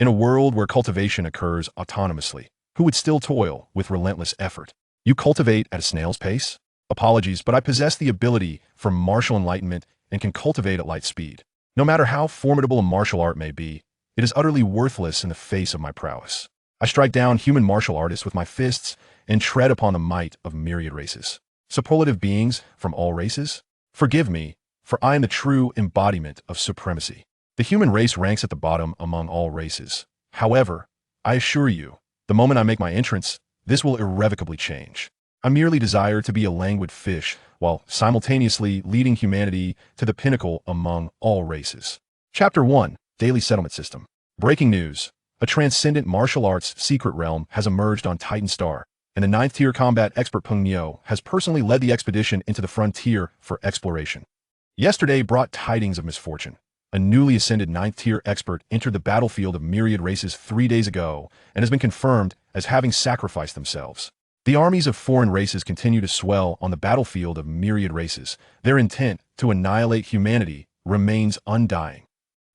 In a world where cultivation occurs autonomously, who would still toil with relentless effort? You cultivate at a snail's pace? Apologies, but I possess the ability for martial enlightenment and can cultivate at light speed. No matter how formidable a martial art may be, it is utterly worthless in the face of my prowess. I strike down human martial artists with my fists and tread upon the might of myriad races. Superlative beings from all races? Forgive me, for I am the true embodiment of supremacy. The human race ranks at the bottom among all races. However, I assure you, the moment I make my entrance, this will irrevocably change. I merely desire to be a languid fish while simultaneously leading humanity to the pinnacle among all races. Chapter 1. Daily Settlement System. Breaking news. A transcendent martial arts secret realm has emerged on Titan Star, and the 9th tier combat expert Peng Nio has personally led the expedition into the frontier for exploration. Yesterday brought tidings of misfortune. A newly ascended 9th tier expert entered the battlefield of myriad races 3 days ago and has been confirmed as having sacrificed themselves. The armies of foreign races continue to swell on the battlefield of myriad races. Their intent to annihilate humanity remains undying.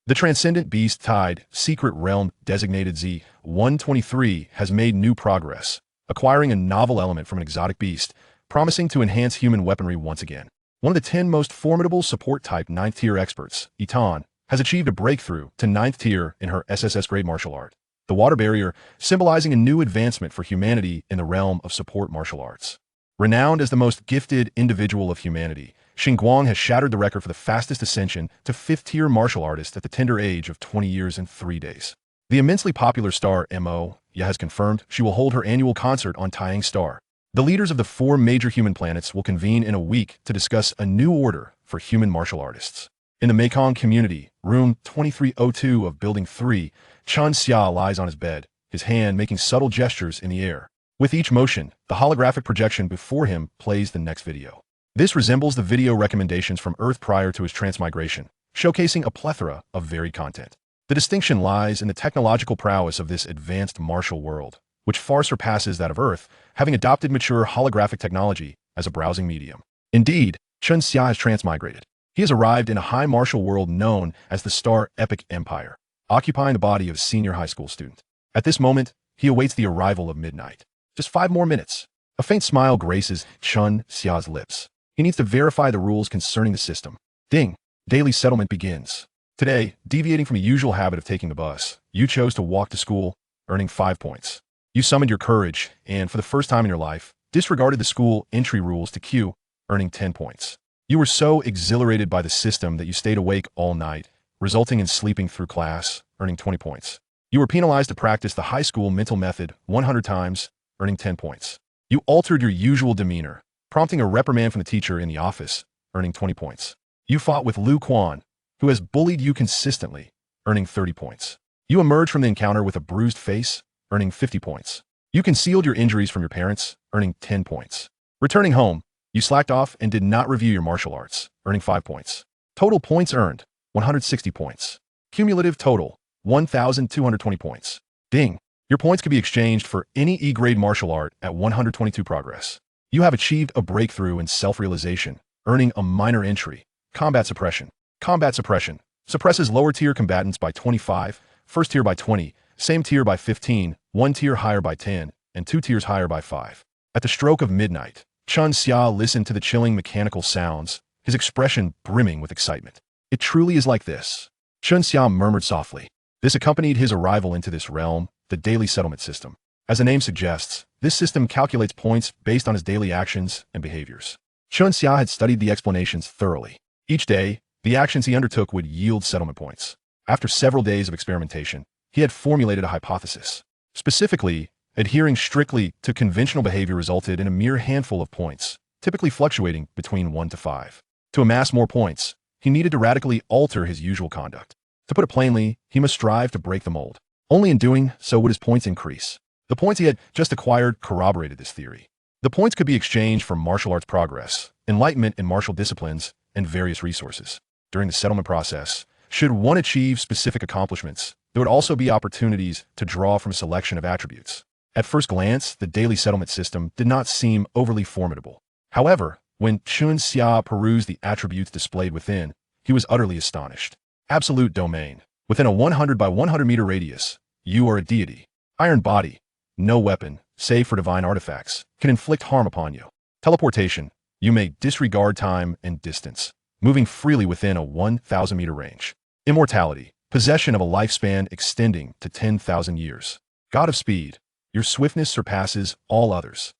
The transcendent beast tide secret realm designated Z-123 has made new progress, acquiring a novel element from an exotic beast, promising to enhance human weaponry once again. One of the 10 most formidable support-type 9th tier experts, Itan, has achieved a breakthrough to 9th tier in her SSS grade martial art, the water barrier, symbolizing a new advancement for humanity in the realm of support martial arts. Renowned as the most gifted individual of humanity, Xinguang has shattered the record for the fastest ascension to 5th tier martial artist at the tender age of 20 years and 3 days. The immensely popular star Mo Ya has confirmed she will hold her annual concert on Taiyang Star. The leaders of the 4 major human planets will convene in a week to discuss a new order for human martial artists. In the Mekong community, room 2302 of Building 3, Chun Xia lies on his bed, his hand making subtle gestures in the air. With each motion, the holographic projection before him plays the next video. This resembles the video recommendations from Earth prior to his transmigration, showcasing a plethora of varied content. The distinction lies in the technological prowess of this advanced martial world, which far surpasses that of Earth, having adopted mature holographic technology as a browsing medium. Indeed, Chun Xia has transmigrated. He has arrived in a high martial world known as the Star Epic Empire, occupying the body of a senior high school student. At this moment, he awaits the arrival of midnight. Just 5 more minutes. A faint smile graces Chun Xia's lips. He needs to verify the rules concerning the system. Ding! Daily settlement begins. Today, deviating from the usual habit of taking the bus, you chose to walk to school, earning 5 points. You summoned your courage, and for the first time in your life, disregarded the school entry rules to queue, earning 10 points. You were so exhilarated by the system that you stayed awake all night, resulting in sleeping through class, earning 20 points. You were penalized to practice the high school mental method 100 times, earning 10 points. You altered your usual demeanor, prompting a reprimand from the teacher in the office, earning 20 points. You fought with Lu Quan, who has bullied you consistently, earning 30 points. You emerged from the encounter with a bruised face, earning 50 points. You concealed your injuries from your parents, earning 10 points. Returning home, you slacked off and did not review your martial arts, earning 5 points. Total points earned, 160 points. Cumulative total, 1,220 points. Ding! Your points can be exchanged for any E-grade martial art at 122 progress. You have achieved a breakthrough in self-realization, earning a minor entry. Combat Suppression. Combat Suppression suppresses lower tier combatants by 25, first tier by 20, same tier by 15, 1 tier higher by 10, and 2 tiers higher by 5. At the stroke of midnight, Chun Xia listened to the chilling mechanical sounds, his expression brimming with excitement. It truly is like this. Chun Xia murmured softly. This accompanied his arrival into this realm, the daily settlement system. As the name suggests, this system calculates points based on his daily actions and behaviors. Chun Xia had studied the explanations thoroughly. Each day, the actions he undertook would yield settlement points. After several days of experimentation, he had formulated a hypothesis. Specifically, adhering strictly to conventional behavior resulted in a mere handful of points, typically fluctuating between 1 to 5. To amass more points, he needed to radically alter his usual conduct. To put it plainly, he must strive to break the mold. Only in doing so would his points increase. The points he had just acquired corroborated this theory. The points could be exchanged for martial arts progress, enlightenment in martial disciplines, and various resources. During the settlement process, should one achieve specific accomplishments, there would also be opportunities to draw from a selection of attributes. At first glance, the daily settlement system did not seem overly formidable. However, when Chun Xia perused the attributes displayed within, he was utterly astonished. Absolute domain. Within a 100 by 100 meter radius, you are a deity. Iron body. No weapon, save for divine artifacts, can inflict harm upon you. Teleportation. You may disregard time and distance, moving freely within a 1,000-meter range. Immortality. Possession of a lifespan extending to 10,000 years. God of speed. Your swiftness surpasses all others.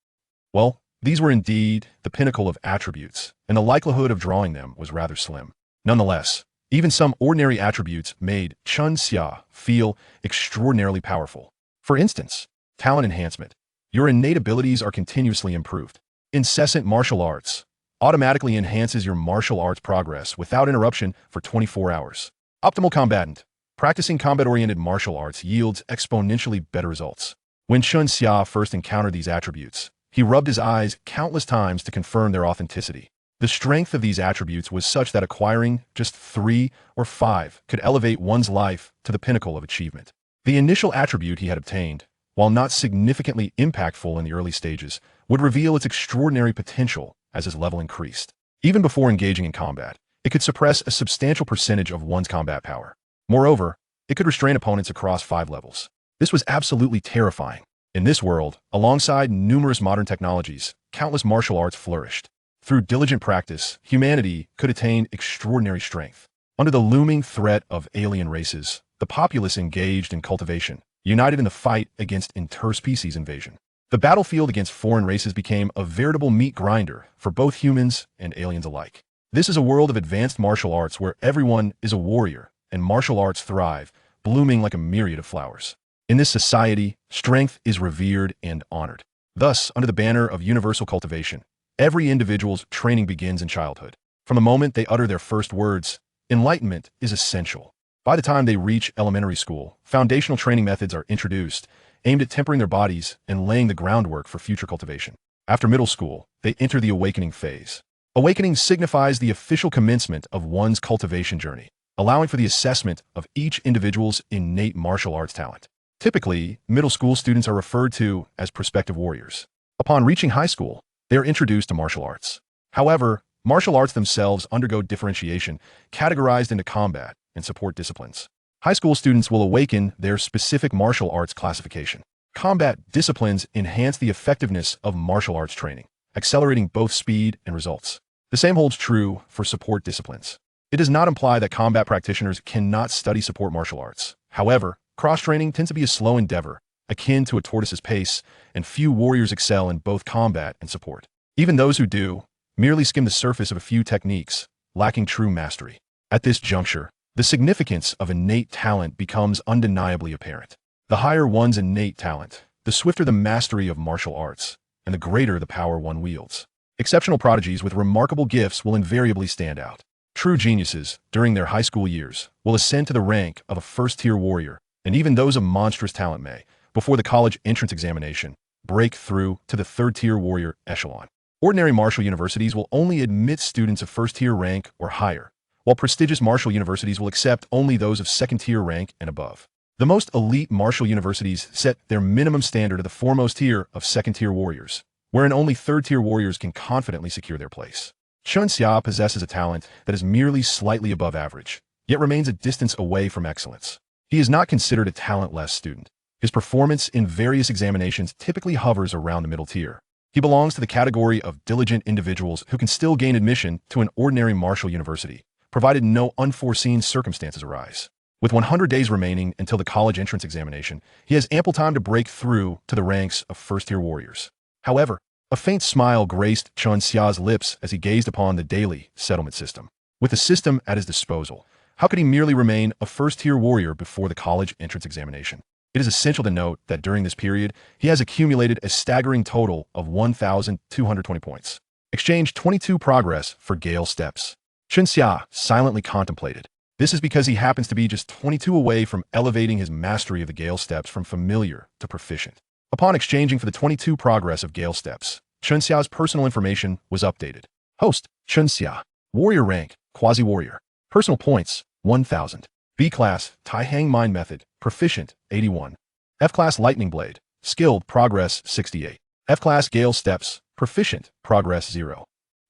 Well, these were indeed the pinnacle of attributes, and the likelihood of drawing them was rather slim. Nonetheless, even some ordinary attributes made Chun Xia feel extraordinarily powerful. For instance, talent enhancement. Your innate abilities are continuously improved. Incessant martial arts automatically enhances your martial arts progress without interruption for 24 hours. Optimal combatant. Practicing combat-oriented martial arts yields exponentially better results. When Chun Xia first encountered these attributes, he rubbed his eyes countless times to confirm their authenticity. The strength of these attributes was such that acquiring just 3 or 5 could elevate one's life to the pinnacle of achievement. The initial attribute he had obtained, while not significantly impactful in the early stages, would reveal its extraordinary potential as his level increased. Even before engaging in combat, it could suppress a substantial percentage of one's combat power. Moreover, it could restrain opponents across 5 levels. This was absolutely terrifying. In this world, alongside numerous modern technologies, countless martial arts flourished. Through diligent practice, humanity could attain extraordinary strength. Under the looming threat of alien races, the populace engaged in cultivation, united in the fight against interspecies invasion. The battlefield against foreign races became a veritable meat grinder for both humans and aliens alike. This is a world of advanced martial arts where everyone is a warrior, and martial arts thrive, blooming like a myriad of flowers. In this society, strength is revered and honored. Thus, under the banner of universal cultivation, every individual's training begins in childhood. From the moment they utter their first words, enlightenment is essential. By the time they reach elementary school, foundational training methods are introduced, aimed at tempering their bodies and laying the groundwork for future cultivation. After middle school, they enter the awakening phase. Awakening signifies the official commencement of one's cultivation journey, allowing for the assessment of each individual's innate martial arts talent. Typically, middle school students are referred to as prospective warriors. Upon reaching high school, they are introduced to martial arts. However, martial arts themselves undergo differentiation, categorized into combat and support disciplines. High school students will awaken their specific martial arts classification. Combat disciplines enhance the effectiveness of martial arts training, accelerating both speed and results. The same holds true for support disciplines. It does not imply that combat practitioners cannot study support martial arts. However, cross-training tends to be a slow endeavor, akin to a tortoise's pace, and few warriors excel in both combat and support. Even those who do merely skim the surface of a few techniques, lacking true mastery. At this juncture, the significance of innate talent becomes undeniably apparent. The higher one's innate talent, the swifter the mastery of martial arts, and the greater the power one wields. Exceptional prodigies with remarkable gifts will invariably stand out. True geniuses, during their high school years, will ascend to the rank of a first-tier warrior, and even those of monstrous talent may, before the college entrance examination, break through to the third-tier warrior echelon. Ordinary martial universities will only admit students of first-tier rank or higher, while prestigious martial universities will accept only those of second-tier rank and above. The most elite martial universities set their minimum standard at the foremost tier of second-tier warriors, wherein only third-tier warriors can confidently secure their place. Chun Xia possesses a talent that is merely slightly above average, yet remains a distance away from excellence. He is not considered a talentless student. His performance in various examinations typically hovers around the middle tier. He belongs to the category of diligent individuals who can still gain admission to an ordinary martial university, provided no unforeseen circumstances arise. With 100 days remaining until the college entrance examination, he has ample time to break through to the ranks of first-tier warriors. However, a faint smile graced Chun Xia's lips as he gazed upon the daily settlement system. With the system at his disposal, how could he merely remain a first-tier warrior before the college entrance examination? It is essential to note that during this period, he has accumulated a staggering total of 1,220 points. Exchange 22 progress for Gale steps. Chun Xia silently contemplated. This is because he happens to be just 22 away from elevating his mastery of the Gale steps from familiar to proficient. Upon exchanging for the 22 progress of Gale steps, Chun Xia's personal information was updated. Host, Chun Xia. Warrior rank, Quasi-Warrior. Personal points, 1,000. B-Class, Tai Hang Mind Method, Proficient, 81. F-Class Lightning Blade, Skilled, Progress, 68. F-Class Gale Steps, Proficient, Progress, 0.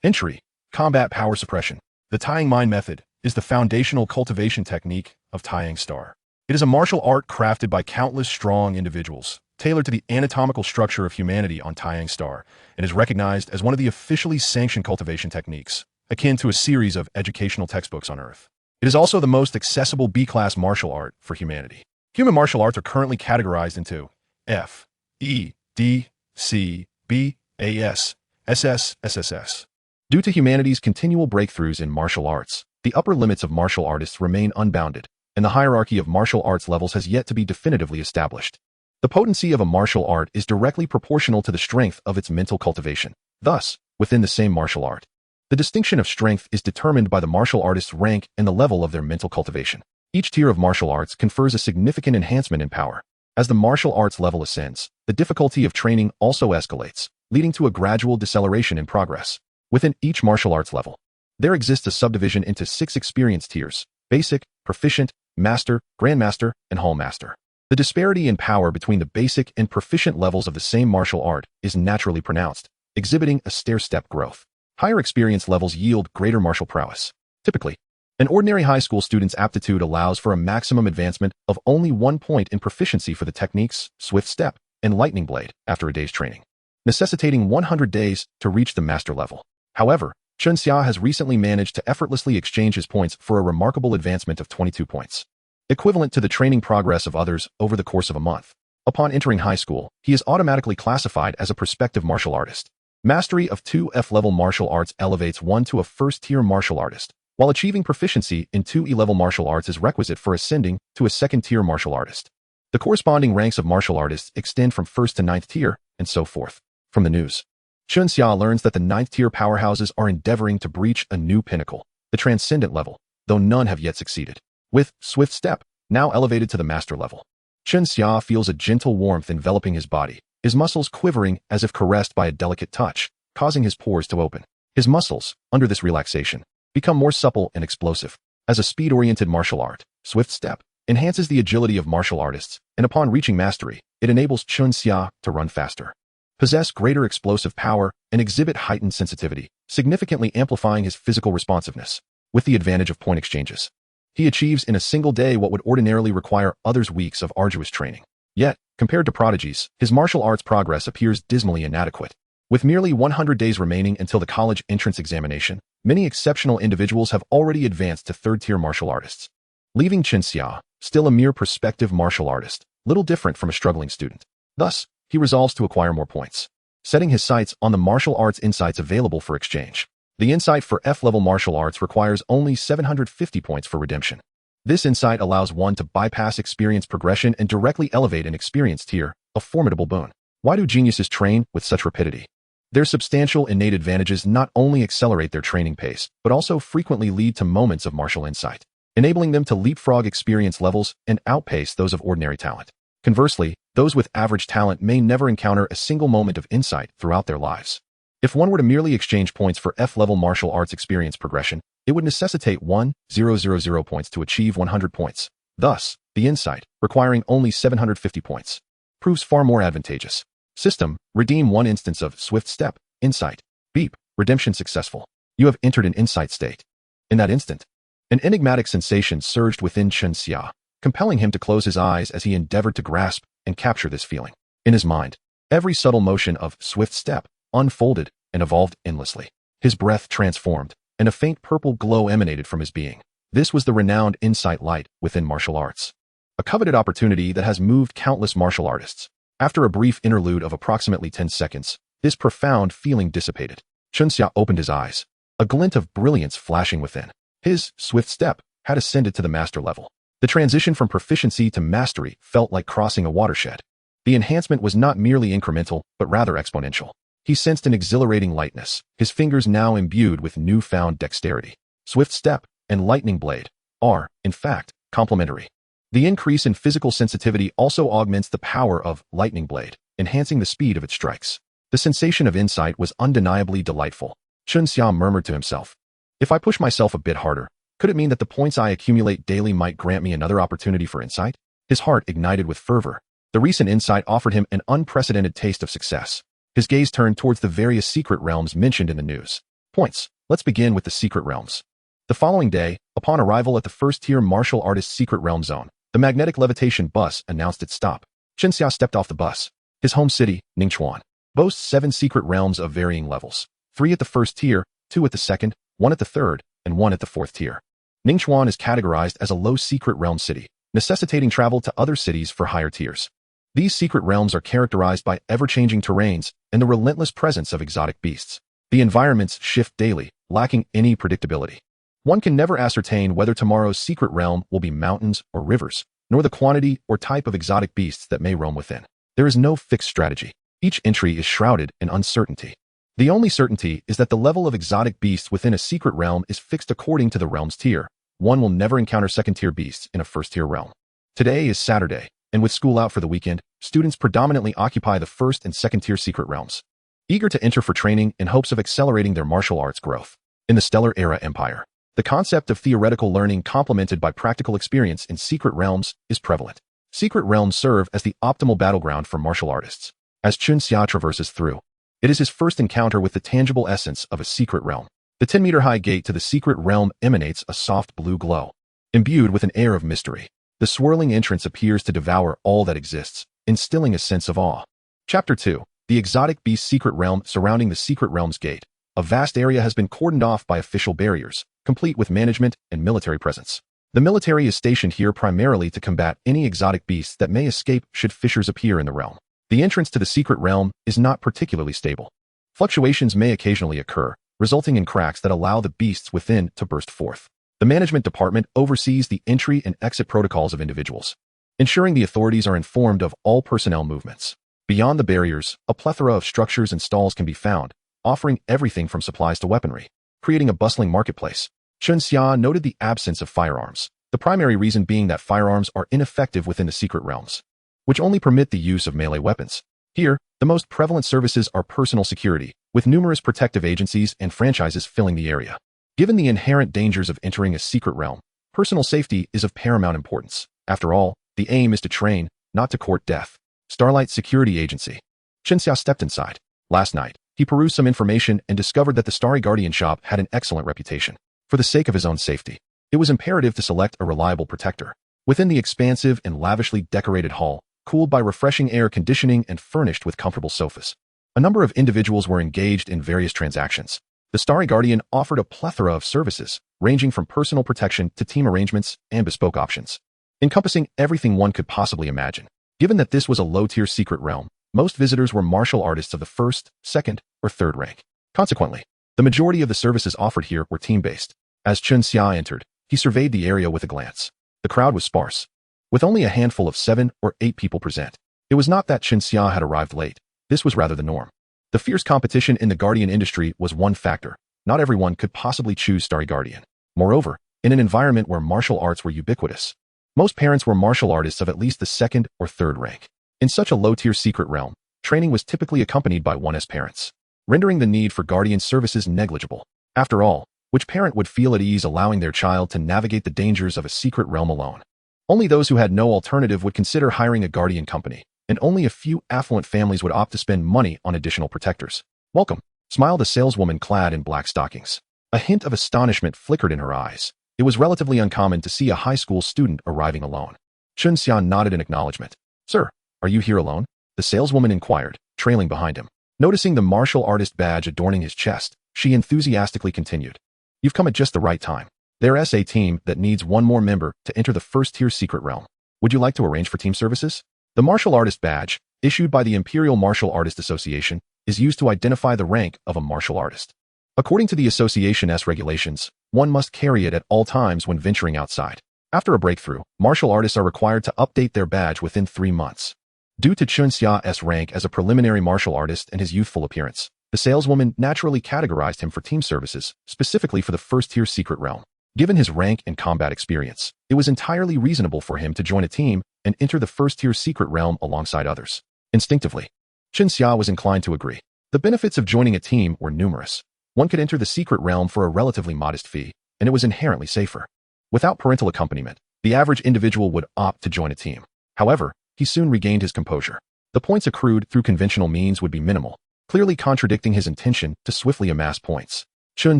Entry, Combat Power Suppression. The Tying Mind Method is the foundational cultivation technique of Tying Star. It is a martial art crafted by countless strong individuals, tailored to the anatomical structure of humanity on Taiyang Star, and is recognized as one of the officially sanctioned cultivation techniques, akin to a series of educational textbooks on Earth. It is also the most accessible B-class martial art for humanity. Human martial arts are currently categorized into F, E, D, C, B, A, S, SS, SSS. Due to humanity's continual breakthroughs in martial arts, the upper limits of martial artists remain unbounded, and the hierarchy of martial arts levels has yet to be definitively established. The potency of a martial art is directly proportional to the strength of its mental cultivation. Thus, within the same martial art, the distinction of strength is determined by the martial artist's rank and the level of their mental cultivation. Each tier of martial arts confers a significant enhancement in power. As the martial arts level ascends, the difficulty of training also escalates, leading to a gradual deceleration in progress. Within each martial arts level, there exists a subdivision into 6 experience tiers: basic, proficient, master, grandmaster, and hallmaster. The disparity in power between the basic and proficient levels of the same martial art is naturally pronounced, exhibiting a stair-step growth. Higher experience levels yield greater martial prowess. Typically, an ordinary high school student's aptitude allows for a maximum advancement of only 1 point in proficiency for the techniques Swift Step and Lightning Blade after a day's training, necessitating 100 days to reach the master level. However, Chun Xia has recently managed to effortlessly exchange his points for a remarkable advancement of 22 points, equivalent to the training progress of others over the course of a month. Upon entering high school, he is automatically classified as a prospective martial artist. Mastery of 2 F-level martial arts elevates one to a first-tier martial artist, while achieving proficiency in 2 E-level martial arts is requisite for ascending to a second-tier martial artist. The corresponding ranks of martial artists extend from 1st to 9th tier, and so forth. From the news, Chun Xia learns that the 9th-tier powerhouses are endeavoring to breach a new pinnacle, the transcendent level, though none have yet succeeded. With Swift Step now elevated to the master level, Chun Xia feels a gentle warmth enveloping his body, his muscles quivering as if caressed by a delicate touch, causing his pores to open. His muscles, under this relaxation, become more supple and explosive. As a speed-oriented martial art, Swift Step enhances the agility of martial artists, and upon reaching mastery, it enables Chun Xia to run faster, possess greater explosive power, and exhibit heightened sensitivity, significantly amplifying his physical responsiveness. With the advantage of point exchanges, he achieves in a single day what would ordinarily require others' weeks of arduous training. Yet, compared to prodigies, his martial arts progress appears dismally inadequate. With merely 100 days remaining until the college entrance examination, many exceptional individuals have already advanced to third-tier martial artists, leaving Chun Xia still a mere prospective martial artist, little different from a struggling student. Thus, he resolves to acquire more points, setting his sights on the martial arts insights available for exchange. The insight for F-level martial arts requires only 750 points for redemption. This insight allows one to bypass experience progression and directly elevate an experience tier, a formidable boon. Why do geniuses train with such rapidity? Their substantial innate advantages not only accelerate their training pace, but also frequently lead to moments of martial insight, enabling them to leapfrog experience levels and outpace those of ordinary talent. Conversely, those with average talent may never encounter a single moment of insight throughout their lives. If one were to merely exchange points for F-level martial arts experience progression, it would necessitate 1,000 points to achieve 100 points. Thus, the insight, requiring only 750 points, proves far more advantageous. System, redeem 1 instance of Swift Step, Insight. Beep, redemption successful. You have entered an insight state. In that instant, an enigmatic sensation surged within Chun Xia, compelling him to close his eyes as he endeavored to grasp and capture this feeling. In his mind, every subtle motion of Swift Step unfolded and evolved endlessly. His breath transformed, and a faint purple glow emanated from his being. This was the renowned insight light within martial arts, a coveted opportunity that has moved countless martial artists. After a brief interlude of approximately 10 seconds, this profound feeling dissipated. Chun Xia opened his eyes, a glint of brilliance flashing within. His Swift Step had ascended to the master level. The transition from proficiency to mastery felt like crossing a watershed. The enhancement was not merely incremental, but rather exponential. He sensed an exhilarating lightness, his fingers now imbued with newfound dexterity. Swift Step and Lightning Blade are, in fact, complementary. The increase in physical sensitivity also augments the power of Lightning Blade, enhancing the speed of its strikes. The sensation of insight was undeniably delightful. Chun Xia murmured to himself, "If I push myself a bit harder, could it mean that the points I accumulate daily might grant me another opportunity for insight?" His heart ignited with fervor. The recent insight offered him an unprecedented taste of success. His gaze turned towards the various secret realms mentioned in the news. Points. Let's begin with the secret realms. The following day, upon arrival at the first-tier martial artist secret realm zone, The magnetic levitation bus announced its stop. Chen Xia stepped off the bus. His home city, Ningchuan, boasts 7 secret realms of varying levels. 3 at the first tier, 2 at the second, 1 at the third, and 1 at the fourth tier. Ningchuan is categorized as a low secret realm city, necessitating travel to other cities for higher tiers. These secret realms are characterized by ever-changing terrains and the relentless presence of exotic beasts. The environments shift daily, lacking any predictability. One can never ascertain whether tomorrow's secret realm will be mountains or rivers, nor the quantity or type of exotic beasts that may roam within. There is no fixed strategy. Each entry is shrouded in uncertainty. The only certainty is that the level of exotic beasts within a secret realm is fixed according to the realm's tier. One will never encounter second-tier beasts in a first-tier realm. Today is Saturday, and with school out for the weekend, students predominantly occupy the first and second-tier secret realms, eager to enter for training in hopes of accelerating their martial arts growth. In the Stellar Era Empire, the concept of theoretical learning complemented by practical experience in secret realms is prevalent. Secret realms serve as the optimal battleground for martial artists. As Chen Xia traverses through, it is his first encounter with the tangible essence of a secret realm. The 10-meter-high gate to the secret realm emanates a soft blue glow. Imbued with an air of mystery, the swirling entrance appears to devour all that exists, instilling a sense of awe. Chapter 2. The Exotic Beast Secret Realm. Surrounding the secret realm's gate, a vast area has been cordoned off by official barriers, complete with management and military presence. The military is stationed here primarily to combat any exotic beasts that may escape should fissures appear in the realm. The entrance to the secret realm is not particularly stable. Fluctuations may occasionally occur, resulting in cracks that allow the beasts within to burst forth. The management department oversees the entry and exit protocols of individuals, ensuring the authorities are informed of all personnel movements. Beyond the barriers, a plethora of structures and stalls can be found, offering everything from supplies to weaponry, creating a bustling marketplace. Chen Xia noted the absence of firearms, the primary reason being that firearms are ineffective within the secret realms, which only permit the use of melee weapons. Here, the most prevalent services are personal security, with numerous protective agencies and franchises filling the area. Given the inherent dangers of entering a secret realm, personal safety is of paramount importance. After all, the aim is to train, not to court death. Starlight Security Agency. Chen Xia stepped inside. Last night, he perused some information and discovered that the Starry Guardian shop had an excellent reputation. For the sake of his own safety, it was imperative to select a reliable protector. Within the expansive and lavishly decorated hall, cooled by refreshing air conditioning and furnished with comfortable sofas, a number of individuals were engaged in various transactions. The Starry Guardian offered a plethora of services, ranging from personal protection to team arrangements and bespoke options, encompassing everything one could possibly imagine. Given that this was a low-tier secret realm, most visitors were martial artists of the first, second, or third rank. Consequently, the majority of the services offered here were team-based. As Chen Xia entered, he surveyed the area with a glance. The crowd was sparse, with only a handful of 7 or 8 people present. It was not that Chen Xia had arrived late. This was rather the norm. The fierce competition in the Guardian industry was one factor. Not everyone could possibly choose Starry Guardian. Moreover, in an environment where martial arts were ubiquitous, most parents were martial artists of at least the second or third rank. In such a low-tier secret realm, training was typically accompanied by one's parents, rendering the need for guardian services negligible. After all, which parent would feel at ease allowing their child to navigate the dangers of a secret realm alone? Only those who had no alternative would consider hiring a guardian company, and only a few affluent families would opt to spend money on additional protectors. Welcome, smiled a saleswoman clad in black stockings. A hint of astonishment flickered in her eyes. It was relatively uncommon to see a high school student arriving alone. Chen Xia nodded in acknowledgement. Sir, are you here alone? The saleswoman inquired, trailing behind him. Noticing the martial artist badge adorning his chest, she enthusiastically continued. You've come at just the right time. There's a team that needs one more member to enter the first-tier secret realm. Would you like to arrange for team services? The martial artist badge, issued by the Imperial Martial Artist Association, is used to identify the rank of a martial artist. According to the association's regulations, one must carry it at all times when venturing outside. After a breakthrough, martial artists are required to update their badge within 3 months. Due to Chen Xia's rank as a preliminary martial artist and his youthful appearance, the saleswoman naturally categorized him for team services, specifically for the first-tier secret realm. Given his rank and combat experience, it was entirely reasonable for him to join a team and enter the first-tier secret realm alongside others. Instinctively, Chen Xia was inclined to agree. The benefits of joining a team were numerous. One could enter the secret realm for a relatively modest fee, and it was inherently safer. Without parental accompaniment, the average individual would opt to join a team. However, he soon regained his composure. The points accrued through conventional means would be minimal, clearly contradicting his intention to swiftly amass points. Chen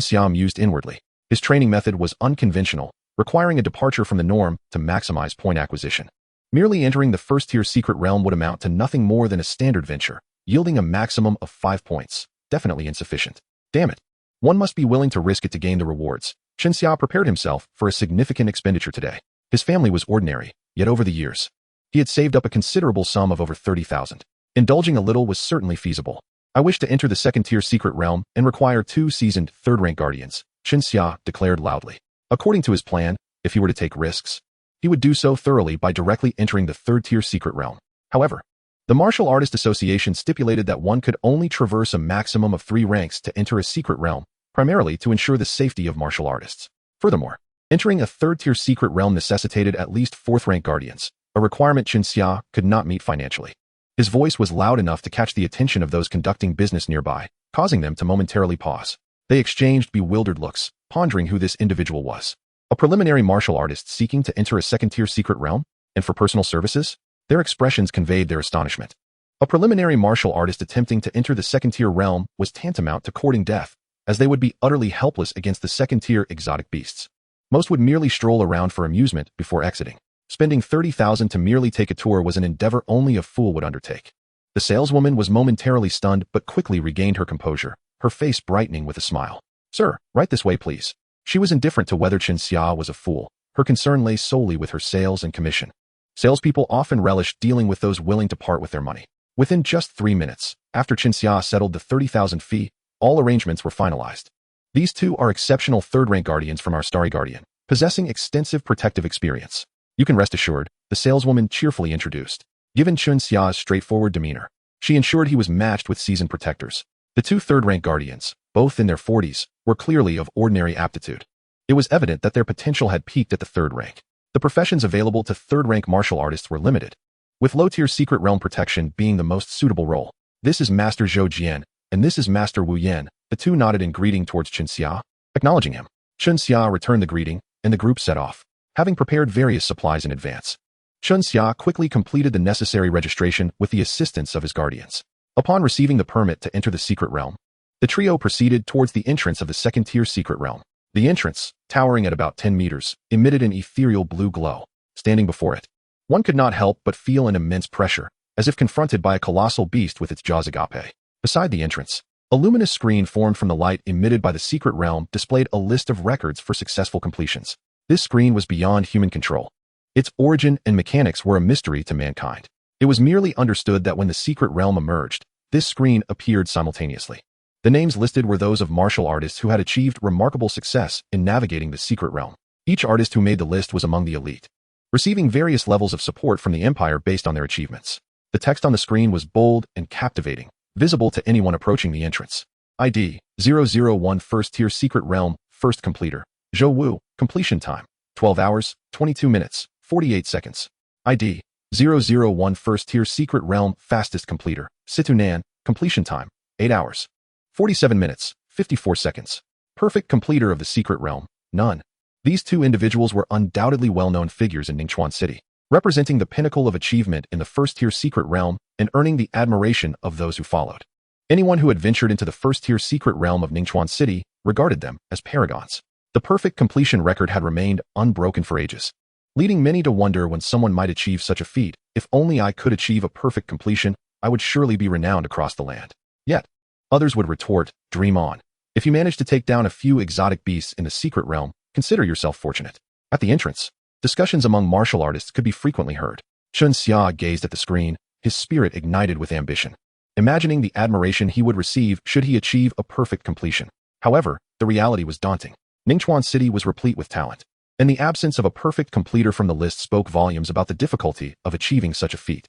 Xia mused inwardly. His training method was unconventional, requiring a departure from the norm to maximize point acquisition. Merely entering the first-tier secret realm would amount to nothing more than a standard venture, yielding a maximum of 5 points. Definitely insufficient. Damn it. One must be willing to risk it to gain the rewards. Chen Xia prepared himself for a significant expenditure today. His family was ordinary, yet over the years, he had saved up a considerable sum of over 30,000. Indulging a little was certainly feasible. I wish to enter the second-tier secret realm and require 2 seasoned third-rank guardians, Chen Xia declared loudly. According to his plan, if he were to take risks, he would do so thoroughly by directly entering the third-tier secret realm. However, the Martial Artist Association stipulated that one could only traverse a maximum of 3 ranks to enter a secret realm, primarily to ensure the safety of martial artists. Furthermore, entering a third-tier secret realm necessitated at least 4th-rank guardians, a requirement Chen Xia could not meet financially. His voice was loud enough to catch the attention of those conducting business nearby, causing them to momentarily pause. They exchanged bewildered looks, pondering who this individual was. A preliminary martial artist seeking to enter a second-tier secret realm? And for personal services? Their expressions conveyed their astonishment. A preliminary martial artist attempting to enter the second-tier realm was tantamount to courting death, as they would be utterly helpless against the second-tier exotic beasts. Most would merely stroll around for amusement before exiting. Spending 30,000 to merely take a tour was an endeavor only a fool would undertake. The saleswoman was momentarily stunned but quickly regained her composure, her face brightening with a smile. Sir, right this way please. She was indifferent to whether Chen Xia was a fool. Her concern lay solely with her sales and commission. Salespeople often relish dealing with those willing to part with their money. Within just 3 minutes, after Chen Xia settled the 30,000 fee, all arrangements were finalized. These 2 are exceptional third-rank guardians from our Starry Guardian, possessing extensive protective experience. You can rest assured, the saleswoman cheerfully introduced. Given Chen Xia's straightforward demeanor, she ensured he was matched with seasoned protectors. The 2 third-rank guardians, both in their 40s, were clearly of ordinary aptitude. It was evident that their potential had peaked at the 3rd rank. The professions available to third-rank martial artists were limited, with low-tier secret realm protection being the most suitable role. This is Master Zhou Jian, and this is Master Wu Yan. The 2 nodded in greeting towards Chen Xia, acknowledging him. Chen Xia returned the greeting, and the group set off, having prepared various supplies in advance. Chen Xia quickly completed the necessary registration with the assistance of his guardians. Upon receiving the permit to enter the secret realm, the trio proceeded towards the entrance of the second-tier secret realm. The entrance, towering at about 10 meters, emitted an ethereal blue glow. Standing before it, one could not help but feel an immense pressure, as if confronted by a colossal beast with its jaws agape. Beside the entrance, a luminous screen formed from the light emitted by the secret realm displayed a list of records for successful completions. This screen was beyond human control. Its origin and mechanics were a mystery to mankind. It was merely understood that when the secret realm emerged, this screen appeared simultaneously. The names listed were those of martial artists who had achieved remarkable success in navigating the secret realm. Each artist who made the list was among the elite, receiving various levels of support from the Empire based on their achievements. The text on the screen was bold and captivating, visible to anyone approaching the entrance. ID 001 First-Tier Secret Realm, First Completer. Zhou Wu, Completion Time, 12 hours, 22 minutes, 48 seconds. ID 001 First-Tier Secret Realm, Fastest Completer. Situ Nan, Completion Time, 8 hours, 47 minutes, 54 seconds. Perfect completer of the secret realm, none. These 2 individuals were undoubtedly well-known figures in Ningchuan City, representing the pinnacle of achievement in the first-tier secret realm and earning the admiration of those who followed. Anyone who had ventured into the first-tier secret realm of Ningchuan City regarded them as paragons. The perfect completion record had remained unbroken for ages, leading many to wonder when someone might achieve such a feat. If only I could achieve a perfect completion, I would surely be renowned across the land. Yet, others would retort, dream on. If you manage to take down a few exotic beasts in the secret realm, consider yourself fortunate. At the entrance, discussions among martial artists could be frequently heard. Chen Xia gazed at the screen, his spirit ignited with ambition, imagining the admiration he would receive should he achieve a perfect completion. However, the reality was daunting. Ningchuan City was replete with talent, and the absence of a perfect completer from the list spoke volumes about the difficulty of achieving such a feat.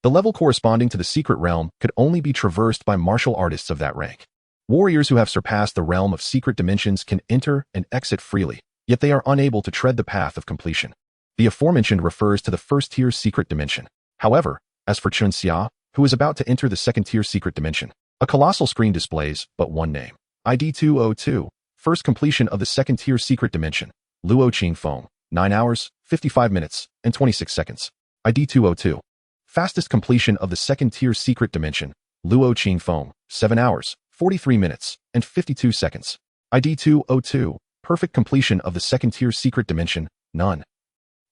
The level corresponding to the secret realm could only be traversed by martial artists of that rank. Warriors who have surpassed the realm of secret dimensions can enter and exit freely, yet they are unable to tread the path of completion. The aforementioned refers to the first-tier secret dimension. However, as for Chen Xia, who is about to enter the second-tier secret dimension, a colossal screen displays but one name. ID 202, first completion of the second-tier secret dimension. Luo Qingfeng, 9 hours, 55 minutes, and 26 seconds. ID 202. Fastest completion of the second-tier secret dimension. Luo Qingfeng, 7 hours, 43 minutes, and 52 seconds. ID 202. perfect completion of the second-tier secret dimension, none.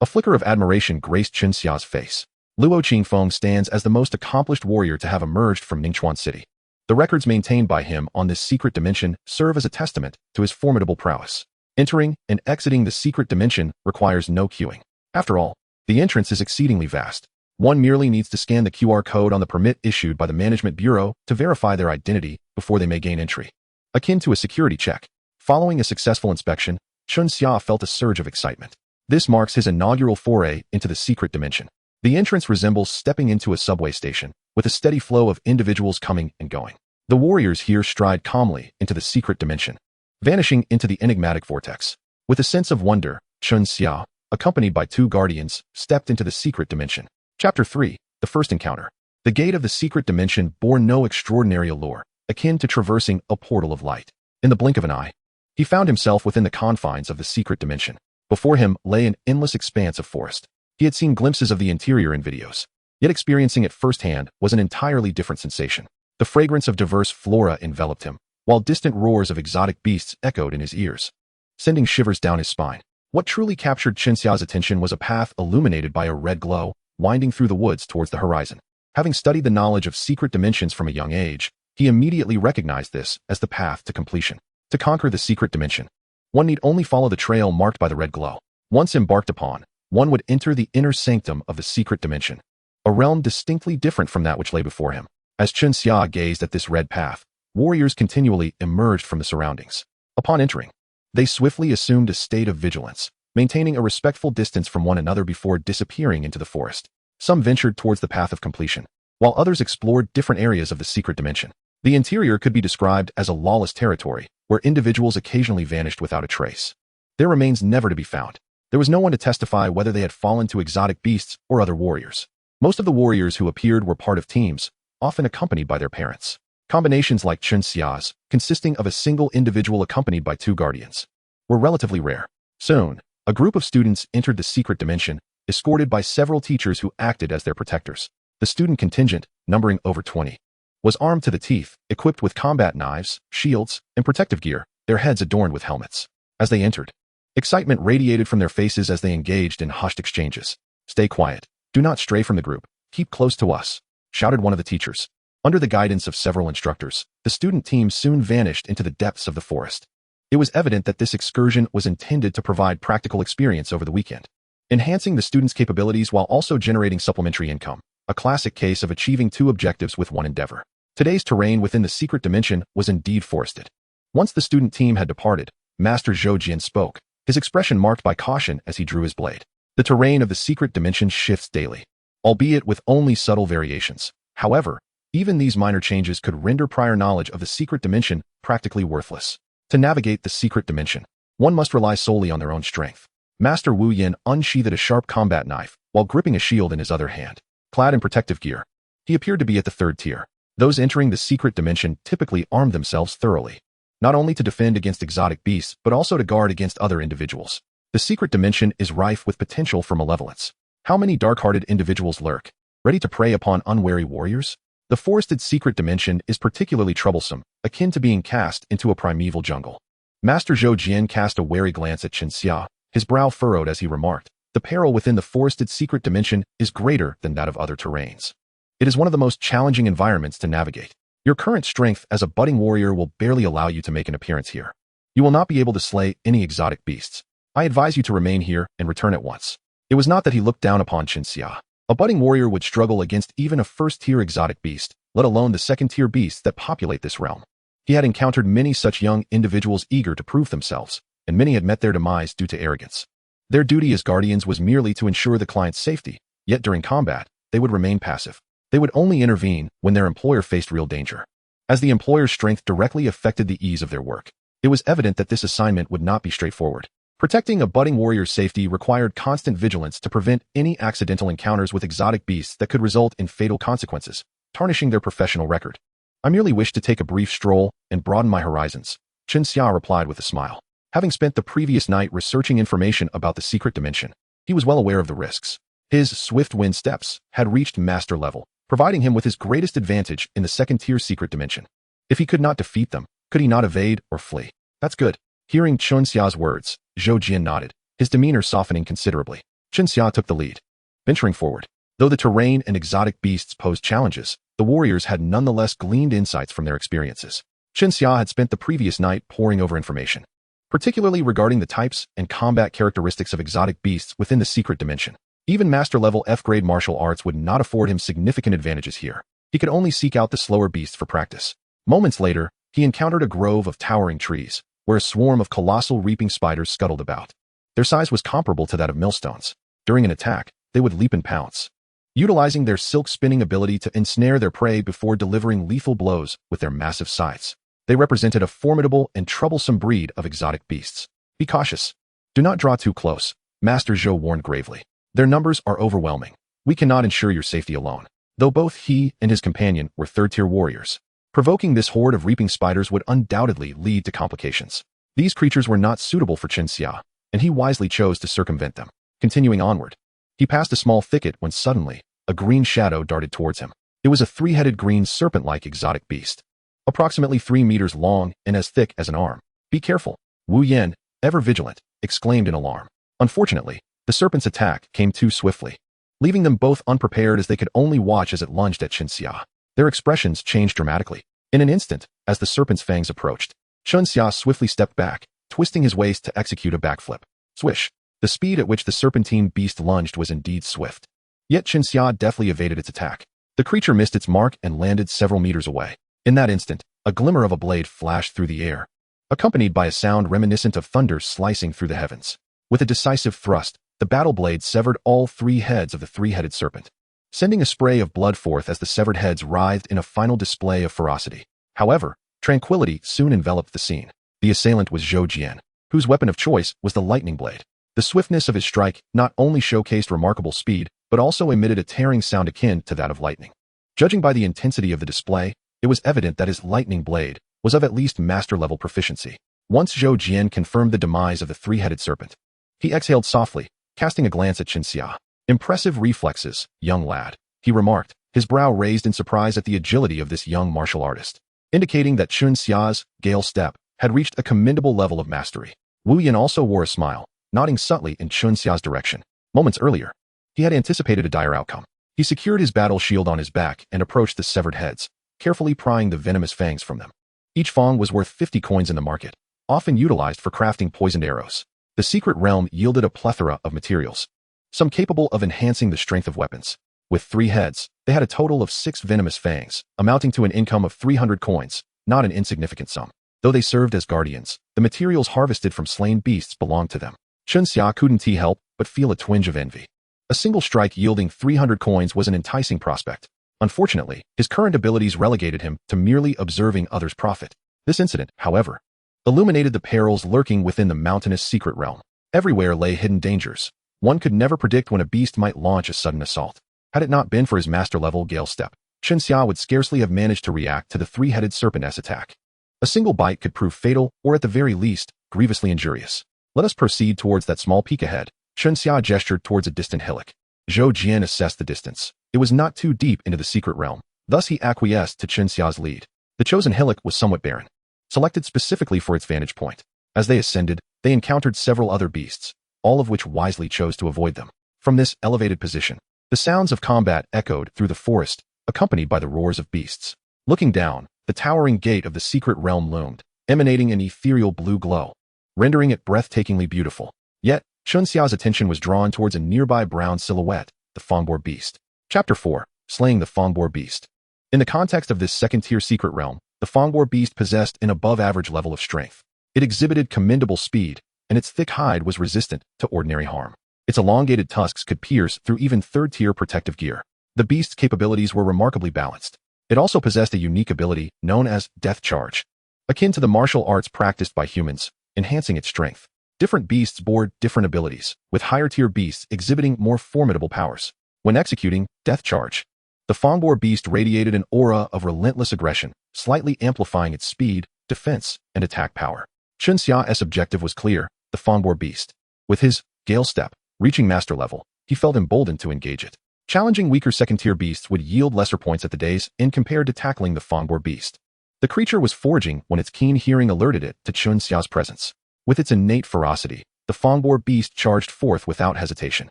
A flicker of admiration graced Chen Xia's face. Luo Qingfeng stands as the most accomplished warrior to have emerged from Ningchuan City. The records maintained by him on this secret dimension serve as a testament to his formidable prowess. Entering and exiting the secret dimension requires no queuing. After all, the entrance is exceedingly vast. One merely needs to scan the QR code on the permit issued by the Management Bureau to verify their identity before they may gain entry. Akin to a security check. Following a successful inspection, Chen Xia felt a surge of excitement. This marks his inaugural foray into the secret dimension. The entrance resembles stepping into a subway station, with a steady flow of individuals coming and going. The warriors here stride calmly into the secret dimension, vanishing into the enigmatic vortex. With a sense of wonder, Chen Xia, accompanied by two guardians, stepped into the secret dimension. Chapter 3, The First Encounter. The gate of the secret dimension bore no extraordinary allure, akin to traversing a portal of light. In the blink of an eye, he found himself within the confines of the secret dimension. Before him lay an endless expanse of forest. He had seen glimpses of the interior in videos, yet experiencing it firsthand was an entirely different sensation. The fragrance of diverse flora enveloped him, while distant roars of exotic beasts echoed in his ears, sending shivers down his spine. What truly captured Chen Xia's attention was a path illuminated by a red glow, winding through the woods towards the horizon. Having studied the knowledge of secret dimensions from a young age, he immediately recognized this as the path to completion. To conquer the secret dimension, one need only follow the trail marked by the red glow. Once embarked upon, one would enter the inner sanctum of the secret dimension, a realm distinctly different from that which lay before him. As Chen Xia gazed at this red path, warriors continually emerged from the surroundings. Upon entering, they swiftly assumed a state of vigilance, maintaining a respectful distance from one another before disappearing into the forest. Some ventured towards the path of completion, while others explored different areas of the secret dimension. The interior could be described as a lawless territory, where individuals occasionally vanished without a trace. Their remains never to be found. There was no one to testify whether they had fallen to exotic beasts or other warriors. Most of the warriors who appeared were part of teams, often accompanied by their parents. Combinations like Chen Xia's, consisting of a single individual accompanied by two guardians, were relatively rare. Soon, a group of students entered the secret dimension, escorted by several teachers who acted as their protectors. The student contingent, numbering over 20, was armed to the teeth, equipped with combat knives, shields, and protective gear, their heads adorned with helmets. As they entered, excitement radiated from their faces as they engaged in hushed exchanges. "Stay quiet. Do not stray from the group. Keep close to us," shouted one of the teachers. Under the guidance of several instructors, the student team soon vanished into the depths of the forest. It was evident that this excursion was intended to provide practical experience over the weekend, enhancing the students' capabilities while also generating supplementary income, a classic case of achieving two objectives with one endeavor. Today's terrain within the secret dimension was indeed forested. Once the student team had departed, Master Zhou Jian spoke, his expression marked by caution as he drew his blade. The terrain of the secret dimension shifts daily, albeit with only subtle variations. However, even these minor changes could render prior knowledge of the secret dimension practically worthless. To navigate the secret dimension, one must rely solely on their own strength. Master Wu Yin unsheathed a sharp combat knife while gripping a shield in his other hand. Clad in protective gear, he appeared to be at the third tier. Those entering the secret dimension typically armed themselves thoroughly, not only to defend against exotic beasts but also to guard against other individuals. The secret dimension is rife with potential for malevolence. How many dark-hearted individuals lurk, ready to prey upon unwary warriors? The forested secret dimension is particularly troublesome, akin to being cast into a primeval jungle. Master Zhou Jian cast a wary glance at Chen Xia, his brow furrowed as he remarked, "The peril within the forested secret dimension is greater than that of other terrains. It is one of the most challenging environments to navigate. Your current strength as a budding warrior will barely allow you to make an appearance here. You will not be able to slay any exotic beasts. I advise you to remain here and return at once." It was not that he looked down upon Chen Xia. A budding warrior would struggle against even a first-tier exotic beast, let alone the second-tier beasts that populate this realm. He had encountered many such young individuals eager to prove themselves, and many had met their demise due to arrogance. Their duty as guardians was merely to ensure the client's safety, yet during combat, they would remain passive. They would only intervene when their employer faced real danger. As the employer's strength directly affected the ease of their work, it was evident that this assignment would not be straightforward. Protecting a budding warrior's safety required constant vigilance to prevent any accidental encounters with exotic beasts that could result in fatal consequences, tarnishing their professional record. "I merely wish to take a brief stroll and broaden my horizons," Chen Xia replied with a smile. Having spent the previous night researching information about the secret dimension, he was well aware of the risks. His swift wind steps had reached master level, providing him with his greatest advantage in the second-tier secret dimension. If he could not defeat them, could he not evade or flee? That's good. Hearing Chun Xia's words, Zhou Jian nodded, his demeanor softening considerably. Chun Xia took the lead, venturing forward. Though the terrain and exotic beasts posed challenges, the warriors had nonetheless gleaned insights from their experiences. Chun Xia had spent the previous night poring over information, particularly regarding the types and combat characteristics of exotic beasts within the secret dimension. Even master-level F-grade martial arts would not afford him significant advantages here. He could only seek out the slower beasts for practice. Moments later, he encountered a grove of towering trees, where a swarm of colossal reaping spiders scuttled about. Their size was comparable to that of millstones. During an attack, they would leap and pounce, utilizing their silk-spinning ability to ensnare their prey before delivering lethal blows with their massive scythes. They represented a formidable and troublesome breed of exotic beasts. Be cautious. Do not draw too close, Master Zhou warned gravely. Their numbers are overwhelming. We cannot ensure your safety alone. Though both he and his companion were third-tier warriors, provoking this horde of reaping spiders would undoubtedly lead to complications. These creatures were not suitable for Chun Xia, and he wisely chose to circumvent them. Continuing onward, he passed a small thicket when suddenly, a green shadow darted towards him. It was a three-headed green serpent-like exotic beast, approximately 3 meters long and as thick as an arm. Be careful, Wu Yan, ever vigilant, exclaimed in alarm. Unfortunately, the serpent's attack came too swiftly, leaving them both unprepared as they could only watch as it lunged at Chun Xia. Their expressions changed dramatically. In an instant, as the serpent's fangs approached, Chun Xia swiftly stepped back, twisting his waist to execute a backflip. Swish! The speed at which the serpentine beast lunged was indeed swift. Yet Chun Xia deftly evaded its attack. The creature missed its mark and landed several meters away. In that instant, a glimmer of a blade flashed through the air, accompanied by a sound reminiscent of thunder slicing through the heavens. With a decisive thrust, the battle blade severed all 3 heads of the 3-headed serpent, sending a spray of blood forth as the severed heads writhed in a final display of ferocity. However, tranquility soon enveloped the scene. The assailant was Zhou Jian, whose weapon of choice was the lightning blade. The swiftness of his strike not only showcased remarkable speed, but also emitted a tearing sound akin to that of lightning. Judging by the intensity of the display, it was evident that his lightning blade was of at least master-level proficiency. Once Zhou Jian confirmed the demise of the 3-headed serpent, he exhaled softly, casting a glance at Chun Xia. Impressive reflexes, young lad, he remarked, his brow raised in surprise at the agility of this young martial artist, indicating that Chun Xia's gale step had reached a commendable level of mastery. Wu Yan also wore a smile, nodding subtly in Chun Xia's direction. Moments earlier, he had anticipated a dire outcome. He secured his battle shield on his back and approached the severed heads, carefully prying the venomous fangs from them. Each fang was worth 50 coins in the market, often utilized for crafting poisoned arrows. The secret realm yielded a plethora of materials, some capable of enhancing the strength of weapons. With 3 heads, they had a total of 6 venomous fangs, amounting to an income of 300 coins, not an insignificant sum. Though they served as guardians, the materials harvested from slain beasts belonged to them. Chun Xia couldn't help but feel a twinge of envy. A single strike yielding 300 coins was an enticing prospect. Unfortunately, his current abilities relegated him to merely observing others profit. This incident, however, illuminated the perils lurking within the mountainous secret realm. Everywhere lay hidden dangers. One could never predict when a beast might launch a sudden assault. Had it not been for his master-level gale step, Chun Xia would scarcely have managed to react to the 3-headed serpent's attack. A single bite could prove fatal, or at the very least, grievously injurious. Let us proceed towards that small peak ahead. Chun Xia gestured towards a distant hillock. Zhou Jian assessed the distance. It was not too deep into the secret realm. Thus he acquiesced to Chun Xia's lead. The chosen hillock was somewhat barren, selected specifically for its vantage point. As they ascended, they encountered several other beasts, all of which wisely chose to avoid them. From this elevated position, the sounds of combat echoed through the forest, accompanied by the roars of beasts. Looking down, the towering gate of the secret realm loomed, emanating an ethereal blue glow, rendering it breathtakingly beautiful. Yet, Chun Xia's attention was drawn towards a nearby brown silhouette, the Fangboar beast. Chapter 4. Slaying the Fangboar beast. In the context of this second-tier secret realm, the Fangboar beast possessed an above-average level of strength. It exhibited commendable speed, and its thick hide was resistant to ordinary harm. Its elongated tusks could pierce through even third-tier protective gear. The beast's capabilities were remarkably balanced. It also possessed a unique ability known as Death Charge, akin to the martial arts practiced by humans, enhancing its strength. Different beasts bore different abilities, with higher-tier beasts exhibiting more formidable powers. When executing Death Charge, the Fangboar beast radiated an aura of relentless aggression, slightly amplifying its speed, defense, and attack power. Chun Xia's objective was clear, the Fangboar beast. With his gale step, reaching master level, he felt emboldened to engage it. Challenging weaker second-tier beasts would yield lesser points at the day's end compared to tackling the Fangboar beast. The creature was foraging when its keen hearing alerted it to Chun Xia's presence. With its innate ferocity, the Fangboar beast charged forth without hesitation.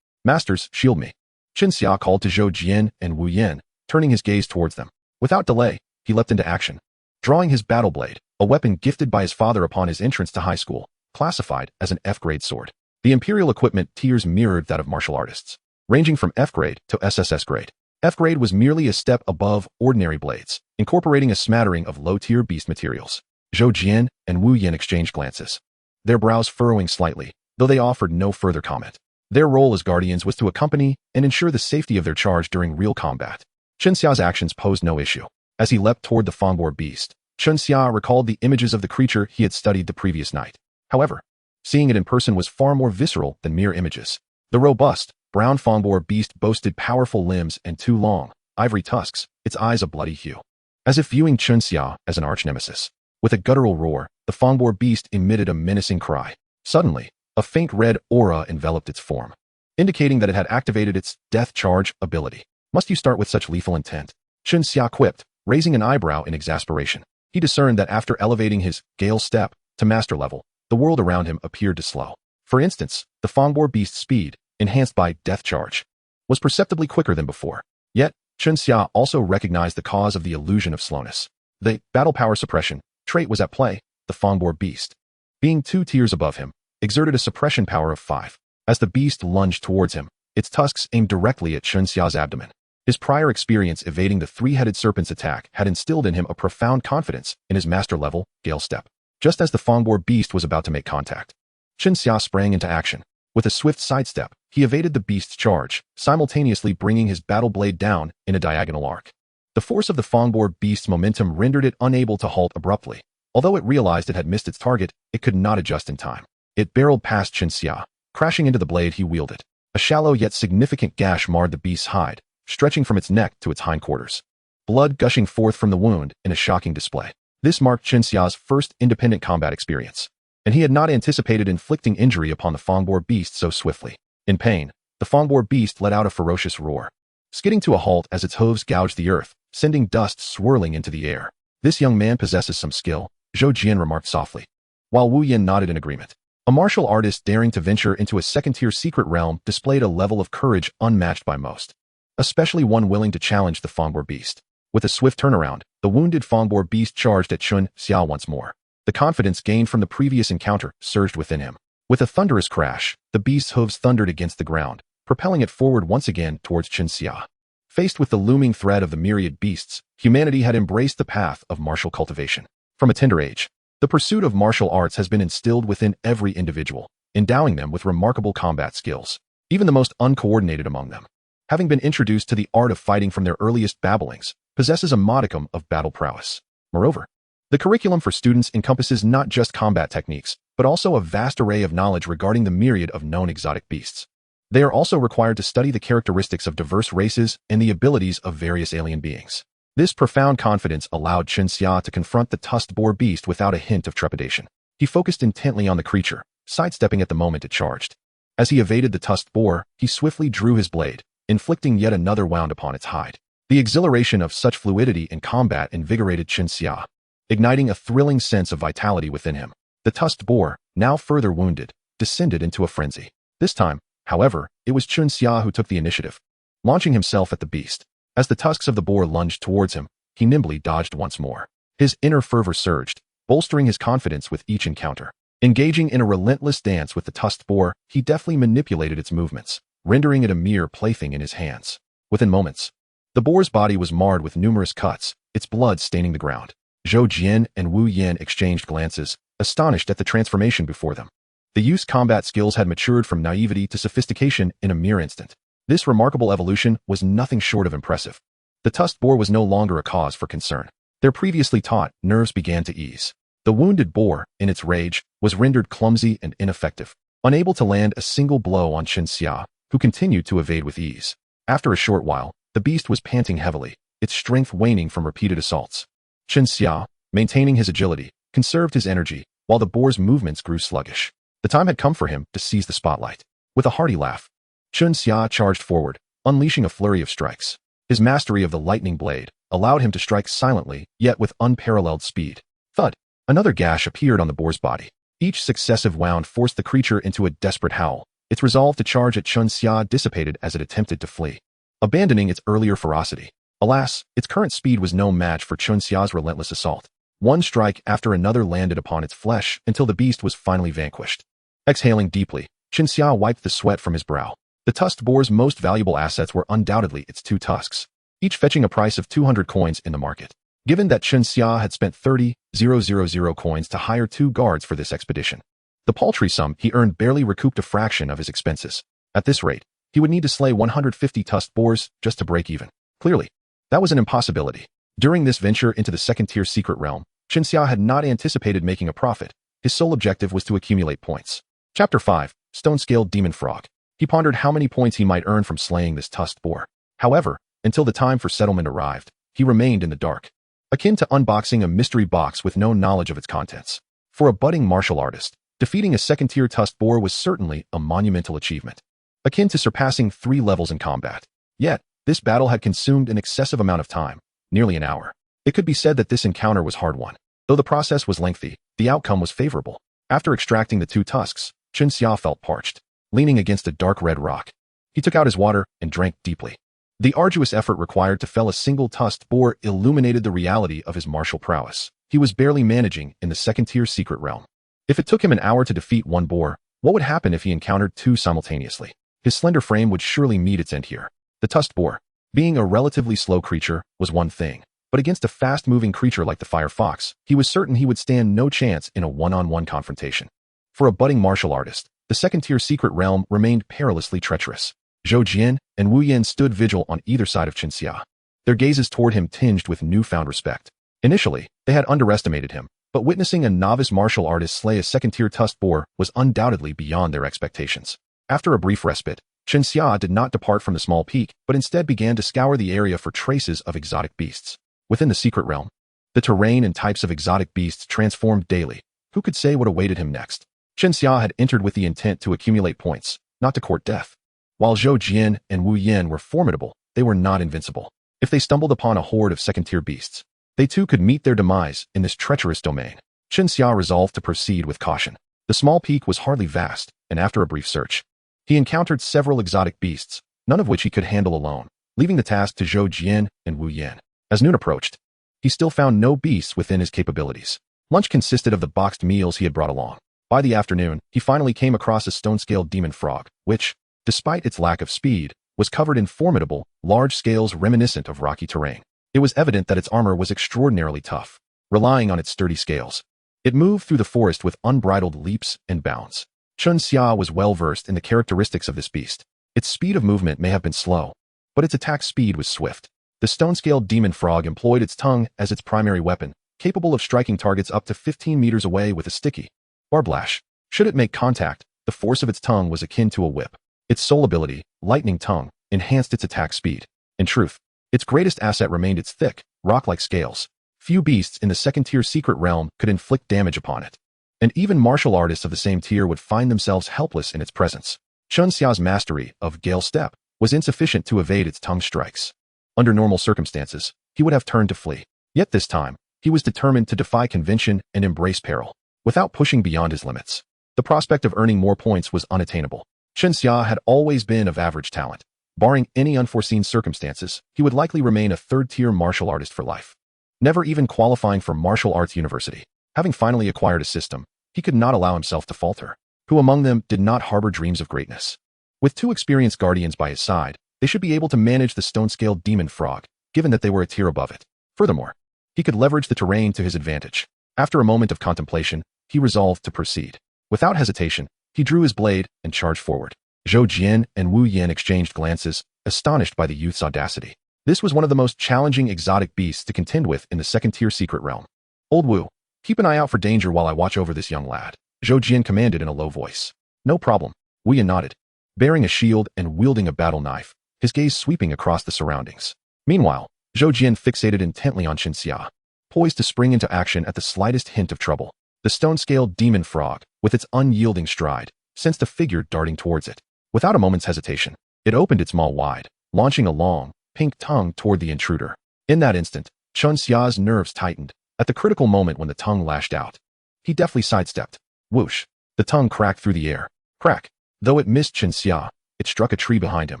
"Masters, shield me," Chen Xia called to Zhou Jian and Wu Yin, turning his gaze towards them. Without delay, he leapt into action. Drawing his battle blade, a weapon gifted by his father upon his entrance to high school, classified as an F-grade sword. The imperial equipment tiers mirrored that of martial artists, ranging from F-grade to SSS grade. F-grade was merely a step above ordinary blades, incorporating a smattering of low-tier beast materials. Zhou Jian and Wu Yin exchanged glances, their brows furrowing slightly, though they offered no further comment. Their role as guardians was to accompany and ensure the safety of their charge during real combat. Chen Xia's actions posed no issue. As he leapt toward the Fangboar beast, Chen Xia recalled the images of the creature he had studied the previous night. However, seeing it in person was far more visceral than mere images. The robust, brown Fangboar beast boasted powerful limbs and two long, ivory tusks, its eyes a bloody hue. As if viewing Chen Xia as an arch-nemesis. With a guttural roar, the Fangboar beast emitted a menacing cry. Suddenly, a faint red aura enveloped its form, indicating that it had activated its death charge ability. "Must you start with such lethal intent?" Chen Xia quipped, raising an eyebrow in exasperation. He discerned that after elevating his Gale step to master level, the world around him appeared to slow. For instance, the Fangboar beast's speed, enhanced by death charge, was perceptibly quicker than before. Yet, Chen Xia also recognized the cause of the illusion of slowness. The battle power suppression trait was at play. The Fangboar beast, being 2 tiers above him, exerted a suppression power of 5. As the beast lunged towards him, its tusks aimed directly at Chen Xia's abdomen. His prior experience evading the 3-headed serpent's attack had instilled in him a profound confidence in his master-level Gale step. Just as the Fangboar beast was about to make contact, Chen Xia sprang into action. With a swift sidestep, he evaded the beast's charge, simultaneously bringing his battle blade down in a diagonal arc. The force of the Fangboar beast's momentum rendered it unable to halt abruptly. Although it realized it had missed its target, it could not adjust in time. It barreled past Chen Xia, crashing into the blade he wielded. A shallow yet significant gash marred the beast's hide, stretching from its neck to its hindquarters, blood gushing forth from the wound in a shocking display. This marked Chen Xia's first independent combat experience, and he had not anticipated inflicting injury upon the Fangboar beast so swiftly. In pain, the Fangboar beast let out a ferocious roar, skidding to a halt as its hooves gouged the earth, sending dust swirling into the air. "This young man possesses some skill," Zhou Jian remarked softly, while Wu Yin nodded in agreement. A martial artist daring to venture into a second-tier secret realm displayed a level of courage unmatched by most, especially one willing to challenge the Fangboar beast. With a swift turnaround, the wounded Fangboar beast charged at Chen Xia once more. The confidence gained from the previous encounter surged within him. With a thunderous crash, the beast's hooves thundered against the ground, propelling it forward once again towards Chen Xia. Faced with the looming threat of the myriad beasts, humanity had embraced the path of martial cultivation. From a tender age, the pursuit of martial arts has been instilled within every individual, endowing them with remarkable combat skills, even the most uncoordinated among them. Having been introduced to the art of fighting from their earliest babblings, possesses a modicum of battle prowess. Moreover, the curriculum for students encompasses not just combat techniques, but also a vast array of knowledge regarding the myriad of known exotic beasts. They are also required to study the characteristics of diverse races and the abilities of various alien beings. This profound confidence allowed Chen Xia to confront the tusked boar beast without a hint of trepidation. He focused intently on the creature, sidestepping at the moment it charged. As he evaded the tusked boar, he swiftly drew his blade, inflicting yet another wound upon its hide. The exhilaration of such fluidity in combat invigorated Chen Xia, igniting a thrilling sense of vitality within him. The tusked boar, now further wounded, descended into a frenzy. This time, however, it was Chen Xia who took the initiative, launching himself at the beast. As the tusks of the boar lunged towards him, he nimbly dodged once more. His inner fervor surged, bolstering his confidence with each encounter. Engaging in a relentless dance with the tusked boar, he deftly manipulated its movements, rendering it a mere plaything in his hands. Within moments, the boar's body was marred with numerous cuts, its blood staining the ground. Zhou Jian and Wu Yin exchanged glances, astonished at the transformation before them. The youth's combat skills had matured from naivety to sophistication in a mere instant. This remarkable evolution was nothing short of impressive. The tusked boar was no longer a cause for concern. Their previously taut nerves began to ease. The wounded boar, in its rage, was rendered clumsy and ineffective, unable to land a single blow on Chen Xia, who continued to evade with ease. After a short while, the beast was panting heavily, its strength waning from repeated assaults. Chen Xia, maintaining his agility, conserved his energy, while the boar's movements grew sluggish. The time had come for him to seize the spotlight. With a hearty laugh, Chen Xia charged forward, unleashing a flurry of strikes. His mastery of the lightning blade allowed him to strike silently, yet with unparalleled speed. Thud! Another gash appeared on the boar's body. Each successive wound forced the creature into a desperate howl. Its resolve to charge at Chun Xia dissipated as it attempted to flee, abandoning its earlier ferocity. Alas, its current speed was no match for Chun Xia's relentless assault. One strike after another landed upon its flesh until the beast was finally vanquished. Exhaling deeply, Chun Xia wiped the sweat from his brow. The tusked boar's most valuable assets were undoubtedly its 2 tusks, each fetching a price of 200 coins in the market. Given that Chun Xia had spent 30,000 coins to hire 2 guards for this expedition, the paltry sum he earned barely recouped a fraction of his expenses. At this rate, he would need to slay 150 tusked boars just to break even. Clearly, that was an impossibility. During this venture into the second-tier secret realm, Chun Xia had not anticipated making a profit. His sole objective was to accumulate points. Chapter 5, Stone-Scaled Demon Frog. He pondered how many points he might earn from slaying this tusked boar. However, until the time for settlement arrived, he remained in the dark, akin to unboxing a mystery box with no knowledge of its contents. For a budding martial artist, defeating a second-tier tusked boar was certainly a monumental achievement, akin to surpassing 3 levels in combat. Yet, this battle had consumed an excessive amount of time, nearly an hour. It could be said that this encounter was hard-won. Though the process was lengthy, the outcome was favorable. After extracting the 2 tusks, Chun Xia felt parched. Leaning against a dark red rock, he took out his water and drank deeply. The arduous effort required to fell a single tusked boar illuminated the reality of his martial prowess. He was barely managing in the second-tier secret realm. If it took him an hour to defeat 1 boar, what would happen if he encountered 2 simultaneously? His slender frame would surely meet its end here. The tusked boar, being a relatively slow creature, was one thing, but against a fast-moving creature like the fire fox, he was certain he would stand no chance in a one-on-one confrontation. For a budding martial artist, the second-tier secret realm remained perilously treacherous. Zhou Jian and Wu Yan stood vigil on either side of Chun Xia, their gazes toward him tinged with newfound respect. Initially, they had underestimated him, but witnessing a novice martial artist slay a second-tier tusked boar was undoubtedly beyond their expectations. After a brief respite, Chun Xia did not depart from the small peak, but instead began to scour the area for traces of exotic beasts. Within the secret realm, the terrain and types of exotic beasts transformed daily. Who could say what awaited him next? Chun Xia had entered with the intent to accumulate points, not to court death. While Zhou Jian and Wu Yan were formidable, they were not invincible. If they stumbled upon a horde of second-tier beasts, they too could meet their demise in this treacherous domain. Chun Xia resolved to proceed with caution. The small peak was hardly vast, and after a brief search, he encountered several exotic beasts, none of which he could handle alone, leaving the task to Zhou Jian and Wu Yan. As noon approached, he still found no beasts within his capabilities. Lunch consisted of the boxed meals he had brought along. By the afternoon, he finally came across a stone-scaled demon frog, which, despite its lack of speed, was covered in formidable, large scales reminiscent of rocky terrain. It was evident that its armor was extraordinarily tough, relying on its sturdy scales. It moved through the forest with unbridled leaps and bounds. Chun Xia was well versed in the characteristics of this beast. Its speed of movement may have been slow, but its attack speed was swift. The stone-scaled demon frog employed its tongue as its primary weapon, capable of striking targets up to 15 meters away with a sticky barblash. Should it make contact, the force of its tongue was akin to a whip. Its sole ability, lightning tongue, enhanced its attack speed. In truth, its greatest asset remained its thick, rock-like scales. Few beasts in the second-tier secret realm could inflict damage upon it, and even martial artists of the same tier would find themselves helpless in its presence. Chun Xia's mastery of Gale Step was insufficient to evade its tongue strikes. Under normal circumstances, he would have turned to flee. Yet this time, he was determined to defy convention and embrace peril, without pushing beyond his limits. The prospect of earning more points was unattainable. Chun Xia had always been of average talent. Barring any unforeseen circumstances, he would likely remain a third-tier martial artist for life, never even qualifying for martial arts university. Having finally acquired a system, he could not allow himself to falter. Who among them did not harbor dreams of greatness? With 2 experienced guardians by his side, they should be able to manage the stone-scaled demon frog, given that they were a tier above it. Furthermore, he could leverage the terrain to his advantage. After a moment of contemplation, he resolved to proceed. Without hesitation, he drew his blade and charged forward. Zhou Jian and Wu Yan exchanged glances, astonished by the youth's audacity. This was one of the most challenging exotic beasts to contend with in the second-tier secret realm. Old Wu, keep an eye out for danger while I watch over this young lad, Zhou Jian commanded in a low voice. No problem, Wu Yan nodded, bearing a shield and wielding a battle knife, his gaze sweeping across the surroundings. Meanwhile, Zhou Jian fixated intently on Chun Xia, poised to spring into action at the slightest hint of trouble. The stone-scaled demon frog, with its unyielding stride, sensed a figure darting towards it. Without a moment's hesitation, it opened its maw wide, launching a long, pink tongue toward the intruder. In that instant, Chun Xia's nerves tightened. At the critical moment when the tongue lashed out, he deftly sidestepped, Whoosh! The tongue cracked through the air. Crack! Though it missed Chen Xia, it struck a tree behind him,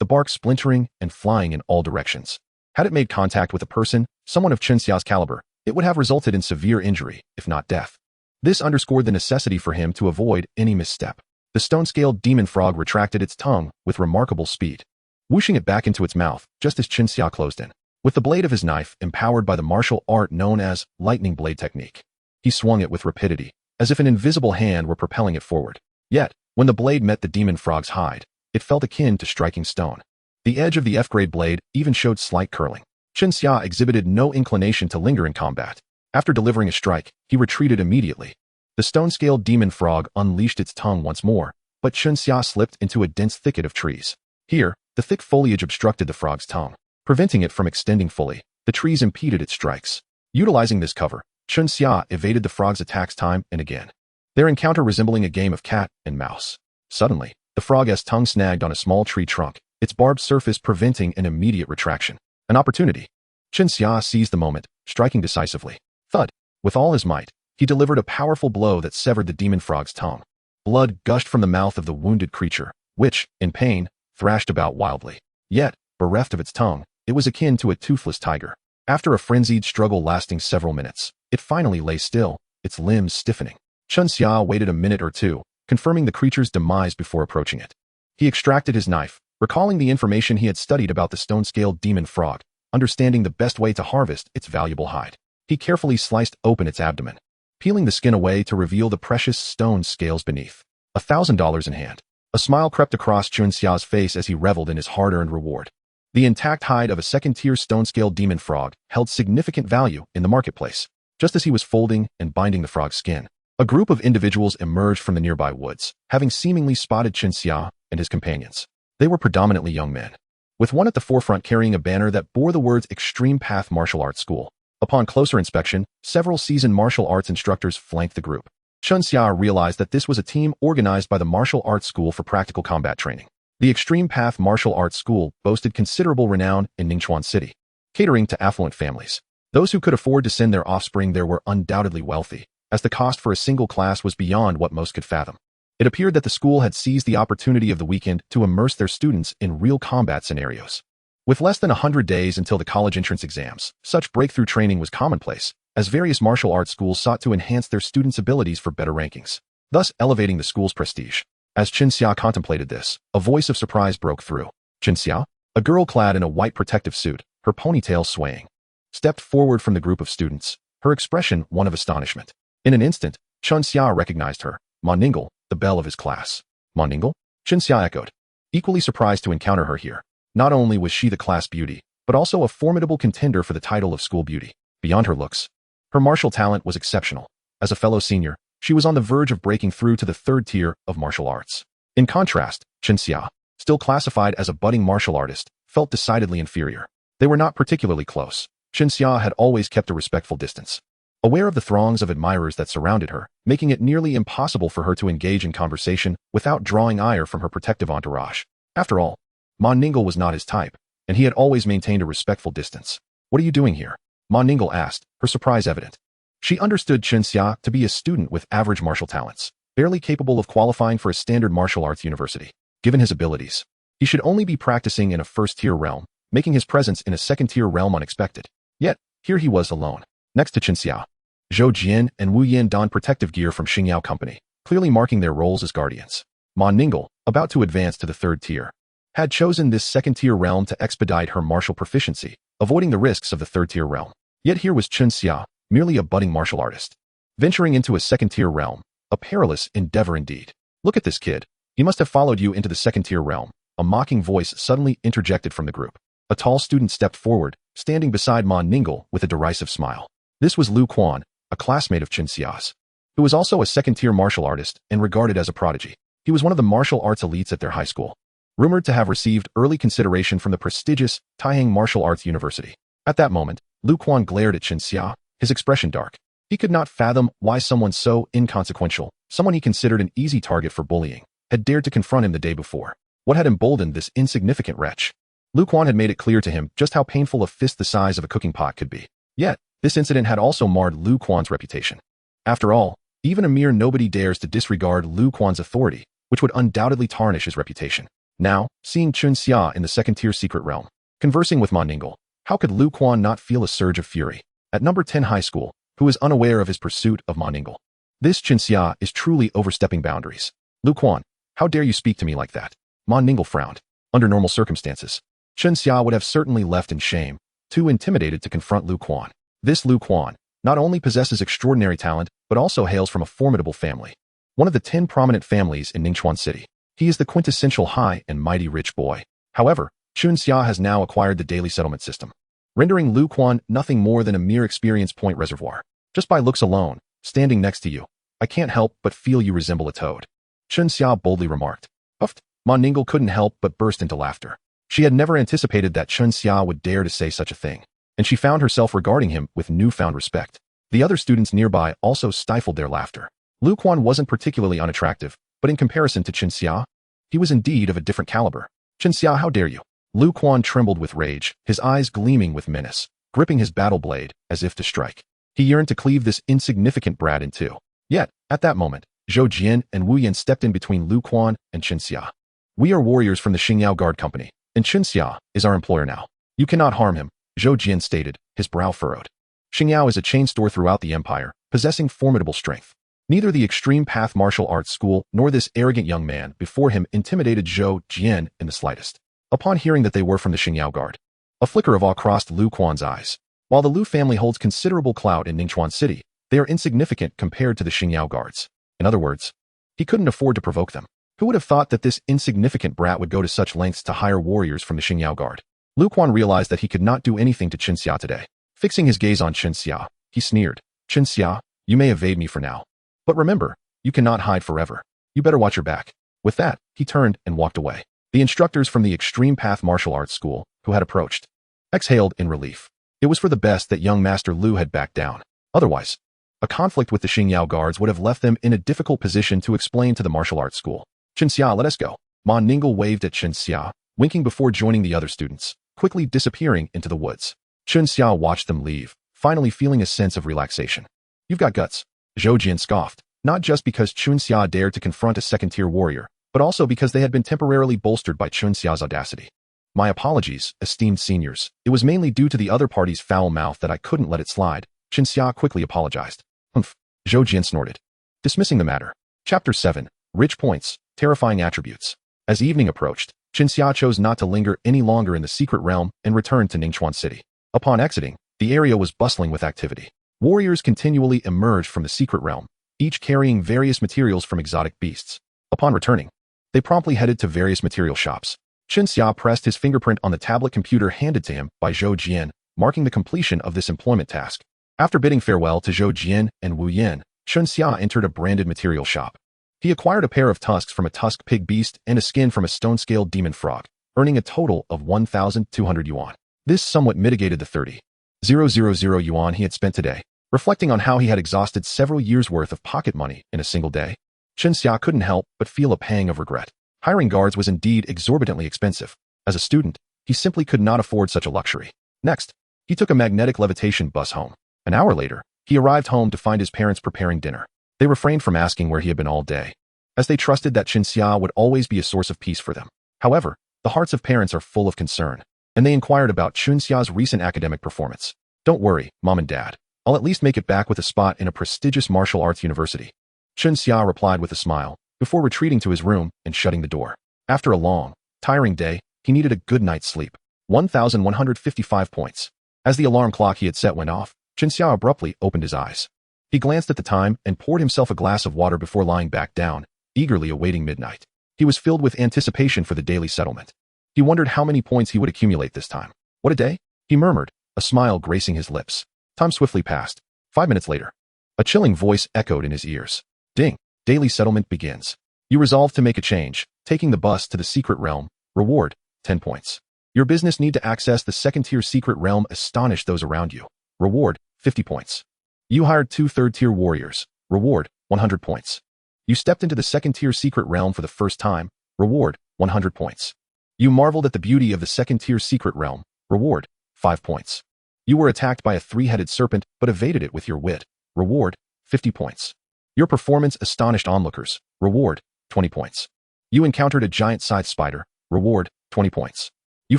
the bark splintering and flying in all directions. Had it made contact with a person, someone of Chen Xia's caliber, it would have resulted in severe injury, if not death. This underscored the necessity for him to avoid any misstep. The stone-scaled demon frog retracted its tongue with remarkable speed, whooshing it back into its mouth just as Chen Xia closed in. With the blade of his knife empowered by the martial art known as lightning blade technique, he swung it with rapidity, as if an invisible hand were propelling it forward. Yet, when the blade met the demon frog's hide, it felt akin to striking stone. The edge of the F-grade blade even showed slight curling. Chen Xia exhibited no inclination to linger in combat. After delivering a strike, he retreated immediately. The stone-scaled demon frog unleashed its tongue once more, but Chen Xia slipped into a dense thicket of trees. Here, the thick foliage obstructed the frog's tongue, preventing it from extending fully. The trees impeded its strikes. Utilizing this cover, Chen Xia evaded the frog's attacks time and again, their encounter resembling a game of cat and mouse. Suddenly, the frog's tongue snagged on a small tree trunk, its barbed surface preventing an immediate retraction. An opportunity. Chen Xia seized the moment, striking decisively. Thud! With all his might, he delivered a powerful blow that severed the demon frog's tongue. Blood gushed from the mouth of the wounded creature, which, in pain, thrashed about wildly. Yet, bereft of its tongue, it was akin to a toothless tiger. After a frenzied struggle lasting several minutes, it finally lay still, its limbs stiffening. Chen Xia waited a minute or two, confirming the creature's demise before approaching it. He extracted his knife, recalling the information he had studied about the stone-scaled demon frog, understanding the best way to harvest its valuable hide. He carefully sliced open its abdomen, peeling the skin away to reveal the precious stone scales beneath. $1,000 in hand. A smile crept across Chen Xia's face as he reveled in his hard-earned reward. The intact hide of a second-tier stone-scaled demon frog held significant value in the marketplace. Just as he was folding and binding the frog's skin, a group of individuals emerged from the nearby woods, having seemingly spotted Chen Xia and his companions. They were predominantly young men, with one at the forefront carrying a banner that bore the words Extreme Path Martial Arts School. Upon closer inspection, several seasoned martial arts instructors flanked the group. Chen Xia realized that this was a team organized by the Martial Arts School for practical combat training. The Extreme Path Martial Arts School boasted considerable renown in Ningchuan City, catering to affluent families. Those who could afford to send their offspring there were undoubtedly wealthy, as the cost for a single class was beyond what most could fathom. It appeared that the school had seized the opportunity of the weekend to immerse their students in real combat scenarios. With less than 100 days until the college entrance exams, such breakthrough training was commonplace, as various martial arts schools sought to enhance their students' abilities for better rankings, thus elevating the school's prestige. As Chen Xia contemplated this, a voice of surprise broke through. Chen Xia, a girl clad in a white protective suit, her ponytail swaying, stepped forward from the group of students, her expression one of astonishment. In an instant, Chen Xia recognized her, Ma Ninggle, the belle of his class. Ma Ninggle? Chen Xia echoed, equally surprised to encounter her here. Not only was she the class beauty, but also a formidable contender for the title of school beauty. Beyond her looks, her martial talent was exceptional. As a fellow senior, she was on the verge of breaking through to the third tier of martial arts. In contrast, Chen Xia, still classified as a budding martial artist, felt decidedly inferior. They were not particularly close. Chen Xia had always kept a respectful distance, aware of the throngs of admirers that surrounded her, making it nearly impossible for her to engage in conversation without drawing ire from her protective entourage. After all, Ma Ninggle was not his type, and he had always maintained a respectful distance. What are you doing here? Ma Ninggle asked, her surprise evident. She understood Chen Xia to be a student with average martial talents, barely capable of qualifying for a standard martial arts university. Given his abilities, he should only be practicing in a first-tier realm, making his presence in a second-tier realm unexpected. Yet, here he was alone. Next to Chen Xia, Zhou Jian and Wu Yin donned protective gear from Xingyao Company, clearly marking their roles as guardians. Ma Ninggle, about to advance to the third tier, had chosen this second-tier realm to expedite her martial proficiency, avoiding the risks of the third-tier realm. Yet here was Chen Xia, merely a budding martial artist, venturing into a second-tier realm, a perilous endeavor indeed. Look at this kid. He must have followed you into the second-tier realm. A mocking voice suddenly interjected from the group. A tall student stepped forward, standing beside Ma Ninggle with a derisive smile. This was Lu Quan, a classmate of Chen Xia's, who was also a second-tier martial artist and regarded as a prodigy. He was one of the martial arts elites at their high school, rumored to have received early consideration from the prestigious Taihang Martial Arts University. At that moment, Lu Quan glared at Chen Xia, his expression dark. He could not fathom why someone so inconsequential, someone he considered an easy target for bullying, had dared to confront him the day before. What had emboldened this insignificant wretch? Lu Quan had made it clear to him just how painful a fist the size of a cooking pot could be. Yet, this incident had also marred Lu Quan's reputation. After all, Even a mere nobody dares to disregard Lu Quan's authority, which would undoubtedly tarnish his reputation. Now, seeing Chun Xia in the second-tier secret realm, conversing with Ma Ningguo, how could Lu Quan not feel a surge of fury? At number 10 high school, who is unaware of his pursuit of Ma Ningguo? This Chun Xia is truly overstepping boundaries. Lu Quan, how dare you speak to me like that? Ma Ningguo frowned. Under normal circumstances, Chun Xia would have certainly left in shame, too intimidated to confront Lu Quan. This Lu Quan not only possesses extraordinary talent, but also hails from a formidable family. One of the 10 prominent families in Ningchuan City. He is the quintessential high and mighty rich boy. However, Chun Xia has now acquired the daily settlement system, rendering Lu Quan nothing more than a mere experience point reservoir. Just by looks alone, standing next to you, I can't help but feel you resemble a toad. Chun Xia boldly remarked. Puffed. Ma Ningguo couldn't help but burst into laughter. She had never anticipated that Chun Xia would dare to say such a thing, and she found herself regarding him with newfound respect. The other students nearby also stifled their laughter. Lu Quan wasn't particularly unattractive, but in comparison to Chun Xia, he was indeed of a different caliber. Chun Xia, how dare you? Lu Quan trembled with rage, his eyes gleaming with menace, gripping his battle blade as if to strike. He yearned to cleave this insignificant brat in two. Yet, at that moment, Zhou Jian and Wu Yan stepped in between Lu Quan and Chun Xia. We are warriors from the Xingyao Guard Company, and Chun Xia is our employer now. You cannot harm him, Zhou Jian stated, his brow furrowed. Xingyao is a chain store throughout the empire, possessing formidable strength. Neither the Extreme Path Martial Arts School nor this arrogant young man before him intimidated Zhou Jian in the slightest. Upon hearing that they were from the Xingyao Guard, a flicker of awe crossed Lu Quan's eyes. While the Lu family holds considerable clout in Ningchuan City, they are insignificant compared to the Xingyao Guards. In other words, he couldn't afford to provoke them. Who would have thought that this insignificant brat would go to such lengths to hire warriors from the Xingyao Guard? Lu Quan realized that he could not do anything to Chun Xia today. Fixing his gaze on Chun Xia, he sneered. Chun Xia, you may evade me for now. But remember, you cannot hide forever. You better watch your back. With that, he turned and walked away. The instructors from the Extreme Path Martial Arts School, who had approached, exhaled in relief. It was for the best that young Master Lu had backed down. Otherwise, a conflict with the Xingyao Guards would have left them in a difficult position to explain to the martial arts school. Chun Xia, let us go. Ma Ningguo waved at Chun Xia, winking before joining the other students, quickly disappearing into the woods. Chun Xia watched them leave, finally feeling a sense of relaxation. You've got guts. Zhou Jian scoffed, not just because Chun Xia dared to confront a second-tier warrior, but also because they had been temporarily bolstered by Chun Xia's audacity. My apologies, esteemed seniors. It was mainly due to the other party's foul mouth that I couldn't let it slide. Chun Xia quickly apologized. Humph. Zhou Jian snorted. Dismissing the matter. Chapter 7. Rich Points. Terrifying Attributes. As evening approached, Chun Xia chose not to linger any longer in the secret realm and returned to Ningchuan City. Upon exiting, the area was bustling with activity. Warriors continually emerged from the secret realm, each carrying various materials from exotic beasts. Upon returning, they promptly headed to various material shops. Chun Xia pressed his fingerprint on the tablet computer handed to him by Zhou Jian, marking the completion of this employment task. After bidding farewell to Zhou Jian and Wu Yan, Chun Xia entered a branded material shop. He acquired a pair of tusks from a tusk pig beast and a skin from a stone-scaled demon frog, earning a total of 1,200 yuan. This somewhat mitigated the 30,000 yuan he had spent today. Reflecting on how he had exhausted several years' worth of pocket money in a single day, Chun Xia couldn't help but feel a pang of regret. Hiring guards was indeed exorbitantly expensive. As a student, he simply could not afford such a luxury. Next, he took a magnetic levitation bus home. An hour later, he arrived home to find his parents preparing dinner. They refrained from asking where he had been all day, as they trusted that Chun Xia would always be a source of peace for them. However, the hearts of parents are full of concern, and they inquired about Chun Xia's recent academic performance. Don't worry, Mom and Dad. I'll at least make it back with a spot in a prestigious martial arts university. Chun Xia replied with a smile, before retreating to his room and shutting the door. After a long, tiring day, he needed a good night's sleep. 1,155 points. As the alarm clock he had set went off, Chun Xia abruptly opened his eyes. He glanced at the time and poured himself a glass of water before lying back down, eagerly awaiting midnight. He was filled with anticipation for the daily settlement. He wondered how many points he would accumulate this time. What a day? He murmured, a smile gracing his lips. Time swiftly passed. 5 minutes later, a chilling voice echoed in his ears. Ding! Daily settlement begins. You resolve to make a change, taking the bus to the secret realm. Reward, 10 points. Your business need to access the second-tier secret realm. Astonish those around you. Reward, 50 points. You hired 2 third-tier warriors. Reward, 100 points. You stepped into the second-tier secret realm for the first time. Reward, 100 points. You marveled at the beauty of the second-tier secret realm. Reward, 5 points. You were attacked by a 3-headed serpent but evaded it with your wit. Reward, 50 points. Your performance astonished onlookers. Reward, 20 points. You encountered a giant-sized spider. Reward, 20 points. You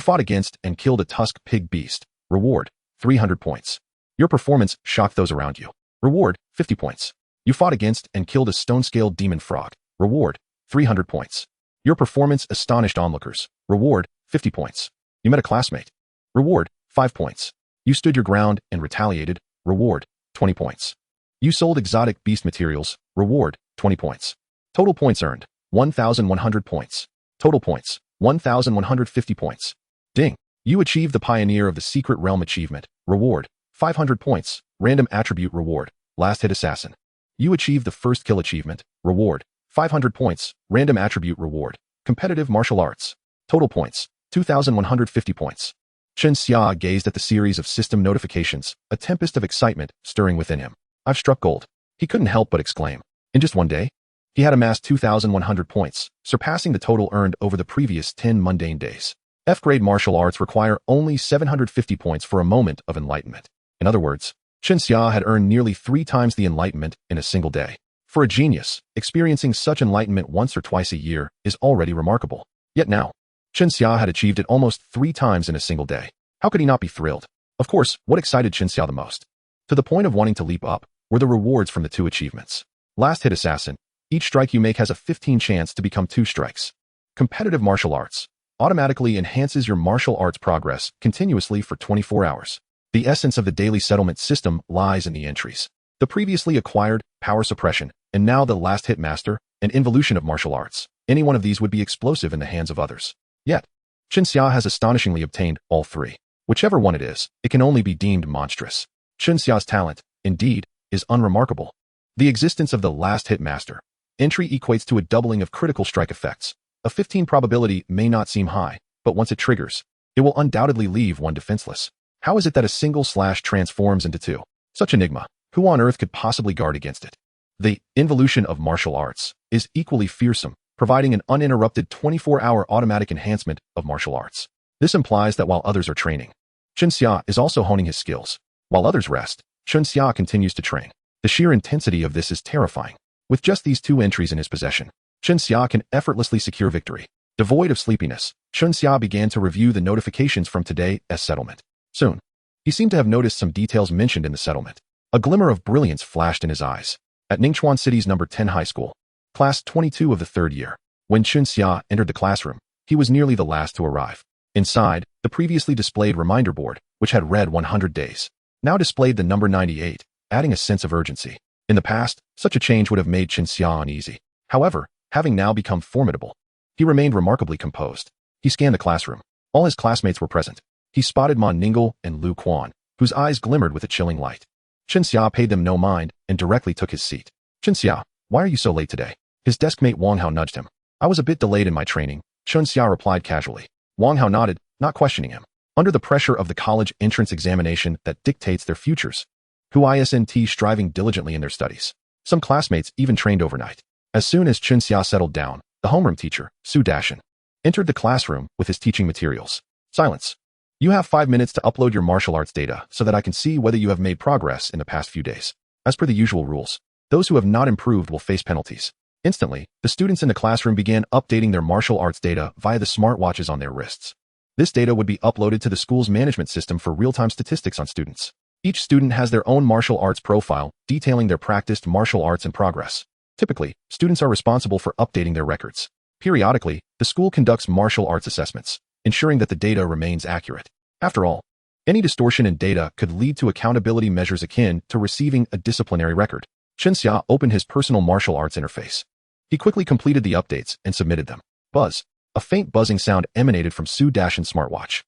fought against and killed a tusked pig beast. Reward, 300 points. Your performance shocked those around you. Reward, 50 points. You fought against and killed a stone-scaled demon frog. Reward, 300 points. Your performance astonished onlookers. Reward, 50 points. You met a classmate. Reward, 5 points. You stood your ground and retaliated. Reward, 20 points. You sold exotic beast materials. Reward, 20 points. Total points earned, 1,100 points. Total points, 1,150 points. Ding. You achieved the Pioneer of the Secret Realm achievement. Reward, 500 points. Random attribute reward. Last hit assassin. You achieved the first kill achievement. Reward, 500 points. Random attribute reward. Competitive martial arts. Total points, 2,150 points. Chen Xia gazed at the series of system notifications, a tempest of excitement stirring within him. I've struck gold. He couldn't help but exclaim. In just one day, he had amassed 2,100 points, surpassing the total earned over the previous 10 mundane days. F-grade martial arts require only 750 points for a moment of enlightenment. In other words, Chen Xia had earned nearly 3 times the enlightenment in a single day. For a genius, experiencing such enlightenment once or twice a year is already remarkable. Yet now, Chen Xia had achieved it almost 3 times in a single day. How could he not be thrilled? Of course, what excited Chen Xia the most? To the point of wanting to leap up, were the rewards from the 2 achievements. Last hit assassin. Each strike you make has a 15 chance to become 2 strikes. Competitive martial arts. Automatically enhances your martial arts progress continuously for 24 hours. The essence of the daily settlement system lies in the entries. The previously acquired, power suppression, and now the last hit master, and involution of martial arts. Any one of these would be explosive in the hands of others. Yet, Chen Xia has astonishingly obtained all 3. Whichever one it is, it can only be deemed monstrous. Chen Xia's talent, indeed, is unremarkable. The existence of the last hit master entry equates to a doubling of critical strike effects. A 15 probability may not seem high, but once it triggers, it will undoubtedly leave one defenseless. How is it that a single slash transforms into 2? Such enigma. Who on earth could possibly guard against it? The involution of martial arts is equally fearsome, providing an uninterrupted 24-hour automatic enhancement of martial arts. This implies that while others are training, Chen Xia is also honing his skills. While others rest, Chen Xia continues to train. The sheer intensity of this is terrifying. With just these 2 entries in his possession, Chen Xia can effortlessly secure victory. Devoid of sleepiness, Chen Xia began to review the notifications from today's settlement. Soon, he seemed to have noticed some details mentioned in the settlement. A glimmer of brilliance flashed in his eyes. At Ningchuan City's number 10 high school, class 22 of the 3rd year, when Chen Xia entered the classroom, he was nearly the last to arrive. Inside, the previously displayed reminder board, which had read 100 days, now displayed the number 98, adding a sense of urgency. In the past, such a change would have made Chen Xia uneasy. However, having now become formidable, he remained remarkably composed. He scanned the classroom. All his classmates were present. He spotted Ma Ningle and Lu Quan, whose eyes glimmered with a chilling light. Chen Xia paid them no mind and directly took his seat. Chen Xia, why are you so late today? His deskmate Wang Hao nudged him. I was a bit delayed in my training, Chen Xia replied casually. Wang Hao nodded, not questioning him. Under the pressure of the college entrance examination that dictates their futures, who isn't striving diligently in their studies. Some classmates even trained overnight. As soon as Chen Xia settled down, the homeroom teacher, Su Dashin, entered the classroom with his teaching materials. Silence. You have 5 minutes to upload your martial arts data so that I can see whether you have made progress in the past few days. As per the usual rules, those who have not improved will face penalties. Instantly, the students in the classroom began updating their martial arts data via the smartwatches on their wrists. This data would be uploaded to the school's management system for real-time statistics on students. Each student has their own martial arts profile, detailing their practiced martial arts and progress. Typically, students are responsible for updating their records. Periodically, the school conducts martial arts assessments, ensuring that the data remains accurate. After all, any distortion in data could lead to accountability measures akin to receiving a disciplinary record. Chen Xia opened his personal martial arts interface. He quickly completed the updates and submitted them. Buzz. A faint buzzing sound emanated from Su Dashin's smartwatch.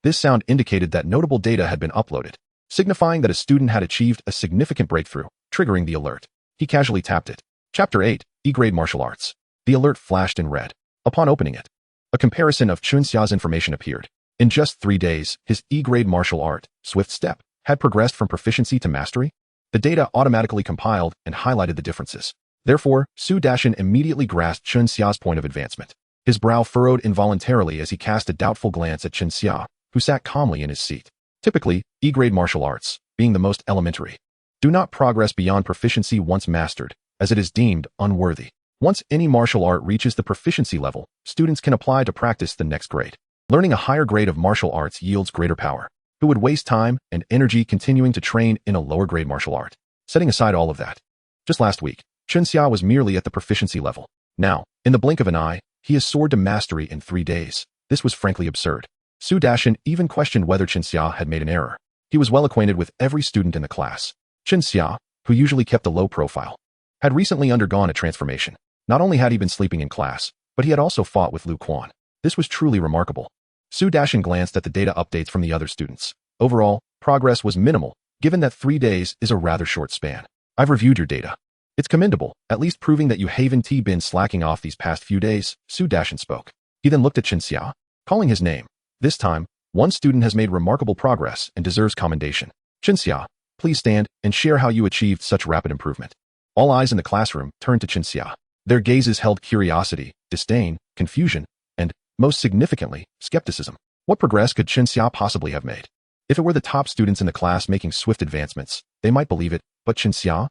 This sound indicated that notable data had been uploaded, signifying that a student had achieved a significant breakthrough, triggering the alert. He casually tapped it. Chapter 8, E-Grade Martial Arts. The alert flashed in red. Upon opening it, a comparison of Chen Xia's information appeared. In just 3 days, his E-Grade martial art, Swift Step, had progressed from proficiency to mastery. The data automatically compiled and highlighted the differences. Therefore, Su Dashin immediately grasped Chen Xia's point of advancement. His brow furrowed involuntarily as he cast a doubtful glance at Chen Xia, who sat calmly in his seat. Typically, E-Grade martial arts, being the most elementary, do not progress beyond proficiency once mastered, as it is deemed unworthy. Once any martial art reaches the proficiency level, students can apply to practice the next grade. Learning a higher grade of martial arts yields greater power. Who would waste time and energy continuing to train in a lower grade martial art? Setting aside all of that. Just last week, Chunxia was merely at the proficiency level. Now, in the blink of an eye, he has soared to mastery in 3 days. This was frankly absurd. Su Dashin even questioned whether Chunxia had made an error. He was well acquainted with every student in the class. Chunxia, who usually kept a low profile, had recently undergone a transformation. Not only had he been sleeping in class, but he had also fought with Lu Quan. This was truly remarkable. Su Dashin glanced at the data updates from the other students. Overall, progress was minimal, given that 3 days is a rather short span. I've reviewed your data. It's commendable, at least proving that you haven't been slacking off these past few days, Su Dashin spoke. He then looked at Chunxia, calling his name. This time, one student has made remarkable progress and deserves commendation. Chunxia, please stand and share how you achieved such rapid improvement. All eyes in the classroom turned to Chunxia. Their gazes held curiosity, disdain, confusion, and, most significantly, skepticism. What progress could Chunxia possibly have made? If it were the top students in the class making swift advancements, they might believe it, but Chunxia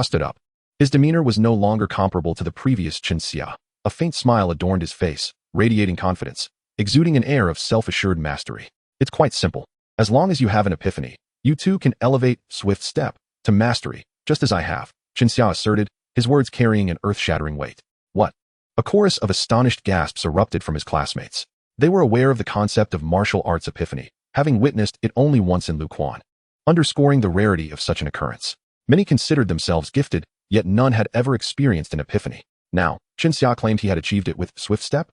stood up. His demeanor was no longer comparable to the previous Chunxia. A faint smile adorned his face, radiating confidence, exuding an air of self-assured mastery. It's quite simple. As long as you have an epiphany, you too can elevate swift step to mastery, just as I have, Chunxia asserted, his words carrying an earth-shattering weight. What? A chorus of astonished gasps erupted from his classmates. They were aware of the concept of martial arts epiphany, having witnessed it only once in Lu Quan, underscoring the rarity of such an occurrence. Many considered themselves gifted, yet none had ever experienced an epiphany. Now, Chunxia claimed he had achieved it with swift step?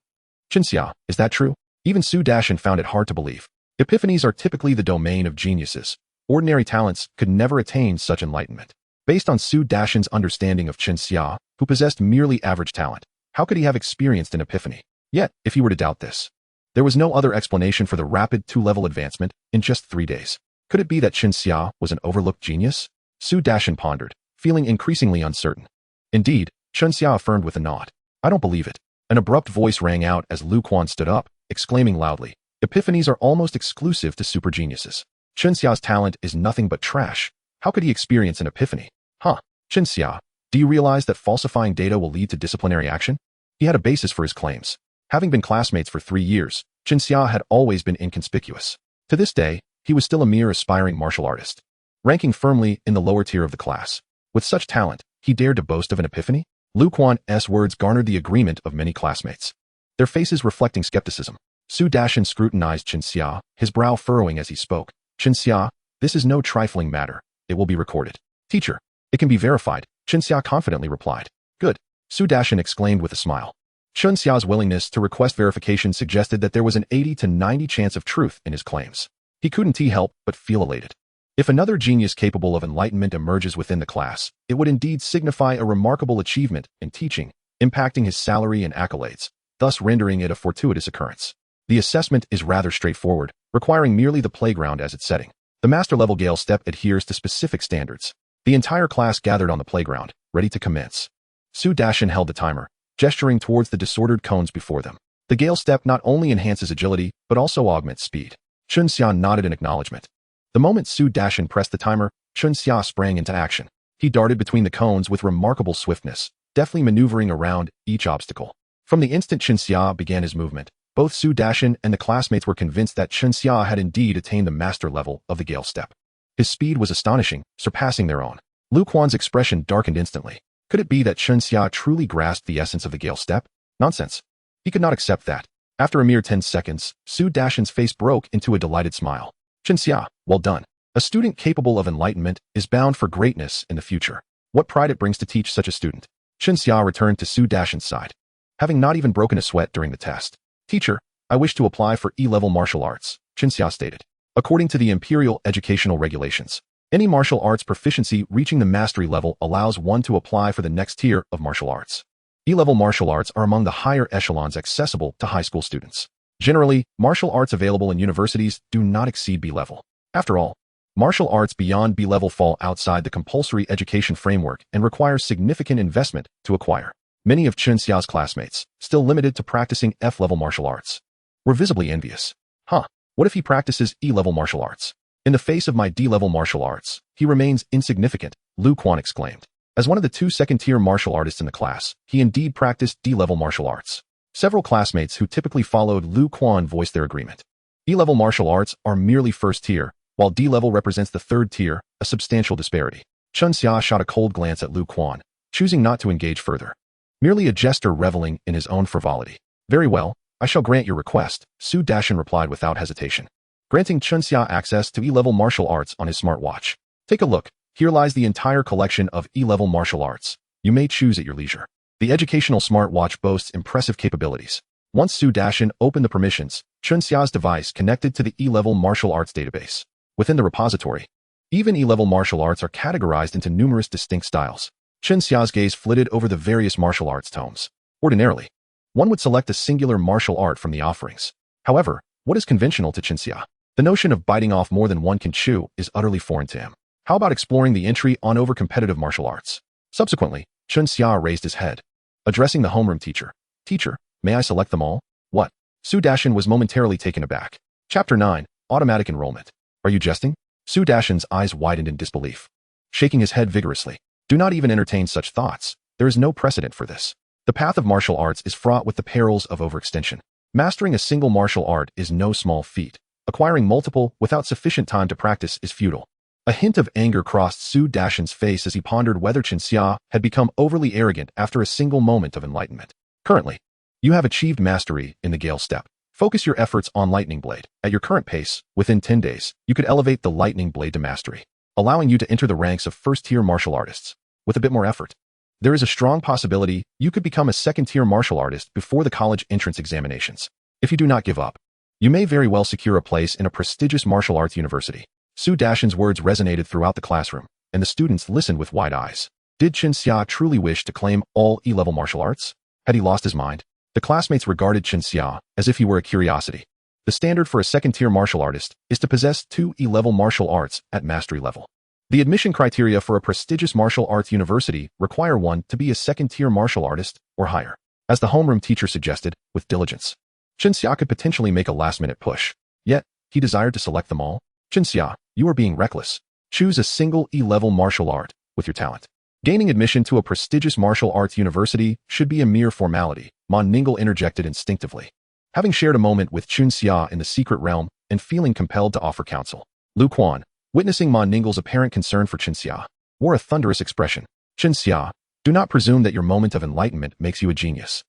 Chunxia, is that true? Even Su Dashin found it hard to believe. Epiphanies are typically the domain of geniuses. Ordinary talents could never attain such enlightenment. Based on Su Dashin's understanding of Chunxia, who possessed merely average talent, how could he have experienced an epiphany? Yet, if he were to doubt this, there was no other explanation for the rapid 2-level advancement in just 3 days. Could it be that Chunxia was an overlooked genius? Su Dashin pondered, feeling increasingly uncertain. Indeed, Chunxia affirmed with a nod. I don't believe it. An abrupt voice rang out as Lu Quan stood up, exclaiming loudly, epiphanies are almost exclusive to super geniuses. Chunxia's talent is nothing but trash. How could he experience an epiphany? Huh. Chunxia, do you realize that falsifying data will lead to disciplinary action? He had a basis for his claims. Having been classmates for 3 years, Chunxia had always been inconspicuous. To this day, he was still a mere aspiring martial artist, ranking firmly in the lower tier of the class. With such talent, he dared to boast of an epiphany? Lu Quan's words garnered the agreement of many classmates, their faces reflecting skepticism. Su Dashin scrutinized Chunxia, his brow furrowing as he spoke. Chunxia, this is no trifling matter. It will be recorded. Teacher, it can be verified, Chunxia confidently replied. Good. Su Dashin exclaimed with a smile. Chunxia's willingness to request verification suggested that there was an 80 to 90 chance of truth in his claims. He couldn't help but feel elated. If another genius capable of enlightenment emerges within the class, it would indeed signify a remarkable achievement in teaching, impacting his salary and accolades, thus rendering it a fortuitous occurrence. The assessment is rather straightforward, requiring merely the playground as its setting. The master-level Gale step adheres to specific standards. The entire class gathered on the playground, ready to commence. Su Dashin held the timer, gesturing towards the disordered cones before them. The Gale step not only enhances agility, but also augments speed. Chunxia nodded in acknowledgement. The moment Su Dashin pressed the timer, Chunxia sprang into action. He darted between the cones with remarkable swiftness, deftly maneuvering around each obstacle. From the instant Chunxia began his movement, both Su Dashin and the classmates were convinced that Chunxia had indeed attained the master level of the Gale step. His speed was astonishing, surpassing their own. Lu Quan's expression darkened instantly. Could it be that Chunxia truly grasped the essence of the Gale step? Nonsense. He could not accept that. After a mere 10 seconds, Su Dashin's face broke into a delighted smile. Chunxia, well done. A student capable of enlightenment is bound for greatness in the future. What pride it brings to teach such a student. Chunxia returned to Su Dashin's side, having not even broken a sweat during the test. Teacher, I wish to apply for E-level martial arts, Chunxia stated. According to the Imperial Educational Regulations, any martial arts proficiency reaching the mastery level allows one to apply for the next tier of martial arts. E-level martial arts are among the higher echelons accessible to high school students. Generally, martial arts available in universities do not exceed B-level. After all, martial arts beyond B-level fall outside the compulsory education framework and require significant investment to acquire. Many of Chunxia's classmates, still limited to practicing F-level martial arts, were visibly envious. What if he practices E-level martial arts? In the face of my D-level martial arts, he remains insignificant, Lu Quan exclaimed. As one of the two second-tier martial artists in the class, he indeed practiced D-level martial arts. Several classmates who typically followed Lu Quan voiced their agreement. E-level martial arts are merely first tier, while D-level represents the third tier, a substantial disparity. Chun Xia shot a cold glance at Lu Quan, choosing not to engage further. Merely a jester reveling in his own frivolity. Very well, I shall grant your request, Su Dashin replied without hesitation, granting Chun Xia access to E-level martial arts on his smartwatch. Take a look. Here lies the entire collection of E-level martial arts. You may choose at your leisure. The educational smartwatch boasts impressive capabilities. Once Su Dashin opened the permissions, Chun Xia's device connected to the E-level martial arts database. Within the repository, even E-level martial arts are categorized into numerous distinct styles. Chun Xia's gaze flitted over the various martial arts tomes. Ordinarily, one would select a singular martial art from the offerings. However, what is conventional to Chun Xia? The notion of biting off more than one can chew is utterly foreign to him. How about exploring the entry on over competitive martial arts? Subsequently, Chun Xia raised his head, addressing the homeroom teacher. Teacher, may I select them all? What? Su Dashin was momentarily taken aback. Chapter 9, Automatic Enrollment. Are you jesting? Su Dashin's eyes widened in disbelief, shaking his head vigorously. Do not even entertain such thoughts. There is no precedent for this. The path of martial arts is fraught with the perils of overextension. Mastering a single martial art is no small feat. Acquiring multiple without sufficient time to practice is futile. A hint of anger crossed Su Dashin's face as he pondered whether Chun Xia had become overly arrogant after a single moment of enlightenment. Currently, you have achieved mastery in the Gale Step. Focus your efforts on Lightning Blade. At your current pace, within 10 days, you could elevate the Lightning Blade to mastery, allowing you to enter the ranks of first-tier martial artists. With a bit more effort, there is a strong possibility you could become a second-tier martial artist before the college entrance examinations. If you do not give up, you may very well secure a place in a prestigious martial arts university. Su Dashin's words resonated throughout the classroom, and the students listened with wide eyes. Did Chun Xia truly wish to claim all E-level martial arts? Had he lost his mind? The classmates regarded Chun Xia as if he were a curiosity. The standard for a second-tier martial artist is to possess 2 E-level martial arts at mastery level. The admission criteria for a prestigious martial arts university require one to be a second-tier martial artist or higher. As the homeroom teacher suggested, with diligence, Chun Xia could potentially make a last-minute push. Yet, he desired to select them all. Chun Xia, you are being reckless. Choose a single E-level martial art with your talent. Gaining admission to a prestigious martial arts university should be a mere formality, Mon Ningle interjected instinctively. Having shared a moment with Chun Xia in the secret realm and feeling compelled to offer counsel, Lu Quan, witnessing Mon Ningle's apparent concern for Chun Xia, wore a thunderous expression. Chun Xia, do not presume that your moment of enlightenment makes you a genius.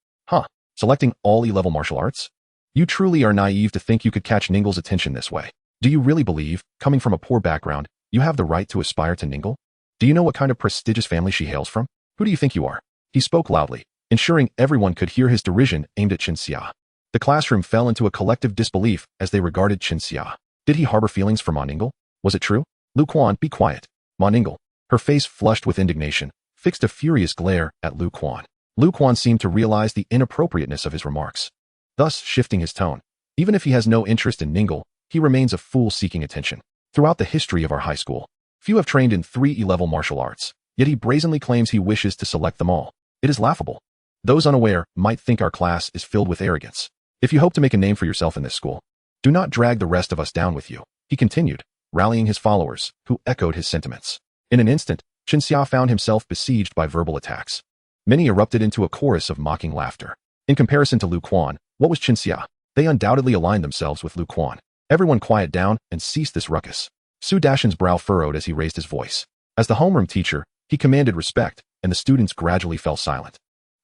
Selecting all E-level martial arts? You truly are naive to think you could catch Ningle's attention this way. Do you really believe, coming from a poor background, you have the right to aspire to Ningle? Do you know what kind of prestigious family she hails from? Who do you think you are? He spoke loudly, ensuring everyone could hear his derision aimed at Chun Xia. The classroom fell into a collective disbelief as they regarded Chun Xia. Did he harbor feelings for Mon Ningle? Was it true? Lu Quan, be quiet. Mon Ningle, her face flushed with indignation, fixed a furious glare at Lu Quan. Lu Quan seemed to realize the inappropriateness of his remarks, thus shifting his tone. Even if he has no interest in Ningle, he remains a fool seeking attention. Throughout the history of our high school, few have trained in 3 E-level martial arts, yet he brazenly claims he wishes to select them all. It is laughable. Those unaware might think our class is filled with arrogance. If you hope to make a name for yourself in this school, do not drag the rest of us down with you, he continued, rallying his followers, who echoed his sentiments. In an instant, Chun Xia found himself besieged by verbal attacks. Many erupted into a chorus of mocking laughter. In comparison to Lu Quan, what was Chun Xia? They undoubtedly aligned themselves with Lu Quan. Everyone quiet down and cease this ruckus. Su Dashin's brow furrowed as he raised his voice. As the homeroom teacher, he commanded respect, and the students gradually fell silent.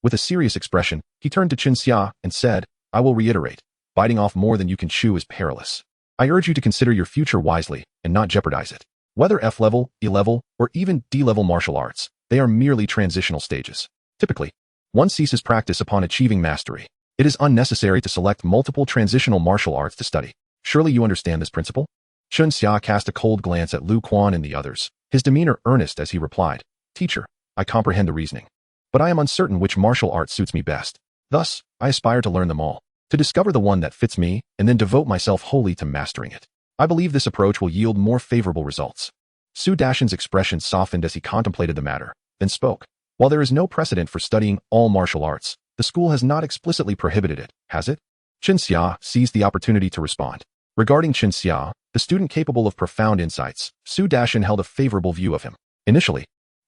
With a serious expression, he turned to Chun Xia and said, I will reiterate, biting off more than you can chew is perilous. I urge you to consider your future wisely and not jeopardize it. Whether F-level, E-level, or even D-level martial arts, they are merely transitional stages. Typically, one ceases practice upon achieving mastery. It is unnecessary to select multiple transitional martial arts to study. Surely you understand this principle? Chun Xia cast a cold glance at Lu Quan and the others, his demeanor earnest as he replied, Teacher, I comprehend the reasoning, but I am uncertain which martial art suits me best. Thus, I aspire to learn them all, to discover the one that fits me, and then devote myself wholly to mastering it. I believe this approach will yield more favorable results. Su Dashin's expression softened as he contemplated the matter, then spoke. While there is no precedent for studying all martial arts, the school has not explicitly prohibited it, has it? Chun Xia seized the opportunity to respond. Regarding Chun Xia, the student capable of profound insights, Su Dashin held a favorable view of him. Initially,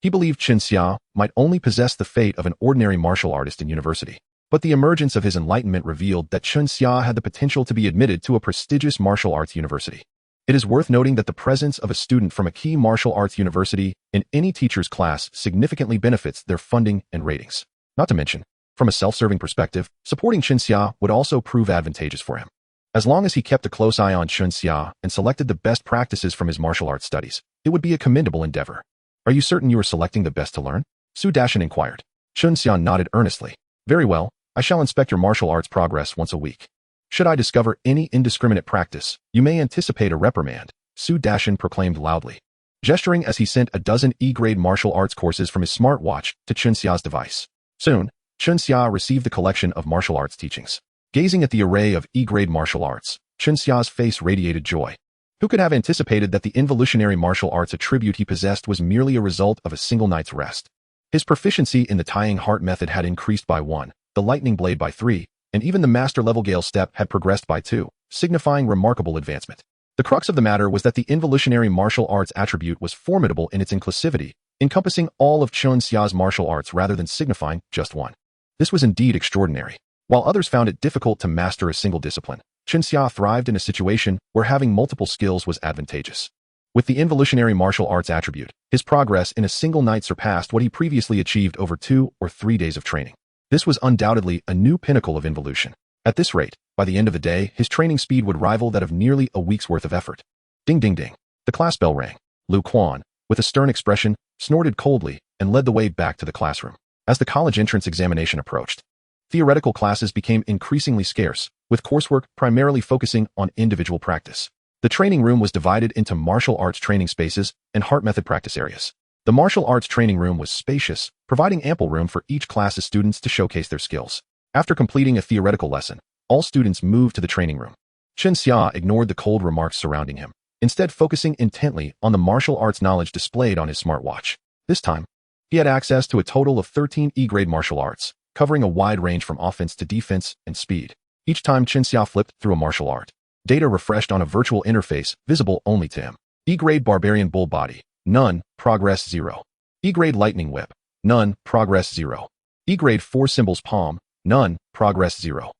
He believed Chen Xia might only possess the fate of an ordinary martial artist in university. But the emergence of his enlightenment revealed that Chen Xia had the potential to be admitted to a prestigious martial arts university. It is worth noting that the presence of a student from a key martial arts university in any teacher's class significantly benefits their funding and ratings. Not to mention, from a self-serving perspective, supporting Chen Xia would also prove advantageous for him. As long as he kept a close eye on Chen Xia and selected the best practices from his martial arts studies, it would be a commendable endeavor. Are you certain you are selecting the best to learn? Su Dashan inquired. Chen Xia nodded earnestly. Very well, I shall inspect your martial arts progress once a week. Should I discover any indiscriminate practice, you may anticipate a reprimand, Su Dashan proclaimed loudly, gesturing as he sent a dozen E-grade martial arts courses from his smartwatch to Chen Xia's device. Soon, Chen Xia received the collection of martial arts teachings. Gazing at the array of E-grade martial arts, Chen Xia's face radiated joy. Who could have anticipated that the involutionary martial arts attribute he possessed was merely a result of a single night's rest? His proficiency in the tying heart method had increased by 1, the lightning blade by 3, and even the master-level Gale step had progressed by 2, signifying remarkable advancement. The crux of the matter was that the involutionary martial arts attribute was formidable in its inclusivity, encompassing all of Chen Xia's martial arts rather than signifying just one. This was indeed extraordinary. While others found it difficult to master a single discipline, Chen Xia thrived in a situation where having multiple skills was advantageous. With the involutionary martial arts attribute, his progress in a single night surpassed what he previously achieved over 2 or 3 days of training. This was undoubtedly a new pinnacle of involution. At this rate, by the end of the day, his training speed would rival that of nearly a week's worth of effort. Ding ding ding. The class bell rang. Lu Quan, with a stern expression, snorted coldly and led the way back to the classroom. As the college entrance examination approached, theoretical classes became increasingly scarce, with coursework primarily focusing on individual practice. The training room was divided into martial arts training spaces and heart method practice areas. The martial arts training room was spacious, providing ample room for each class's students to showcase their skills. After completing a theoretical lesson, all students moved to the training room. Chen Xia ignored the cold remarks surrounding him, instead focusing intently on the martial arts knowledge displayed on his smartwatch. This time, he had access to a total of 13 E-grade martial arts, covering a wide range from offense to defense and speed. Each time Chen Xia flipped through a martial art, data refreshed on a virtual interface visible only to him. E-grade barbarian bull body, none, progress 0. E-grade lightning whip, none, progress 0. E-grade 4 symbols palm, none, progress 0.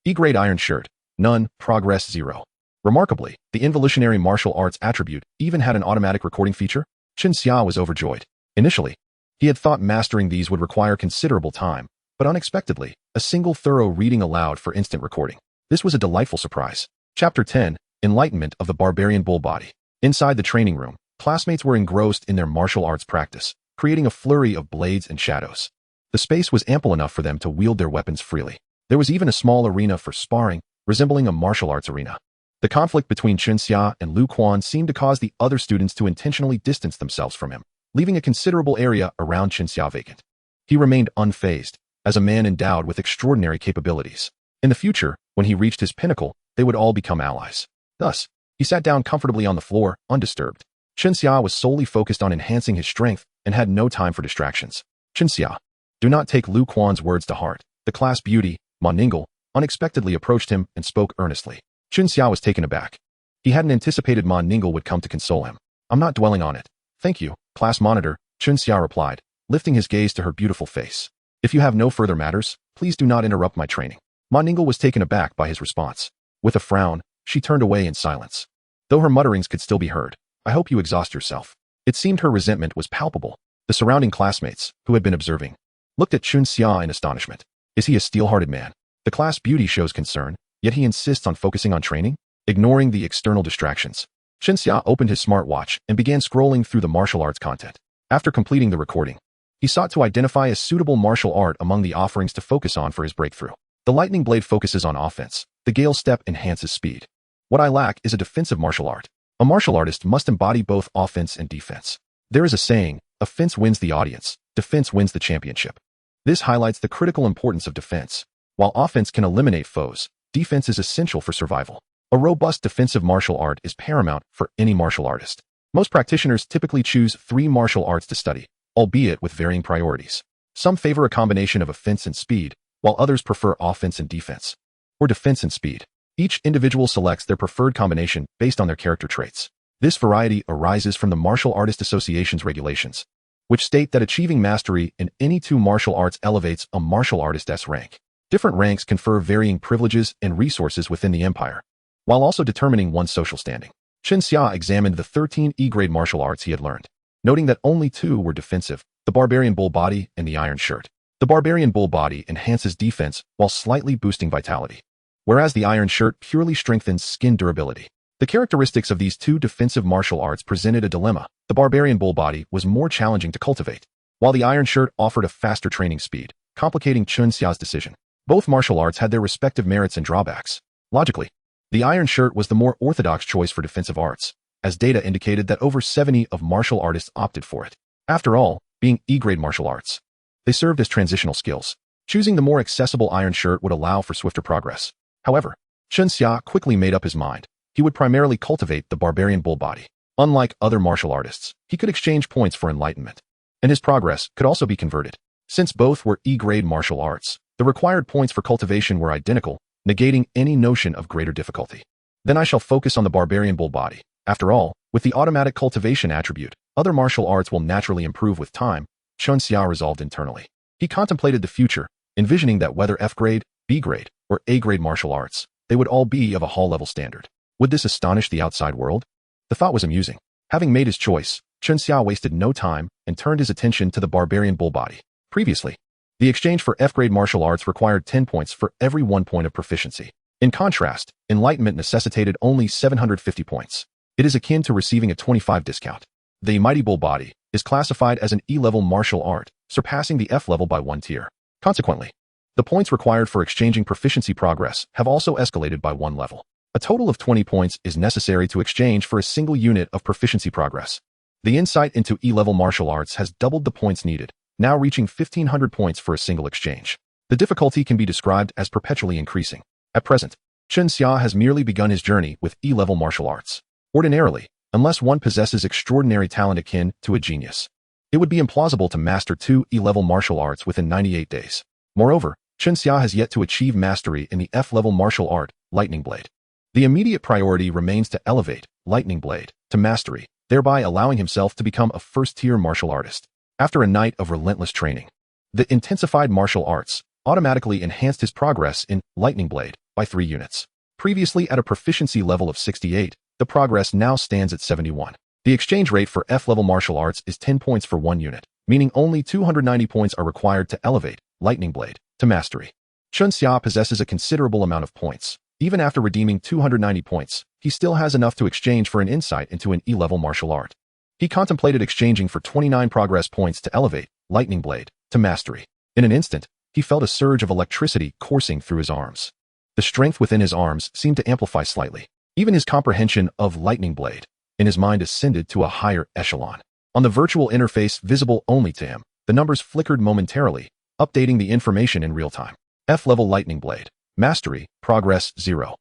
E-grade iron shirt, none, progress 0. Remarkably, the involutionary martial arts attribute even had an automatic recording feature. Chen Xia was overjoyed. Initially, he had thought mastering these would require considerable time, but unexpectedly, a single thorough reading allowed for instant recording. This was a delightful surprise. Chapter 10, Enlightenment of the Barbarian Bull Body. Inside the training room, classmates were engrossed in their martial arts practice, creating a flurry of blades and shadows. The space was ample enough for them to wield their weapons freely. There was even a small arena for sparring, resembling a martial arts arena. The conflict between Chen Xia and Lu Quan seemed to cause the other students to intentionally distance themselves from him, leaving a considerable area around Chen Xia vacant. He remained unfazed, as a man endowed with extraordinary capabilities. In the future, when he reached his pinnacle, they would all become allies. Thus, he sat down comfortably on the floor, undisturbed. Chen Xia was solely focused on enhancing his strength and had no time for distractions. Chen Xia, do not take Lu Quan's words to heart. The class beauty, Ma Ningle, unexpectedly approached him and spoke earnestly. Chen Xia was taken aback. He hadn't anticipated Ma Ningle would come to console him. I'm not dwelling on it. Thank you, class monitor, Chen Xia replied, lifting his gaze to her beautiful face. If you have no further matters, please do not interrupt my training. Ma Ningle was taken aback by his response. With a frown, she turned away in silence. Though her mutterings could still be heard, I hope you exhaust yourself. It seemed her resentment was palpable. The surrounding classmates, who had been observing, looked at Chen Xia in astonishment. Is he a steel-hearted man? The class beauty shows concern, yet he insists on focusing on training, ignoring the external distractions. Chen Xia opened his smartwatch and began scrolling through the martial arts content. After completing the recording, he sought to identify a suitable martial art among the offerings to focus on for his breakthrough. The lightning blade focuses on offense. The Gale step enhances speed. What I lack is a defensive martial art. A martial artist must embody both offense and defense. There is a saying, offense wins the audience, defense wins the championship. This highlights the critical importance of defense. While offense can eliminate foes, defense is essential for survival. A robust defensive martial art is paramount for any martial artist. Most practitioners typically choose 3 martial arts to study, albeit with varying priorities. Some favor a combination of offense and speed, while others prefer offense and defense, or defense and speed. Each individual selects their preferred combination based on their character traits. This variety arises from the Martial Artist Association's regulations. which state that achieving mastery in any two martial arts elevates a martial artist's rank. Different ranks confer varying privileges and resources within the empire, while also determining one's social standing. Chen Xia examined the 13 E-grade martial arts he had learned, noting that only two were defensive, the barbarian bull body and the iron shirt. The barbarian bull body enhances defense while slightly boosting vitality, whereas the iron shirt purely strengthens skin durability. The characteristics of these two defensive martial arts presented a dilemma. The barbarian bull body was more challenging to cultivate, while the iron shirt offered a faster training speed, complicating Chen Xia's decision. Both martial arts had their respective merits and drawbacks. Logically, the iron shirt was the more orthodox choice for defensive arts, as data indicated that over 70 of martial artists opted for it. After all, being E-grade martial arts, they served as transitional skills. Choosing the more accessible iron shirt would allow for swifter progress. However, Chen Xia quickly made up his mind. He would primarily cultivate the barbarian bull body. Unlike other martial artists, he could exchange points for enlightenment, and his progress could also be converted. Since both were E-grade martial arts, the required points for cultivation were identical, negating any notion of greater difficulty. Then I shall focus on the barbarian bull body. After all, with the automatic cultivation attribute, other martial arts will naturally improve with time, Chen Xia resolved internally. He contemplated the future, envisioning that whether F-grade, B-grade, or A-grade martial arts, they would all be of a hall-level standard. Would this astonish the outside world? The thought was amusing. Having made his choice, Chen Xia wasted no time and turned his attention to the barbarian bull body. Previously, the exchange for F-grade martial arts required 10 points for every 1 point of proficiency. In contrast, enlightenment necessitated only 750 points. It is akin to receiving a 25 discount. The mighty bull body is classified as an E-level martial art, surpassing the F level by 1 tier. Consequently, the points required for exchanging proficiency progress have also escalated by 1 level. A total of 20 points is necessary to exchange for a single unit of proficiency progress. The insight into E-level martial arts has doubled the points needed, now reaching 1,500 points for a single exchange. The difficulty can be described as perpetually increasing. At present, Chen Xia has merely begun his journey with E-level martial arts. Ordinarily, unless one possesses extraordinary talent akin to a genius, it would be implausible to master 2 E-level martial arts within 98 days. Moreover, Chen Xia has yet to achieve mastery in the F-level martial art, Lightning Blade. The immediate priority remains to elevate Lightning Blade to mastery, thereby allowing himself to become a first-tier martial artist. After a night of relentless training, the intensified martial arts automatically enhanced his progress in Lightning Blade by 3 units. Previously at a proficiency level of 68, the progress now stands at 71. The exchange rate for F-level martial arts is 10 points for 1 unit, meaning only 290 points are required to elevate Lightning Blade to mastery. Chen Xia possesses a considerable amount of points. Even after redeeming 290 points, he still has enough to exchange for an insight into an E-level martial art. He contemplated exchanging for 29 progress points to elevate Lightning Blade to mastery. In an instant, he felt a surge of electricity coursing through his arms. The strength within his arms seemed to amplify slightly. Even his comprehension of Lightning Blade in his mind ascended to a higher echelon. On the virtual interface visible only to him, the numbers flickered momentarily, updating the information in real time. F-level Lightning Blade. Mastery, progress 0.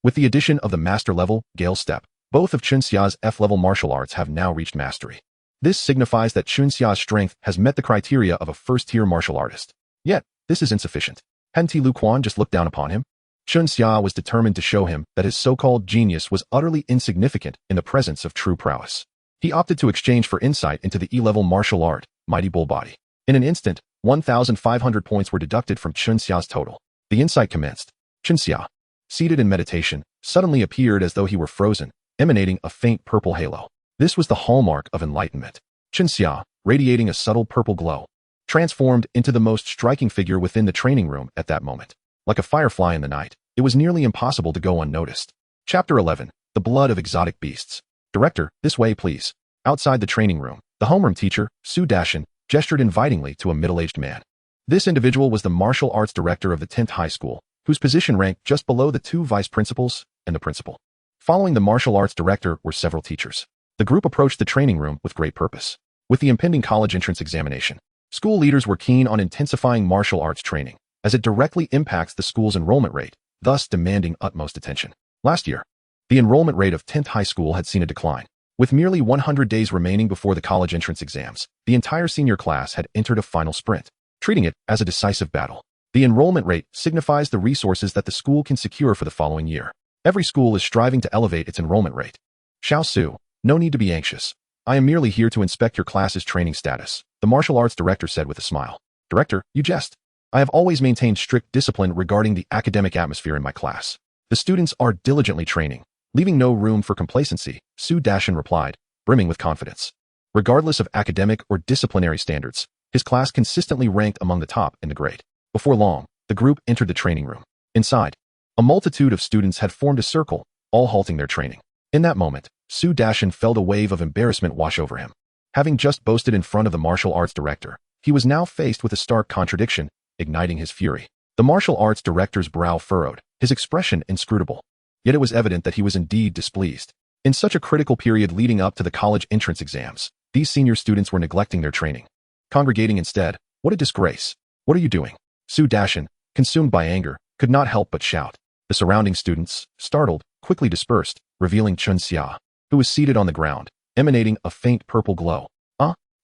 With the addition of the master level, Gale Step, both of Chen Xia's F-level martial arts have now reached mastery. This signifies that Chen Xia's strength has met the criteria of a first-tier martial artist. Yet, this is insufficient. Hadn't Lu Quan just looked down upon him? Chen Xia was determined to show him that his so-called genius was utterly insignificant in the presence of true prowess. He opted to exchange for insight into the E-level martial art, Mighty Bull Body. In an instant, 1,500 points were deducted from Chen Xia's total. The insight commenced. Chen Xia, seated in meditation, suddenly appeared as though he were frozen, emanating a faint purple halo. This was the hallmark of enlightenment. Chen Xia, radiating a subtle purple glow, transformed into the most striking figure within the training room at that moment. Like a firefly in the night, it was nearly impossible to go unnoticed. Chapter 11. The Blood of Exotic Beasts. Director, this way please. Outside the training room, the homeroom teacher, Su Dashin, gestured invitingly to a middle-aged man. This individual was the martial arts director of the 10th high school, whose position ranked just below the 2 vice principals and the principal. Following the martial arts director were several teachers. The group approached the training room with great purpose. With the impending college entrance examination, school leaders were keen on intensifying martial arts training, as it directly impacts the school's enrollment rate, thus demanding utmost attention. Last year, the enrollment rate of 10th high school had seen a decline. With merely 100 days remaining before the college entrance exams, the entire senior class had entered a final sprint, treating it as a decisive battle. The enrollment rate signifies the resources that the school can secure for the following year. Every school is striving to elevate its enrollment rate. Xiao Su, no need to be anxious. I am merely here to inspect your class's training status. the martial arts director said with a smile. Director, you jest. I have always maintained strict discipline regarding the academic atmosphere in my class. The students are diligently training, leaving no room for complacency, Su-Dashin replied, brimming with confidence. Regardless of academic or disciplinary standards, his class consistently ranked among the top in the grade. Before long, the group entered the training room. Inside, a multitude of students had formed a circle, all halting their training. In that moment, Su-Dashin felt a wave of embarrassment wash over him. Having just boasted in front of the martial arts director, he was now faced with a stark contradiction, igniting his fury. The martial arts director's brow furrowed, his expression inscrutable. Yet it was evident that he was indeed displeased. In such a critical period leading up to the college entrance exams, these senior students were neglecting their training. Congregating instead. What a disgrace. What are you doing? Su-Dashin, consumed by anger, could not help but shout. The surrounding students, startled, quickly dispersed, revealing Chun-Xia, who was seated on the ground, emanating a faint purple glow.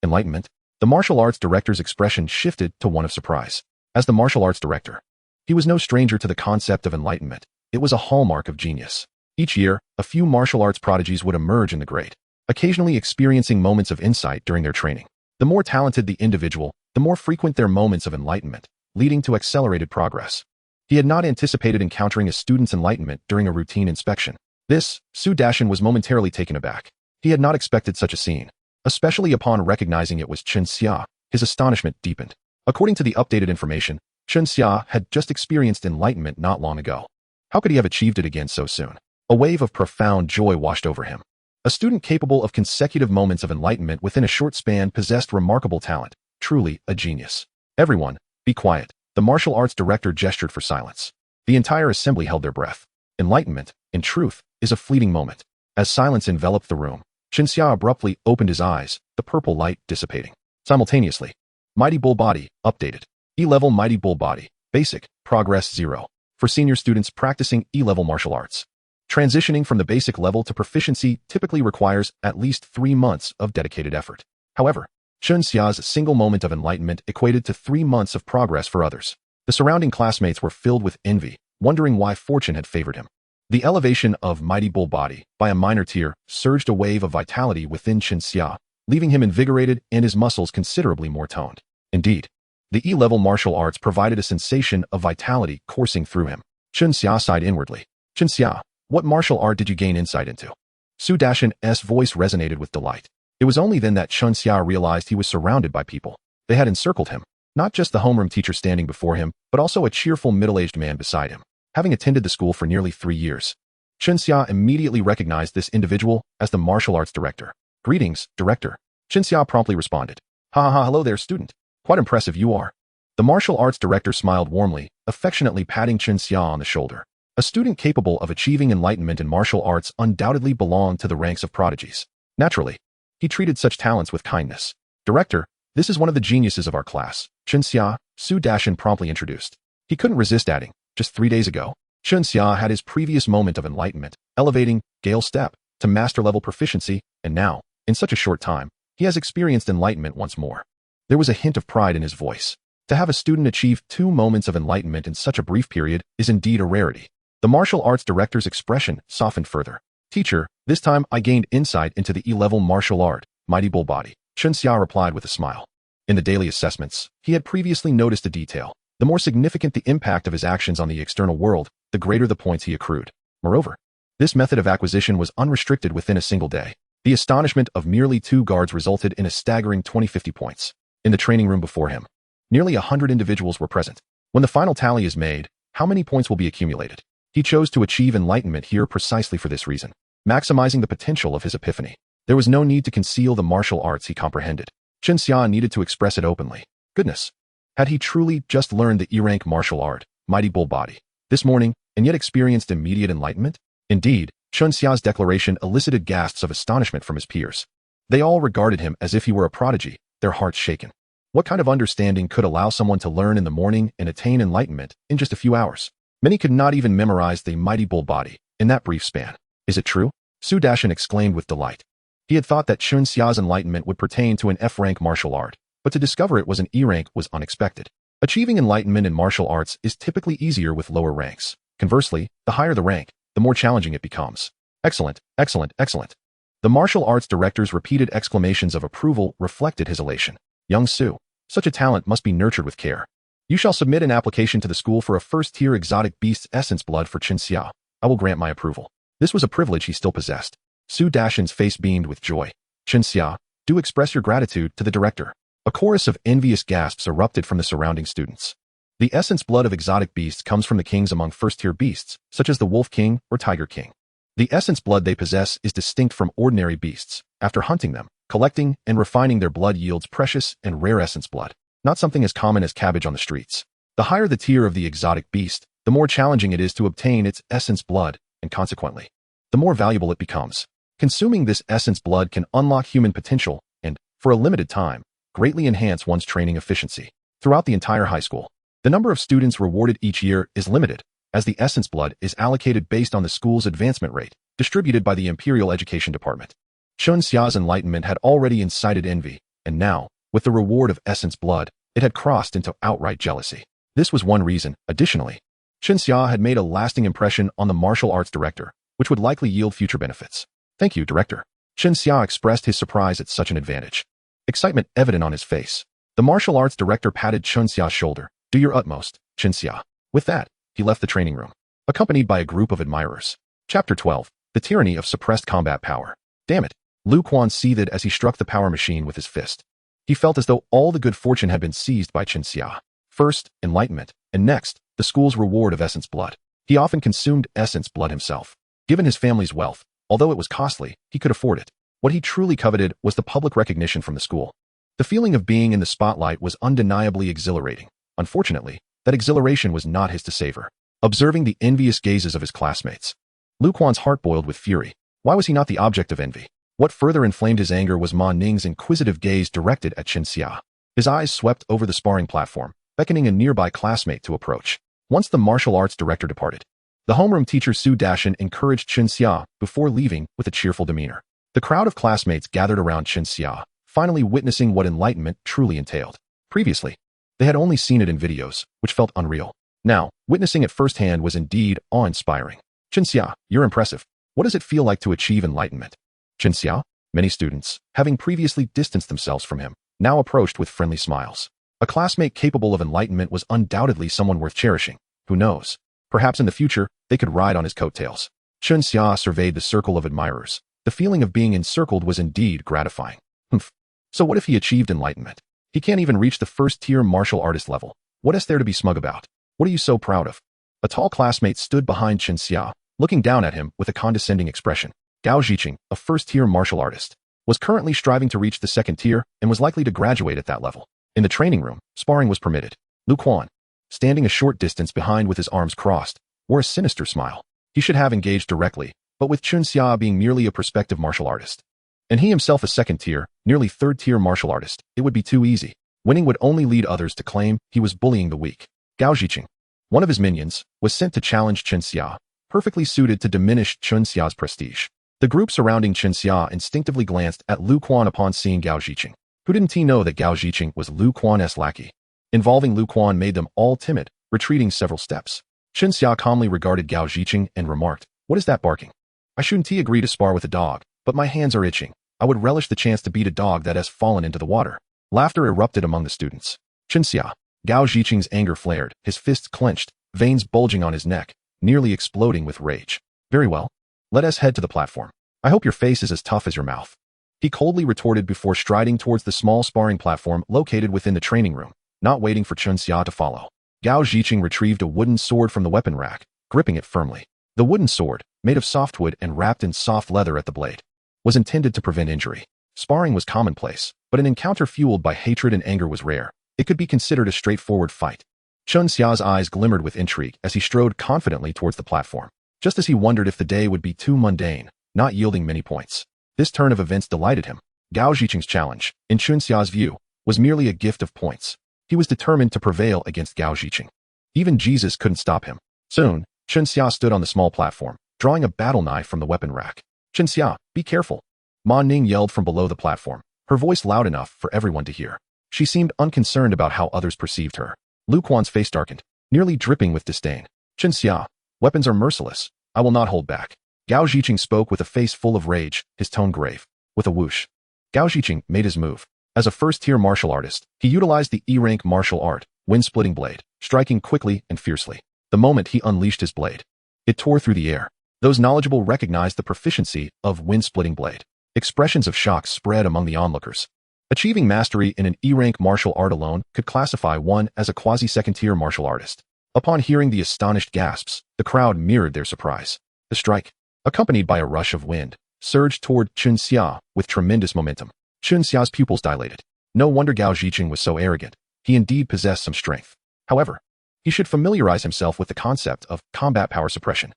Enlightenment? The martial arts director's expression shifted to one of surprise. As the martial arts director, he was no stranger to the concept of enlightenment. It was a hallmark of genius. Each year, a few martial arts prodigies would emerge in the grade, occasionally experiencing moments of insight during their training. The more talented the individual, the more frequent their moments of enlightenment, leading to accelerated progress. He had not anticipated encountering a student's enlightenment during a routine inspection. This, Su-Dashin was momentarily taken aback. He had not expected such a scene. Especially upon recognizing it was Chun-Xia, his astonishment deepened. According to the updated information, Chun-Xia had just experienced enlightenment not long ago. How could he have achieved it again so soon? A wave of profound joy washed over him. A student capable of consecutive moments of enlightenment within a short span possessed remarkable talent, truly a genius. Everyone, be quiet. The martial arts director gestured for silence. The entire assembly held their breath. Enlightenment, in truth, is a fleeting moment. As silence enveloped the room, Chun-Xia abruptly opened his eyes, the purple light dissipating. Simultaneously, Mighty Bull Body, updated. E-level Mighty Bull Body, basic, progress 0. For senior students practicing E-level martial arts. Transitioning from the basic level to proficiency typically requires at least 3 months of dedicated effort. However, Chun-Xia's single moment of enlightenment equated to 3 months of progress for others. The surrounding classmates were filled with envy, wondering why fortune had favored him. The elevation of Mighty Bull Body by a minor tier surged a wave of vitality within Chun-Xia, leaving him invigorated and his muscles considerably more toned. Indeed, the E-level martial arts provided a sensation of vitality coursing through him. Chun-Xia sighed inwardly. Chun-Xia, what martial art did you gain insight into? Su-Dashin's voice resonated with delight. It was only then that Chun-Xia realized he was surrounded by people. They had encircled him, not just the homeroom teacher standing before him, but also a cheerful middle-aged man beside him. Having attended the school for nearly 3 years, Chun-Xia immediately recognized this individual as the martial arts director. Greetings, director. Chun-Xia promptly responded. Hello there, student. Quite impressive you are. The martial arts director smiled warmly, affectionately patting Chun-Xia on the shoulder. A student capable of achieving enlightenment in martial arts undoubtedly belonged to the ranks of prodigies. Naturally, he treated such talents with kindness. Director, this is one of the geniuses of our class. Chun-Xia, Su-Dashin promptly introduced. He couldn't resist adding, just 3 days ago, Chun-Xia had his previous moment of enlightenment, elevating Gale Step to master-level proficiency, and now, in such a short time, he has experienced enlightenment once more. There was a hint of pride in his voice. To have a student achieve 2 moments of enlightenment in such a brief period is indeed a rarity. The martial arts director's expression softened further. Teacher, this time I gained insight into the E-level martial art, Mighty Bull Body. Chun-Xia replied with a smile. In the daily assessments, he had previously noticed a detail. The more significant the impact of his actions on the external world, the greater the points he accrued. Moreover, this method of acquisition was unrestricted within a single day. The astonishment of merely 2 guards resulted in a staggering 20-50 points. In the training room before him, nearly 100 individuals were present. When the final tally is made, how many points will be accumulated? He chose to achieve enlightenment here precisely for this reason, maximizing the potential of his epiphany. There was no need to conceal the martial arts he comprehended. Chun-Xia needed to express it openly. Goodness! Had he truly just learned the E-rank martial art, Mighty Bull Body, this morning, and yet experienced immediate enlightenment? Indeed, Chun-Xia's declaration elicited gasps of astonishment from his peers. They all regarded him as if he were a prodigy, their hearts shaken. What kind of understanding could allow someone to learn in the morning and attain enlightenment in just a few hours? Many could not even memorize the Mighty Bull Body in that brief span. Is it true? Su-Dashin exclaimed with delight. He had thought that Chun-Xia's enlightenment would pertain to an F-rank martial art, but to discover it was an E-rank was unexpected. Achieving enlightenment in martial arts is typically easier with lower ranks. Conversely, the higher the rank, the more challenging it becomes. Excellent, excellent, excellent. The martial arts director's repeated exclamations of approval reflected his elation. Young Su, such a talent must be nurtured with care. You shall submit an application to the school for a first-tier exotic beast's essence blood for Xia. I will grant my approval. This was a privilege he still possessed. Su Dashin's face beamed with joy. Xia, do express your gratitude to the director. A chorus of envious gasps erupted from the surrounding students. The essence blood of exotic beasts comes from the kings among first-tier beasts, such as the Wolf King or Tiger King. The essence blood they possess is distinct from ordinary beasts. After hunting them, collecting and refining their blood yields precious and rare essence blood, not something as common as cabbage on the streets. The higher the tier of the exotic beast, the more challenging it is to obtain its essence blood, and consequently, the more valuable it becomes. Consuming this essence blood can unlock human potential and, for a limited time, greatly enhance one's training efficiency. Throughout the entire high school, the number of students rewarded each year is limited, as the essence blood is allocated based on the school's advancement rate, distributed by the Imperial Education Department. Xia's enlightenment had already incited envy, and now, with the reward of essence blood, it had crossed into outright jealousy. This was one reason. Additionally, Xia had made a lasting impression on the martial arts director, which would likely yield future benefits. Thank you, director. Xia expressed his surprise at such an advantage. Excitement evident on his face. The martial arts director patted Xia's shoulder. Do your utmost, Xia. With that, he left the training room, accompanied by a group of admirers. Chapter 12. The Tyranny of Suppressed Combat Power. Damn it. Lu Quan seethed as he struck the power machine with his fist. He felt as though all the good fortune had been seized by Xia. First, enlightenment, and next, the school's reward of essence blood. He often consumed essence blood himself. Given his family's wealth, although it was costly, he could afford it. What he truly coveted was the public recognition from the school. The feeling of being in the spotlight was undeniably exhilarating. Unfortunately, that exhilaration was not his to savor. Observing the envious gazes of his classmates, Lu Quan's heart boiled with fury. Why was he not the object of envy? What further inflamed his anger was Ma Ning's inquisitive gaze directed at Xia. His eyes swept over the sparring platform, beckoning a nearby classmate to approach. Once the martial arts director departed, the homeroom teacher Su Dashin encouraged Xia before leaving with a cheerful demeanor. The crowd of classmates gathered around Xia, finally witnessing what enlightenment truly entailed. Previously, they had only seen it in videos, which felt unreal. Now, witnessing it firsthand was indeed awe-inspiring. Xia, you're impressive. What does it feel like to achieve enlightenment? Xia, many students, having previously distanced themselves from him, now approached with friendly smiles. A classmate capable of enlightenment was undoubtedly someone worth cherishing. Who knows? Perhaps in the future, they could ride on his coattails. Xia surveyed the circle of admirers. The feeling of being encircled was indeed gratifying. Humph. So what if he achieved enlightenment? He can't even reach the first-tier martial artist level. What is there to be smug about? What are you so proud of? A tall classmate stood behind Xia, looking down at him with a condescending expression. Gao Zhiqing, a first-tier martial artist, was currently striving to reach the second tier and was likely to graduate at that level. In the training room, sparring was permitted. Lu Quan, standing a short distance behind with his arms crossed, wore a sinister smile. He should have engaged directly, but with Xia being merely a prospective martial artist, and he himself a second-tier, nearly third-tier martial artist, it would be too easy. Winning would only lead others to claim he was bullying the weak. Gao Zhiqing, one of his minions, was sent to challenge Xia, perfectly suited to diminish Xia's prestige. The group surrounding Xia instinctively glanced at Lu Quan upon seeing Gao Zhiqing. Who didn't he know that Gao Zhiqing was Lu Quan's lackey? Involving Lu Quan made them all timid, retreating several steps. Xia calmly regarded Gao Zhiqing and remarked, "What is that barking? I shouldn't agree to spar with a dog, but my hands are itching. I would relish the chance to beat a dog that has fallen into the water." Laughter erupted among the students. Xia, Gao Zhiqing's anger flared, his fists clenched, veins bulging on his neck, nearly exploding with rage. "Very well. Let us head to the platform. I hope your face is as tough as your mouth," he coldly retorted before striding towards the small sparring platform located within the training room, not waiting for Xia to follow. Gao Zhiqing retrieved a wooden sword from the weapon rack, gripping it firmly. The wooden sword, made of softwood and wrapped in soft leather at the blade, was intended to prevent injury. Sparring was commonplace, but an encounter fueled by hatred and anger was rare. It could be considered a straightforward fight. Xia's eyes glimmered with intrigue as he strode confidently towards the platform, just as he wondered if the day would be too mundane, not yielding many points. This turn of events delighted him. Gao Zhiqing's challenge, in Xia's view, was merely a gift of points. He was determined to prevail against Gao Zhiqing. Even Jesus couldn't stop him. Soon, Xia stood on the small platform, drawing a battle knife from the weapon rack. "Xia, be careful," Ma Ning yelled from below the platform, her voice loud enough for everyone to hear. She seemed unconcerned about how others perceived her. Lu Quan's face darkened, nearly dripping with disdain. "Xia, weapons are merciless. I will not hold back." Gao Zhiqing spoke with a face full of rage, his tone grave. With a whoosh, Gao Zhiqing made his move. As a first-tier martial artist, he utilized the E-rank martial art, wind-splitting blade, striking quickly and fiercely. The moment he unleashed his blade, it tore through the air. Those knowledgeable recognized the proficiency of wind-splitting blade. Expressions of shock spread among the onlookers. Achieving mastery in an E-rank martial art alone could classify one as a quasi-second-tier martial artist. Upon hearing the astonished gasps, the crowd mirrored their surprise. The strike, accompanied by a rush of wind, surged toward Chun Xia with tremendous momentum. Chun Xia's pupils dilated. No wonder Gao Zicheng was so arrogant. He indeed possessed some strength. However, he should familiarize himself with the concept of combat power suppression.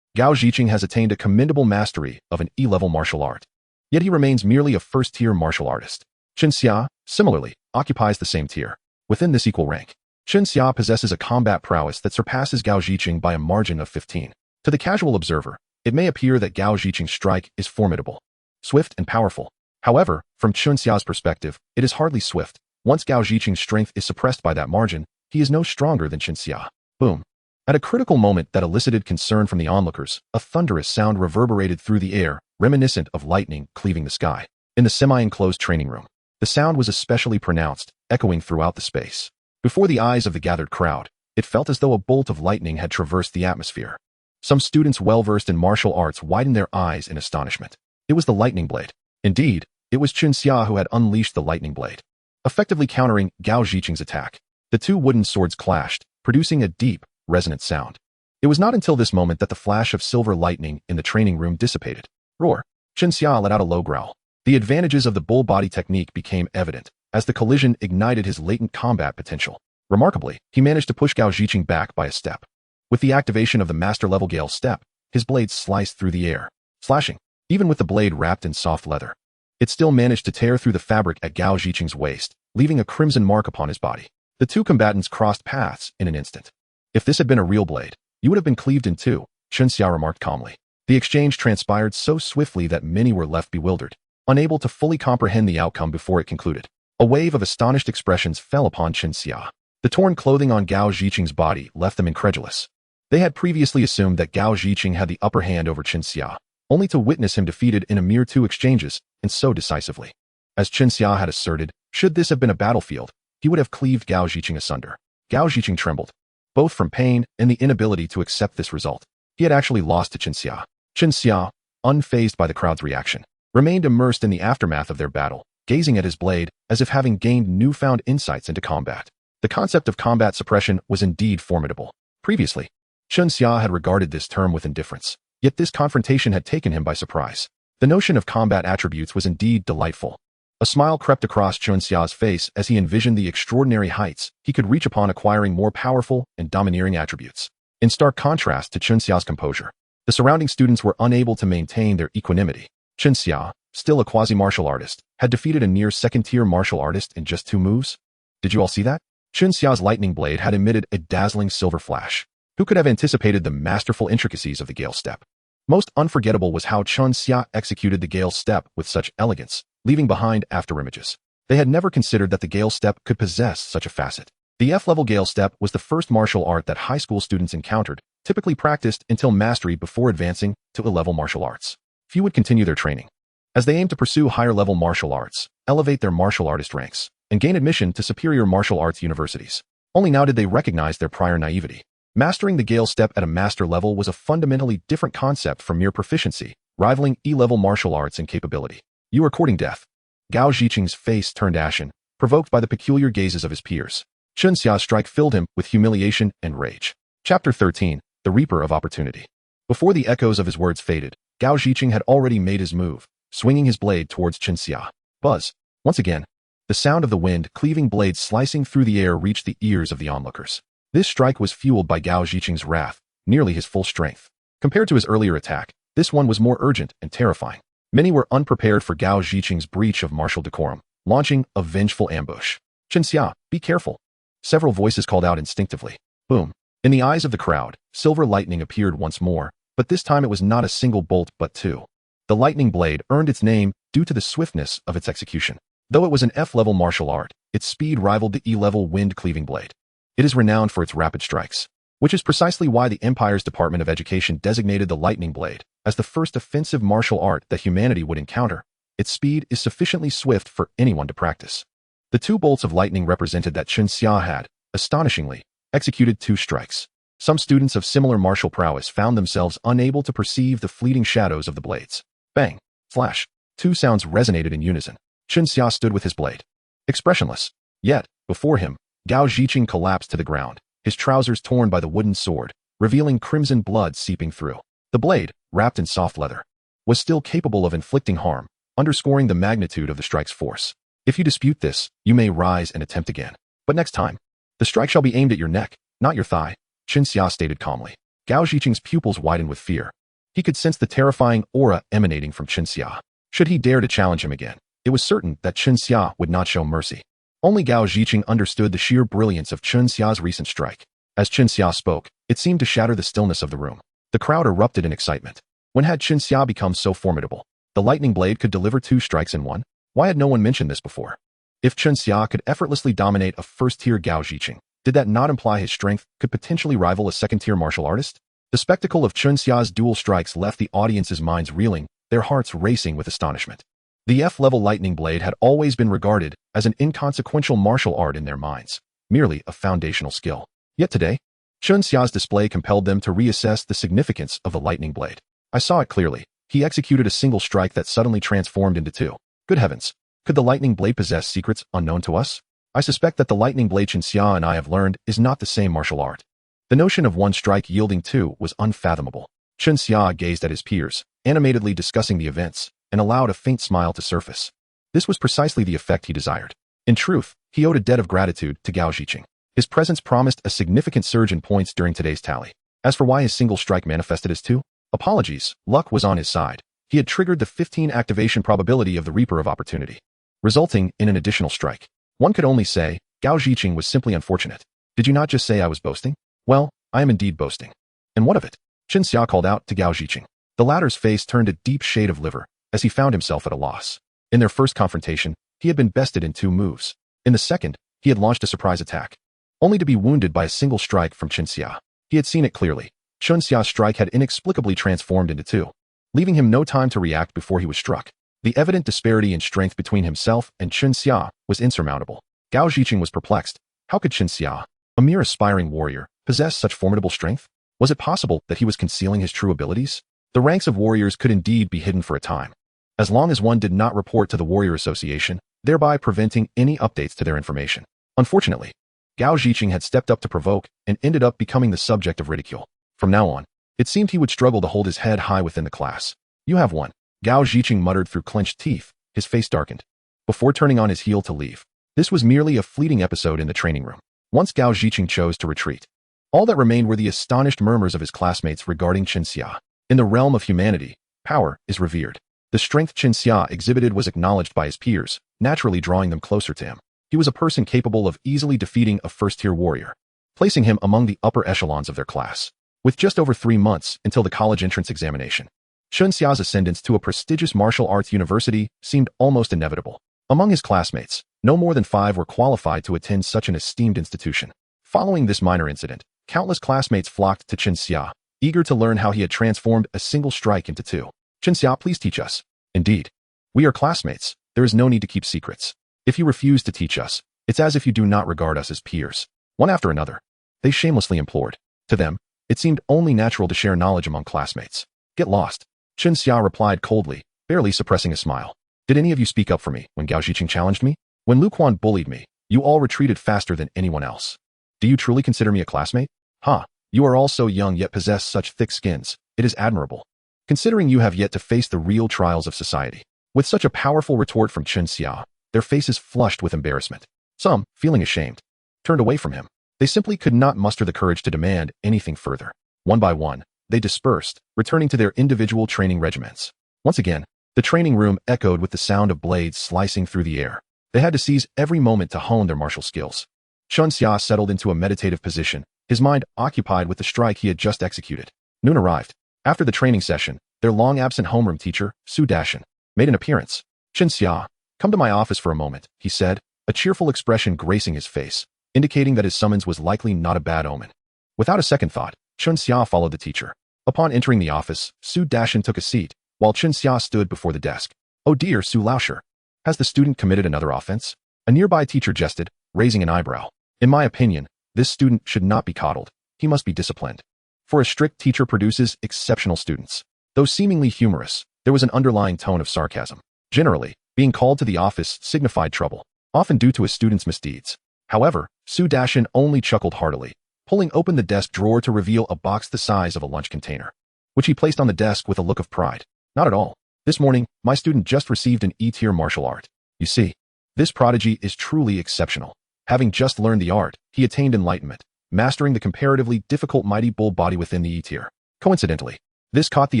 Gao Zicheng has attained a commendable mastery of an E-level martial art. Yet he remains merely a first-tier martial artist. Chun Xia, similarly, occupies the same tier. Within this equal rank, Chun Xia possesses a combat prowess that surpasses Gao Zicheng by a margin of 15. To the casual observer, it may appear that Gao Zicheng's strike is formidable, swift and powerful. However, from Chun Xia's perspective, it is hardly swift. Once Gao Zicheng's strength is suppressed by that margin, he is no stronger than Chun Xia. Boom. At a critical moment that elicited concern from the onlookers, a thunderous sound reverberated through the air, reminiscent of lightning cleaving the sky. In the semi-enclosed training room, the sound was especially pronounced, echoing throughout the space. Before the eyes of the gathered crowd, it felt as though a bolt of lightning had traversed the atmosphere. Some students well-versed in martial arts widened their eyes in astonishment. It was the lightning blade. Indeed, it was Chun Xia who had unleashed the lightning blade, effectively countering Gao Zicheng's attack. The two wooden swords clashed, producing a deep, resonant sound. It was not until this moment that the flash of silver lightning in the training room dissipated. Roar! Chun Xia let out a low growl. The advantages of the bull body technique became evident, as the collision ignited his latent combat potential. Remarkably, he managed to push Gao Zicheng back by a step. With the activation of the master-level Gale step, his blade sliced through the air, slashing. Even with the blade wrapped in soft leather, it still managed to tear through the fabric at Gao Zicheng's waist, leaving a crimson mark upon his body. The two combatants crossed paths in an instant. If this had been a real blade, you would have been cleaved in two, Chun Xia remarked calmly. The exchange transpired so swiftly that many were left bewildered, unable to fully comprehend the outcome before it concluded. A wave of astonished expressions fell upon Chun Xia. The torn clothing on Gao Zicheng's body left them incredulous. They had previously assumed that Gao Zicheng had the upper hand over Chun Xia, only to witness him defeated in a mere 2 exchanges, and so decisively. As Chun Xia had asserted, should this have been a battlefield, he would have cleaved Gao Zicheng asunder. Gao Zicheng trembled, both from pain and the inability to accept this result. He had actually lost to Chun Xia. Chun Xia, unfazed by the crowd's reaction, remained immersed in the aftermath of their battle, gazing at his blade as if having gained newfound insights into combat. The concept of combat suppression was indeed formidable. Previously, Chun Xia had regarded this term with indifference, yet this confrontation had taken him by surprise. The notion of combat attributes was indeed delightful. A smile crept across Chun Xia's face as he envisioned the extraordinary heights he could reach upon acquiring more powerful and domineering attributes. In stark contrast to Chun Xia's composure, the surrounding students were unable to maintain their equanimity. Chun Xia, still a quasi-martial artist, had defeated a near second-tier martial artist in just 2 moves. Did you all see that? Chun Xia's lightning blade had emitted a dazzling silver flash. Who could have anticipated the masterful intricacies of the Gale step? Most unforgettable was how Chun Xia executed the Gale step with such elegance, leaving behind afterimages. They had never considered that the Gale step could possess such a facet. The F-level Gale step was the first martial art that high school students encountered, typically practiced until mastery before advancing to A-level martial arts. Few would continue their training, as they aimed to pursue higher-level martial arts, elevate their martial artist ranks, and gain admission to superior martial arts universities. Only now did they recognize their prior naivety. Mastering the Gale step at a master level was a fundamentally different concept from mere proficiency, rivaling E-level martial arts in capability. You are courting death. Gao Zicheng's face turned ashen, provoked by the peculiar gazes of his peers. Chun Xia's strike filled him with humiliation and rage. Chapter 13, The Reaper of Opportunity. Before the echoes of his words faded, Gao Zicheng had already made his move, swinging his blade towards Chun Xia. Buzz. Once again, the sound of the wind-cleaving blade slicing through the air reached the ears of the onlookers. This strike was fueled by Gao Zicheng's wrath, nearly his full strength. Compared to his earlier attack, this one was more urgent and terrifying. Many were unprepared for Gao Zicheng's breach of martial decorum, launching a vengeful ambush. Chun Xia, be careful. Several voices called out instinctively. Boom. In the eyes of the crowd, silver lightning appeared once more, but this time it was not a single bolt but 2. The lightning blade earned its name due to the swiftness of its execution. Though it was an F-level martial art, its speed rivaled the E-level wind-cleaving blade. It is renowned for its rapid strikes, which is precisely why the Empire's Department of Education designated the lightning blade as the first offensive martial art that humanity would encounter. Its speed is sufficiently swift for anyone to practice. The 2 bolts of lightning represented that Chen Xia had, astonishingly, executed 2 strikes. Some students of similar martial prowess found themselves unable to perceive the fleeting shadows of the blades. Bang! Flash! 2 sounds resonated in unison. Chen Xia stood with his blade, expressionless. Yet, before him, Gao Zhiqing collapsed to the ground, his trousers torn by the wooden sword, revealing crimson blood seeping through. The blade, wrapped in soft leather, was still capable of inflicting harm, underscoring the magnitude of the strike's force. If you dispute this, you may rise and attempt again. But next time, the strike shall be aimed at your neck, not your thigh, Chen Xia stated calmly. Gao Zhiqing's pupils widened with fear. He could sense the terrifying aura emanating from Chen Xia. Should he dare to challenge him again, it was certain that Chen Xia would not show mercy. Only Gao Zhiqing understood the sheer brilliance of Chen Xia's recent strike. As Chen Xia spoke, it seemed to shatter the stillness of the room. The crowd erupted in excitement. When had Chen Xia become so formidable? The lightning blade could deliver 2 strikes in one? Why had no one mentioned this before? If Chen Xia could effortlessly dominate a first-tier Gao Zhiqing, did that not imply his strength could potentially rival a second-tier martial artist? The spectacle of Chen Xia's dual strikes left the audience's minds reeling, their hearts racing with astonishment. The F-level lightning blade had always been regarded as an inconsequential martial art in their minds, merely a foundational skill. Yet today, Chen Xia's display compelled them to reassess the significance of the lightning blade. I saw it clearly. He executed a single strike that suddenly transformed into 2. Good heavens! Could the lightning blade possess secrets unknown to us? I suspect that the lightning blade Chen Xia and I have learned is not the same martial art. The notion of 1 strike yielding 2 was unfathomable. Chen Xia gazed at his peers, animatedly discussing the events, and allowed a faint smile to surface. This was precisely the effect he desired. In truth, he owed a debt of gratitude to Gao Zhiqing. His presence promised a significant surge in points during today's tally. As for why his single strike manifested as 2, apologies, luck was on his side. He had triggered the 15 activation probability of the Reaper of Opportunity, resulting in an additional strike. One could only say, Gao Zhiqing was simply unfortunate. Did you not just say I was boasting? Well, I am indeed boasting. And what of it? Chen Xia called out to Gao Zhiqing. The latter's face turned a deep shade of liver, as he found himself at a loss. In their first confrontation, he had been bested in 2 moves. In the second, he had launched a surprise attack, only to be wounded by a single strike from Chen Xia. He had seen it clearly. Chen Xia's strike had inexplicably transformed into 2, leaving him no time to react before he was struck. The evident disparity in strength between himself and Chen Xia was insurmountable. Gao Zhiqing was perplexed. How could Chen Xia, a mere aspiring warrior, possess such formidable strength? Was it possible that he was concealing his true abilities? The ranks of warriors could indeed be hidden for a time, as long as one did not report to the Warrior Association, thereby preventing any updates to their information. Unfortunately, Gao Zhiqing had stepped up to provoke and ended up becoming the subject of ridicule. From now on, it seemed he would struggle to hold his head high within the class. You have won, Gao Zhiqing muttered through clenched teeth, his face darkened, before turning on his heel to leave. This was merely a fleeting episode in the training room. Once Gao Zhiqing chose to retreat, all that remained were the astonished murmurs of his classmates regarding Chen Xia. In the realm of humanity, power is revered. The strength Chen Xia exhibited was acknowledged by his peers, naturally drawing them closer to him. He was a person capable of easily defeating a first-tier warrior, placing him among the upper echelons of their class. With just over 3 months until the college entrance examination, Chen Xia's ascendance to a prestigious martial arts university seemed almost inevitable. Among his classmates, no more than 5 were qualified to attend such an esteemed institution. Following this minor incident, countless classmates flocked to Chen Xia, eager to learn how he had transformed a single strike into 2. Chen Xia, please teach us. Indeed. We are classmates. There is no need to keep secrets. If you refuse to teach us, it's as if you do not regard us as peers. One after another, they shamelessly implored. To them, it seemed only natural to share knowledge among classmates. Get lost. Chen Xia replied coldly, barely suppressing a smile. Did any of you speak up for me when Gao Zhiqing challenged me? When Lu Quan bullied me, you all retreated faster than anyone else. Do you truly consider me a classmate? Ha! You are all so young yet possess such thick skins. It is admirable, considering you have yet to face the real trials of society. With such a powerful retort from Chen Xia, their faces flushed with embarrassment. Some, feeling ashamed, turned away from him. They simply could not muster the courage to demand anything further. One by one, they dispersed, returning to their individual training regiments. Once again, the training room echoed with the sound of blades slicing through the air. They had to seize every moment to hone their martial skills. Chen Xia settled into a meditative position, his mind occupied with the strike he had just executed. Noon arrived. After the training session, their long-absent homeroom teacher, Su Dashan, made an appearance. Chen Xia, come to my office for a moment, he said, a cheerful expression gracing his face, indicating that his summons was likely not a bad omen. Without a second thought, Chen Xia followed the teacher. Upon entering the office, Su Dashan took a seat, while Chen Xia stood before the desk. Oh dear, Su Laosher. Has the student committed another offense? A nearby teacher jested, raising an eyebrow. In my opinion, this student should not be coddled. He must be disciplined. For a strict teacher produces exceptional students. Though seemingly humorous, there was an underlying tone of sarcasm. Generally, being called to the office signified trouble, often due to a student's misdeeds. However, Su Dashin only chuckled heartily, pulling open the desk drawer to reveal a box the size of a lunch container, which he placed on the desk with a look of pride. Not at all. This morning, my student just received an E-tier martial art. You see, this prodigy is truly exceptional. Having just learned the art, he attained enlightenment, mastering the comparatively difficult mighty bull body within the E-tier. Coincidentally, this caught the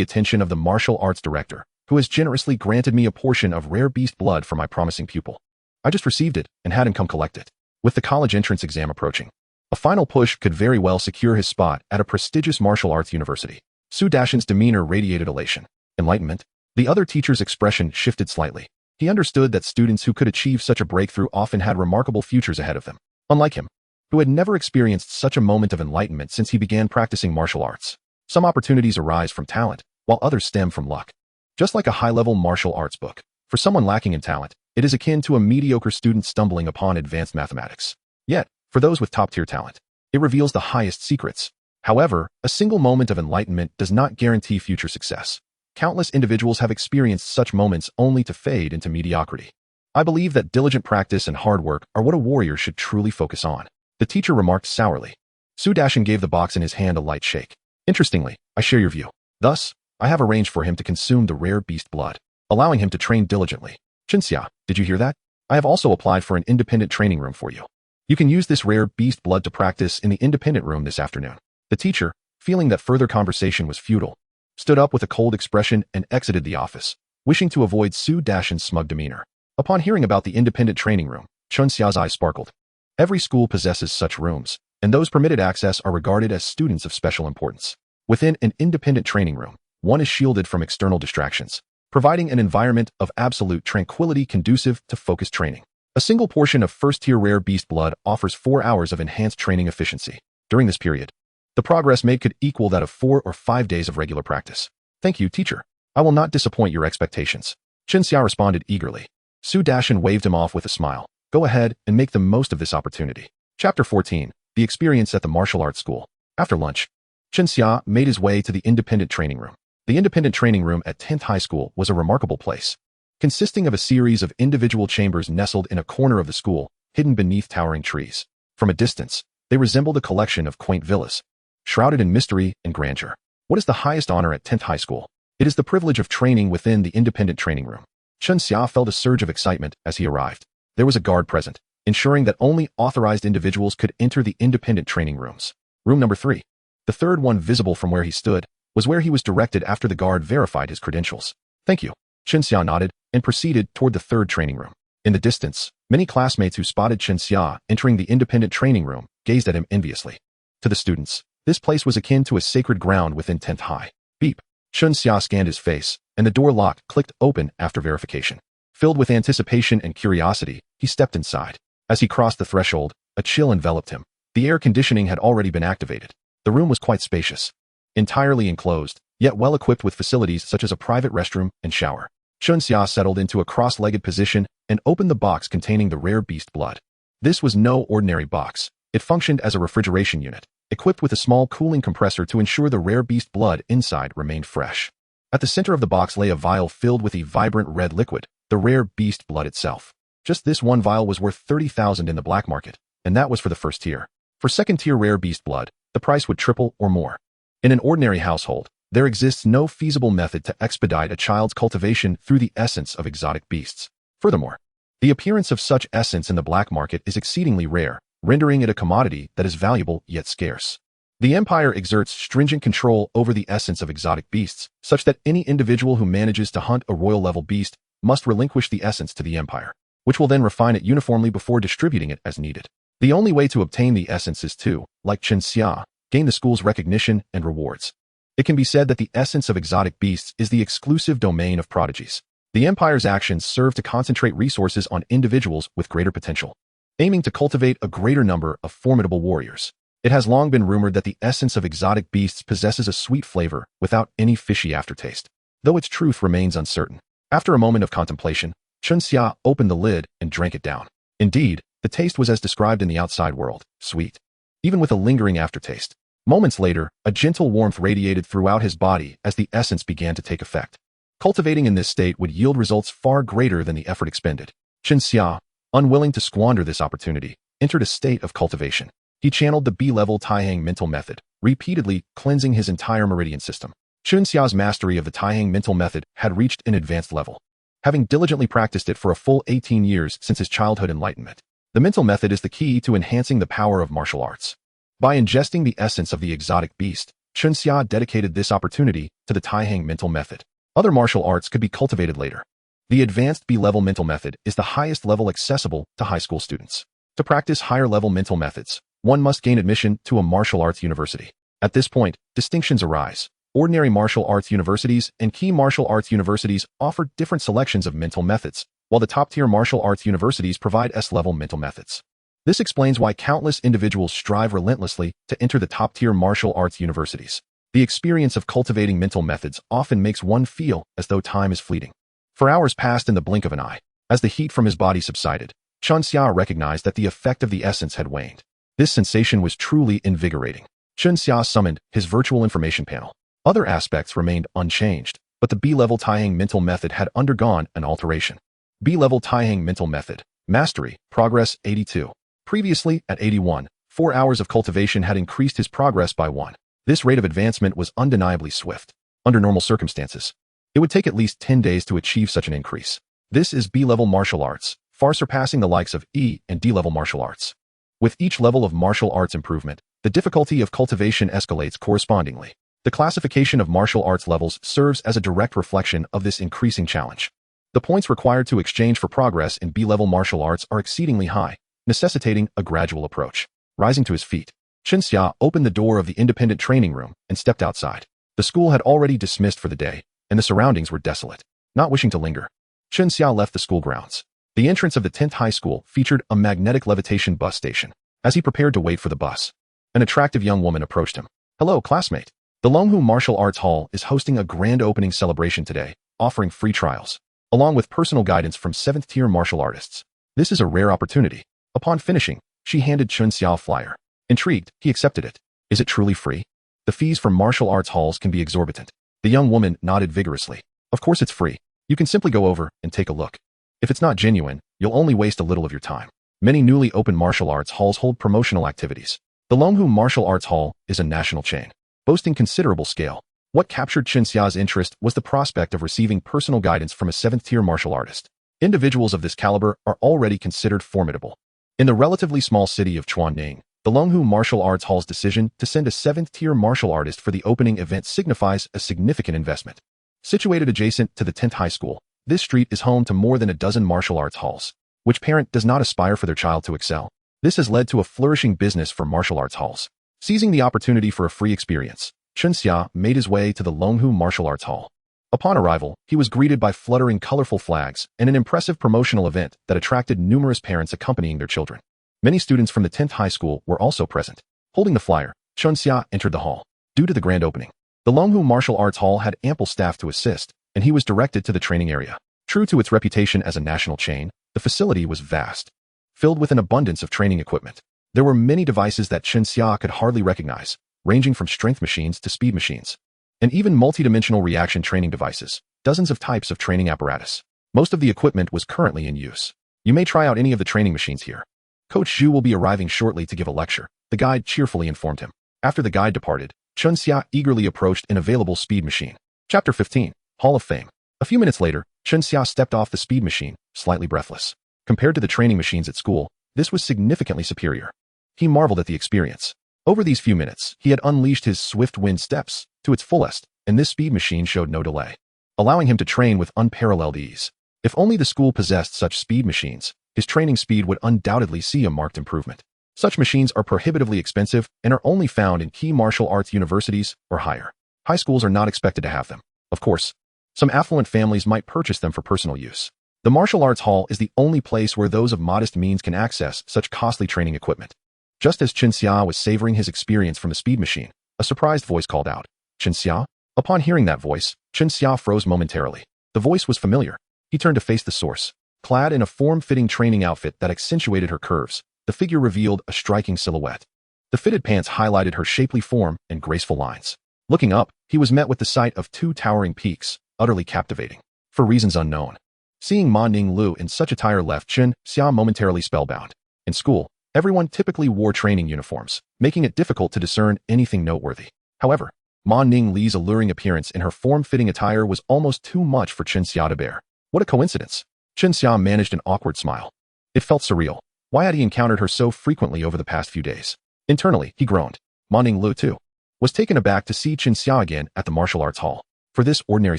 attention of the martial arts director, who has generously granted me a portion of rare beast blood for my promising pupil. I just received it and had him come collect it. With the college entrance exam approaching, a final push could very well secure his spot at a prestigious martial arts university. Su Dashin's demeanor radiated elation. Enlightenment? The other teacher's expression shifted slightly. He understood that students who could achieve such a breakthrough often had remarkable futures ahead of them. Unlike him, who had never experienced such a moment of enlightenment since he began practicing martial arts. Some opportunities arise from talent, while others stem from luck. Just like a high-level martial arts book, for someone lacking in talent, it is akin to a mediocre student stumbling upon advanced mathematics. Yet, for those with top-tier talent, it reveals the highest secrets. However, a single moment of enlightenment does not guarantee future success. Countless individuals have experienced such moments only to fade into mediocrity. I believe that diligent practice and hard work are what a warrior should truly focus on. The teacher remarked sourly. Su Dashin gave the box in his hand a light shake. Interestingly, I share your view. Thus, I have arranged for him to consume the rare beast blood, allowing him to train diligently. Chinxia, did you hear that? I have also applied for an independent training room for you. You can use this rare beast blood to practice in the independent room this afternoon. The teacher, feeling that further conversation was futile, stood up with a cold expression and exited the office, wishing to avoid Su Dashin's smug demeanor. Upon hearing about the independent training room, Chunxia's eyes sparkled. Every school possesses such rooms, and those permitted access are regarded as students of special importance. Within an independent training room, one is shielded from external distractions, providing an environment of absolute tranquility conducive to focused training. A single portion of first-tier rare beast blood offers 4 hours of enhanced training efficiency. During this period, the progress made could equal that of 4 or 5 days of regular practice. Thank you, teacher. I will not disappoint your expectations. Chinxia responded eagerly. Su Dashin waved him off with a smile. Go ahead and make the most of this opportunity. Chapter 14. The Experience at the Martial Arts School. After lunch, Chinxia made his way to the independent training room. The independent training room at 10th High School was a remarkable place, consisting of a series of individual chambers nestled in a corner of the school, hidden beneath towering trees. From a distance, they resembled a collection of quaint villas, shrouded in mystery and grandeur. What is the highest honor at 10th High School? It is the privilege of training within the independent training room. Chinxia felt a surge of excitement as he arrived. There was a guard present, ensuring that only authorized individuals could enter the independent training rooms. Room number 3. The third one visible from where he stood was where he was directed after the guard verified his credentials. Thank you. Chinxia nodded and proceeded toward the third training room. In the distance, many classmates who spotted Chinxia entering the independent training room gazed at him enviously. To the students, this place was akin to a sacred ground within 10th High. Beep. Chinxia scanned his face, and the door lock clicked open after verification. Filled with anticipation and curiosity, he stepped inside. As he crossed the threshold, a chill enveloped him. The air conditioning had already been activated. The room was quite spacious, entirely enclosed, yet well equipped with facilities such as a private restroom and shower. Chinxia settled into a cross-legged position and opened the box containing the rare beast blood. This was no ordinary box. It functioned as a refrigeration unit, equipped with a small cooling compressor to ensure the rare beast blood inside remained fresh. At the center of the box lay a vial filled with a vibrant red liquid, the rare beast blood itself. Just this one vial was worth 30,000 in the black market, and that was for the first tier. For second-tier rare beast blood, the price would triple or more. In an ordinary household, there exists no feasible method to expedite a child's cultivation through the essence of exotic beasts. Furthermore, the appearance of such essence in the black market is exceedingly rare, rendering it a commodity that is valuable yet scarce. The Empire exerts stringent control over the essence of exotic beasts, such that any individual who manages to hunt a royal-level beast must relinquish the essence to the Empire, which will then refine it uniformly before distributing it as needed. The only way to obtain the essence is to, like Chinxia, gain the school's recognition and rewards. It can be said that the essence of exotic beasts is the exclusive domain of prodigies. The Empire's actions serve to concentrate resources on individuals with greater potential, aiming to cultivate a greater number of formidable warriors. It has long been rumored that the essence of exotic beasts possesses a sweet flavor without any fishy aftertaste, though its truth remains uncertain. After a moment of contemplation, Chinxia opened the lid and drank it down. Indeed, the taste was as described in the outside world, sweet, even with a lingering aftertaste. Moments later, a gentle warmth radiated throughout his body as the essence began to take effect. Cultivating in this state would yield results far greater than the effort expended. Chen Xia, unwilling to squander this opportunity, entered a state of cultivation. He channeled the B-level Taihang mental method, repeatedly cleansing his entire meridian system. Chen Xia's mastery of the Taihang mental method had reached an advanced level, having diligently practiced it for a full 18 years since his childhood enlightenment. The mental method is the key to enhancing the power of martial arts. By ingesting the essence of the exotic beast, Chen Xia dedicated this opportunity to the Taihang mental method. Other martial arts could be cultivated later. The advanced B-level mental method is the highest level accessible to high school students. To practice higher-level mental methods, one must gain admission to a martial arts university. At this point, distinctions arise. Ordinary martial arts universities and key martial arts universities offer different selections of mental methods, while the top-tier martial arts universities provide S-level mental methods. This explains why countless individuals strive relentlessly to enter the top-tier martial arts universities. The experience of cultivating mental methods often makes one feel as though time is fleeting. For hours passed in the blink of an eye. As the heat from his body subsided, Chen Xia recognized that the effect of the essence had waned. This sensation was truly invigorating. Chen Xia summoned his virtual information panel. Other aspects remained unchanged, but the B-level Taihang mental method had undergone an alteration. B-level Taihang mental method. Mastery. Progress 82. Previously, at 81, 4 hours of cultivation had increased his progress by 1. This rate of advancement was undeniably swift. Under normal circumstances, it would take at least 10 days to achieve such an increase. This is B-level martial arts, far surpassing the likes of E and D-level martial arts. With each level of martial arts improvement, the difficulty of cultivation escalates correspondingly. The classification of martial arts levels serves as a direct reflection of this increasing challenge. The points required to exchange for progress in B-level martial arts are exceedingly high, necessitating a gradual approach. Rising to his feet, Chen Xia opened the door of the independent training room and stepped outside. The school had already dismissed for the day, and the surroundings were desolate. Not wishing to linger, Chen Xia left the school grounds. The entrance of the 10th high school featured a magnetic levitation bus station. As he prepared to wait for the bus, an attractive young woman approached him. "Hello, classmate. The Longhu Martial Arts Hall is hosting a grand opening celebration today, offering free trials, along with personal guidance from 7th-tier martial artists. This is a rare opportunity." Upon finishing, she handed Chen Xia a flyer. Intrigued, he accepted it. "Is it truly free? The fees for martial arts halls can be exorbitant." The young woman nodded vigorously. "Of course it's free. You can simply go over and take a look. If it's not genuine, you'll only waste a little of your time." Many newly opened martial arts halls hold promotional activities. The Longhu Martial Arts Hall is a national chain, boasting considerable scale. What captured Chen Xia's interest was the prospect of receiving personal guidance from a 7th-tier martial artist. Individuals of this caliber are already considered formidable. In the relatively small city of Chuanning, the Longhu Martial Arts Hall's decision to send a 7th-tier martial artist for the opening event signifies a significant investment. Situated adjacent to the 10th high school, this street is home to more than a dozen martial arts halls. Which parent does not aspire for their child to excel? This has led to a flourishing business for martial arts halls. Seizing the opportunity for a free experience, Chen Xia made his way to the Longhu Martial Arts Hall. Upon arrival, he was greeted by fluttering colorful flags and an impressive promotional event that attracted numerous parents accompanying their children. Many students from the 10th high school were also present. Holding the flyer, Chen Xia entered the hall. Due to the grand opening, the Longhu Martial Arts Hall had ample staff to assist, and he was directed to the training area. True to its reputation as a national chain, the facility was vast, filled with an abundance of training equipment. There were many devices that Chen Xia could hardly recognize, ranging from strength machines to speed machines, and even multidimensional reaction training devices, dozens of types of training apparatus. Most of the equipment was currently in use. "You may try out any of the training machines here. Coach Zhu will be arriving shortly to give a lecture," the guide cheerfully informed him. After the guide departed, Chen Xia eagerly approached an available speed machine. Chapter 15, Hall of Fame. A few minutes later, Chen Xia stepped off the speed machine, slightly breathless. Compared to the training machines at school, this was significantly superior. He marveled at the experience. Over these few minutes, he had unleashed his swift wind steps to its fullest, and this speed machine showed no delay, allowing him to train with unparalleled ease. If only the school possessed such speed machines, his training speed would undoubtedly see a marked improvement. Such machines are prohibitively expensive and are only found in key martial arts universities or higher. High schools are not expected to have them. Of course, some affluent families might purchase them for personal use. The martial arts hall is the only place where those of modest means can access such costly training equipment. Just as Chen Xia was savoring his experience from the speed machine, a surprised voice called out, "Chen Xia?" Upon hearing that voice, Chen Xia froze momentarily. The voice was familiar. He turned to face the source. Clad in a form-fitting training outfit that accentuated her curves, the figure revealed a striking silhouette. The fitted pants highlighted her shapely form and graceful lines. Looking up, he was met with the sight of two towering peaks, utterly captivating. For reasons unknown, seeing Ma Ninglu in such attire left Chen Xia momentarily spellbound. In school, everyone typically wore training uniforms, making it difficult to discern anything noteworthy. However, Ma Ningli's alluring appearance in her form-fitting attire was almost too much for Chen Xia to bear. What a coincidence! Chen Xia managed an awkward smile. It felt surreal. Why had he encountered her so frequently over the past few days? Internally, he groaned. Ma Ninglu, too, was taken aback to see Chen Xia again at the martial arts hall. For this ordinary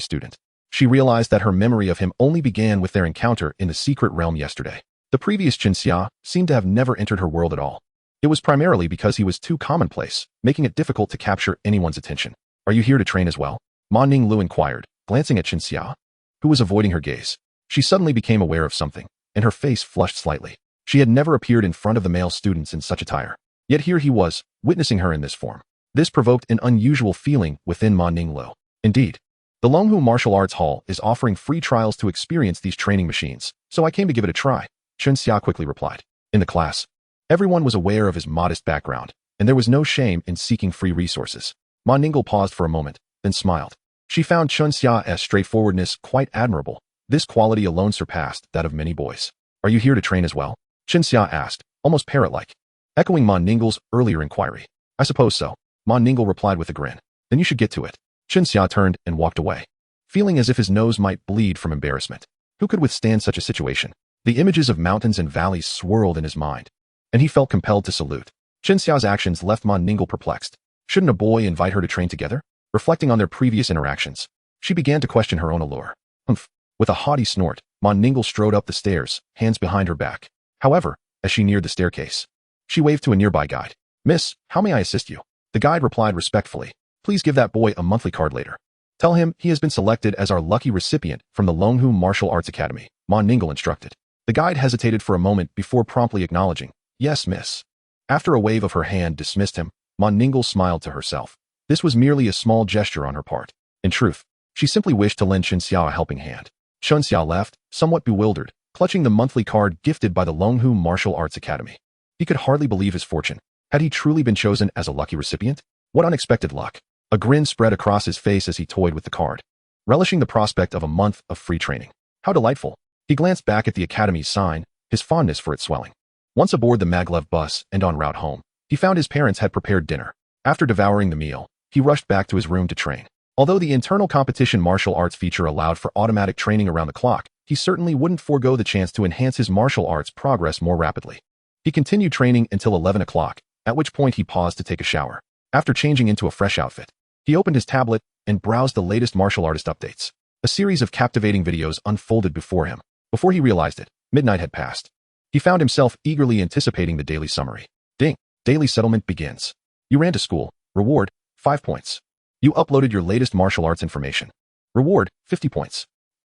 student, she realized that her memory of him only began with their encounter in the secret realm yesterday. The previous Chen Xia seemed to have never entered her world at all. It was primarily because he was too commonplace, making it difficult to capture anyone's attention. Are you here to train as well? Ma Ninglu inquired, glancing at Chen Xia, who was avoiding her gaze. She suddenly became aware of something, and her face flushed slightly. She had never appeared in front of the male students in such attire. Yet here he was, witnessing her in this form. This provoked an unusual feeling within Ma Ninglu. Indeed, the Longhu Martial Arts Hall is offering free trials to experience these training machines, so I came to give it a try, Chen Xia quickly replied. In the class, everyone was aware of his modest background, and there was no shame in seeking free resources. Ma Ninglu paused for a moment, then smiled. She found Chen Xia's straightforwardness quite admirable. This quality alone surpassed that of many boys. Are you here to train as well? Chen Xia asked, almost parrot-like, echoing Ma Ninglu's earlier inquiry. I suppose so, Ma Ninglu replied with a grin. Then you should get to it. Chen Xia turned and walked away, feeling as if his nose might bleed from embarrassment. Who could withstand such a situation? The images of mountains and valleys swirled in his mind, and he felt compelled to salute. Chen Xia's actions left Ma Ninglu perplexed. Shouldn't a boy invite her to train together? Reflecting on their previous interactions, she began to question her own allure. Humph. With a haughty snort, Ma Ninglu strode up the stairs, hands behind her back. However, as she neared the staircase, she waved to a nearby guide. Miss, how may I assist you? The guide replied respectfully. Please give that boy a monthly card later. Tell him he has been selected as our lucky recipient from the Longhu Martial Arts Academy, Ma Ninglu instructed. The guide hesitated for a moment before promptly acknowledging, Yes, miss. After a wave of her hand dismissed him, Ma Ninglu smiled to herself. This was merely a small gesture on her part. In truth, she simply wished to lend Chen Xia a helping hand. Chen Xia left, somewhat bewildered, clutching the monthly card gifted by the Longhu Martial Arts Academy. He could hardly believe his fortune. Had he truly been chosen as a lucky recipient? What unexpected luck. A grin spread across his face as he toyed with the card, relishing the prospect of a month of free training. How delightful. He glanced back at the academy's sign, his fondness for its swelling. Once aboard the maglev bus and en route home, he found his parents had prepared dinner. After devouring the meal, he rushed back to his room to train. Although the internal competition martial arts feature allowed for automatic training around the clock, he certainly wouldn't forego the chance to enhance his martial arts progress more rapidly. He continued training until 11 o'clock, at which point he paused to take a shower. After changing into a fresh outfit, he opened his tablet and browsed the latest martial artist updates. A series of captivating videos unfolded before him. Before he realized it, midnight had passed. He found himself eagerly anticipating the daily summary. Ding! Daily settlement begins. You ran to school. Reward, 5 points. You uploaded your latest martial arts information. Reward, 50 points.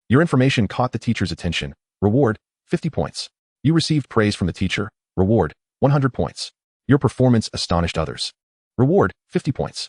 Your information caught the teacher's attention. Reward, 50 points. You received praise from the teacher. Reward, 100 points. Your performance astonished others. Reward, 50 points.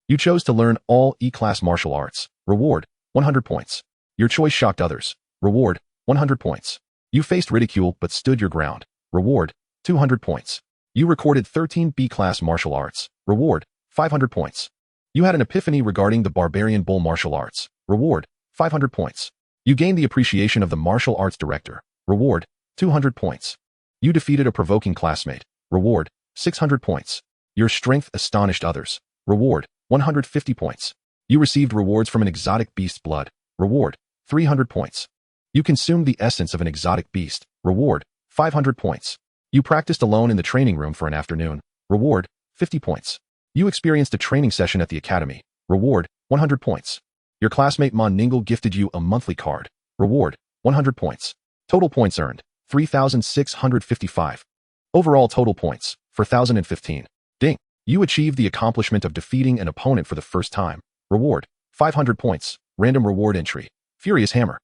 You chose to learn all E-class martial arts. Reward, 100 points. Your choice shocked others. Reward, 100 points. You faced ridicule but stood your ground. Reward, 200 points. You recorded 13 B-class martial arts. Reward, 500 points. You had an epiphany regarding the barbarian bull martial arts. Reward, 500 points. You gained the appreciation of the martial arts director. Reward, 200 points. You defeated a provoking classmate. Reward, 600 points. Your strength astonished others. Reward, 150 points. You received rewards from an exotic beast's blood. Reward, 300 points. You consumed the essence of an exotic beast. Reward, 500 points. You practiced alone in the training room for an afternoon. Reward, 50 points. You experienced a training session at the academy. Reward, 100 points. Your classmate Ma Ninglu gifted you a monthly card. Reward, 100 points. Total points earned, 3,655. Overall total points, 4,015. Ding. You achieved the accomplishment of defeating an opponent for the first time. Reward, 500 points. Random reward entry. Furious Hammer.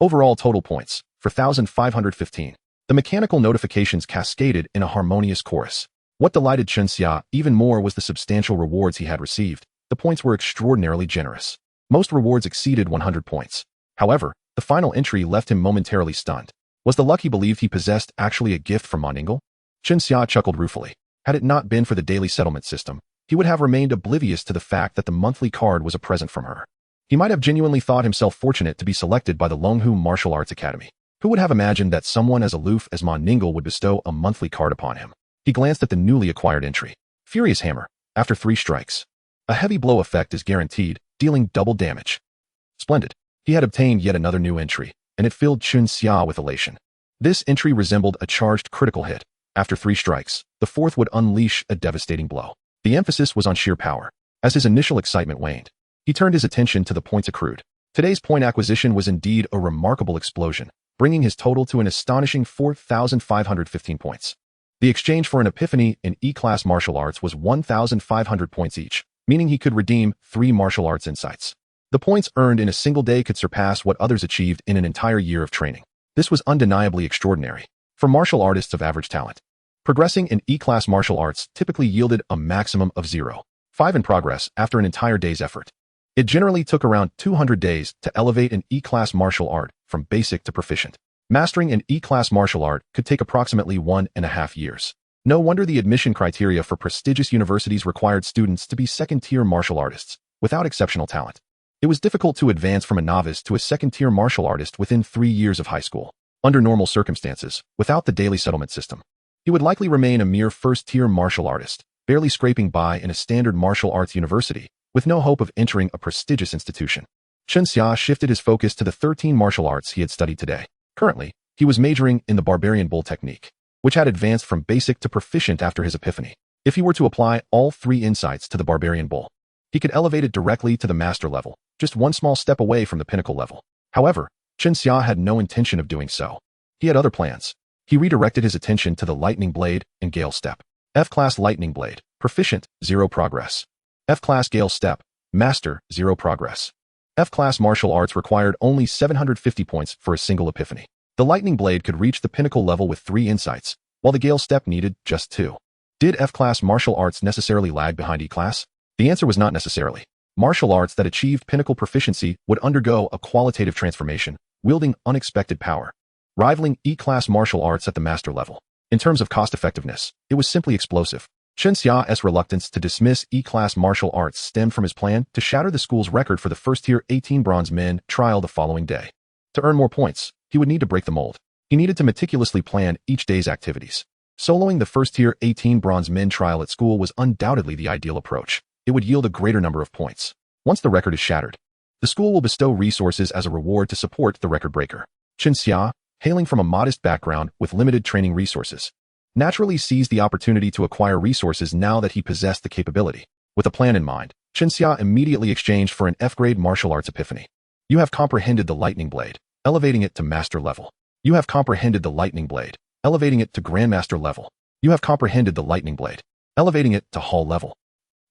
Overall total points, 4,515. The mechanical notifications cascaded in a harmonious chorus. What delighted Chen Xia even more was the substantial rewards he had received. The points were extraordinarily generous. Most rewards exceeded 100 points. However, the final entry left him momentarily stunned. Was the luck he believed he possessed actually a gift from Moningle? Chen Xia chuckled ruefully. Had it not been for the daily settlement system, he would have remained oblivious to the fact that the monthly card was a present from her. He might have genuinely thought himself fortunate to be selected by the Longhu Martial Arts Academy. Who would have imagined that someone as aloof as Moningle would bestow a monthly card upon him? He glanced at the newly acquired entry. Furious Hammer. After 3 strikes. A heavy blow effect is guaranteed, dealing double damage. Splendid. He had obtained yet another new entry, and it filled Chen Xia with elation. This entry resembled a charged critical hit. After 3 strikes, the 4th would unleash a devastating blow. The emphasis was on sheer power. As his initial excitement waned, he turned his attention to the points accrued. Today's point acquisition was indeed a remarkable explosion, bringing his total to an astonishing 4,515 points. The exchange for an epiphany in E-class martial arts was 1,500 points each, meaning he could redeem 3 martial arts insights. The points earned in a single day could surpass what others achieved in an entire year of training. This was undeniably extraordinary for martial artists of average talent. Progressing in E-class martial arts typically yielded a maximum of 0.5 in progress after an entire day's effort. It generally took around 200 days to elevate an E-class martial art from basic to proficient. Mastering an E-class martial art could take approximately 1.5 years. No wonder the admission criteria for prestigious universities required students to be second-tier martial artists, without exceptional talent. It was difficult to advance from a novice to a second-tier martial artist within 3 years of high school. Under normal circumstances, without the daily settlement system, he would likely remain a mere first-tier martial artist, barely scraping by in a standard martial arts university, with no hope of entering a prestigious institution. Chen Xia shifted his focus to the 13 martial arts he had studied today. Currently, he was majoring in the barbarian bull technique, which had advanced from basic to proficient after his epiphany. If he were to apply all 3 insights to the barbarian bull, he could elevate it directly to the master level, just one small step away from the pinnacle level. However, Chen Xia had no intention of doing so. He had other plans. He redirected his attention to the lightning blade and gale step. F-class lightning blade, proficient, 0 progress. F-class gale step, master, 0 progress. F-class martial arts required only 750 points for a single epiphany. The lightning blade could reach the pinnacle level with 3 insights, while the gale step needed just 2. Did F-class martial arts necessarily lag behind E-class? The answer was not necessarily. Martial arts that achieved pinnacle proficiency would undergo a qualitative transformation, wielding unexpected power, rivaling E-class martial arts at the master level. In terms of cost-effectiveness, it was simply explosive. Chen Xia's reluctance to dismiss E-class martial arts stemmed from his plan to shatter the school's record for the first-tier 18 bronze men trial the following day. To earn more points, he would need to break the mold. He needed to meticulously plan each day's activities. Soloing the first-tier 18 bronze men trial at school was undoubtedly the ideal approach. It would yield a greater number of points. Once the record is shattered, the school will bestow resources as a reward to support the record breaker. Chen Xia, hailing from a modest background with limited training resources, naturally seized the opportunity to acquire resources now that he possessed the capability. With a plan in mind, Chen Xia immediately exchanged for an F-grade martial arts epiphany. You have comprehended the lightning blade, elevating it to master level. You have comprehended the lightning blade, elevating it to grandmaster level. You have comprehended the lightning blade, elevating it to hall level.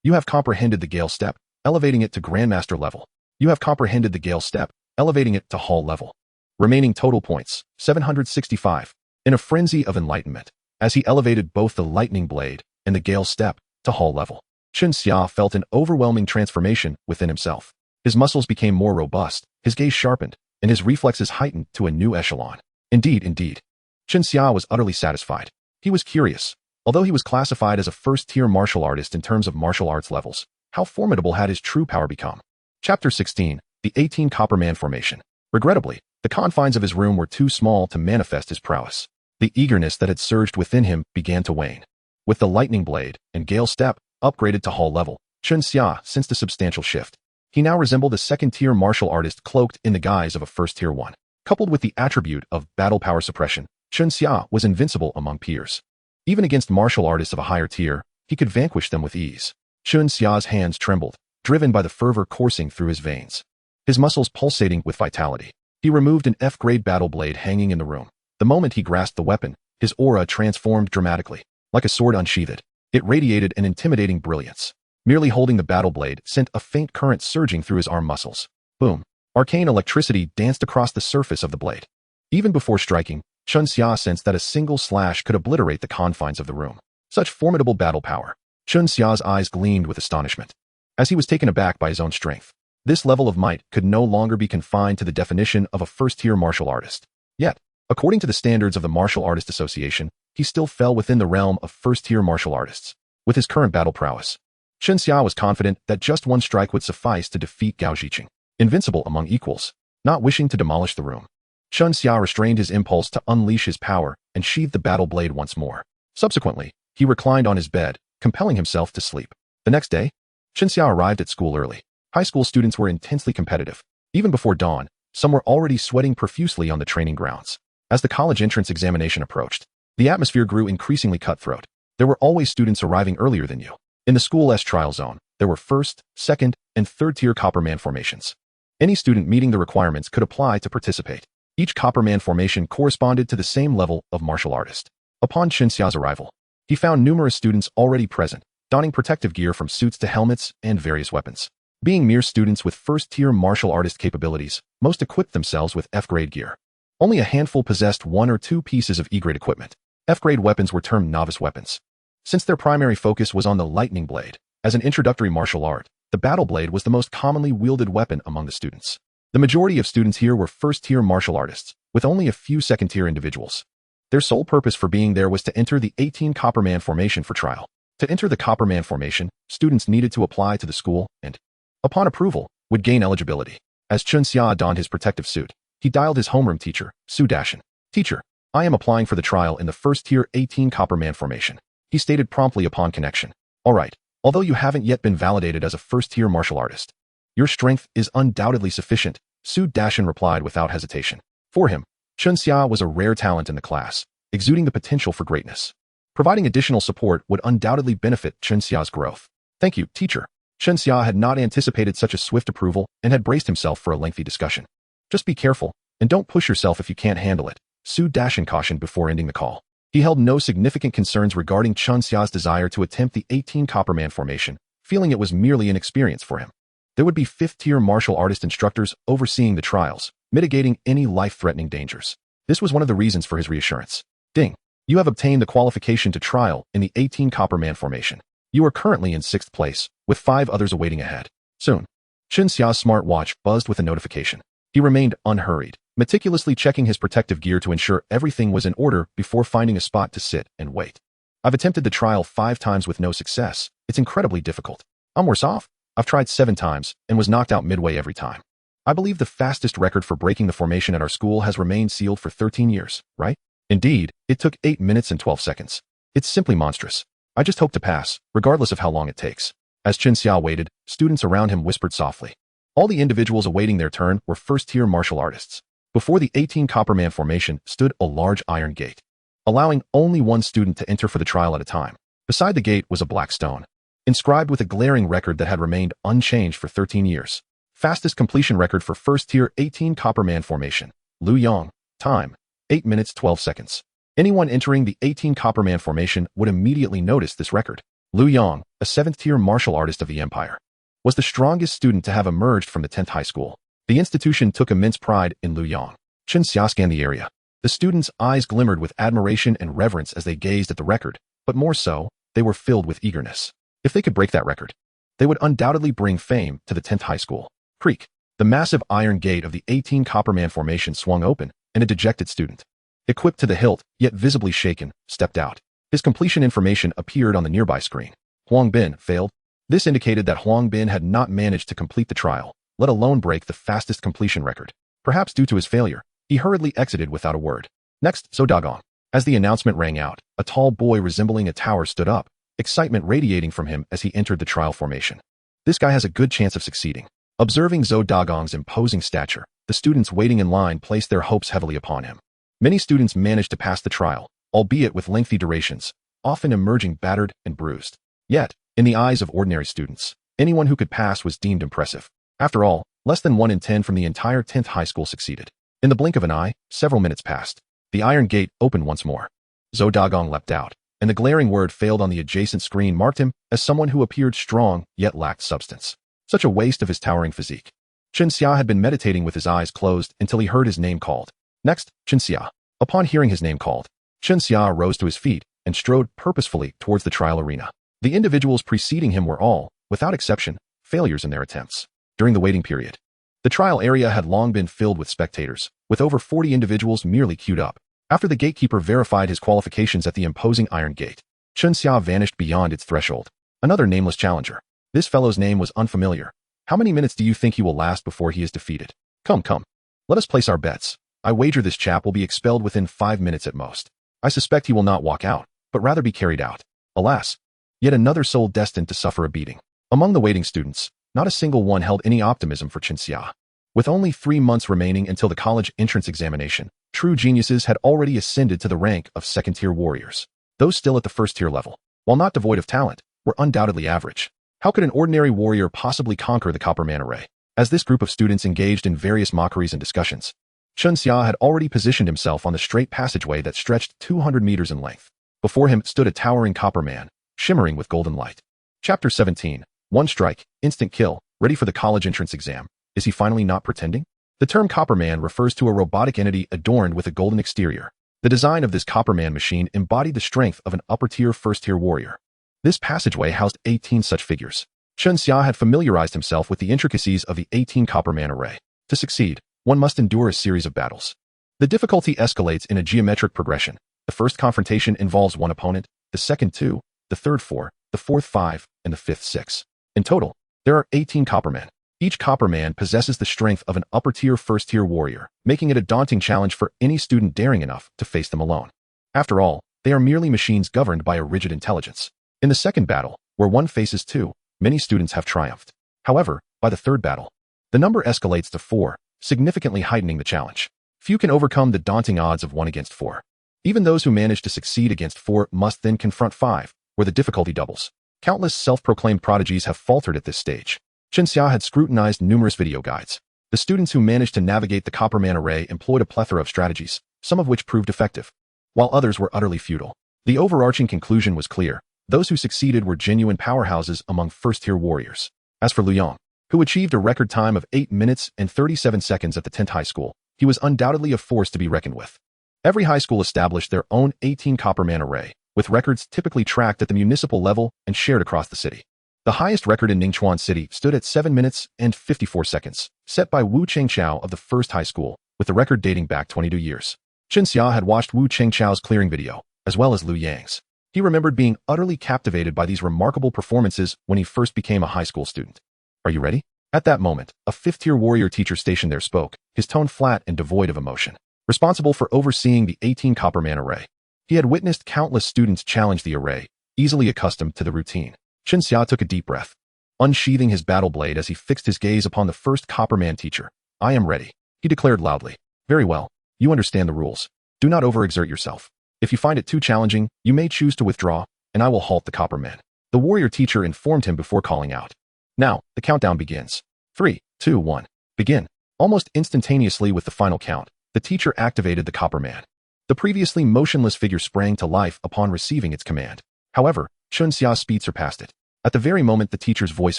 You have comprehended the gale step, elevating it to grandmaster level. You have comprehended the gale step, elevating it to hall level. Remaining total points, 765. In a frenzy of enlightenment, as he elevated both the lightning blade and the gale step to hall level, Chen Xia felt an overwhelming transformation within himself. His muscles became more robust, his gaze sharpened, and his reflexes heightened to a new echelon. Indeed. Chen Xia was utterly satisfied. He was curious. Although he was classified as a first-tier martial artist in terms of martial arts levels, how formidable had his true power become? Chapter 16, The 18 Copper Man Formation. Regrettably, the confines of his room were too small to manifest his prowess. The eagerness that had surged within him began to wane. With the lightning blade and gale step upgraded to hall level, Chen Xia sensed a substantial shift. He now resembled a second-tier martial artist cloaked in the guise of a first-tier one. Coupled with the attribute of battle power suppression, Chen Xia was invincible among peers. Even against martial artists of a higher tier, he could vanquish them with ease. Chen Xia's hands trembled, driven by the fervor coursing through his veins. His muscles pulsating with vitality. He removed an F-grade battle blade hanging in the room. The moment he grasped the weapon, his aura transformed dramatically. Like a sword unsheathed, it radiated an intimidating brilliance. Merely holding the battle blade sent a faint current surging through his arm muscles. Boom. Arcane electricity danced across the surface of the blade. Even before striking, Chen Xia sensed that a single slash could obliterate the confines of the room. Such formidable battle power. Chen Xia's eyes gleamed with astonishment, as he was taken aback by his own strength. This level of might could no longer be confined to the definition of a first-tier martial artist. Yet, According to the standards of the Martial Artist Association, he still fell within the realm of first-tier martial artists. With his current battle prowess, Chen Xia was confident that just one strike would suffice to defeat Gao Ziqing, invincible among equals. Not wishing to demolish the room, Chen Xia restrained his impulse to unleash his power and sheathed the battle blade once more. Subsequently, he reclined on his bed, compelling himself to sleep. The next day, Chen Xia arrived at school early. High school students were intensely competitive. Even before dawn, some were already sweating profusely on the training grounds. As the college entrance examination approached, the atmosphere grew increasingly cutthroat. There were always students arriving earlier than you. In the school's trial zone, there were first, second, and third-tier Copperman formations. Any student meeting the requirements could apply to participate. Each Copperman formation corresponded to the same level of martial artist. Upon Chen Xia's arrival, he found numerous students already present, donning protective gear from suits to helmets and various weapons. Being mere students with first-tier martial artist capabilities, most equipped themselves with F-grade gear. Only a handful possessed 1 or 2 pieces of E-grade equipment. F-grade weapons were termed novice weapons, since their primary focus was on the lightning blade. As an introductory martial art, the battle blade was the most commonly wielded weapon among the students. The majority of students here were first-tier martial artists, with only a few second-tier individuals. Their sole purpose for being there was to enter the 18 Copperman formation for trial. To enter the Copperman formation, students needed to apply to the school and, upon approval, would gain eligibility. As Chen Xia donned his protective suit, he dialed his homeroom teacher, Su Dashan. "Teacher, I am applying for the trial in the first-tier 18 Copperman formation," he stated promptly upon connection. "All right, although you haven't yet been validated as a first-tier martial artist, your strength is undoubtedly sufficient," Su Dashan replied without hesitation. For him, Chen Xia was a rare talent in the class, exuding the potential for greatness. Providing additional support would undoubtedly benefit Chen Xia's growth. "Thank you, teacher." Chen Xia had not anticipated such a swift approval and had braced himself for a lengthy discussion. "Just be careful, and don't push yourself if you can't handle it," Su Dashan cautioned before ending the call. He held no significant concerns regarding Chen Xia's desire to attempt the 18 Copperman formation, feeling it was merely an experience for him. There would be 5th-tier martial artist instructors overseeing the trials, mitigating any life-threatening dangers. This was one of the reasons for his reassurance. "Ding. You have obtained the qualification to trial in the 18 Copperman formation. You are currently in 6th place, with 5 others awaiting ahead. Soon." Chen Xia's smartwatch buzzed with a notification. He remained unhurried, meticulously checking his protective gear to ensure everything was in order before finding a spot to sit and wait. "I've attempted the trial 5 times with no success. It's incredibly difficult. I'm worse off. I've tried 7 times and was knocked out midway every time. I believe the fastest record for breaking the formation at our school has remained sealed for 13 years, right? Indeed, it took 8 minutes and 12 seconds. It's simply monstrous. I just hope to pass, regardless of how long it takes." As Chen Xia waited, students around him whispered softly. All the individuals awaiting their turn were first-tier martial artists. Before the 18 Copperman formation stood a large iron gate, allowing only one student to enter for the trial at a time. Beside the gate was a black stone, inscribed with a glaring record that had remained unchanged for 13 years. Fastest completion record for first-tier 18 Copperman formation. Lu Yang. Time: 8 minutes 12 seconds. Anyone entering the 18 Copperman formation would immediately notice this record. Lu Yang, a 7th-tier martial artist of the Empire, was the strongest student to have emerged from the 10th high school. The institution took immense pride in Lu Yang. Chen Xia scanned the area. The students' eyes glimmered with admiration and reverence as they gazed at the record, but more so, they were filled with eagerness. If they could break that record, they would undoubtedly bring fame to the 10th high school. Creak. The massive iron gate of the 18 Copperman formation swung open, and a dejected student, equipped to the hilt, yet visibly shaken, stepped out. His completion information appeared on the nearby screen. Huang Bin failed. This indicated that Huang Bin had not managed to complete the trial, let alone break the fastest completion record. Perhaps due to his failure, he hurriedly exited without a word. Next, Zhou Dagong. As the announcement rang out, a tall boy resembling a tower stood up, excitement radiating from him as he entered the trial formation. "This guy has a good chance of succeeding." Observing Zhou Dagong's imposing stature, the students waiting in line placed their hopes heavily upon him. Many students managed to pass the trial, albeit with lengthy durations, often emerging battered and bruised. Yet, in the eyes of ordinary students, anyone who could pass was deemed impressive. After all, less than 1 in 10 from the entire 10th high school succeeded. In the blink of an eye, several minutes passed. The iron gate opened once more. Zhou Dagong leapt out, and the glaring word failed on the adjacent screen marked him as someone who appeared strong yet lacked substance. Such a waste of his towering physique. Chen Xia had been meditating with his eyes closed until he heard his name called. Next, Chen Xia. Upon hearing his name called, Chen Xia rose to his feet and strode purposefully towards the trial arena. The individuals preceding him were all, without exception, failures in their attempts. During the waiting period, The trial area had long been filled with spectators, with over 40 individuals merely queued up. After the gatekeeper verified his qualifications at the imposing iron gate, Chun Xia vanished beyond its threshold. Another nameless challenger. This fellow's name was unfamiliar. How many minutes do you think he will last before he is defeated? Come. Let us place our bets. I wager this chap will be expelled within 5 minutes at most. I suspect he will not walk out, but rather be carried out. Alas, yet another soul destined to suffer a beating. Among the waiting students, not a single one held any optimism for Chun Xia. With only 3 months remaining until the college entrance examination, true geniuses had already ascended to the rank of second-tier warriors. Those still at the first-tier level, while not devoid of talent, were undoubtedly average. How could an ordinary warrior possibly conquer the Copper Man array? As this group of students engaged in various mockeries and discussions, Chun Xia had already positioned himself on the straight passageway that stretched 200 meters in length. Before him stood a towering Copper Man, shimmering with golden light. Chapter 17. One strike, instant kill, ready for the college entrance exam. Is he finally not pretending? The term Copper Man refers to a robotic entity adorned with a golden exterior. The design of this Copper Man machine embodied the strength of an upper-tier first-tier warrior. This passageway housed 18 such figures. Chun Xia had familiarized himself with the intricacies of the 18 Copper Man array. To succeed, one must endure a series of battles. The difficulty escalates in a geometric progression. The first confrontation involves one opponent, the second 2, the third 4, the fourth 5, and the fifth 6. In total, there are 18 Copper Men. Each Copper Man possesses the strength of an upper-tier first-tier warrior, making it a daunting challenge for any student daring enough to face them alone. After all, they are merely machines governed by a rigid intelligence. In the second battle, where one faces 2, many students have triumphed. However, by the third battle, the number escalates to 4, significantly heightening the challenge. Few can overcome the daunting odds of 1 against 4. Even those who manage to succeed against 4 must then confront 5, where the difficulty doubles. Countless self-proclaimed prodigies have faltered at this stage. Chun Xia had scrutinized numerous video guides. The students who managed to navigate the Copper Man array employed a plethora of strategies, some of which proved effective, while others were utterly futile. The overarching conclusion was clear. Those who succeeded were genuine powerhouses among first-tier warriors. As for Liu Yang, who achieved a record time of 8 minutes and 37 seconds at the 10th high school, he was undoubtedly a force to be reckoned with. Every high school established their own 18 Copper Man array, with records typically tracked at the municipal level and shared across the city. The highest record in Ningchuan City stood at 7 minutes and 54 seconds, set by Wu Chengqiao of the first high school, with the record dating back 22 years. Chun Xia had watched Wu Chengqiao's clearing video, as well as Liu Yang's. He remembered being utterly captivated by these remarkable performances when he first became a high school student. Are you ready? At that moment, a fifth-tier warrior teacher stationed there spoke, his tone flat and devoid of emotion. Responsible for overseeing the 18 Copper Man array, he had witnessed countless students challenge the array, easily accustomed to the routine. Chun Xia took a deep breath, unsheathing his battle blade as he fixed his gaze upon the first Copper Man teacher. I am ready, he declared loudly. Very well, you understand the rules. Do not overexert yourself. If you find it too challenging, you may choose to withdraw, and I will halt the Copper Man. The warrior teacher informed him before calling out. Now, the countdown begins. 3, 2, 1. Begin. Almost instantaneously with the final count, the teacher activated the Copper Man. The previously motionless figure sprang to life upon receiving its command. However, Chun Xia's speed surpassed it. At the very moment the teacher's voice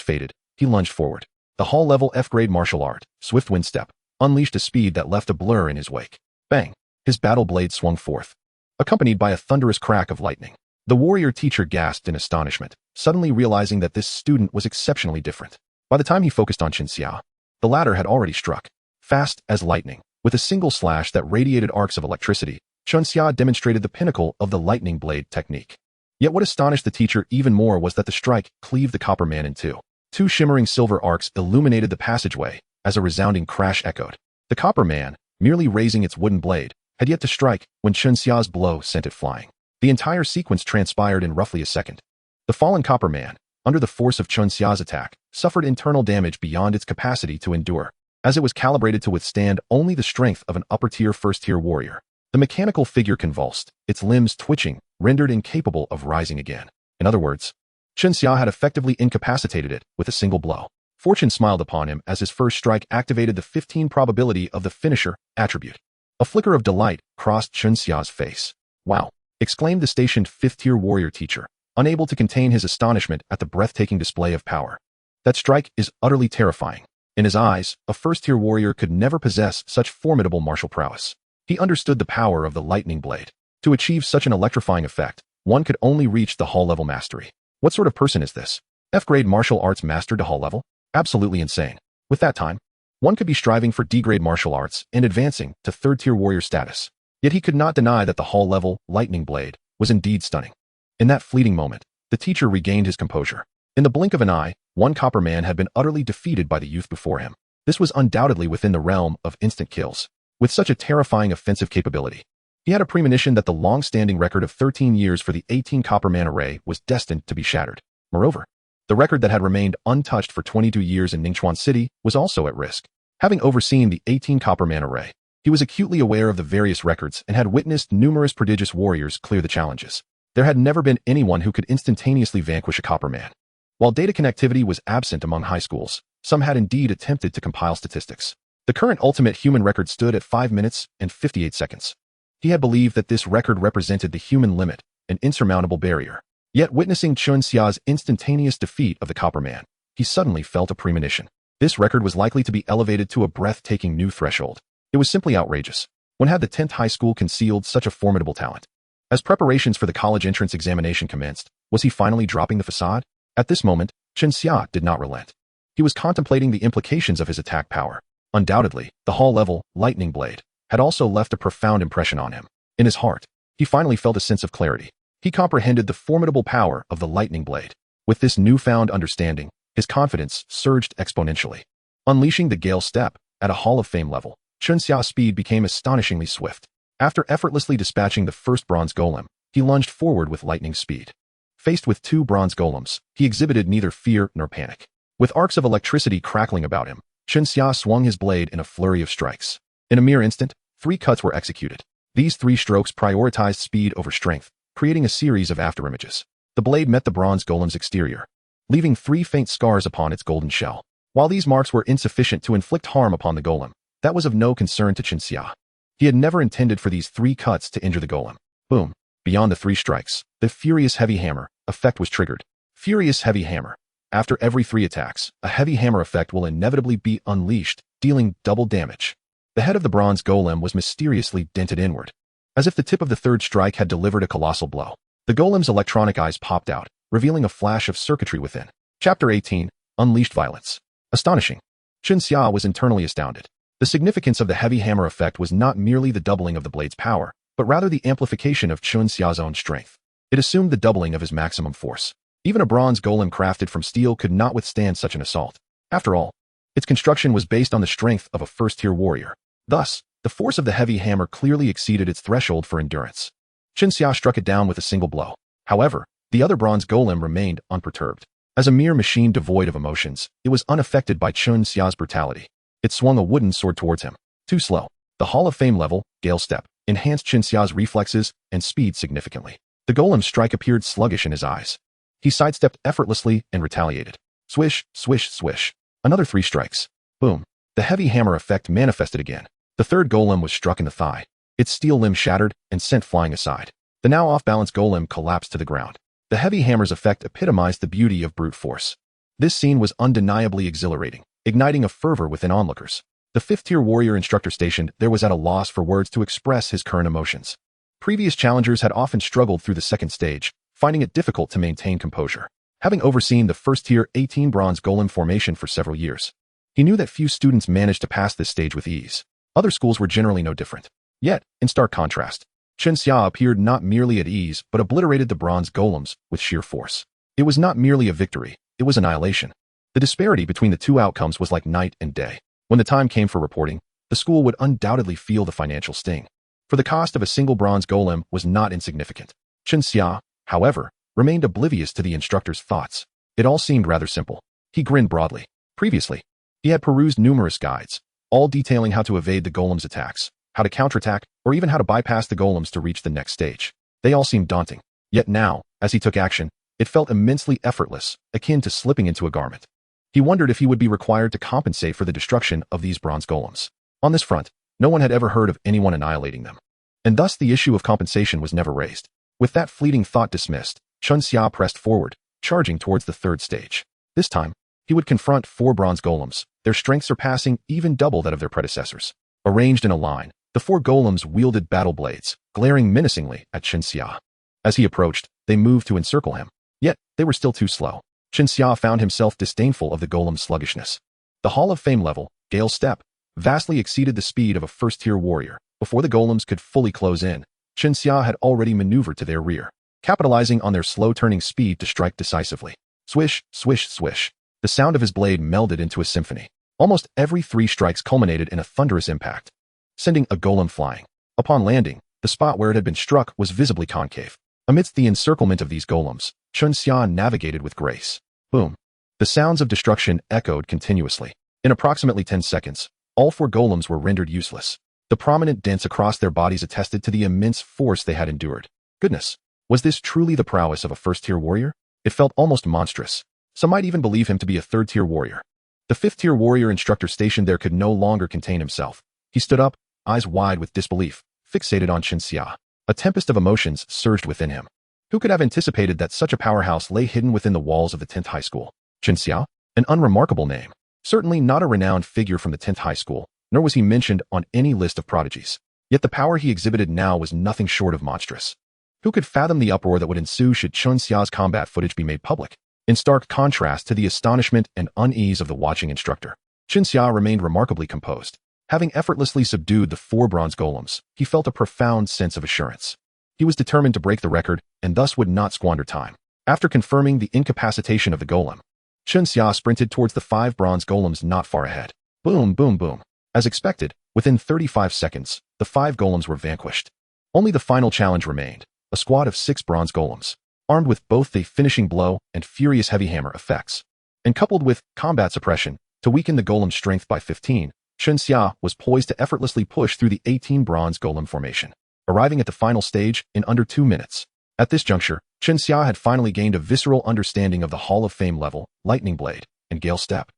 faded, he lunged forward. The hall-level F-grade martial art, swift wind step, unleashed a speed that left a blur in his wake. Bang! His battle blade swung forth, accompanied by a thunderous crack of lightning. The warrior teacher gasped in astonishment, suddenly realizing that this student was exceptionally different. By the time he focused on Chun Xia, the latter had already struck. Fast as lightning, with a single slash that radiated arcs of electricity, Chun Xia demonstrated the pinnacle of the lightning blade technique. Yet what astonished the teacher even more was that the strike cleaved the Copper Man in two. 2 shimmering silver arcs illuminated the passageway as a resounding crash echoed. The Copper Man, merely raising its wooden blade, had yet to strike when Chun Xia's blow sent it flying. The entire sequence transpired in roughly a second. The fallen Copper Man, under the force of Chun Xia's attack, suffered internal damage beyond its capacity to endure, as it was calibrated to withstand only the strength of an upper-tier first-tier warrior. The mechanical figure convulsed, its limbs twitching, rendered incapable of rising again. In other words, Chun Xia had effectively incapacitated it with a single blow. Fortune smiled upon him as his first strike activated the 15 probability of the finisher attribute. A flicker of delight crossed Chun Xia's face. Wow! Exclaimed the stationed 5th-tier warrior teacher, unable to contain his astonishment at the breathtaking display of power. That strike is utterly terrifying. In his eyes, a 1st-tier warrior could never possess such formidable martial prowess. He understood the power of the lightning blade. To achieve such an electrifying effect, one could only reach the hall-level mastery. What sort of person is this? F-grade martial arts mastered to hall level? Absolutely insane. With that time, One could be striving for D-grade martial arts and advancing to third-tier warrior status. Yet he could not deny that the hall-level lightning blade was indeed stunning. In that fleeting moment, the teacher regained his composure. In the blink of an eye, one copper man had been utterly defeated by the youth before him. This was undoubtedly within the realm of instant kills. With such a terrifying offensive capability, he had a premonition that the long-standing record of 13 years for the 18 copper man array was destined to be shattered. Moreover, the record that had remained untouched for 22 years in Ningchuan City was also at risk. Having overseen the 18 copper man array, he was acutely aware of the various records and had witnessed numerous prodigious warriors clear the challenges. There had never been anyone who could instantaneously vanquish a copper man. While data connectivity was absent among high schools, some had indeed attempted to compile statistics. The current ultimate human record stood at 5 minutes and 58 seconds. He had believed that this record represented the human limit, an insurmountable barrier. Yet witnessing Chun Xia's instantaneous defeat of the copper man, he suddenly felt a premonition. This record was likely to be elevated to a breathtaking new threshold. It was simply outrageous. When had the 10th high school concealed such a formidable talent? As preparations for the college entrance examination commenced, was he finally dropping the facade? At this moment, Chun Xia did not relent. He was contemplating the implications of his attack power. Undoubtedly, the hall-level lightning blade had also left a profound impression on him. In his heart, he finally felt a sense of clarity. He comprehended the formidable power of the lightning blade. With this newfound understanding, his confidence surged exponentially. Unleashing the Gale Step at a Hall of Fame level, Chun Xia's speed became astonishingly swift. After effortlessly dispatching the first bronze golem, he lunged forward with lightning speed. Faced with 2 bronze golems, he exhibited neither fear nor panic. With arcs of electricity crackling about him, Chun Xia swung his blade in a flurry of strikes. In a mere instant, 3 cuts were executed. These 3 strokes prioritized speed over strength, creating a series of afterimages. The blade met the bronze golem's exterior, leaving 3 faint scars upon its golden shell. While these marks were insufficient to inflict harm upon the golem, that was of no concern to Chun Xia. He had never intended for these 3 cuts to injure the golem. Boom. Beyond the 3 strikes, the Furious Heavy Hammer effect was triggered. Furious Heavy Hammer. After every 3 attacks, a heavy hammer effect will inevitably be unleashed, dealing double damage. The head of the bronze golem was mysteriously dented inward, as if the tip of the 3rd strike had delivered a colossal blow. The golem's electronic eyes popped out, revealing a flash of circuitry within. Chapter 18, Unleashed Violence. Astonishing. Chun Xia was internally astounded. The significance of the heavy hammer effect was not merely the doubling of the blade's power, but rather the amplification of Chun Xia's own strength. It assumed the doubling of his maximum force. Even a bronze golem crafted from steel could not withstand such an assault. After all, its construction was based on the strength of a first-tier warrior. Thus, the force of the heavy hammer clearly exceeded its threshold for endurance. Chun Xia struck it down with a single blow. However, the other bronze golem remained unperturbed. As a mere machine devoid of emotions, it was unaffected by Chun Xia's brutality. It swung a wooden sword towards him. Too slow. The Hall of Fame level, Gale Step, enhanced Chun Xia's reflexes and speed significantly. The golem's strike appeared sluggish in his eyes. He sidestepped effortlessly and retaliated. Swish, swish, swish. Another 3 strikes. Boom. The heavy hammer effect manifested again. The 3rd golem was struck in the thigh. Its steel limb shattered and sent flying aside. The now off-balance golem collapsed to the ground. The heavy hammer's effect epitomized the beauty of brute force. This scene was undeniably exhilarating, igniting a fervor within onlookers. The 5th-tier warrior instructor stationed there was at a loss for words to express his current emotions. Previous challengers had often struggled through the 2nd stage, finding it difficult to maintain composure. Having overseen the first-tier 18 bronze golem formation for several years, he knew that few students managed to pass this stage with ease. Other schools were generally no different. Yet, in stark contrast, Chun Xia appeared not merely at ease but obliterated the bronze golems with sheer force. It was not merely a victory, it was annihilation. The disparity between the 2 outcomes was like night and day. When the time came for reporting, the school would undoubtedly feel the financial sting. For the cost of a single bronze golem was not insignificant. Chun Xia, however, remained oblivious to the instructor's thoughts. It all seemed rather simple. He grinned broadly. Previously, he had perused numerous guides, all detailing how to evade the golem's attacks, how to counterattack, or even how to bypass the golems to reach the next stage. They all seemed daunting. Yet now, as he took action, it felt immensely effortless, akin to slipping into a garment. He wondered if he would be required to compensate for the destruction of these bronze golems. On this front, no one had ever heard of anyone annihilating them, and thus the issue of compensation was never raised. With that fleeting thought dismissed, Chun Xia pressed forward, charging towards the 3rd stage. This time, he would confront 4 bronze golems, their strength surpassing even double that of their predecessors. Arranged in a line, the 4 golems wielded battle blades, glaring menacingly at Chun Xia. As he approached, they moved to encircle him. Yet, they were still too slow. Chun Xia found himself disdainful of the golem's sluggishness. The Hall of Fame level, Gale's step vastly exceeded the speed of a first-tier warrior. Before the golems could fully close in, Qianxia had already maneuvered to their rear, capitalizing on their slow-turning speed to strike decisively. Swish, swish, swish. The sound of his blade melded into a symphony. Almost every 3 strikes culminated in a thunderous impact, sending a golem flying. Upon landing, the spot where it had been struck was visibly concave. Amidst the encirclement of these golems, Qianxia navigated with grace. Boom. The sounds of destruction echoed continuously. In approximately 10 seconds, all 4 golems were rendered useless. The prominent dents across their bodies attested to the immense force they had endured. Goodness, was this truly the prowess of a first-tier warrior? It felt almost monstrous. Some might even believe him to be a third-tier warrior. The 5th-tier warrior instructor stationed there could no longer contain himself. He stood up, eyes wide with disbelief, fixated on Qianxia. A tempest of emotions surged within him. Who could have anticipated that such a powerhouse lay hidden within the walls of the 10th high school? Qianxia? An unremarkable name. Certainly not a renowned figure from the 10th high school, nor was he mentioned on any list of prodigies. Yet the power he exhibited now was nothing short of monstrous. Who could fathom the uproar that would ensue should Qianxia's combat footage be made public? In stark contrast to the astonishment and unease of the watching instructor, Qianxia remained remarkably composed. Having effortlessly subdued the 4 bronze golems, he felt a profound sense of assurance. He was determined to break the record and thus would not squander time. After confirming the incapacitation of the golem, Qianxia sprinted towards the 5 bronze golems not far ahead. Boom, boom, boom. As expected, within 35 seconds, the 5 golems were vanquished. Only the final challenge remained, a squad of 6 bronze golems, armed with both the finishing blow and furious heavy hammer effects, and coupled with combat suppression to weaken the golem's strength by 15, Qianxia was poised to effortlessly push through the 18 bronze golem formation, arriving at the final stage in under 2 minutes. At this juncture, Qianxia had finally gained a visceral understanding of the Hall of Fame level, Lightning Blade, and Gale Step.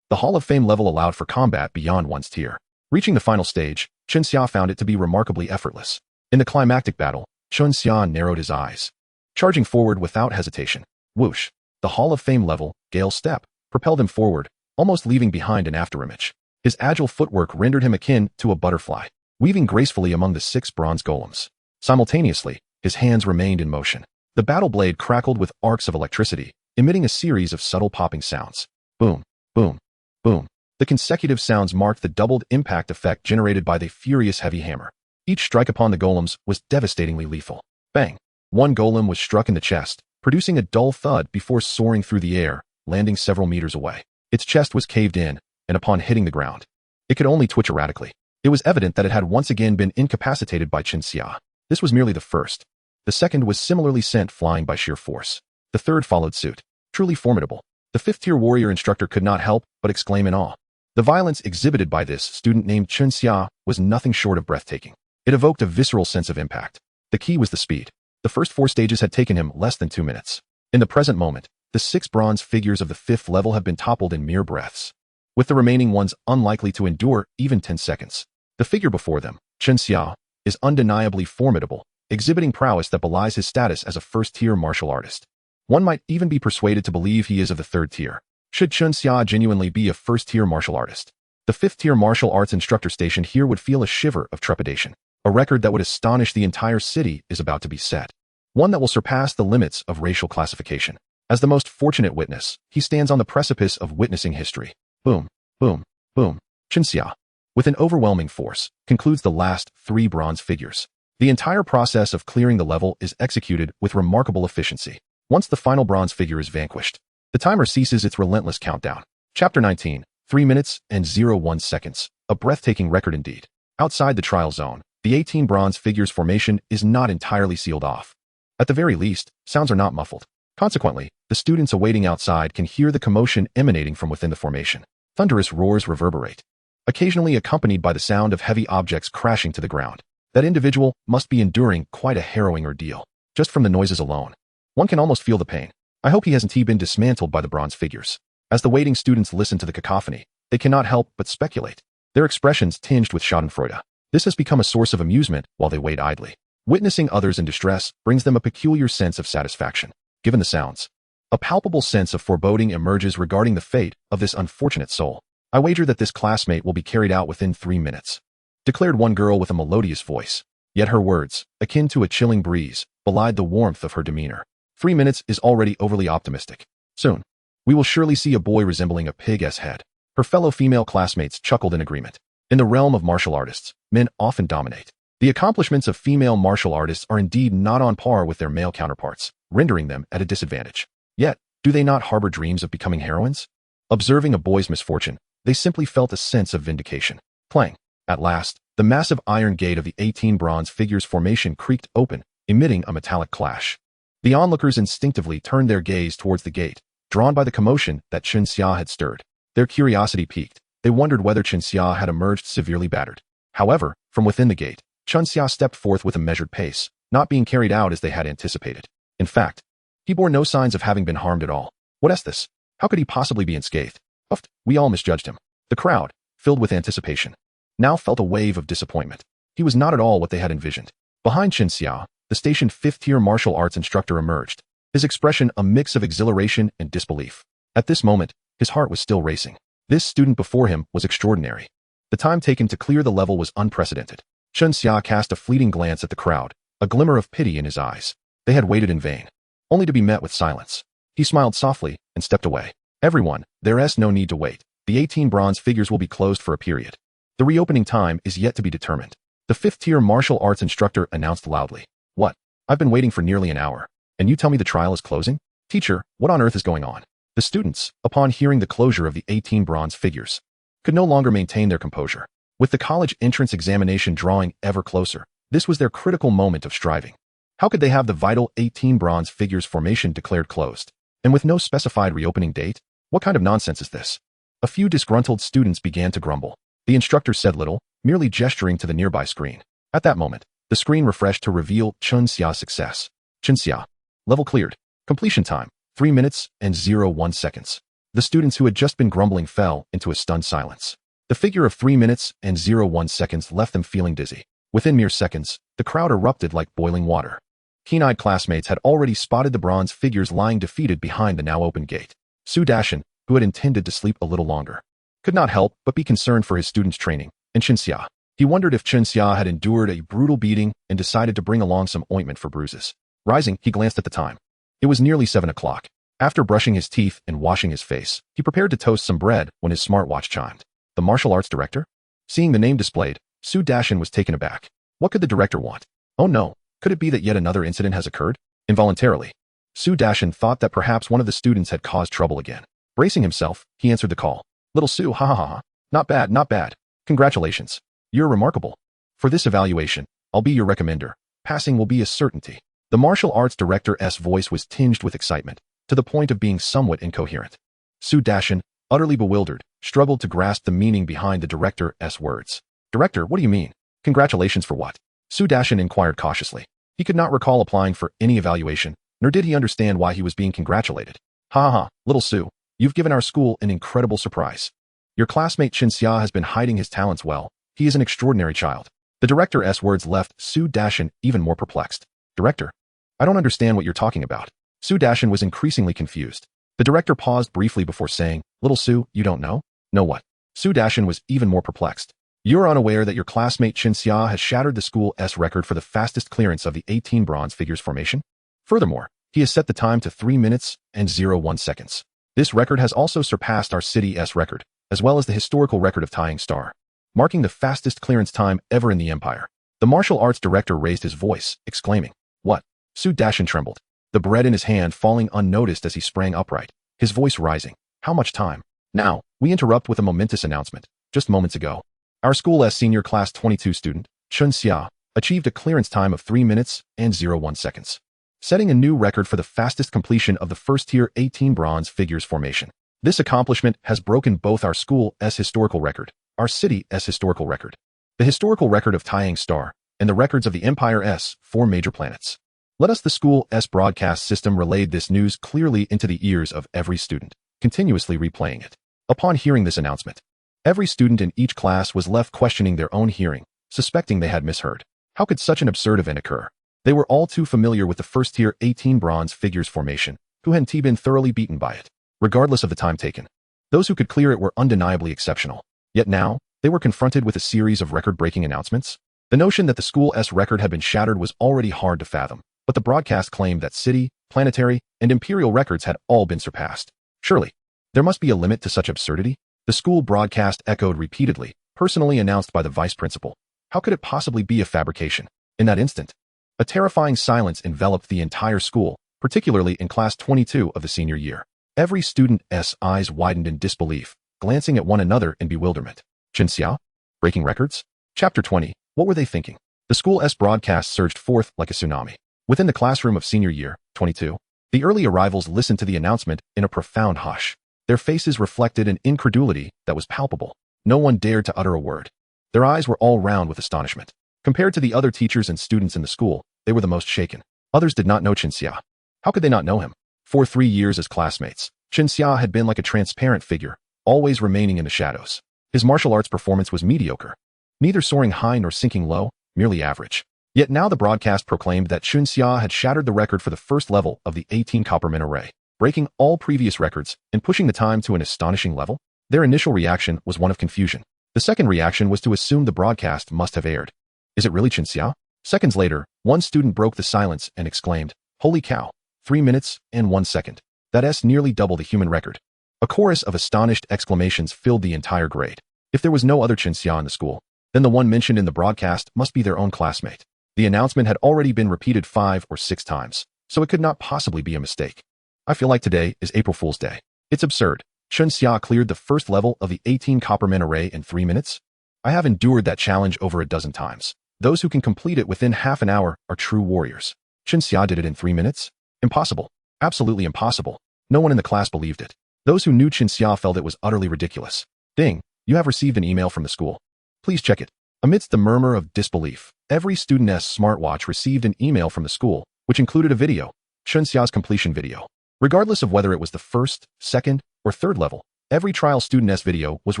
The Hall of Fame level allowed for combat beyond one's tier. Reaching the final stage, Qianxia found it to be remarkably effortless. In the climactic battle, Qianxia narrowed his eyes, charging forward without hesitation. Whoosh! The Hall of Fame level, Gale Step, propelled him forward, almost leaving behind an afterimage. His agile footwork rendered him akin to a butterfly, weaving gracefully among the 6 bronze golems. Simultaneously, his hands remained in motion. The battle blade crackled with arcs of electricity, emitting a series of subtle popping sounds. Boom, boom, boom. The consecutive sounds marked the doubled impact effect generated by the furious heavy hammer. Each strike upon the golems was devastatingly lethal. Bang! One golem was struck in the chest, producing a dull thud before soaring through the air, landing several meters away. Its chest was caved in, and upon hitting the ground, it could only twitch erratically. It was evident that it had once again been incapacitated by Qianxia. This was merely the first. The second was similarly sent flying by sheer force. The third followed suit. Truly formidable. The 5th-tier warrior instructor could not help but exclaim in awe. The violence exhibited by this student named Qianxia was nothing short of breathtaking. It evoked a visceral sense of impact. The key was the speed. The first 4 stages had taken him less than 2 minutes. In the present moment, the 6 bronze figures of the 5th level have been toppled in mere breaths, with the remaining ones unlikely to endure even 10 seconds. The figure before them, Qianxia, is undeniably formidable, exhibiting prowess that belies his status as a first-tier martial artist. One might even be persuaded to believe he is of the 3rd tier. Should Qianxia genuinely be a first-tier martial artist, the 5th-tier martial arts instructor stationed here would feel a shiver of trepidation. A record that would astonish the entire city is about to be set. One that will surpass the limits of racial classification. As the most fortunate witness, he stands on the precipice of witnessing history. Boom, boom, boom. Qianxia, with an overwhelming force, concludes the last 3 bronze figures. The entire process of clearing the level is executed with remarkable efficiency. Once the final bronze figure is vanquished, the timer ceases its relentless countdown. Chapter 19, 3 minutes and 01 seconds. A breathtaking record indeed. Outside the trial zone, the 18 bronze figures formation is not entirely sealed off. At the very least, sounds are not muffled. Consequently, the students awaiting outside can hear the commotion emanating from within the formation. Thunderous roars reverberate, occasionally accompanied by the sound of heavy objects crashing to the ground. That individual must be enduring quite a harrowing ordeal. Just from the noises alone, one can almost feel the pain. I hope he hasn't been dismantled by the bronze figures. As the waiting students listen to the cacophony, they cannot help but speculate, their expressions tinged with schadenfreude. This has become a source of amusement while they wait idly. Witnessing others in distress brings them a peculiar sense of satisfaction. Given the sounds, a palpable sense of foreboding emerges regarding the fate of this unfortunate soul. I wager that this classmate will be carried out within 3 minutes, declared one girl with a melodious voice. Yet her words, akin to a chilling breeze, belied the warmth of her demeanor. 3 minutes is already overly optimistic. Soon, we will surely see a boy resembling a pig's head. Her fellow female classmates chuckled in agreement. In the realm of martial artists, men often dominate. The accomplishments of female martial artists are indeed not on par with their male counterparts, rendering them at a disadvantage. Yet, do they not harbor dreams of becoming heroines? Observing a boy's misfortune, they simply felt a sense of vindication. Clang. At last, the massive iron gate of the 18 bronze figures formation creaked open, emitting a metallic clash. The onlookers instinctively turned their gaze towards the gate, drawn by the commotion that Chunxia had stirred. Their curiosity piqued. They wondered whether Chunxia had emerged severely battered. However, from within the gate, Chunxia stepped forth with a measured pace, not being carried out as they had anticipated. In fact, he bore no signs of having been harmed at all. What is this? How could he possibly be unscathed? Uffed, we all misjudged him. The crowd, filled with anticipation, now felt a wave of disappointment. He was not at all what they had envisioned. Behind Chunxia, the stationed 5th-tier martial arts instructor emerged, his expression a mix of exhilaration and disbelief. At this moment, his heart was still racing. This student before him was extraordinary. The time taken to clear the level was unprecedented. Chunxia cast a fleeting glance at the crowd, a glimmer of pity in his eyes. They had waited in vain, only to be met with silence. He smiled softly and stepped away. Everyone, there's no need to wait. The 18 bronze figures will be closed for a period. The reopening time is yet to be determined. The 5th-tier martial arts instructor announced loudly. What? I've been waiting for nearly an hour, and you tell me the trial is closing? Teacher, what on earth is going on? The students, upon hearing the closure of the 18 bronze figures, could no longer maintain their composure. With the college entrance examination drawing ever closer, this was their critical moment of striving. How could they have the vital 18 bronze figures formation declared closed? And with no specified reopening date? What kind of nonsense is this? A few disgruntled students began to grumble. The instructor said little, merely gesturing to the nearby screen. At that moment, the screen refreshed to reveal Chunxia's success. Chunxia. Level cleared. Completion time, 3 minutes and 01 seconds. The students who had just been grumbling fell into a stunned silence. The figure of 3 minutes and 01 seconds left them feeling dizzy. Within mere seconds, the crowd erupted like boiling water. Keen-eyed classmates had already spotted the bronze figures lying defeated behind the now open gate. Su Dashin, who had intended to sleep a little longer, could not help but be concerned for his students' training, and Chunxia. He wondered if Chunxia had endured a brutal beating and decided to bring along some ointment for bruises. Rising, he glanced at the time. It was nearly 7 o'clock. After brushing his teeth and washing his face, he prepared to toast some bread when his smartwatch chimed. The martial arts director? Seeing the name displayed, Su Dashin was taken aback. What could the director want? Oh no, could it be that yet another incident has occurred? Involuntarily, Su Dashin thought that perhaps one of the students had caused trouble again. Bracing himself, he answered the call. Little Su, ha ha ha. Not bad, not bad. Congratulations. You're remarkable. For this evaluation, I'll be your recommender. Passing will be a certainty. The martial arts director's voice was tinged with excitement, to the point of being somewhat incoherent. Su Dashin, utterly bewildered, struggled to grasp the meaning behind the director's words. Director, what do you mean? Congratulations for what? Su Dashin inquired cautiously. He could not recall applying for any evaluation, nor did he understand why he was being congratulated. Ha ha, little Su, you've given our school an incredible surprise. Your classmate Chunxia has been hiding his talents well. He is an extraordinary child. The director's words left Su Dashin even more perplexed. Director? I don't understand what you're talking about. Su Dashin was increasingly confused. The director paused briefly before saying, Little Su, you don't know? Know what? Su Dashin was even more perplexed. You're unaware that your classmate Chunxia has shattered the school's record for the fastest clearance of the 18 bronze figures formation? Furthermore, he has set the time to 3 minutes and 01 seconds. This record has also surpassed our city's record, as well as the historical record of Tying Star, marking the fastest clearance time ever in the empire. The martial arts director raised his voice, exclaiming, What? Su Dashin trembled, the bread in his hand falling unnoticed as he sprang upright, his voice rising. How much time? Now, we interrupt with a momentous announcement. Just moments ago, our school's senior class 22 student, Chunxia, achieved a clearance time of 3 minutes and 01 seconds, setting a new record for the fastest completion of the first-tier 18 bronze figures formation. This accomplishment has broken both our school's historical record, our city's historical record, the historical record of Tying Star, and the records of the Empire's 4 major planets. Let us the school's broadcast system relayed this news clearly into the ears of every student, continuously replaying it. Upon hearing this announcement, every student in each class was left questioning their own hearing, suspecting they had misheard. How could such an absurd event occur? They were all too familiar with the first-tier 18 bronze figures formation, who hadn't been thoroughly beaten by it, regardless of the time taken. Those who could clear it were undeniably exceptional. Yet now, they were confronted with a series of record-breaking announcements. The notion that the school's record had been shattered was already hard to fathom, but the broadcast claimed that city, planetary, and imperial records had all been surpassed. Surely, there must be a limit to such absurdity. The school broadcast echoed repeatedly, personally announced by the vice principal. How could it possibly be a fabrication? In that instant, a terrifying silence enveloped the entire school, particularly in class 22 of the senior year. Every student's eyes widened in disbelief, glancing at one another in bewilderment. Chinxia? Breaking records? Chapter 20. What were they thinking? The school's broadcast surged forth like a tsunami. Within the classroom of senior year, 22, the early arrivals listened to the announcement in a profound hush. Their faces reflected an incredulity that was palpable. No one dared to utter a word. Their eyes were all round with astonishment. Compared to the other teachers and students in the school, they were the most shaken. Others did not know Chinxia. How could they not know him? For 3 years as classmates, Chinxia had been like a transparent figure, always remaining in the shadows. His martial arts performance was mediocre, neither soaring high nor sinking low, merely average. Yet now the broadcast proclaimed that Chinxia had shattered the record for the first level of the 18 Copperman array, breaking all previous records and pushing the time to an astonishing level. Their initial reaction was one of confusion. The second reaction was to assume the broadcast must have aired. Is it really Chinxia? Seconds later, one student broke the silence and exclaimed, "Holy cow! 3 minutes and 1 second. That's nearly double the human record." A chorus of astonished exclamations filled the entire grade. If there was no other Chinxia in the school, then the one mentioned in the broadcast must be their own classmate. The announcement had already been repeated 5 or 6 times, so it could not possibly be a mistake. I feel like today is April Fool's Day. It's absurd. Chinxia cleared the first level of the 18 Copperman array in 3 minutes? I have endured that challenge over a dozen times. Those who can complete it within half an hour are true warriors. Chinxia did it in 3 minutes? Impossible. Absolutely impossible. No one in the class believed it. Those who knew Chinxia felt it was utterly ridiculous. Ding, you have received an email from the school. Please check it. Amidst the murmur of disbelief, every student's smartwatch received an email from the school, which included a video, Chinxia's completion video. Regardless of whether it was the first, second, or third level, every trial student's video was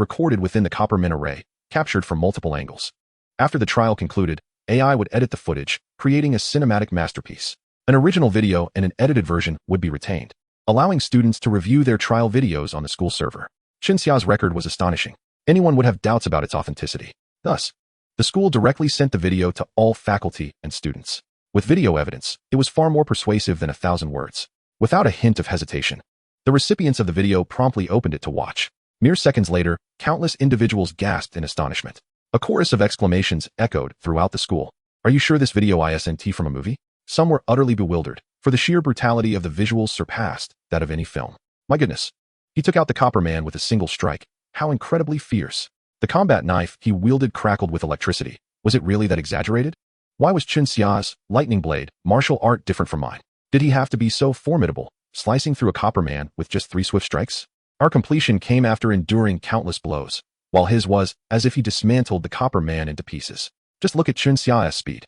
recorded within the Copperman array, captured from multiple angles. After the trial concluded, AI would edit the footage, creating a cinematic masterpiece. An original video and an edited version would be retained, allowing students to review their trial videos on the school server. Chinxia's record was astonishing. Anyone would have doubts about its authenticity. Thus, the school directly sent the video to all faculty and students. With video evidence, it was far more persuasive than 1,000 words. Without a hint of hesitation, the recipients of the video promptly opened it to watch. Mere seconds later, countless individuals gasped in astonishment. A chorus of exclamations echoed throughout the school. Are you sure this video isn't from a movie? Some were utterly bewildered, for the sheer brutality of the visuals surpassed that of any film. My goodness. He took out the Copperman with a single strike. How incredibly fierce. The combat knife he wielded crackled with electricity. Was it really that exaggerated? Why was Chinxia's lightning blade martial art different from mine? Did he have to be so formidable, slicing through a Copperman with just 3 swift strikes? Our completion came after enduring countless blows, while his was as if he dismantled the Copperman into pieces. Just look at Chinxia's speed.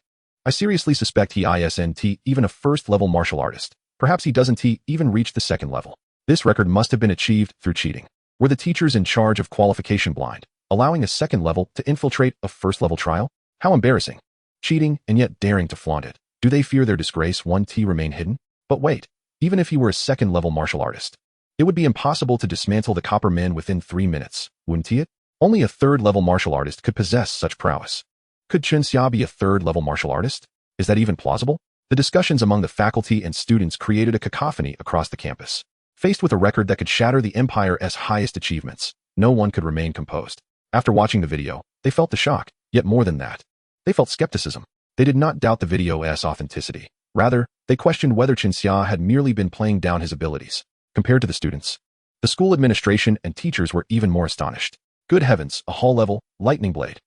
I seriously suspect he isn't even a first-level martial artist. Perhaps he doesn't even reach the second level. This record must have been achieved through cheating. Were the teachers in charge of qualification blind, allowing a second level to infiltrate a first-level trial? How embarrassing. Cheating and yet daring to flaunt it. Do they fear their disgrace won't remain hidden? But wait, even if he were a second-level martial artist, it would be impossible to dismantle the Copperman within 3 minutes, wouldn't it? Only a third-level martial artist could possess such prowess. Could Chinxia be a third-level martial artist? Is that even plausible? The discussions among the faculty and students created a cacophony across the campus. Faced with a record that could shatter the Empire's highest achievements, no one could remain composed. After watching the video, they felt the shock, yet more than that. They felt skepticism. They did not doubt the video's authenticity. Rather, they questioned whether Chinxia had merely been playing down his abilities. Compared to the students, the school administration and teachers were even more astonished. Good heavens, a hall-level lightning blade.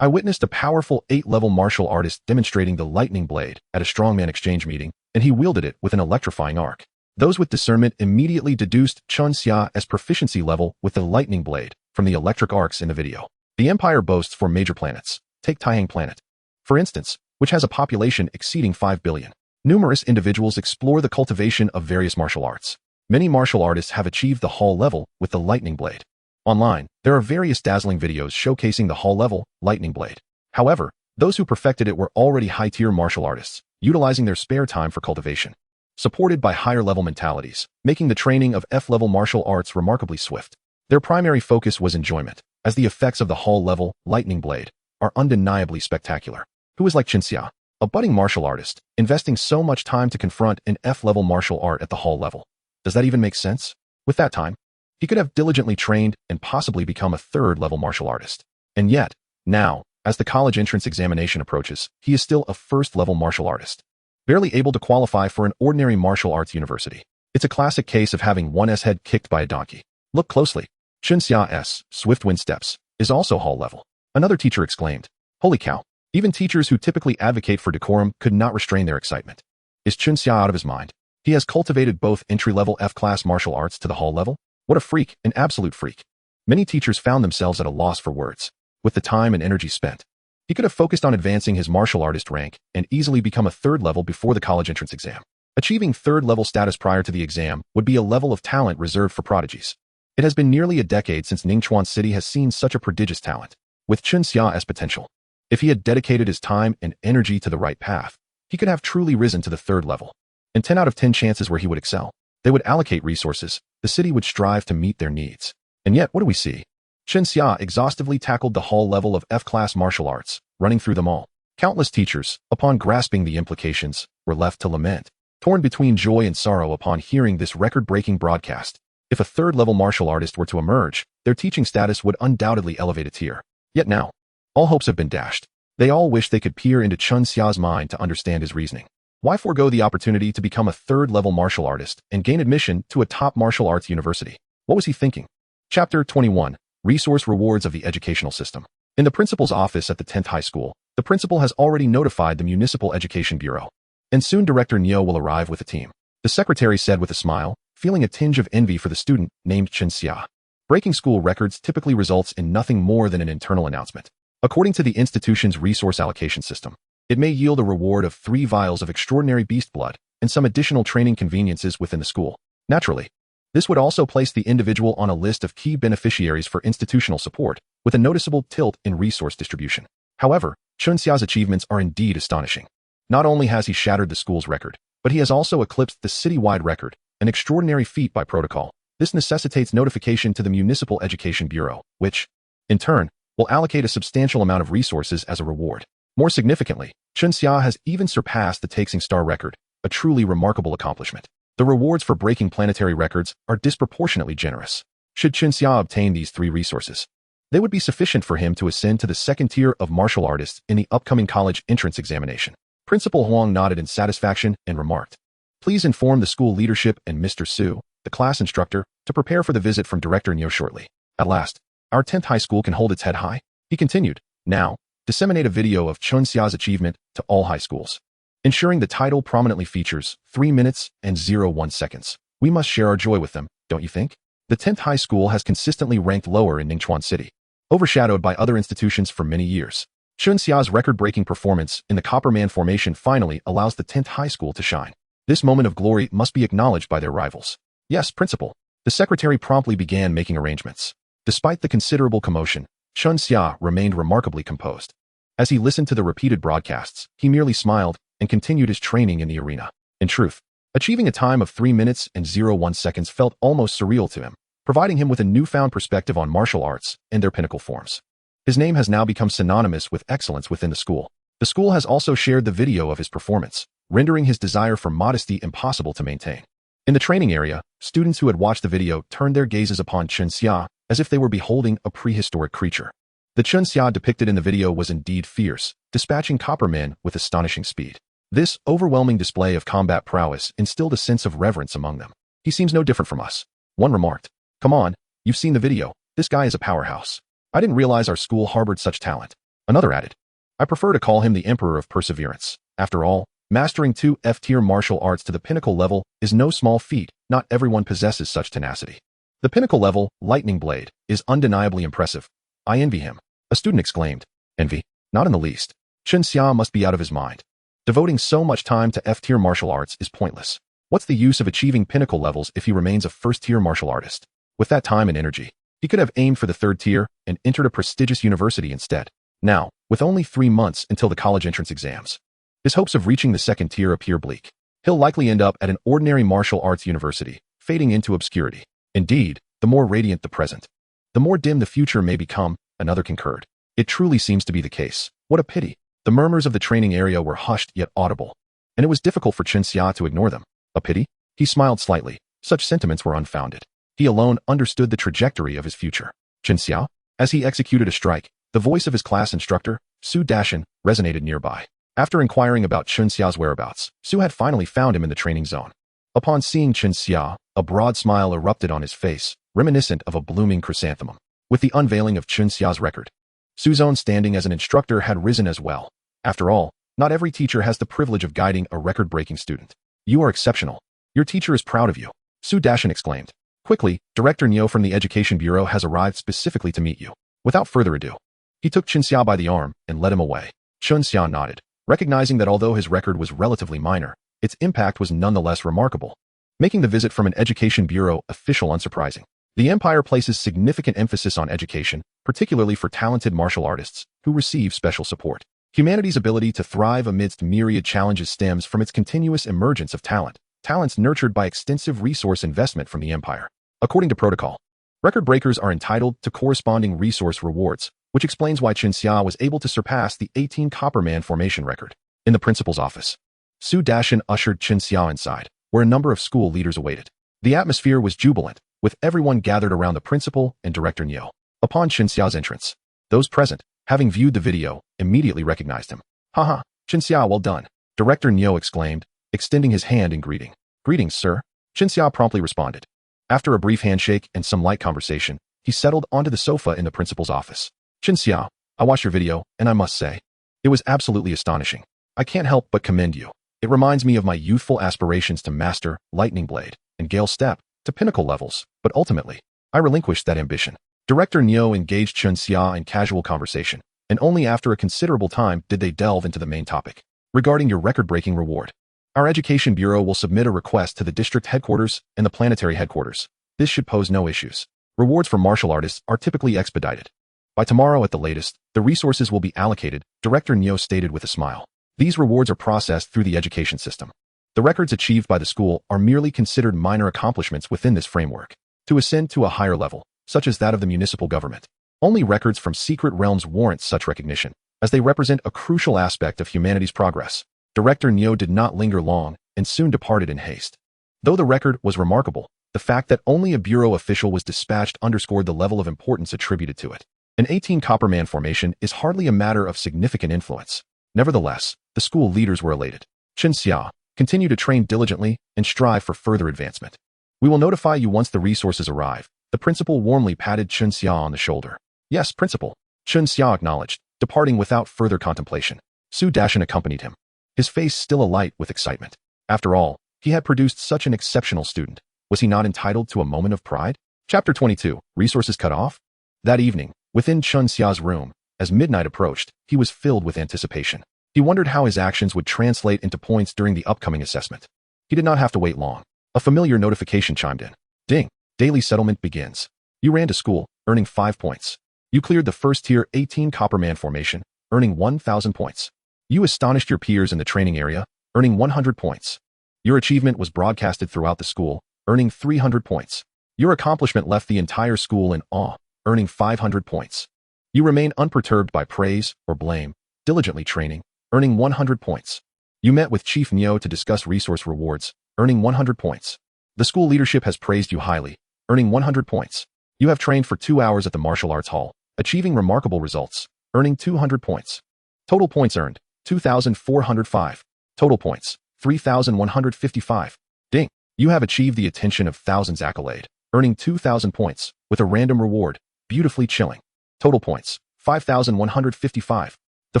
I witnessed a powerful 8-level martial artist demonstrating the lightning blade at a strongman exchange meeting, and he wielded it with an electrifying arc. Those with discernment immediately deduced Chinxia's proficiency level with the lightning blade from the electric arcs in the video. The Empire boasts 4 major planets. Take Taihang Planet, for instance, which has a population exceeding 5 billion. Numerous individuals explore the cultivation of various martial arts. Many martial artists have achieved the hall level with the lightning blade. Online, there are various dazzling videos showcasing the hall-level lightning blade. However, those who perfected it were already high-tier martial artists, utilizing their spare time for cultivation. Supported by higher-level mentalities, making the training of F-level martial arts remarkably swift. Their primary focus was enjoyment, as the effects of the hall-level lightning blade are undeniably spectacular. Who is like Chinxia, a budding martial artist, investing so much time to confront an F-level martial art at the hall level? Does that even make sense? With that time, He could have diligently trained and possibly become a third-level martial artist. And yet, now, as the college entrance examination approaches, he is still a first-level martial artist, barely able to qualify for an ordinary martial arts university. It's a classic case of having one's head kicked by a donkey. Look closely. Chunxia's swift wind steps is also hall level. Another teacher exclaimed, "Holy cow. Even teachers who typically advocate for decorum could not restrain their excitement. Is Chunxia out of his mind? He has cultivated both entry-level F-class martial arts to the hall level? What a freak, an absolute freak." Many teachers found themselves at a loss for words. With the time and energy spent, he could have focused on advancing his martial artist rank and easily become a third level before the college entrance exam. Achieving third-level status prior to the exam would be a level of talent reserved for prodigies. It has been nearly a decade since Ningchuan City has seen such a prodigious talent, with Chunxia's potential. If he had dedicated his time and energy to the right path, he could have truly risen to the third level. In 10 out of 10 chances where he would excel, they would allocate resources, the city would strive to meet their needs. And yet, what do we see? Chunxia exhaustively tackled the hall level of F-class martial arts, running through them all. Countless teachers, upon grasping the implications, were left to lament, torn between joy and sorrow upon hearing this record-breaking broadcast. If a third-level martial artist were to emerge, their teaching status would undoubtedly elevate a tier. Yet now, all hopes have been dashed. They all wish they could peer into Chunxia's mind to understand his reasoning. Why forego the opportunity to become a third-level martial artist and gain admission to a top martial arts university? What was he thinking? Chapter 21. Resource Rewards of the Educational System. In the principal's office at the 10th high school, the principal has already notified the Municipal Education Bureau, and soon Director Neo will arrive with a team. The secretary said with a smile, feeling a tinge of envy for the student named Chunxia. Breaking school records typically results in nothing more than an internal announcement. According to the institution's resource allocation system, it may yield a reward of 3 vials of extraordinary beast blood and some additional training conveniences within the school. Naturally, this would also place the individual on a list of key beneficiaries for institutional support, with a noticeable tilt in resource distribution. However, Chunxia's achievements are indeed astonishing. Not only has he shattered the school's record, but he has also eclipsed the citywide record, an extraordinary feat by protocol. This necessitates notification to the Municipal Education Bureau, which, in turn, will allocate a substantial amount of resources as a reward. More significantly, Chunxia has even surpassed the Taxing Star record, a truly remarkable accomplishment. The rewards for breaking planetary records are disproportionately generous. Should Chunxia obtain these 3 resources, they would be sufficient for him to ascend to the second tier of martial artists in the upcoming college entrance examination. Principal Huang nodded in satisfaction and remarked, "Please inform the school leadership and Mr. Su, the class instructor, to prepare for the visit from Director Neo shortly. At last, our 10th high school can hold its head high." He continued, "Now, disseminate a video of Chunxia's achievement to all high schools, ensuring the title prominently features 3 minutes and 01 seconds. We must share our joy with them, don't you think?" The 10th high school has consistently ranked lower in Ningchuan City, overshadowed by other institutions for many years. Chunxia's record-breaking performance in the Copperman formation finally allows the 10th high school to shine. This moment of glory must be acknowledged by their rivals. "Yes, Principal." The secretary promptly began making arrangements. Despite the considerable commotion, Chunxia remained remarkably composed. As he listened to the repeated broadcasts, he merely smiled and continued his training in the arena. In truth, achieving a time of 3 minutes and 01 seconds felt almost surreal to him, providing him with a newfound perspective on martial arts and their pinnacle forms. His name has now become synonymous with excellence within the school. The school has also shared the video of his performance, rendering his desire for modesty impossible to maintain. In the training area, students who had watched the video turned their gazes upon Chunxia as if they were beholding a prehistoric creature. The Chunxia depicted in the video was indeed fierce, dispatching Coppermen with astonishing speed. This overwhelming display of combat prowess instilled a sense of reverence among them. "He seems no different from us," one remarked. "Come on, you've seen the video. This guy is a powerhouse. I didn't realize our school harbored such talent." Another added, "I prefer to call him the Emperor of Perseverance. After all, mastering 2 F-tier martial arts to the pinnacle level is no small feat. Not everyone possesses such tenacity. The pinnacle level, Lightning Blade, is undeniably impressive. I envy him." A student exclaimed. "Envy? Not in the least. Chunxia must be out of his mind. Devoting so much time to F-tier martial arts is pointless. What's the use of achieving pinnacle levels if he remains a first-tier martial artist? With that time and energy, he could have aimed for the 3rd tier and entered a prestigious university instead. Now, with only 3 months until the college entrance exams, his hopes of reaching the 2nd tier appear bleak. He'll likely end up at an ordinary martial arts university, fading into obscurity. Indeed, the more radiant the present, the more dim the future may become, another concurred. It truly seems to be the case. What a pity. The murmurs of the training area were hushed yet audible, and it was difficult for Chunxia to ignore them. A pity? He smiled slightly. Such sentiments were unfounded. He alone understood the trajectory of his future. Chen Xiao, as he executed a strike, the voice of his class instructor, Su Dashin, resonated nearby. After inquiring about Chen Xiao's whereabouts, Su had finally found him in the training zone. Upon seeing Chen Xiao, a broad smile erupted on his face, reminiscent of a blooming chrysanthemum. With the unveiling of Chen Xiao's record, Su's own standing as an instructor had risen as well. After all, not every teacher has the privilege of guiding a record-breaking student. You are exceptional. Your teacher is proud of you, Su Dashin exclaimed. Quickly, Director Nyo from the Education Bureau has arrived specifically to meet you. Without further ado, he took Chen Xiao by the arm and led him away. Chen Xiao nodded, recognizing that although his record was relatively minor, its impact was nonetheless remarkable, making the visit from an Education Bureau official unsurprising. The Empire places significant emphasis on education, particularly for talented martial artists, who receive special support. Humanity's ability to thrive amidst myriad challenges stems from its continuous emergence of talents nurtured by extensive resource investment from the Empire. According to protocol, record breakers are entitled to corresponding resource rewards, which explains why Chen Xia was able to surpass the 18 Copperman formation record. In the principal's office, Su Dashin ushered Chen Xia inside, where a number of school leaders awaited. The atmosphere was jubilant, with everyone gathered around the principal and Director Nyo. Upon Chen Xiao's entrance, those present, having viewed the video, immediately recognized him. Haha, Chen Xia, well done, Director Nyo exclaimed, extending his hand in greeting. Greetings, sir, Chen Xia promptly responded. After a brief handshake and some light conversation, he settled onto the sofa in the principal's office. Chen Xia, I watched your video, and I must say, it was absolutely astonishing. I can't help but commend you. It reminds me of my youthful aspirations to master Lightning Blade and Gale Step to pinnacle levels, but ultimately, I relinquished that ambition. Director Nyo engaged Chen Xia in casual conversation, and only after a considerable time did they delve into the main topic. Regarding your record-breaking reward, our Education Bureau will submit a request to the district headquarters and the planetary headquarters. This should pose no issues. Rewards for martial artists are typically expedited. By tomorrow at the latest, the resources will be allocated, Director Nyo stated with a smile. These rewards are processed through the education system. The records achieved by the school are merely considered minor accomplishments within this framework. To ascend to a higher level, such as that of the municipal government, only records from secret realms warrant such recognition, as they represent a crucial aspect of humanity's progress. Director Nyo did not linger long and soon departed in haste. Though the record was remarkable, the fact that only a bureau official was dispatched underscored the level of importance attributed to it. An 18 Copperman formation is hardly a matter of significant influence. Nevertheless, the school leaders were elated. Chen Xia, continue to train diligently and strive for further advancement. We will notify you once the resources arrive. The principal warmly patted Chen Xia on the shoulder. Yes, principal, Chen Xia acknowledged, departing without further contemplation. Su Dashin accompanied him, his face still alight with excitement. After all, he had produced such an exceptional student. Was he not entitled to a moment of pride? Chapter 22, Resources Cut Off? That evening, within Chen Xia's room, as midnight approached, he was filled with anticipation. He wondered how his actions would translate into points during the upcoming assessment. He did not have to wait long. A familiar notification chimed in. Ding! Daily settlement begins. You ran to school, earning 5 points. You cleared the first tier 18 Copperman formation, earning 1,000 points. You astonished your peers in the training area, earning 100 points. Your achievement was broadcasted throughout the school, earning 300 points. Your accomplishment left the entire school in awe, earning 500 points. You remain unperturbed by praise or blame, diligently training, earning 100 points. You met with Chief Nyo to discuss resource rewards, earning 100 points. The school leadership has praised you highly, earning 100 points. You have trained for 2 hours at the martial arts hall, achieving remarkable results, earning 200 points. Total points earned, 2,405. Total points, 3,155. Ding! You have achieved the attention of thousands accolade, earning 2,000 points, with a random reward, beautifully chilling. Total points, 5,155. The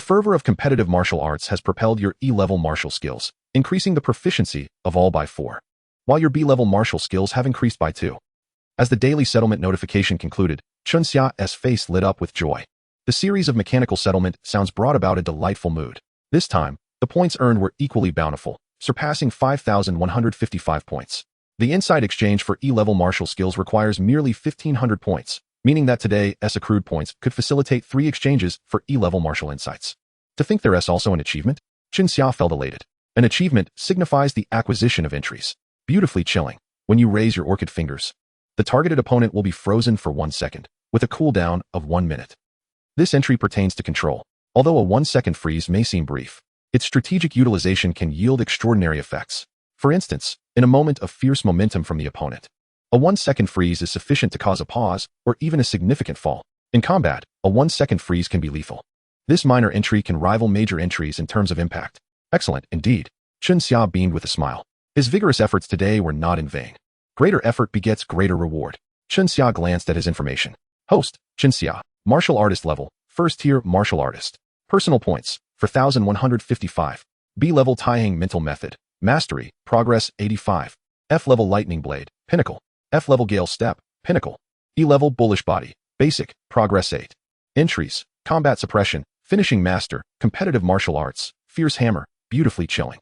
fervor of competitive martial arts has propelled your E-level martial skills, increasing the proficiency of all by 4, while your B-level martial skills have increased by 2. As the daily settlement notification concluded, Chen Xia's face lit up with joy. The series of mechanical settlement sounds brought about a delightful mood. This time, the points earned were equally bountiful, surpassing 5,155 points. The inside exchange for E-level martial skills requires merely 1,500 points, meaning that today's accrued points could facilitate 3 exchanges for E-level martial insights. To think there is also an achievement? Chen Xia felt elated. An achievement signifies the acquisition of entries. Beautifully chilling. When you raise your orchid fingers, the targeted opponent will be frozen for 1 second, with a cooldown of 1 minute. This entry pertains to control. Although a 1-second freeze may seem brief, its strategic utilization can yield extraordinary effects. For instance, in a moment of fierce momentum from the opponent, A 1-second freeze is sufficient to cause a pause or even a significant fall. In combat, a 1-second freeze can be lethal. This minor entry can rival major entries in terms of impact. Excellent, indeed. Chun Xia beamed with a smile. His vigorous efforts today were not in vain. Greater effort begets greater reward. Chun Xia glanced at his information. Host, Chun Xia, martial artist level, first tier martial artist. Personal points, 4,155. B level Taihang mental method, mastery, progress 85. F level lightning blade, pinnacle. F level gale step, pinnacle. E level bullish body, basic, progress 8. Entries, combat suppression, finishing master, competitive martial arts, fierce hammer, beautifully chilling.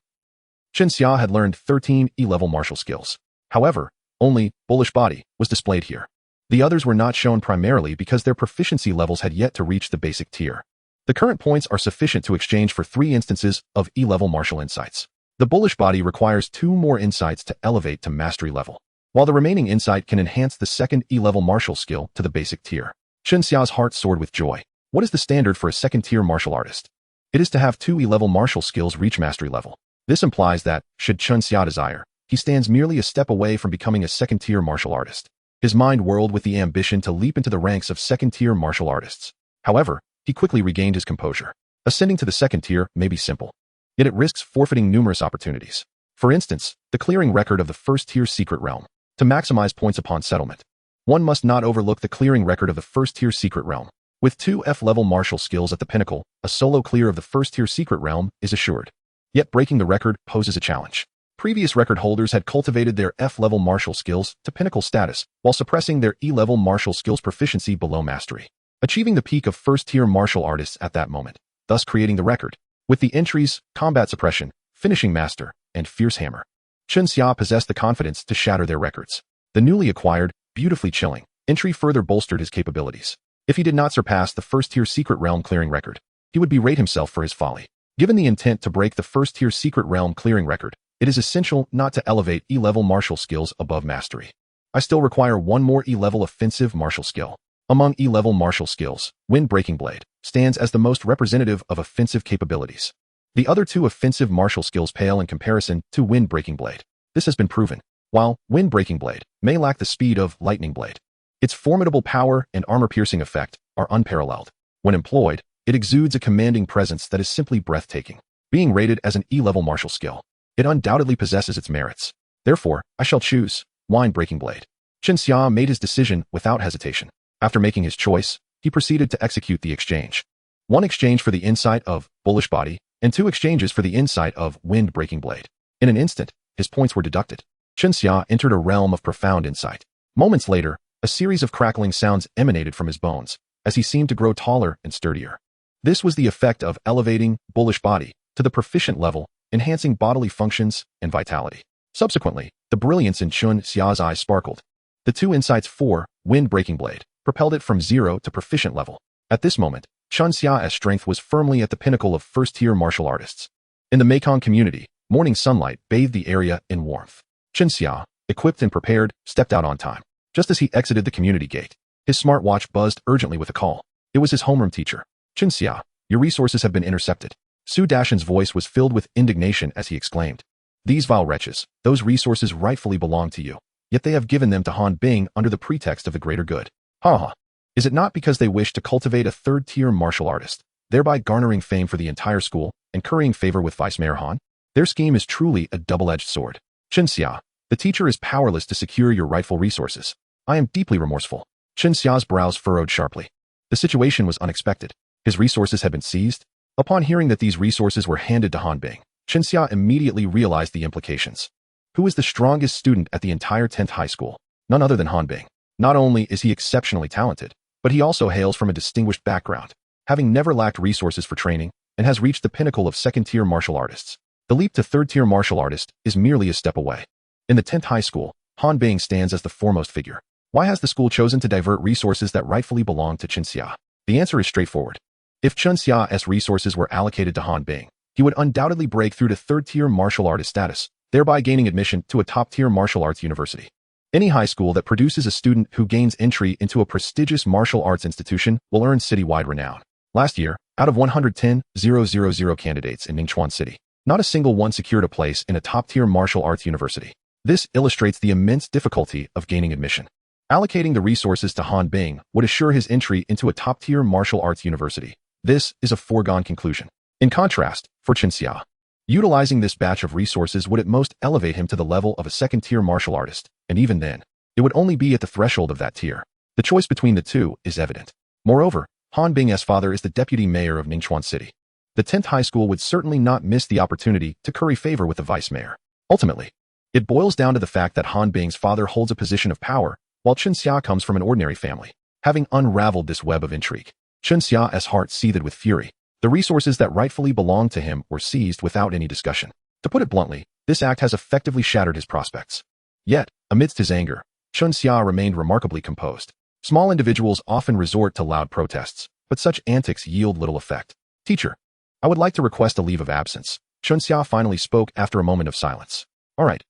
Chun Xia had learned 13 E-level martial skills. However, only bullish body was displayed here. The others were not shown primarily because their proficiency levels had yet to reach the basic tier. The current points are sufficient to exchange for 3 instances of E-level martial insights. The bullish body requires 2 more insights to elevate to mastery level, while the remaining insight can enhance the second E-level martial skill to the basic tier. Chun Xia's heart soared with joy. What is the standard for a second-tier martial artist? It is to have 2 E-level martial skills reach mastery level. This implies that, should Chun Xia desire, he stands merely a step away from becoming a second-tier martial artist. His mind whirled with the ambition to leap into the ranks of second-tier martial artists. However, he quickly regained his composure. Ascending to the second tier may be simple, yet it risks forfeiting numerous opportunities. For instance, the clearing record of the first-tier secret realm. To maximize points upon settlement, one must not overlook the clearing record of the first-tier secret realm. With 2 F-level martial skills at the pinnacle, a solo clear of the first-tier secret realm is assured. Yet breaking the record poses a challenge. Previous record holders had cultivated their F-level martial skills to pinnacle status while suppressing their E-level martial skills proficiency below mastery, achieving the peak of first-tier martial artists at that moment, thus creating the record. With the entries, combat suppression, finishing master, and fierce hammer, Chun Xia possessed the confidence to shatter their records. The newly acquired, beautifully chilling, entry further bolstered his capabilities. If he did not surpass the first-tier secret realm clearing record, he would berate himself for his folly. Given the intent to break the first-tier secret realm clearing record, it is essential not to elevate E-level martial skills above mastery. I still require 1 more E-level offensive martial skill. Among E-level martial skills, Wind Breaking Blade stands as the most representative of offensive capabilities. The other 2 offensive martial skills pale in comparison to Wind Breaking Blade. This has been proven. While Wind Breaking Blade may lack the speed of Lightning Blade, its formidable power and armor-piercing effect are unparalleled. When employed, it exudes a commanding presence that is simply breathtaking. Being rated as an E-level martial skill, it undoubtedly possesses its merits. Therefore, I shall choose Wind Breaking Blade. Chun Xia made his decision without hesitation. After making his choice, he proceeded to execute the exchange. 1 exchange for the insight of Bullish Body, and 2 exchanges for the insight of Wind Breaking Blade. In an instant, his points were deducted. Chun Xia entered a realm of profound insight. Moments later, a series of crackling sounds emanated from his bones, as he seemed to grow taller and sturdier. This was the effect of elevating Bullish Body to the proficient level, enhancing bodily functions and vitality. Subsequently, the brilliance in Chun Xia's eyes sparkled. The 2 insights for Wind Breaking Blade propelled it from 0 to proficient level. At this moment, Chun Xia's strength was firmly at the pinnacle of first-tier martial artists. In the Mekong community, morning sunlight bathed the area in warmth. Chun Xia, equipped and prepared, stepped out on time. Just as he exited the community gate, his smartwatch buzzed urgently with a call. It was his homeroom teacher. Chun Xia, your resources have been intercepted. Su Dashan's voice was filled with indignation as he exclaimed. These vile wretches, those resources rightfully belong to you, yet they have given them to Han Bing under the pretext of the greater good. Ha ha. Is it not because they wish to cultivate a 3rd-tier martial artist, thereby garnering fame for the entire school and currying favor with Vice Mayor Han? Their scheme is truly a double-edged sword. Chun Xia, the teacher is powerless to secure your rightful resources. I am deeply remorseful. Chun Xia's brows furrowed sharply. The situation was unexpected. His resources had been seized. Upon hearing that these resources were handed to Han Bing, Chun Xia immediately realized the implications. Who is the strongest student at the entire 10th high school? None other than Han Bing. Not only is he exceptionally talented, but he also hails from a distinguished background, having never lacked resources for training, and has reached the pinnacle of second-tier martial artists. The leap to third-tier martial artist is merely a step away. In the 10th high school, Han Bing stands as the foremost figure. Why has the school chosen to divert resources that rightfully belong to Chun Xia? The answer is straightforward. If Chun Xia's resources were allocated to Han Bing, he would undoubtedly break through to third-tier martial artist status, thereby gaining admission to a top-tier martial arts university. Any high school that produces a student who gains entry into a prestigious martial arts institution will earn citywide renown. Last year, out of 110,000 candidates in Ningchuan City, not a single one secured a place in a top-tier martial arts university. This illustrates the immense difficulty of gaining admission. Allocating the resources to Han Bing would assure his entry into a top-tier martial arts university. This is a foregone conclusion. In contrast, for Chenxia, utilizing this batch of resources would at most elevate him to the level of a second-tier martial artist, and even then, it would only be at the threshold of that tier. The choice between the two is evident. Moreover, Han Bing's father is the deputy mayor of Ningchuan City. The 10th high school would certainly not miss the opportunity to curry favor with the vice mayor. Ultimately, it boils down to the fact that Han Bing's father holds a position of power, while Chenxia comes from an ordinary family. Having unraveled this web of intrigue, Chenxia's heart seethed with fury. The resources that rightfully belonged to him were seized without any discussion. To put it bluntly, this act has effectively shattered his prospects. Yet, amidst his anger, Chenxia remained remarkably composed. Small individuals often resort to loud protests, but such antics yield little effect. Teacher, I would like to request a leave of absence. Chenxia finally spoke after a moment of silence. All right,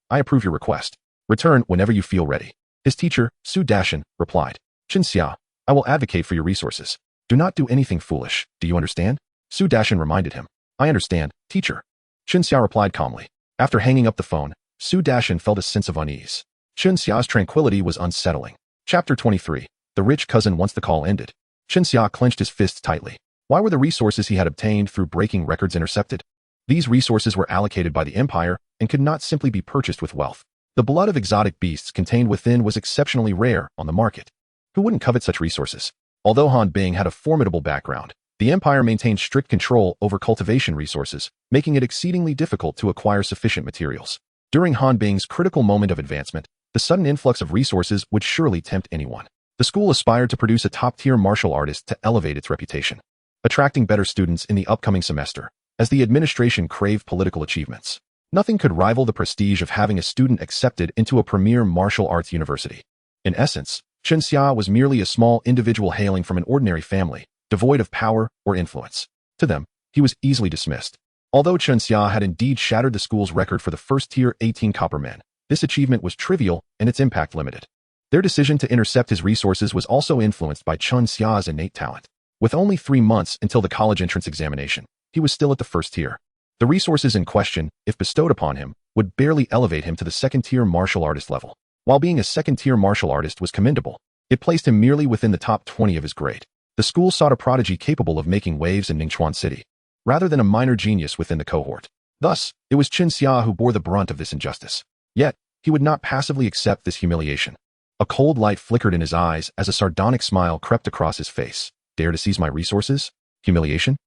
I approve your request. Return whenever you feel ready. His teacher, Su Dashan, replied. Chenxia, I will advocate for your resources. Do not do anything foolish, do you understand? Su Dashan reminded him. I understand, teacher. Chenxia replied calmly. After hanging up the phone, Su Dashan felt a sense of unease. Chenxia's tranquility was unsettling. Chapter 23. The rich cousin once the call ended. Chenxia clenched his fists tightly. Why were the resources he had obtained through breaking records intercepted? These resources were allocated by the Empire and could not simply be purchased with wealth. The blood of exotic beasts contained within was exceptionally rare on the market. Who wouldn't covet such resources? Although Han Bing had a formidable background, the Empire maintained strict control over cultivation resources, making it exceedingly difficult to acquire sufficient materials. During Han Bing's critical moment of advancement, the sudden influx of resources would surely tempt anyone. The school aspired to produce a top-tier martial artist to elevate its reputation, attracting better students in the upcoming semester, as the administration craved political achievements. Nothing could rival the prestige of having a student accepted into a premier martial arts university. In essence, Chenxia was merely a small individual hailing from an ordinary family, devoid of power or influence. To them, he was easily dismissed. Although Chenxia had indeed shattered the school's record for the first-tier 18 copper men, this achievement was trivial and its impact limited. Their decision to intercept his resources was also influenced by Chenxia's innate talent. With only 3 months until the college entrance examination, he was still at the first tier. The resources in question, if bestowed upon him, would barely elevate him to the second-tier martial artist level. While being a second-tier martial artist was commendable, it placed him merely within the top 20 of his grade. The school sought a prodigy capable of making waves in Ningchuan City, rather than a minor genius within the cohort. Thus, it was Chenxia who bore the brunt of this injustice. Yet, he would not passively accept this humiliation. A cold light flickered in his eyes as a sardonic smile crept across his face. Dare to seize my resources? Humiliation?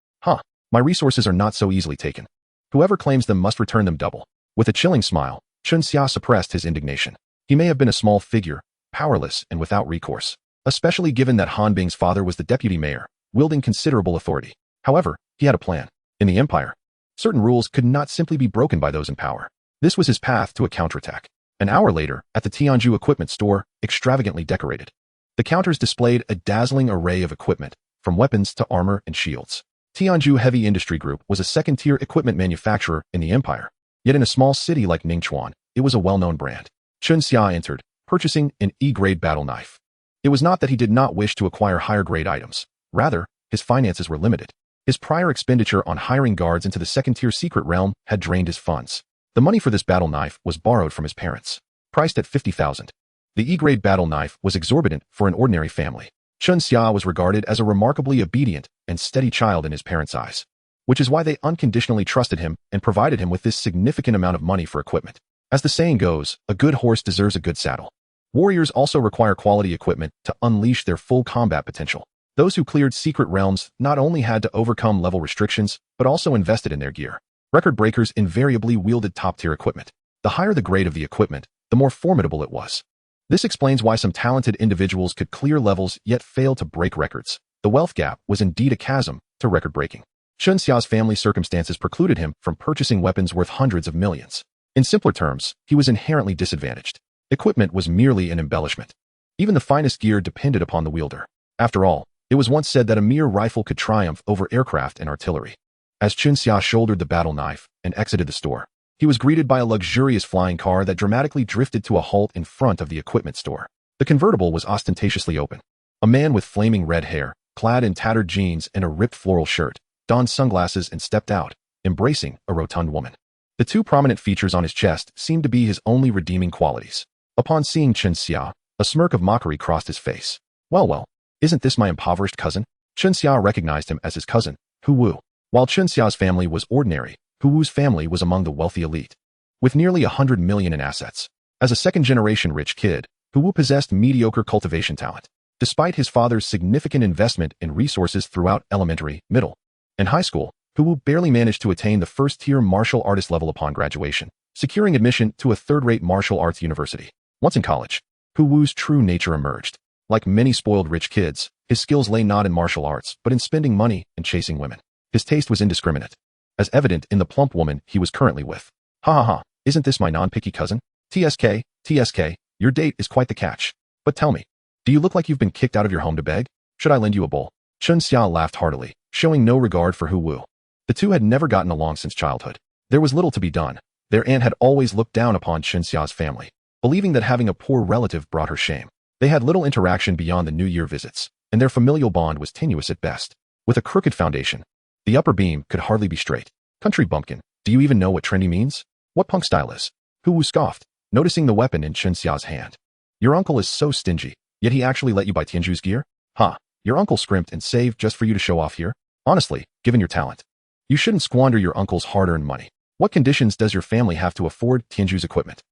My resources are not so easily taken. Whoever claims them must return them double. With a chilling smile, Chenxia suppressed his indignation. He may have been a small figure, powerless and without recourse, especially given that Han Bing's father was the deputy mayor, wielding considerable authority. However, he had a plan. In the Empire, certain rules could not simply be broken by those in power. This was his path to a counterattack. An hour later, at the Tianju equipment store, extravagantly decorated, the counters displayed a dazzling array of equipment, from weapons to armor and shields. Tianju Heavy Industry Group was a second-tier equipment manufacturer in the Empire. Yet in a small city like Ningchuan, it was a well-known brand. Chenxia entered, purchasing an E-grade battle knife. It was not that he did not wish to acquire higher-grade items. Rather, his finances were limited. His prior expenditure on hiring guards into the second-tier secret realm had drained his funds. The money for this battle knife was borrowed from his parents. Priced at 50,000. The E-grade battle knife was exorbitant for an ordinary family. Chenxia was regarded as a remarkably obedient and steady child in his parents' eyes, which is why they unconditionally trusted him and provided him with this significant amount of money for equipment. As the saying goes, a good horse deserves a good saddle. Warriors also require quality equipment to unleash their full combat potential. Those who cleared secret realms not only had to overcome level restrictions, but also invested in their gear. Record breakers invariably wielded top-tier equipment. The higher the grade of the equipment, the more formidable it was. This explains why some talented individuals could clear levels yet fail to break records. The wealth gap was indeed a chasm to record breaking. Chenxia's family circumstances precluded him from purchasing weapons worth hundreds of millions. In simpler terms, he was inherently disadvantaged. Equipment was merely an embellishment. Even the finest gear depended upon the wielder. After all, it was once said that a mere rifle could triumph over aircraft and artillery. As Chenxia shouldered the battle knife and exited the store, he was greeted by a luxurious flying car that dramatically drifted to a halt in front of the equipment store. The convertible was ostentatiously open. A man with flaming red hair, clad in tattered jeans and a ripped floral shirt, donned sunglasses and stepped out, embracing a rotund woman. The two prominent features on his chest seemed to be his only redeeming qualities. Upon seeing Chen Xia, a smirk of mockery crossed his face. Well, isn't this my impoverished cousin? Chen Xia recognized him as his cousin, Hu Wu. While Chen Xia's family was ordinary, Hu Wu's family was among the wealthy elite, with nearly 100 million in assets. As a second-generation rich kid, Hu Wu possessed mediocre cultivation talent. Despite his father's significant investment in resources throughout elementary, middle, and high school, Hu Wu barely managed to attain the first-tier martial artist level upon graduation, securing admission to a third-rate martial arts university. Once in college, Hu Wu's true nature emerged. Like many spoiled rich kids, his skills lay not in martial arts, but in spending money and chasing women. His taste was indiscriminate, as evident in the plump woman he was currently with. Ha, isn't this my non-picky cousin? TSK, your date is quite the catch. But tell me, do you look like you've been kicked out of your home to beg? Should I lend you a bowl? Chen Xia laughed heartily, showing no regard for Hu Wu. The two had never gotten along since childhood. There was little to be done. Their aunt had always looked down upon Chen Xia's family, believing that having a poor relative brought her shame. They had little interaction beyond the New Year visits, and their familial bond was tenuous at best. With a crooked foundation, the upper beam could hardly be straight. Country bumpkin, do you even know what trendy means? What punk style is? Hu Wu scoffed, noticing the weapon in Chen Xia's hand. Your uncle is so stingy, yet he actually let you buy Tianju's gear? Your uncle scrimped and saved just for you to show off here? Honestly, given your talent, you shouldn't squander your uncle's hard-earned money. What conditions does your family have to afford Tianju's equipment?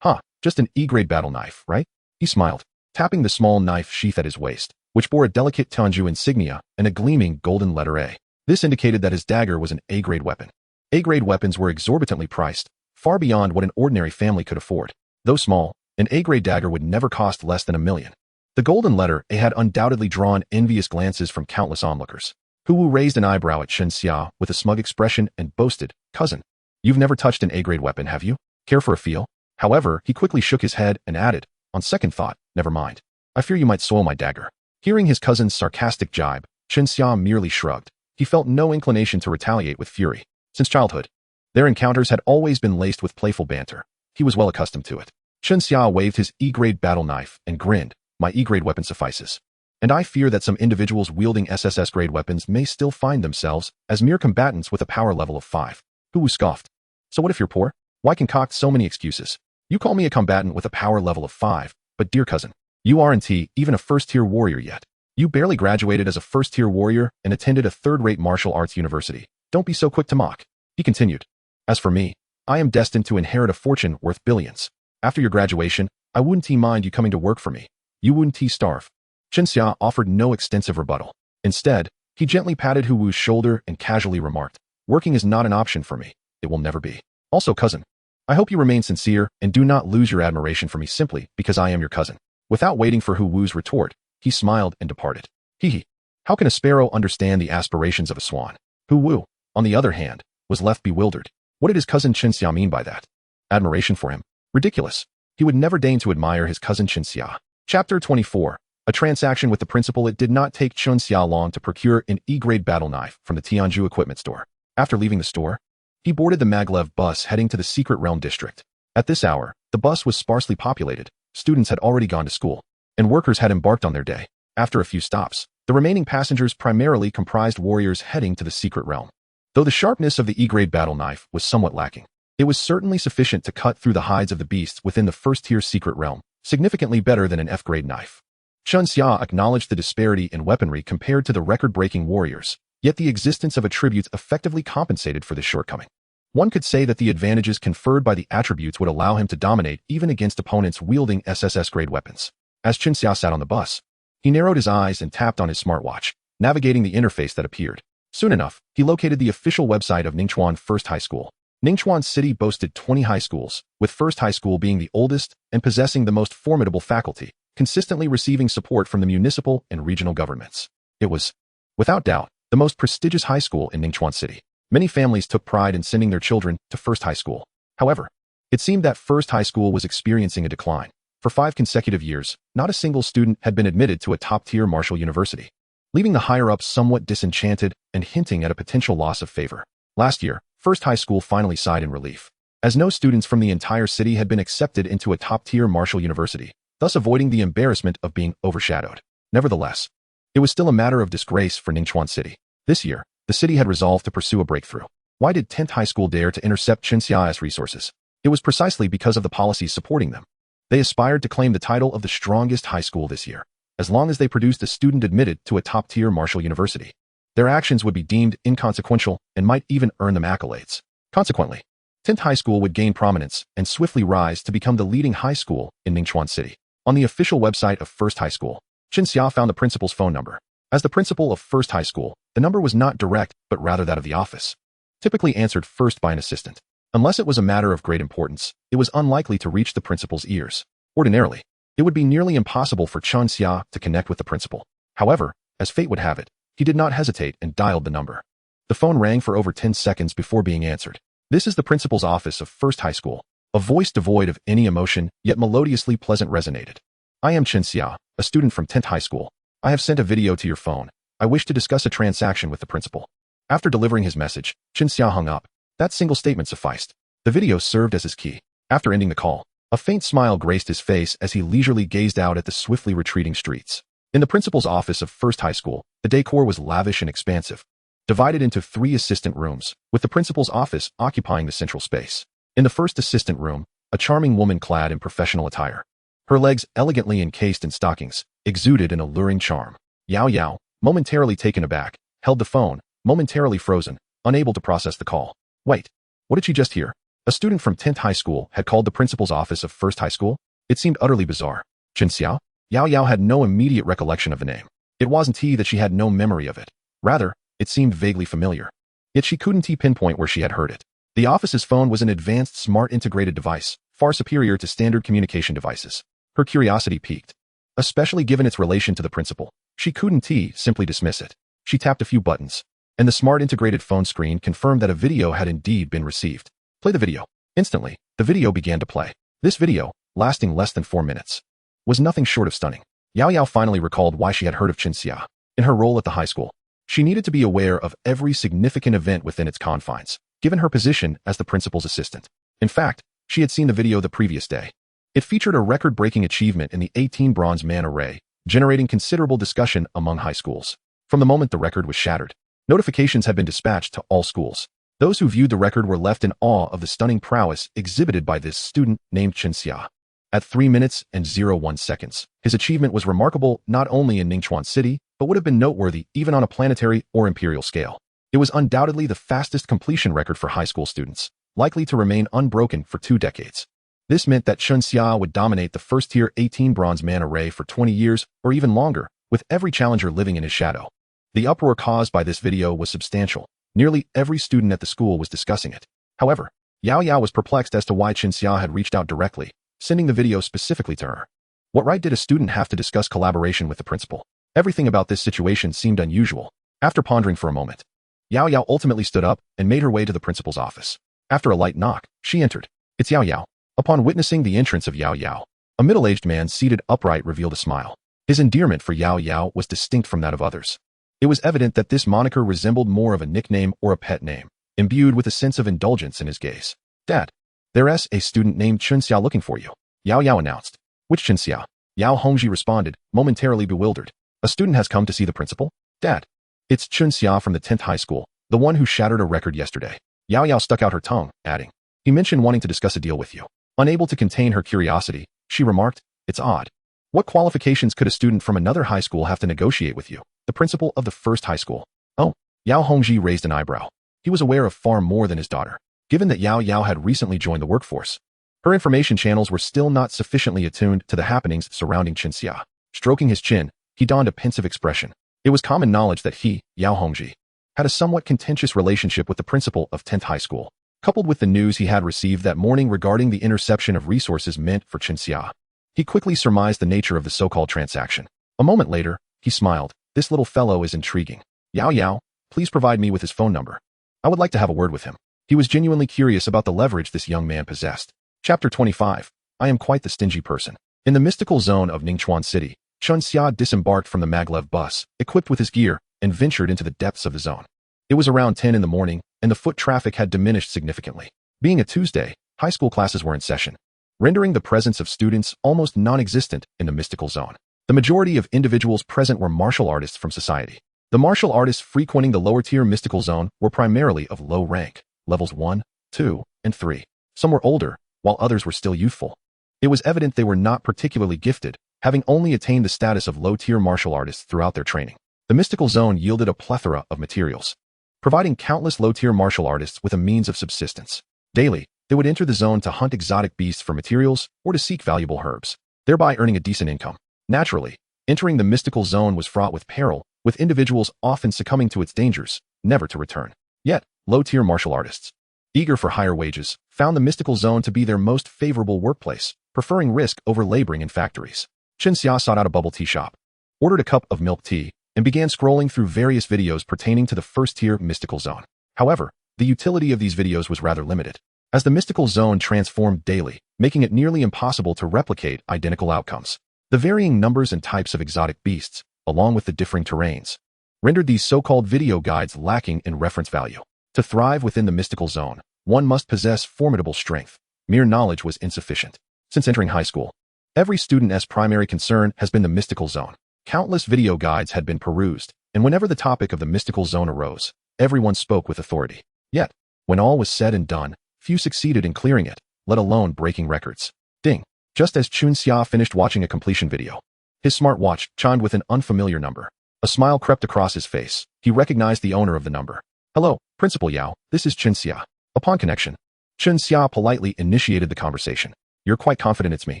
Just an E-grade battle knife, right? He smiled, tapping the small knife sheath at his waist, which bore a delicate Tianju insignia and a gleaming golden letter A. This indicated that his dagger was an A-grade weapon. A-grade weapons were exorbitantly priced, far beyond what an ordinary family could afford. Though small, an A-grade dagger would never cost less than $1 million. The golden letter A had undoubtedly drawn envious glances from countless onlookers. Hu Wu raised an eyebrow at Chen Xia with a smug expression and boasted, "Cousin, you've never touched an A-grade weapon, have you? Care for a feel?" However, he quickly shook his head and added, "On second thought, never mind. I fear you might soil my dagger." Hearing his cousin's sarcastic jibe, Chen Xia merely shrugged. He felt no inclination to retaliate with fury. Since childhood, their encounters had always been laced with playful banter. He was well accustomed to it. Chen Xia waved his E-grade battle knife and grinned, "My E-grade weapon suffices. And I fear that some individuals wielding SSS-grade weapons may still find themselves as mere combatants with a power level of 5. Hu Wu scoffed. "So what if you're poor? Why concoct so many excuses? You call me a combatant with a power level of 5, but dear cousin, you aren't even a first-tier warrior yet. You barely graduated as a first-tier warrior and attended a third-rate martial arts university. Don't be so quick to mock." He continued, "As for me, I am destined to inherit a fortune worth billions. After your graduation, I wouldn't mind you coming to work for me. You wouldn't starve." Chen Xia offered no extensive rebuttal. Instead, he gently patted Hu Wu's shoulder and casually remarked, "Working is not an option for me. It will never be. Also, cousin, I hope you remain sincere and do not lose your admiration for me simply because I am your cousin." Without waiting for Hu Wu's retort, he smiled and departed. Hee. How can a sparrow understand the aspirations of a swan? Hu Wu, on the other hand, was left bewildered. What did his cousin Chen Xia mean by that? Admiration for him? Ridiculous. He would never deign to admire his cousin Chen Xia. Chapter 24. A transaction with the principal. It did not take Chen Xia long to procure an E-grade battle knife from the Tianju equipment store. After leaving the store, he boarded the maglev bus heading to the Secret Realm district. At this hour, the bus was sparsely populated, students had already gone to school, and workers had embarked on their day. After a few stops, the remaining passengers primarily comprised warriors heading to the Secret Realm. Though the sharpness of the E-grade battle knife was somewhat lacking, it was certainly sufficient to cut through the hides of the beasts within the first-tier Secret Realm, significantly better than an F-grade knife. Chen Xia acknowledged the disparity in weaponry compared to the record-breaking warriors, yet the existence of attributes effectively compensated for this shortcoming. One could say that the advantages conferred by the attributes would allow him to dominate even against opponents wielding SSS-grade weapons. As Chen Xia sat on the bus, he narrowed his eyes and tapped on his smartwatch, navigating the interface that appeared. Soon enough, he located the official website of Ningchuan First High School. Ningchuan City boasted 20 high schools, with First High School being the oldest and possessing the most formidable faculty, consistently receiving support from the municipal and regional governments. It was, without doubt, the most prestigious high school in Ningchuan City. Many families took pride in sending their children to First High School. However, it seemed that First High School was experiencing a decline. For 5 consecutive years, not a single student had been admitted to a top-tier martial university, leaving the higher-ups somewhat disenchanted and hinting at a potential loss of favor. Last year, First High School finally sighed in relief, as no students from the entire city had been accepted into a top-tier martial university, thus avoiding the embarrassment of being overshadowed. Nevertheless, it was still a matter of disgrace for Ningchuan City. This year, the city had resolved to pursue a breakthrough. Why did 10th High School dare to intercept Chinxia's resources? It was precisely because of the policies supporting them. They aspired to claim the title of the strongest high school this year, as long as they produced a student admitted to a top-tier martial university. Their actions would be deemed inconsequential and might even earn them accolades. Consequently, 10th High School would gain prominence and swiftly rise to become the leading high school in Ningchuan City. On the official website of First High School, Chinxia found the principal's phone number. As the principal of First High School, the number was not direct, but rather that of the office, typically answered first by an assistant. Unless it was a matter of great importance, it was unlikely to reach the principal's ears. Ordinarily, it would be nearly impossible for Chinxia to connect with the principal. However, as fate would have it, he did not hesitate and dialed the number. The phone rang for over 10 seconds before being answered. This is the principal's office of First High School. A voice devoid of any emotion, yet melodiously pleasant resonated. I am Chinxia, a student from 10th High School. I have sent a video to your phone. I wish to discuss a transaction with the principal. After delivering his message, Chinxia hung up. That single statement sufficed. The video served as his key. After ending the call, a faint smile graced his face as he leisurely gazed out at the swiftly retreating streets. In the principal's office of First High School, the decor was lavish and expansive, divided into 3 assistant rooms, with the principal's office occupying the central space. In the first assistant room, a charming woman clad in professional attire, her legs elegantly encased in stockings, exuded an alluring charm. Yao Yao, momentarily taken aback, held the phone, momentarily frozen, unable to process the call. Wait, what did she just hear? A student from 10th High School had called the principal's office of First High School? It seemed utterly bizarre. Chinxia? Yao Yao had no immediate recollection of the name. It wasn't that she had no memory of it. Rather, it seemed vaguely familiar. Yet she couldn't pinpoint where she had heard it. The office's phone was an advanced smart integrated device, far superior to standard communication devices. Her curiosity piqued, especially given its relation to the principal. She couldn't simply dismiss it. She tapped a few buttons, and the smart integrated phone screen confirmed that a video had indeed been received. Play the video. Instantly, the video began to play. This video, lasting less than 4 minutes, was nothing short of stunning. Yao Yao finally recalled why she had heard of Chinxia. In her role at the high school, she needed to be aware of every significant event within its confines, given her position as the principal's assistant. In fact, she had seen the video the previous day. It featured a record-breaking achievement in the 18 bronze man array, generating considerable discussion among high schools. From the moment the record was shattered, notifications had been dispatched to all schools. Those who viewed the record were left in awe of the stunning prowess exhibited by this student named Chinxia. At 3 minutes and 01 seconds, his achievement was remarkable not only in Ningchuan City, but would have been noteworthy even on a planetary or imperial scale. It was undoubtedly the fastest completion record for high school students, likely to remain unbroken for 2 decades. This meant that Chinxia would dominate the first-tier 18 bronze man array for 20 years or even longer, with every challenger living in his shadow. The uproar caused by this video was substantial. Nearly every student at the school was discussing it. However, Yao Yao was perplexed as to why Chinxia had reached out directly, sending the video specifically to her. What right did a student have to discuss collaboration with the principal? Everything about this situation seemed unusual. After pondering for a moment, Yao Yao ultimately stood up and made her way to the principal's office. After a light knock, she entered. It's Yao Yao. Upon witnessing the entrance of Yao Yao, a middle-aged man seated upright revealed a smile. His endearment for Yao Yao was distinct from that of others. It was evident that this moniker resembled more of a nickname or a pet name, imbued with a sense of indulgence in his gaze. Dad, there's a student named Chinxia looking for you, Yao Yao announced. Which Chinxia? Yao Hongji responded, momentarily bewildered. A student has come to see the principal? Dad, it's Chinxia from the 10th High School, the one who shattered a record yesterday. Yao Yao stuck out her tongue, adding, he mentioned wanting to discuss a deal with you. Unable to contain her curiosity, she remarked, it's odd. What qualifications could a student from another high school have to negotiate with you, the principal of the first high school? Oh, Yao Hongji raised an eyebrow. He was aware of far more than his daughter, given that Yao Yao had recently joined the workforce. Her information channels were still not sufficiently attuned to the happenings surrounding Chinxia. Stroking his chin, he donned a pensive expression. It was common knowledge that he, Yao Hongji, had a somewhat contentious relationship with the principal of 10th High School, coupled with the news he had received that morning regarding the interception of resources meant for Chinxia. He quickly surmised the nature of the so-called transaction. A moment later, he smiled. This little fellow is intriguing. Yao Yao, please provide me with his phone number. I would like to have a word with him. He was genuinely curious about the leverage this young man possessed. Chapter 25. I am quite the stingy person. In the mystical zone of Ningchuan City, Chinxia disembarked from the maglev bus, equipped with his gear, and ventured into the depths of the zone. It was around 10 in the morning, and the foot traffic had diminished significantly. Being a Tuesday, high school classes were in session, rendering the presence of students almost non-existent in the mystical zone. The majority of individuals present were martial artists from society. The martial artists frequenting the lower-tier mystical zone were primarily of low rank. levels 1, 2, and 3. Some were older, while others were still youthful. It was evident they were not particularly gifted, having only attained the status of low-tier martial artists throughout their training. The mystical zone yielded a plethora of materials, providing countless low-tier martial artists with a means of subsistence. Daily, they would enter the zone to hunt exotic beasts for materials or to seek valuable herbs, thereby earning a decent income. Naturally, entering the mystical zone was fraught with peril, with individuals often succumbing to its dangers, never to return. Yet, low-tier martial artists, eager for higher wages, found the mystical zone to be their most favorable workplace, preferring risk over laboring in factories. Chinxia sought out a bubble tea shop, ordered a cup of milk tea, and began scrolling through various videos pertaining to the first-tier mystical zone. However, the utility of these videos was rather limited, as the mystical zone transformed daily, making it nearly impossible to replicate identical outcomes. The varying numbers and types of exotic beasts, along with the differing terrains, rendered these so-called video guides lacking in reference value. To thrive within the mystical zone, one must possess formidable strength. Mere knowledge was insufficient. Since entering high school, every student's primary concern has been the mystical zone. Countless video guides had been perused, and whenever the topic of the mystical zone arose, everyone spoke with authority. Yet, when all was said and done, few succeeded in clearing it, let alone breaking records. Ding! Just as Chunxia finished watching a completion video, his smartwatch chimed with an unfamiliar number. A smile crept across his face. He recognized the owner of the number. "Hello, Principal Yao, this is Chunxia." Upon connection, Chunxia politely initiated the conversation. "You're quite confident it's me,"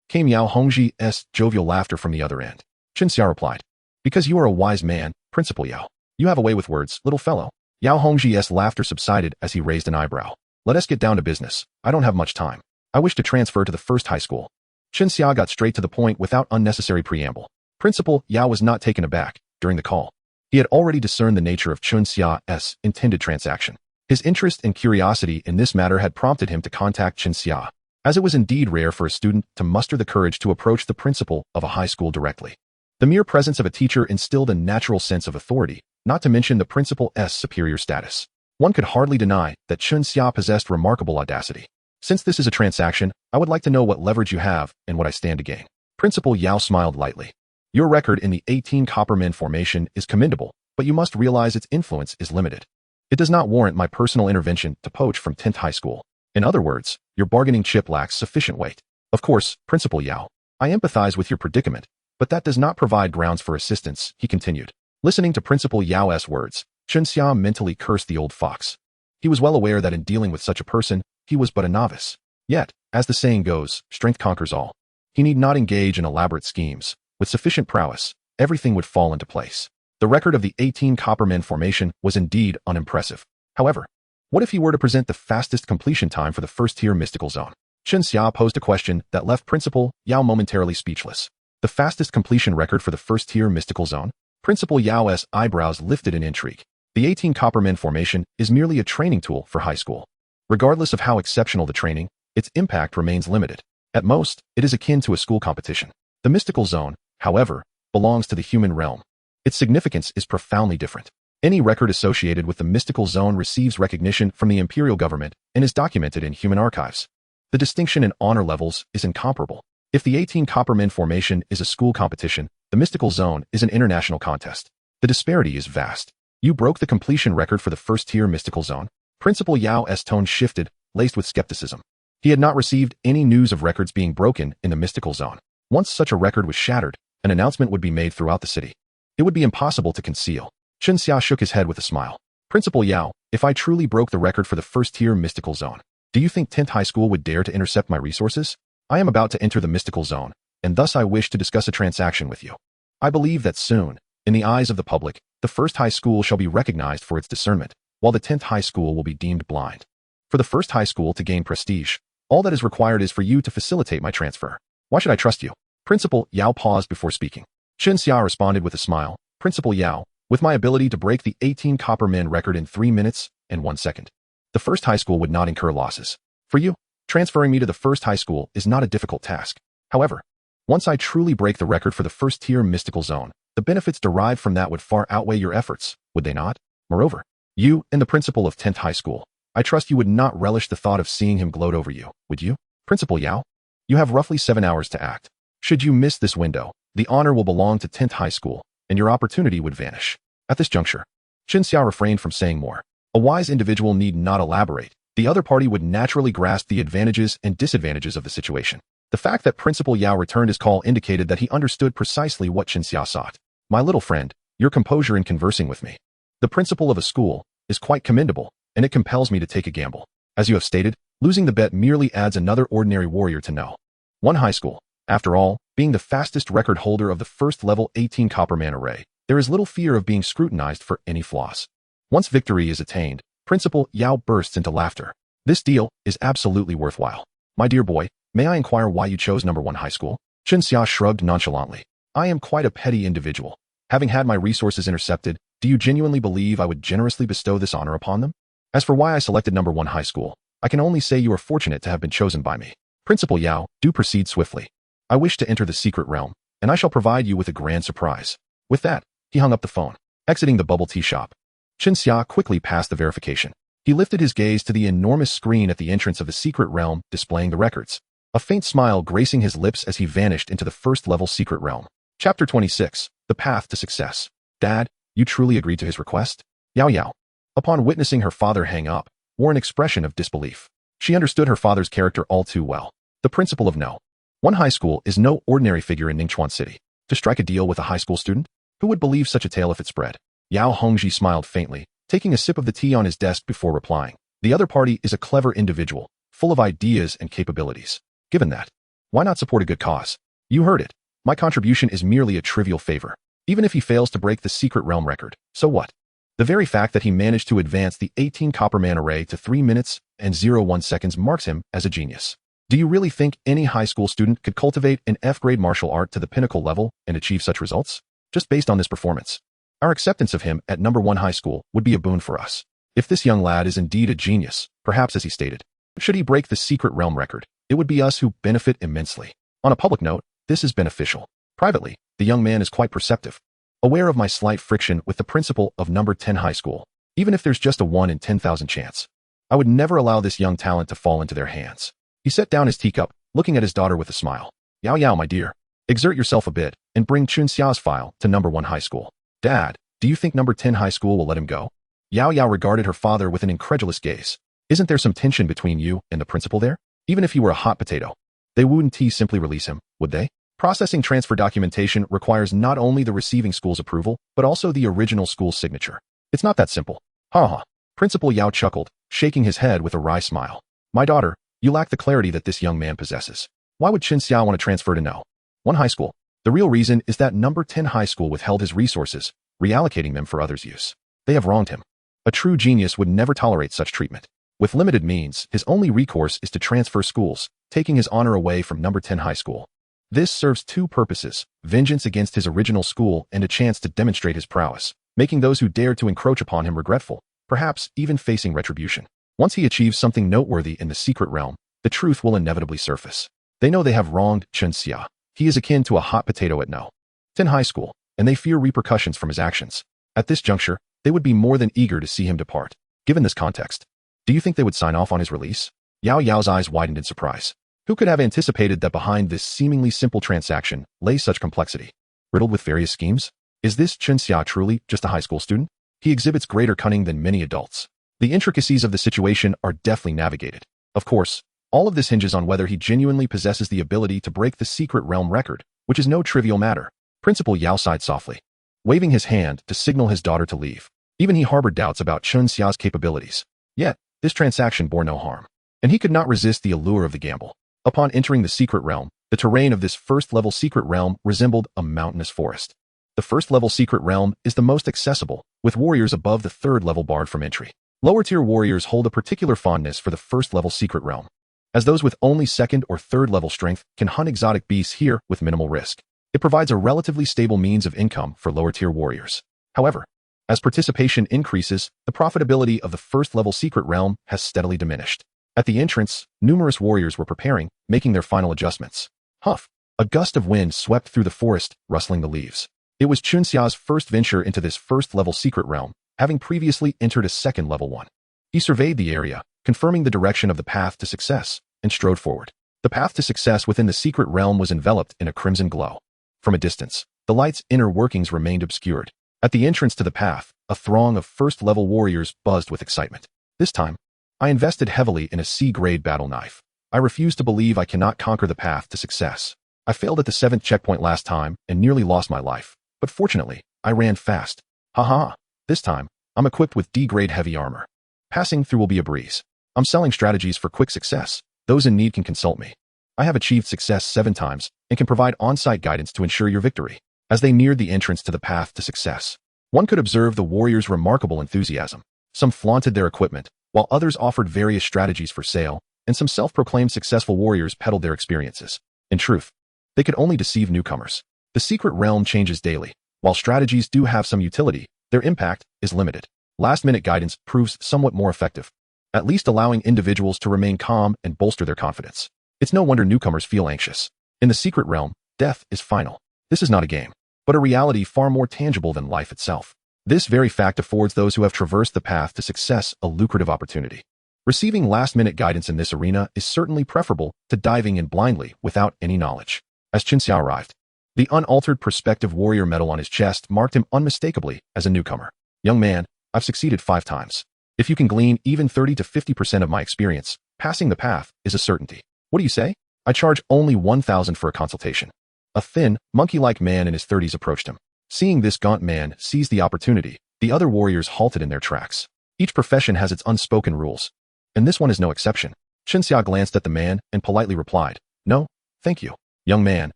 came Yao Hongji's jovial laughter from the other end. Chunxia replied, "Because you are a wise man, Principal Yao. You have a way with words, little fellow." Yao Hongji's laughter subsided as he raised an eyebrow. "Let us get down to business. I don't have much time. I wish to transfer to the first high school." Chunxia got straight to the point without unnecessary preamble. Principal Yao was not taken aback. During the call, he had already discerned the nature of Chunxia's intended transaction. His interest and curiosity in this matter had prompted him to contact Chunxia, as it was indeed rare for a student to muster the courage to approach the principal of a high school directly. The mere presence of a teacher instilled a natural sense of authority, not to mention the principal's superior status. One could hardly deny that Chunxia possessed remarkable audacity. "Since this is a transaction, I would like to know what leverage you have and what I stand to gain." Principal Yao smiled lightly. "Your record in the 18 Coppermen formation is commendable, but you must realize its influence is limited. It does not warrant my personal intervention to poach from 10th high school. In other words, your bargaining chip lacks sufficient weight." "Of course, Principal Yao, I empathize with your predicament, but that does not provide grounds for assistance," he continued. Listening to Principal Yao's words, Chunxia mentally cursed the old fox. He was well aware that in dealing with such a person, he was but a novice. Yet, as the saying goes, strength conquers all. He need not engage in elaborate schemes. With sufficient prowess, everything would fall into place. The record of the 18 Coppermen formation was indeed unimpressive. However, what if he were to present the fastest completion time for the first-tier mystical zone? Chunxia posed a question that left Principal Yao momentarily speechless. The fastest completion record for the first-tier mystical zone? Principal Yao's eyebrows lifted in intrigue. The 18 Coppermen formation is merely a training tool for high school. Regardless of how exceptional the training, its impact remains limited. At most, it is akin to a school competition. The mystical zone, however, belongs to the human realm. Its significance is profoundly different. Any record associated with the mystical zone receives recognition from the imperial government and is documented in human archives. The distinction in honor levels is incomparable. If the 18 Coppermen formation is a school competition, the mystical zone is an international contest. The disparity is vast. "You broke the completion record for the first-tier mystical zone?" Principal Yao's tone shifted, laced with skepticism. He had not received any news of records being broken in the mystical zone. Once such a record was shattered, an announcement would be made throughout the city. It would be impossible to conceal. Chunxia shook his head with a smile. "Principal Yao, if I truly broke the record for the first-tier mystical zone, do you think 10th high school would dare to intercept my resources? I am about to enter the mystical zone, and thus I wish to discuss a transaction with you. I believe that soon, in the eyes of the public, the first high school shall be recognized for its discernment, while the 10th high school will be deemed blind. For the first high school to gain prestige, all that is required is for you to facilitate my transfer. Why should I trust you?" Principal Yao paused before speaking. Chunxia responded with a smile. "Principal Yao, with my ability to break the 18 Coppermen record in 3 minutes and 1 second, the first high school would not incur losses. For you, transferring me to the first high school is not a difficult task. However, once I truly break the record for the first-tier mystical zone, the benefits derived from that would far outweigh your efforts, would they not? Moreover, you and the principal of 10th high school, I trust you would not relish the thought of seeing him gloat over you, would you? Principal Yao, you have roughly 7 hours to act. Should you miss this window, the honor will belong to 10th high school, and your opportunity would vanish." At this juncture, Chunxia refrained from saying more. A wise individual need not elaborate. the other party would naturally grasp the advantages and disadvantages of the situation. The fact that Principal Yao returned his call indicated that he understood precisely what Qinxia sought. My little friend, your composure in conversing with me. The principal of a school is quite commendable, and it compels me to take a gamble. As you have stated, losing the bet merely adds another ordinary warrior to know. One high school. After all, being the fastest record holder of the first level 18 copper man array, there is little fear of being scrutinized for any flaws. Once victory is attained, Principal Yao bursts into laughter. This deal is absolutely worthwhile. My dear boy, may I inquire why you chose number 1 high school? Qinxia shrugged nonchalantly. I am quite a petty individual. Having had my resources intercepted, do you genuinely believe I would generously bestow this honor upon them? As for why I selected number 1 high school, I can only say you are fortunate to have been chosen by me. Principal Yao, do proceed swiftly. I wish to enter the secret realm, and I shall provide you with a grand surprise. With that, he hung up the phone, exiting the bubble tea shop. Qinxia quickly passed the verification. He lifted his gaze to the enormous screen at the entrance of the secret realm displaying the records, a faint smile gracing his lips as he vanished into the first-level secret realm. Chapter 26, The Path to Success. Dad, you truly agreed to his request? Yao Yao, upon witnessing her father hang up, wore an expression of disbelief. She understood her father's character all too well. The principal of No. 1 high school is no ordinary figure in Ningchuan City. To strike a deal with a high school student? Who would believe such a tale if it spread? Yao Hongji smiled faintly, taking a sip of the tea on his desk before replying. The other party is a clever individual, full of ideas and capabilities. Given that, why not support a good cause? You heard it. My contribution is merely a trivial favor. Even if he fails to break the secret realm record, so what? The very fact that he managed to advance the 18 copper man array to 3 minutes and 01 seconds marks him as a genius. Do you really think any high school student could cultivate an F-grade martial art to the pinnacle level and achieve such results? Just based on this performance, our acceptance of him at number 1 high school would be a boon for us. If this young lad is indeed a genius, perhaps as he stated, should he break the secret realm record, it would be us who benefit immensely. On a public note, this is beneficial. Privately, the young man is quite perceptive, aware of my slight friction with the principal of number 10 high school. Even if there's just a 1 in 10,000 chance, I would never allow this young talent to fall into their hands. He set down his teacup, looking at his daughter with a smile. Yao Yao, my dear, exert yourself a bit and bring Qinxia's file to number 1 high school. Dad, do you think number 10 high school will let him go? Yao Yao regarded her father with an incredulous gaze. Isn't there some tension between you and the principal there? Even if he were a hot potato, they wouldn't simply release him, would they? Processing transfer documentation requires not only the receiving school's approval, but also the original school's signature. It's not that simple. Ha ha. Principal Yao chuckled, shaking his head with a wry smile. My daughter, you lack the clarity that this young man possesses. Why would Qinxia want to transfer to No. 1 high school? The real reason is that number 10 high school withheld his resources, reallocating them for others' use. They have wronged him. A true genius would never tolerate such treatment. With limited means, his only recourse is to transfer schools, taking his honor away from number 10 high school. This serves 2 purposes, vengeance against his original school and a chance to demonstrate his prowess, making those who dared to encroach upon him regretful, perhaps even facing retribution. Once he achieves something noteworthy in the secret realm, the truth will inevitably surface. They know they have wronged Qinxia. He is akin to a hot potato at No. 10 high school, and they fear repercussions from his actions. At this juncture, they would be more than eager to see him depart. Given this context, do you think they would sign off on his release? Yao Yao's eyes widened in surprise. Who could have anticipated that behind this seemingly simple transaction lay such complexity? Riddled with various schemes? Is this Qinxia truly just a high school student? He exhibits greater cunning than many adults. The intricacies of the situation are deftly navigated. Of course, all of this hinges on whether he genuinely possesses the ability to break the secret realm record, which is no trivial matter. Principal Yao sighed softly, waving his hand to signal his daughter to leave. Even he harbored doubts about Qinxia's capabilities. Yet, this transaction bore no harm, and he could not resist the allure of the gamble. Upon entering the secret realm, the terrain of this first-level secret realm resembled a mountainous forest. The first-level secret realm is the most accessible, with warriors above the 3rd level barred from entry. Lower-tier warriors hold a particular fondness for the first-level secret realm, as those with only 2nd or 3rd level strength can hunt exotic beasts here with minimal risk. It provides a relatively stable means of income for lower-tier warriors. However, as participation increases, the profitability of the first-level secret realm has steadily diminished. At the entrance, numerous warriors were preparing, making their final adjustments. Huff! A gust of wind swept through the forest, rustling the leaves. It was Qinxia's first venture into this first-level secret realm, having previously entered a 2nd level one. He surveyed the area, confirming the direction of the path to success, and strode forward. The path to success within the secret realm was enveloped in a crimson glow. From a distance, the light's inner workings remained obscured. At the entrance to the path, a throng of first-level warriors buzzed with excitement. This time, I invested heavily in a C-grade battle knife. I refuse to believe I cannot conquer the path to success. I failed at the 7th checkpoint last time and nearly lost my life. But fortunately, I ran fast. Haha. This time, I'm equipped with D-grade heavy armor. Passing through will be a breeze. I'm selling strategies for quick success. Those in need can consult me. I have achieved success 7 times and can provide on-site guidance to ensure your victory. As they neared the entrance to the path to success, one could observe the warriors' remarkable enthusiasm. Some flaunted their equipment, while others offered various strategies for sale, and some self-proclaimed successful warriors peddled their experiences. In truth, they could only deceive newcomers. The secret realm changes daily. While strategies do have some utility, their impact is limited. Last-minute guidance proves somewhat more effective, at least allowing individuals to remain calm and bolster their confidence. It's no wonder newcomers feel anxious. In the secret realm, death is final. This is not a game, but a reality far more tangible than life itself. This very fact affords those who have traversed the path to success a lucrative opportunity. Receiving last-minute guidance in this arena is certainly preferable to diving in blindly without any knowledge. As Qinxia arrived, the unaltered perspective warrior medal on his chest marked him unmistakably as a newcomer. Young man, I've succeeded 5 times. If you can glean even 30 to 50% of my experience, passing the path is a certainty. What do you say? I charge only 1,000 for a consultation. A thin, monkey-like man in his 30s approached him. Seeing this gaunt man seize the opportunity, the other warriors halted in their tracks. Each profession has its unspoken rules, and this one is no exception. Qinxia glanced at the man and politely replied, "No, thank you. Young man,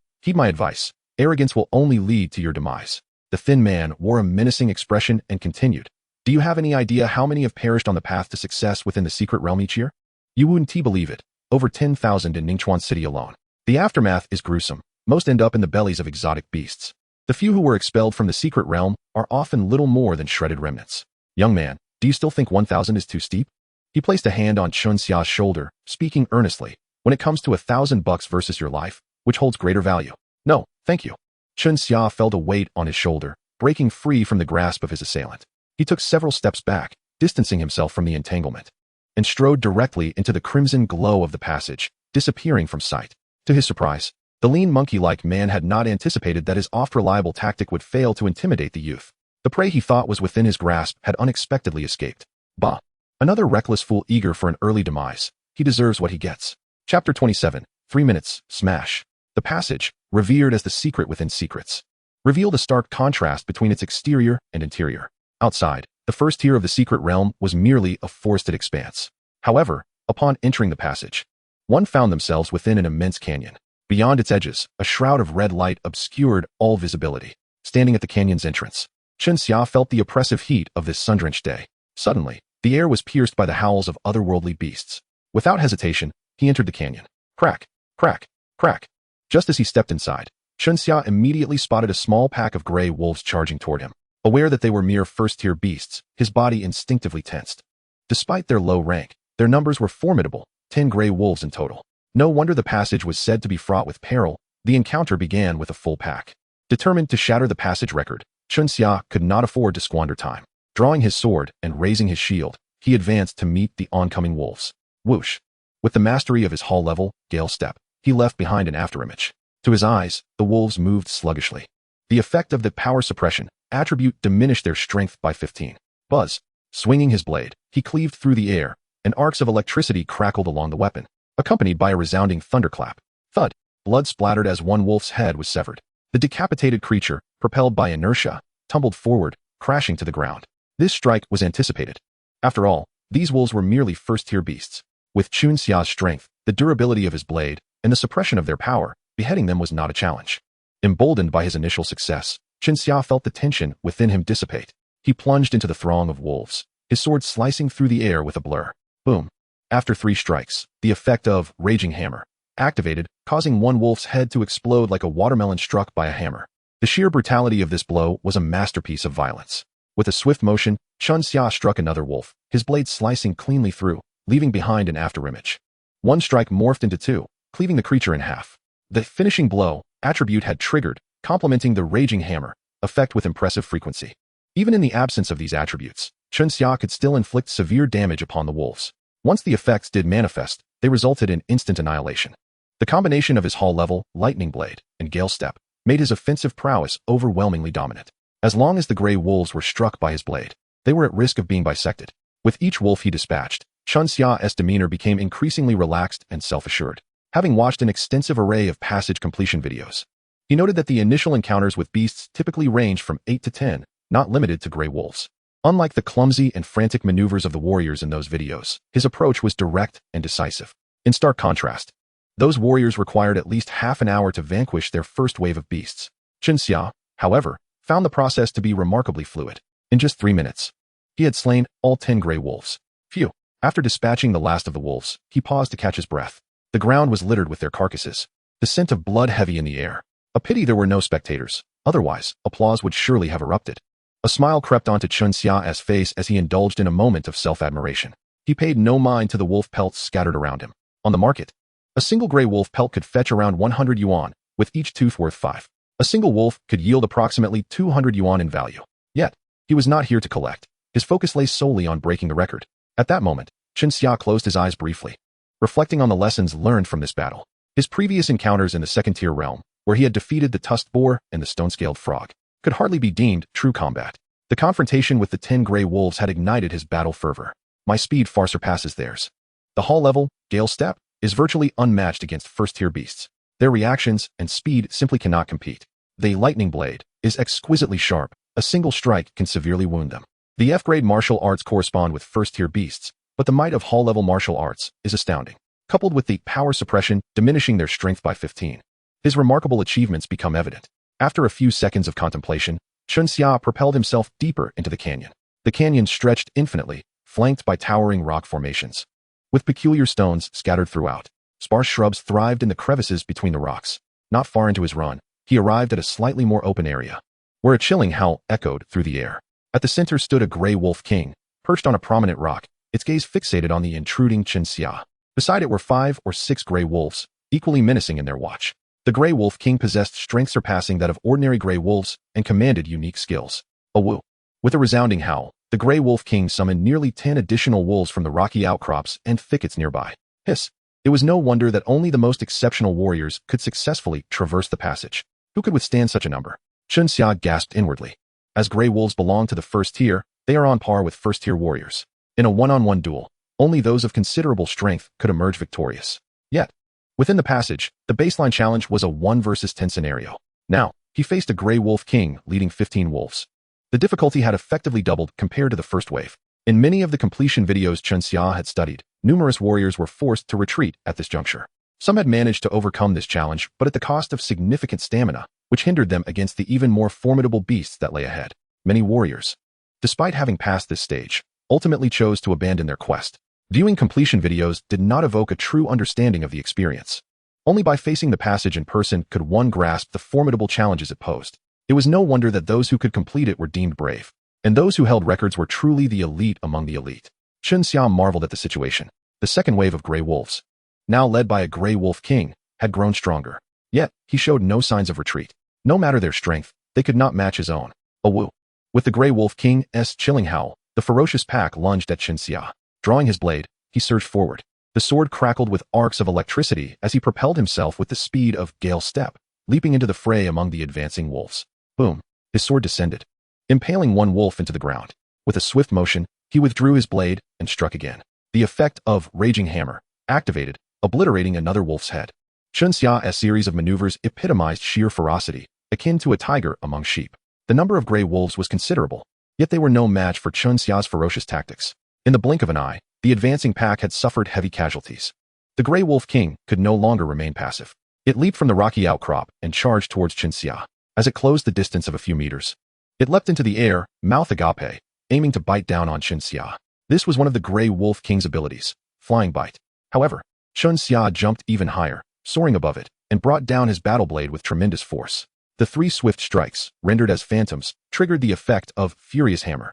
heed my advice. Arrogance will only lead to your demise." The thin man wore a menacing expression and continued, "Do you have any idea how many have perished on the path to success within the secret realm each year? You wouldn't believe it. Over 10,000 in Ningchuan City alone. The aftermath is gruesome. Most end up in the bellies of exotic beasts. The few who were expelled from the secret realm are often little more than shredded remnants. Young man, do you still think 1,000 is too steep?" He placed a hand on Qinxia's shoulder, speaking earnestly. "When it comes to $1,000 versus your life, which holds greater value?" "No, thank you." Qinxia felt a weight on his shoulder, breaking free from the grasp of his assailant. He took several steps back, distancing himself from the entanglement, and strode directly into the crimson glow of the passage, disappearing from sight. To his surprise, the lean monkey-like man had not anticipated that his oft-reliable tactic would fail to intimidate the youth. The prey he thought was within his grasp had unexpectedly escaped. Bah! Another reckless fool eager for an early demise. He deserves what he gets. Chapter 27, 3 minutes, smash. The passage, revered as the secret within secrets, revealed a stark contrast between its exterior and interior. Outside, the first tier of the secret realm was merely a forested expanse. However, upon entering the passage, one found themselves within an immense canyon. Beyond its edges, a shroud of red light obscured all visibility. Standing at the canyon's entrance, Qinxia felt the oppressive heat of this sun-drenched day. Suddenly, the air was pierced by the howls of otherworldly beasts. Without hesitation, he entered the canyon. Crack, crack, crack. Just as he stepped inside, Qinxia immediately spotted a small pack of gray wolves charging toward him. Aware that they were mere first-tier beasts, his body instinctively tensed. Despite their low rank, their numbers were formidable, 10 gray wolves in total. No wonder the passage was said to be fraught with peril. The encounter began with a full pack. Determined to shatter the passage record, Qinxia could not afford to squander time. Drawing his sword and raising his shield, he advanced to meet the oncoming wolves. Whoosh! With the mastery of his hall-level, gale step, he left behind an afterimage. To his eyes, the wolves moved sluggishly. The effect of the power suppression attribute diminished their strength by 15. Buzz! Swinging his blade, he cleaved through the air, and arcs of electricity crackled along the weapon, accompanied by a resounding thunderclap. Thud! Blood splattered as one wolf's head was severed. The decapitated creature, propelled by inertia, tumbled forward, crashing to the ground. This strike was anticipated. After all, these wolves were merely first-tier beasts. With Qinxia's strength, the durability of his blade, and the suppression of their power, beheading them was not a challenge. Emboldened by his initial success, Qinxia felt the tension within him dissipate. He plunged into the throng of wolves, his sword slicing through the air with a blur. Boom! After 3 strikes, the effect of Raging Hammer activated, causing one wolf's head to explode like a watermelon struck by a hammer. The sheer brutality of this blow was a masterpiece of violence. With a swift motion, Qinxia struck another wolf, his blade slicing cleanly through, leaving behind an afterimage. One strike morphed into 2, cleaving the creature in half. The finishing blow attribute had triggered, complementing the Raging Hammer effect with impressive frequency. Even in the absence of these attributes, Qinxia could still inflict severe damage upon the wolves. Once the effects did manifest, they resulted in instant annihilation. The combination of his hall-level, lightning blade, and gale step made his offensive prowess overwhelmingly dominant. As long as the gray wolves were struck by his blade, they were at risk of being bisected. With each wolf he dispatched, Chun Xia's demeanor became increasingly relaxed and self-assured. Having watched an extensive array of passage completion videos, he noted that the initial encounters with beasts typically ranged from 8 to 10, not limited to gray wolves. Unlike the clumsy and frantic maneuvers of the warriors in those videos, his approach was direct and decisive. In stark contrast, those warriors required at least half an hour to vanquish their first wave of beasts. Chun Xia, however, found the process to be remarkably fluid. In just 3 minutes, he had slain all 10 gray wolves. Phew. After dispatching the last of the wolves, he paused to catch his breath. The ground was littered with their carcasses, the scent of blood heavy in the air. A pity there were no spectators, otherwise, applause would surely have erupted. A smile crept onto Chun Xia's face as he indulged in a moment of self-admiration. He paid no mind to the wolf pelts scattered around him. On the market, a single gray wolf pelt could fetch around 100 yuan, with each tooth worth 5. A single wolf could yield approximately 200 yuan in value. Yet, he was not here to collect. His focus lay solely on breaking the record. At that moment, Chun Xia closed his eyes briefly, reflecting on the lessons learned from this battle. His previous encounters in the second-tier realm, where he had defeated the tusked boar and the stone-scaled frog, could hardly be deemed true combat. The confrontation with the 10 gray wolves had ignited his battle fervor. My speed far surpasses theirs. The hall level, Gale Step, is virtually unmatched against first-tier beasts. Their reactions and speed simply cannot compete. The lightning blade is exquisitely sharp. A single strike can severely wound them. The F-grade martial arts correspond with first-tier beasts, but the might of hall-level martial arts is astounding, coupled with the power suppression diminishing their strength by 15. His remarkable achievements become evident. After a few seconds of contemplation, Chun Xia propelled himself deeper into the canyon. The canyon stretched infinitely, flanked by towering rock formations, with peculiar stones scattered throughout. Sparse shrubs thrived in the crevices between the rocks. Not far into his run, he arrived at a slightly more open area, where a chilling howl echoed through the air. At the center stood a gray wolf king, perched on a prominent rock, its gaze fixated on the intruding Chun Xia. Beside it were 5 or 6 gray wolves, equally menacing in their watch. The gray wolf king possessed strength surpassing that of ordinary gray wolves and commanded unique skills. Awoo! With a resounding howl, the gray wolf king summoned nearly 10 additional wolves from the rocky outcrops and thickets nearby. Hiss! It was no wonder that only the most exceptional warriors could successfully traverse the passage. Who could withstand such a number? Chun Xia gasped inwardly. As gray wolves belong to the first tier, they are on par with first-tier warriors. In a one-on-one duel, only those of considerable strength could emerge victorious. Yet, within the passage, the baseline challenge was a 1 versus 10 scenario. Now, he faced a gray wolf king leading 15 wolves. The difficulty had effectively doubled compared to the first wave. In many of the completion videos Chun Xia had studied, numerous warriors were forced to retreat at this juncture. Some had managed to overcome this challenge, but at the cost of significant stamina, which hindered them against the even more formidable beasts that lay ahead. Many warriors, despite having passed this stage, ultimately chose to abandon their quest. Viewing completion videos did not evoke a true understanding of the experience. Only by facing the passage in person could one grasp the formidable challenges it posed. It was no wonder that those who could complete it were deemed brave, and those who held records were truly the elite among the elite. Chun Xia marveled at the situation. The second wave of gray wolves, now led by a gray wolf king, had grown stronger. Yet, he showed no signs of retreat. No matter their strength, they could not match his own. Awoo! With the gray wolf king's chilling howl, the ferocious pack lunged at Chun Xia. Drawing his blade, he surged forward. The sword crackled with arcs of electricity as he propelled himself with the speed of Gale Step, leaping into the fray among the advancing wolves. Boom! His sword descended, impaling one wolf into the ground. With a swift motion, he withdrew his blade and struck again. The effect of Raging Hammer activated, obliterating another wolf's head. Chun Xia's series of maneuvers epitomized sheer ferocity, akin to a tiger among sheep. The number of gray wolves was considerable, yet they were no match for Chun Xia's ferocious tactics. In the blink of an eye, the advancing pack had suffered heavy casualties. The gray wolf king could no longer remain passive. It leaped from the rocky outcrop and charged towards Chun Xia. As it closed the distance of a few meters, it leapt into the air, mouth agape, aiming to bite down on Chun Xia. This was one of the gray wolf king's abilities, flying bite. However, Chun Xia jumped even higher, soaring above it, and brought down his battle blade with tremendous force. The 3 swift strikes, rendered as phantoms, triggered the effect of Furious Hammer.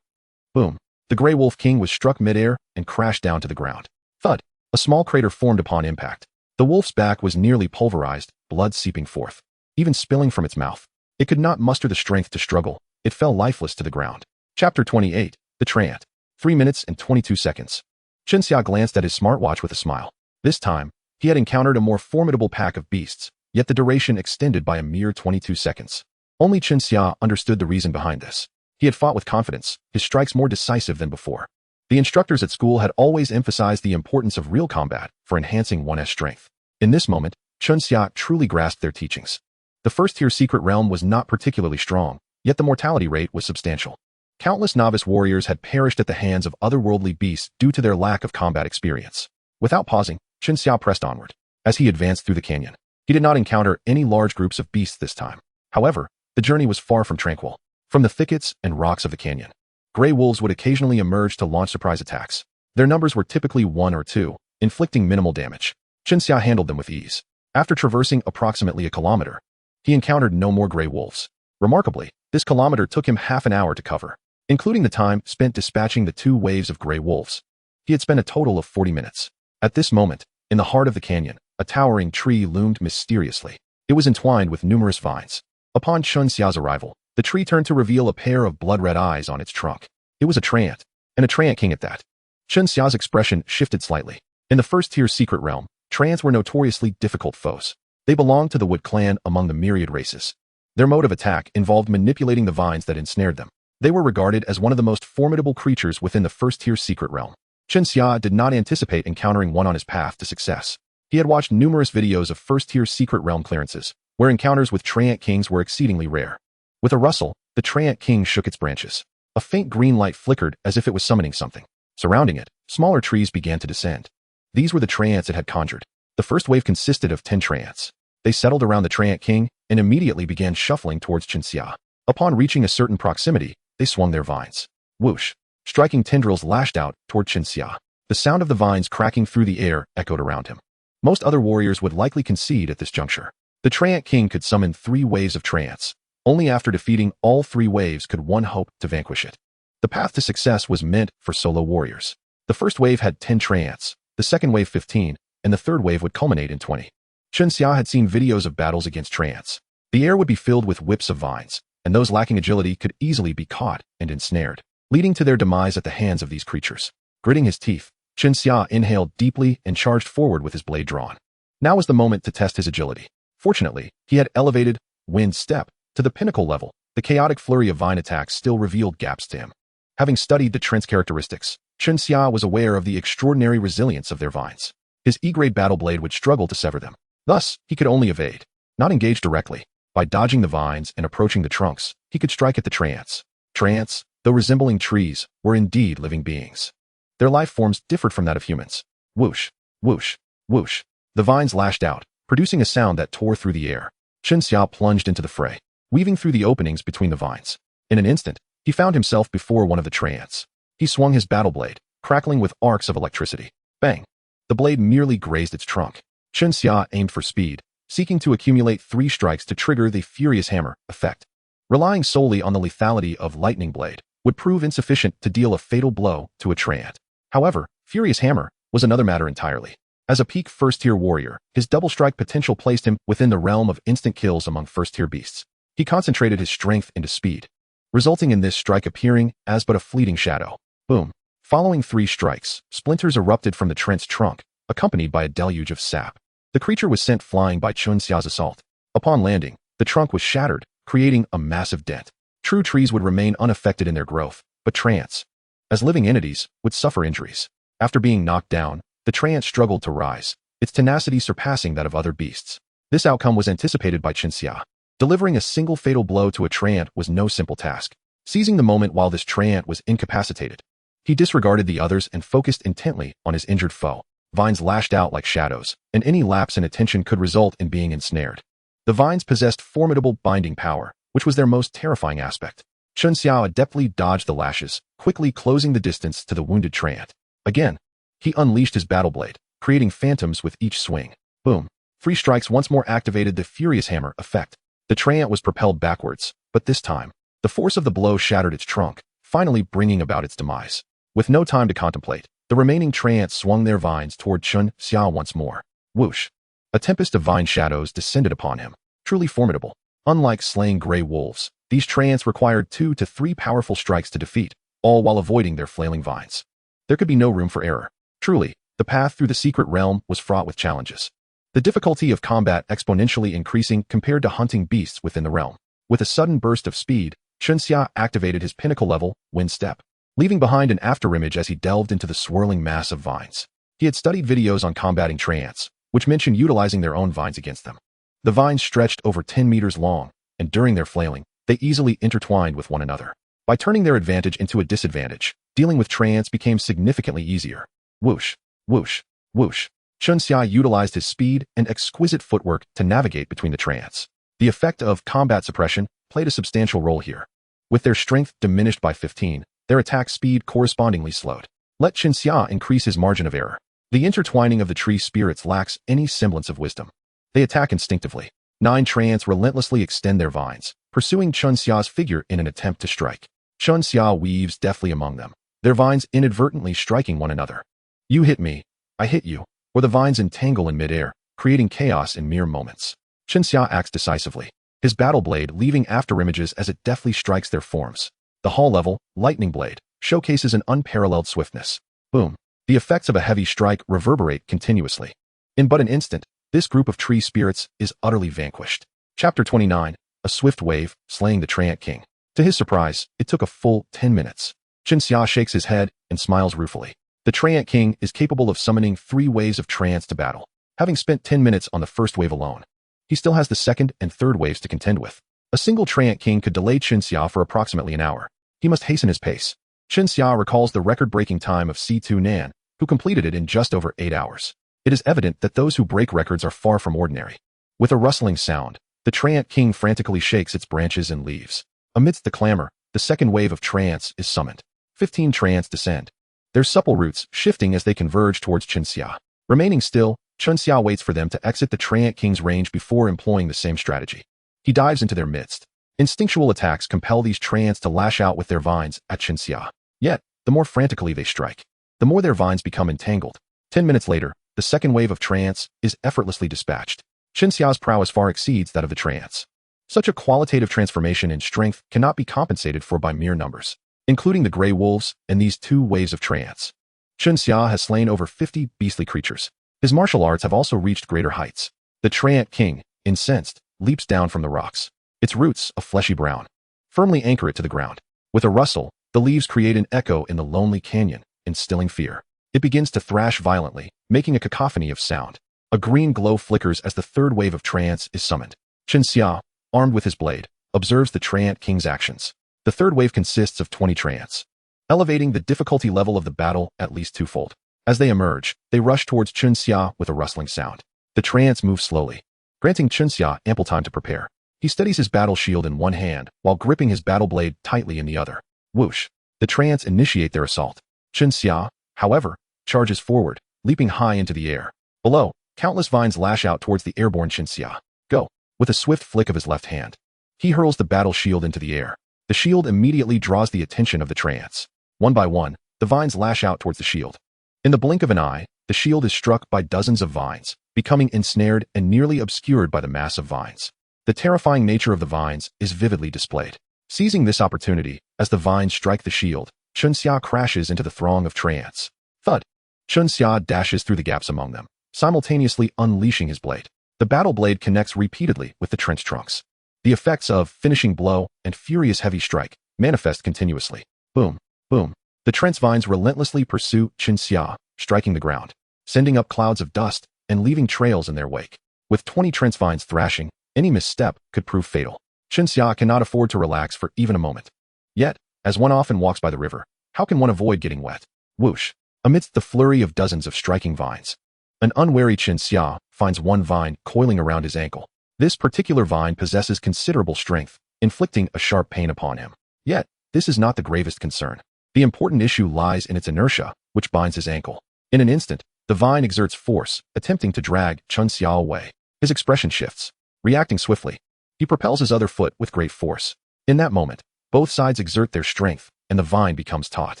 Boom! The gray wolf king was struck midair and crashed down to the ground. Thud! A small crater formed upon impact. The wolf's back was nearly pulverized, blood seeping forth, even spilling from its mouth. It could not muster the strength to struggle. It fell lifeless to the ground. Chapter 28. The Trant. 3 minutes and 22 seconds. Chun Xia glanced at his smartwatch with a smile. This time, he had encountered a more formidable pack of beasts, yet the duration extended by a mere 22 seconds. Only Chun Xia understood the reason behind this. He had fought with confidence, his strikes more decisive than before. The instructors at school had always emphasized the importance of real combat for enhancing one's strength. In this moment, Chunxia truly grasped their teachings. The first-tier secret realm was not particularly strong, yet the mortality rate was substantial. Countless novice warriors had perished at the hands of otherworldly beasts due to their lack of combat experience. Without pausing, Chunxia pressed onward. As he advanced through the canyon, he did not encounter any large groups of beasts this time. However, the journey was far from tranquil. From the thickets and rocks of the canyon, gray wolves would occasionally emerge to launch surprise attacks. Their numbers were typically 1 or 2, inflicting minimal damage. Chunxia handled them with ease. After traversing approximately a kilometer, he encountered no more gray wolves. Remarkably, this kilometer took him half an hour to cover, including the time spent dispatching the 2 waves of gray wolves. He had spent a total of 40 minutes. At this moment, in the heart of the canyon, a towering tree loomed mysteriously. It was entwined with numerous vines. Upon Chunxia's arrival, the tree turned to reveal a pair of blood-red eyes on its trunk. It was a treant, and a treant king at that. Chunxia's expression shifted slightly. In the first-tier secret realm, treants were notoriously difficult foes. They belonged to the Wood clan among the myriad races. Their mode of attack involved manipulating the vines that ensnared them. They were regarded as one of the most formidable creatures within the first-tier secret realm. Chunxia did not anticipate encountering one on his path to success. He had watched numerous videos of first-tier secret realm clearances, where encounters with treant kings were exceedingly rare. With a rustle, the treant king shook its branches. A faint green light flickered as if it was summoning something. Surrounding it, smaller trees began to descend. These were the treants it had conjured. The first wave consisted of 10 treants. They settled around the treant king and immediately began shuffling towards Chunxia. Upon reaching a certain proximity, they swung their vines. Whoosh! Striking tendrils lashed out toward Chunxia. The sound of the vines cracking through the air echoed around him. Most other warriors would likely concede at this juncture. The treant king could summon 3 waves of treants. Only after defeating all 3 waves could one hope to vanquish it. The path to success was meant for solo warriors. The first wave had 10 treants, the second wave 15, and the third wave would culminate in 20. Chunxia had seen videos of battles against treants. The air would be filled with whips of vines, and those lacking agility could easily be caught and ensnared, leading to their demise at the hands of these creatures. Gritting his teeth, Chunxia inhaled deeply and charged forward with his blade drawn. Now was the moment to test his agility. Fortunately, he had elevated wind step to the pinnacle level. The chaotic flurry of vine attacks still revealed gaps to him. Having studied the treant's characteristics, Chunxia was aware of the extraordinary resilience of their vines. His E-grade battle blade would struggle to sever them. Thus, he could only evade, not engage directly. By dodging the vines and approaching the trunks, he could strike at the treants. Treants, though resembling trees, were indeed living beings. Their life forms differed from that of humans. Whoosh, whoosh, whoosh. The vines lashed out, producing a sound that tore through the air. Chunxia plunged into the fray, weaving through the openings between the vines. In an instant, he found himself before one of the treants. He swung his battle blade, crackling with arcs of electricity. Bang! The blade merely grazed its trunk. Chunxia aimed for speed, seeking to accumulate 3 strikes to trigger the Furious Hammer effect. Relying solely on the lethality of Lightning Blade would prove insufficient to deal a fatal blow to a treant. However, Furious Hammer was another matter entirely. As a peak first-tier warrior, his double-strike potential placed him within the realm of instant kills among first-tier beasts. He concentrated his strength into speed, resulting in this strike appearing as but a fleeting shadow. Boom. Following 3 strikes, splinters erupted from the treant's trunk, accompanied by a deluge of sap. The creature was sent flying by Chunxia's assault. Upon landing, the trunk was shattered, creating a massive dent. True trees would remain unaffected in their growth, but treants, as living entities, would suffer injuries. After being knocked down, the treant struggled to rise, its tenacity surpassing that of other beasts. This outcome was anticipated by Chunxia. Delivering a single fatal blow to a treant was no simple task. Seizing the moment while this treant was incapacitated, he disregarded the others and focused intently on his injured foe. Vines lashed out like shadows, and any lapse in attention could result in being ensnared. The vines possessed formidable binding power, which was their most terrifying aspect. Chunxia adeptly dodged the lashes, quickly closing the distance to the wounded treant. Again, he unleashed his battle blade, creating phantoms with each swing. Boom. 3 strikes once more activated the Furious Hammer effect. The treant was propelled backwards, but this time, the force of the blow shattered its trunk, finally bringing about its demise. With no time to contemplate, the remaining treants swung their vines toward Chunxia once more. Whoosh! A tempest of vine shadows descended upon him, truly formidable. Unlike slaying gray wolves, these treants required 2 to 3 powerful strikes to defeat, all while avoiding their flailing vines. There could be no room for error. Truly, the path through the secret realm was fraught with challenges. The difficulty of combat exponentially increasing compared to hunting beasts within the realm. With a sudden burst of speed, Chunxia activated his pinnacle level, Wind Step. leaving behind an afterimage as he delved into the swirling mass of vines. He had studied videos on combating trance, which mentioned utilizing their own vines against them. The vines stretched over 10 meters long, and during their flailing, they easily intertwined with one another. By turning their advantage into a disadvantage, dealing with trance became significantly easier. Whoosh, whoosh, whoosh. Chunxia utilized his speed and exquisite footwork to navigate between the trance. The effect of combat suppression played a substantial role here. With their strength diminished by 15, their attack speed correspondingly slowed. Let Chunxia increase his margin of error. The intertwining of the tree spirits lacks any semblance of wisdom. They attack instinctively. 9 trance relentlessly extend their vines, pursuing Chunxia's figure in an attempt to strike. Chunxia weaves deftly among them, their vines inadvertently striking one another. You hit me, I hit you, or the vines entangle in midair, creating chaos in mere moments. Chunxia acts decisively, his battle blade leaving afterimages as it deftly strikes their forms. The hall-level, lightning blade, showcases an unparalleled swiftness. Boom. The effects of a heavy strike reverberate continuously. In but an instant, this group of tree spirits is utterly vanquished. Chapter 29, A Swift Wave, Slaying the Treant King. To his surprise, it took a full 10 minutes. Chunxia shakes his head and smiles ruefully. The Treant King is capable of summoning 3 waves of trance to battle, having spent 10 minutes on the first wave alone. He still has the second and third waves to contend with. A single Treant King could delay Chunxia for approximately an hour. He must hasten his pace. Chunxia recalls the record-breaking time of C2 Nan, who completed it in just over 8 hours. It is evident that those who break records are far from ordinary. With a rustling sound, the Treant King frantically shakes its branches and leaves. Amidst the clamor, the second wave of trance is summoned. 15 trance descend, their supple roots shifting as they converge towards Chunxia. Remaining still, Chunxia waits for them to exit the Treant King's range before employing the same strategy. He dives into their midst. Instinctual attacks compel these trance to lash out with their vines at Chunxia. Yet, the more frantically they strike, the more their vines become entangled. 10 minutes later, the second wave of trance is effortlessly dispatched. Chunxia's prowess far exceeds that of the trance. Such a qualitative transformation in strength cannot be compensated for by mere numbers, including the gray wolves and these 2 waves of trance. Chunxia has slain over 50 beastly creatures. His martial arts have also reached greater heights. The Treant King, incensed, leaps down from the rocks. Its roots, a fleshy brown, firmly anchor it to the ground. With a rustle, the leaves create an echo in the lonely canyon, instilling fear. It begins to thrash violently, making a cacophony of sound. A green glow flickers as the third wave of trance is summoned. Chunxia, armed with his blade, observes the Treant King's actions. The third wave consists of 20 trance, elevating the difficulty level of the battle at least 2-fold. As they emerge, they rush towards Chunxia with a rustling sound. The trance move slowly, granting Chunxia ample time to prepare. He steadies his battle shield in one hand while gripping his battle blade tightly in the other. Whoosh! The trance initiate their assault. Chunxia, however, charges forward, leaping high into the air. Below, countless vines lash out towards the airborne Chunxia. Go! With a swift flick of his left hand, he hurls the battle shield into the air. The shield immediately draws the attention of the trance. One by one, the vines lash out towards the shield. In the blink of an eye, the shield is struck by dozens of vines, becoming ensnared and nearly obscured by the mass of vines. The terrifying nature of the vines is vividly displayed. Seizing this opportunity, as the vines strike the shield, Chunxia crashes into the throng of trance. Thud! Chunxia dashes through the gaps among them, simultaneously unleashing his blade. The battle blade connects repeatedly with the trench trunks. The effects of finishing blow and furious heavy strike manifest continuously. Boom, boom. The trench vines relentlessly pursue Chunxia, striking the ground, sending up clouds of dust and leaving trails in their wake. With 20 trench vines thrashing, any misstep could prove fatal. Chunxia cannot afford to relax for even a moment. Yet, as one often walks by the river, how can one avoid getting wet? Whoosh! Amidst the flurry of dozens of striking vines, an unwary Chunxia finds one vine coiling around his ankle. This particular vine possesses considerable strength, inflicting a sharp pain upon him. Yet, this is not the gravest concern. The important issue lies in its inertia, which binds his ankle. In an instant, the vine exerts force, attempting to drag Chunxia away. His expression shifts. Reacting swiftly, he propels his other foot with great force. In that moment, both sides exert their strength, and the vine becomes taut.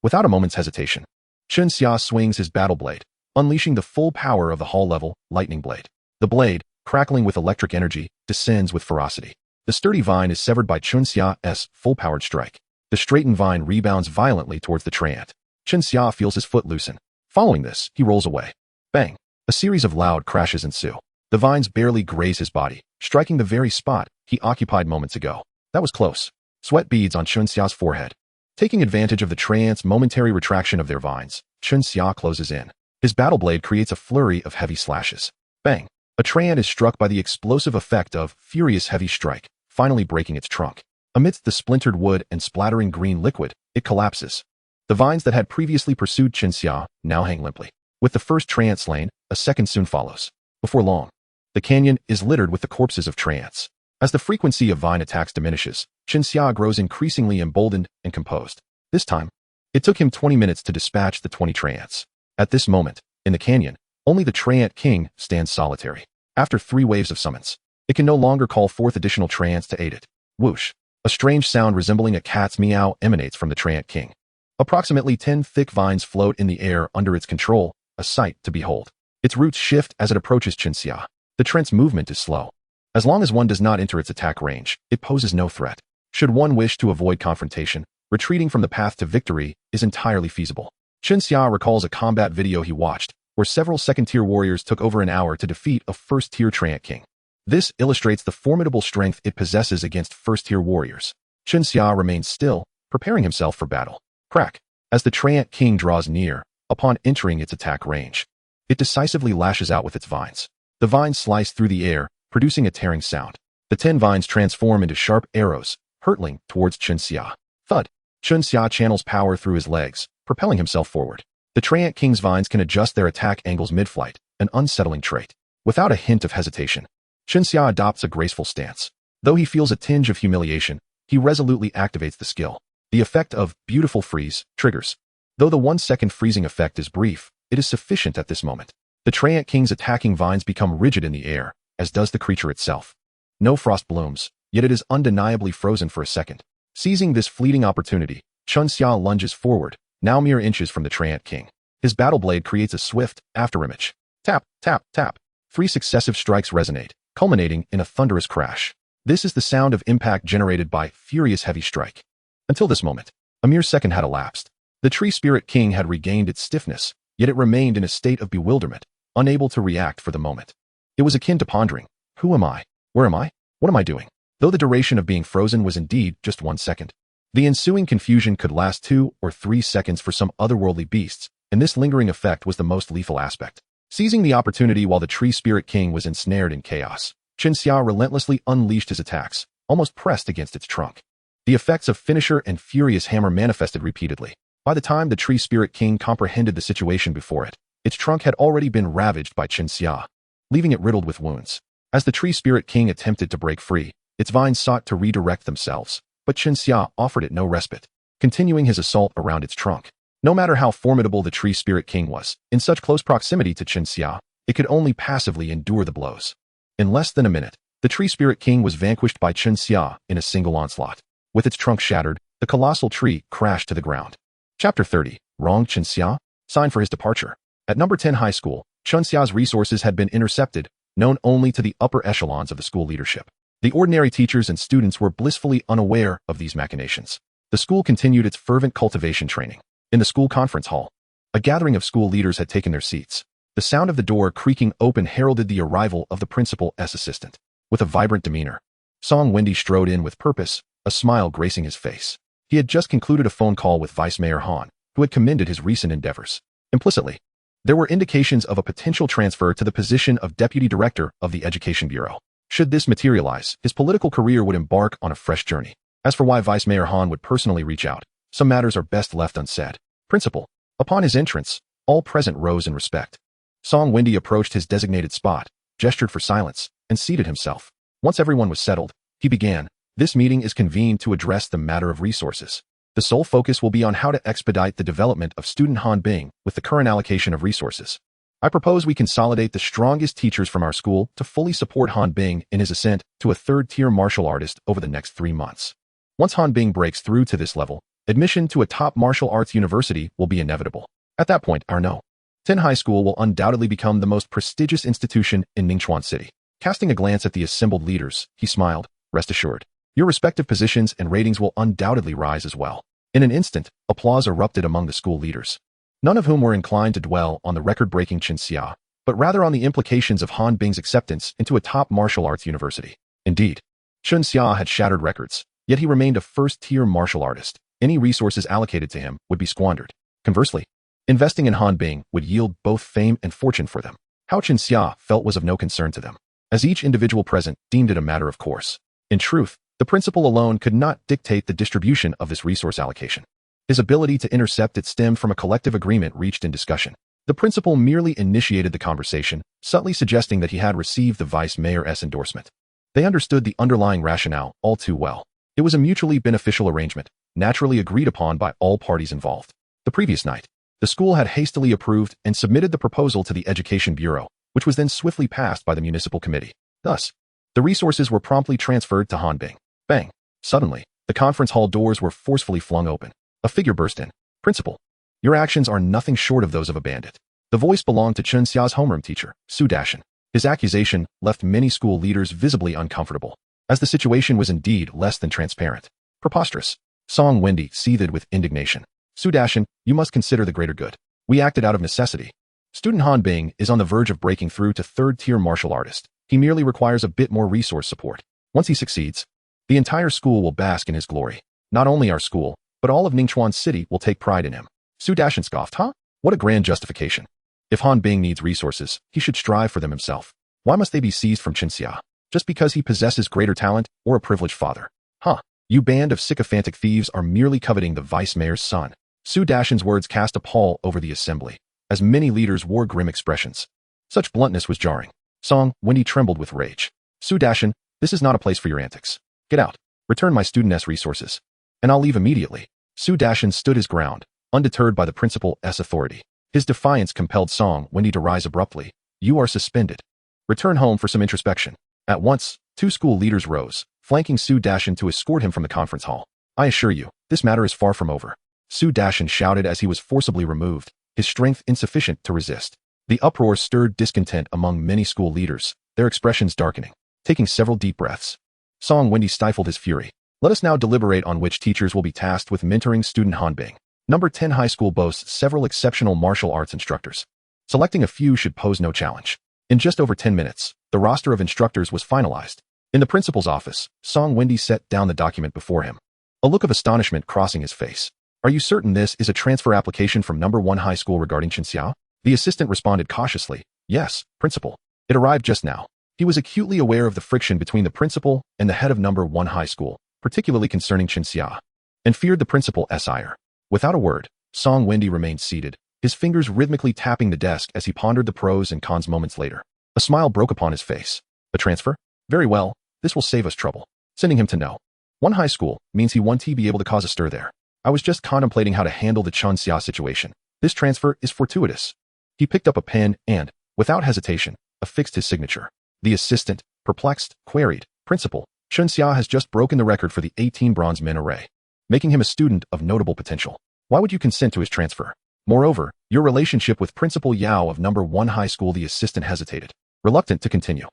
Without a moment's hesitation, Chunxia swings his battle blade, unleashing the full power of the hall-level lightning blade. The blade, crackling with electric energy, descends with ferocity. The sturdy vine is severed by Chunxia's full-powered strike. The straightened vine rebounds violently towards the treant. Chunxia feels his foot loosen. Following this, he rolls away. Bang! A series of loud crashes ensue. The vines barely graze his body, striking the very spot he occupied moments ago. That was close. Sweat beads on Chunxia's forehead. Taking advantage of the trance momentary retraction of their vines, Chunxia closes in. His battle blade creates a flurry of heavy slashes. Bang! A treant is struck by the explosive effect of furious heavy strike, finally breaking its trunk. Amidst the splintered wood and splattering green liquid, it collapses. The vines that had previously pursued Chunxia now hang limply. With the first treant slain, a second soon follows. Before long, the canyon is littered with the corpses of treants. As the frequency of vine attacks diminishes, Chunxia grows increasingly emboldened and composed. This time, it took him 20 minutes to dispatch the 20 treants. At this moment, in the canyon, only the treant king stands solitary. After 3 waves of summons, it can no longer call forth additional treants to aid it. Whoosh! A strange sound resembling a cat's meow emanates from the treant king. Approximately 10 thick vines float in the air under its control, a sight to behold. Its roots shift as it approaches Chunxia. The treant's movement is slow. As long as one does not enter its attack range, it poses no threat. Should one wish to avoid confrontation, retreating from the path to victory is entirely feasible. Chunxia recalls a combat video he watched, where several second-tier warriors took over an hour to defeat a first-tier treant king. This illustrates the formidable strength it possesses against first-tier warriors. Chunxia remains still, preparing himself for battle. Crack! As the treant king draws near, upon entering its attack range, it decisively lashes out with its vines. The vines slice through the air, producing a tearing sound. The 10 vines transform into sharp arrows, hurtling towards Chunxia. Thud! Chunxia channels power through his legs, propelling himself forward. The treant king's vines can adjust their attack angles mid-flight, an unsettling trait. Without a hint of hesitation, Chunxia adopts a graceful stance. Though he feels a tinge of humiliation, he resolutely activates the skill. The effect of beautiful freeze triggers. Though the 1-second freezing effect is brief, it is sufficient at this moment. The treant king's attacking vines become rigid in the air, as does the creature itself. No frost blooms, yet it is undeniably frozen for a second. Seizing this fleeting opportunity, Chunxia lunges forward, now mere inches from the treant king. His battle blade creates a swift afterimage. Tap, tap, tap. 3 successive strikes resonate, culminating in a thunderous crash. This is the sound of impact generated by furious heavy strike. Until this moment, a mere second had elapsed. The tree spirit king had regained its stiffness, yet it remained in a state of bewilderment, unable to react for the moment. It was akin to pondering. Who am I? Where am I? What am I doing? Though the duration of being frozen was indeed just 1 second, the ensuing confusion could last 2 or 3 seconds for some otherworldly beasts, and this lingering effect was the most lethal aspect. Seizing the opportunity while the tree spirit king was ensnared in chaos, Chunxia relentlessly unleashed his attacks, almost pressed against its trunk. The effects of finisher and furious hammer manifested repeatedly. By the time the tree spirit king comprehended the situation before it, its trunk had already been ravaged by Chunxia, leaving it riddled with wounds. As the tree spirit king attempted to break free, its vines sought to redirect themselves, but Chunxia offered it no respite, continuing his assault around its trunk. No matter how formidable the tree spirit king was, in such close proximity to Chunxia, it could only passively endure the blows. In less than a minute, the tree spirit king was vanquished by Chunxia in a single onslaught. With its trunk shattered, the colossal tree crashed to the ground. Chapter 30. Wrong Chunxia? Sign for his departure. At number 10 high school, Chunxia's resources had been intercepted, known only to the upper echelons of the school leadership. The ordinary teachers and students were blissfully unaware of these machinations. The school continued its fervent cultivation training. In the school conference hall, a gathering of school leaders had taken their seats. The sound of the door creaking open heralded the arrival of the principal's assistant. With a vibrant demeanor, Song Wendy strode in with purpose, a smile gracing his face. He had just concluded a phone call with Vice Mayor Han, who had commended his recent endeavors. Implicitly, there were indications of a potential transfer to the position of Deputy Director of the Education Bureau. Should this materialize, his political career would embark on a fresh journey. As for why Vice Mayor Han would personally reach out, some matters are best left unsaid. Principal. Upon his entrance, all present rose in respect. Song Wendy approached his designated spot, gestured for silence, and seated himself. Once everyone was settled, he began. This meeting is convened to address the matter of resources. The sole focus will be on how to expedite the development of student Han Bing with the current allocation of resources. I propose we consolidate the strongest teachers from our school to fully support Han Bing in his ascent to a third-tier martial artist over the next 3 months. Once Han Bing breaks through to this level, admission to a top martial arts university will be inevitable. At that point, our No. 10 High School will undoubtedly become the most prestigious institution in Ningchuan City. Casting a glance at the assembled leaders, he smiled. Rest assured, your respective positions and ratings will undoubtedly rise as well. In an instant, applause erupted among the school leaders, none of whom were inclined to dwell on the record-breaking Chunxia, but rather on the implications of Han Bing's acceptance into a top martial arts university. Indeed, Chunxia had shattered records, yet he remained a first-tier martial artist. Any resources allocated to him would be squandered. Conversely, investing in Han Bing would yield both fame and fortune for them. How Chen Xia felt was of no concern to them, as each individual present deemed it a matter of course. In truth, the principal alone could not dictate the distribution of this resource allocation. His ability to intercept it stemmed from a collective agreement reached in discussion. The principal merely initiated the conversation, subtly suggesting that he had received the vice mayor's endorsement. They understood the underlying rationale all too well. It was a mutually beneficial arrangement, naturally agreed upon by all parties involved. The previous night, the school had hastily approved and submitted the proposal to the Education Bureau, which was then swiftly passed by the municipal committee. Thus, the resources were promptly transferred to Han Bing. Bang! Suddenly, the conference hall doors were forcefully flung open. A figure burst in. Principal, your actions are nothing short of those of a bandit. The voice belonged to Chen Xia's homeroom teacher, Su Dashin. His accusation left many school leaders visibly uncomfortable, as the situation was indeed less than transparent. Preposterous. Song Wendy seethed with indignation. Su Dashin, you must consider the greater good. We acted out of necessity. Student Han Bing is on the verge of breaking through to third-tier martial artist. He merely requires a bit more resource support. Once he succeeds, the entire school will bask in his glory. Not only our school, but all of Ningchuan City will take pride in him. Su Dashin scoffed. Huh? What a grand justification. If Han Bing needs resources, he should strive for them himself. Why must they be seized from Chen Xia? Just because he possesses greater talent or a privileged father? Huh? You band of sycophantic thieves are merely coveting the vice mayor's son. Su Dashin's words cast a pall over the assembly, as many leaders wore grim expressions. Such bluntness was jarring. Song Wendy trembled with rage. Su Dashin, this is not a place for your antics. Get out. Return my student's resources. And I'll leave immediately. Su Dashin stood his ground, undeterred by the principal's authority. His defiance compelled Song Wendy to rise abruptly. You are suspended. Return home for some introspection. At once, two school leaders rose, flanking Su Dashin to escort him from the conference hall. I assure you, this matter is far from over. Su Dashin shouted as he was forcibly removed, his strength insufficient to resist. The uproar stirred discontent among many school leaders, their expressions darkening. Taking several deep breaths, Song Wendy stifled his fury. Let us now deliberate on which teachers will be tasked with mentoring student Han Bing. Number 10 High School boasts several exceptional martial arts instructors. Selecting a few should pose no challenge. In just over 10 minutes, the roster of instructors was finalized. In the principal's office, Song Wendy set down the document before him, a look of astonishment crossing his face. Are you certain this is a transfer application from number 1 high school regarding Chen Xia? The assistant responded cautiously. Yes, principal. It arrived just now. He was acutely aware of the friction between the principal and the head of number 1 high school, particularly concerning Chen Xia, and feared the principal's ire. Without a word, Song Wendy remained seated, his fingers rhythmically tapping the desk as he pondered the pros and cons. Moments later, a smile broke upon his face. A transfer? Very well, this will save us trouble. Sending him to No. 1 high school means he won't be able to cause a stir there. I was just contemplating how to handle the Chen Xia situation. This transfer is fortuitous. He picked up a pen and, without hesitation, affixed his signature. The assistant, perplexed, queried, Principal, Chen Xia has just broken the record for the 18 bronze men array, making him a student of notable potential. Why would you consent to his transfer? Moreover, your relationship with Principal Yao of number 1 high school. The assistant hesitated, reluctant to continue.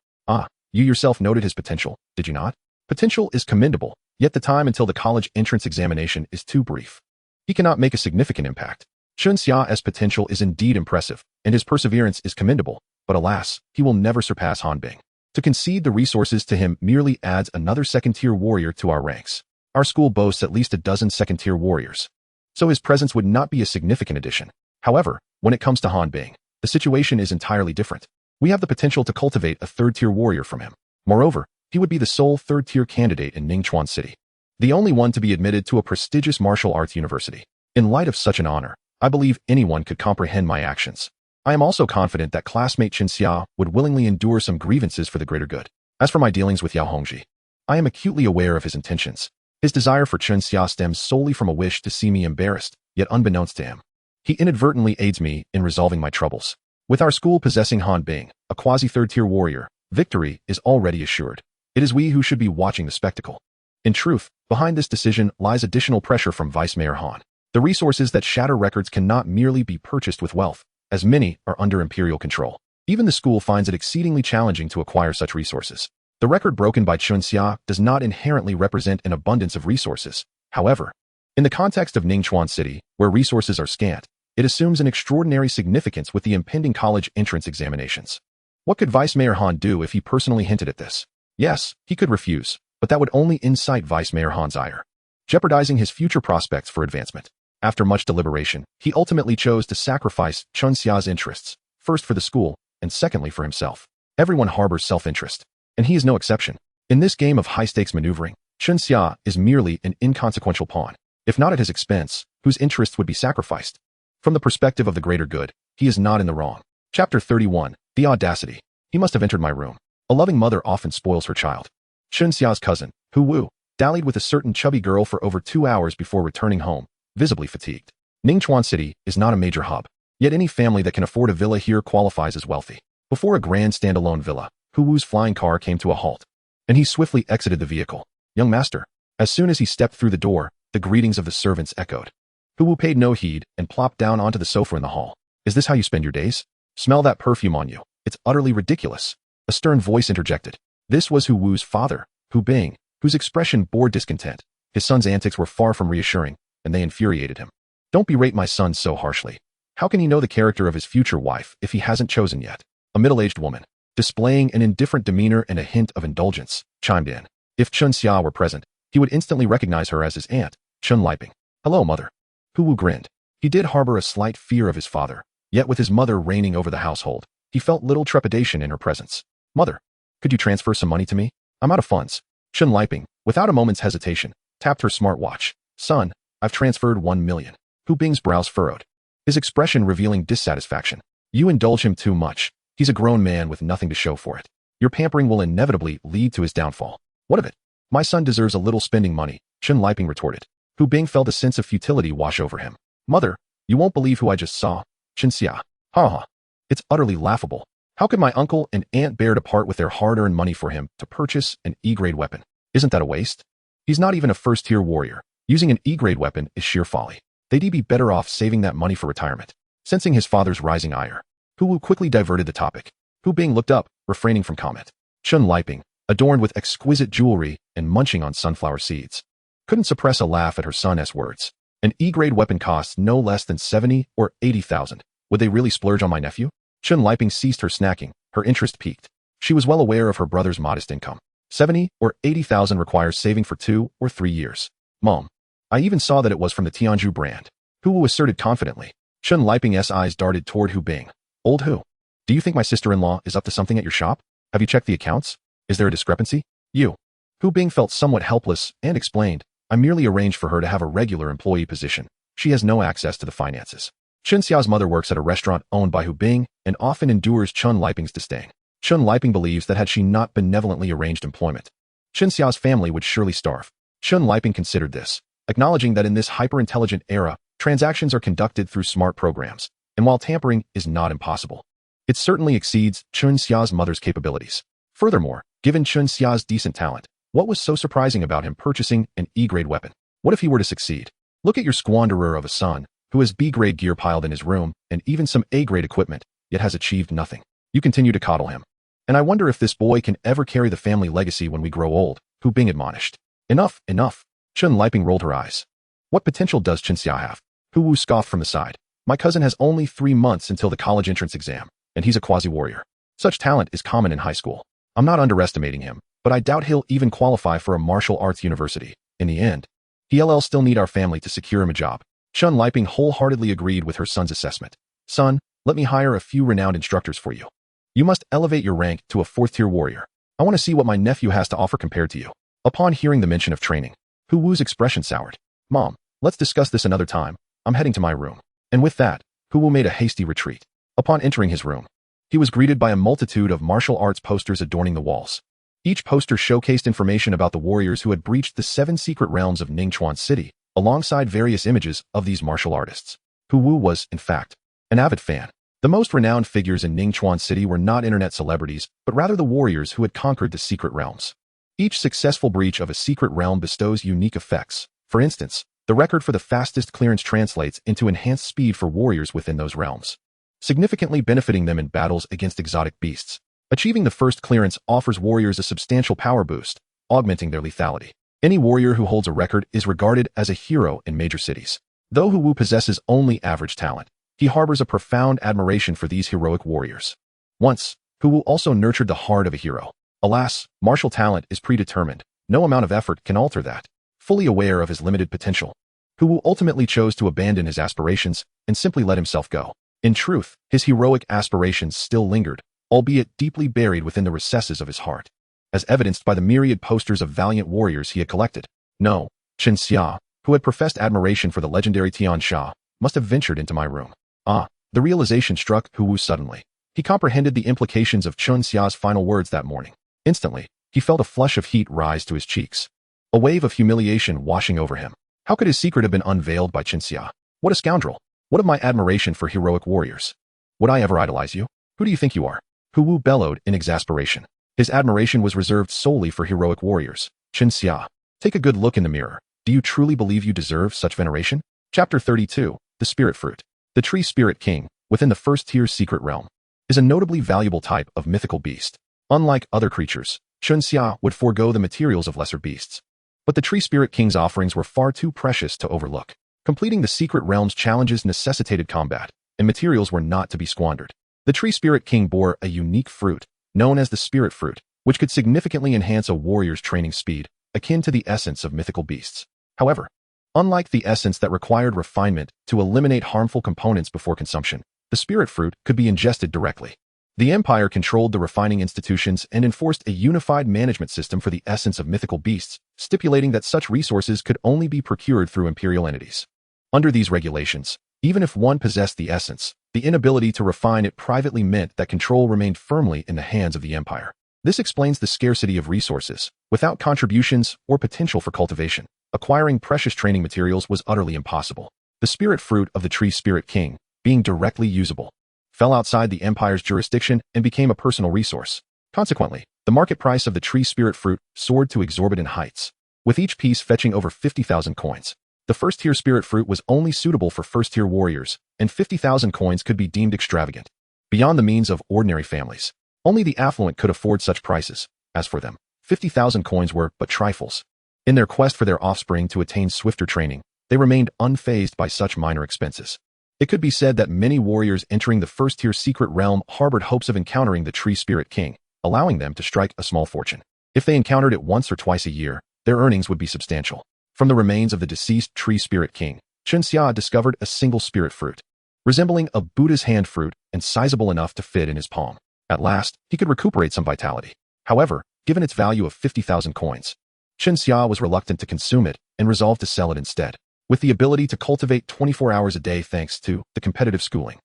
You yourself noted his potential, did you not? Potential is commendable, yet the time until the college entrance examination is too brief. He cannot make a significant impact. Chen Xia's potential is indeed impressive, and his perseverance is commendable, but alas, he will never surpass Han Bing. To concede the resources to him merely adds another second-tier warrior to our ranks. Our school boasts at least a dozen second-tier warriors, so his presence would not be a significant addition. However, when it comes to Han Bing, the situation is entirely different. We have the potential to cultivate a third-tier warrior from him. Moreover, he would be the sole third-tier candidate in Ningchuan City, the only one to be admitted to a prestigious martial arts university. In light of such an honor, I believe anyone could comprehend my actions. I am also confident that classmate Chen Xia would willingly endure some grievances for the greater good. As for my dealings with Yao Hongji, I am acutely aware of his intentions. His desire for Chen Xia stems solely from a wish to see me embarrassed, yet unbeknownst to him, he inadvertently aids me in resolving my troubles. With our school possessing Han Bing, a quasi-third-tier warrior, victory is already assured. It is we who should be watching the spectacle. In truth, behind this decision lies additional pressure from Vice Mayor Han. The resources that shatter records cannot merely be purchased with wealth, as many are under imperial control. Even the school finds it exceedingly challenging to acquire such resources. The record broken by Chen Xia does not inherently represent an abundance of resources. However, in the context of Ningchuan City, where resources are scant, it assumes an extraordinary significance with the impending college entrance examinations. What could Vice Mayor Han do if he personally hinted at this? Yes, he could refuse, but that would only incite Vice Mayor Han's ire. jeopardizing his future prospects for advancement. After much deliberation, he ultimately chose to sacrifice Chun Xia's interests, first for the school, and secondly for himself. Everyone harbors self-interest, and he is no exception. In this game of high-stakes maneuvering, Chun Xia is merely an inconsequential pawn, if not at his expense, whose interests would be sacrificed. From the perspective of the greater good, he is not in the wrong. Chapter 31. The Audacity. He must have entered my room. A loving mother often spoils her child. Chun Xia's cousin, Hu Wu, dallied with a certain chubby girl for over 2 hours before returning home, visibly fatigued. Ningchuan City is not a major hub, yet any family that can afford a villa here qualifies as wealthy. Before a grand standalone villa, Hu Wu's flying car came to a halt, and he swiftly exited the vehicle. Young master. As soon as he stepped through the door, the greetings of the servants echoed. Hu Wu paid no heed and plopped down onto the sofa in the hall. Is this how you spend your days? Smell that perfume on you. It's utterly ridiculous. A stern voice interjected. This was Hu Wu's father, Hu Bing, whose expression bore discontent. His son's antics were far from reassuring, and they infuriated him. Don't berate my son so harshly. How can he know the character of his future wife if he hasn't chosen yet? A middle-aged woman, displaying an indifferent demeanor and a hint of indulgence, chimed in. If Chun Xia were present, he would instantly recognize her as his aunt, Chun Liping. Hello, mother. Hu Wu grinned. He did harbor a slight fear of his father, yet with his mother reigning over the household, he felt little trepidation in her presence. Mother, could you transfer some money to me? I'm out of funds. Chun Liping, without a moment's hesitation, tapped her smartwatch. Son, I've transferred 1 million. Hu Bing's brows furrowed, his expression revealing dissatisfaction. You indulge him too much. He's a grown man with nothing to show for it. Your pampering will inevitably lead to his downfall. What of it? My son deserves a little spending money, Chun Liping retorted. Hu Bing felt a sense of futility wash over him. Mother, you won't believe who I just saw. Chun Xia. Ha ha. It's utterly laughable. How could my uncle and aunt bear to part with their hard-earned money for him to purchase an E-grade weapon? Isn't that a waste? He's not even a first-tier warrior. Using an E-grade weapon is sheer folly. They'd be better off saving that money for retirement. Sensing his father's rising ire, Hu Wu quickly diverted the topic. Hu Bing looked up, refraining from comment. Chun Liping, adorned with exquisite jewelry and munching on sunflower seeds, couldn't suppress a laugh at her son's words. An E-grade weapon costs no less than 70 or 80,000. Would they really splurge on my nephew? Chun Liping ceased her snacking, her interest piqued. She was well aware of her brother's modest income. 70 or 80,000 requires saving for 2 or 3 years. Mom, I even saw that it was from the Tianju brand. Hu Wu asserted confidently. Chun Liping's eyes darted toward Hu Bing. Old Hu, do you think my sister-in-law is up to something at your shop? Have you checked the accounts? Is there a discrepancy? Hu Bing felt somewhat helpless and explained. I merely arranged for her to have a regular employee position. She has no access to the finances. Chun Xia's mother works at a restaurant owned by Hu Bing and often endures Chun Liping's disdain. Chun Liping believes that had she not benevolently arranged employment, Chun Xia's family would surely starve. Chun Liping considered this, acknowledging that in this hyper-intelligent era, transactions are conducted through smart programs, and while tampering is not impossible, it certainly exceeds Chun Xia's mother's capabilities. Furthermore, given Chun Xia's decent talent, what was so surprising about him purchasing an E-grade weapon? What if he were to succeed? Look at your squanderer of a son, who has B-grade gear piled in his room and even some A-grade equipment, yet has achieved nothing. You continue to coddle him. And I wonder if this boy can ever carry the family legacy when we grow old, Hu Bing admonished. Enough, enough. Chun Liping rolled her eyes. What potential does Chun Xia have? Hu Wu scoffed from the side. My cousin has only 3 months until the college entrance exam, and he's a quasi-warrior. Such talent is common in high school. I'm not underestimating him, but I doubt he'll even qualify for a martial arts university. In the end, he'll still need our family to secure him a job. Chun Liping wholeheartedly agreed with her son's assessment. Son, let me hire a few renowned instructors for you. You must elevate your rank to a 4th-tier warrior. I want to see what my nephew has to offer compared to you. Upon hearing the mention of training, Hu Wu's expression soured. Mom, let's discuss this another time. I'm heading to my room. And with that, Hu Wu made a hasty retreat. Upon entering his room, he was greeted by a multitude of martial arts posters adorning the walls. Each poster showcased information about the warriors who had breached the 7 secret realms of Ningchuan City, alongside various images of these martial artists. Hu Wu was, in fact, an avid fan. The most renowned figures in Ningchuan City were not internet celebrities, but rather the warriors who had conquered the secret realms. Each successful breach of a secret realm bestows unique effects. For instance, the record for the fastest clearance translates into enhanced speed for warriors within those realms, significantly benefiting them in battles against exotic beasts. Achieving the first clearance offers warriors a substantial power boost, augmenting their lethality. Any warrior who holds a record is regarded as a hero in major cities. Though Hu Wu possesses only average talent, he harbors a profound admiration for these heroic warriors. Once, Hu Wu also nurtured the heart of a hero. Alas, martial talent is predetermined. No amount of effort can alter that. fully aware of his limited potential. Hu ultimately chose to abandon his aspirations and simply let himself go. In truth, his heroic aspirations still lingered, albeit deeply buried within the recesses of his heart, as evidenced by the myriad posters of valiant warriors he had collected. No, Chen Xia, who had professed admiration for the legendary Tian Sha, must have ventured into my room. The realization struck Hu suddenly. He comprehended the implications of Chen Xia's final words that morning. Instantly, he felt a flush of heat rise to his cheeks, a wave of humiliation washing over him. How could his secret have been unveiled by Chen Xia? What a scoundrel! What of my admiration for heroic warriors? Would I ever idolize you? Who do you think you are? Hu bellowed in exasperation. His admiration was reserved solely for heroic warriors. Chen Xia, take a good look in the mirror. Do you truly believe you deserve such veneration? Chapter 32, The Spirit Fruit. The Tree Spirit King, within the first-tier secret realm, is a notably valuable type of mythical beast. Unlike other creatures, Chen Xia would forego the materials of lesser beasts. But the Tree Spirit King's offerings were far too precious to overlook. Completing the secret realm's challenges necessitated combat, and materials were not to be squandered. The Tree Spirit King bore a unique fruit, known as the Spirit Fruit, which could significantly enhance a warrior's training speed, akin to the essence of mythical beasts. However, unlike the essence that required refinement to eliminate harmful components before consumption, the Spirit Fruit could be ingested directly. The Empire controlled the refining institutions and enforced a unified management system for the essence of mythical beasts, stipulating that such resources could only be procured through imperial entities. Under these regulations, even if one possessed the essence, the inability to refine it privately meant that control remained firmly in the hands of the Empire. This explains the scarcity of resources. Without contributions or potential for cultivation, acquiring precious training materials was utterly impossible. The Spirit Fruit of the Tree Spirit King, being directly usable, fell outside the Empire's jurisdiction and became a personal resource. Consequently, the market price of the Tree Spirit Fruit soared to exorbitant heights, with each piece fetching over 50,000 coins. The first-tier Spirit Fruit was only suitable for first-tier warriors, and 50,000 coins could be deemed extravagant, beyond the means of ordinary families. Only the affluent could afford such prices. As for them, 50,000 coins were but trifles. In their quest for their offspring to attain swifter training, they remained unfazed by such minor expenses. It could be said that many warriors entering the first-tier secret realm harbored hopes of encountering the Tree Spirit King, allowing them to strike a small fortune. If they encountered it once or twice a year, their earnings would be substantial. From the remains of the deceased Tree Spirit King, Chen Xia discovered a single spirit fruit, resembling a Buddha's hand fruit and sizable enough to fit in his palm. At last, he could recuperate some vitality. However, given its value of 50,000 coins, Chen Xia was reluctant to consume it and resolved to sell it instead. With the ability to cultivate 24 hours a day thanks to the competitive schooling,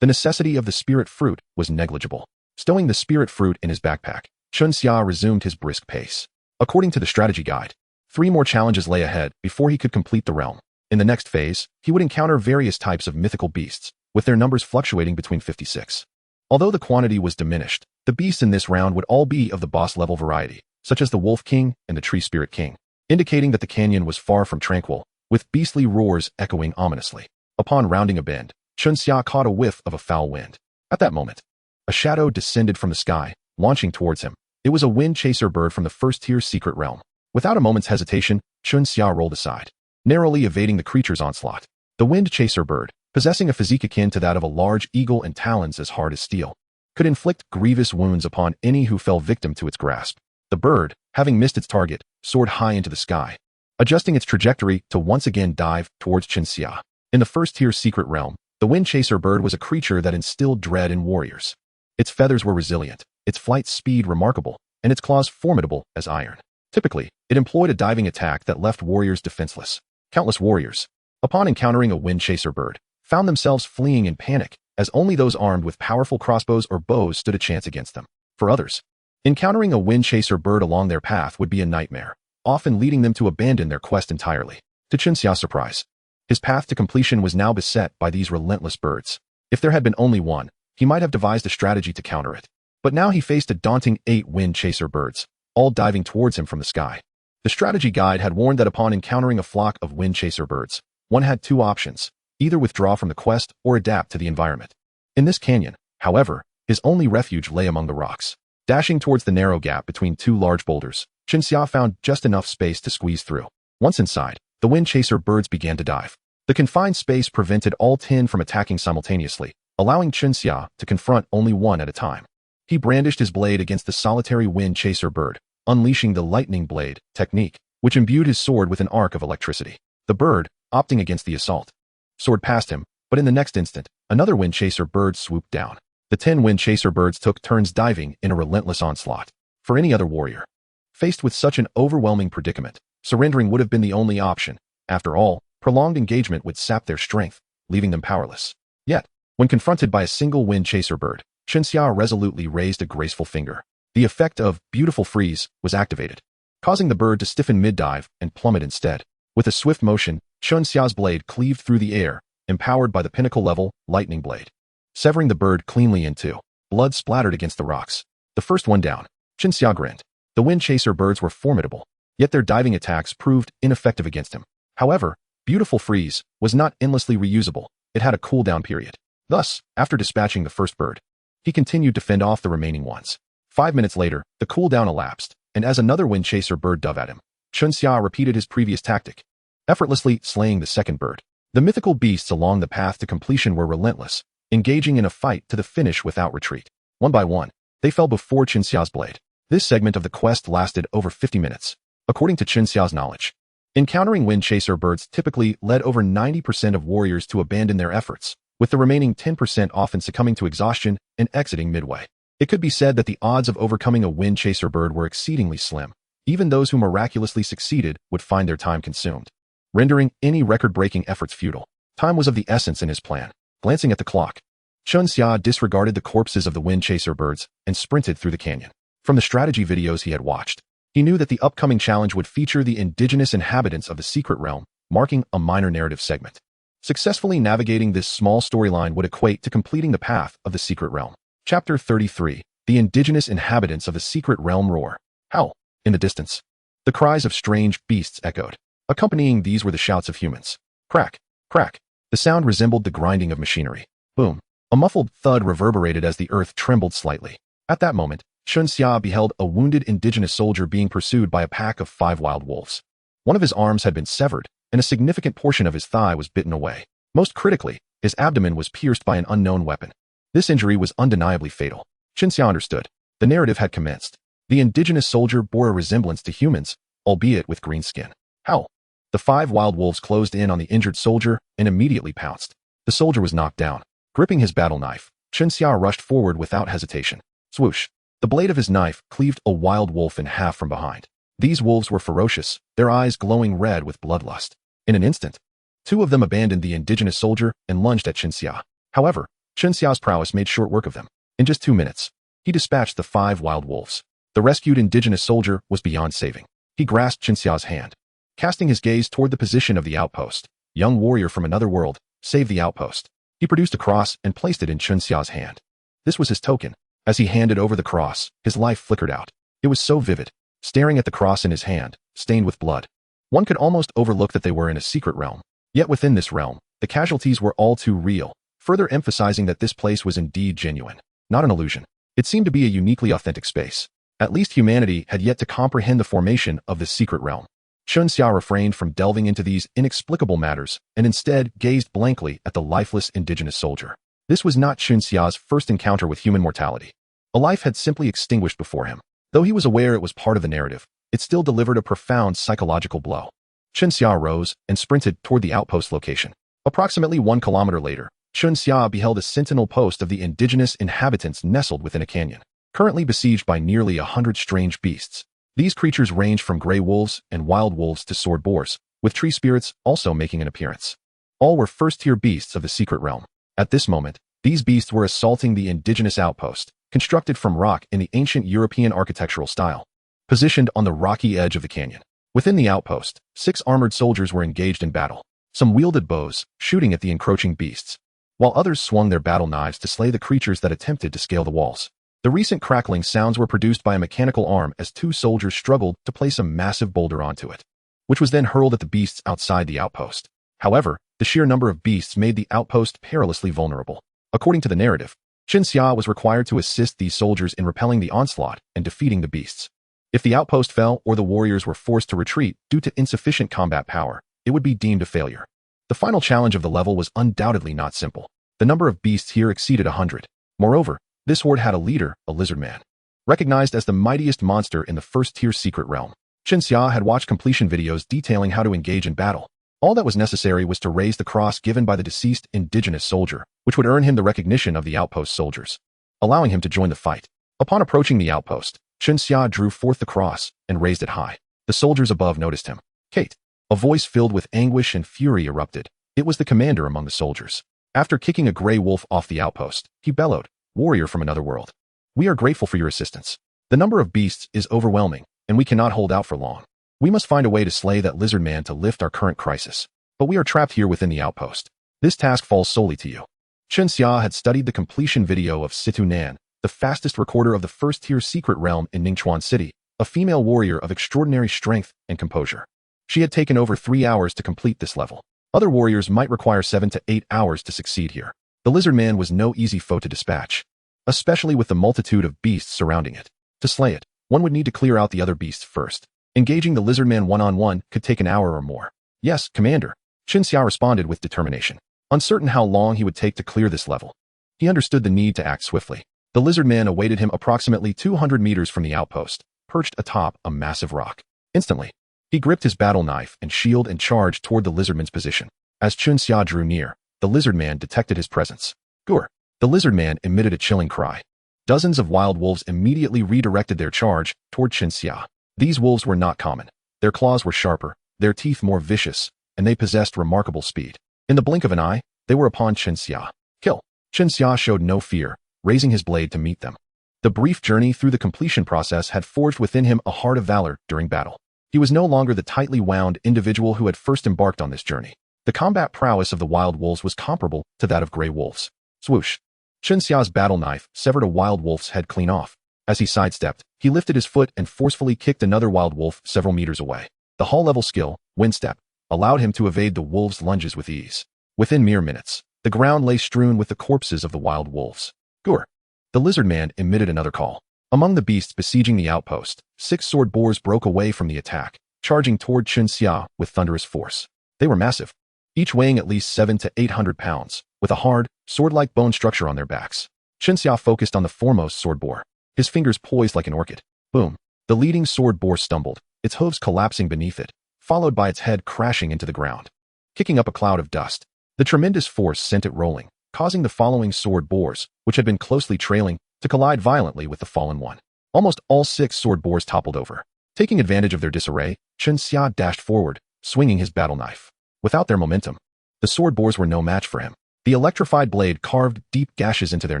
the necessity of the spirit fruit was negligible. Stowing the spirit fruit in his backpack, Chen Xia resumed his brisk pace. According to the strategy guide, 3 more challenges lay ahead before he could complete the realm. In the next phase, he would encounter various types of mythical beasts, with their numbers fluctuating between 56. Although the quantity was diminished, the beasts in this round would all be of the boss-level variety, such as the Wolf King and the Tree Spirit King, indicating that the canyon was far from tranquil, with beastly roars echoing ominously. Upon rounding a bend, Chen Xia caught a whiff of a foul wind. At that moment, a shadow descended from the sky, launching towards him. It was a wind chaser bird from the first-tier secret realm. Without a moment's hesitation, Chen Xia rolled aside, narrowly evading the creature's onslaught. The wind chaser bird, possessing a physique akin to that of a large eagle and talons as hard as steel, could inflict grievous wounds upon any who fell victim to its grasp. The bird, having missed its target, soared high into the sky, adjusting its trajectory to once again dive towards Chen Xia. In the first-tier secret realm, the wind chaser bird was a creature that instilled dread in warriors. Its feathers were resilient, its flight speed remarkable, and its claws formidable as iron. Typically, it employed a diving attack that left warriors defenseless. Countless warriors, upon encountering a wind chaser bird, found themselves fleeing in panic, as only those armed with powerful crossbows or bows stood a chance against them. For others, encountering a wind chaser bird along their path would be a nightmare, often leading them to abandon their quest entirely. To Chen Xia's surprise, his path to completion was now beset by these relentless birds. If there had been only one, he might have devised a strategy to counter it. But now he faced a daunting 8 wind chaser birds, all diving towards him from the sky. The strategy guide had warned that upon encountering a flock of wind chaser birds, one had 2 options: either withdraw from the quest or adapt to the environment. In this canyon, however, his only refuge lay among the rocks. Dashing towards the narrow gap between 2 large boulders, Chen Xia found just enough space to squeeze through. Once inside, the wind chaser birds began to dive. The confined space prevented all 10 from attacking simultaneously, allowing Chen Xia to confront only one at a time. He brandished his blade against the solitary wind chaser bird, unleashing the lightning blade technique. which imbued his sword with an arc of electricity. The bird, opting against the assault, soared past him, but in the next instant, another wind chaser bird swooped down. The 10 wind chaser birds took turns diving in a relentless onslaught. For any other warrior, faced with such an overwhelming predicament, surrendering would have been the only option. After all, prolonged engagement would sap their strength, leaving them powerless. Yet, when confronted by a single wind chaser bird, Qianxia resolutely raised a graceful finger. The effect of beautiful freeze was activated, causing the bird to stiffen mid-dive and plummet instead. With a swift motion, Qianxia's blade cleaved through the air, empowered by the pinnacle-level lightning blade, severing the bird cleanly in two. Blood splattered against the rocks. The first one down, Qianxia grinned. The wind chaser birds were formidable, yet their diving attacks proved ineffective against him. However, beautiful freeze was not endlessly reusable. It had a cooldown period. Thus, after dispatching the first bird, he continued to fend off the remaining ones. 5 minutes later, the cooldown elapsed, and as another wind chaser bird dove at him, Qianxia repeated his previous tactic, effortlessly slaying the second bird. The mythical beasts along the path to completion were relentless, engaging in a fight to the finish without retreat. One by one, they fell before Qianxia's blade. This segment of the quest lasted over 50 minutes. According to Qianxia's knowledge, encountering wind chaser birds typically led over 90% of warriors to abandon their efforts, with the remaining 10% often succumbing to exhaustion and exiting midway. It could be said that the odds of overcoming a wind chaser bird were exceedingly slim. Even those who miraculously succeeded would find their time consumed, rendering any record-breaking efforts futile. Time was of the essence in his plan. Glancing at the clock, Qianxia disregarded the corpses of the wind chaser birds and sprinted through the canyon. From the strategy videos he had watched, he knew that the upcoming challenge would feature the indigenous inhabitants of the secret realm, marking a minor narrative segment. Successfully navigating this small storyline would equate to completing the path of the secret realm. Chapter 33. The indigenous inhabitants of the secret realm roar. Howl. In the distance, the cries of strange beasts echoed. Accompanying these were the shouts of humans. Crack, crack. The sound resembled the grinding of machinery. Boom. A muffled thud reverberated as the earth trembled slightly. At that moment, Qianxia beheld a wounded indigenous soldier being pursued by a pack of 5 wild wolves. One of his arms had been severed, and a significant portion of his thigh was bitten away. Most critically, his abdomen was pierced by an unknown weapon. This injury was undeniably fatal. Qianxia understood. The narrative had commenced. The indigenous soldier bore a resemblance to humans, albeit with green skin. Howl. The 5 wild wolves closed in on the injured soldier and immediately pounced. The soldier was knocked down. Gripping his battle knife, Qianxia rushed forward without hesitation. Swoosh. The blade of his knife cleaved a wild wolf in half from behind. These wolves were ferocious, their eyes glowing red with bloodlust. In an instant, 2 of them abandoned the indigenous soldier and lunged at Qianxia. However, Qianxia's prowess made short work of them. In just 2 minutes, he dispatched the 5 wild wolves. The rescued indigenous soldier was beyond saving. He grasped Qianxia's hand, casting his gaze toward the position of the outpost. Young warrior from another world, save the outpost. He produced a cross and placed it in Qianxia's hand. This was his token. As he handed over the cross, his life flickered out. It was so vivid. Staring at the cross in his hand, stained with blood, one could almost overlook that they were in a secret realm. Yet within this realm, the casualties were all too real, further emphasizing that this place was indeed genuine, not an illusion. It seemed to be a uniquely authentic space. At least humanity had yet to comprehend the formation of this secret realm. Qianxia refrained from delving into these inexplicable matters and instead gazed blankly at the lifeless indigenous soldier. This was not Qianxia's first encounter with human mortality. A life had simply extinguished before him. Though he was aware it was part of the narrative, it still delivered a profound psychological blow. Qianxia rose and sprinted toward the outpost location. Approximately 1 kilometer later, Qianxia beheld a sentinel post of the indigenous inhabitants nestled within a canyon, currently besieged by nearly 100 strange beasts. These creatures ranged from gray wolves and wild wolves to sword boars, with tree spirits also making an appearance. All were first-tier beasts of the secret realm. At this moment, these beasts were assaulting the indigenous outpost, constructed from rock in the ancient European architectural style, positioned on the rocky edge of the canyon. Within the outpost, 6 armored soldiers were engaged in battle. Some wielded bows, shooting at the encroaching beasts, while others swung their battle knives to slay the creatures that attempted to scale the walls. The recent crackling sounds were produced by a mechanical arm as 2 soldiers struggled to place a massive boulder onto it, which was then hurled at the beasts outside the outpost. However, the sheer number of beasts made the outpost perilously vulnerable. According to the narrative, Qianxia was required to assist these soldiers in repelling the onslaught and defeating the beasts. If the outpost fell or the warriors were forced to retreat due to insufficient combat power, it would be deemed a failure. The final challenge of the level was undoubtedly not simple. The number of beasts here exceeded 100. Moreover, this horde had a leader, a lizard man, recognized as the mightiest monster in the first-tier secret realm. Chen Xia had watched completion videos detailing how to engage in battle. All that was necessary was to raise the cross given by the deceased indigenous soldier, which would earn him the recognition of the outpost soldiers, allowing him to join the fight. Upon approaching the outpost, Chen Xia drew forth the cross and raised it high. The soldiers above noticed him. Kate. A voice filled with anguish and fury erupted. It was the commander among the soldiers. After kicking a gray wolf off the outpost, he bellowed, "Warrior from another world. We are grateful for your assistance. The number of beasts is overwhelming, and we cannot hold out for long. We must find a way to slay that lizard man to lift our current crisis. But we are trapped here within the outpost. This task falls solely to you." Chen Xia had studied the completion video of Situ Nan, the fastest recorder of the first-tier secret realm in Ningchuan City, a female warrior of extraordinary strength and composure. She had taken over 3 hours to complete this level. Other warriors might require 7 to 8 hours to succeed here. The lizard man was no easy foe to dispatch, especially with the multitude of beasts surrounding it. To slay it, one would need to clear out the other beasts first. Engaging the lizard man one-on-one could take an hour or more. "Yes, Commander," Chen Xia responded with determination, uncertain how long he would take to clear this level. He understood the need to act swiftly. The lizard man awaited him approximately 200 meters from the outpost, perched atop a massive rock. Instantly, he gripped his battle knife and shield and charged toward the lizardman's position. As Chen Xia drew near, the lizard man detected his presence. "Gur!" The lizard man emitted a chilling cry. Dozens of wild wolves immediately redirected their charge toward Chen Xia. These wolves were not common. Their claws were sharper, their teeth more vicious, and they possessed remarkable speed. In the blink of an eye, they were upon Chen Xia. "Kill!" Chen Xia showed no fear, raising his blade to meet them. The brief journey through the completion process had forged within him a heart of valor during battle. He was no longer the tightly wound individual who had first embarked on this journey. The combat prowess of the wild wolves was comparable to that of gray wolves. Swoosh! Chen Xia's battle knife severed a wild wolf's head clean off. As he sidestepped, he lifted his foot and forcefully kicked another wild wolf several meters away. The Hall-level skill, Wind Step, allowed him to evade the wolves' lunges with ease. Within mere minutes, the ground lay strewn with the corpses of the wild wolves. "Gur!" The lizard man emitted another call. Among the beasts besieging the outpost, 6 sword boars broke away from the attack, charging toward Chen Xia with thunderous force. They were massive, each weighing at least 700 to 800 pounds, with a hard, sword-like bone structure on their backs. Chen Xia focused on the foremost sword boar, his fingers poised like an orchid. Boom! The leading sword boar stumbled, its hooves collapsing beneath it, followed by its head crashing into the ground, kicking up a cloud of dust. The tremendous force sent it rolling, causing the following sword boars, which had been closely trailing, to collide violently with the fallen one. Almost all 6 sword boars toppled over. Taking advantage of their disarray, Chen Xia dashed forward, swinging his battle knife. Without their momentum, the sword boars were no match for him. The electrified blade carved deep gashes into their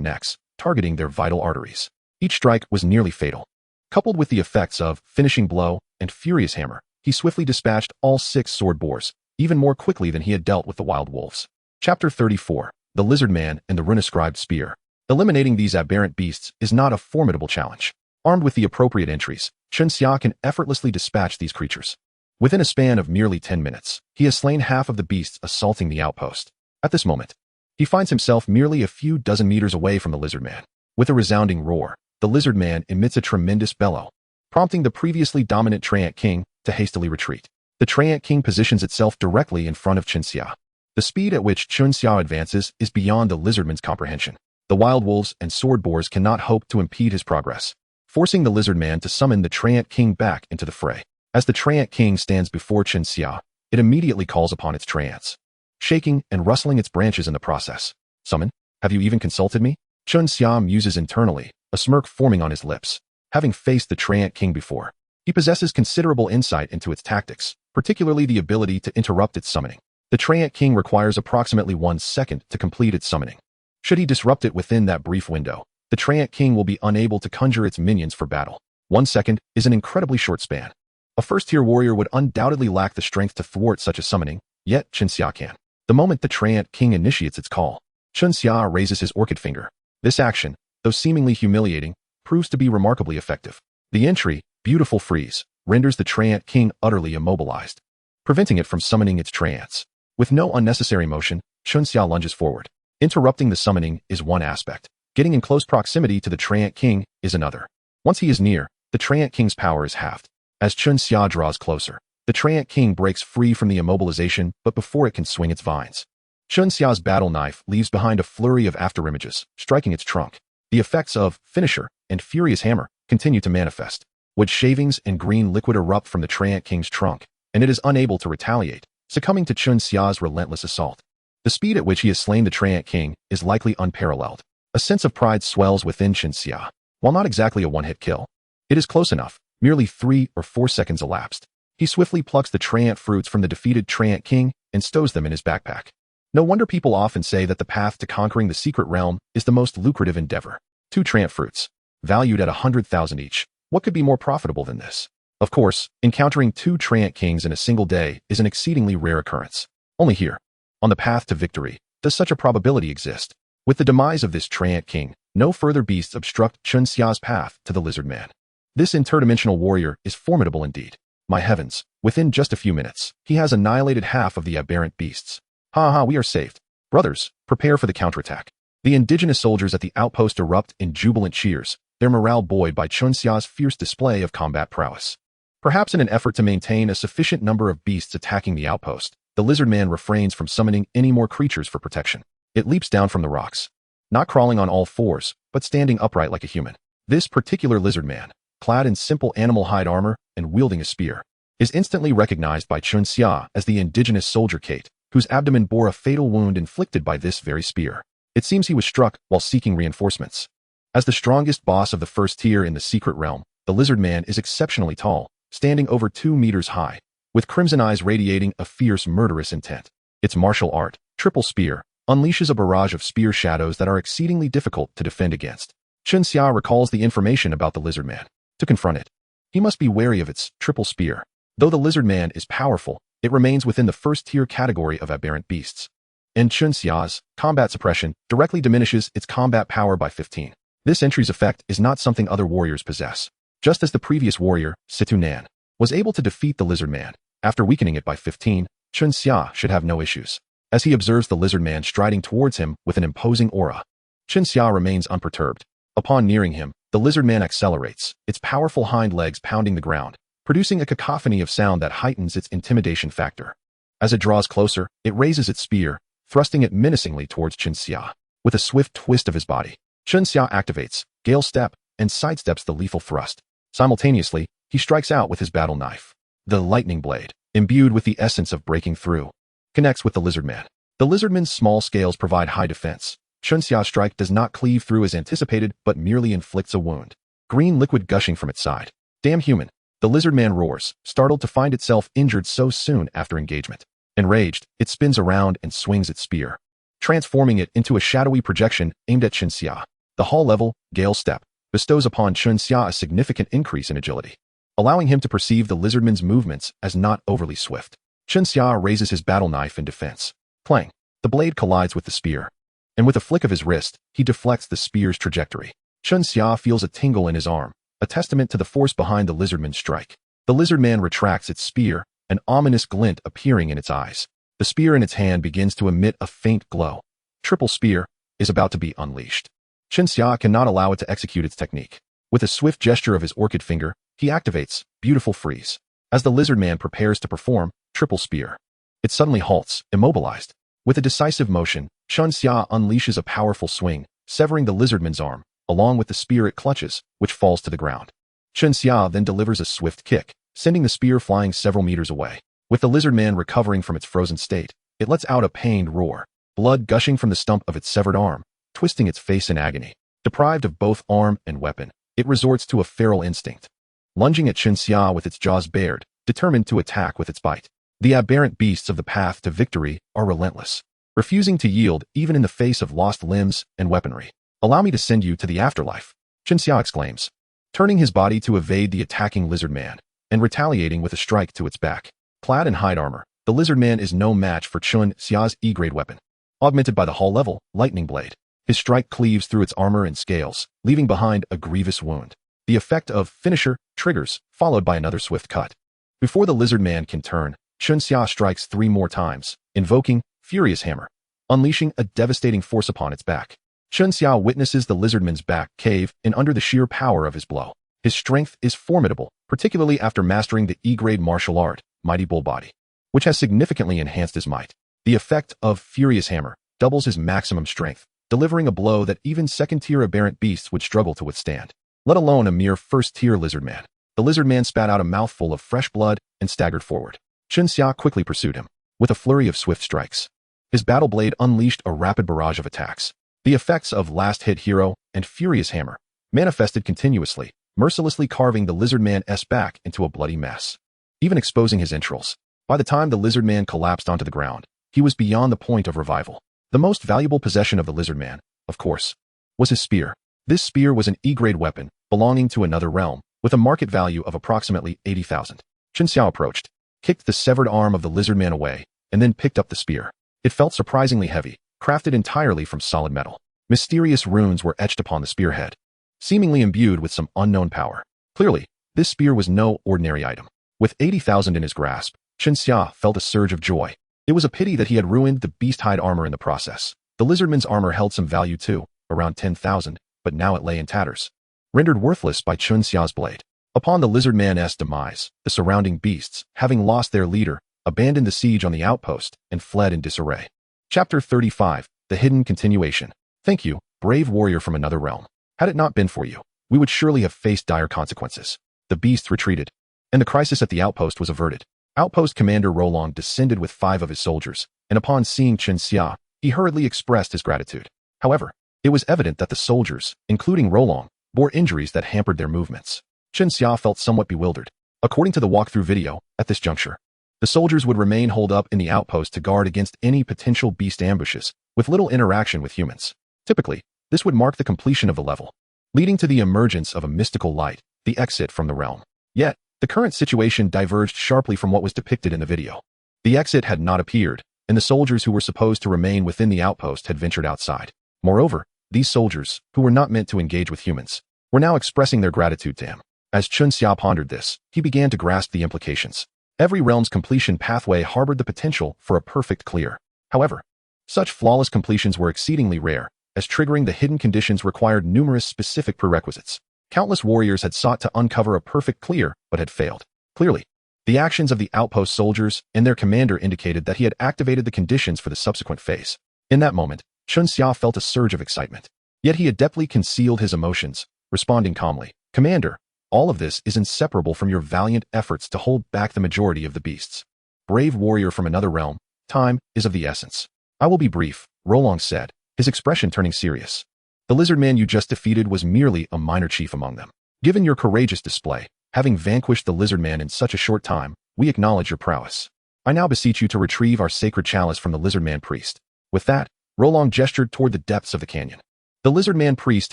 necks, targeting their vital arteries. Each strike was nearly fatal. Coupled with the effects of finishing blow and furious hammer, he swiftly dispatched all 6 sword boars, even more quickly than he had dealt with the wild wolves. Chapter 34. The Lizard Man and the Rune-scribed Spear. Eliminating these aberrant beasts is not a formidable challenge. Armed with the appropriate entries, Chen Xia can effortlessly dispatch these creatures. Within a span of merely 10 minutes, he has slain half of the beasts assaulting the outpost. At this moment, he finds himself merely a few dozen meters away from the lizard man. With a resounding roar, the lizard man emits a tremendous bellow, prompting the previously dominant Treant King to hastily retreat. The Treant King positions itself directly in front of Chen Xia. The speed at which Chen Xia advances is beyond the lizardman's comprehension. The wild wolves and sword boars cannot hope to impede his progress, forcing the lizard man to summon the Treant King back into the fray. As the Treant King stands before Chen Xia, it immediately calls upon its Treants, shaking and rustling its branches in the process. "Summon? Have you even consulted me?" Chen Xia muses internally, a smirk forming on his lips. Having faced the Treant King before, he possesses considerable insight into its tactics, particularly the ability to interrupt its summoning. The Treant King requires approximately 1 second to complete its summoning. Should he disrupt it within that brief window, the Treant King will be unable to conjure its minions for battle. 1 second is an incredibly short span. A first-tier warrior would undoubtedly lack the strength to thwart such a summoning, yet Chen Xia can. The moment the Treant King initiates its call, Chen Xia raises his orchid finger. This action, though seemingly humiliating, proves to be remarkably effective. The entry, Beautiful Freeze, renders the Treant King utterly immobilized, preventing it from summoning its Treants. With no unnecessary motion, Chen Xia lunges forward. Interrupting the summoning is one aspect. Getting in close proximity to the Treant King is another. Once he is near, the Treant King's power is halved. As Chen Xia draws closer, the Treant King breaks free from the immobilization, but before it can swing its vines, Chen Xia's battle knife leaves behind a flurry of afterimages, striking its trunk. The effects of Finisher and Furious Hammer continue to manifest. Wood shavings and green liquid erupt from the Treant King's trunk, and it is unable to retaliate, succumbing to Chun Xia's relentless assault. The speed at which he has slain the Treant King is likely unparalleled. A sense of pride swells within Chun Xia. While not exactly a one-hit kill, it is close enough. Merely 3 or 4 seconds elapsed. He swiftly plucks the Treant fruits from the defeated Treant King and stows them in his backpack. No wonder people often say that the path to conquering the secret realm is the most lucrative endeavor. 2 Treant fruits, valued at 100,000 each. What could be more profitable than this? Of course, encountering 2 Treant Kings in a single day is an exceedingly rare occurrence. Only here, on the path to victory, does such a probability exist. With the demise of this Treant King, no further beasts obstruct Chun Xia's path to the lizard man. This interdimensional warrior is formidable indeed. My heavens, within just a few minutes, he has annihilated half of the aberrant beasts. We are saved. Brothers, prepare for the counterattack. The indigenous soldiers at the outpost erupt in jubilant cheers, their morale buoyed by Chun Xia's fierce display of combat prowess. Perhaps in an effort to maintain a sufficient number of beasts attacking the outpost, the lizard man refrains from summoning any more creatures for protection. It leaps down from the rocks, not crawling on all fours, but standing upright like a human. This particular lizard man, clad in simple animal hide armor and wielding a spear, is instantly recognized by Chun Xia as the indigenous soldier Kate, whose abdomen bore a fatal wound inflicted by this very spear. It seems he was struck while seeking reinforcements. As the strongest boss of the first tier in the secret realm, the lizard man is exceptionally tall, standing over 2 meters high, with crimson eyes radiating a fierce, murderous intent. Its martial art, triple spear, unleashes a barrage of spear shadows that are exceedingly difficult to defend against. Chun Xia recalls the information about the lizard man. To confront it, he must be wary of its triple spear. Though the lizard man is powerful, it remains within the first tier category of aberrant beasts. And Chun Xia's combat suppression directly diminishes its combat power by 15. This entry's effect is not something other warriors possess. Just as the previous warrior, Situ Nan, was able to defeat the lizard man, after weakening it by 15, Chun Xia should have no issues. As he observes the lizard man striding towards him with an imposing aura, Chun Xia remains unperturbed. Upon nearing him, the lizard man accelerates, its powerful hind legs pounding the ground, producing a cacophony of sound that heightens its intimidation factor. As it draws closer, it raises its spear, thrusting it menacingly towards Chun Xia. With a swift twist of his body, Chun Xia activates Gale Step and sidesteps the lethal thrust. Simultaneously, he strikes out with his battle knife. The lightning blade, imbued with the essence of breaking through, connects with the lizard man. The lizardman's small scales provide high defense. Chun Xia's strike does not cleave through as anticipated, but merely inflicts a wound. Green liquid gushing from its side. Damn human! The lizard man roars, startled to find itself injured so soon after engagement. Enraged, it spins around and swings its spear, transforming it into a shadowy projection aimed at Chun Xia. The hall level, Gale Step, bestows upon Chun Xia a significant increase in agility, allowing him to perceive the lizardman's movements as not overly swift. Chun Xia raises his battle knife in defense. Clang! The blade collides with the spear, and with a flick of his wrist, he deflects the spear's trajectory. Chun Xia feels a tingle in his arm, a testament to the force behind the lizardman's strike. The lizard man retracts its spear, an ominous glint appearing in its eyes. The spear in its hand begins to emit a faint glow. Triple spear is about to be unleashed. Chun Xia cannot allow it to execute its technique. With a swift gesture of his orchid finger, he activates Beautiful Freeze. As the lizard man prepares to perform triple spear, it suddenly halts, immobilized. With a decisive motion, Chun Xia unleashes a powerful swing, severing the lizardman's arm, along with the spear it clutches, which falls to the ground. Chun Xia then delivers a swift kick, sending the spear flying several meters away. With the lizard man recovering from its frozen state, it lets out a pained roar, blood gushing from the stump of its severed arm, twisting its face in agony. Deprived of both arm and weapon, it resorts to a feral instinct, lunging at Chun Xia with its jaws bared, determined to attack with its bite. The aberrant beasts of the path to victory are relentless, refusing to yield even in the face of lost limbs and weaponry. Allow me to send you to the afterlife, Chun Xia exclaims, turning his body to evade the attacking lizard man, and retaliating with a strike to its back. Clad in hide armor, the lizard man is no match for Chun Xia's E-grade weapon, augmented by the hull level lightning blade. His strike cleaves through its armor and scales, leaving behind a grievous wound. The effect of finisher triggers, followed by another swift cut. Before the lizard man can turn, Chun Xia strikes 3 more times, invoking Furious Hammer, unleashing a devastating force upon its back. Chun Xia witnesses the lizardman's back cave in under the sheer power of his blow. His strength is formidable, particularly after mastering the E-grade martial art, Mighty Bull Body, which has significantly enhanced his might. The effect of Furious Hammer doubles his maximum strength, delivering a blow that even second-tier aberrant beasts would struggle to withstand, let alone a mere first-tier lizard man. The lizard man spat out a mouthful of fresh blood and staggered forward. Chen Xia quickly pursued him, with a flurry of swift strikes. His battle blade unleashed a rapid barrage of attacks. The effects of Last Hit Hero and Furious Hammer manifested continuously, mercilessly carving the lizard man's back into a bloody mess, even exposing his entrails. By the time the lizard man collapsed onto the ground, he was beyond the point of revival. The most valuable possession of the lizard man, of course, was his spear. This spear was an E-grade weapon belonging to another realm, with a market value of approximately 80,000. Chen Xiao approached, kicked the severed arm of the lizard man away, and then picked up the spear. It felt surprisingly heavy, crafted entirely from solid metal. Mysterious runes were etched upon the spearhead, seemingly imbued with some unknown power. Clearly, this spear was no ordinary item. With 80,000 in his grasp, Chen Xia felt a surge of joy. It was a pity that he had ruined the beast-hide armor in the process. The lizardman's armor held some value too, around 10,000, but now it lay in tatters, rendered worthless by Chen Xia's blade. Upon the lizardman's demise, the surrounding beasts, having lost their leader, abandoned the siege on the outpost and fled in disarray. Chapter 35, The Hidden Continuation. Thank you, brave warrior from another realm. Had it not been for you, we would surely have faced dire consequences. The beasts retreated, and the crisis at the outpost was averted. Outpost Commander Rolong descended with 5 of his soldiers, and upon seeing Chen Xia, he hurriedly expressed his gratitude. However, it was evident that the soldiers, including Rolong, bore injuries that hampered their movements. Chen Xia felt somewhat bewildered. According to the walkthrough video, at this juncture, the soldiers would remain holed up in the outpost to guard against any potential beast ambushes, with little interaction with humans. Typically, this would mark the completion of the level, leading to the emergence of a mystical light, the exit from the realm. Yet, the current situation diverged sharply from what was depicted in the video. The exit had not appeared, and the soldiers who were supposed to remain within the outpost had ventured outside. Moreover, these soldiers, who were not meant to engage with humans, were now expressing their gratitude to him. As Chen Xia pondered this, he began to grasp the implications. Every realm's completion pathway harbored the potential for a perfect clear. However, such flawless completions were exceedingly rare, as triggering the hidden conditions required numerous specific prerequisites. Countless warriors had sought to uncover a perfect clear, but had failed. Clearly, the actions of the outpost soldiers and their commander indicated that he had activated the conditions for the subsequent phase. In that moment, Chen Xia felt a surge of excitement. Yet he adeptly concealed his emotions, responding calmly, "Commander, all of this is inseparable from your valiant efforts to hold back the majority of the beasts. Brave warrior from another realm, time is of the essence." "I will be brief," Rolong said, his expression turning serious. "The lizard man you just defeated was merely a minor chief among them. Given your courageous display, having vanquished the lizard man in such a short time, we acknowledge your prowess. I now beseech you to retrieve our sacred chalice from the lizard man priest." With that, Rolong gestured toward the depths of the canyon. The lizard man priest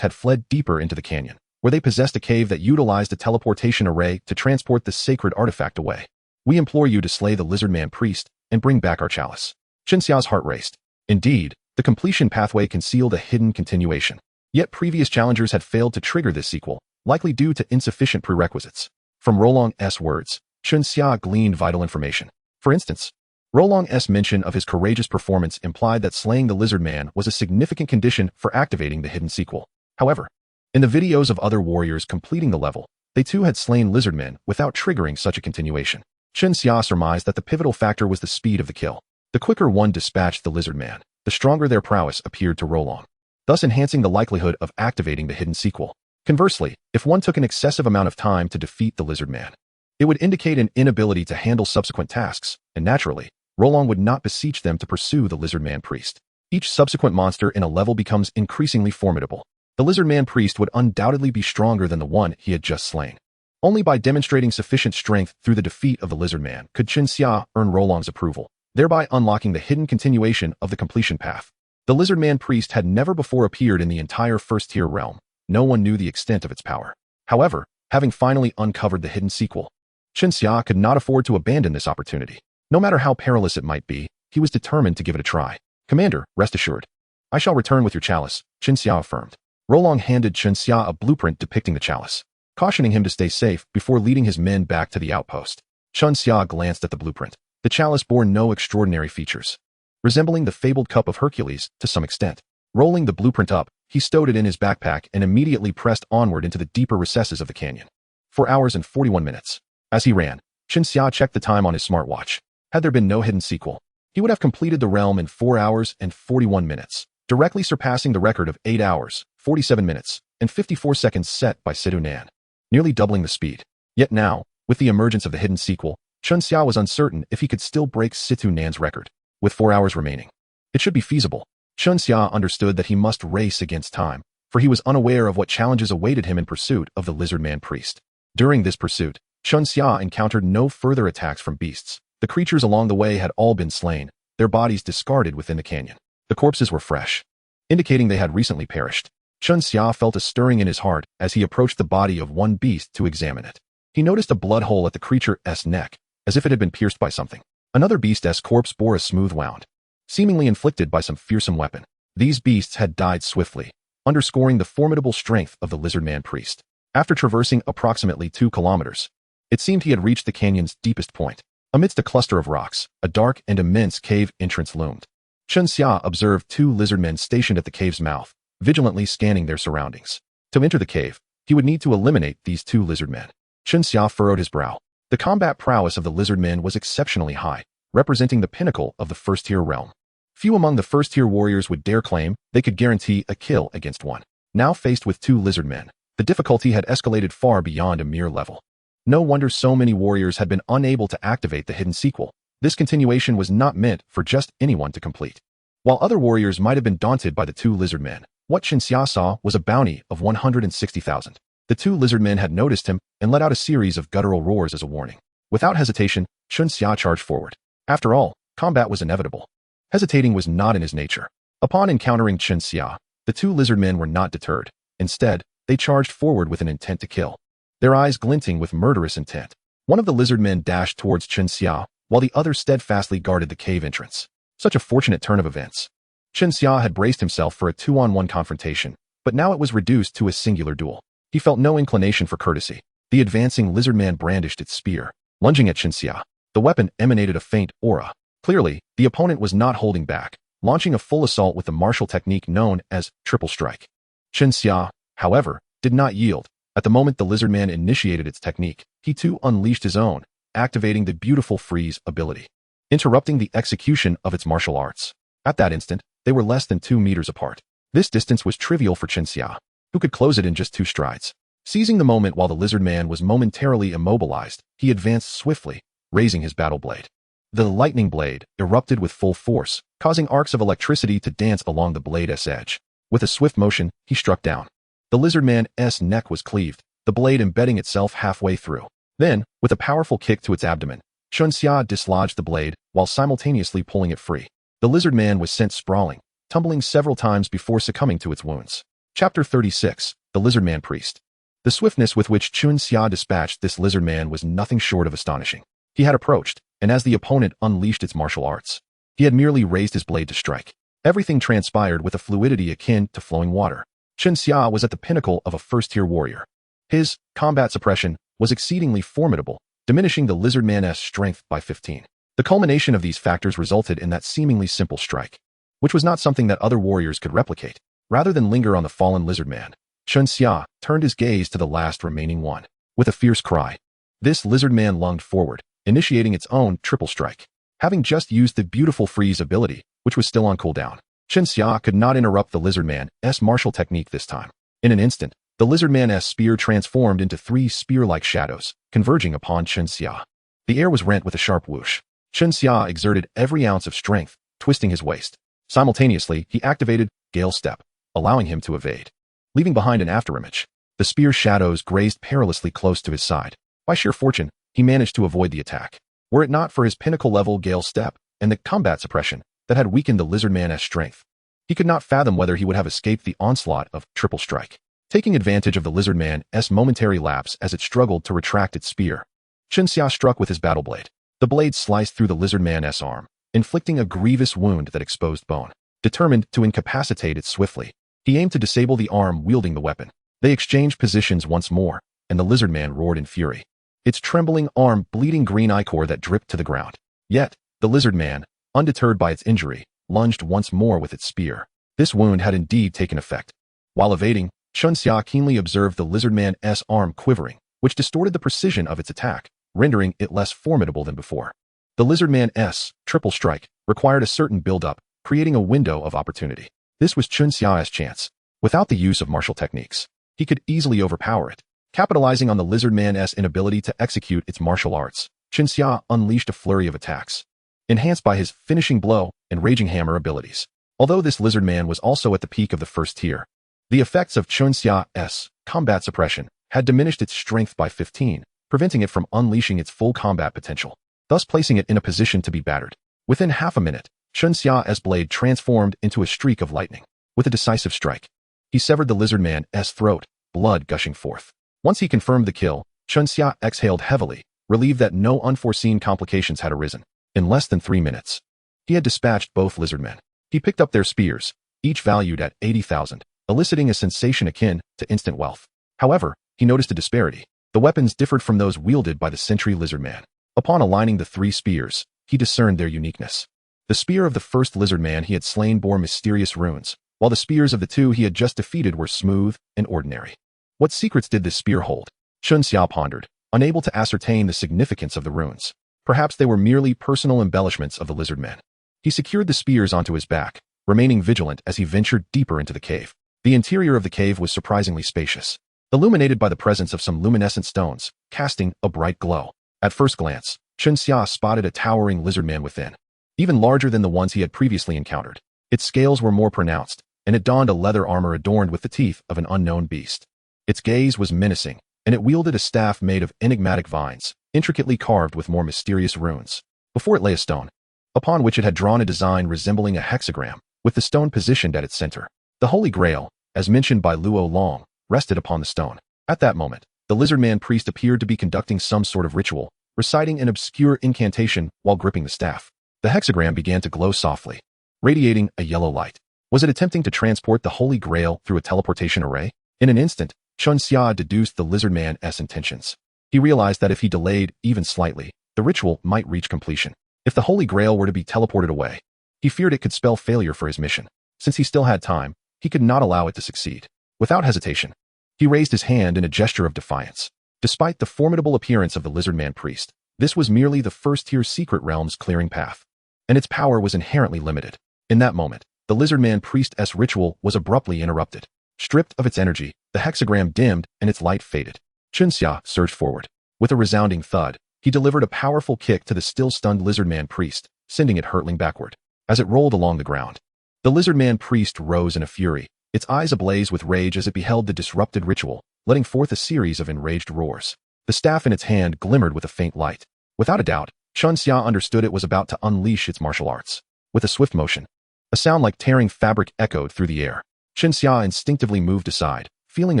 had fled deeper into the canyon, where they possessed a cave that utilized a teleportation array to transport the sacred artifact away. "We implore you to slay the lizard man priest and bring back our chalice." Chen Xiao's heart raced. Indeed, the completion pathway concealed a hidden continuation. Yet previous challengers had failed to trigger this sequel, likely due to insufficient prerequisites. From Rolong's words, Chen Xia gleaned vital information. For instance, Rolong's mention of his courageous performance implied that slaying the lizard man was a significant condition for activating the hidden sequel. However, in the videos of other warriors completing the level, they too had slain lizard men without triggering such a continuation. Chen Xia surmised that the pivotal factor was the speed of the kill. The quicker one dispatched the lizard man, the stronger their prowess appeared to Rolong, thus enhancing the likelihood of activating the hidden sequel. Conversely, if one took an excessive amount of time to defeat the lizard man, it would indicate an inability to handle subsequent tasks, and naturally, Rolong would not beseech them to pursue the lizard man priest. Each subsequent monster in a level becomes increasingly formidable. The lizard man priest would undoubtedly be stronger than the one he had just slain. Only by demonstrating sufficient strength through the defeat of the lizard man could Chen Xia earn Rolong's approval, thereby unlocking the hidden continuation of the completion path. The lizard man priest had never before appeared in the entire first-tier realm. No one knew the extent of its power. However, having finally uncovered the hidden sequel, Chen Xia could not afford to abandon this opportunity. No matter how perilous it might be, he was determined to give it a try. "Commander, rest assured, I shall return with your chalice," Chen Xia affirmed. Rolong handed Chen Xia a blueprint depicting the chalice, cautioning him to stay safe before leading his men back to the outpost. Chen Xia glanced at the blueprint. The chalice bore no extraordinary features, resembling the fabled cup of Hercules to some extent. Rolling the blueprint up, he stowed it in his backpack and immediately pressed onward into the deeper recesses of the canyon. 4 hours and 41 minutes. As he ran, Chen Xia checked the time on his smartwatch. Had there been no hidden sequel, he would have completed the realm in 4 hours and 41 minutes, directly surpassing the record of 8 hours, 47 minutes, and 54 seconds set by Sidu Nan, nearly doubling the speed. Yet now, with the emergence of the hidden sequel, Chun Xia was uncertain if he could still break Situ Nan's record. With 4 hours remaining, it should be feasible. Chun Xia understood that he must race against time, for he was unaware of what challenges awaited him in pursuit of the lizard man priest. During this pursuit, Chun Xia encountered no further attacks from beasts. The creatures along the way had all been slain, their bodies discarded within the canyon. The corpses were fresh, indicating they had recently perished. Chun Xia felt a stirring in his heart as he approached the body of one beast to examine it. He noticed a blood hole at the creature's neck, as if it had been pierced by something. Another beast's corpse bore a smooth wound, seemingly inflicted by some fearsome weapon. These beasts had died swiftly, underscoring the formidable strength of the lizard man priest. After traversing approximately 2 kilometers, it seemed he had reached the canyon's deepest point. Amidst a cluster of rocks, a dark and immense cave entrance loomed. Chun Xia observed 2 lizard men stationed at the cave's mouth, vigilantly scanning their surroundings. To enter the cave, he would need to eliminate these 2 lizard men. Chun Xia furrowed his brow. The combat prowess of the lizard men was exceptionally high, representing the pinnacle of the first-tier realm. Few among the first-tier warriors would dare claim they could guarantee a kill against one. Now faced with 2 lizard men, the difficulty had escalated far beyond a mere level. No wonder so many warriors had been unable to activate the hidden sequel. This continuation was not meant for just anyone to complete. While other warriors might have been daunted by the 2 lizard men, what Chun Xia saw was a bounty of 160,000. The 2 lizard men had noticed him and let out a series of guttural roars as a warning. Without hesitation, Chun Xia charged forward. After all, combat was inevitable. Hesitating was not in his nature. Upon encountering Chun Xia, the 2 lizard men were not deterred. Instead, they charged forward with an intent to kill, their eyes glinting with murderous intent. One of the lizard men dashed towards Chun Xia, while the other steadfastly guarded the cave entrance. Such a fortunate turn of events. Chun Xia had braced himself for a 2-on-1 confrontation, but now it was reduced to a singular duel. He felt no inclination for courtesy. The advancing lizard man brandished its spear, lunging at Chun Xia. The weapon emanated a faint aura. Clearly, the opponent was not holding back, launching a full assault with the martial technique known as triple strike. Chun Xia, however, did not yield. At the moment the lizard man initiated its technique, he too unleashed his own, activating the beautiful freeze ability, interrupting the execution of its martial arts. At that instant, they were less than 2 meters apart. This distance was trivial for Chun Xia, who could close it in just 2 strides. Seizing the moment while the lizard man was momentarily immobilized, he advanced swiftly, raising his battle blade. The lightning blade erupted with full force, causing arcs of electricity to dance along the blade's edge. With a swift motion, he struck down. The lizard man's neck was cleaved, the blade embedding itself halfway through. Then, with a powerful kick to its abdomen, Chun Xia dislodged the blade while simultaneously pulling it free. The lizard man was sent sprawling, tumbling several times before succumbing to its wounds. Chapter 36, The Lizard Man Priest. The swiftness with which Chun Xia dispatched this lizard man was nothing short of astonishing. He had approached, and as the opponent unleashed its martial arts, he had merely raised his blade to strike. Everything transpired with a fluidity akin to flowing water. Chun Xia was at the pinnacle of a first-tier warrior. His combat suppression was exceedingly formidable, diminishing the lizard man's strength by 15. The culmination of these factors resulted in that seemingly simple strike, which was not something that other warriors could replicate. Rather than linger on the fallen lizard man, Chun Xia turned his gaze to the last remaining one. With a fierce cry, this lizard man lunged forward, initiating its own triple strike. Having just used the beautiful freeze ability, which was still on cooldown, Chun Xia could not interrupt the lizard man's martial technique this time. In an instant, the lizard man's spear transformed into 3 spear-like shadows, converging upon Chun Xia. The air was rent with a sharp whoosh. Chun Xia exerted every ounce of strength, twisting his waist. Simultaneously, he activated Gale Step, allowing him to evade. Leaving behind an afterimage, the spear shadows grazed perilously close to his side. By sheer fortune, he managed to avoid the attack. Were it not for his pinnacle-level Gale Step and the combat suppression that had weakened the lizard man's strength, he could not fathom whether he would have escaped the onslaught of triple strike. Taking advantage of the lizard man's momentary lapse as it struggled to retract its spear, Chun Xia struck with his battle blade. The blade sliced through the lizard man's arm, inflicting a grievous wound that exposed bone. Determined to incapacitate it swiftly, he aimed to disable the arm wielding the weapon. They exchanged positions once more, and the lizard man roared in fury, its trembling arm bleeding green ichor that dripped to the ground. Yet, the lizard man, undeterred by its injury, lunged once more with its spear. This wound had indeed taken effect. While evading, Chun Xia keenly observed the lizard man's arm quivering, which distorted the precision of its attack, rendering it less formidable than before. The lizard man's triple strike required a certain build-up, creating a window of opportunity. This was Chun Xia's chance. Without the use of martial techniques, he could easily overpower it. Capitalizing on the lizard man's inability to execute its martial arts, Qinxia unleashed a flurry of attacks, enhanced by his finishing blow and raging hammer abilities. Although this lizard man was also at the peak of the first tier, the effects of Qinxia's combat suppression had diminished its strength by 15, preventing it from unleashing its full combat potential, thus placing it in a position to be battered. Within half a minute, Qinxia's blade transformed into a streak of lightning. With a decisive strike, he severed the lizard man's throat, blood gushing forth. Once he confirmed the kill, Qinxia exhaled heavily, relieved that no unforeseen complications had arisen. In less than 3 minutes, he had dispatched both lizard men. He picked up their spears, each valued at 80,000, eliciting a sensation akin to instant wealth. However, he noticed a disparity. The weapons differed from those wielded by the sentry lizard man. Upon aligning the 3 spears, he discerned their uniqueness. The spear of the first lizard man he had slain bore mysterious runes, while the spears of the 2 he had just defeated were smooth and ordinary. What secrets did this spear hold? Qinxia pondered, unable to ascertain the significance of the runes. Perhaps they were merely personal embellishments of the lizard man. He secured the spears onto his back, remaining vigilant as he ventured deeper into the cave. The interior of the cave was surprisingly spacious, illuminated by the presence of some luminescent stones, casting a bright glow. At first glance, Qinxia spotted a towering lizard man within, even larger than the ones he had previously encountered. Its scales were more pronounced, and it donned a leather armor adorned with the teeth of an unknown beast. Its gaze was menacing, and it wielded a staff made of enigmatic vines, intricately carved with more mysterious runes. Before it lay a stone, upon which it had drawn a design resembling a hexagram, with the stone positioned at its center. The Holy Grail, as mentioned by Luo Long, rested upon the stone. At that moment, the lizard man priest appeared to be conducting some sort of ritual, reciting an obscure incantation while gripping the staff. The hexagram began to glow softly, radiating a yellow light. Was it attempting to transport the Holy Grail through a teleportation array? In an instant, Qinxia deduced the lizard man's intentions. He realized that if he delayed even slightly, the ritual might reach completion. If the Holy Grail were to be teleported away, he feared it could spell failure for his mission. Since he still had time, he could not allow it to succeed. Without hesitation, he raised his hand in a gesture of defiance. Despite the formidable appearance of the lizard man priest, this was merely the first-tier secret realm's clearing path, and its power was inherently limited. In that moment, the lizard man priest's ritual was abruptly interrupted. Stripped of its energy, the hexagram dimmed and its light faded. Qinxia surged forward. With a resounding thud, he delivered a powerful kick to the still-stunned lizard man priest, sending it hurtling backward. As it rolled along the ground, the lizard man priest rose in a fury, its eyes ablaze with rage as it beheld the disrupted ritual, letting forth a series of enraged roars. The staff in its hand glimmered with a faint light. Without a doubt, Qinxia understood it was about to unleash its martial arts. With a swift motion, a sound like tearing fabric echoed through the air. Qinxia instinctively moved aside, feeling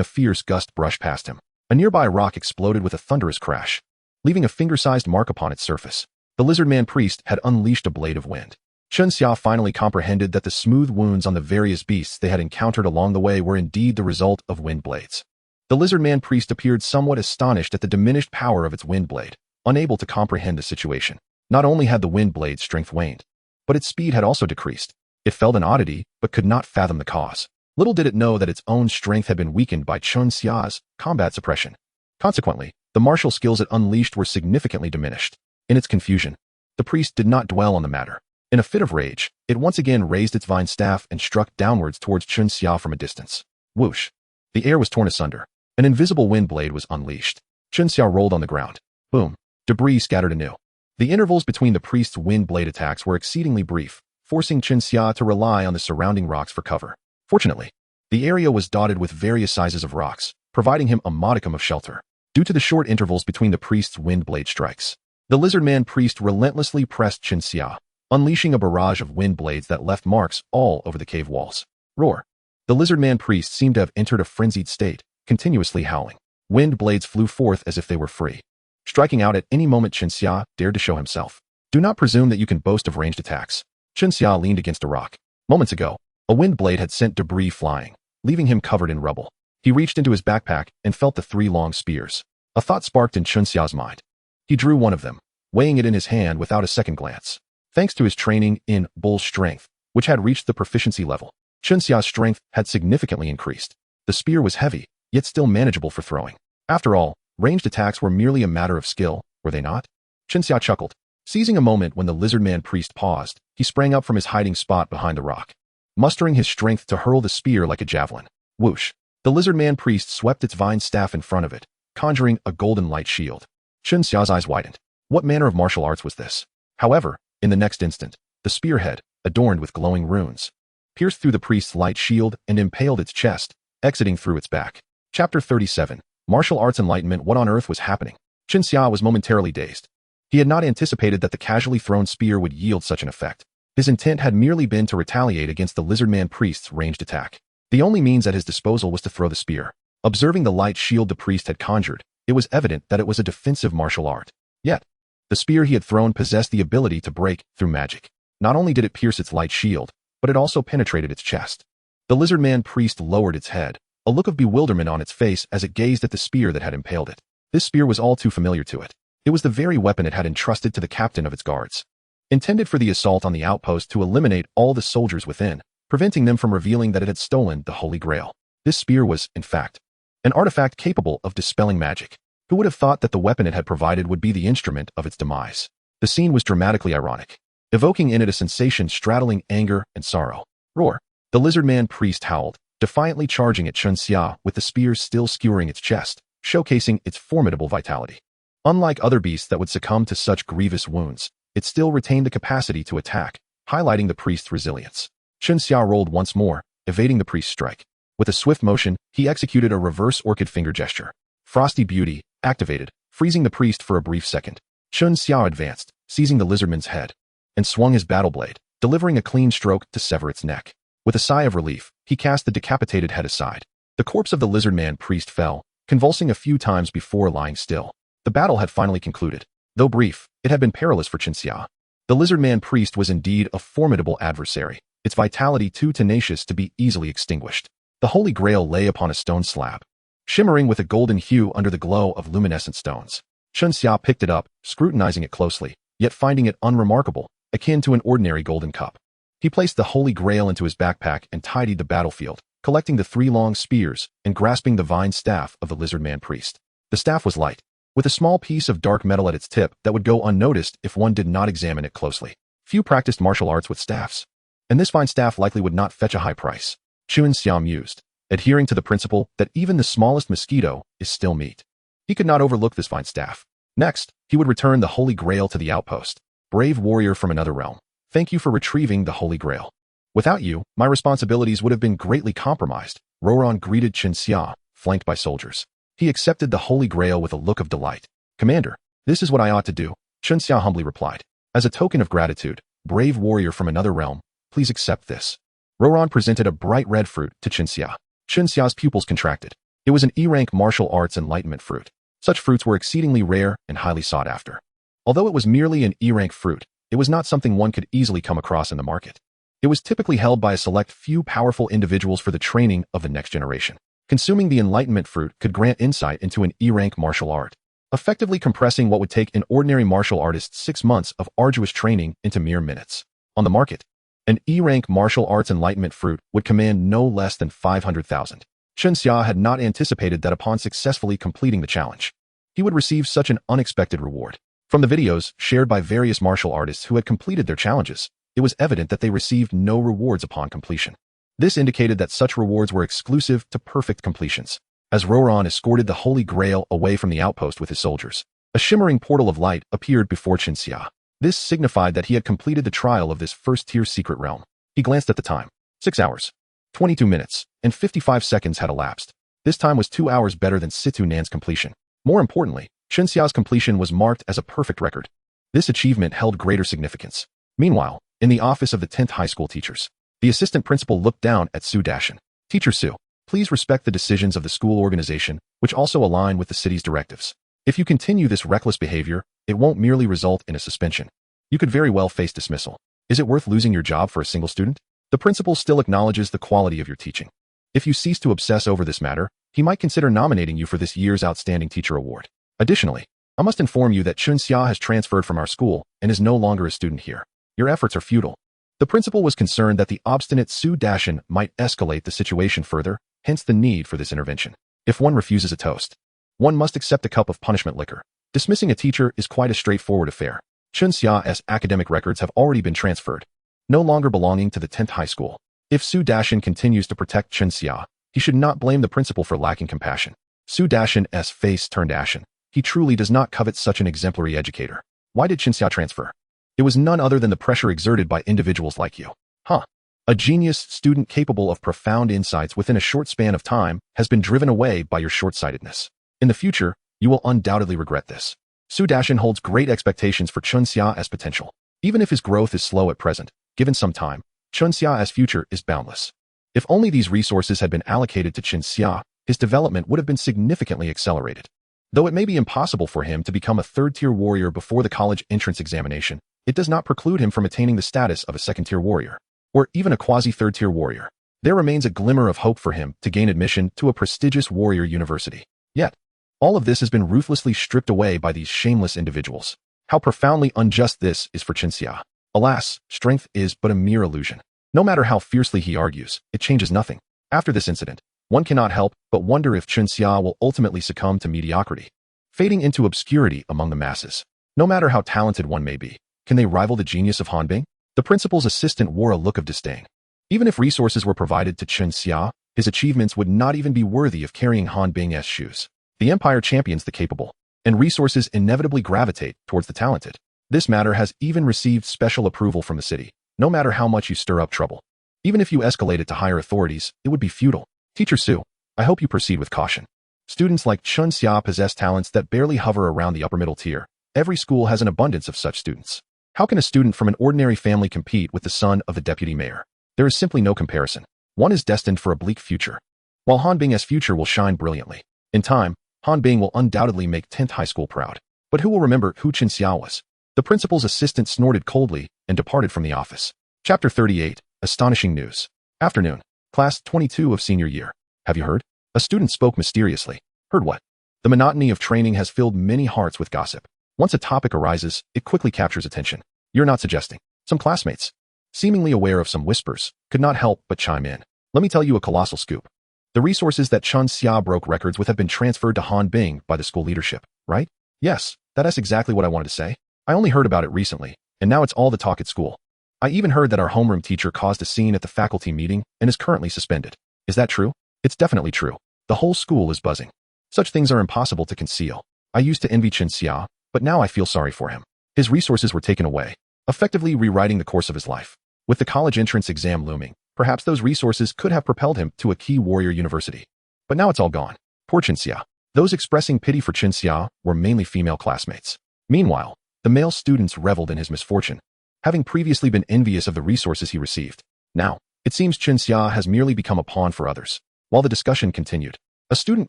a fierce gust brush past him. A nearby rock exploded with a thunderous crash, leaving a finger-sized mark upon its surface. The lizard man priest had unleashed a blade of wind. Qinxia finally comprehended that the smooth wounds on the various beasts they had encountered along the way were indeed the result of wind blades. The lizard man priest appeared somewhat astonished at the diminished power of its wind blade, unable to comprehend the situation. Not only had the wind blade's strength waned, but its speed had also decreased. It felt an oddity, but could not fathom the cause. Little did it know that its own strength had been weakened by Qinxia's combat suppression. Consequently, the martial skills it unleashed were significantly diminished. In its confusion, the priest did not dwell on the matter. In a fit of rage, it once again raised its vine staff and struck downwards towards Qinxia from a distance. Whoosh! The air was torn asunder. An invisible wind blade was unleashed. Qinxia rolled on the ground. Boom! Debris scattered anew. The intervals between the priest's wind blade attacks were exceedingly brief, forcing Qinxia to rely on the surrounding rocks for cover. Fortunately, the area was dotted with various sizes of rocks, providing him a modicum of shelter. Due to the short intervals between the priest's wind blade strikes, the lizard man priest relentlessly pressed Qinxia, unleashing a barrage of wind blades that left marks all over the cave walls. Roar! The lizard man priest seemed to have entered a frenzied state, continuously howling. Wind blades flew forth as if they were free, striking out at any moment Qinxia dared to show himself. Do not presume that you can boast of ranged attacks. Qinxia leaned against a rock. Moments ago, a wind blade had sent debris flying, leaving him covered in rubble. He reached into his backpack and felt the 3 long spears. A thought sparked in Qinxia's mind. He drew one of them, weighing it in his hand without a second glance. Thanks to his training in bull strength, which had reached the proficiency level, Qinxia's strength had significantly increased. The spear was heavy, yet still manageable for throwing. After all, ranged attacks were merely a matter of skill, were they not? Qinxia chuckled. Seizing a moment when the lizard man priest paused, he sprang up from his hiding spot behind the rock, mustering his strength to hurl the spear like a javelin. Whoosh! The lizard man priest swept its vine staff in front of it, conjuring a golden light shield. Chun Xia's eyes widened. What manner of martial arts was this? However, in the next instant, the spearhead, adorned with glowing runes, pierced through the priest's light shield and impaled its chest, exiting through its back. Chapter 37. Martial Arts Enlightenment. What on earth was happening? Chun Xia was momentarily dazed. He had not anticipated that the casually thrown spear would yield such an effect. His intent had merely been to retaliate against the lizard-man priest's ranged attack. The only means at his disposal was to throw the spear. Observing the light shield the priest had conjured, it was evident that it was a defensive martial art. Yet, the spear he had thrown possessed the ability to break through magic. Not only did it pierce its light shield, but it also penetrated its chest. The lizard-man priest lowered its head, a look of bewilderment on its face as it gazed at the spear that had impaled it. This spear was all too familiar to it. It was the very weapon it had entrusted to the captain of its guards. Intended for the assault on the outpost to eliminate all the soldiers within, preventing them from revealing that it had stolen the Holy Grail. This spear was, in fact, an artifact capable of dispelling magic. Who would have thought that the weapon it had provided would be the instrument of its demise? The scene was dramatically ironic, evoking in it a sensation straddling anger and sorrow. Roar! The lizard-man priest howled, defiantly charging at Chun Xia with the spear still skewering its chest, showcasing its formidable vitality. Unlike other beasts that would succumb to such grievous wounds, it still retained the capacity to attack, highlighting the priest's resilience. Chun Xia rolled once more, evading the priest's strike. With a swift motion, he executed a reverse orchid finger gesture. Frosty Beauty, activated, freezing the priest for a brief second. Chun Xia advanced, seizing the lizardman's head, and swung his battle blade, delivering a clean stroke to sever its neck. With a sigh of relief, he cast the decapitated head aside. The corpse of the lizard-man priest fell, convulsing a few times before lying still. The battle had finally concluded. Though brief, it had been perilous for Chun Xia. The lizard-man priest was indeed a formidable adversary, its vitality too tenacious to be easily extinguished. The Holy Grail lay upon a stone slab, shimmering with a golden hue under the glow of luminescent stones. Chun Xia picked it up, scrutinizing it closely, yet finding it unremarkable, akin to an ordinary golden cup. He placed the Holy Grail into his backpack and tidied the battlefield, collecting the 3 long spears and grasping the vine staff of the lizard-man priest. The staff was light, with a small piece of dark metal at its tip that would go unnoticed if one did not examine it closely. Few practiced martial arts with staffs, and this fine staff likely would not fetch a high price. Chun Xia mused, adhering to the principle that even the smallest mosquito is still meat. He could not overlook this fine staff. Next, he would return the Holy Grail to the outpost. Brave warrior from another realm, thank you for retrieving the Holy Grail. Without you, my responsibilities would have been greatly compromised. Roran greeted Chun Xia, flanked by soldiers. He accepted the Holy Grail with a look of delight. Commander, this is what I ought to do, Chun Xia humbly replied. As a token of gratitude, brave warrior from another realm, please accept this. Roran presented a bright red fruit to Chun Xia. Chun Xia's pupils contracted. It was an E-rank martial arts enlightenment fruit. Such fruits were exceedingly rare and highly sought after. Although it was merely an E-rank fruit, it was not something one could easily come across in the market. It was typically held by a select few powerful individuals for the training of the next generation. Consuming the enlightenment fruit could grant insight into an E-rank martial art, effectively compressing what would take an ordinary martial artist 6 months of arduous training into mere minutes. On the market, an E-rank martial arts enlightenment fruit would command no less than 500,000. Chun Xia had not anticipated that upon successfully completing the challenge, he would receive such an unexpected reward. From the videos shared by various martial artists who had completed their challenges, it was evident that they received no rewards upon completion. This indicated that such rewards were exclusive to perfect completions. As Roran escorted the Holy Grail away from the outpost with his soldiers, a shimmering portal of light appeared before Chun Xia. This signified that he had completed the trial of this first-tier secret realm. He glanced at the time. 6 hours, 22 minutes, and 55 seconds had elapsed. This time was 2 hours better than Situ Nan's completion. More importantly, Chun Xia's completion was marked as a perfect record. This achievement held greater significance. Meanwhile, in the office of the 10th high school teachers, the assistant principal looked down at Su Dashin. Teacher Su, please respect the decisions of the school organization, which also align with the city's directives. If you continue this reckless behavior, it won't merely result in a suspension. You could very well face dismissal. Is it worth losing your job for a single student? The principal still acknowledges the quality of your teaching. If you cease to obsess over this matter, he might consider nominating you for this year's Outstanding Teacher Award. Additionally, I must inform you that Chun Xia has transferred from our school and is no longer a student here. Your efforts are futile. The principal was concerned that the obstinate Su Dashin might escalate the situation further, hence the need for this intervention. If one refuses a toast, one must accept a cup of punishment liquor. Dismissing a teacher is quite a straightforward affair. Chun Xia's academic records have already been transferred, no longer belonging to the 10th high school. If Su Dashin continues to protect Chun Xia, he should not blame the principal for lacking compassion. Su Dashin's face turned ashen. He truly does not covet such an exemplary educator. Why did Chinxia transfer? It was none other than the pressure exerted by individuals like you. Huh. A genius student capable of profound insights within a short span of time has been driven away by your short-sightedness. In the future, you will undoubtedly regret this. Su Dashin holds great expectations for Chinxia's potential. Even if his growth is slow at present, given some time, Chinxia's future is boundless. If only these resources had been allocated to Chinxia, his development would have been significantly accelerated. Though it may be impossible for him to become a third-tier warrior before the college entrance examination, it does not preclude him from attaining the status of a second-tier warrior, or even a quasi-third-tier warrior. There remains a glimmer of hope for him to gain admission to a prestigious warrior university. Yet, all of this has been ruthlessly stripped away by these shameless individuals. How profoundly unjust this is for Chinxia. Alas, strength is but a mere illusion. No matter how fiercely he argues, it changes nothing. After this incident, one cannot help but wonder if Chinxia will ultimately succumb to mediocrity, fading into obscurity among the masses. No matter how talented one may be, can they rival the genius of Hanbing? The principal's assistant wore a look of disdain. Even if resources were provided to Chinxia, his achievements would not even be worthy of carrying Hanbing's shoes. The empire champions the capable, and resources inevitably gravitate towards the talented. This matter has even received special approval from the city. No matter how much you stir up trouble, even if you escalate it to higher authorities, it would be futile. Teacher Su, I hope you proceed with caution. Students like Chinxia possess talents that barely hover around the upper middle tier. Every school has an abundance of such students. How can a student from an ordinary family compete with the son of the deputy mayor? There is simply no comparison. One is destined for a bleak future, while Hanbing's future will shine brilliantly. In time, Hanbing will undoubtedly make 10th high school proud. But who will remember who Chinxia was? The principal's assistant snorted coldly and departed from the office. Chapter 38, Astonishing News. Afternoon. Class 22 of senior year. Have you heard? A student spoke mysteriously. Heard what? The monotony of training has filled many hearts with gossip. Once a topic arises, it quickly captures attention. You're not suggesting. Some classmates, seemingly aware of some whispers, could not help but chime in. Let me tell you a colossal scoop. The resources that Chinxia broke records with have been transferred to Hanbing by the school leadership, right? Yes, that's exactly what I wanted to say. I only heard about it recently, and now it's all the talk at school. I even heard that our homeroom teacher caused a scene at the faculty meeting and is currently suspended. Is that true? It's definitely true. The whole school is buzzing. Such things are impossible to conceal. I used to envy Chinxia, but now I feel sorry for him. His resources were taken away, effectively rewriting the course of his life. With the college entrance exam looming, perhaps those resources could have propelled him to a key warrior university. But now it's all gone. Poor Chinxia. Those expressing pity for Chinxia were mainly female classmates. Meanwhile, the male students reveled in his misfortune, having previously been envious of the resources he received. Now, it seems Chinxia has merely become a pawn for others. While the discussion continued, a student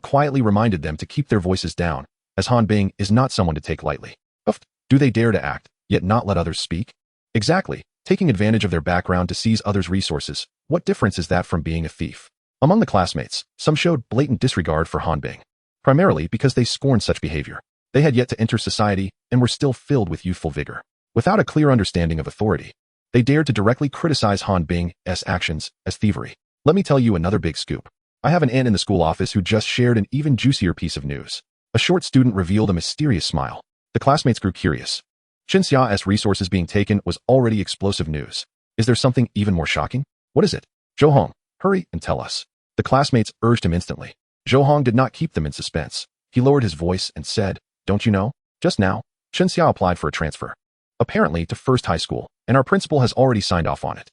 quietly reminded them to keep their voices down, as Hanbing is not someone to take lightly. Do they dare to act, yet not let others speak? Exactly, taking advantage of their background to seize others' resources. What difference is that from being a thief? Among the classmates, some showed blatant disregard for Hanbing, primarily because they scorned such behavior. They had yet to enter society and were still filled with youthful vigor. Without a clear understanding of authority, they dared to directly criticize Hanbing's actions as thievery. Let me tell you another big scoop. I have an aunt in the school office who just shared an even juicier piece of news. A short student revealed a mysterious smile. The classmates grew curious. Chinxia's resources being taken was already explosive news. Is there something even more shocking? What is it? Zhou, hurry and tell us. The classmates urged him instantly. Zhou did not keep them in suspense. He lowered his voice and said, "Don't you know? Just now, Chinxia applied for a transfer. Apparently to first high school, and our principal has already signed off on it."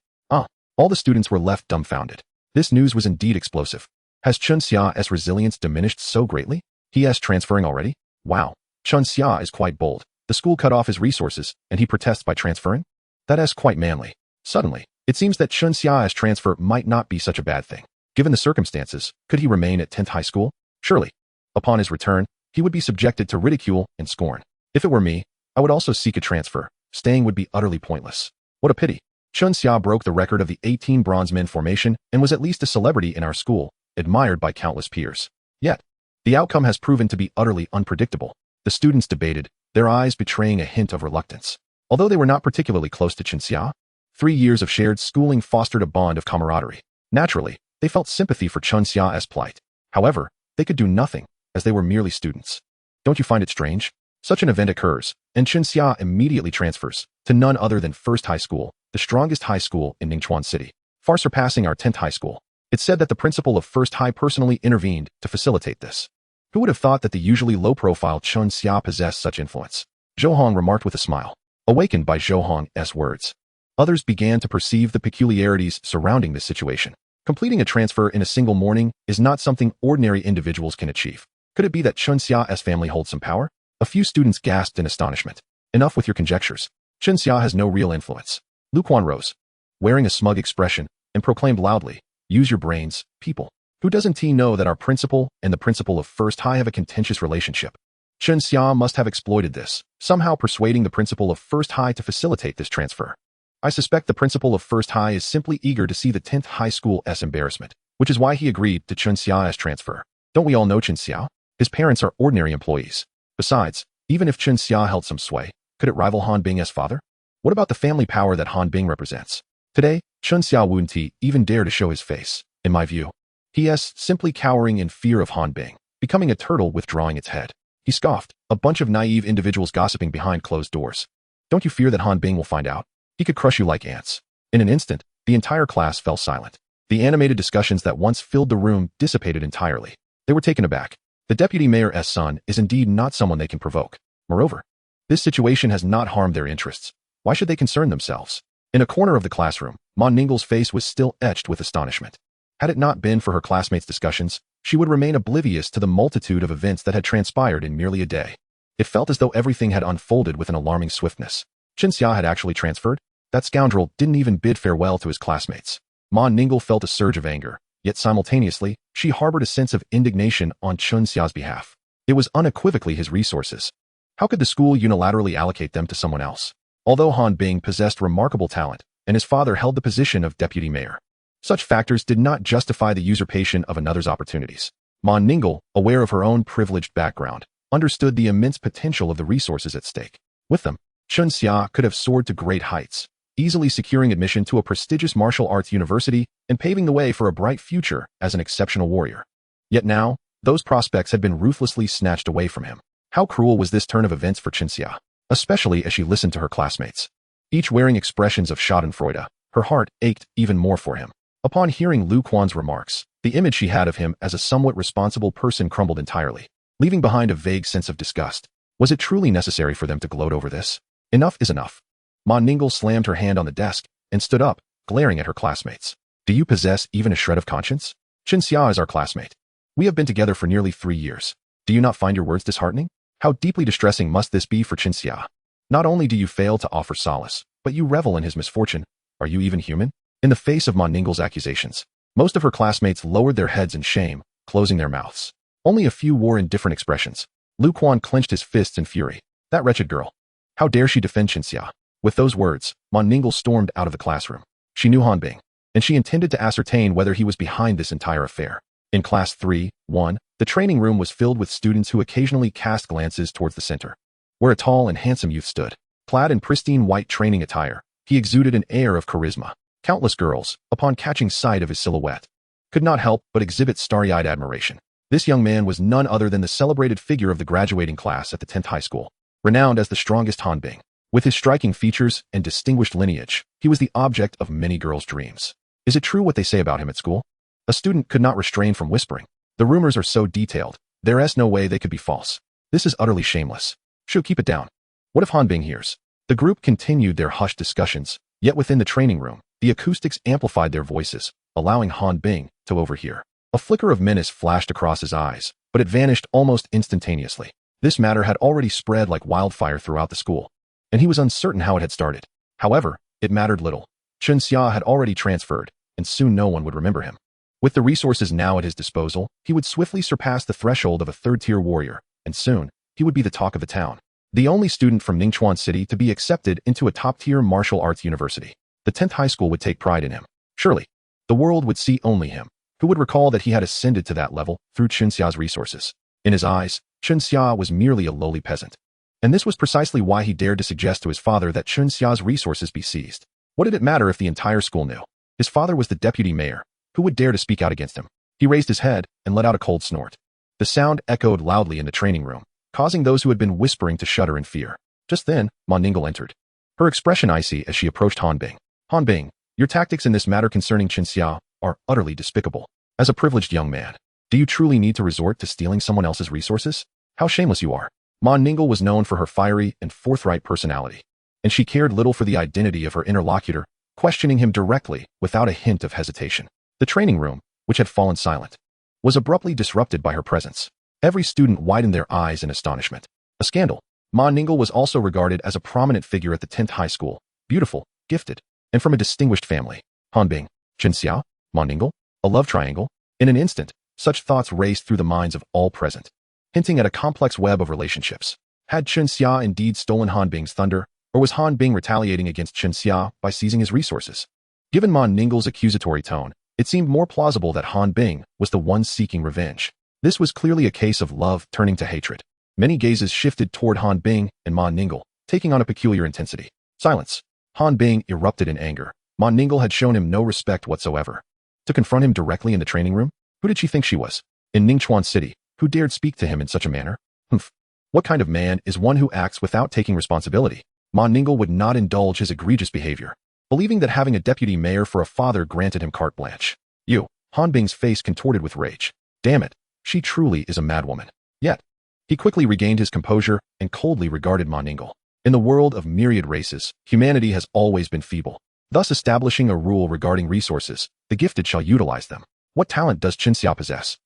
All the students were left dumbfounded. This news was indeed explosive. Has Chinxia's resilience diminished so greatly? He is transferring already? Wow. Chinxia is quite bold. The school cut off his resources, and he protests by transferring? That is quite manly. Suddenly, it seems that Chinxia's transfer might not be such a bad thing. Given the circumstances, could he remain at 10th high school? Surely. Upon his return, he would be subjected to ridicule and scorn. If it were me, I would also seek a transfer. Staying would be utterly pointless. What a pity. Chinxia broke the record of the 18 bronze men formation and was at least a celebrity in our school, admired by countless peers. Yet, the outcome has proven to be utterly unpredictable. The students debated, their eyes betraying a hint of reluctance. Although they were not particularly close to Chinxia, 3 years of shared schooling fostered a bond of camaraderie. Naturally, they felt sympathy for Chinxia's plight. However, they could do nothing, as they were merely students. Don't you find it strange? Such an event occurs, and Chinxia immediately transfers to none other than First High School, the strongest high school in Ningchuan City, far surpassing our 10th high school. It's said that the principal of First High personally intervened to facilitate this. Who would have thought that the usually low-profile Chun Xia possessed such influence? Zhou Hong remarked with a smile, awakened by Zhou Hong's words. Others began to perceive the peculiarities surrounding this situation. Completing a transfer in a single morning is not something ordinary individuals can achieve. Could it be that Chun Xia's family holds some power? A few students gasped in astonishment. Enough with your conjectures. Chun Xia has no real influence. Lu Quan rose, wearing a smug expression, and proclaimed loudly, use your brains, people. Who doesn't know that our principal and the principal of First High have a contentious relationship? Chun Xia must have exploited this, somehow persuading the principal of First High to facilitate this transfer. I suspect the principal of First High is simply eager to see the 10th high school's embarrassment, which is why he agreed to Chun Xia's transfer. Don't we all know Chun Xia? His parents are ordinary employees. Besides, even if Chun Xia held some sway, could it rival Han Bing's father? What about the family power that Han Bing represents? Today, Chun Xia wouldn't even dare to show his face, in my view. He is simply cowering in fear of Han Bing, becoming a turtle withdrawing its head. He scoffed, a bunch of naive individuals gossiping behind closed doors. Don't you fear that Han Bing will find out? He could crush you like ants. In an instant, the entire class fell silent. The animated discussions that once filled the room dissipated entirely. They were taken aback. The deputy mayor's son is indeed not someone they can provoke. Moreover, this situation has not harmed their interests. Why should they concern themselves? In a corner of the classroom, Ma Ningle's face was still etched with astonishment. Had it not been for her classmates' discussions, she would remain oblivious to the multitude of events that had transpired in merely a day. It felt as though everything had unfolded with an alarming swiftness. Chun Xia had actually transferred? That scoundrel didn't even bid farewell to his classmates. Ma Ningle felt a surge of anger, yet simultaneously, she harbored a sense of indignation on Chun Xia's behalf. It was unequivocally his resources. How could the school unilaterally allocate them to someone else? Although Han Bing possessed remarkable talent, and his father held the position of deputy mayor, such factors did not justify the usurpation of another's opportunities. Ma Ningle, aware of her own privileged background, understood the immense potential of the resources at stake. With them, Chun Xia could have soared to great heights, easily securing admission to a prestigious martial arts university and paving the way for a bright future as an exceptional warrior. Yet now, those prospects had been ruthlessly snatched away from him. How cruel was this turn of events for Chun Xia, especially as she listened to her classmates. Each wearing expressions of schadenfreude, her heart ached even more for him. Upon hearing Lu Quan's remarks, the image she had of him as a somewhat responsible person crumbled entirely, leaving behind a vague sense of disgust. Was it truly necessary for them to gloat over this? Enough is enough. Ma Ningle slammed her hand on the desk and stood up, glaring at her classmates. Do you possess even a shred of conscience? Chun Xia is our classmate. We have been together for nearly 3 years. Do you not find your words disheartening? How deeply distressing must this be for Chun Xia? Not only do you fail to offer solace, but you revel in his misfortune. Are you even human? In the face of Ma Ningle's accusations, most of her classmates lowered their heads in shame, closing their mouths. Only a few wore indifferent expressions. Lu Quan clenched his fists in fury. That wretched girl. How dare she defend Chun Xia? With those words, Ma Ningle stormed out of the classroom. She knew Han Bing, and she intended to ascertain whether he was behind this entire affair. In Class 3-1, the training room was filled with students who occasionally cast glances towards the center, where a tall and handsome youth stood. Clad in pristine white training attire, he exuded an air of charisma. Countless girls, upon catching sight of his silhouette, could not help but exhibit starry-eyed admiration. This young man was none other than the celebrated figure of the graduating class at the 10th high school, renowned as the strongest Han Bing. With his striking features and distinguished lineage, he was the object of many girls' dreams. Is it true what they say about him at school? A student could not restrain from whispering. The rumors are so detailed, there is no way they could be false. This is utterly shameless. Shoo, keep it down. What if Han Bing hears? The group continued their hushed discussions, yet within the training room, the acoustics amplified their voices, allowing Han Bing to overhear. A flicker of menace flashed across his eyes, but it vanished almost instantaneously. This matter had already spread like wildfire throughout the school, and he was uncertain how it had started. However, it mattered little. Chun Xia had already transferred, and soon no one would remember him. With the resources now at his disposal, he would swiftly surpass the threshold of a third-tier warrior, and soon, he would be the talk of the town. The only student from Ningchuan City to be accepted into a top-tier martial arts university. The 10th high school would take pride in him. Surely, the world would see only him, who would recall that he had ascended to that level through Chun Xia's resources. In his eyes, Chun Xia was merely a lowly peasant. And this was precisely why he dared to suggest to his father that Chun Xia's resources be seized. What did it matter if the entire school knew? His father was the deputy mayor. Who would dare to speak out against him? He raised his head and let out a cold snort. The sound echoed loudly in the training room, causing those who had been whispering to shudder in fear. Just then, Ma Ningle entered, her expression icy as she approached Han Bing. Han Bing, your tactics in this matter concerning Chun Xia are utterly despicable. As a privileged young man, Do you truly need to resort to stealing someone else's resources? How shameless you are. Ma Ningguo was known for her fiery and forthright personality, and she cared little for the identity of her interlocutor, questioning him directly without a hint of hesitation. The training room, which had fallen silent, was abruptly disrupted by her presence. Every student widened their eyes in astonishment. A scandal. Ma Ningguo was also regarded as a prominent figure at the 10th high school, beautiful, gifted, and from a distinguished family. Han Bing, Chen Xia, Ma Ningguo, a love triangle? In an instant, such thoughts raced through the minds of all present, hinting at a complex web of relationships. Had Chen Xia indeed stolen Han Bing's thunder, or was Han Bing retaliating against Chen Xia by seizing his resources? Given Ma Ningguo's accusatory tone, it seemed more plausible that Han Bing was the one seeking revenge. This was clearly a case of love turning to hatred. Many gazes shifted toward Han Bing and Ma Ningguo, taking on a peculiar intensity. Silence. Han Bing erupted in anger. Ma Ningguo had shown him no respect whatsoever. To confront him directly in the training room? Who did she think she was? In Ningchuan City, who dared speak to him in such a manner? Humph. What kind of man is one who acts without taking responsibility? Ma Ningguo would not indulge his egregious behavior, believing that having a deputy mayor for a father granted him carte blanche. You. Han Bing's face contorted with rage. Damn it. She truly is a madwoman. Yet, he quickly regained his composure and coldly regarded Ma Ningguo. In the world of myriad races, humanity has always been feeble. Thus establishing a rule regarding resources, the gifted shall utilize them. What talent does Chen Xia possess?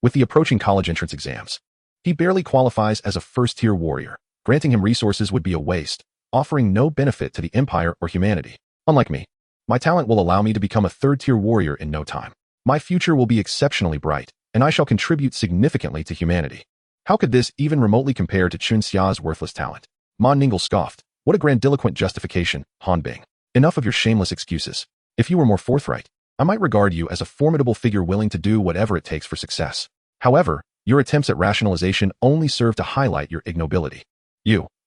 With the approaching college entrance exams, he barely qualifies as a first-tier warrior. Granting him resources would be a waste, offering no benefit to the empire or humanity. Unlike me, my talent will allow me to become a third-tier warrior in no time. My future will be exceptionally bright, and I shall contribute significantly to humanity. How could this even remotely compare to Chen Xia's worthless talent? Ma Ningguo scoffed. What a grandiloquent justification, Han Bing. Enough of your shameless excuses. If you were more forthright, I might regard you as a formidable figure willing to do whatever it takes for success. However, your attempts at rationalization only serve to highlight your ignobility.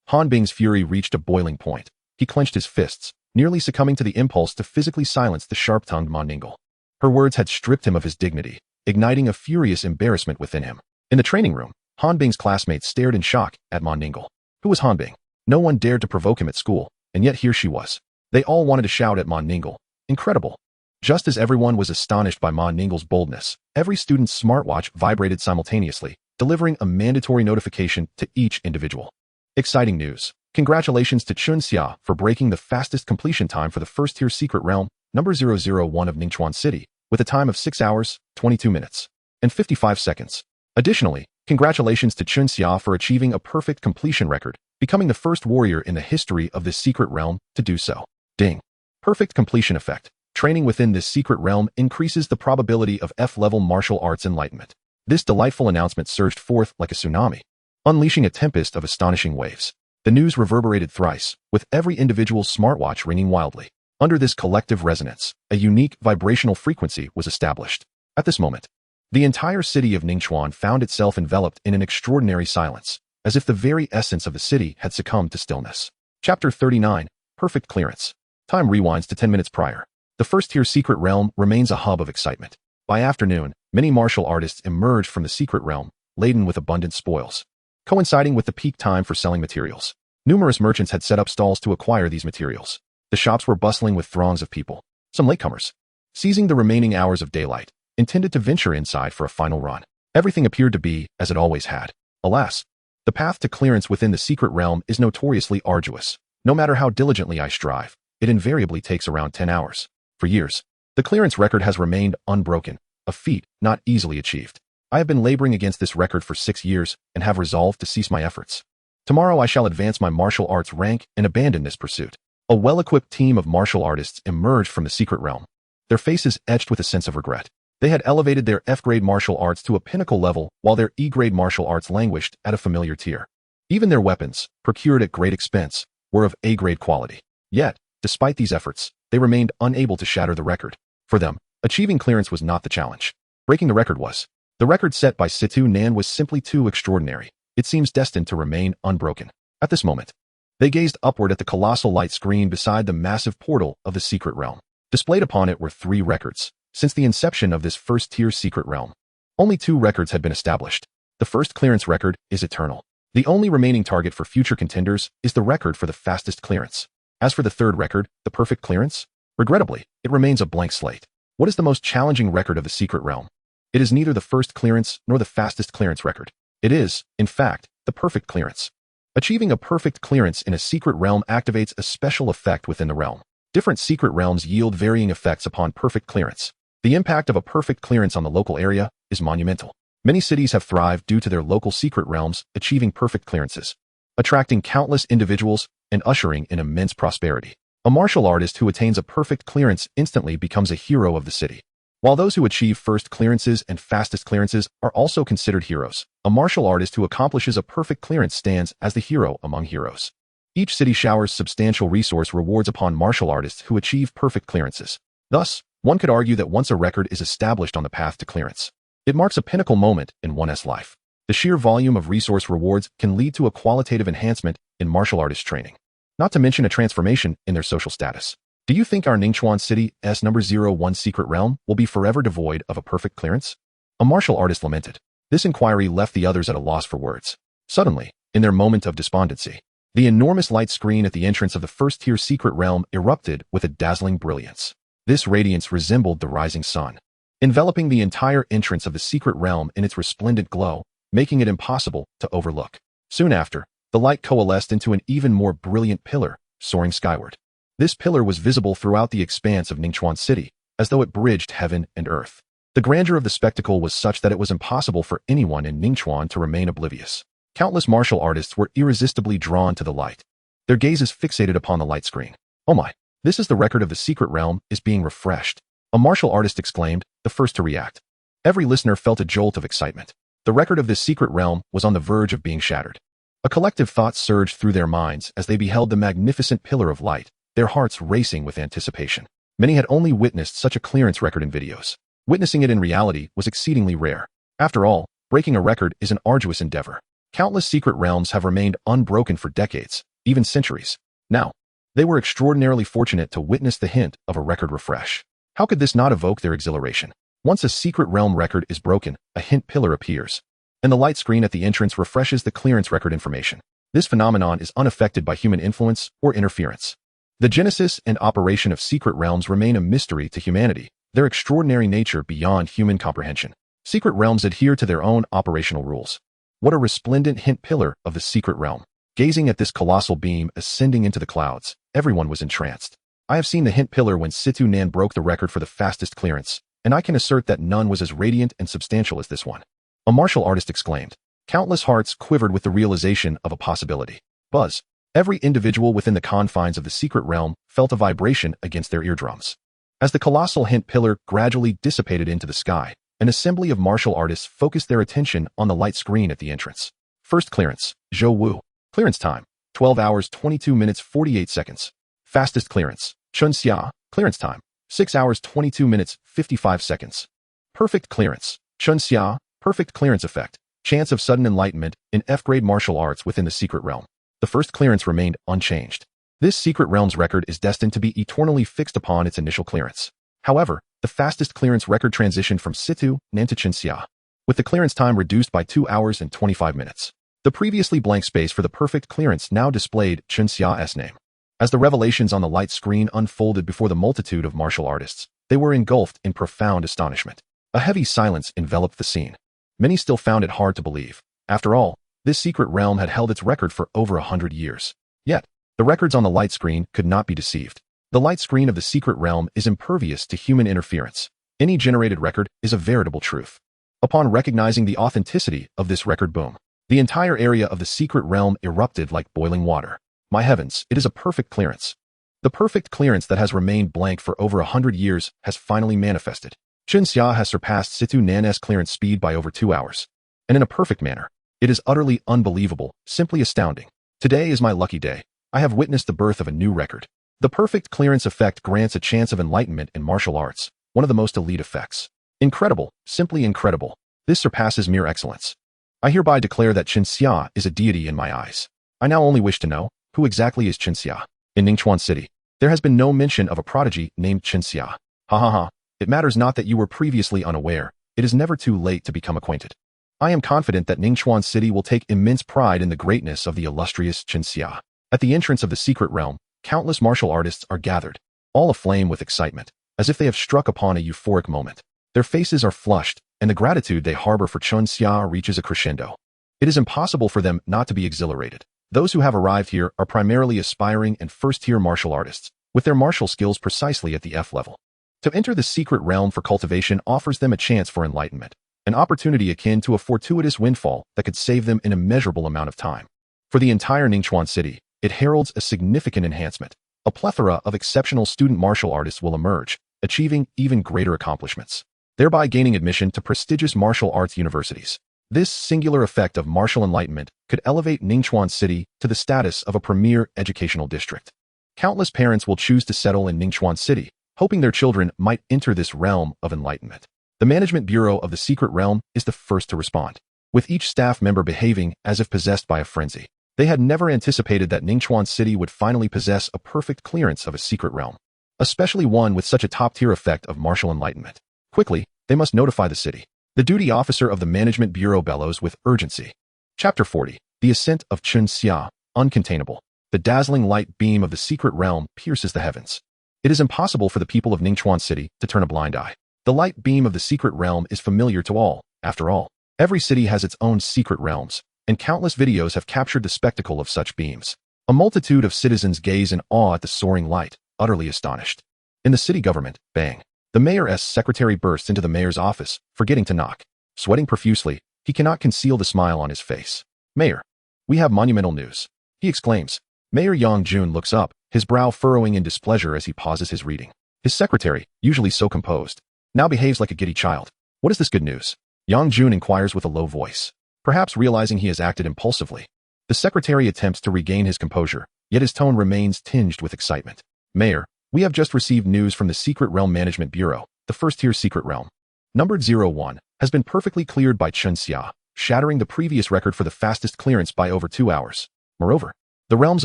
Han Bing's fury reached a boiling point. He clenched his fists, nearly succumbing to the impulse to physically silence the sharp-tongued Ma Ningguo. Her words had stripped him of his dignity, igniting a furious embarrassment within him. In the training room, Han Bing's classmates stared in shock at Ma Ningguo. Who was Han Bing? No one dared to provoke him at school, and yet here she was. They all wanted to shout at Ma Ningguo. Incredible. Just as everyone was astonished by Ma Ningguo's boldness, every student's smartwatch vibrated simultaneously, delivering a mandatory notification to each individual. Exciting news. Congratulations to Chen Xia for breaking the fastest completion time for the first-tier secret realm, number 001 of Ningchuan City, with a time of 6 hours, 22 minutes, and 55 seconds. Additionally, congratulations to Chen Xia for achieving a perfect completion record, becoming the first warrior in the history of this secret realm to do so. Ding. Perfect completion effect. Training within this secret realm increases the probability of F-level martial arts enlightenment. This delightful announcement surged forth like a tsunami, unleashing a tempest of astonishing waves. The news reverberated thrice, with every individual's smartwatch ringing wildly. Under this collective resonance, a unique vibrational frequency was established. At this moment, the entire city of Ningchuan found itself enveloped in an extraordinary silence, as if the very essence of the city had succumbed to stillness. Chapter 39. Perfect Clearance. Time rewinds to 10 minutes prior. The first-tier secret realm remains a hub of excitement. By afternoon, many martial artists emerged from the secret realm, laden with abundant spoils, coinciding with the peak time for selling materials. Numerous merchants had set up stalls to acquire these materials. The shops were bustling with throngs of people, some latecomers, seizing the remaining hours of daylight, intended to venture inside for a final run. Everything appeared to be as it always had. Alas, the path to clearance within the secret realm is notoriously arduous. No matter how diligently I strive, it invariably takes around 10 hours. For years, the clearance record has remained unbroken, a feat not easily achieved. I have been laboring against this record for 6 years and have resolved to cease my efforts. Tomorrow I shall advance my martial arts rank and abandon this pursuit. A well-equipped team of martial artists emerged from the secret realm, their faces etched with a sense of regret. They had elevated their F-grade martial arts to a pinnacle level while their E-grade martial arts languished at a familiar tier. Even their weapons, procured at great expense, were of A-grade quality. Yet, despite these efforts, they remained unable to shatter the record. For them, achieving clearance was not the challenge. Breaking the record was. The record set by Situ Nan was simply too extraordinary. It seems destined to remain unbroken. At this moment, they gazed upward at the colossal light screen beside the massive portal of the secret realm. Displayed upon it were 3 records. Since the inception of this first-tier secret realm, only 2 records had been established. The first clearance record is eternal. The only remaining target for future contenders is the record for the fastest clearance. As for the third record, the perfect clearance, regrettably, it remains a blank slate. What is the most challenging record of the secret realm? It is neither the first clearance nor the fastest clearance record. It is, in fact, the perfect clearance. Achieving a perfect clearance in a secret realm activates a special effect within the realm. Different secret realms yield varying effects upon perfect clearance. The impact of a perfect clearance on the local area is monumental. Many cities have thrived due to their local secret realms achieving perfect clearances, attracting countless individuals and ushering in immense prosperity. A martial artist who attains a perfect clearance instantly becomes a hero of the city. While those who achieve first clearances and fastest clearances are also considered heroes, a martial artist who accomplishes a perfect clearance stands as the hero among heroes. Each city showers substantial resource rewards upon martial artists who achieve perfect clearances. Thus, one could argue that once a record is established on the path to clearance, it marks a pinnacle moment in one's life. The sheer volume of resource rewards can lead to a qualitative enhancement in martial artist training, not to mention a transformation in their social status. Do you think our Ningchuan City's number 01 secret realm will be forever devoid of a perfect clearance? A martial artist lamented. This inquiry left the others at a loss for words. Suddenly, in their moment of despondency, the enormous light screen at the entrance of the first-tier secret realm erupted with a dazzling brilliance. This radiance resembled the rising sun, enveloping the entire entrance of the secret realm in its resplendent glow, making it impossible to overlook. Soon after, the light coalesced into an even more brilliant pillar, soaring skyward. This pillar was visible throughout the expanse of Ningchuan City, as though it bridged heaven and earth. The grandeur of the spectacle was such that it was impossible for anyone in Ningchuan to remain oblivious. Countless martial artists were irresistibly drawn to the light, their gazes fixated upon the light screen. Oh my, this is the record of the secret realm is being refreshed. A martial artist exclaimed, the first to react. Every listener felt a jolt of excitement. The record of this secret realm was on the verge of being shattered. A collective thought surged through their minds as they beheld the magnificent pillar of light, their hearts racing with anticipation. Many had only witnessed such a clearance record in videos. Witnessing it in reality was exceedingly rare. After all, breaking a record is an arduous endeavor. Countless secret realms have remained unbroken for decades, even centuries. Now, they were extraordinarily fortunate to witness the hint of a record refresh. How could this not evoke their exhilaration? Once a secret realm record is broken, a hint pillar appears, and the light screen at the entrance refreshes the clearance record information. This phenomenon is unaffected by human influence or interference. The genesis and operation of secret realms remain a mystery to humanity, their extraordinary nature beyond human comprehension. Secret realms adhere to their own operational rules. What a resplendent hint pillar of the secret realm. Gazing at this colossal beam ascending into the clouds, everyone was entranced. I have seen the hint pillar when Situ Nan broke the record for the fastest clearance, and I can assert that none was as radiant and substantial as this one. A martial artist exclaimed. Countless hearts quivered with the realization of a possibility. Buzz. Every individual within the confines of the secret realm felt a vibration against their eardrums. As the colossal hint pillar gradually dissipated into the sky, an assembly of martial artists focused their attention on the light screen at the entrance. First clearance, Zhou Wu. Clearance time, 12 hours 22 minutes 48 seconds. Fastest clearance, Chun Xia. Clearance time, 6 hours 22 minutes 55 seconds. Perfect clearance, Chun Xia. Perfect clearance effect, chance of sudden enlightenment in F-grade martial arts within the secret realm. The first clearance remained unchanged. This secret realm's record is destined to be eternally fixed upon its initial clearance. However, the fastest clearance record transitioned from Situ Nan to Chun Xia, with the clearance time reduced by 2 hours and 25 minutes. The previously blank space for the perfect clearance now displayed Chun Xia's name. As the revelations on the light screen unfolded before the multitude of martial artists, they were engulfed in profound astonishment. A heavy silence enveloped the scene. Many still found it hard to believe. After all, this secret realm had held its record for over 100 years. Yet, the records on the light screen could not be deceived. The light screen of the secret realm is impervious to human interference. Any generated record is a veritable truth. Upon recognizing the authenticity of this record boom, the entire area of the secret realm erupted like boiling water. My heavens, it is a perfect clearance. The perfect clearance that has remained blank for over 100 years has finally manifested. Chun Xia has surpassed Situ Nan's clearance speed by over 2 hours. And in a perfect manner. It is utterly unbelievable, simply astounding. Today is my lucky day. I have witnessed the birth of a new record. The perfect clearance effect grants a chance of enlightenment in martial arts, one of the most elite effects. Incredible, simply incredible. This surpasses mere excellence. I hereby declare that Chun Xia is a deity in my eyes. I now only wish to know, who exactly is Chun Xia? In Ningchuan City, there has been no mention of a prodigy named Chun Xia. Ha ha ha. It matters not that you were previously unaware. It is never too late to become acquainted. I am confident that Ningchuan City will take immense pride in the greatness of the illustrious Chun Xia. At the entrance of the secret realm, countless martial artists are gathered, all aflame with excitement, as if they have struck upon a euphoric moment. Their faces are flushed, and the gratitude they harbor for Chun Xia reaches a crescendo. It is impossible for them not to be exhilarated. Those who have arrived here are primarily aspiring and first-tier martial artists, with their martial skills precisely at the F level. To enter the secret realm for cultivation offers them a chance for enlightenment, an opportunity akin to a fortuitous windfall that could save them an immeasurable amount of time. For the entire Ningchuan city, it heralds a significant enhancement. A plethora of exceptional student martial artists will emerge, achieving even greater accomplishments, thereby gaining admission to prestigious martial arts universities. This singular effect of martial enlightenment could elevate Ningchuan City to the status of a premier educational district. Countless parents will choose to settle in Ningchuan City, hoping their children might enter this realm of enlightenment. The Management Bureau of the Secret Realm is the first to respond, with each staff member behaving as if possessed by a frenzy. They had never anticipated that Ningchuan City would finally possess a perfect clearance of a secret realm, especially one with such a top-tier effect of martial enlightenment. Quickly, they must notify the city. The duty officer of the Management Bureau bellows with urgency. Chapter 40. The Ascent of Chun Xia, Uncontainable. The dazzling light beam of the secret realm pierces the heavens. It is impossible for the people of Ningchuan City to turn a blind eye. The light beam of the secret realm is familiar to all. After all, every city has its own secret realms, and countless videos have captured the spectacle of such beams. A multitude of citizens gaze in awe at the soaring light, utterly astonished. In the city government, bang. The mayor's secretary bursts into the mayor's office, forgetting to knock. Sweating profusely, he cannot conceal the smile on his face. Mayor, we have monumental news, he exclaims. Mayor Yang Jun looks up, his brow furrowing in displeasure as he pauses his reading. His secretary, usually so composed, now behaves like a giddy child. What is this good news? Yang Jun inquires with a low voice, perhaps realizing he has acted impulsively. The secretary attempts to regain his composure, yet his tone remains tinged with excitement. Mayor, we have just received news from the Secret Realm Management Bureau. The first-tier secret realm, numbered 01, has been perfectly cleared by Chun Xia, shattering the previous record for the fastest clearance by over 2 hours. Moreover, the realm's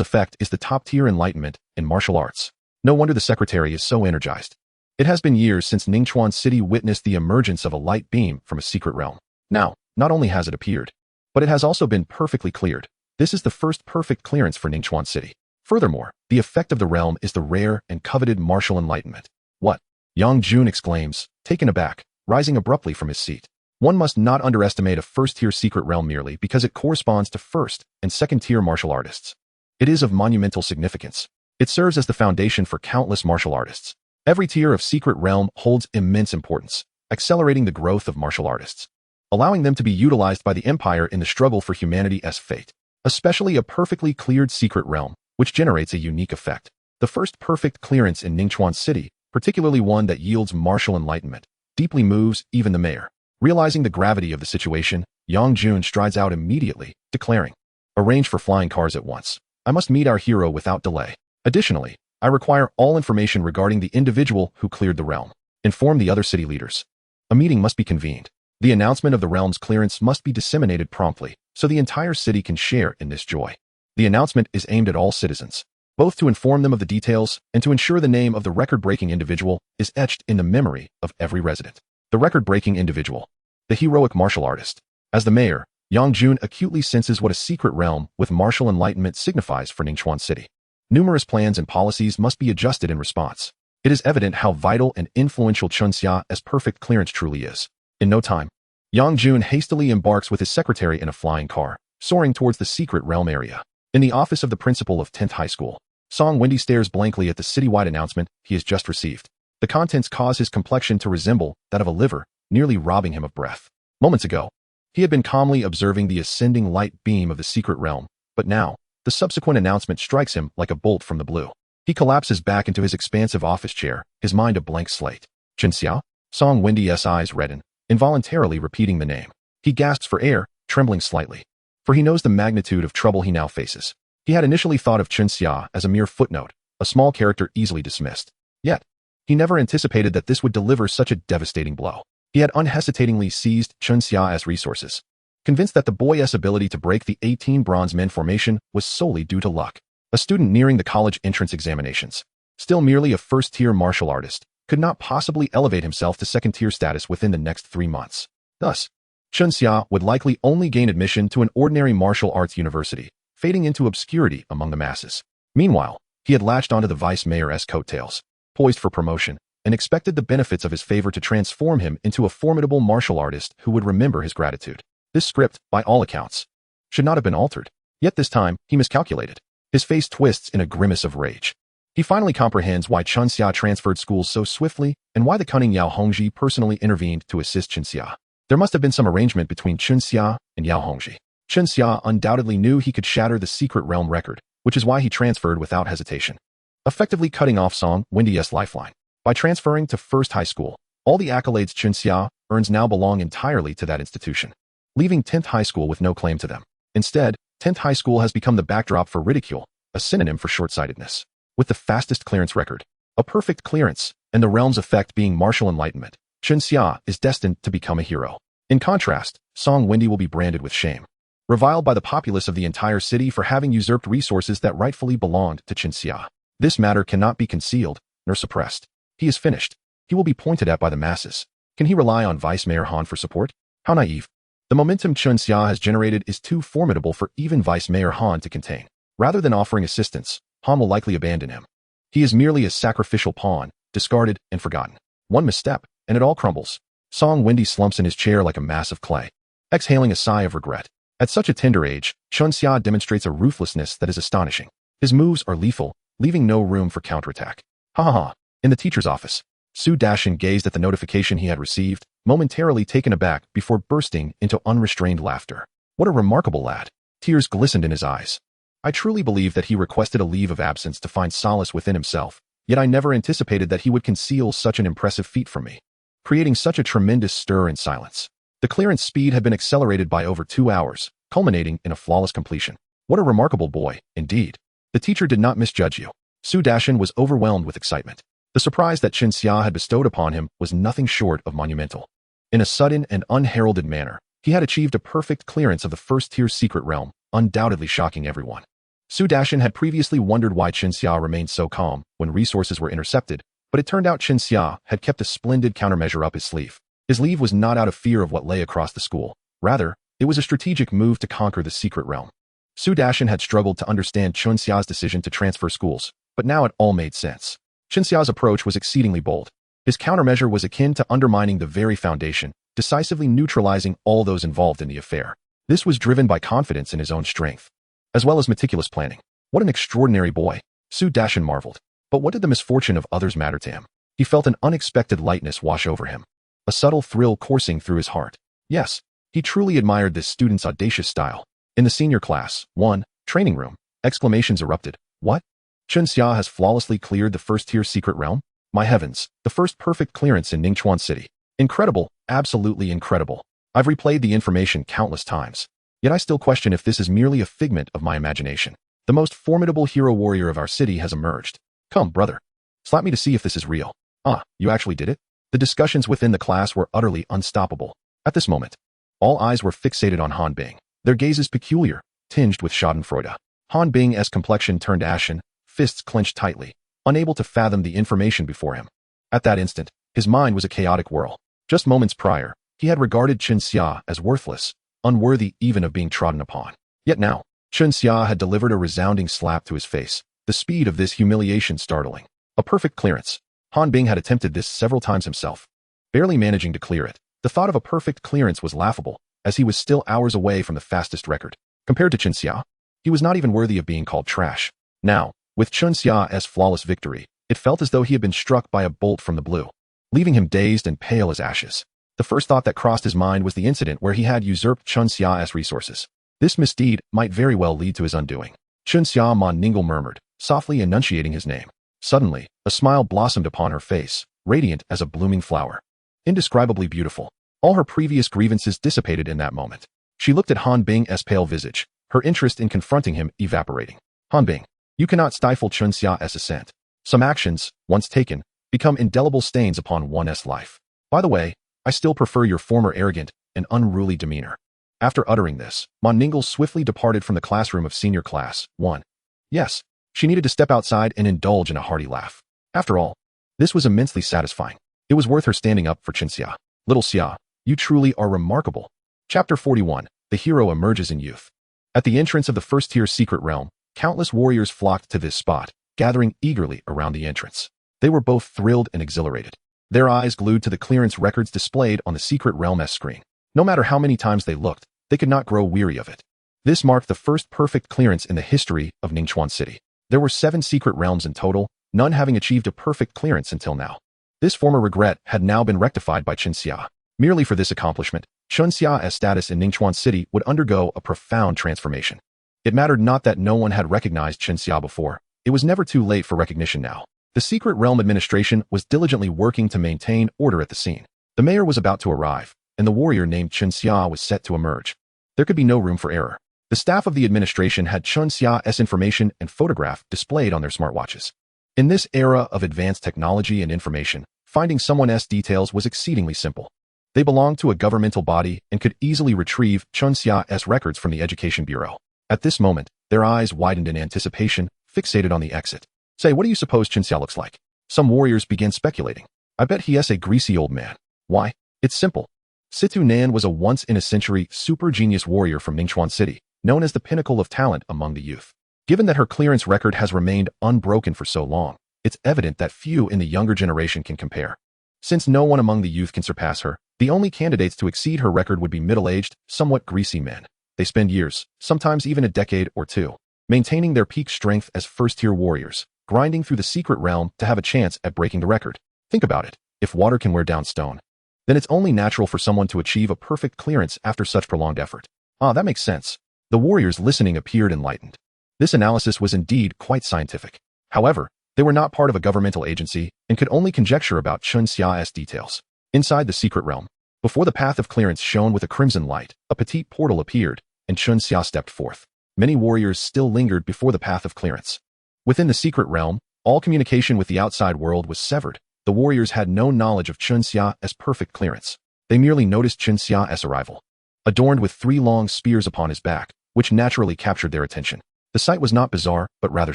effect is the top-tier enlightenment in martial arts. No wonder the secretary is so energized. It has been years since Ningchuan City witnessed the emergence of a light beam from a secret realm. Now, not only has it appeared, but it has also been perfectly cleared. This is the first perfect clearance for Ningchuan City. Furthermore, the effect of the realm is the rare and coveted martial enlightenment. What? Yang Jun exclaims, taken aback, rising abruptly from his seat. One must not underestimate a first-tier secret realm merely because it corresponds to first- and second-tier martial artists. It is of monumental significance. It serves as the foundation for countless martial artists. Every tier of secret realm holds immense importance, accelerating the growth of martial artists, allowing them to be utilized by the Empire in the struggle for humanity's fate. Especially a perfectly cleared secret realm, which generates a unique effect. The first perfect clearance in Ningchuan City, particularly one that yields martial enlightenment, deeply moves even the mayor. Realizing the gravity of the situation, Yang Jun strides out immediately, declaring, arrange for flying cars at once. I must meet our hero without delay. Additionally, I require all information regarding the individual who cleared the realm. Inform the other city leaders. A meeting must be convened. The announcement of the realm's clearance must be disseminated promptly, so the entire city can share in this joy. The announcement is aimed at all citizens, both to inform them of the details and to ensure the name of the record-breaking individual is etched in the memory of every resident. The record-breaking individual. The heroic martial artist. As the mayor, Yang Jun acutely senses what a secret realm with martial enlightenment signifies for Ningchuan City. Numerous plans and policies must be adjusted in response. It is evident how vital and influential Chun Xia as perfect clearance truly is. In no time, Yang Jun hastily embarks with his secretary in a flying car, soaring towards the secret realm area. In the office of the principal of 10th High School, Song Wendy stares blankly at the citywide announcement he has just received. The contents cause his complexion to resemble that of a liver, nearly robbing him of breath. Moments ago, he had been calmly observing the ascending light beam of the secret realm, but now, the subsequent announcement strikes him like a bolt from the blue. He collapses back into his expansive office chair, his mind a blank slate. Chun Xia? Song Wendy's eyes redden, involuntarily repeating the name. He gasps for air, trembling slightly, for he knows the magnitude of trouble he now faces. He had initially thought of Chun Xia as a mere footnote, a small character easily dismissed. Yet, he never anticipated that this would deliver such a devastating blow. He had unhesitatingly seized Chun Xia as resources, convinced that the boy's ability to break the 18 bronze men formation was solely due to luck. A student nearing the college entrance examinations, still merely a first-tier martial artist, could not possibly elevate himself to second-tier status within the next 3 months. Thus, Chun Xia would likely only gain admission to an ordinary martial arts university, fading into obscurity among the masses. Meanwhile, he had latched onto the vice mayor's coattails, poised for promotion, and expected the benefits of his favor to transform him into a formidable martial artist who would remember his gratitude. This script, by all accounts, should not have been altered. Yet this time, he miscalculated. His face twists in a grimace of rage. He finally comprehends why Chunxia transferred schools so swiftly and why the cunning Yao Hongji personally intervened to assist Chunxia. There must have been some arrangement between Chunxia and Yao Hongji. Chunxia undoubtedly knew he could shatter the secret realm record, which is why he transferred without hesitation, effectively cutting off Song Wendy's lifeline. By transferring to First High School, all the accolades Chunxia earns now belong entirely to that institution, leaving 10th High School with no claim to them. Instead, 10th High School has become the backdrop for ridicule, a synonym for short-sightedness. With the fastest clearance record, a perfect clearance, and the realm's effect being martial enlightenment, Chunxia is destined to become a hero. In contrast, Song Wendy will be branded with shame, reviled by the populace of the entire city for having usurped resources that rightfully belonged to Chunxia. This matter cannot be concealed nor suppressed. He is finished. He will be pointed at by the masses. Can he rely on Vice Mayor Han for support? How naive. The momentum Chunxia has generated is too formidable for even Vice Mayor Han to contain. Rather than offering assistance, Han will likely abandon him. He is merely a sacrificial pawn, discarded and forgotten. One misstep, and it all crumbles. Song Wendy slumps in his chair like a mass of clay, exhaling a sigh of regret. At such a tender age, Chunxia demonstrates a ruthlessness that is astonishing. His moves are lethal, leaving no room for counterattack. Ha ha ha. In the teacher's office, Su Dashin gazed at the notification he had received, momentarily taken aback before bursting into unrestrained laughter. What a remarkable lad. Tears glistened in his eyes. I truly believe that he requested a leave of absence to find solace within himself, yet I never anticipated that he would conceal such an impressive feat from me, creating such a tremendous stir in silence. The clearance speed had been accelerated by over 2 hours, culminating in a flawless completion. What a remarkable boy, indeed. The teacher did not misjudge you. Su Dashin was overwhelmed with excitement. The surprise that Chunxia had bestowed upon him was nothing short of monumental. In a sudden and unheralded manner, he had achieved a perfect clearance of the first-tier secret realm, undoubtedly shocking everyone. Su Dashin had previously wondered why Chunxia remained so calm when resources were intercepted, but it turned out Chunxia had kept a splendid countermeasure up his sleeve. His leave was not out of fear of what lay across the school. Rather, it was a strategic move to conquer the secret realm. Su Dashin had struggled to understand Chunxia's decision to transfer schools, but now it all made sense. Chunxia's approach was exceedingly bold. His countermeasure was akin to undermining the very foundation, decisively neutralizing all those involved in the affair. This was driven by confidence in his own strength, as well as meticulous planning. What an extraordinary boy, Su Dashin marveled. But what did the misfortune of others matter to him? He felt an unexpected lightness wash over him, a subtle thrill coursing through his heart. Yes, he truly admired this student's audacious style. In the senior class, 1, training room, exclamations erupted. What? Chunxia has flawlessly cleared the first-tier secret realm? My heavens, the first perfect clearance in Ningchuan City. Incredible, absolutely incredible. I've replayed the information countless times, yet I still question if this is merely a figment of my imagination. The most formidable hero warrior of our city has emerged. Come, brother. Slap me to see if this is real. Ah, you actually did it? The discussions within the class were utterly unstoppable. At this moment, all eyes were fixated on Han Bing, their gazes peculiar, tinged with schadenfreude. Han Bing's complexion turned ashen, fists clenched tightly, unable to fathom the information before him. At that instant, his mind was a chaotic whirl. Just moments prior, he had regarded Chunxia as worthless, unworthy even of being trodden upon. Yet now, Chunxia had delivered a resounding slap to his face, the speed of this humiliation startling. A perfect clearance. Han Bing had attempted this several times himself, barely managing to clear it. The thought of a perfect clearance was laughable, as he was still hours away from the fastest record. Compared to Chunxia, he was not even worthy of being called trash. Now, with Chunxia's flawless victory, it felt as though he had been struck by a bolt from the blue, leaving him dazed and pale as ashes. The first thought that crossed his mind was the incident where he had usurped Chunxia's resources. This misdeed might very well lead to his undoing. Chunxia Ma Ningle murmured, softly enunciating his name. Suddenly, a smile blossomed upon her face, radiant as a blooming flower. Indescribably beautiful. All her previous grievances dissipated in that moment. She looked at Han Bing's pale visage, her interest in confronting him evaporating. Han Bing, you cannot stifle Chunxia's ascent. Some actions, once taken, become indelible stains upon one's life. By the way, I still prefer your former arrogant and unruly demeanor. After uttering this, Ma Ningle swiftly departed from the classroom of senior class 1. Yes, she needed to step outside and indulge in a hearty laugh. After all, this was immensely satisfying. It was worth her standing up for Chunxia. Little Xia, you truly are remarkable. Chapter 41, The Hero Emerges in Youth. At the entrance of the first-tier secret realm, countless warriors flocked to this spot, gathering eagerly around the entrance. They were both thrilled and exhilarated, their eyes glued to the clearance records displayed on the secret realm S screen. No matter how many times they looked, they could not grow weary of it. This marked the first perfect clearance in the history of Ningchuan City. There were 7 secret realms in total, none having achieved a perfect clearance until now. This former regret had now been rectified by Chenxia. Merely for this accomplishment, Chenxia's status in Ningchuan City would undergo a profound transformation. It mattered not that no one had recognized Chenxia before. It was never too late for recognition now. The secret realm administration was diligently working to maintain order at the scene. The mayor was about to arrive, and the warrior named Chenxia was set to emerge. There could be no room for error. The staff of the administration had Chenxia's information and photograph displayed on their smartwatches. In this era of advanced technology and information, finding someone's details was exceedingly simple. They belonged to a governmental body and could easily retrieve Chenxia's records from the Education Bureau. At this moment, their eyes widened in anticipation, fixated on the exit. Say, what do you suppose Chenxia looks like? Some warriors began speculating. I bet he is a greasy old man. Why? It's simple. Situ Nan was a once-in-a-century super genius warrior from Ningchuan City, known as the pinnacle of talent among the youth. Given that her clearance record has remained unbroken for so long, it's evident that few in the younger generation can compare. Since no one among the youth can surpass her, the only candidates to exceed her record would be middle-aged, somewhat greasy men. They spend years, sometimes even a decade or two, maintaining their peak strength as first-tier warriors, grinding through the secret realm to have a chance at breaking the record. Think about it. If water can wear down stone, then it's only natural for someone to achieve a perfect clearance after such prolonged effort. Ah, that makes sense. The warriors listening appeared enlightened. This analysis was indeed quite scientific. However, they were not part of a governmental agency and could only conjecture about Chenxia's details. Inside the secret realm, before the path of clearance shone with a crimson light, a petite portal appeared, and Chenxia stepped forth. Many warriors still lingered before the path of clearance. Within the secret realm, all communication with the outside world was severed. The warriors had no knowledge of Chenxia's perfect clearance. They merely noticed Chenxia's arrival, adorned with 3 long spears upon his back, which naturally captured their attention. The sight was not bizarre, but rather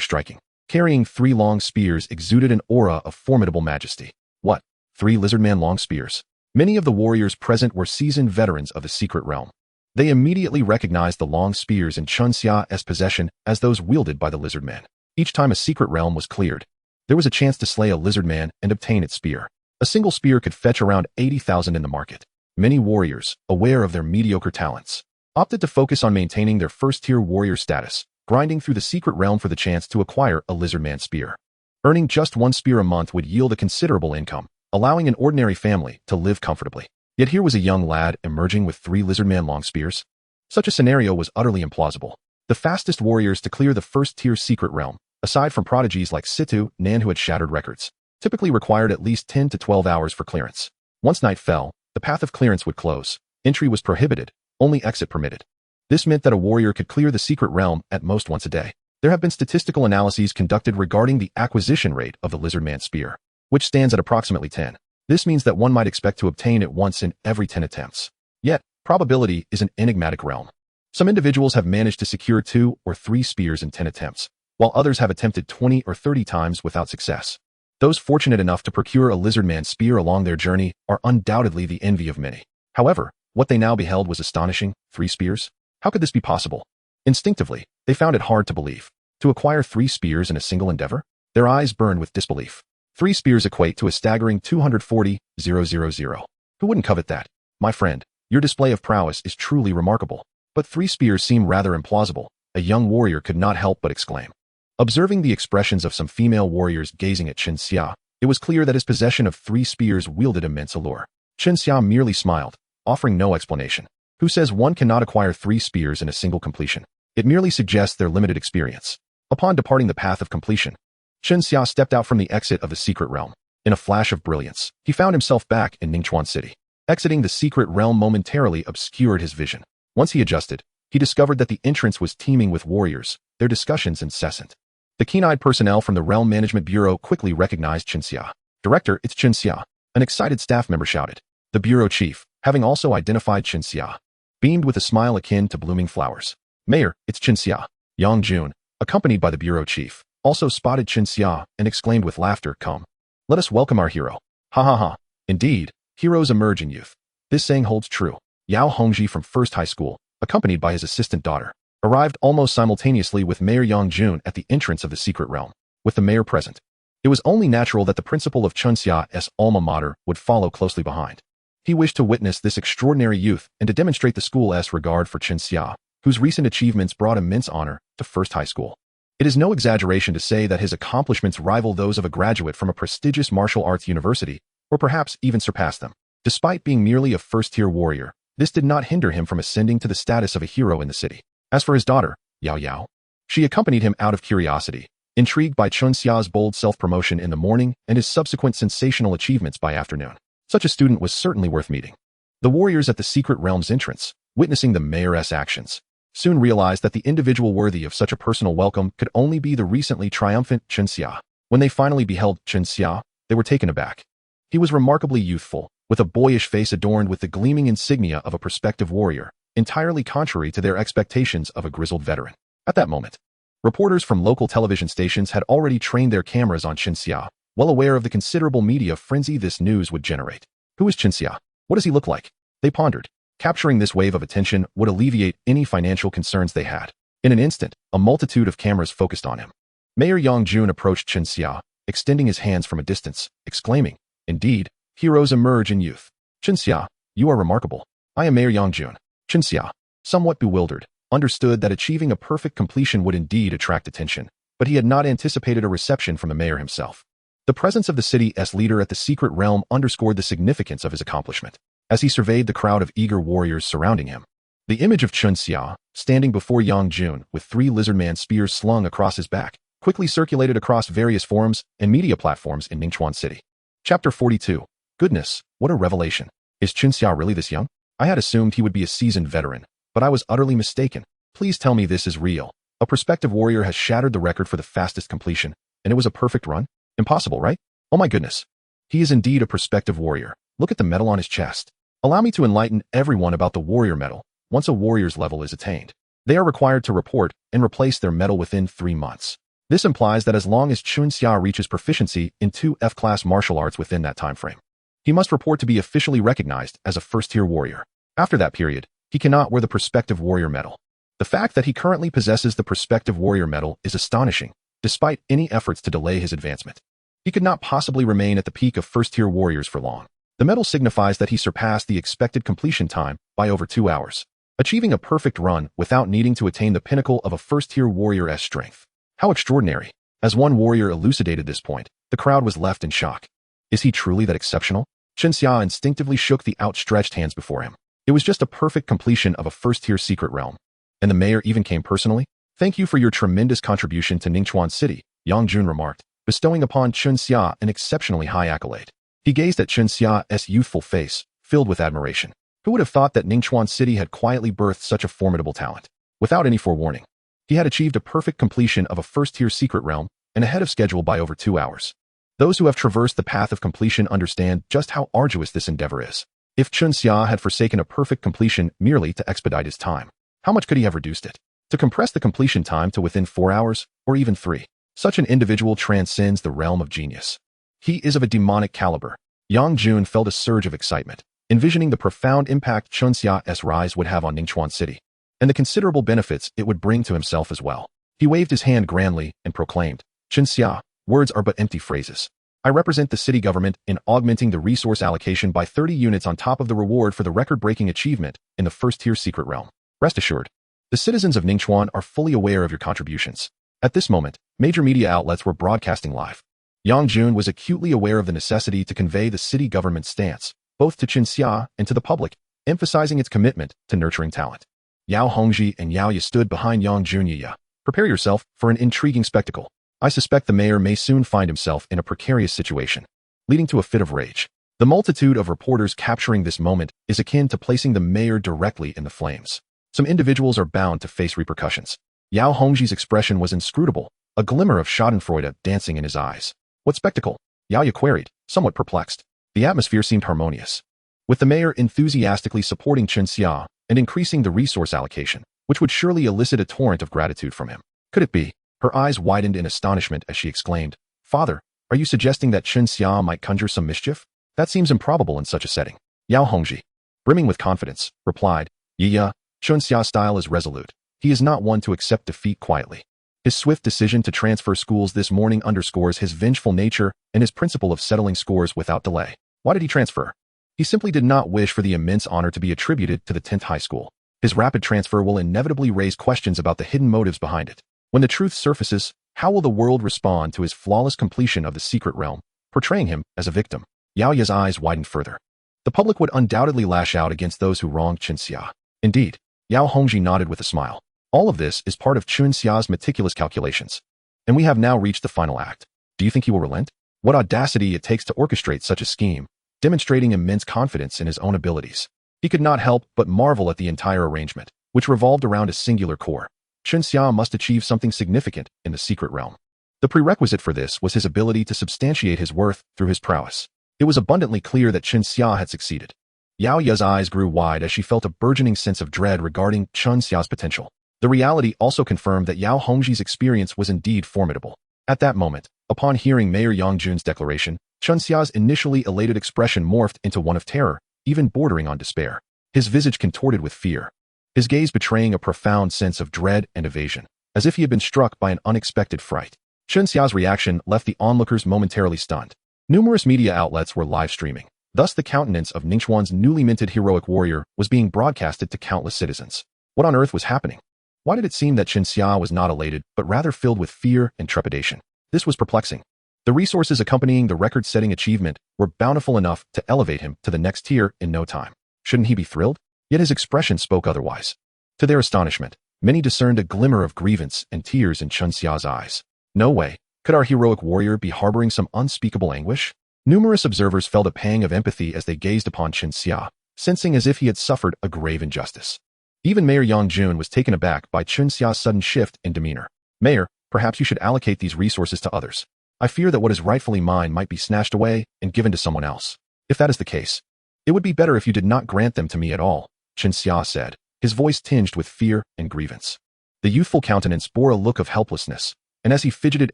striking. Carrying 3 long spears exuded an aura of formidable majesty. What? 3 lizardman long spears? Many of the warriors present were seasoned veterans of the secret realm. They immediately recognized the long spears in Chenxia's possession as those wielded by the lizardman. Each time a secret realm was cleared, there was a chance to slay a lizardman and obtain its spear. A single spear could fetch around 80,000 in the market. Many warriors, aware of their mediocre talents, opted to focus on maintaining their first-tier warrior status, grinding through the secret realm for the chance to acquire a lizardman spear. Earning just 1 spear a month would yield a considerable income, allowing an ordinary family to live comfortably. Yet here was a young lad emerging with 3 lizardman long spears. Such a scenario was utterly implausible. The fastest warriors to clear the first-tier secret realm, aside from prodigies like Situ Nan who had shattered records, typically required at least 10 to 12 hours for clearance. Once night fell, the path of clearance would close. Entry was prohibited, only exit permitted. This meant that a warrior could clear the secret realm at most once a day. There have been statistical analyses conducted regarding the acquisition rate of the lizardman spear, which stands at approximately 10. This means that one might expect to obtain it once in every 10 attempts. Yet, probability is an enigmatic realm. Some individuals have managed to secure 2 or 3 spears in 10 attempts, while others have attempted 20 or 30 times without success. Those fortunate enough to procure a lizardman spear along their journey are undoubtedly the envy of many. However, what they now beheld was astonishing. 3 spears? How could this be possible? Instinctively, they found it hard to believe. To acquire 3 spears in a single endeavor? Their eyes burned with disbelief. 3 spears equate to a staggering 240,000. Who wouldn't covet that? My friend, your display of prowess is truly remarkable. But 3 spears seem rather implausible, a young warrior could not help but exclaim. Observing the expressions of some female warriors gazing at Chenxia, it was clear that his possession of 3 spears wielded immense allure. Chenxia merely smiled, offering no explanation. Who says one cannot acquire 3 spears in a single completion? It merely suggests their limited experience. Upon departing the path of completion, Chenxia stepped out from the exit of the secret realm. In a flash of brilliance, he found himself back in Ningchuan City. Exiting the secret realm momentarily obscured his vision. Once he adjusted, he discovered that the entrance was teeming with warriors, their discussions incessant. The keen-eyed personnel from the Realm Management Bureau quickly recognized Chenxia. Director, it's Chenxia, an excited staff member shouted. The bureau chief, having also identified Chenxia, beamed with a smile akin to blooming flowers. Mayor, it's Chenxia. Yang Jun, accompanied by the bureau chief, also spotted Chenxia and exclaimed with laughter, "Come, let us welcome our hero." Ha ha ha. Indeed, heroes emerge in youth. This saying holds true. Yao Hongji from First High School, accompanied by his assistant daughter, arrived almost simultaneously with Mayor Yang Jun at the entrance of the secret realm. With the mayor present, It was only natural that the principal of Chunxia's alma mater would follow closely behind. He wished to witness this extraordinary youth and to demonstrate the school's regard for Chunxia, whose recent achievements brought immense honor to First High School. It is no exaggeration to say that his accomplishments rival those of a graduate from a prestigious martial arts university, or perhaps even surpass them. Despite being merely a first-tier warrior, this did not hinder him from ascending to the status of a hero in the city. As for his daughter, Yao Yao, she accompanied him out of curiosity, intrigued by Chunxia's bold self-promotion in the morning and his subsequent sensational achievements by afternoon. Such a student was certainly worth meeting. The warriors at the secret realm's entrance, witnessing the mayor's actions, soon realized that the individual worthy of such a personal welcome could only be the recently triumphant Chunxia. When they finally beheld Chunxia, they were taken aback. He was remarkably youthful, with a boyish face adorned with the gleaming insignia of a prospective warrior, entirely contrary to their expectations of a grizzled veteran. At that moment, reporters from local television stations had already trained their cameras on Chunxia, well aware of the considerable media frenzy this news would generate. Who is Chunxia? What does he look like? They pondered. Capturing this wave of attention would alleviate any financial concerns they had. In an instant, a multitude of cameras focused on him. Mayor Yang Jun approached Chunxia, extending his hands from a distance, exclaiming, "Indeed, heroes emerge in youth. Chunxia, you are remarkable." "I am Mayor Yang Jun." Chunxia, somewhat bewildered, understood that achieving a perfect completion would indeed attract attention, but he had not anticipated a reception from the mayor himself. The presence of the city's leader at the secret realm underscored the significance of his accomplishment. As he surveyed the crowd of eager warriors surrounding him, the image of Chunxia, standing before Yang Jun with 3 lizardman spears slung across his back, quickly circulated across various forums and media platforms in Ningchuan City. Chapter 42. Goodness, what a revelation. Is Chunxia really this young? I had assumed he would be a seasoned veteran, but I was utterly mistaken. Please tell me this is real. A prospective warrior has shattered the record for the fastest completion, and it was a perfect run? Impossible, right? Oh my goodness. He is indeed a prospective warrior. Look at the medal on his chest. Allow me to enlighten everyone about the warrior medal. Once a warrior's level is attained, they are required to report and replace their medal within 3 months. This implies that as long as Chunxia reaches proficiency in 2 F-class martial arts within that time frame, he must report to be officially recognized as a first-tier warrior. After that period, he cannot wear the prospective warrior medal. The fact that he currently possesses the prospective warrior medal is astonishing, despite any efforts to delay his advancement. He could not possibly remain at the peak of first-tier warriors for long. The medal signifies that he surpassed the expected completion time by over 2 hours, achieving a perfect run without needing to attain the pinnacle of a first-tier warrior's strength. How extraordinary! As one warrior elucidated this point, the crowd was left in shock. Is he truly that exceptional? Chunxia instinctively shook the outstretched hands before him. It was just a perfect completion of a first-tier secret realm. And the mayor even came personally? Thank you for your tremendous contribution to Ningchuan City, Yang Jun remarked, bestowing upon Chunxia an exceptionally high accolade. He gazed at Chunxia's youthful face, filled with admiration. Who would have thought that Ningchuan City had quietly birthed such a formidable talent? Without any forewarning, he had achieved a perfect completion of a first-tier secret realm and ahead of schedule by over 2 hours. Those who have traversed the path of completion understand just how arduous this endeavor is. If Chunxia had forsaken a perfect completion merely to expedite his time, how much could he have reduced it? To compress the completion time to within 4 hours, or even 3. Such an individual transcends the realm of genius. He is of a demonic caliber. Yang Jun felt a surge of excitement, envisioning the profound impact Chunxia's rise would have on Ningchuan City, and the considerable benefits it would bring to himself as well. He waved his hand grandly and proclaimed, "Chunxia, words are but empty phrases. I represent the city government in augmenting the resource allocation by 30 units on top of the reward for the record-breaking achievement in the first-tier secret realm. Rest assured, the citizens of Ningchuan are fully aware of your contributions." At this moment, major media outlets were broadcasting live. Yang Jun was acutely aware of the necessity to convey the city government's stance, both to Chunxia and to the public, emphasizing its commitment to nurturing talent. Yao Hongji and Yao Ye stood behind Yang Jun. Prepare yourself for an intriguing spectacle. I suspect the mayor may soon find himself in a precarious situation, leading to a fit of rage. The multitude of reporters capturing this moment is akin to placing the mayor directly in the flames. Some individuals are bound to face repercussions. Yao Hongji's expression was inscrutable, a glimmer of schadenfreude dancing in his eyes. What spectacle? Yao Ye queried, somewhat perplexed. The atmosphere seemed harmonious, with the mayor enthusiastically supporting Chunxia and increasing the resource allocation, which would surely elicit a torrent of gratitude from him. Could it be? Her eyes widened in astonishment as she exclaimed, "Father, are you suggesting that Chunxia might conjure some mischief? That seems improbable in such a setting." Yao Hongji, brimming with confidence, replied, "Chunxia's style is resolute. He is not one to accept defeat quietly. His swift decision to transfer schools this morning underscores his vengeful nature and his principle of settling scores without delay. Why did he transfer? He simply did not wish for the immense honor to be attributed to the 10th high school. His rapid transfer will inevitably raise questions about the hidden motives behind it. When the truth surfaces, how will the world respond to his flawless completion of the secret realm, portraying him as a victim? Yao Ye's eyes widened further. The public would undoubtedly lash out against those who wronged Qinxia. Indeed, Yao Hongji nodded with a smile. All of this is part of Qinxia's meticulous calculations. And we have now reached the final act. Do you think he will relent? What audacity it takes to orchestrate such a scheme, demonstrating immense confidence in his own abilities. He could not help but marvel at the entire arrangement, which revolved around a singular core. Qinxia must achieve something significant in the secret realm. The prerequisite for this was his ability to substantiate his worth through his prowess. It was abundantly clear that Qinxia had succeeded. Yao Ye's eyes grew wide as she felt a burgeoning sense of dread regarding Qinxia's potential. The reality also confirmed that Yao Hongji's experience was indeed formidable. At that moment, upon hearing Mayor Yang Jun's declaration, Qinxia's initially elated expression morphed into one of terror, even bordering on despair. His visage contorted with fear, his gaze betraying a profound sense of dread and evasion, as if he had been struck by an unexpected fright. Qinxia's reaction left the onlookers momentarily stunned. Numerous media outlets were live streaming. Thus the countenance of Ningxuan's newly minted heroic warrior was being broadcasted to countless citizens. What on earth was happening? Why did it seem that Qinxia was not elated, but rather filled with fear and trepidation? This was perplexing. The resources accompanying the record-setting achievement were bountiful enough to elevate him to the next tier in no time. Shouldn't he be thrilled? Yet his expression spoke otherwise. To their astonishment, many discerned a glimmer of grievance and tears in Qinxia's eyes. No way. Could our heroic warrior be harboring some unspeakable anguish? Numerous observers felt a pang of empathy as they gazed upon Qinxia, sensing as if he had suffered a grave injustice. Even Mayor Yang Jun was taken aback by Qinxia's sudden shift in demeanor. Mayor, perhaps you should allocate these resources to others. I fear that what is rightfully mine might be snatched away and given to someone else. If that is the case, it would be better if you did not grant them to me at all, Qinxia said, his voice tinged with fear and grievance. The youthful countenance bore a look of helplessness, and as he fidgeted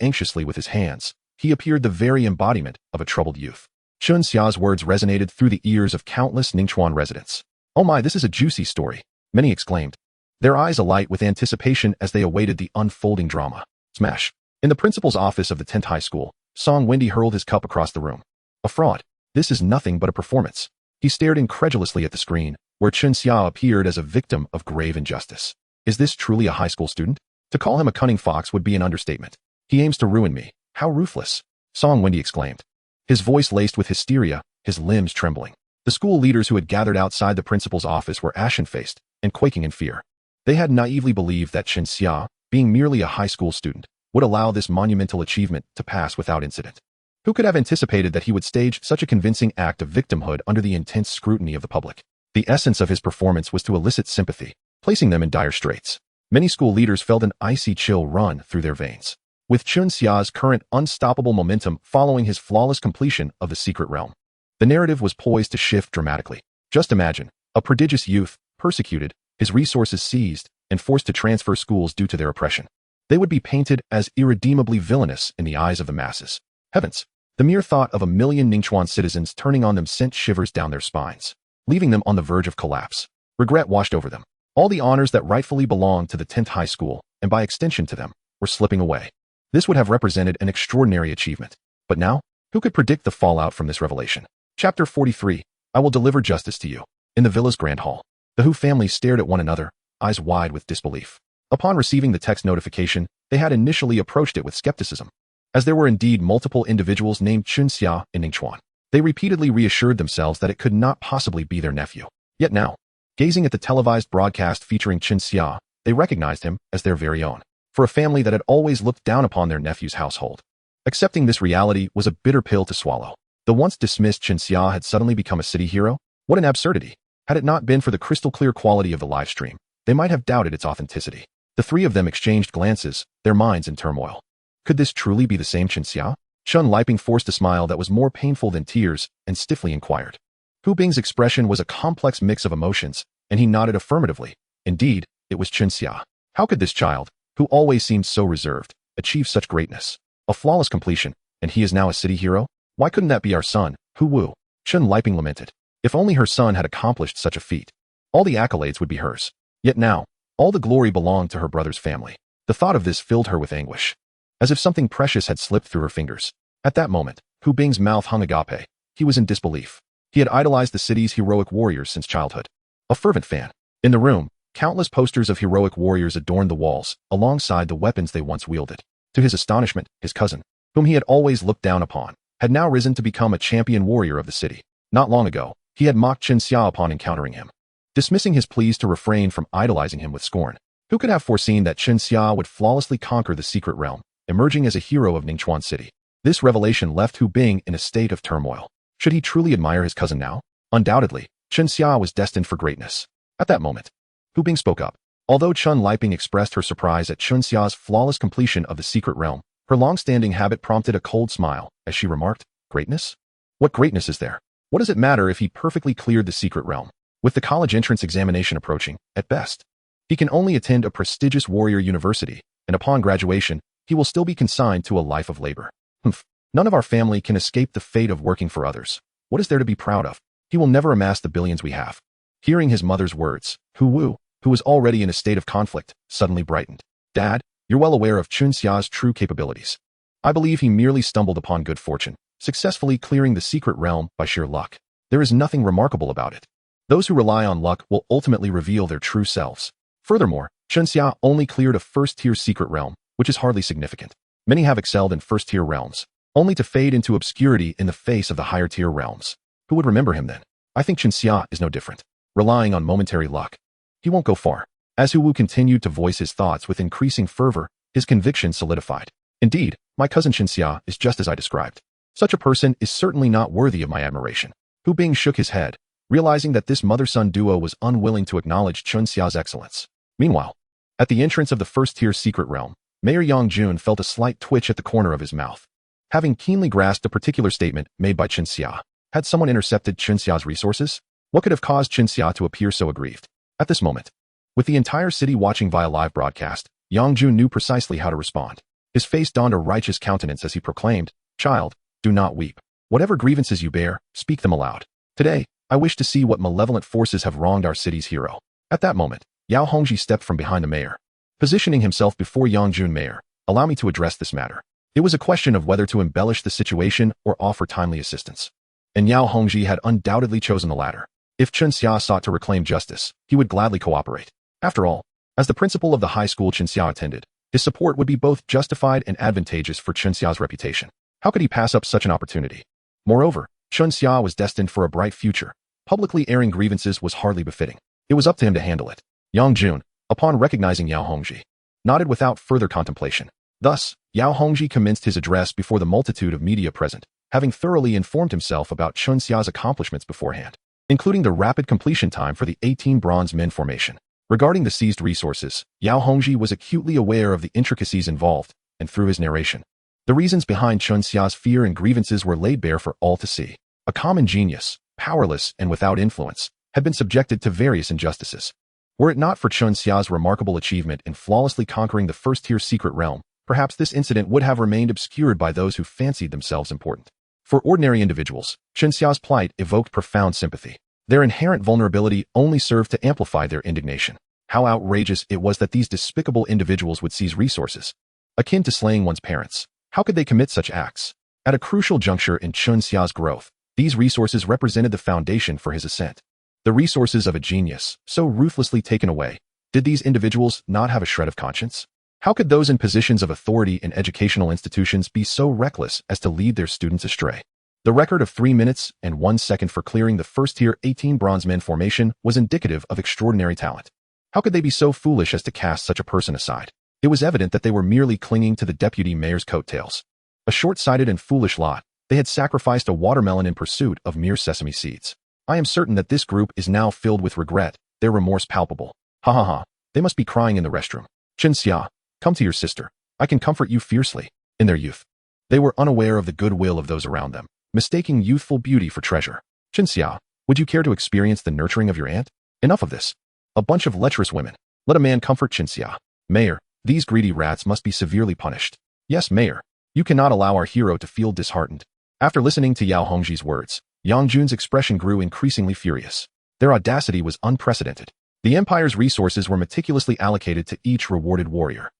anxiously with his hands, he appeared the very embodiment of a troubled youth. Qinxia's words resonated through the ears of countless Ningxuan residents. Oh my, this is a juicy story, many exclaimed, their eyes alight with anticipation as they awaited the unfolding drama. Smash. In the principal's office of the 10th high school, Song Wendy hurled his cup across the room. A fraud. This is nothing but a performance. He stared incredulously at the screen, where Qinxia appeared as a victim of grave injustice. Is this truly a high school student? To call him a cunning fox would be an understatement. He aims to ruin me. How ruthless. Song Wendy exclaimed, his voice laced with hysteria, his limbs trembling. The school leaders who had gathered outside the principal's office were ashen-faced and quaking in fear. They had naively believed that Qinxia, being merely a high school student, would allow this monumental achievement to pass without incident. Who could have anticipated that he would stage such a convincing act of victimhood under the intense scrutiny of the public? The essence of his performance was to elicit sympathy, placing them in dire straits. Many school leaders felt an icy chill run through their veins. With Qinxia's current unstoppable momentum following his flawless completion of the secret realm, the narrative was poised to shift dramatically. Just imagine, a prodigious youth, persecuted, his resources seized, and forced to transfer schools due to their oppression. They would be painted as irredeemably villainous in the eyes of the masses. Heavens! The mere thought of 1 million Ningxuan citizens turning on them sent shivers down their spines, leaving them on the verge of collapse. Regret washed over them. All the honors that rightfully belonged to the 10th high school, and by extension to them, were slipping away. This would have represented an extraordinary achievement. But now, who could predict the fallout from this revelation? Chapter 43. I will deliver justice to you. In the villa's grand hall, the Hu family stared at one another, eyes wide with disbelief. Upon receiving the text notification, they had initially approached it with skepticism. As there were indeed multiple individuals named Qinxia in Ningxuan, they repeatedly reassured themselves that it could not possibly be their nephew. Yet now, gazing at the televised broadcast featuring Qinxia, they recognized him as their very own. For a family that had always looked down upon their nephew's household, accepting this reality was a bitter pill to swallow. The once dismissed Qinxia had suddenly become a city hero? What an absurdity. Had it not been for the crystal-clear quality of the live stream, they might have doubted its authenticity. The three of them exchanged glances, their minds in turmoil. Could this truly be the same Qinxia? Chun Liping forced a smile that was more painful than tears and stiffly inquired. Hu Bing's expression was a complex mix of emotions, and he nodded affirmatively. Indeed, it was Qinxia. How could this child, who always seemed so reserved, achieve such greatness? A flawless completion, and he is now a city hero? Why couldn't that be our son, Hu Wu? Chun Liping lamented. If only her son had accomplished such a feat. All the accolades would be hers. Yet now, all the glory belonged to her brother's family. The thought of this filled her with anguish, as if something precious had slipped through her fingers. At that moment, Hu Bing's mouth hung agape. He was in disbelief. He had idolized the city's heroic warriors since childhood. A fervent fan. In the room, countless posters of heroic warriors adorned the walls, alongside the weapons they once wielded. To his astonishment, his cousin, whom he had always looked down upon, had now risen to become a champion warrior of the city. Not long ago, he had mocked Chen Xia upon encountering him, dismissing his pleas to refrain from idolizing him with scorn. Who could have foreseen that Chen Xia would flawlessly conquer the secret realm, emerging as a hero of Ningchuan City? This revelation left Hu Bing in a state of turmoil. Should he truly admire his cousin now? Undoubtedly, Chen Xia was destined for greatness. At that moment, Hu Bing spoke up. Although Chun Liping expressed her surprise at Chen Xia's flawless completion of the secret realm, her long-standing habit prompted a cold smile as she remarked, "Greatness? What greatness is there? What does it matter if he perfectly cleared the secret realm? With the college entrance examination approaching, at best, he can only attend a prestigious warrior university, and upon graduation, he will still be consigned to a life of labor. Humph. None of our family can escape the fate of working for others. What is there to be proud of? He will never amass the billions we have." Hearing his mother's words, Hu Wu, who was already in a state of conflict, suddenly brightened. "Dad, you're well aware of Chen Xia's true capabilities. I believe he merely stumbled upon good fortune, successfully clearing the secret realm by sheer luck. There is nothing remarkable about it. Those who rely on luck will ultimately reveal their true selves. Furthermore, Chen Xia only cleared a first-tier secret realm, which is hardly significant. Many have excelled in first-tier realms, only to fade into obscurity in the face of the higher-tier realms. Who would remember him then? I think Chen Xia is no different. Relying on momentary luck, he won't go far." As Hu Wu continued to voice his thoughts with increasing fervor, his conviction solidified. "Indeed, my cousin Chen Xia is just as I described. Such a person is certainly not worthy of my admiration." Hu Bing shook his head, realizing that this mother-son duo was unwilling to acknowledge Chen Xia's excellence. Meanwhile, at the entrance of the first-tier secret realm, Mayor Yang Jun felt a slight twitch at the corner of his mouth. Having keenly grasped a particular statement made by Chen Xia, had someone intercepted Chen Xia's resources? What could have caused Chen Xia to appear so aggrieved? At this moment, with the entire city watching via live broadcast, Yang Jun knew precisely how to respond. His face donned a righteous countenance as he proclaimed, "Child, do not weep. Whatever grievances you bear, speak them aloud. Today, I wish to see what malevolent forces have wronged our city's hero." At that moment, Yao Hongji stepped from behind the mayor. Positioning himself before Yang Jun, "Mayor, allow me to address this matter." It was a question of whether to embellish the situation or offer timely assistance. And Yao Hongji had undoubtedly chosen the latter. If Chen Xia sought to reclaim justice, he would gladly cooperate. After all, as the principal of the high school Chen Xia attended, his support would be both justified and advantageous for Chen Xia's reputation. How could he pass up such an opportunity? Moreover, Chen Xia was destined for a bright future. Publicly airing grievances was hardly befitting. It was up to him to handle it. Yang Jun, upon recognizing Yao Hongji, nodded without further contemplation. Thus, Yao Hongji commenced his address before the multitude of media present, having thoroughly informed himself about Chen Xia's accomplishments beforehand, including the rapid completion time for the 18 bronze men formation. Regarding the seized resources, Yao Hongji was acutely aware of the intricacies involved, and through his narration, the reasons behind Chen Xia's fear and grievances were laid bare for all to see. A common genius, powerless and without influence, had been subjected to various injustices. Were it not for Chen Xia's remarkable achievement in flawlessly conquering the first-tier secret realm, perhaps this incident would have remained obscured by those who fancied themselves important. For ordinary individuals, Chen Xia's plight evoked profound sympathy. Their inherent vulnerability only served to amplify their indignation. How outrageous it was that these despicable individuals would seize resources, akin to slaying one's parents. How could they commit such acts? At a crucial juncture in Chen Xia's growth, these resources represented the foundation for his ascent. The resources of a genius, so ruthlessly taken away. Did these individuals not have a shred of conscience? How could those in positions of authority in educational institutions be so reckless as to lead their students astray? The record of 3 minutes and 1 second for clearing the first-tier 18 bronze men formation was indicative of extraordinary talent. How could they be so foolish as to cast such a person aside? It was evident that they were merely clinging to the deputy mayor's coattails. A short-sighted and foolish lot, they had sacrificed a watermelon in pursuit of mere sesame seeds. I am certain that this group is now filled with regret, their remorse palpable. Ha ha ha, they must be crying in the restroom. Chen Xia, come to your sister. I can comfort you fiercely. In their youth, they were unaware of the goodwill of those around them, mistaking youthful beauty for treasure. Chen Xia, would you care to experience the nurturing of your aunt? Enough of this. A bunch of lecherous women. Let a man comfort Chen Xia. Mayor, these greedy rats must be severely punished. Yes, Mayor. You cannot allow our hero to feel disheartened. After listening to Yao Hongji's words, Yang Jun's expression grew increasingly furious. Their audacity was unprecedented. The empire's resources were meticulously allocated to each rewarded warrior.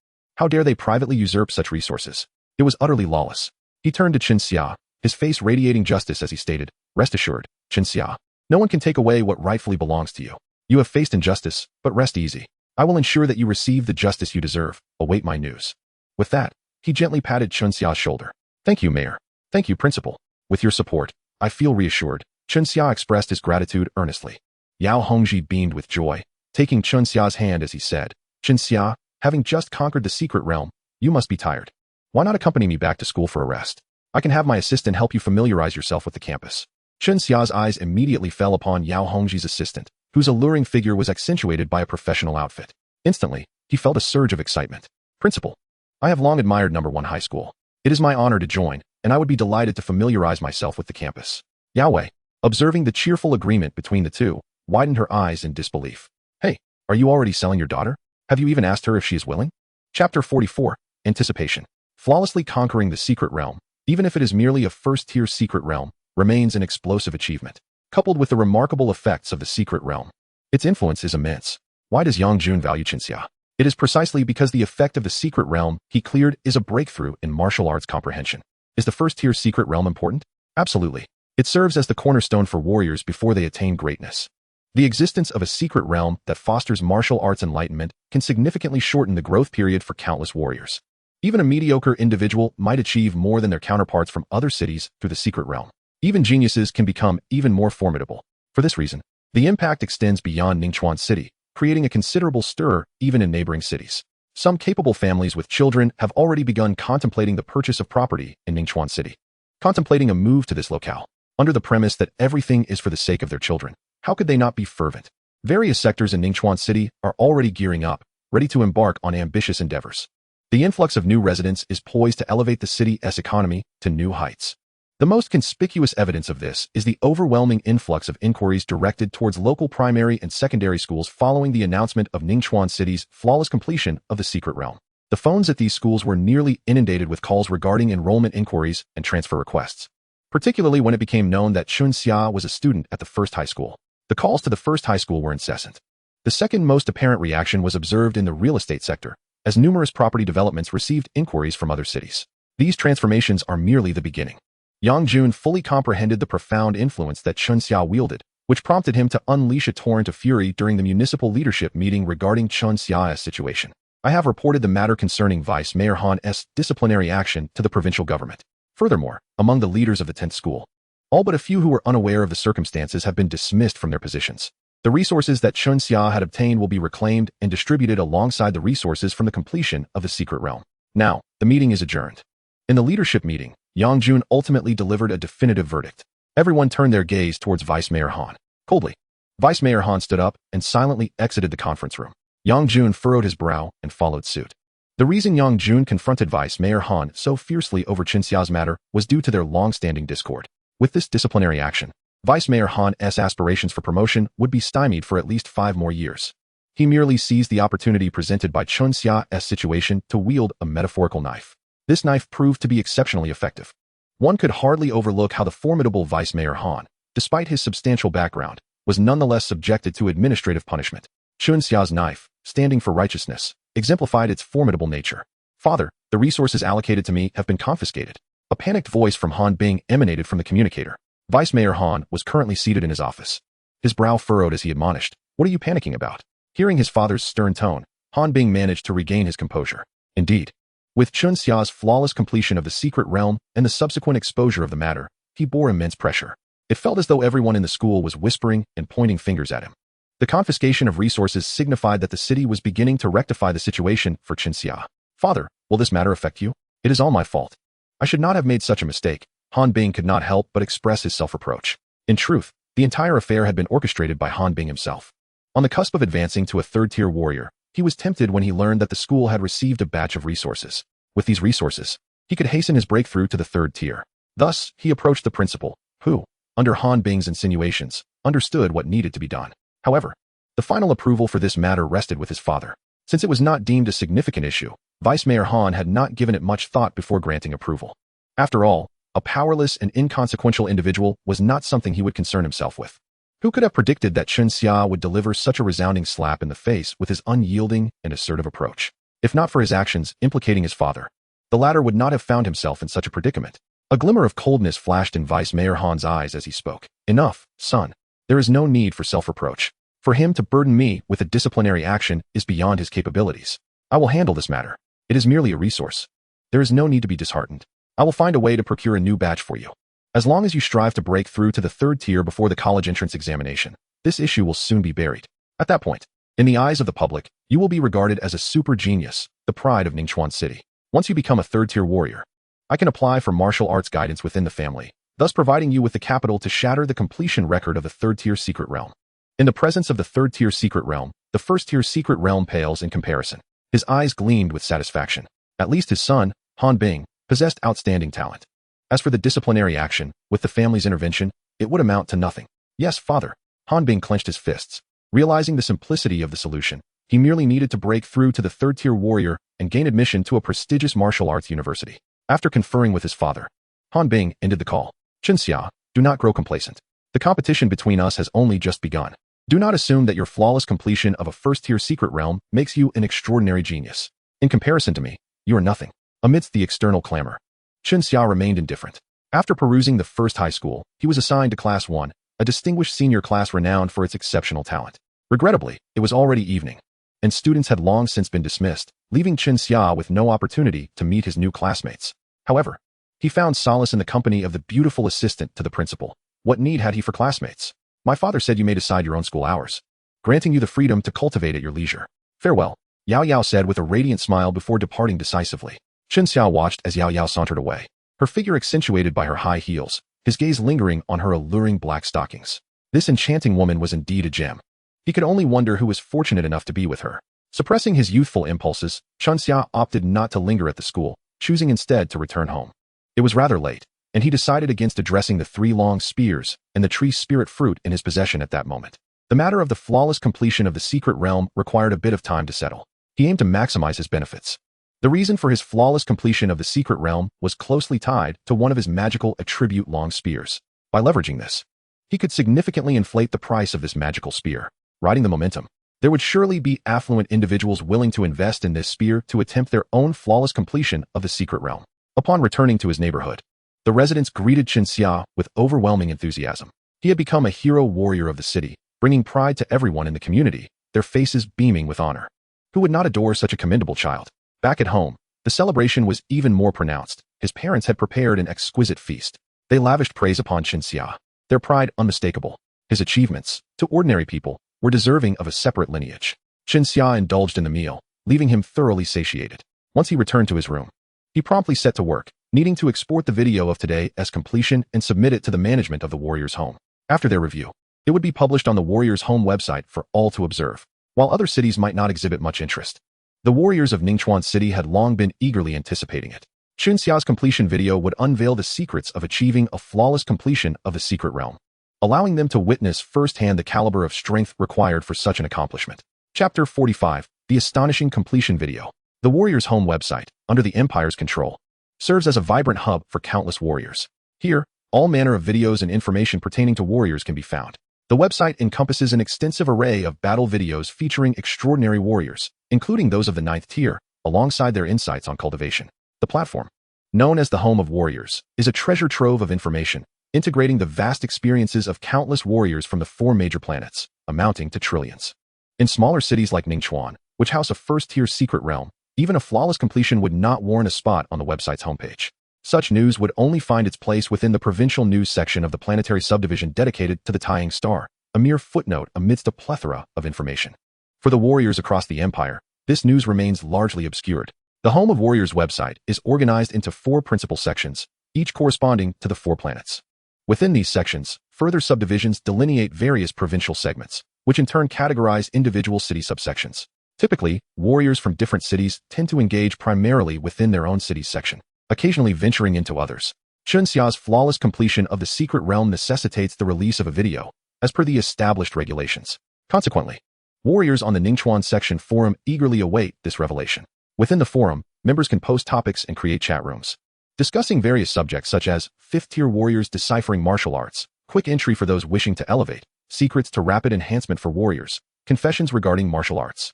How dare they privately usurp such resources? It was utterly lawless. He turned to Chen Xia, his face radiating justice as he stated, "Rest assured, Chen Xia. No one can take away what rightfully belongs to you. You have faced injustice, but rest easy. I will ensure that you receive the justice you deserve. Await my news." With that, he gently patted Chen Xia's shoulder. "Thank you, Mayor. Thank you, Principal. With your support, I feel reassured." Chen Xia expressed his gratitude earnestly. Yao Hongji beamed with joy, taking Chen Xia's hand as he said, "Chen Xia, having just conquered the secret realm, you must be tired. Why not accompany me back to school for a rest? I can have my assistant help you familiarize yourself with the campus." Chen Xia's eyes immediately fell upon Yao Hongji's assistant, whose alluring figure was accentuated by a professional outfit. Instantly, he felt a surge of excitement. "Principal, I have long admired No. 1 High School. It is my honor to join, and I would be delighted to familiarize myself with the campus." Yao Wei, observing the cheerful agreement between the two, widened her eyes in disbelief. "Hey, are you already selling your daughter? Have you even asked her if she is willing?" Chapter 44, Anticipation. Flawlessly conquering the secret realm, even if it is merely a first-tier secret realm, remains an explosive achievement. Coupled with the remarkable effects of the secret realm, its influence is immense. Why does Yang Jun value Chen Xia? It is precisely because the effect of the secret realm he cleared is a breakthrough in martial arts comprehension. Is the first-tier secret realm important? Absolutely. It serves as the cornerstone for warriors before they attain greatness. The existence of a secret realm that fosters martial arts enlightenment can significantly shorten the growth period for countless warriors. Even a mediocre individual might achieve more than their counterparts from other cities through the secret realm. Even geniuses can become even more formidable. For this reason, the impact extends beyond Ningchuan City, creating a considerable stir even in neighboring cities. Some capable families with children have already begun contemplating the purchase of property in Ningchuan City. Contemplating a move to this locale, under the premise that everything is for the sake of their children. How could they not be fervent? Various sectors in Ningchuan City are already gearing up, ready to embark on ambitious endeavors. The influx of new residents is poised to elevate the city's economy to new heights. The most conspicuous evidence of this is the overwhelming influx of inquiries directed towards local primary and secondary schools following the announcement of Ningchuan City's flawless completion of the secret realm. The phones at these schools were nearly inundated with calls regarding enrollment inquiries and transfer requests, particularly when it became known that Chen Xia was a student at the first high school. The calls to the first high school were incessant. The second most apparent reaction was observed in the real estate sector, as numerous property developments received inquiries from other cities. These transformations are merely the beginning. Yang Jun fully comprehended the profound influence that Chen Xia wielded, which prompted him to unleash a torrent of fury during the municipal leadership meeting regarding Chen Xia's situation. "I have reported the matter concerning Vice Mayor Han's disciplinary action to the provincial government. Furthermore, among the leaders of the 10th school, all but a few who were unaware of the circumstances have been dismissed from their positions. The resources that Chen Xia had obtained will be reclaimed and distributed alongside the resources from the completion of the secret realm." Now, the meeting is adjourned. In the leadership meeting, Yang Jun ultimately delivered a definitive verdict. Everyone turned their gaze towards Vice Mayor Han. Coldly, Vice Mayor Han stood up and silently exited the conference room. Yang Jun furrowed his brow and followed suit. The reason Yang Jun confronted Vice Mayor Han so fiercely over Chen Xia's matter was due to their long-standing discord. With this disciplinary action, Vice Mayor Han's aspirations for promotion would be stymied for at least 5 more years. He merely seized the opportunity presented by Chen Xia's situation to wield a metaphorical knife. This knife proved to be exceptionally effective. One could hardly overlook how the formidable Vice Mayor Han, despite his substantial background, was nonetheless subjected to administrative punishment. Chen Xia's knife, standing for righteousness, exemplified its formidable nature. "Father, the resources allocated to me have been confiscated." A panicked voice from Han Bing emanated from the communicator. Vice Mayor Han was currently seated in his office. His brow furrowed as he admonished, "What are you panicking about?" Hearing his father's stern tone, Han Bing managed to regain his composure. Indeed, with Chen Xia's flawless completion of the secret realm and the subsequent exposure of the matter, he bore immense pressure. It felt as though everyone in the school was whispering and pointing fingers at him. The confiscation of resources signified that the city was beginning to rectify the situation for Chen Xia. "Father, will this matter affect you? It is all my fault. I should not have made such a mistake." Han Bing could not help but express his self-reproach. In truth, the entire affair had been orchestrated by Han Bing himself. On the cusp of advancing to a third-tier warrior, he was tempted when he learned that the school had received a batch of resources. With these resources, he could hasten his breakthrough to the third tier. Thus, he approached the principal, who, under Han Bing's insinuations, understood what needed to be done. However, the final approval for this matter rested with his father. Since it was not deemed a significant issue, Vice Mayor Han had not given it much thought before granting approval. After all, a powerless and inconsequential individual was not something he would concern himself with. Who could have predicted that Chen Xia would deliver such a resounding slap in the face with his unyielding and assertive approach? If not for his actions implicating his father, the latter would not have found himself in such a predicament. A glimmer of coldness flashed in Vice Mayor Han's eyes as he spoke. Enough, son. There is no need for self-reproach. For him to burden me with a disciplinary action is beyond his capabilities. I will handle this matter. It is merely a resource. There is no need to be disheartened. I will find a way to procure a new badge for you. As long as you strive to break through to the third tier before the college entrance examination, this issue will soon be buried. At that point, in the eyes of the public, you will be regarded as a super genius, the pride of Ningchuan City. Once you become a third-tier warrior, I can apply for martial arts guidance within the family, thus providing you with the capital to shatter the completion record of the third-tier secret realm. In the presence of the third-tier secret realm, the first-tier secret realm pales in comparison. His eyes gleamed with satisfaction. At least his son, Han Bing, possessed outstanding talent. As for the disciplinary action, with the family's intervention, it would amount to nothing. Yes, father. Han Bing clenched his fists. Realizing the simplicity of the solution, he merely needed to break through to the third-tier warrior and gain admission to a prestigious martial arts university. After conferring with his father, Han Bing ended the call. Chinxia, do not grow complacent. The competition between us has only just begun. Do not assume that your flawless completion of a first-tier secret realm makes you an extraordinary genius. In comparison to me, you are nothing. Amidst the external clamor, Chinxia remained indifferent. After perusing the first high school, he was assigned to Class 1, a distinguished senior class renowned for its exceptional talent. Regrettably, it was already evening, and students had long since been dismissed, leaving Chinxia with no opportunity to meet his new classmates. However, he found solace in the company of the beautiful assistant to the principal. What need had he for classmates? My father said you may decide your own school hours, granting you the freedom to cultivate at your leisure. Farewell, Yao Yao said with a radiant smile before departing decisively. Chinxia watched as Yao Yao sauntered away, her figure accentuated by her high heels, his gaze lingering on her alluring black stockings. This enchanting woman was indeed a gem. He could only wonder who was fortunate enough to be with her. Suppressing his youthful impulses, Chinxia opted not to linger at the school, choosing instead to return home. It was rather late, and he decided against addressing the 3 long spears and the tree spirit fruit in his possession at that moment. The matter of the flawless completion of the secret realm required a bit of time to settle. He aimed to maximize his benefits. The reason for his flawless completion of the secret realm was closely tied to one of his magical attribute long spears. By leveraging this, he could significantly inflate the price of this magical spear. Riding the momentum, there would surely be affluent individuals willing to invest in this spear to attempt their own flawless completion of the secret realm. Upon returning to his neighborhood, the residents greeted Chinxia with overwhelming enthusiasm. He had become a hero warrior of the city, bringing pride to everyone in the community, their faces beaming with honor. Who would not adore such a commendable child? Back at home, the celebration was even more pronounced. His parents had prepared an exquisite feast. They lavished praise upon Chinxia, their pride unmistakable. His achievements, to ordinary people, were deserving of a separate lineage. Chinxia indulged in the meal, leaving him thoroughly satiated. Once he returned to his room, he promptly set to work, needing to export the video of today as completion and submit it to the management of the Warriors' home. After their review, it would be published on the Warriors' home website for all to observe. While other cities might not exhibit much interest, the Warriors of Ningchuan City had long been eagerly anticipating it. Chinxia's completion video would unveil the secrets of achieving a flawless completion of the secret realm, allowing them to witness firsthand the caliber of strength required for such an accomplishment. Chapter 45, The Astonishing Completion Video. The Warriors' home website, under the Empire's control, serves as a vibrant hub for countless warriors. Here, all manner of videos and information pertaining to warriors can be found. The website encompasses an extensive array of battle videos featuring extraordinary warriors, including those of the 9th tier, alongside their insights on cultivation. The platform, known as the Home of Warriors, is a treasure trove of information, integrating the vast experiences of countless warriors from the 4 major planets, amounting to trillions. In smaller cities like Ningchuan, which house a first-tier secret realm, even a flawless completion would not warrant a spot on the website's homepage. Such news would only find its place within the provincial news section of the planetary subdivision dedicated to the Tying Star, a mere footnote amidst a plethora of information. For the warriors across the Empire, this news remains largely obscured. The Home of Warriors website is organized into 4 principal sections, each corresponding to the 4 planets. Within these sections, further subdivisions delineate various provincial segments, which in turn categorize individual city subsections. Typically, warriors from different cities tend to engage primarily within their own city's section, occasionally venturing into others. Chinxia's flawless completion of the secret realm necessitates the release of a video, as per the established regulations. Consequently, warriors on the Ningchuan section forum eagerly await this revelation. Within the forum, members can post topics and create chat rooms, discussing various subjects such as 5th-tier warriors deciphering martial arts, quick entry for those wishing to elevate, secrets to rapid enhancement for warriors, confessions regarding martial arts,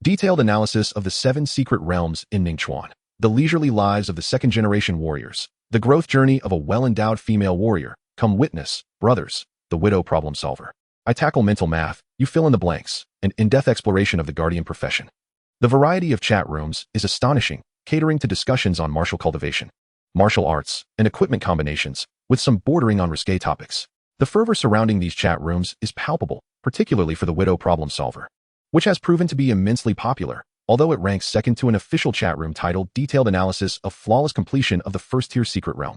Detailed analysis of the 7 secret realms in Ningchuan. The leisurely lives of the second-generation warriors. The growth journey of a well-endowed female warrior. Come witness, brothers, the widow problem solver. I tackle mental math, you fill in the blanks, and in-depth exploration of the guardian profession. The variety of chat rooms is astonishing, catering to discussions on martial cultivation, martial arts, and equipment combinations, with some bordering on risque topics. The fervor surrounding these chat rooms is palpable, particularly for the widow problem solver, which has proven to be immensely popular, although it ranks second to an official chat room titled Detailed Analysis of Flawless Completion of the First-Tier Secret Realm.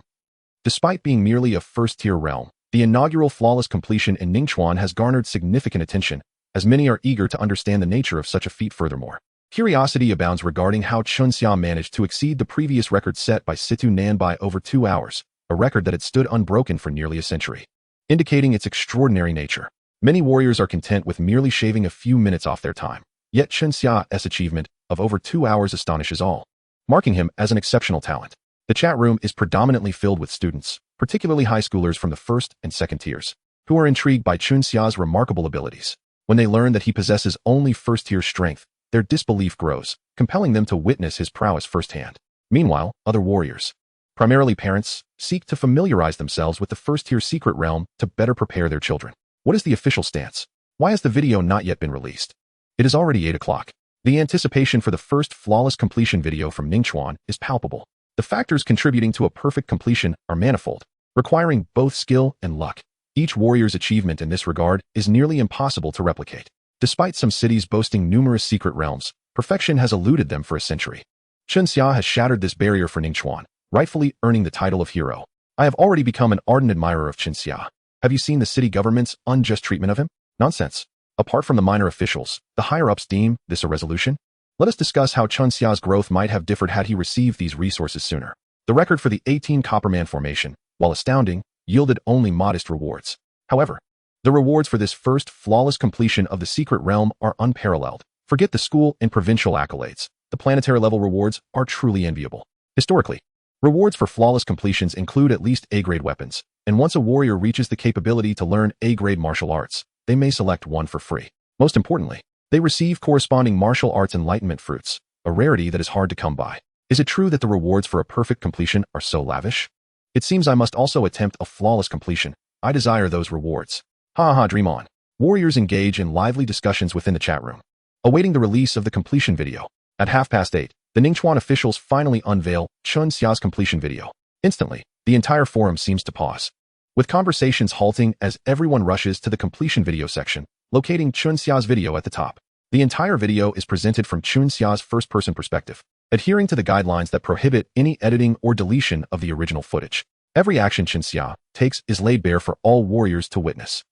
Despite being merely a first-tier realm, the inaugural flawless completion in Ningchuan has garnered significant attention, as many are eager to understand the nature of such a feat furthermore. Curiosity abounds regarding how Chunxia managed to exceed the previous record set by Situ Nan by over 2 hours, a record that had stood unbroken for nearly a century, indicating its extraordinary nature. Many warriors are content with merely shaving a few minutes off their time, yet Chunxia's achievement of over 2 hours astonishes all, marking him as an exceptional talent. The chat room is predominantly filled with students, particularly high schoolers from the first and second tiers, who are intrigued by Chunxia's remarkable abilities. When they learn that he possesses only first-tier strength, their disbelief grows, compelling them to witness his prowess firsthand. Meanwhile, other warriors, primarily parents, seek to familiarize themselves with the first-tier secret realm to better prepare their children. What is the official stance? Why has the video not yet been released? It is already 8 o'clock. The anticipation for the first flawless completion video from Ningchuan is palpable. The factors contributing to a perfect completion are manifold, requiring both skill and luck. Each warrior's achievement in this regard is nearly impossible to replicate. Despite some cities boasting numerous secret realms, perfection has eluded them for a century. Chunxia has shattered this barrier for Ningchuan, rightfully earning the title of hero. I have already become an ardent admirer of Chunxia. Have you seen the city government's unjust treatment of him? Nonsense. Apart from the minor officials, the higher-ups deem this a resolution? Let us discuss how Chunxia's growth might have differed had he received these resources sooner. The record for the 18 Copperman formation, while astounding, yielded only modest rewards. However, the rewards for this first flawless completion of the secret realm are unparalleled. Forget the school and provincial accolades. The planetary level rewards are truly enviable. Historically, rewards for flawless completions include at least A-grade weapons, and once a warrior reaches the capability to learn A-grade martial arts, they may select one for free. Most importantly, they receive corresponding martial arts enlightenment fruits, a rarity that is hard to come by. Is it true that the rewards for a perfect completion are so lavish? It seems I must also attempt a flawless completion. I desire those rewards. Ha ha, dream on. Warriors engage in lively discussions within the chat room, awaiting the release of the completion video. At 8:30, the Ningchuan officials finally unveil Chunxia's completion video. Instantly, the entire forum seems to pause, with conversations halting as everyone rushes to the completion video section, locating Chunxia's video at the top. The entire video is presented from Chunxia's first-person perspective, adhering to the guidelines that prohibit any editing or deletion of the original footage. Every action Chunxia takes is laid bare for all warriors to witness.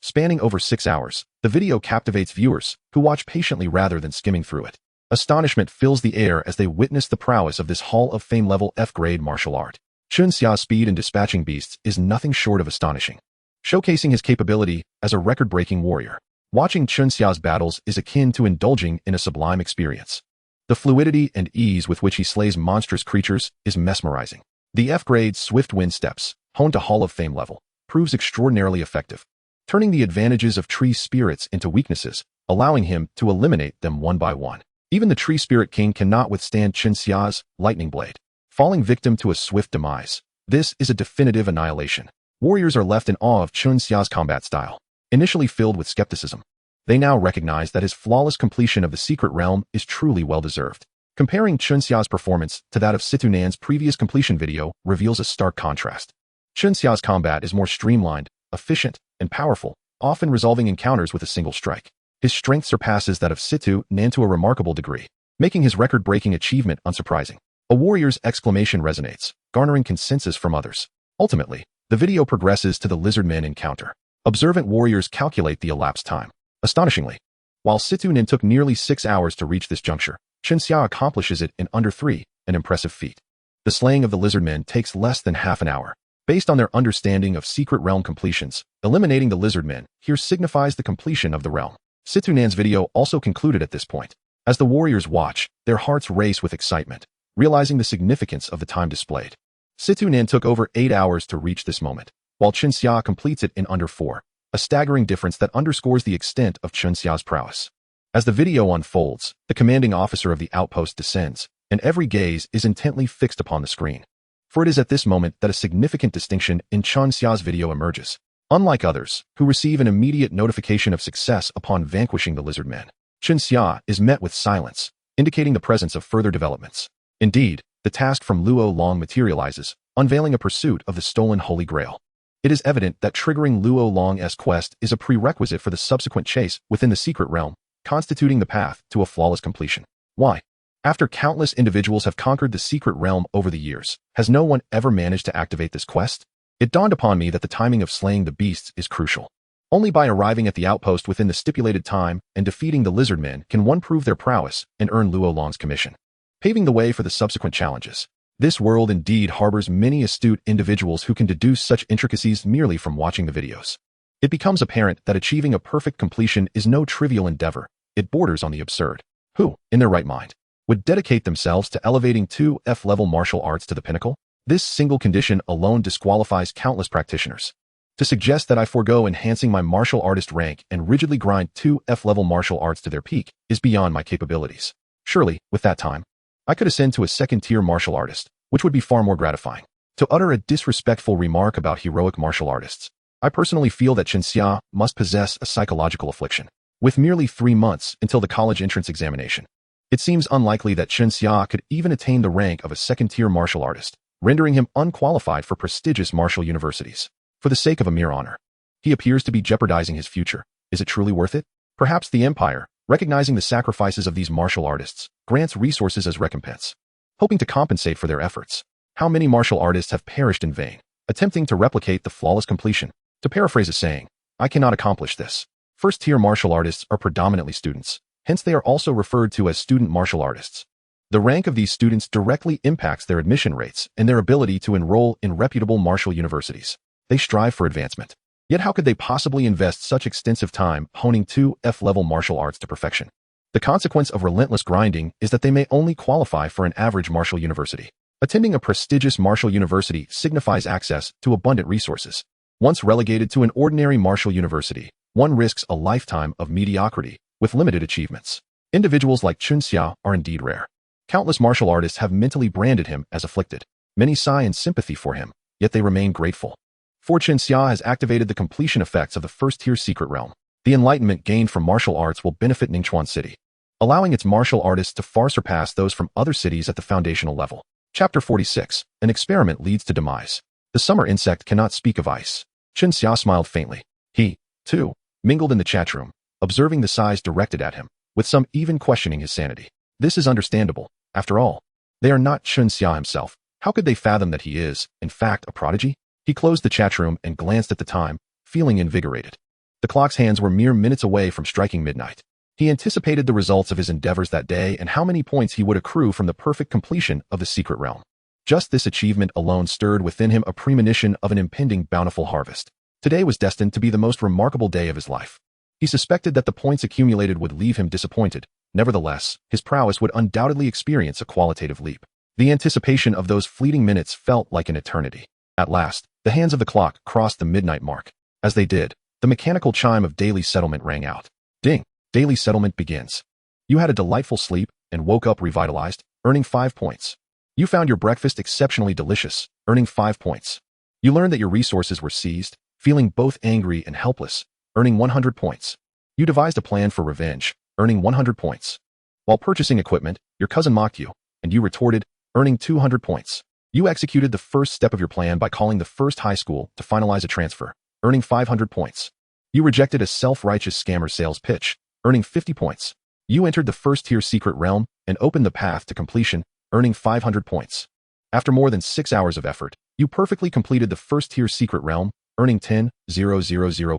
Spanning over 6 hours, the video captivates viewers, who watch patiently rather than skimming through it. Astonishment fills the air as they witness the prowess of this Hall of Fame level F-grade martial art. Chunxia's speed in dispatching beasts is nothing short of astonishing, showcasing his capability as a record-breaking warrior. Watching Chunxia's battles is akin to indulging in a sublime experience. The fluidity and ease with which he slays monstrous creatures is mesmerizing. The F-grade swift wind steps, honed to Hall of Fame level, proves extraordinarily effective, turning the advantages of tree spirits into weaknesses, allowing him to eliminate them one by one. Even the Tree Spirit King cannot withstand Chunxia's lightning blade, falling victim to a swift demise. This is a definitive annihilation. Warriors are left in awe of Chunxia's combat style. Initially filled with skepticism, they now recognize that his flawless completion of the secret realm is truly well-deserved. Comparing Chunxia's performance to that of Situnan's previous completion video reveals a stark contrast. Chunxia's combat is more streamlined, efficient, and powerful, often resolving encounters with a single strike. His strength surpasses that of Situ Nan to a remarkable degree, making his record-breaking achievement unsurprising. A warrior's exclamation resonates, garnering consensus from others. Ultimately, the video progresses to the lizardmen encounter. Observant warriors calculate the elapsed time. Astonishingly, while Situ Nan took nearly 6 hours to reach this juncture, Chunxia accomplishes it in under 3, an impressive feat. The slaying of the lizardmen takes less than half an hour. Based on their understanding of secret realm completions, eliminating the lizardmen here signifies the completion of the realm. Situnan's video also concluded at this point. As the warriors watch, their hearts race with excitement, realizing the significance of the time displayed. Situnan took over 8 hours to reach this moment, while Chunxia completes it in under 4, a staggering difference that underscores the extent of Chunxia's prowess. As the video unfolds, the commanding officer of the outpost descends, and every gaze is intently fixed upon the screen. For it is at this moment that a significant distinction in Chun Xia's video emerges. Unlike others, who receive an immediate notification of success upon vanquishing the lizard men, Chun Xia is met with silence, indicating the presence of further developments. Indeed, the task from Luo Long materializes, unveiling a pursuit of the stolen Holy Grail. It is evident that triggering Luo Long's quest is a prerequisite for the subsequent chase within the secret realm, constituting the path to a flawless completion. Why? After countless individuals have conquered the secret realm over the years, has no one ever managed to activate this quest? It dawned upon me that the timing of slaying the beasts is crucial. Only by arriving at the outpost within the stipulated time and defeating the lizard men can one prove their prowess and earn Luo Long's commission, paving the way for the subsequent challenges. This world indeed harbors many astute individuals who can deduce such intricacies merely from watching the videos. It becomes apparent that achieving a perfect completion is no trivial endeavor. It borders on the absurd. Who, in their right mind, would dedicate themselves to elevating 2F level martial arts to the pinnacle? This single condition alone disqualifies countless practitioners. To suggest that I forego enhancing my martial artist rank and rigidly grind 2F level martial arts to their peak is beyond my capabilities. Surely, with that time, I could ascend to a second-tier martial artist, which would be far more gratifying. To utter a disrespectful remark about heroic martial artists, I personally feel that Chun Xia must possess a psychological affliction. With merely 3 months until the college entrance examination, it seems unlikely that Chun Xia could even attain the rank of a second-tier martial artist, rendering him unqualified for prestigious martial universities. For the sake of a mere honor, he appears to be jeopardizing his future. Is it truly worth it? Perhaps the Empire, recognizing the sacrifices of these martial artists, grants resources as recompense, hoping to compensate for their efforts. How many martial artists have perished in vain, attempting to replicate the flawless completion? To paraphrase a saying, I cannot accomplish this. First-tier martial artists are predominantly students, hence they are also referred to as student martial artists. The rank of these students directly impacts their admission rates and their ability to enroll in reputable martial universities. They strive for advancement. Yet how could they possibly invest such extensive time honing 2F level martial arts to perfection? The consequence of relentless grinding is that they may only qualify for an average martial university. Attending a prestigious martial university signifies access to abundant resources. Once relegated to an ordinary martial university, one risks a lifetime of mediocrity with limited achievements. Individuals like Chun Xia are indeed rare. Countless martial artists have mentally branded him as afflicted. Many sigh in sympathy for him, yet they remain grateful. For Chun Xia has activated the completion effects of the first-tier secret realm. The enlightenment gained from martial arts will benefit Ningchuan City, allowing its martial artists to far surpass those from other cities at the foundational level. Chapter 46. An experiment leads to demise. The summer insect cannot speak of ice. Chun Xia smiled faintly. He, too, mingled in the chat room, observing the sighs directed at him, with some even questioning his sanity. This is understandable. After all, they are not Chun Xia himself. How could they fathom that he is, in fact, a prodigy? He closed the chat room and glanced at the time, feeling invigorated. The clock's hands were mere minutes away from striking midnight. He anticipated the results of his endeavors that day and how many points he would accrue from the perfect completion of the secret realm. Just this achievement alone stirred within him a premonition of an impending bountiful harvest. Today was destined to be the most remarkable day of his life. He suspected that the points accumulated would leave him disappointed. Nevertheless, his prowess would undoubtedly experience a qualitative leap. The anticipation of those fleeting minutes felt like an eternity. At last, the hands of the clock crossed the midnight mark. As they did, the mechanical chime of daily settlement rang out. Ding! Daily settlement begins. You had a delightful sleep and woke up revitalized, earning 5 points. You found your breakfast exceptionally delicious, earning 5 points. You learned that your resources were seized, feeling both angry and helpless, earning 100 points. You devised a plan for revenge, earning 100 points. While purchasing equipment, your cousin mocked you, and you retorted, earning 200 points. You executed the first step of your plan by calling the first high school to finalize a transfer, earning 500 points. You rejected a self-righteous scammer sales pitch, earning 50 points. You entered the first-tier secret realm and opened the path to completion, earning 500 points. After more than 6 hours of effort, you perfectly completed the first-tier secret realm, earning 10,000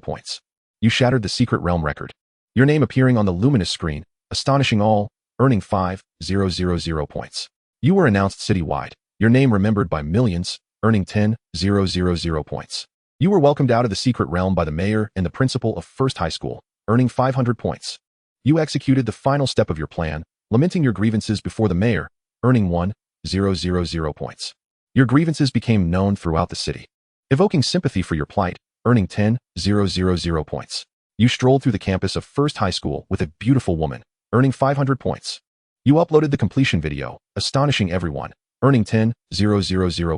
points. You shattered the secret realm record, your name appearing on the luminous screen, astonishing all, earning 5,000 points. You were announced citywide, your name remembered by millions, earning 10,000 points. You were welcomed out of the secret realm by the mayor and the principal of First High School, earning 500 points. You executed the final step of your plan, lamenting your grievances before the mayor, earning 1,000 points. Your grievances became known throughout the city, evoking sympathy for your plight, earning 10,000 points. You strolled through the campus of First High School with a beautiful woman, earning 500 points. You uploaded the completion video, astonishing everyone, earning 10,000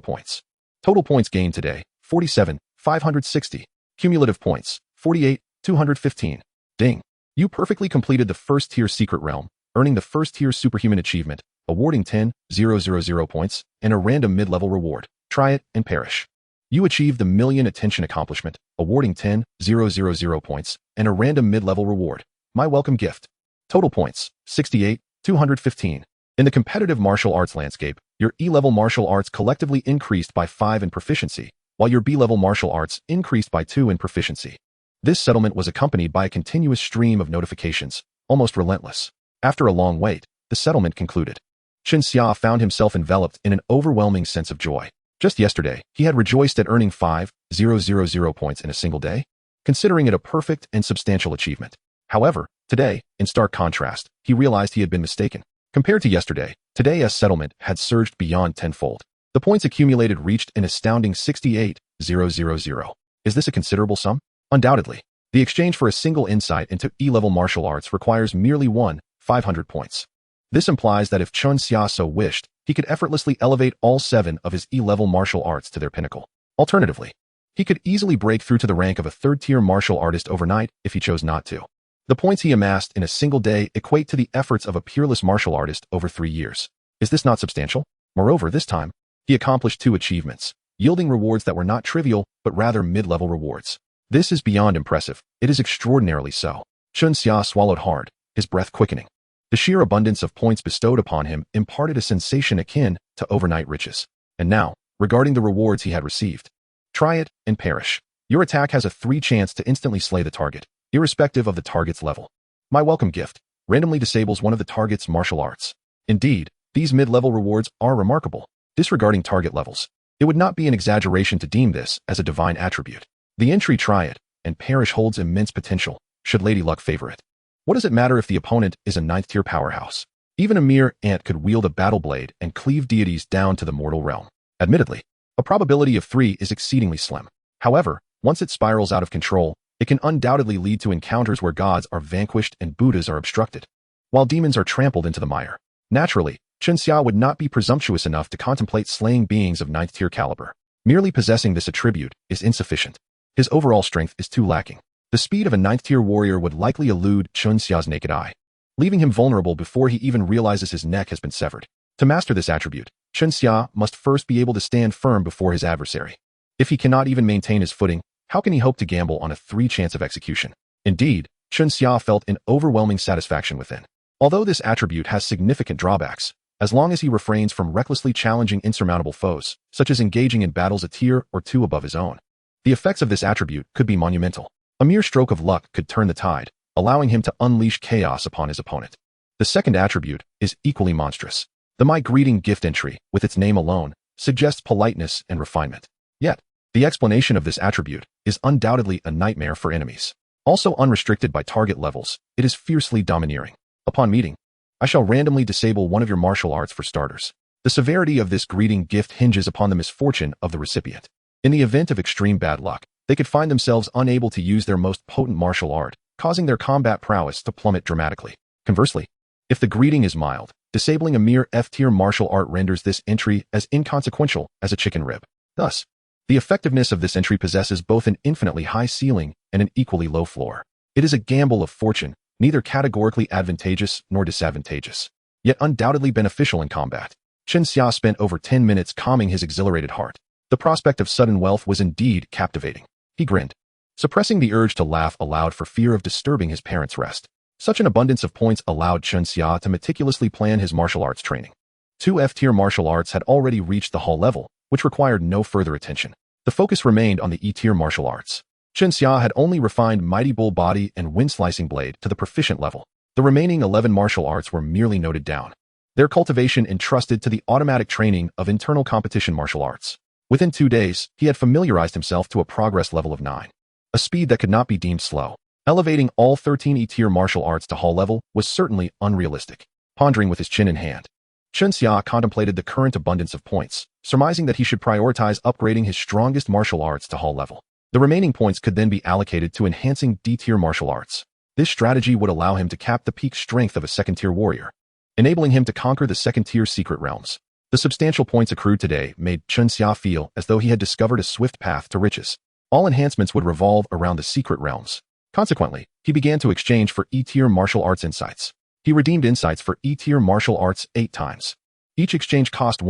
points. Total points gained today, 47,560. Cumulative points, 48,215. Ding. You perfectly completed the first tier secret realm, earning the first tier superhuman achievement, awarding 10,000 points, and a random mid-level reward. Try it and perish. You achieved the million attention accomplishment, awarding 10,000 points, and a random mid-level reward. My welcome gift. Total points, 68,215. In the competitive martial arts landscape, your E-level martial arts collectively increased by 5 in proficiency, while your B-level martial arts increased by 2 in proficiency. This settlement was accompanied by a continuous stream of notifications, almost relentless. After a long wait, the settlement concluded. Chen Xia found himself enveloped in an overwhelming sense of joy. Just yesterday, he had rejoiced at earning 5,000 points in a single day, considering it a perfect and substantial achievement. However, today, in stark contrast, he realized he had been mistaken. Compared to yesterday, today's settlement had surged beyond tenfold. The points accumulated reached an astounding 68,000. Is this a considerable sum? Undoubtedly. The exchange for a single insight into E-level martial arts requires merely 500 points. This implies that if Chen Xia so wished, he could effortlessly elevate all 7 of his E-level martial arts to their pinnacle. Alternatively, he could easily break through to the rank of a third-tier martial artist overnight if he chose not to. The points he amassed in a single day equate to the efforts of a peerless martial artist over 3 years. Is this not substantial? Moreover, this time, he accomplished 2 achievements, yielding rewards that were not trivial, but rather mid-level rewards. This is beyond impressive. It is extraordinarily so. Chen Xia swallowed hard, his breath quickening. The sheer abundance of points bestowed upon him imparted a sensation akin to overnight riches. And now, regarding the rewards he had received. Try it and perish. Your attack has a 3 chance to instantly slay the target, irrespective of the target's level. My welcome gift randomly disables one of the target's martial arts. Indeed, these mid-level rewards are remarkable. Disregarding target levels, it would not be an exaggeration to deem this as a divine attribute. The entry Try it and perish holds immense potential, should Lady Luck favor it. What does it matter if the opponent is a 9th-tier powerhouse? Even a mere ant could wield a battle blade and cleave deities down to the mortal realm. Admittedly, a probability of 3 is exceedingly slim. However, once it spirals out of control, it can undoubtedly lead to encounters where gods are vanquished and Buddhas are obstructed, while demons are trampled into the mire. Naturally, Chen Xia would not be presumptuous enough to contemplate slaying beings of 9th-tier caliber. Merely possessing this attribute is insufficient. His overall strength is too lacking. The speed of a 9th-tier warrior would likely elude Chen Xia's naked eye, leaving him vulnerable before he even realizes his neck has been severed. To master this attribute, Chen Xia must first be able to stand firm before his adversary. If he cannot even maintain his footing, how can he hope to gamble on a 3 chance of execution? Indeed, Chen Xia felt an overwhelming satisfaction within. Although this attribute has significant drawbacks, as long as he refrains from recklessly challenging insurmountable foes, such as engaging in battles a tier or 2 above his own, the effects of this attribute could be monumental. A mere stroke of luck could turn the tide, allowing him to unleash chaos upon his opponent. The second attribute is equally monstrous. The My Greeting gift entry, with its name alone, suggests politeness and refinement. Yet, the explanation of this attribute is undoubtedly a nightmare for enemies. Also unrestricted by target levels, it is fiercely domineering. Upon meeting, I shall randomly disable one of your martial arts for starters. The severity of this greeting gift hinges upon the misfortune of the recipient. In the event of extreme bad luck, they could find themselves unable to use their most potent martial art, causing their combat prowess to plummet dramatically. Conversely, if the greeting is mild, disabling a mere F-tier martial art renders this entry as inconsequential as a chicken rib. Thus, the effectiveness of this entry possesses both an infinitely high ceiling and an equally low floor. It is a gamble of fortune, neither categorically advantageous nor disadvantageous, yet undoubtedly beneficial in combat. Chen Xia spent over 10 minutes calming his exhilarated heart. The prospect of sudden wealth was indeed captivating. He grinned, suppressing the urge to laugh aloud for fear of disturbing his parents' rest. Such an abundance of points allowed Chen Xia to meticulously plan his martial arts training. 2 F-tier martial arts had already reached the hall level, which required no further attention. The focus remained on the E-tier martial arts. Chen Xia had only refined Mighty Bull Body and Wind Slicing Blade to the proficient level. The remaining 11 martial arts were merely noted down, their cultivation entrusted to the automatic training of internal competition martial arts. Within 2 days, he had familiarized himself to a progress level of 9, a speed that could not be deemed slow. Elevating all 13 E-tier martial arts to hall level was certainly unrealistic. Pondering with his chin in hand, Chen Xia contemplated the current abundance of points, surmising that he should prioritize upgrading his strongest martial arts to hall level. The remaining points could then be allocated to enhancing D-tier martial arts. This strategy would allow him to cap the peak strength of a second-tier warrior, enabling him to conquer the second-tier secret realms. The substantial points accrued today made Chen Xia feel as though he had discovered a swift path to riches. All enhancements would revolve around the secret realms. Consequently, he began to exchange for E-tier martial arts insights. He redeemed insights for E-tier martial arts 8 times. Each exchange cost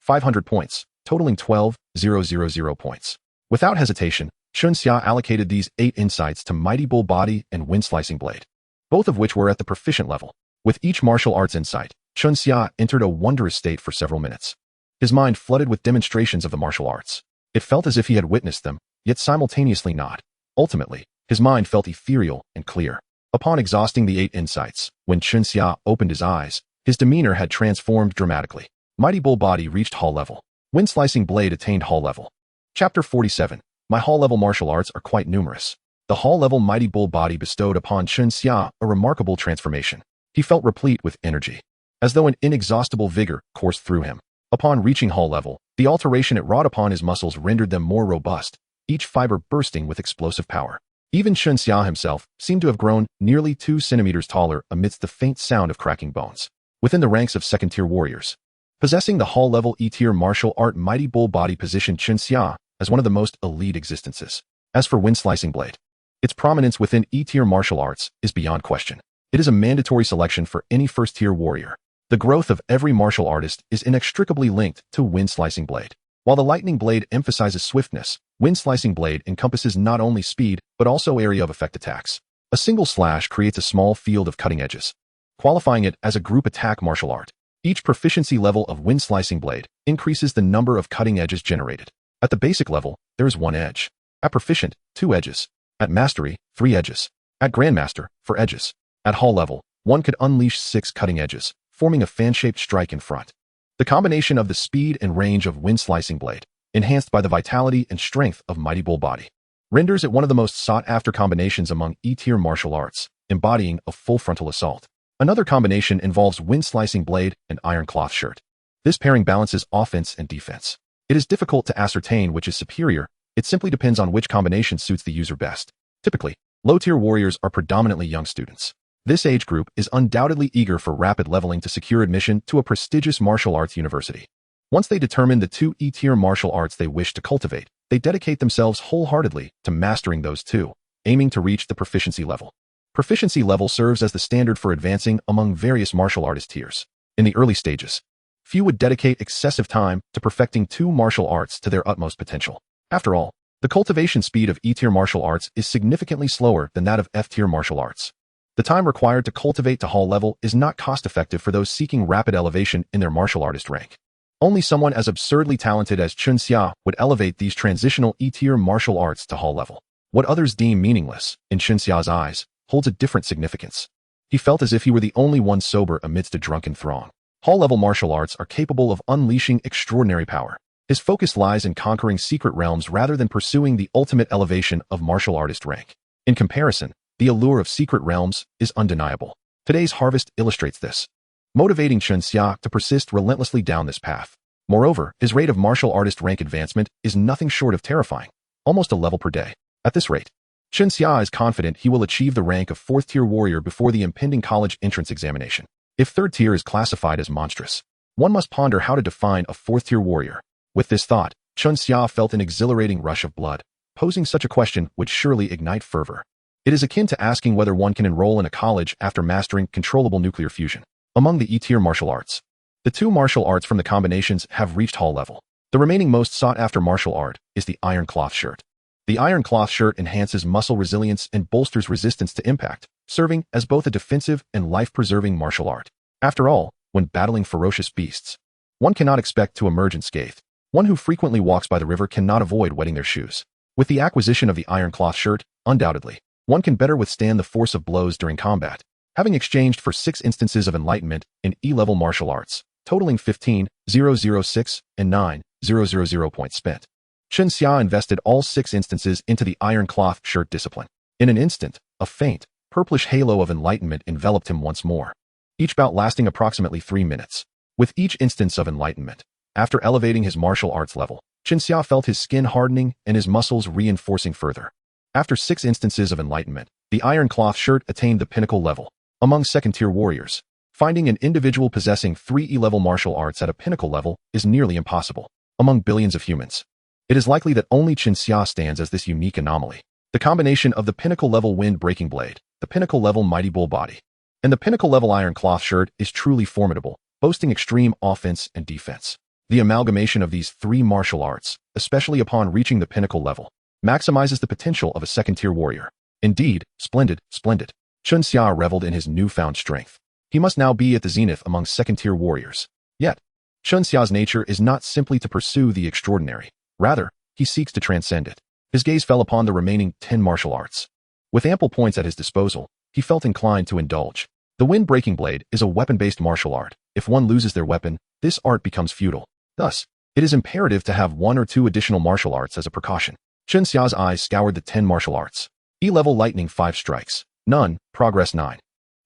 500 points, totaling 12,000 points. Without hesitation, Chen Xia allocated these 8 insights to Mighty Bull Body and Wind Slicing Blade, both of which were at the proficient level. With each martial arts insight, Chen Xia entered a wondrous state for several minutes. His mind flooded with demonstrations of the martial arts. It felt as if he had witnessed them, yet simultaneously not. Ultimately, his mind felt ethereal and clear. Upon exhausting the 8 insights, when Chen Xia opened his eyes, his demeanor had transformed dramatically. Mighty Bull Body reached Hall level. Wind Slicing Blade attained Hall level. Chapter 47. My Hall-level martial arts are quite numerous. The Hall-level Mighty Bull Body bestowed upon Chen Xia a remarkable transformation. He felt replete with energy, as though an inexhaustible vigor coursed through him. Upon reaching Hall level, the alteration it wrought upon his muscles rendered them more robust, each fiber bursting with explosive power. Even Chen Xia himself seemed to have grown nearly 2 centimeters taller amidst the faint sound of cracking bones. Within the ranks of second-tier warriors, possessing the Hall-level E-tier martial art Mighty Bull Body positioned Chen Xia as one of the most elite existences. As for Wind Slicing Blade, its prominence within E-tier martial arts is beyond question. It is a mandatory selection for any first-tier warrior. The growth of every martial artist is inextricably linked to Wind Slicing Blade. While the Lightning Blade emphasizes swiftness, Wind Slicing Blade encompasses not only speed, but also area of effect attacks. A single slash creates a small field of cutting edges, qualifying it as a group attack martial art. Each proficiency level of Wind Slicing Blade increases the number of cutting edges generated. At the basic level, there is 1 edge. At proficient, 2 edges. At mastery, 3 edges. At grandmaster, 4 edges. At Hall level, one could unleash 6 cutting edges, forming a fan-shaped strike in front. The combination of the speed and range of Wind Slicing Blade, enhanced by the vitality and strength of Mighty Bull Body, renders it one of the most sought-after combinations among E-tier martial arts, embodying a full frontal assault. Another combination involves Wind Slicing Blade and Iron Cloth Shirt. This pairing balances offense and defense. It is difficult to ascertain which is superior. It simply depends on which combination suits the user best. Typically, low-tier warriors are predominantly young students. This age group is undoubtedly eager for rapid leveling to secure admission to a prestigious martial arts university. Once they determine the 2 E-tier martial arts they wish to cultivate, they dedicate themselves wholeheartedly to mastering those 2, aiming to reach the proficiency level. Proficiency level serves as the standard for advancing among various martial artist tiers. In the early stages, few would dedicate excessive time to perfecting 2 martial arts to their utmost potential. After all, the cultivation speed of E-tier martial arts is significantly slower than that of F-tier martial arts. The time required to cultivate to Hall level is not cost-effective for those seeking rapid elevation in their martial artist rank. Only someone as absurdly talented as Chen Xia would elevate these transitional E-tier martial arts to Hall level. What others deem meaningless, in Chen Xia's eyes, holds a different significance. He felt as if he were the only one sober amidst a drunken throng. Hall-level martial arts are capable of unleashing extraordinary power. His focus lies in conquering secret realms rather than pursuing the ultimate elevation of martial artist rank. In comparison, the allure of secret realms is undeniable. Today's harvest illustrates this, motivating Chen Xia to persist relentlessly down this path. Moreover, his rate of martial artist rank advancement is nothing short of terrifying, almost a level per day. At this rate, Chen Xia is confident he will achieve the rank of 4th-tier warrior before the impending college entrance examination. If 3rd tier is classified as monstrous, one must ponder how to define a 4th-tier warrior. With this thought, Chen Xia felt an exhilarating rush of blood. Posing such a question would surely ignite fervor. It is akin to asking whether one can enroll in a college after mastering controllable nuclear fusion. Among the E-tier martial arts, the 2 martial arts from the combinations have reached Hall level. The remaining most sought-after martial art is the Iron Cloth Shirt. The Iron Cloth Shirt enhances muscle resilience and bolsters resistance to impact, serving as both a defensive and life-preserving martial art. After all, when battling ferocious beasts, one cannot expect to emerge unscathed. One who frequently walks by the river cannot avoid wetting their shoes. With the acquisition of the Iron Cloth Shirt, undoubtedly, one can better withstand the force of blows during combat. Having exchanged for 6 instances of enlightenment in E-level martial arts, totaling 15,006 and 9,000 points spent, Chen Xia invested all 6 instances into the Iron Cloth Shirt discipline. In an instant, a faint, purplish halo of enlightenment enveloped him once more, each bout lasting approximately 3 minutes. With each instance of enlightenment, after elevating his martial arts level, Xia felt his skin hardening and his muscles reinforcing further. After 6 instances of enlightenment, the iron cloth shirt attained the pinnacle level. Among second-tier warriors, finding an individual possessing 3 E-level martial arts at a pinnacle level is nearly impossible. Among billions of humans, it is likely that only Xia stands as this unique anomaly. The combination of the pinnacle-level wind-breaking blade, the pinnacle-level mighty bull body, and the pinnacle-level iron cloth shirt is truly formidable, boasting extreme offense and defense. The amalgamation of these 3 martial arts, especially upon reaching the pinnacle level, maximizes the potential of a second-tier warrior. Indeed, splendid, splendid. Xia reveled in his newfound strength. He must now be at the zenith among second-tier warriors. Yet, Xia's nature is not simply to pursue the extraordinary. Rather, he seeks to transcend it. His gaze fell upon the remaining 10 martial arts. With ample points at his disposal, he felt inclined to indulge. The wind-breaking blade is a weapon-based martial art. If one loses their weapon, this art becomes futile. Thus, it is imperative to have 1 or 2 additional martial arts as a precaution. Xia's eyes scoured the 10 martial arts. E-level lightning 5 strikes. None. Progress 9.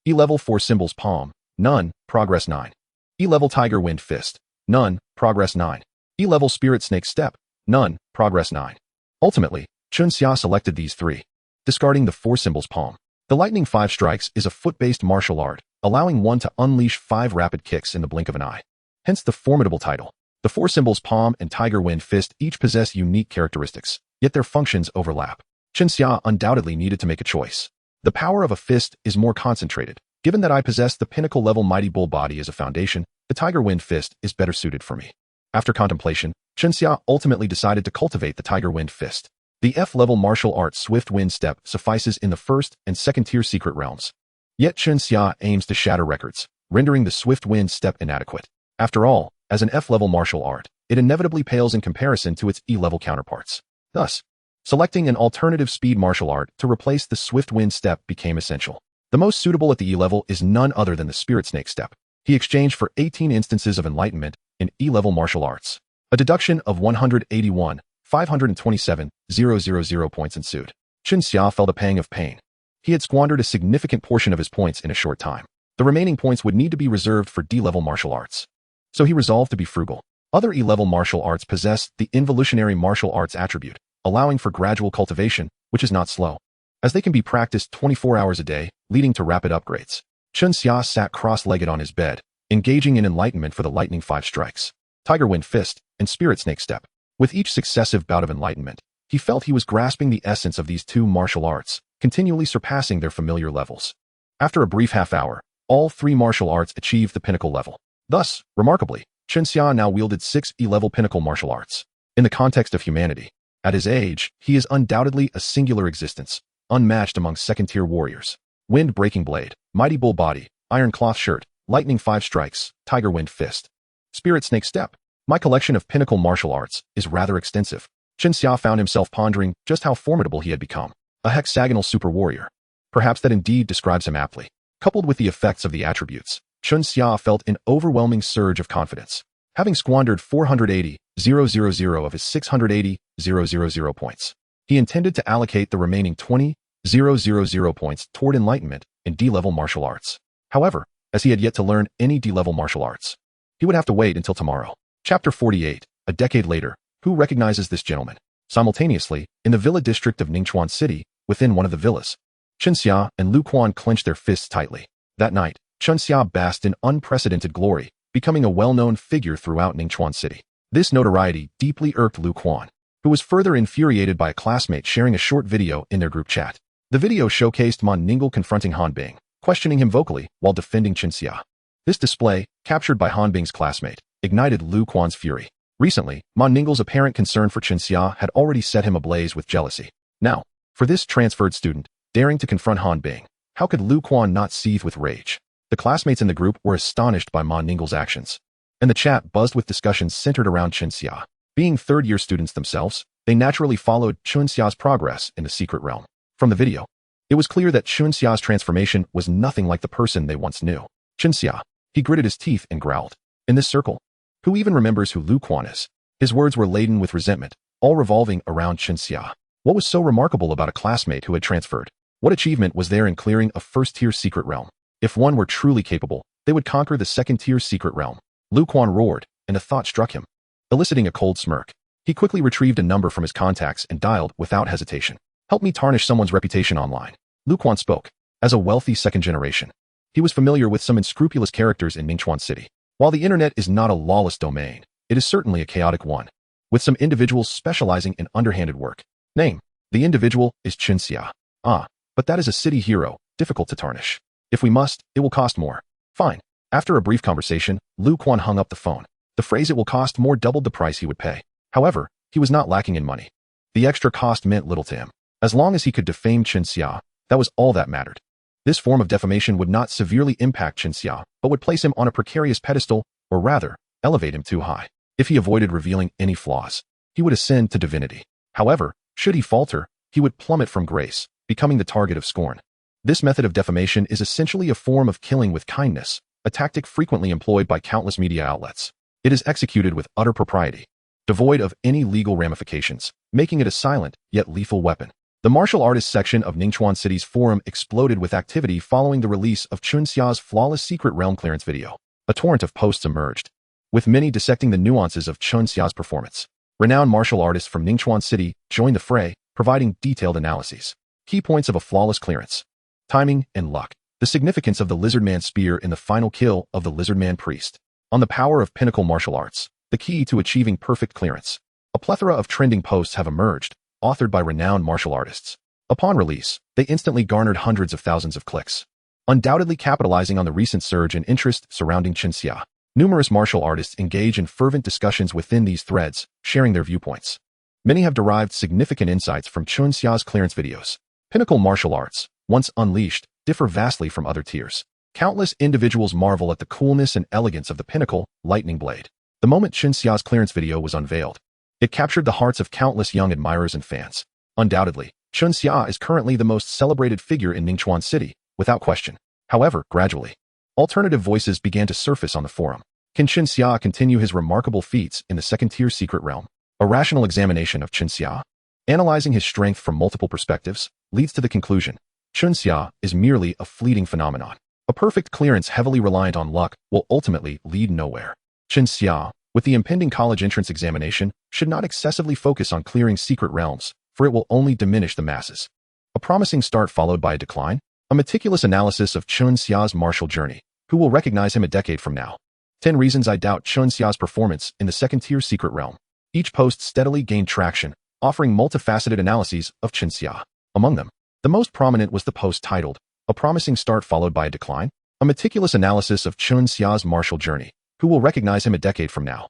E-level 4 symbols palm. None. Progress 9. E-level tiger wind fist. None. Progress 9. E-level spirit snake step. None. Progress 9. Ultimately, Xia selected these 3, discarding the 4 symbols palm. The lightning 5 strikes is a foot-based martial art, allowing one to unleash 5 rapid kicks in the blink of an eye. Hence the formidable title. The 4 symbols palm and tiger wind fist each possess unique characteristics, yet their functions overlap. Xia undoubtedly needed to make a choice. The power of a fist is more concentrated. Given that I possess the pinnacle-level mighty bull body as a foundation, the tiger wind fist is better suited for me. After contemplation, Xia ultimately decided to cultivate the tiger wind fist. The F-level martial art swift wind step suffices in the first and second-tier secret realms. Yet Xia aims to shatter records, rendering the swift wind step inadequate. After all, as an F-level martial art, it inevitably pales in comparison to its E-level counterparts. Thus, selecting an alternative speed martial art to replace the swift wind step became essential. The most suitable at the E-level is none other than the spirit snake step. He exchanged for 18 instances of enlightenment in E-level martial arts. A deduction of 181,527,000 points ensued. Xia felt a pang of pain. He had squandered a significant portion of his points in a short time. The remaining points would need to be reserved for D-level martial arts. So he resolved to be frugal. Other E-level martial arts possess the involutionary martial arts attribute, allowing for gradual cultivation, which is not slow, as they can be practiced 24 hours a day, leading to rapid upgrades. Xia sat cross-legged on his bed, engaging in enlightenment for the lightning 5 strikes, tiger wind fist, and spirit snake step. With each successive bout of enlightenment, he felt he was grasping the essence of these 2 martial arts, continually surpassing their familiar levels. After a brief half-hour, all 3 martial arts achieved the pinnacle level. Thus, remarkably, Xia now wielded 6 E-level pinnacle martial arts. In the context of humanity, at his age, he is undoubtedly a singular existence, unmatched among second-tier warriors. Wind-breaking blade, mighty bull body, iron cloth shirt, lightning 5 strikes, tiger wind fist, spirit snake step. My collection of pinnacle martial arts is rather extensive. Xia found himself pondering just how formidable he had become. A hexagonal super warrior. Perhaps that indeed describes him aptly. Coupled with the effects of the attributes, Xia felt an overwhelming surge of confidence. Having squandered 480,000 of his 680,000 points, he intended to allocate the remaining 20,000 points toward enlightenment in D-level martial arts. However, as he had yet to learn any D-level martial arts, he would have to wait until tomorrow. Chapter 48, a decade later, who recognizes this gentleman? Simultaneously, in the villa district of Ningchuan City, within one of the villas, Xia and Lu Quan clenched their fists tightly. That night, Xia basked in unprecedented glory, becoming a well-known figure throughout Ningchuan City. This notoriety deeply irked Lu Quan, who was further infuriated by a classmate sharing a short video in their group chat. The video showcased Man Ningel confronting Han Bing, questioning him vocally while defending Xia. This display, captured by Han Bing's classmate, ignited Lu Quan's fury. Recently, Man Ningel's apparent concern for Xia had already set him ablaze with jealousy. Now, for this transferred student, daring to confront Han Bing, how could Lu Quan not seethe with rage? The classmates in the group were astonished by Man Ningel's actions, and the chat buzzed with discussions centered around Xia. Being third-year students themselves, they naturally followed Xia's progress in the secret realm. From the video, it was clear that Xia's transformation was nothing like the person they once knew. Xia. He gritted his teeth and growled. In this circle, who even remembers who Lu Quan is? His words were laden with resentment, all revolving around Xia. What was so remarkable about a classmate who had transferred? What achievement was there in clearing a first-tier secret realm? If one were truly capable, they would conquer the second-tier secret realm. Lu Quan roared, and a thought struck him, eliciting a cold smirk. He quickly retrieved a number from his contacts and dialed without hesitation. "Help me tarnish someone's reputation online." Luquan spoke. As a wealthy second generation, he was familiar with some unscrupulous characters in Ningchuan City. While the internet is not a lawless domain, it is certainly a chaotic one, with some individuals specializing in underhanded work. Name: the individual is Chinxia. Ah, but that is a city hero, difficult to tarnish. If we must, it will cost more. Fine. After a brief conversation, Lu Quan hung up the phone. The phrase "it will cost more" doubled the price he would pay. However, he was not lacking in money. The extra cost meant little to him. As long as he could defame Chinxia, that was all that mattered. This form of defamation would not severely impact Chinxia, but would place him on a precarious pedestal, or rather, elevate him too high. If he avoided revealing any flaws, he would ascend to divinity. However, should he falter, he would plummet from grace, becoming the target of scorn. This method of defamation is essentially a form of killing with kindness, a tactic frequently employed by countless media outlets. It is executed with utter propriety, devoid of any legal ramifications, making it a silent, yet lethal weapon. The martial artists section of Ningchuan City's forum exploded with activity following the release of Chunxia's flawless secret realm clearance video. A torrent of posts emerged, with many dissecting the nuances of Chunxia's performance. Renowned martial artists from Ningchuan City joined the fray, providing detailed analyses. Key points of a flawless clearance: timing and luck, the significance of the Lizardman spear in the final kill of the Lizardman priest, on the power of pinnacle martial arts, the key to achieving perfect clearance. A plethora of trending posts have emerged, authored by renowned martial artists. Upon release, they instantly garnered hundreds of thousands of clicks, undoubtedly capitalizing on the recent surge in interest surrounding Chinxia. Numerous martial artists engage in fervent discussions within these threads, sharing their viewpoints. Many have derived significant insights from Chunxia's clearance videos. Pinnacle martial arts, once unleashed, differ vastly from other tiers. Countless individuals marvel at the coolness and elegance of the pinnacle lightning blade. The moment Chunxia's clearance video was unveiled, it captured the hearts of countless young admirers and fans. Undoubtedly, Chunxia is currently the most celebrated figure in Ningchuan City, without question. However, gradually, alternative voices began to surface on the forum. Can Chunxia continue his remarkable feats in the second-tier secret realm? A rational examination of Chunxia, analyzing his strength from multiple perspectives, leads to the conclusion: Chunxia is merely a fleeting phenomenon. A perfect clearance heavily reliant on luck will ultimately lead nowhere. Chunxia, with the impending college entrance examination, should not excessively focus on clearing secret realms, for it will only diminish the masses. A promising start followed by a decline? A meticulous analysis of Chunxia's martial journey. Who will recognize him a decade from now? 10 reasons I doubt Chunxia's performance in the second-tier secret realm. Each post steadily gained traction, offering multifaceted analyses of Chunxia. Among them, the most prominent was the post titled, "A Promising Start Followed by a Decline?" A meticulous analysis of Chunxia's martial journey. Who will recognize him a decade from now?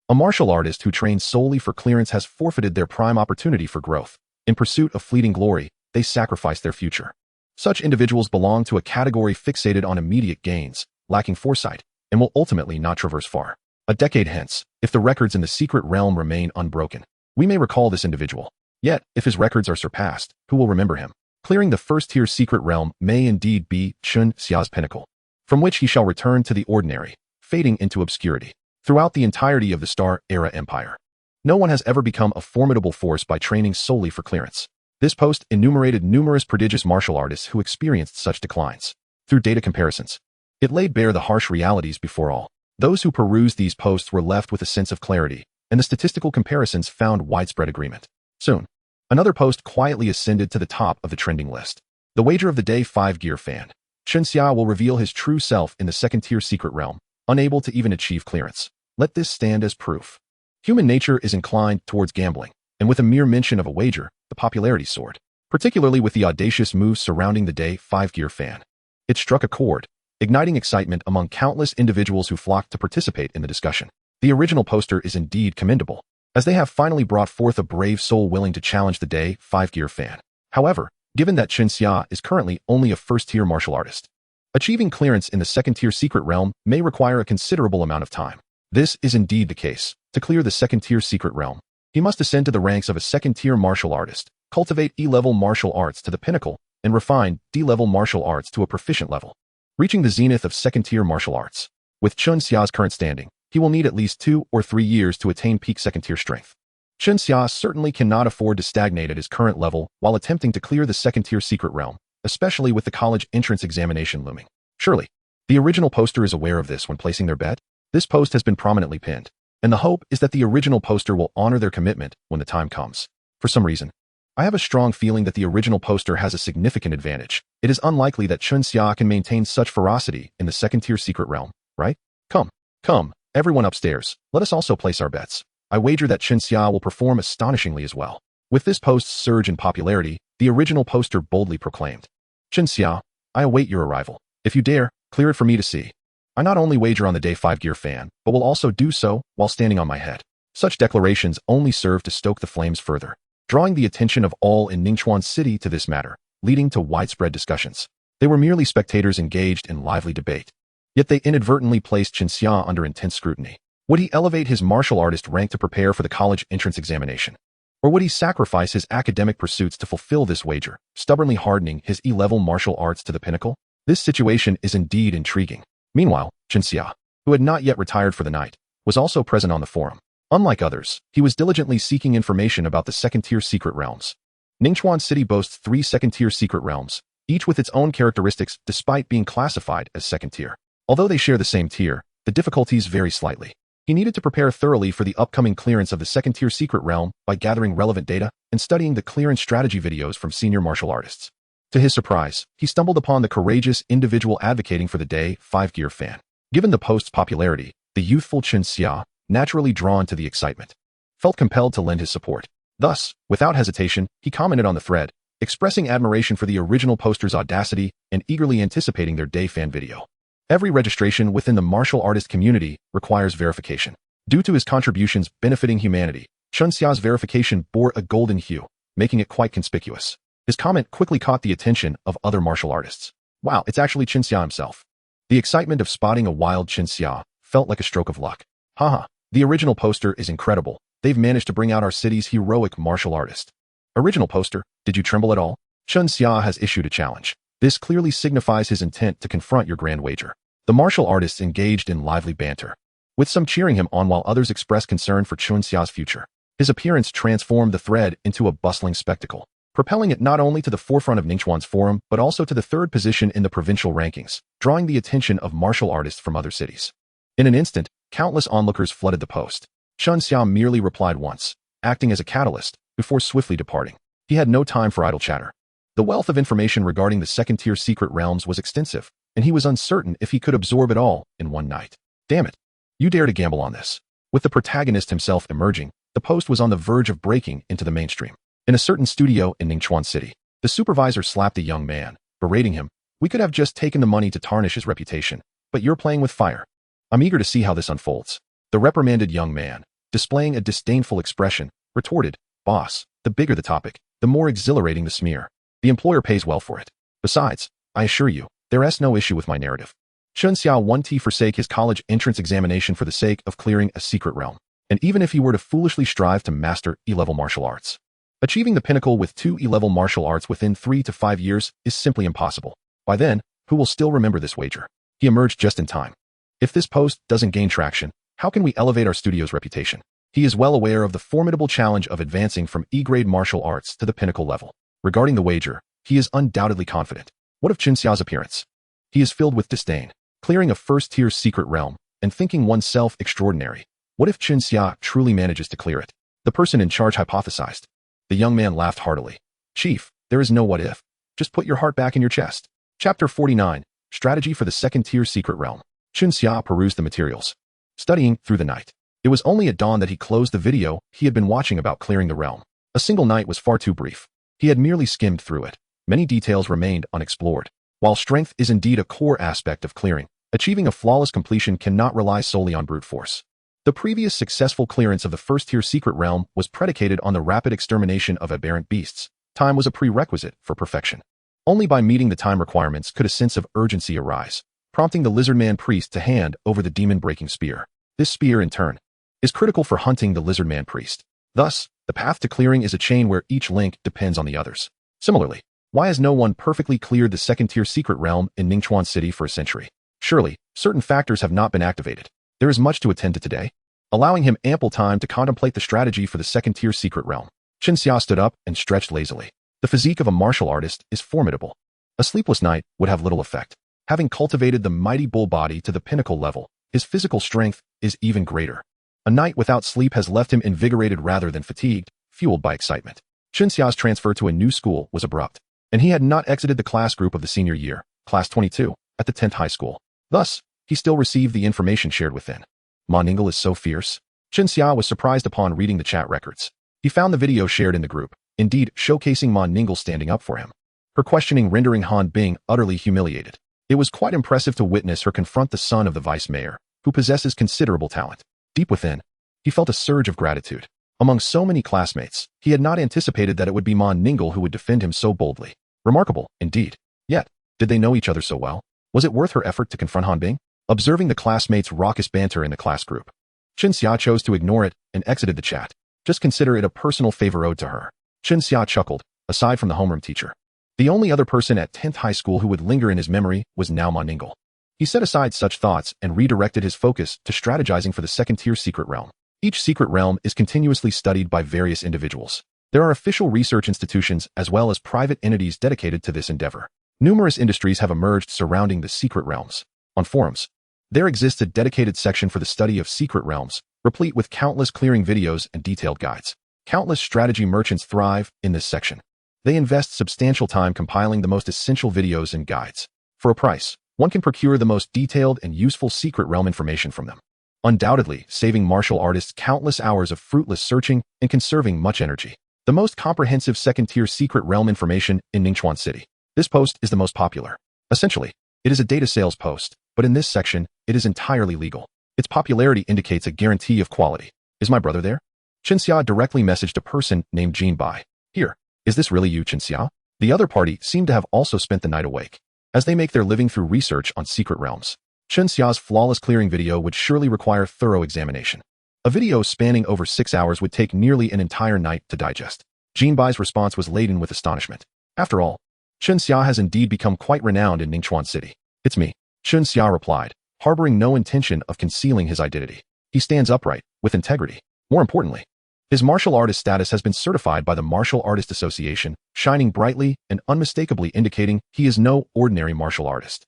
A martial artist who trains solely for clearance has forfeited their prime opportunity for growth. In pursuit of fleeting glory, they sacrifice their future. Such individuals belong to a category fixated on immediate gains, lacking foresight, and will ultimately not traverse far. A decade hence, if the records in the secret realm remain unbroken, we may recall this individual. Yet, if his records are surpassed, who will remember him? Clearing the first-tier secret realm may indeed be Chunxia's pinnacle, from which he shall return to the ordinary, fading into obscurity. Throughout the entirety of the Star Era Empire, no one has ever become a formidable force by training solely for clearance. This post enumerated numerous prodigious martial artists who experienced such declines. Through data comparisons, it laid bare the harsh realities before all. Those who perused these posts were left with a sense of clarity, and the statistical comparisons found widespread agreement. Soon, another post quietly ascended to the top of the trending list. The wager of the day: 5-gear fan. Chunxia will reveal his true self in the second-tier secret realm, unable to even achieve clearance. Let this stand as proof. Human nature is inclined towards gambling, and with a mere mention of a wager, the popularity soared, particularly with the audacious moves surrounding the day 5-gear fan. It struck a chord, igniting excitement among countless individuals who flocked to participate in the discussion. The original poster is indeed commendable, as they have finally brought forth a brave soul willing to challenge the day 5-gear fan. However, given that Chunxia is currently only a first-tier martial artist, achieving clearance in the second-tier secret realm may require a considerable amount of time. This is indeed the case. To clear the second-tier secret realm, he must ascend to the ranks of a second-tier martial artist, cultivate E-level martial arts to the pinnacle, and refine D-level martial arts to a proficient level, reaching the zenith of second-tier martial arts. With Chunxia's current standing, he will need at least 2 or 3 years to attain peak second-tier strength. Chunxia certainly cannot afford to stagnate at his current level while attempting to clear the second-tier secret realm, especially with the college entrance examination looming. Surely, the original poster is aware of this when placing their bet. This post has been prominently pinned, and the hope is that the original poster will honor their commitment when the time comes. For some reason, I have a strong feeling that the original poster has a significant advantage. It is unlikely that Chunxia can maintain such ferocity in the second-tier secret realm, right? Come, everyone upstairs. Let us also place our bets. I wager that Chunxia will perform astonishingly as well. With this post's surge in popularity, the original poster boldly proclaimed, Chunxia, I await your arrival. If you dare, clear it for me to see. I not only wager on the day 5 gear fan, but will also do so while standing on my head. Such declarations only serve to stoke the flames further, drawing the attention of all in Ningchuan City to this matter, leading to widespread discussions. They were merely spectators engaged in lively debate. Yet they inadvertently placed Chunxia under intense scrutiny. Would he elevate his martial artist rank to prepare for the college entrance examination? Or would he sacrifice his academic pursuits to fulfill this wager, stubbornly hardening his E-level martial arts to the pinnacle? This situation is indeed intriguing. Meanwhile, Chunxia, who had not yet retired for the night, was also present on the forum. Unlike others, he was diligently seeking information about the second-tier secret realms. Ningchuan City boasts 3 second-tier secret realms, each with its own characteristics despite being classified as second-tier. Although they share the same tier, the difficulties vary slightly. He needed to prepare thoroughly for the upcoming clearance of the second-tier secret realm by gathering relevant data and studying the clearance strategy videos from senior martial artists. To his surprise, he stumbled upon the courageous individual advocating for the day 5 gear fan. Given the post's popularity, the youthful Chunxia, naturally drawn to the excitement, felt compelled to lend his support. Thus, without hesitation, he commented on the thread, expressing admiration for the original poster's audacity and eagerly anticipating their day fan video. Every registration within the martial artist community requires verification. Due to his contributions benefiting humanity, Chunxia's verification bore a golden hue, making it quite conspicuous. His comment quickly caught the attention of other martial artists. Wow, it's actually Chunxia himself. The excitement of spotting a wild Chunxia felt like a stroke of luck. Haha, the original poster is incredible. They've managed to bring out our city's heroic martial artist. Original poster, did you tremble at all? Chunxia has issued a challenge. This clearly signifies his intent to confront your grand wager. The martial artists engaged in lively banter, with some cheering him on while others expressed concern for Chunxia's future. His appearance transformed the thread into a bustling spectacle, propelling it not only to the forefront of Ningchuan's forum, but also to the 3rd position in the provincial rankings, drawing the attention of martial artists from other cities. In an instant, countless onlookers flooded the post. Chunxia merely replied once, acting as a catalyst, before swiftly departing. He had no time for idle chatter. The wealth of information regarding the second-tier secret realms was extensive, and he was uncertain if he could absorb it all in one night. Damn it. You dare to gamble on this. With the protagonist himself emerging, the post was on the verge of breaking into the mainstream. In a certain studio in Ningchuan City, the supervisor slapped the young man, berating him. We could have just taken the money to tarnish his reputation, but you're playing with fire. I'm eager to see how this unfolds. The reprimanded young man, displaying a disdainful expression, retorted, Boss, the bigger the topic, the more exhilarating the smear. The employer pays well for it. Besides, I assure you, there is no issue with my narrative. Chunxia won't forsake his college entrance examination for the sake of clearing a secret realm, and even if he were to foolishly strive to master E-level martial arts. Achieving the pinnacle with 2 E-level martial arts within 3 to 5 years is simply impossible. By then, who will still remember this wager? He emerged just in time. If this post doesn't gain traction, how can we elevate our studio's reputation? He is well aware of the formidable challenge of advancing from E-grade martial arts to the pinnacle level. Regarding the wager, he is undoubtedly confident. What of Chunxia's appearance? He is filled with disdain, clearing a first-tier secret realm, and thinking oneself extraordinary. What if Chunxia truly manages to clear it? The person in charge hypothesized. The young man laughed heartily. Chief, there is no what if. Just put your heart back in your chest. Chapter 49, Strategy for the Second-Tier Secret Realm. Chunxia perused the materials, studying through the night. It was only at dawn that he closed the video he had been watching about clearing the realm. A single night was far too brief. He had merely skimmed through it. Many details remained unexplored. While strength is indeed a core aspect of clearing, achieving a flawless completion cannot rely solely on brute force. The previous successful clearance of the first-tier secret realm was predicated on the rapid extermination of aberrant beasts. Time was a prerequisite for perfection. Only by meeting the time requirements could a sense of urgency arise, prompting the lizardman priest to hand over the demon-breaking spear. This spear, in turn, is critical for hunting the lizardman priest. Thus, the path to clearing is a chain where each link depends on the others. Similarly, why has no one perfectly cleared the second-tier secret realm in Ningchuan City for a century? Surely, certain factors have not been activated. There is much to attend to today, allowing him ample time to contemplate the strategy for the second-tier secret realm. Chunxia stood up and stretched lazily. The physique of a martial artist is formidable. A sleepless night would have little effect. Having cultivated the mighty bull body to the pinnacle level, his physical strength is even greater. A night without sleep has left him invigorated rather than fatigued, fueled by excitement. Chenxia's transfer to a new school was abrupt, and he had not exited the class group of the senior year, class 22, at the 10th high school. Thus, he still received the information shared within. Ma Ningguo is so fierce. Chenxia was surprised upon reading the chat records. He found the video shared in the group, indeed showcasing Ma Ningguo standing up for him. Her questioning rendering Han Bing utterly humiliated. It was quite impressive to witness her confront the son of the vice mayor, who possesses considerable talent. Deep within, he felt a surge of gratitude. Among so many classmates, he had not anticipated that it would be Ma Ningguo who would defend him so boldly. Remarkable, indeed. Yet, did they know each other so well? Was it worth her effort to confront Han Bing? Observing the classmates' raucous banter in the class group, Chenxia chose to ignore it and exited the chat. Just consider it a personal favor owed to her. Chenxia chuckled, aside from the homeroom teacher. The only other person at 10th high school who would linger in his memory was now Ma Ningguo. He set aside such thoughts and redirected his focus to strategizing for the second-tier secret realm. Each secret realm is continuously studied by various individuals. There are official research institutions as well as private entities dedicated to this endeavor. Numerous industries have emerged surrounding the secret realms. On forums, there exists a dedicated section for the study of secret realms, replete with countless clearing videos and detailed guides. Countless strategy merchants thrive in this section. They invest substantial time compiling the most essential videos and guides. For a price, one can procure the most detailed and useful secret realm information from them, undoubtedly saving martial artists countless hours of fruitless searching and conserving much energy. The most comprehensive second-tier secret realm information in Ningchuan City. This post is the most popular. Essentially, it is a data sales post, but in this section, it is entirely legal. Its popularity indicates a guarantee of quality. Is my brother there? Chenxia directly messaged a person named Jean Bai. Here, is this really you, Chenxia? The other party seemed to have also spent the night awake, as they make their living through research on secret realms. Chenxia's flawless clearing video would surely require thorough examination. A video spanning over 6 hours would take nearly an entire night to digest. Jean Bai's response was laden with astonishment. After all, Chenxia has indeed become quite renowned in Ningchuan City. It's me, Chenxia replied, harboring no intention of concealing his identity. He stands upright, with integrity. More importantly, his martial artist status has been certified by the Martial Artist Association, shining brightly and unmistakably indicating he is no ordinary martial artist.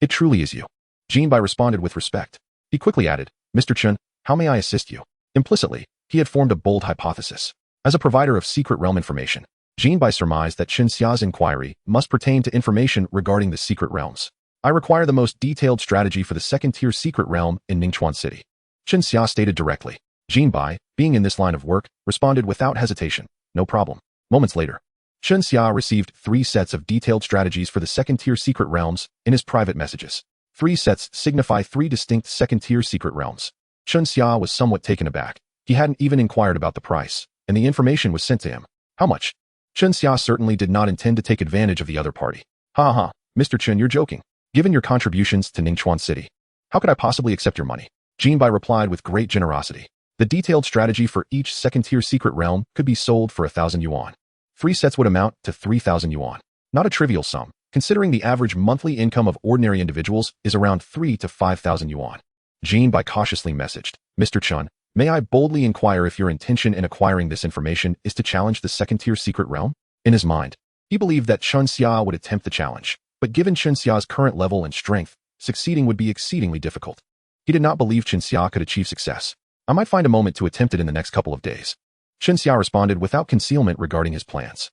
It truly is you. Jean Bai responded with respect. He quickly added, Mr. Chen, how may I assist you? Implicitly, he had formed a bold hypothesis. As a provider of secret realm information, Jean Bai surmised that Chenxia's inquiry must pertain to information regarding the secret realms. I require the most detailed strategy for the second-tier secret realm in Ningchuan City. Chenxia stated directly. Jean Bai, being in this line of work, responded without hesitation. No problem. Moments later, Chenxia received 3 sets of detailed strategies for the second-tier secret realms in his private messages. 3 sets signify 3 distinct second-tier secret realms. Chenxia was somewhat taken aback. He hadn't even inquired about the price, and the information was sent to him. How much? Chenxia certainly did not intend to take advantage of the other party. Ha, Mr. Chen, you're joking. Given your contributions to Ningchuan City, how could I possibly accept your money? Jean Bai replied with great generosity. The detailed strategy for each second-tier secret realm could be sold for 1,000 yuan. 3 sets would amount to 3,000 yuan. Not a trivial sum, considering the average monthly income of ordinary individuals is around 3 to 5,000 yuan. Jean Bai cautiously messaged, Mr. Chen, may I boldly inquire if your intention in acquiring this information is to challenge the second-tier secret realm? In his mind, he believed that Chenxia would attempt the challenge, but given Chenxia's current level and strength, succeeding would be exceedingly difficult. He did not believe Chenxia could achieve success. I might find a moment to attempt it in the next couple of days. Chenxia responded without concealment regarding his plans.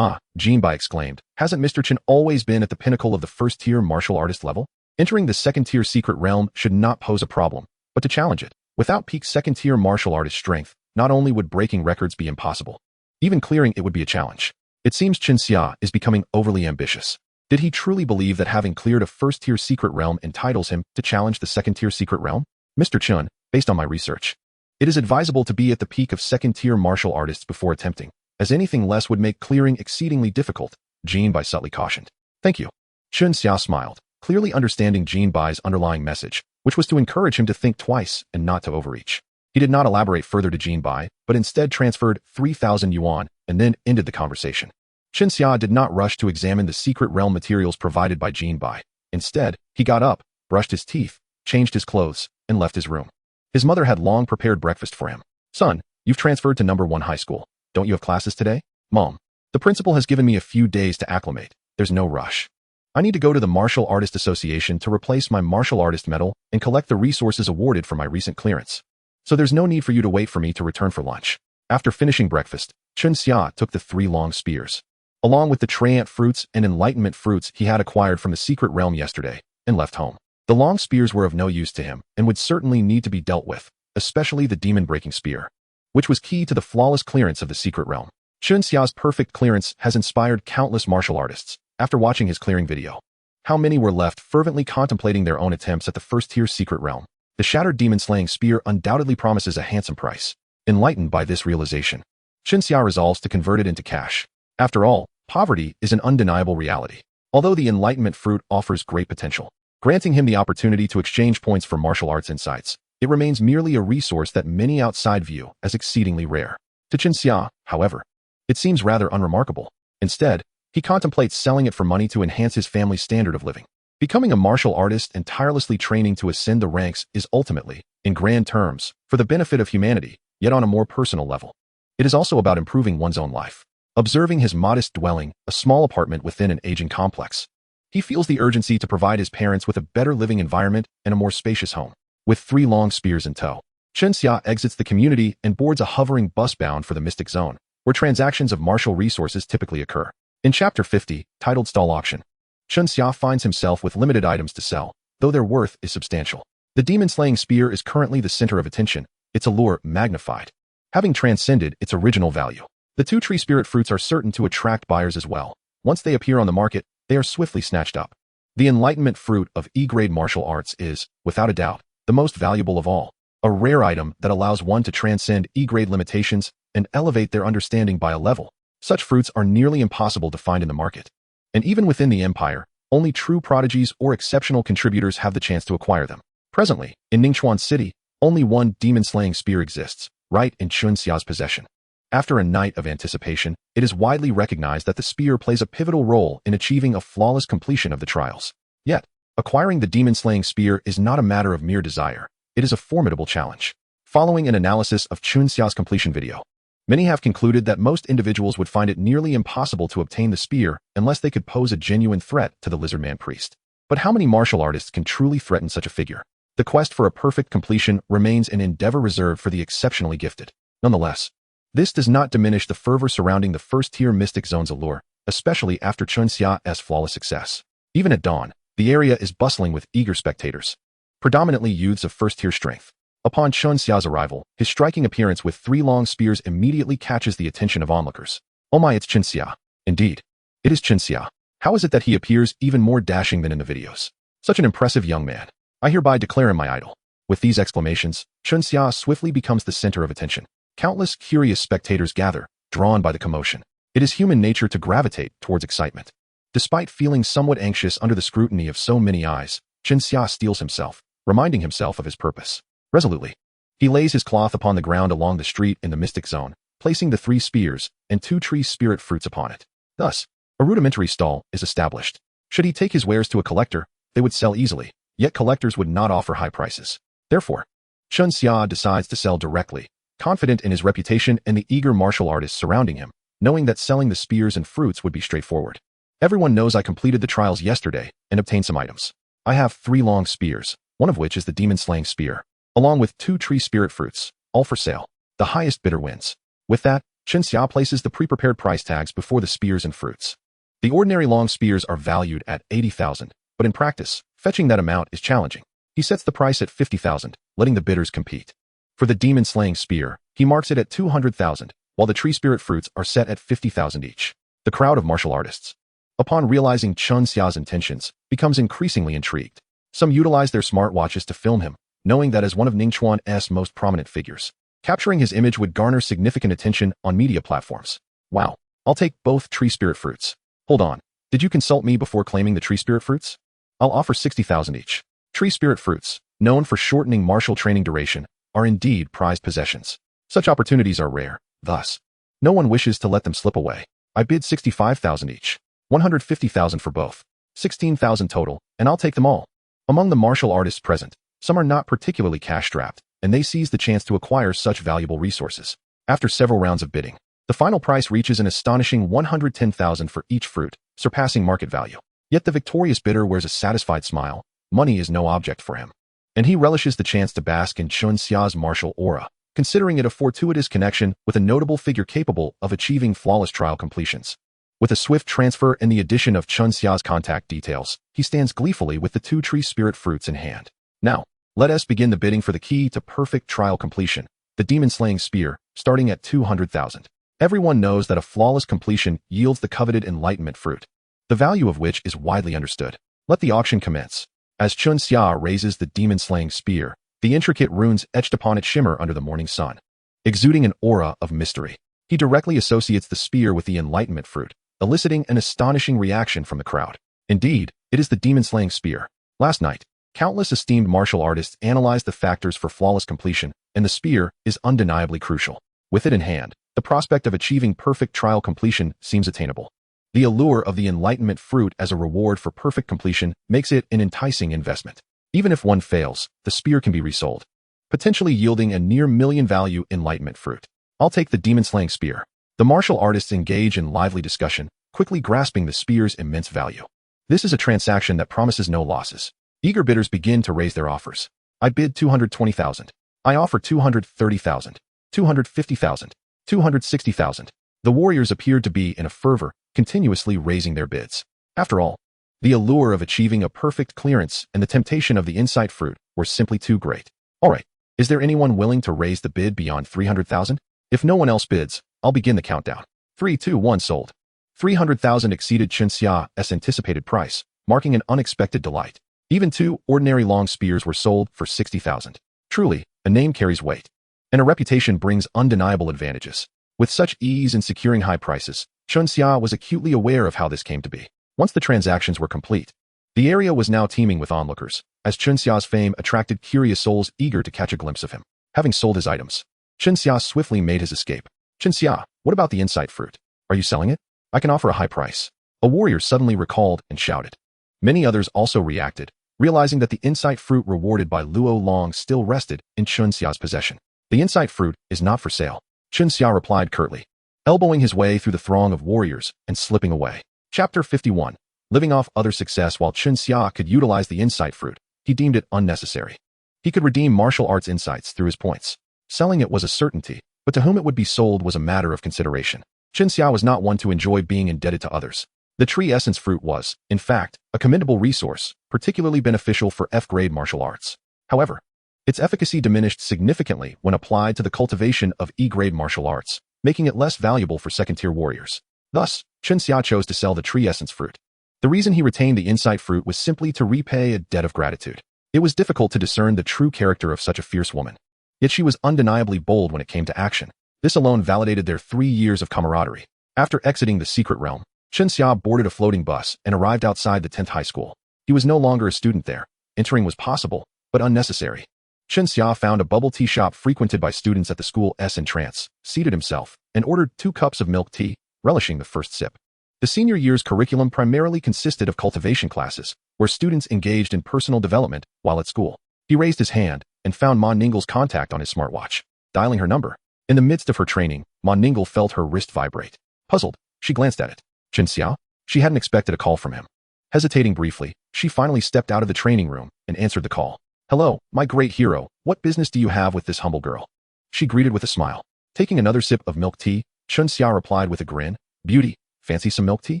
Jean Bai exclaimed, hasn't Mr. Chen always been at the pinnacle of the first-tier martial artist level? Entering the second-tier secret realm should not pose a problem, but to challenge it, without peak second-tier martial artist strength, not only would breaking records be impossible, even clearing it would be a challenge. It seems Chenxia is becoming overly ambitious. Did he truly believe that having cleared a first-tier secret realm entitles him to challenge the second-tier secret realm? Mr. Chen, based on my research, it is advisable to be at the peak of second-tier martial artists before attempting, as anything less would make clearing exceedingly difficult, Jean Bai subtly cautioned. Thank you. Chenxia smiled, clearly understanding Jean Bai's underlying message, which was to encourage him to think twice and not to overreach. He did not elaborate further to Jean Bai, but instead transferred 3,000 yuan and then ended the conversation. Chenxia did not rush to examine the secret realm materials provided by Jean Bai. Instead, he got up, brushed his teeth, changed his clothes, and left his room. His mother had long prepared breakfast for him. Son, you've transferred to number 1 high school. Don't you have classes today? Mom, the principal has given me a few days to acclimate. There's no rush. I need to go to the Martial Artist Association to replace my martial artist medal and collect the resources awarded for my recent clearance. so there's no need for you to wait for me to return for lunch. After finishing breakfast, Chunxia took the 3 long spears, along with the treant fruits and enlightenment fruits he had acquired from the secret realm yesterday, and left home. The long spears were of no use to him and would certainly need to be dealt with, especially the demon-breaking spear, which was key to the flawless clearance of the secret realm. Chunxia's perfect clearance has inspired countless martial artists. After watching his clearing video, how many were left fervently contemplating their own attempts at the first-tier secret realm? The shattered demon-slaying spear undoubtedly promises a handsome price. Enlightened by this realization, Chunxia resolves to convert it into cash. After all, poverty is an undeniable reality. Although the enlightenment fruit offers great potential, granting him the opportunity to exchange points for martial arts insights, it remains merely a resource that many outside view as exceedingly rare. To Chunxia, however, it seems rather unremarkable. Instead, he contemplates selling it for money to enhance his family's standard of living. Becoming a martial artist and tirelessly training to ascend the ranks is ultimately, in grand terms, for the benefit of humanity, yet on a more personal level. It is also about improving one's own life. Observing his modest dwelling, a small apartment within an aging complex, he feels the urgency to provide his parents with a better living environment and a more spacious home. With 3 long spears in tow, Chunxia exits the community and boards a hovering bus bound for the Mystic Zone, where transactions of martial resources typically occur. In Chapter 50, titled Stall Auction, Chunxia finds himself with limited items to sell, though their worth is substantial. The demon-slaying spear is currently the center of attention, its allure magnified, having transcended its original value. The 2 tree spirit fruits are certain to attract buyers as well. Once they appear on the market, they are swiftly snatched up. The enlightenment fruit of E-grade martial arts is, without a doubt, the most valuable of all, a rare item that allows one to transcend E-grade limitations and elevate their understanding by a level. Such fruits are nearly impossible to find in the market. And even within the empire, only true prodigies or exceptional contributors have the chance to acquire them. Presently, in Ningchuan City, only one demon-slaying spear exists, right in Chunxia's possession. After a night of anticipation, it is widely recognized that the spear plays a pivotal role in achieving a flawless completion of the trials. Yet, acquiring the demon-slaying spear is not a matter of mere desire. It is a formidable challenge. Following an analysis of Chunxia's completion video, many have concluded that most individuals would find it nearly impossible to obtain the spear unless they could pose a genuine threat to the Lizardman priest. But how many martial artists can truly threaten such a figure? The quest for a perfect completion remains an endeavor reserved for the exceptionally gifted. Nonetheless, this does not diminish the fervor surrounding the first-tier Mystic Zone's allure, especially after Chunxia's flawless success. Even at dawn, the area is bustling with eager spectators, predominantly youths of first-tier strength. Upon Chunxia's arrival, his striking appearance with 3 long spears immediately catches the attention of onlookers. Oh my, it's Chunxia. Indeed, it is Chunxia. How is it that he appears even more dashing than in the videos? Such an impressive young man. I hereby declare him my idol. With these exclamations, Chunxia swiftly becomes the center of attention. Countless curious spectators gather, drawn by the commotion. It is human nature to gravitate towards excitement. Despite feeling somewhat anxious under the scrutiny of so many eyes, Chunxia steels himself, reminding himself of his purpose. Resolutely, he lays his cloth upon the ground along the street in the Mystic Zone, placing the 3 spears and 2 tree spirit fruits upon it. Thus, a rudimentary stall is established. Should he take his wares to a collector, they would sell easily, yet collectors would not offer high prices. Therefore, Chunxia decides to sell directly, confident in his reputation and the eager martial artists surrounding him, knowing that selling the spears and fruits would be straightforward. Everyone knows I completed the trials yesterday and obtained some items. I have 3 long spears, one of which is the demon-slaying spear, along with 2 tree spirit fruits, all for sale. The highest bidder wins. With that, Chunxia places the pre-prepared price tags before the spears and fruits. The ordinary long spears are valued at 80,000, but in practice, fetching that amount is challenging. He sets the price at 50,000, letting the bidders compete. For the demon-slaying spear, he marks it at 200,000, while the tree spirit fruits are set at 50,000 each. The crowd of martial artists, upon realizing Chunxia's intentions, becomes increasingly intrigued. Some utilize their smartwatches to film him, knowing that as one of Ningchuan's most prominent figures, capturing his image would garner significant attention on media platforms. Wow, I'll take both tree spirit fruits. Hold on, did you consult me before claiming the tree spirit fruits? I'll offer 60,000 each. Tree spirit fruits, known for shortening martial training duration, are indeed prized possessions. Such opportunities are rare, thus, no one wishes to let them slip away. I bid 65,000 each, 150,000 for both, 16,000 total, and I'll take them all. Among the martial artists present, some are not particularly cash-strapped, and they seize the chance to acquire such valuable resources. After several rounds of bidding, the final price reaches an astonishing 110,000 for each fruit, surpassing market value. Yet the victorious bidder wears a satisfied smile. Money is no object for him. and he relishes the chance to bask in Chun Xia's martial aura, considering it a fortuitous connection with a notable figure capable of achieving flawless trial completions. With a swift transfer and the addition of Chun Xia's contact details, he stands gleefully with the two tree spirit fruits in hand. Now, let us begin the bidding for the key to perfect trial completion, the demon-slaying spear, starting at 200,000. Everyone knows that a flawless completion yields the coveted enlightenment fruit, the value of which is widely understood. Let the auction commence. As Chun Xia raises the demon-slaying spear, the intricate runes etched upon it shimmer under the morning sun, exuding an aura of mystery. He directly associates the spear with the enlightenment fruit, eliciting an astonishing reaction from the crowd. Indeed, it is the demon-slaying spear. Last night, countless esteemed martial artists analyzed the factors for flawless completion, and the spear is undeniably crucial. With it in hand, the prospect of achieving perfect trial completion seems attainable. The allure of the enlightenment fruit as a reward for perfect completion makes it an enticing investment. Even if one fails, the spear can be resold, potentially yielding a near million value enlightenment fruit. I'll take the demon-slaying spear. The martial artists engage in lively discussion, quickly grasping the spear's immense value. This is a transaction that promises no losses. Eager bidders begin to raise their offers. I bid 220,000. I offer 230,000. 250,000. 260,000. The warriors appeared to be in a fervor, continuously raising their bids. After all, the allure of achieving a perfect clearance and the temptation of the insight fruit were simply too great. All right, is there anyone willing to raise the bid beyond 300,000? If no one else bids, I'll begin the countdown. 3, 2, 1 sold. 300,000 exceeded Chun Xia's anticipated price, marking an unexpected delight. Even two ordinary long spears were sold for 60,000. Truly, a name carries weight, and a reputation brings undeniable advantages. With such ease in securing high prices, Chun Xia was acutely aware of how this came to be. Once the transactions were complete, the area was now teeming with onlookers, as Chun Xia's fame attracted curious souls eager to catch a glimpse of him. Having sold his items, Chun Xia swiftly made his escape. Chun Xia, what about the insight fruit? Are you selling it? I can offer a high price. A warrior suddenly recalled and shouted. Many others also reacted, realizing that the insight fruit rewarded by Luo Long still rested in Chun Xia's possession. The insight fruit is not for sale, Chun Xia replied curtly, elbowing his way through the throng of warriors and slipping away. Chapter 51. Living off other success. While Chun Xia could utilize the insight fruit, he deemed it unnecessary. He could redeem martial arts insights through his points. Selling it was a certainty, but to whom it would be sold was a matter of consideration. Chun Xia was not one to enjoy being indebted to others. The tree essence fruit was, in fact, a commendable resource, particularly beneficial for F-grade martial arts. However, its efficacy diminished significantly when applied to the cultivation of E-grade martial arts, making it less valuable for second-tier warriors. Thus, Chun Xia chose to sell the tree essence fruit. The reason he retained the insight fruit was simply to repay a debt of gratitude. It was difficult to discern the true character of such a fierce woman. Yet she was undeniably bold when it came to action. This alone validated their 3 years of camaraderie. After exiting the secret realm, Chun Xia boarded a floating bus and arrived outside the 10th high school. He was no longer a student there. Entering was possible, but unnecessary. Chun Xia found a bubble tea shop frequented by students at the school's entrance, seated himself, and ordered 2 cups of milk tea, relishing the first sip. The senior year's curriculum primarily consisted of cultivation classes, where students engaged in personal development while at school. He raised his hand and found Ma Ningle's contact on his smartwatch. Dialing her number. In the midst of her training, Ma Ningle felt her wrist vibrate. Puzzled, she glanced at it. Chun Xia? She hadn't expected a call from him. Hesitating briefly, she finally stepped out of the training room and answered the call. Hello, my great hero, what business do you have with this humble girl? She greeted with a smile. Taking another sip of milk tea, Chun Xia replied with a grin. Beauty, fancy some milk tea?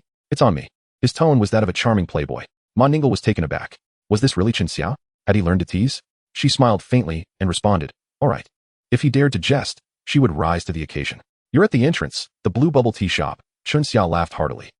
It's on me. His tone was that of a charming playboy. Ma Ningle was taken aback. Was this really Chun Xia? Had he learned to tease? She smiled faintly and responded, all right. If he dared to jest, she would rise to the occasion. You're at the entrance, the blue bubble tea shop. Chun Xia laughed heartily.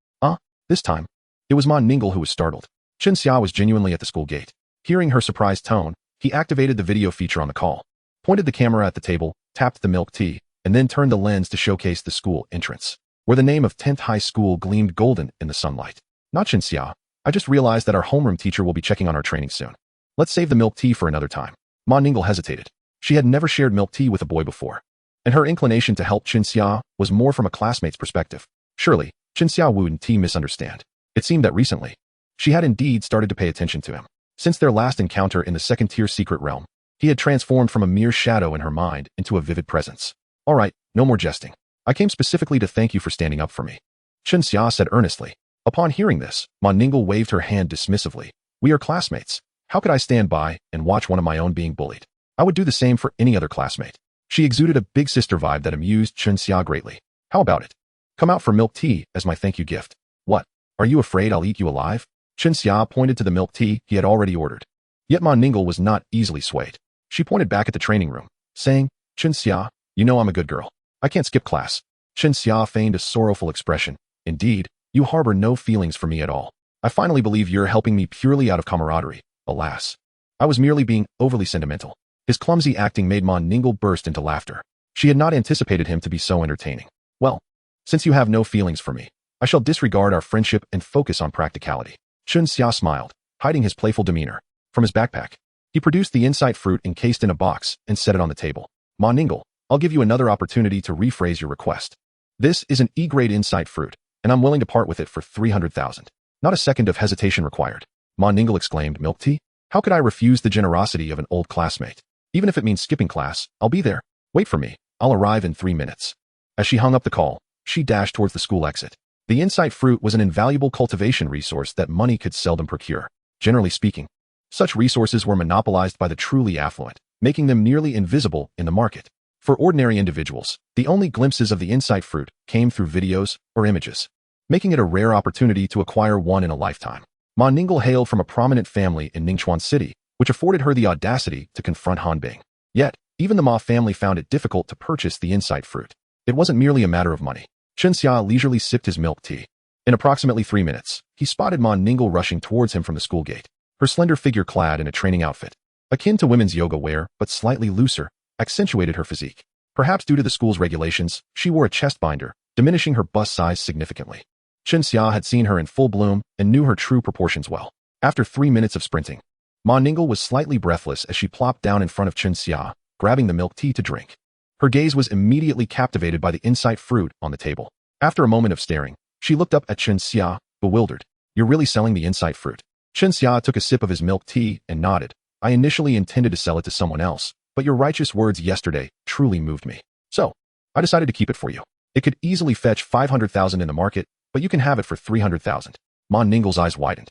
This time, it was Ma Ningle who was startled. Chun Xia was genuinely at the school gate. Hearing her surprised tone, he activated the video feature on the call, pointed the camera at the table, tapped the milk tea, and then turned the lens to showcase the school entrance, where the name of 10th High School gleamed golden in the sunlight. Not Chun Xia. I just realized that our homeroom teacher will be checking on our training soon. Let's save the milk tea for another time. Ma Ningle hesitated. She had never shared milk tea with a boy before, and her inclination to help Chun Xia was more from a classmate's perspective. Surely, Chun Xia wouldn't misunderstand. It seemed that recently, she had indeed started to pay attention to him. Since their last encounter in the second-tier secret realm, he had transformed from a mere shadow in her mind into a vivid presence. All right, no more jesting. I came specifically to thank you for standing up for me, Chun Xia said earnestly. Upon hearing this, Ma Ningle waved her hand dismissively. We are classmates. How could I stand by and watch one of my own being bullied? I would do the same for any other classmate. She exuded a big sister vibe that amused Chunxia greatly. How about it? Come out for milk tea as my thank you gift. What? Are you afraid I'll eat you alive? Chunxia pointed to the milk tea he had already ordered. Yet Ma Ninggle was not easily swayed. She pointed back at the training room, saying, Chunxia, you know I'm a good girl. I can't skip class. Chunxia feigned a sorrowful expression. Indeed, you harbor no feelings for me at all. I finally believe you're helping me purely out of camaraderie. Alas. I was merely being overly sentimental. His clumsy acting made Ma Ninggle burst into laughter. She had not anticipated him to be so entertaining. Well, since you have no feelings for me, I shall disregard our friendship and focus on practicality. Chunxia smiled, hiding his playful demeanor. From his backpack, he produced the insight fruit encased in a box and set it on the table. Ma Ninggle, I'll give you another opportunity to rephrase your request. This is an E-grade insight fruit, and I'm willing to part with it for 300,000. Not a second of hesitation required. Ma Ninggle exclaimed, milk tea? How could I refuse the generosity of an old classmate? Even if it means skipping class, I'll be there. Wait for me. I'll arrive in 3 minutes. As she hung up the call, she dashed towards the school exit. The insight fruit was an invaluable cultivation resource that money could seldom procure. Generally speaking, such resources were monopolized by the truly affluent, making them nearly invisible in the market. For ordinary individuals, the only glimpses of the insight fruit came through videos or images, making it a rare opportunity to acquire one in a lifetime. Ma Ninggle hailed from a prominent family in Ningchuan City, which afforded her the audacity to confront Han Bing. Yet, even the Ma family found it difficult to purchase the insight fruit. It wasn't merely a matter of money. Chunxia leisurely sipped his milk tea. In approximately 3 minutes, he spotted Ma Ninggle rushing towards him from the school gate. Her slender figure clad in a training outfit, akin to women's yoga wear but slightly looser, accentuated her physique. Perhaps due to the school's regulations, she wore a chest binder, diminishing her bust size significantly. Chunxia had seen her in full bloom and knew her true proportions well. After 3 minutes of sprinting, Ma Ninggle was slightly breathless as she plopped down in front of Chunxia, grabbing the milk tea to drink. Her gaze was immediately captivated by the insight fruit on the table. After a moment of staring, she looked up at Chunxia, bewildered. You're really selling the insight fruit? Chunxia took a sip of his milk tea and nodded. I initially intended to sell it to someone else, but your righteous words yesterday truly moved me. So, I decided to keep it for you. It could easily fetch 500,000 in the market, but you can have it for 300,000. Ma Ninggle's eyes widened.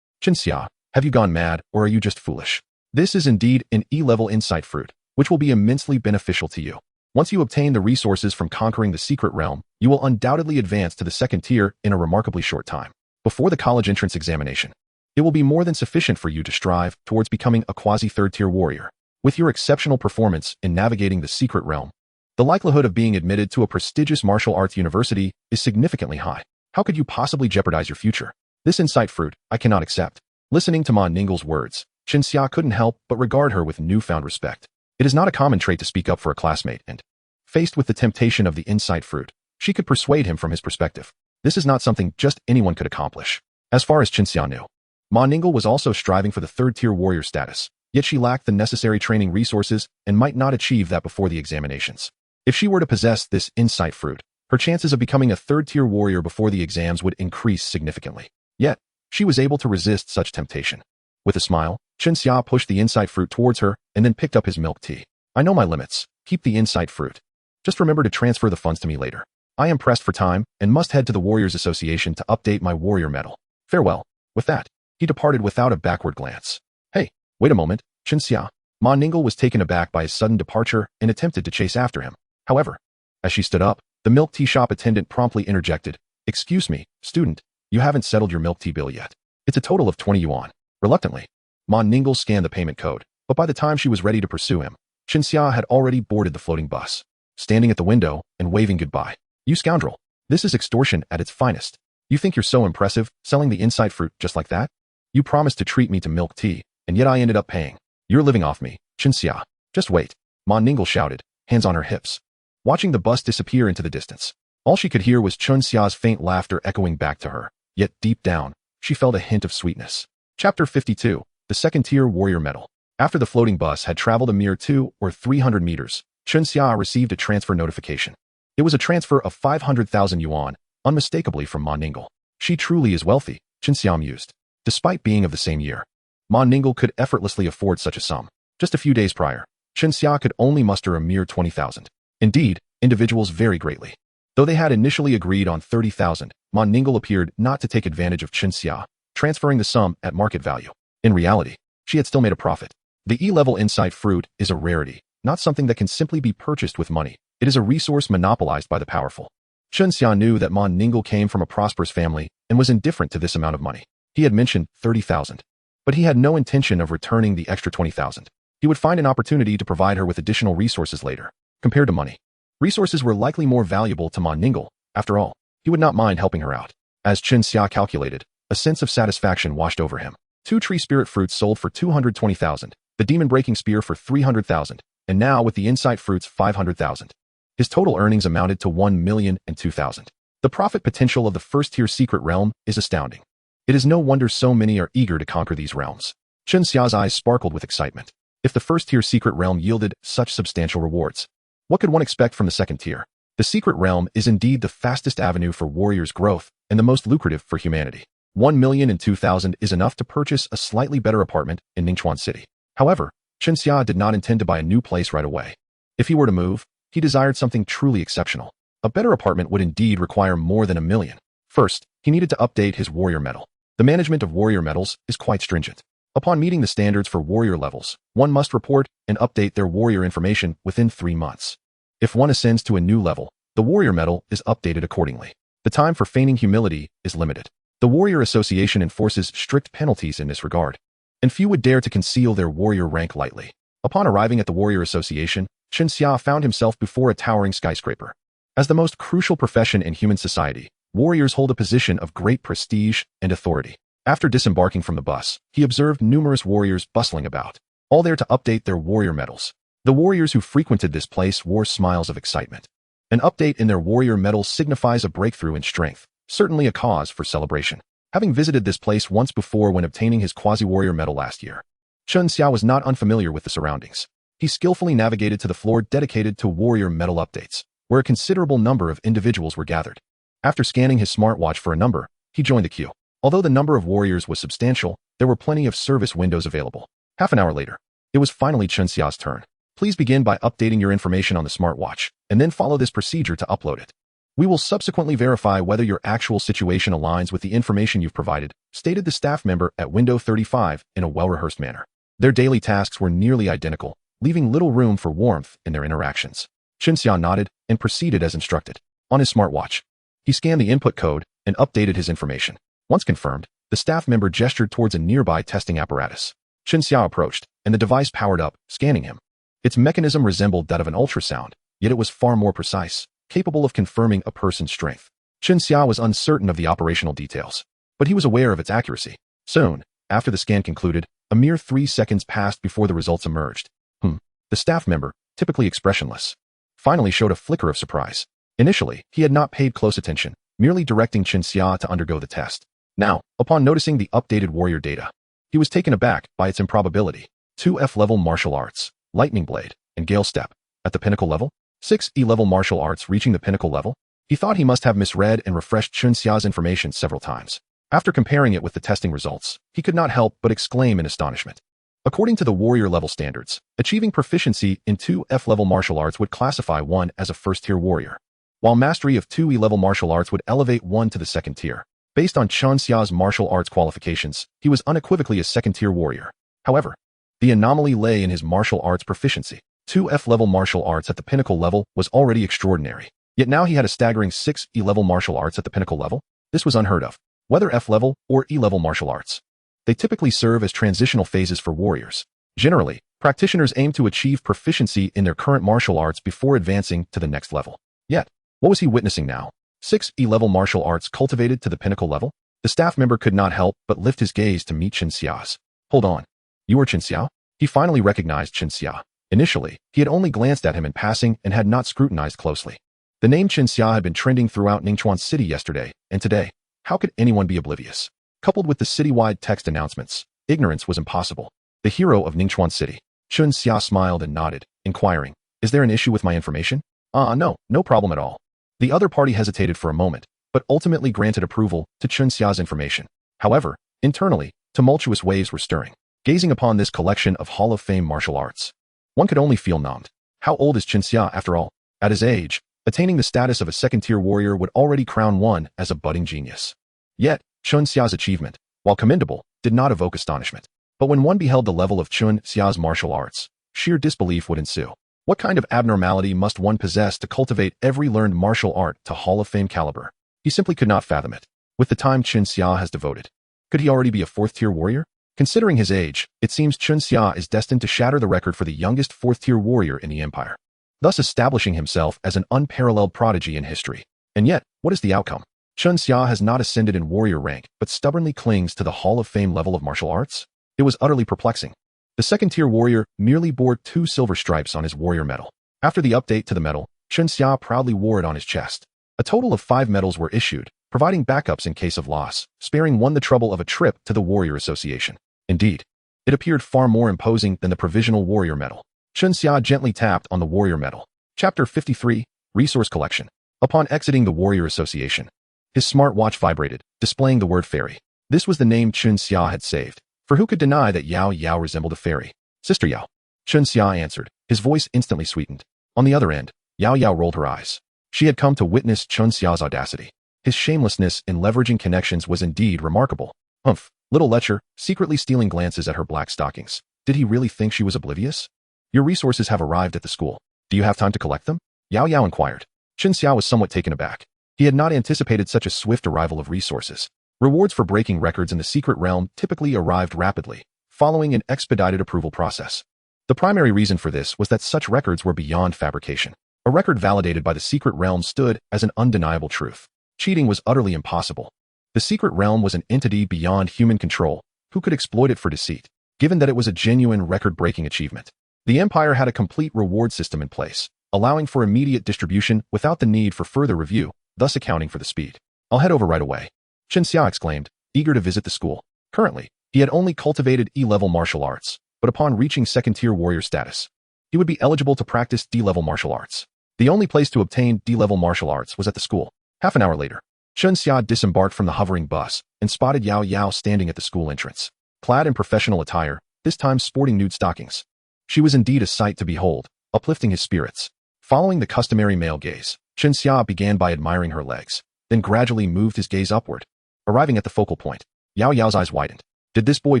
Chunxia, have you gone mad, or are you just foolish? This is indeed an E-level insight fruit, which will be immensely beneficial to you. Once you obtain the resources from conquering the secret realm, you will undoubtedly advance to the second tier in a remarkably short time. Before the college entrance examination, it will be more than sufficient for you to strive towards becoming a quasi-third-tier warrior. With your exceptional performance in navigating the secret realm, the likelihood of being admitted to a prestigious martial arts university is significantly high. How could you possibly jeopardize your future? This insight fruit, I cannot accept. Listening to Ma Ninggle's words, Chunxia couldn't help but regard her with newfound respect. It is not a common trait to speak up for a classmate and, faced with the temptation of the insight fruit, she could persuade him from his perspective. This is not something just anyone could accomplish. As far as Chunxia knew, Ma Ninggle was also striving for the third-tier warrior status, yet she lacked the necessary training resources and might not achieve that before the examinations. If she were to possess this insight fruit, her chances of becoming a third-tier warrior before the exams would increase significantly. Yet, she was able to resist such temptation. With a smile, Chunxia pushed the insight fruit towards her and then picked up his milk tea. I know my limits. Keep the insight fruit. Just remember to transfer the funds to me later. I am pressed for time and must head to the Warriors Association to update my warrior medal. Farewell. With that, he departed without a backward glance. Hey, wait a moment, Chunxia. Ma Ninggle was taken aback by his sudden departure and attempted to chase after him. However, as she stood up, the milk tea shop attendant promptly interjected. Excuse me, student, you haven't settled your milk tea bill yet. It's a total of 20 yuan. Reluctantly, Ma Ninggle scanned the payment code, but by the time she was ready to pursue him, Chunxia had already boarded the floating bus, standing at the window and waving goodbye. You scoundrel, this is extortion at its finest. You think you're so impressive, selling the insight fruit just like that? You promised to treat me to milk tea, and yet I ended up paying. You're living off me, Chunxia. Just wait, Ma Ninggle shouted, hands on her hips, watching the bus disappear into the distance. All she could hear was Chunxia's faint laughter echoing back to her, yet deep down, she felt a hint of sweetness. Chapter 52, the second-tier warrior medal. After the floating bus had traveled a mere 200 or 300 meters, Chunxia received a transfer notification. It was a transfer of 500,000 yuan, unmistakably from Ma Ninggle. She truly is wealthy, Chunxia mused. Despite being of the same year, Ma Ninggle could effortlessly afford such a sum. Just a few days prior, Chunxia could only muster a mere 20,000. Indeed, individuals vary greatly. Though they had initially agreed on 30,000, Ma Ninggle appeared not to take advantage of Chunxia, transferring the sum at market value. In reality, she had still made a profit. The E-level insight fruit is a rarity, not something that can simply be purchased with money. It is a resource monopolized by the powerful. Chunxia knew that Mon Ninggle came from a prosperous family and was indifferent to this amount of money. He had mentioned 30,000. But he had no intention of returning the extra 20,000. He would find an opportunity to provide her with additional resources later. Compared to money, resources were likely more valuable to Mon Ninggle. After all, he would not mind helping her out. As Chunxia calculated, a sense of satisfaction washed over him. 2 tree spirit fruits sold for 220,000, the demon-breaking spear for 300,000, and now with the insight fruits 500,000. His total earnings amounted to 1,002,000. The profit potential of the first-tier secret realm is astounding. It is no wonder so many are eager to conquer these realms. Chunxia's eyes sparkled with excitement. If the first-tier secret realm yielded such substantial rewards, what could one expect from the second tier? The secret realm is indeed the fastest avenue for warriors' growth and the most lucrative for humanity. 1,002,000 is enough to purchase a slightly better apartment in Ningchuan City. However, Chunxia did not intend to buy a new place right away. If he were to move, he desired something truly exceptional. A better apartment would indeed require more than 1 million. First, he needed to update his warrior medal. The management of warrior medals is quite stringent. Upon meeting the standards for warrior levels, one must report and update their warrior information within 3 months. If one ascends to a new level, the warrior medal is updated accordingly. The time for feigning humility is limited. The Warrior Association enforces strict penalties in this regard, and few would dare to conceal their warrior rank lightly. Upon arriving at the Warrior Association, Chunxia found himself before a towering skyscraper. As the most crucial profession in human society, warriors hold a position of great prestige and authority. After disembarking from the bus, he observed numerous warriors bustling about, all there to update their warrior medals. The warriors who frequented this place wore smiles of excitement. An update in their warrior medals signifies a breakthrough in strength, certainly a cause for celebration. Having visited this place once before when obtaining his quasi-warrior medal last year, Chunxia was not unfamiliar with the surroundings. He skillfully navigated to the floor dedicated to warrior medal updates, where a considerable number of individuals were gathered. After scanning his smartwatch for a number, he joined the queue. Although the number of warriors was substantial, there were plenty of service windows available. Half an hour later, it was finally Chunxia's turn. Please begin by updating your information on the smartwatch, and then follow this procedure to upload it. We will subsequently verify whether your actual situation aligns with the information you've provided, stated the staff member at window 35 in a well-rehearsed manner. Their daily tasks were nearly identical, leaving little room for warmth in their interactions. Chunxia nodded and proceeded as instructed. On his smartwatch, he scanned the input code and updated his information. Once confirmed, the staff member gestured towards a nearby testing apparatus. Chunxia approached, and the device powered up, scanning him. Its mechanism resembled that of an ultrasound, yet it was far more precise, capable of confirming a person's strength. Chunxia was uncertain of the operational details, but he was aware of its accuracy. Soon, after the scan concluded, a mere 3 seconds passed before the results emerged. The staff member, typically expressionless, finally showed a flicker of surprise. Initially, he had not paid close attention, merely directing Chunxia to undergo the test. Now, upon noticing the updated warrior data, he was taken aback by its improbability. 2 F-level martial arts, lightning blade, and gale step. At the pinnacle level, 6 E-level martial arts reaching the pinnacle level. He thought he must have misread and refreshed Chunxia's information several times. After comparing it with the testing results, he could not help but exclaim in astonishment. According to the warrior level standards, achieving proficiency in 2 F-level martial arts would classify one as a first-tier warrior, while mastery of 2 E-level martial arts would elevate one to the second tier. Based on Chunxia's martial arts qualifications, he was unequivocally a second-tier warrior. However, the anomaly lay in his martial arts proficiency. 2 F-level martial arts at the pinnacle level was already extraordinary. Yet now he had a staggering 6 E-level martial arts at the pinnacle level. This was unheard of. Whether F-level or E-level martial arts, they typically serve as transitional phases for warriors. Generally, practitioners aim to achieve proficiency in their current martial arts before advancing to the next level. Yet, what was he witnessing now? 6 E-level martial arts cultivated to the pinnacle level? The staff member could not help but lift his gaze to meet Chunxia's. Hold on. You are Chunxia? He finally recognized Chunxia. Initially, he had only glanced at him in passing and had not scrutinized closely. The name Chunxia had been trending throughout Ningchuan City yesterday and today. How could anyone be oblivious? Coupled with the citywide text announcements, ignorance was impossible. The hero of Ningchuan City. Chunxia smiled and nodded, inquiring, "Is there an issue with my information?" No problem at all. The other party hesitated for a moment, but ultimately granted approval to Chunxia's information. However, internally, tumultuous waves were stirring. Gazing upon this collection of Hall of Fame martial arts, one could only feel numbed. How old is Chunxia after all? At his age, attaining the status of a second-tier warrior would already crown one as a budding genius. Yet, Chunxia's achievement, while commendable, did not evoke astonishment. But when one beheld the level of Chun Xia's martial arts, sheer disbelief would ensue. What kind of abnormality must one possess to cultivate every learned martial art to Hall of Fame caliber? He simply could not fathom it. With the time Chun Xia has devoted, could he already be a fourth-tier warrior? Considering his age, it seems Chun Xia is destined to shatter the record for the youngest fourth-tier warrior in the empire, thus establishing himself as an unparalleled prodigy in history. And yet, what is the outcome? Chun Xia has not ascended in warrior rank, but stubbornly clings to the Hall of Fame level of martial arts? It was utterly perplexing. The second-tier warrior merely bore 2 silver stripes on his warrior medal. After the update to the medal, Chun Xia proudly wore it on his chest. A total of 5 medals were issued, providing backups in case of loss, sparing one the trouble of a trip to the Warrior Association. Indeed, it appeared far more imposing than the provisional warrior medal. Chun Xia gently tapped on the warrior medal. Chapter 53, Resource Collection. Upon exiting the Warrior Association, his smartwatch vibrated, displaying the word fairy. This was the name Chun Xia had saved, for who could deny that Yao Yao resembled a fairy? Sister Yao. Chun Xia answered, his voice instantly sweetened. On the other end, Yao Yao rolled her eyes. She had come to witness Chun Xia's audacity. His shamelessness in leveraging connections was indeed remarkable. Humph, little lecher, secretly stealing glances at her black stockings. Did he really think she was oblivious? Your resources have arrived at the school. Do you have time to collect them? Yao Yao inquired. Chun Xia was somewhat taken aback. He had not anticipated such a swift arrival of resources. Rewards for breaking records in the secret realm typically arrived rapidly, following an expedited approval process. The primary reason for this was that such records were beyond fabrication. A record validated by the secret realm stood as an undeniable truth. Cheating was utterly impossible. The secret realm was an entity beyond human control. Who could exploit it for deceit, given that it was a genuine record-breaking achievement? The Empire had a complete reward system in place, allowing for immediate distribution without the need for further review, thus accounting for the speed. I'll head over right away, Chun Xia exclaimed, eager to visit the school. Currently, he had only cultivated E-level martial arts, but upon reaching second-tier warrior status, he would be eligible to practice D-level martial arts. The only place to obtain D-level martial arts was at the school. Half an hour later, Chun Xia disembarked from the hovering bus and spotted Yao Yao standing at the school entrance, clad in professional attire, this time sporting nude stockings. She was indeed a sight to behold, uplifting his spirits. Following the customary male gaze, Chun Xia began by admiring her legs, then gradually moved his gaze upward. Arriving at the focal point, Yao Yao's eyes widened. Did this boy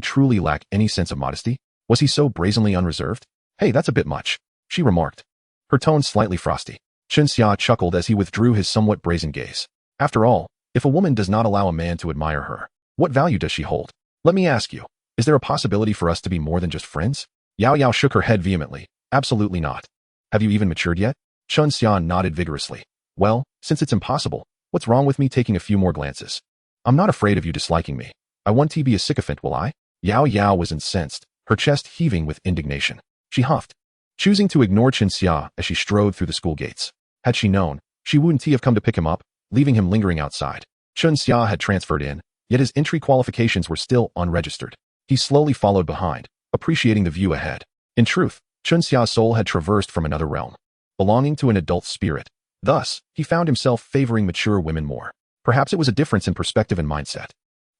truly lack any sense of modesty? Was he so brazenly unreserved? Hey, that's a bit much, she remarked, her tone slightly frosty. Chun Xia chuckled as he withdrew his somewhat brazen gaze. After all, if a woman does not allow a man to admire her, what value does she hold? Let me ask you, is there a possibility for us to be more than just friends? Yao Yao shook her head vehemently. Absolutely not. Have you even matured yet? Chun Xia nodded vigorously. Well, since it's impossible, what's wrong with me taking a few more glances? I'm not afraid of you disliking me. I want to be a sycophant, will I? Yao Yao was incensed, her chest heaving with indignation. She huffed, choosing to ignore Chun Xia as she strode through the school gates. Had she known, she wouldn't have come to pick him up, leaving him lingering outside. Chun Xia had transferred in, yet his entry qualifications were still unregistered. He slowly followed behind, appreciating the view ahead. In truth, Chun Xia's soul had traversed from another realm, belonging to an adult spirit. Thus, he found himself favoring mature women more. Perhaps it was a difference in perspective and mindset.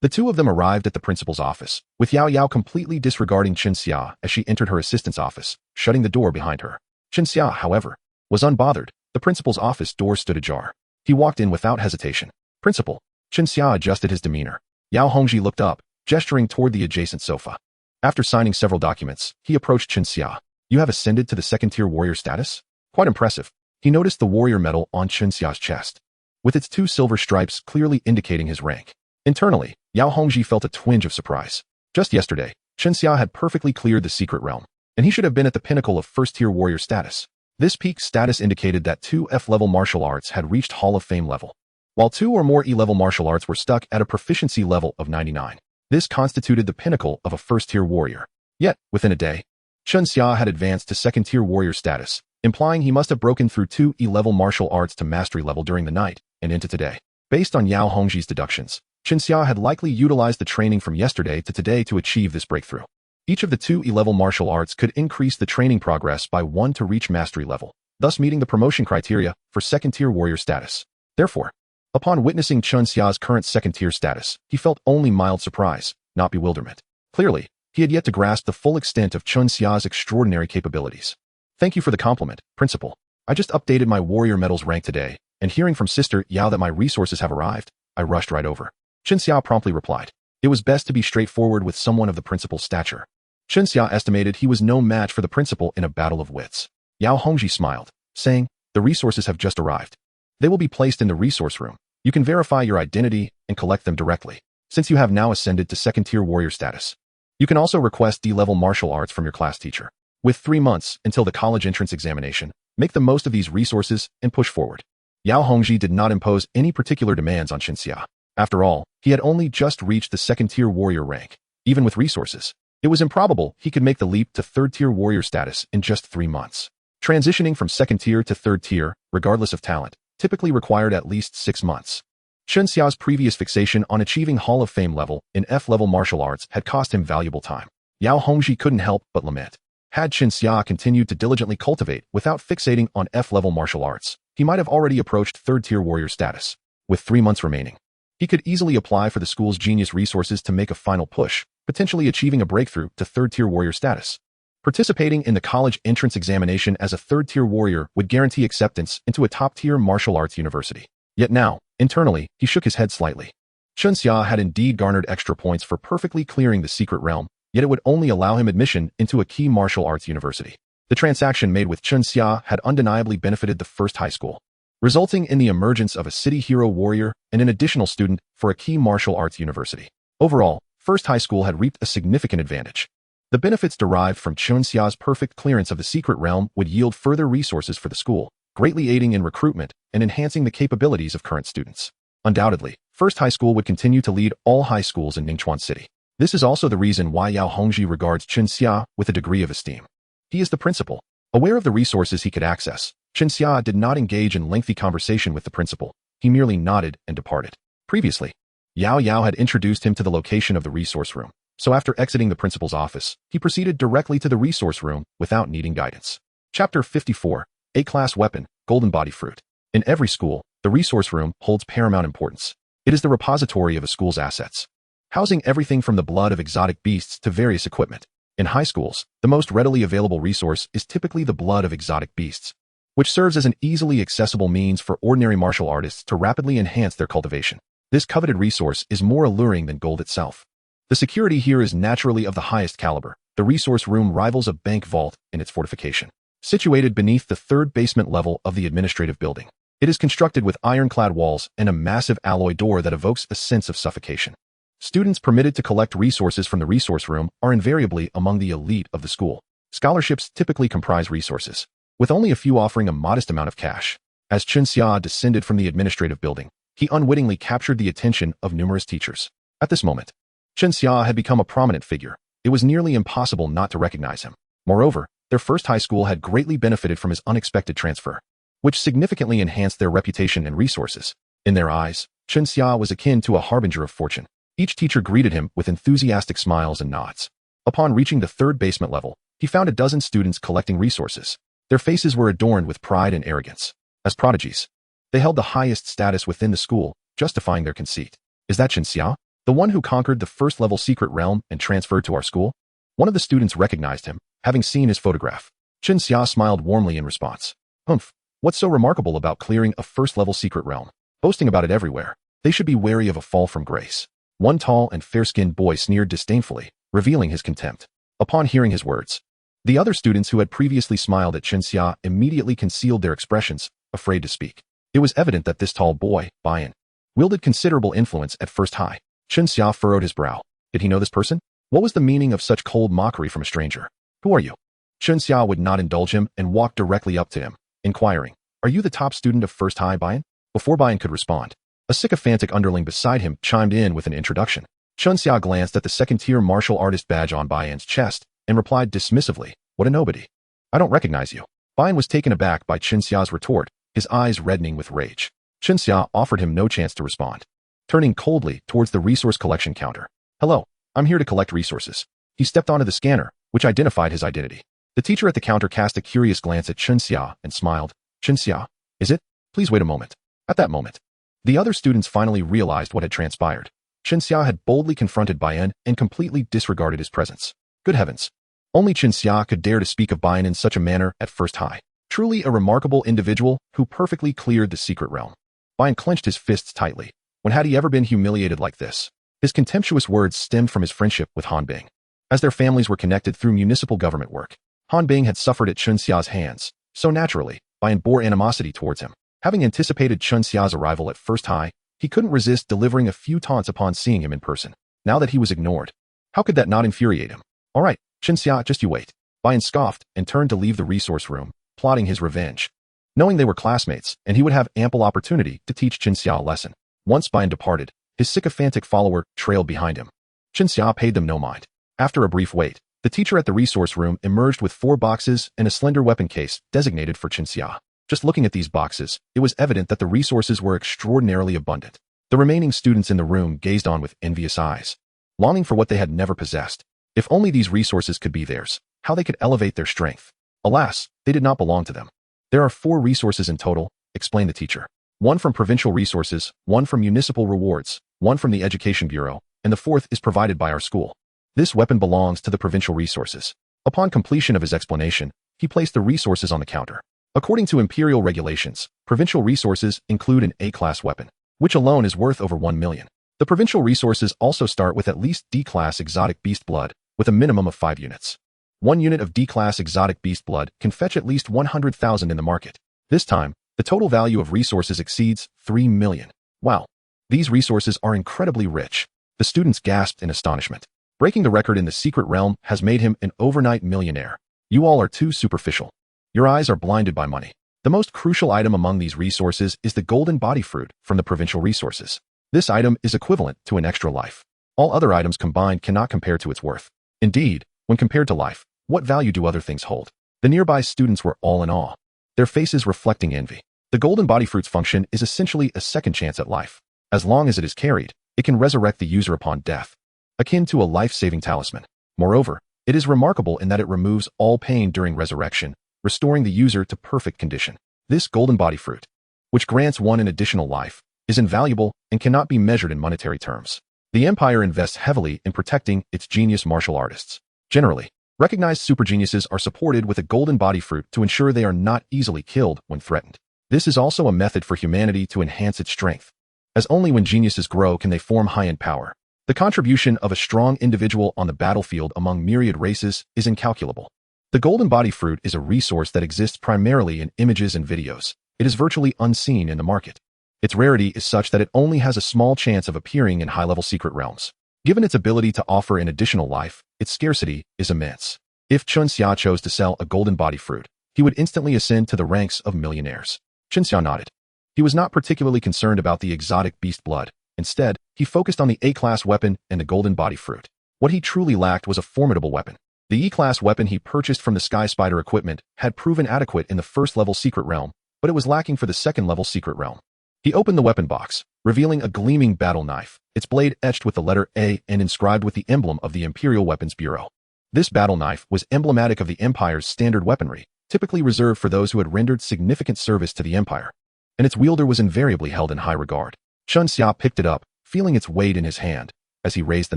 The two of them arrived at the principal's office, with Yao Yao completely disregarding Chun Xia as she entered her assistant's office, shutting the door behind her. Chun Xia, however, was unbothered. The principal's office door stood ajar. He walked in without hesitation. Principal. Chun Xia adjusted his demeanor. Yao Hongji looked up, gesturing toward the adjacent sofa. After signing several documents, he approached Chun Xia. You have ascended to the second-tier warrior status? Quite impressive. He noticed the warrior medal on Chun Xia's chest, with its 2 silver stripes clearly indicating his rank. Internally, Yao Hongji felt a twinge of surprise. Just yesterday, Chun Xia had perfectly cleared the secret realm, and he should have been at the pinnacle of first-tier warrior status. This peak status indicated that 2 F-level martial arts had reached Hall of Fame level, while 2 or more E-level martial arts were stuck at a proficiency level of 99. This constituted the pinnacle of a first-tier warrior. Yet, within a day, Chun Xia had advanced to second-tier warrior status, implying he must have broken through 2 E-level martial arts to mastery level during the night and into today. Based on Yao Hongji's deductions, Chun Xia had likely utilized the training from yesterday to today to achieve this breakthrough. Each of the 2 E-level martial arts could increase the training progress by 1 to reach mastery level, thus meeting the promotion criteria for second-tier warrior status. Therefore, upon witnessing Chun Xia's current second-tier status, he felt only mild surprise, not bewilderment. Clearly, he had yet to grasp the full extent of Chun Xia's extraordinary capabilities. Thank you for the compliment, Principal. I just updated my warrior medal's rank today, and hearing from Sister Yao that my resources have arrived, I rushed right over. Chun Xia promptly replied. It was best to be straightforward with someone of the principal's stature. Chen Xia estimated he was no match for the principal in a battle of wits. Yao Hongji smiled, saying, "The resources have just arrived. They will be placed in the resource room. You can verify your identity and collect them directly, since you have now ascended to second-tier warrior status. You can also request D-level martial arts from your class teacher. With 3 months until the college entrance examination, make the most of these resources and push forward." Yao Hongji did not impose any particular demands on Chen Xia. After all, he had only just reached the second-tier warrior rank. Even with resources, it was improbable he could make the leap to third-tier warrior status in just 3 months. Transitioning from second-tier to third-tier, regardless of talent, typically required at least 6 months. Chen Xiao's previous fixation on achieving Hall of Fame level in F-level martial arts had cost him valuable time. Yao Hongji couldn't help but lament. Had Chen Xia continued to diligently cultivate without fixating on F-level martial arts, he might have already approached third-tier warrior status. With 3 months remaining, he could easily apply for the school's genius resources to make a final push, potentially achieving a breakthrough to third-tier warrior status. Participating in the college entrance examination as a third-tier warrior would guarantee acceptance into a top-tier martial arts university. Yet now, internally, he shook his head slightly. Chen Xia had indeed garnered extra points for perfectly clearing the secret realm, yet it would only allow him admission into a key martial arts university. The transaction made with Chen Xia had undeniably benefited the first high school, resulting in the emergence of a city hero warrior and an additional student for a key martial arts university. Overall, first high school had reaped a significant advantage. The benefits derived from Chen Xia's perfect clearance of the secret realm would yield further resources for the school, greatly aiding in recruitment and enhancing the capabilities of current students. Undoubtedly, first high school would continue to lead all high schools in Ningchuan City. This is also the reason why Yao Hongji regards Chen Xia with a degree of esteem. He is the principal. Aware of the resources he could access, Chen Xia did not engage in lengthy conversation with the principal. He merely nodded and departed. Previously, Yao had introduced him to the location of the resource room, so after exiting the principal's office, he proceeded directly to the resource room without needing guidance. Chapter 54, A-Class Weapon, Golden Body Fruit. In every school, the resource room holds paramount importance. It is the repository of a school's assets, housing everything from the blood of exotic beasts to various equipment. In high schools, the most readily available resource is typically the blood of exotic beasts, which serves as an easily accessible means for ordinary martial artists to rapidly enhance their cultivation. This coveted resource is more alluring than gold itself. The security here is naturally of the highest caliber. The resource room rivals a bank vault in its fortification. Situated beneath the third basement level of the administrative building, it is constructed with ironclad walls and a massive alloy door that evokes a sense of suffocation. Students permitted to collect resources from the resource room are invariably among the elite of the school. Scholarships typically comprise resources, with only a few offering a modest amount of cash. As Chen Xia descended from the administrative building, he unwittingly captured the attention of numerous teachers. At this moment, Chen Xia had become a prominent figure. It was nearly impossible not to recognize him. Moreover, their first high school had greatly benefited from his unexpected transfer, which significantly enhanced their reputation and resources. In their eyes, Chen Xia was akin to a harbinger of fortune. Each teacher greeted him with enthusiastic smiles and nods. Upon reaching the third basement level, he found a dozen students collecting resources. Their faces were adorned with pride and arrogance. As prodigies, they held the highest status within the school, justifying their conceit. "Is that Chen Xia, the one who conquered the first-level secret realm and transferred to our school?" One of the students recognized him, having seen his photograph. Chen Xia smiled warmly in response. "Humph, what's so remarkable about clearing a first-level secret realm? Boasting about it everywhere. They should be wary of a fall from grace." One tall and fair-skinned boy sneered disdainfully, revealing his contempt. Upon hearing his words, the other students who had previously smiled at Chen Xia immediately concealed their expressions, afraid to speak. It was evident that this tall boy, Bian, wielded considerable influence at first high. Chen Xia furrowed his brow. Did he know this person? What was the meaning of such cold mockery from a stranger? "Who are you?" Chen Xia would not indulge him and walked directly up to him, inquiring, "Are you the top student of first high, Bian?" Before Bian could respond, a sycophantic underling beside him chimed in with an introduction. Chen Xia glanced at the second-tier martial artist badge on Bian's chest and replied dismissively, "What a nobody. I don't recognize you." Bian was taken aback by Chen Xia's retort, his eyes reddening with rage. Chen Xia offered him no chance to respond, turning coldly towards the resource collection counter. "Hello, I'm here to collect resources." He stepped onto the scanner, which identified his identity. The teacher at the counter cast a curious glance at Chen Xia and smiled. "Chen Xia, is it? Please wait a moment." At that moment, the other students finally realized what had transpired. Chen Xia had boldly confronted Bian and completely disregarded his presence. Good heavens! Only Chen Xia could dare to speak of Bian in such a manner at first high. Truly a remarkable individual who perfectly cleared the secret realm. Bian clenched his fists tightly. When had he ever been humiliated like this? His contemptuous words stemmed from his friendship with Han Bing. As their families were connected through municipal government work, Han Bing had suffered at Chun Xia's hands, so naturally, Bai bore animosity towards him. Having anticipated Chun Xia's arrival at First High, he couldn't resist delivering a few taunts upon seeing him in person. Now that he was ignored, how could that not infuriate him? All right, Chun Xia, just you wait. Bai scoffed and turned to leave the resource room, plotting his revenge. Knowing they were classmates, and he would have ample opportunity to teach Chun Xia a lesson. Once Bai departed, his sycophantic follower trailed behind him. Chun Xia paid them no mind. After a brief wait, the teacher at the resource room emerged with 4 boxes and a slender weapon case designated for Chun Xia. Just looking at these boxes, it was evident that the resources were extraordinarily abundant. The remaining students in the room gazed on with envious eyes, longing for what they had never possessed. If only these resources could be theirs, how they could elevate their strength. Alas, they did not belong to them. There are 4 resources in total, explained the teacher. 1 from provincial resources, 1 from municipal rewards, 1 from the Education Bureau, and the 4th is provided by our school. This weapon belongs to the provincial resources. Upon completion of his explanation, he placed the resources on the counter. According to imperial regulations, provincial resources include an A-class weapon, which alone is worth over 1 million. The provincial resources also start with at least D-class exotic beast blood, with a minimum of 5 units. 1 unit of D-class exotic beast blood can fetch at least 100,000 in the market. This time, the total value of resources exceeds 3 million. Wow. These resources are incredibly rich. The students gasped in astonishment. Breaking the record in the secret realm has made him an overnight millionaire. You all are too superficial. Your eyes are blinded by money. The most crucial item among these resources is the golden body fruit from the provincial resources. This item is equivalent to an extra life. All other items combined cannot compare to its worth. Indeed, when compared to life, what value do other things hold? The nearby students were all in awe, their faces reflecting envy. The golden body fruit's function is essentially a second chance at life. As long as it is carried, it can resurrect the user upon death, akin to a life-saving talisman. Moreover, it is remarkable in that it removes all pain during resurrection, restoring the user to perfect condition. This golden body fruit, which grants one an additional life, is invaluable and cannot be measured in monetary terms. The Empire invests heavily in protecting its genius martial artists. Generally, recognized super geniuses are supported with a golden body fruit to ensure they are not easily killed when threatened. This is also a method for humanity to enhance its strength, as only when geniuses grow can they form high-end power. The contribution of a strong individual on the battlefield among myriad races is incalculable. The golden body fruit is a resource that exists primarily in images and videos. It is virtually unseen in the market. Its rarity is such that it only has a small chance of appearing in high-level secret realms. Given its ability to offer an additional life, its scarcity is immense. If Chun Xia chose to sell a golden body fruit, he would instantly ascend to the ranks of millionaires. Chun Xia nodded. He was not particularly concerned about the exotic beast blood. Instead, he focused on the A-class weapon and the golden body fruit. What he truly lacked was a formidable weapon. The E-class weapon he purchased from the Sky Spider equipment had proven adequate in the first-level secret realm, but it was lacking for the second-level secret realm. He opened the weapon box, revealing a gleaming battle knife, its blade etched with the letter A and inscribed with the emblem of the Imperial Weapons Bureau. This battle knife was emblematic of the Empire's standard weaponry, typically reserved for those who had rendered significant service to the Empire, and its wielder was invariably held in high regard. Chun Xia picked it up, feeling its weight in his hand. As he raised the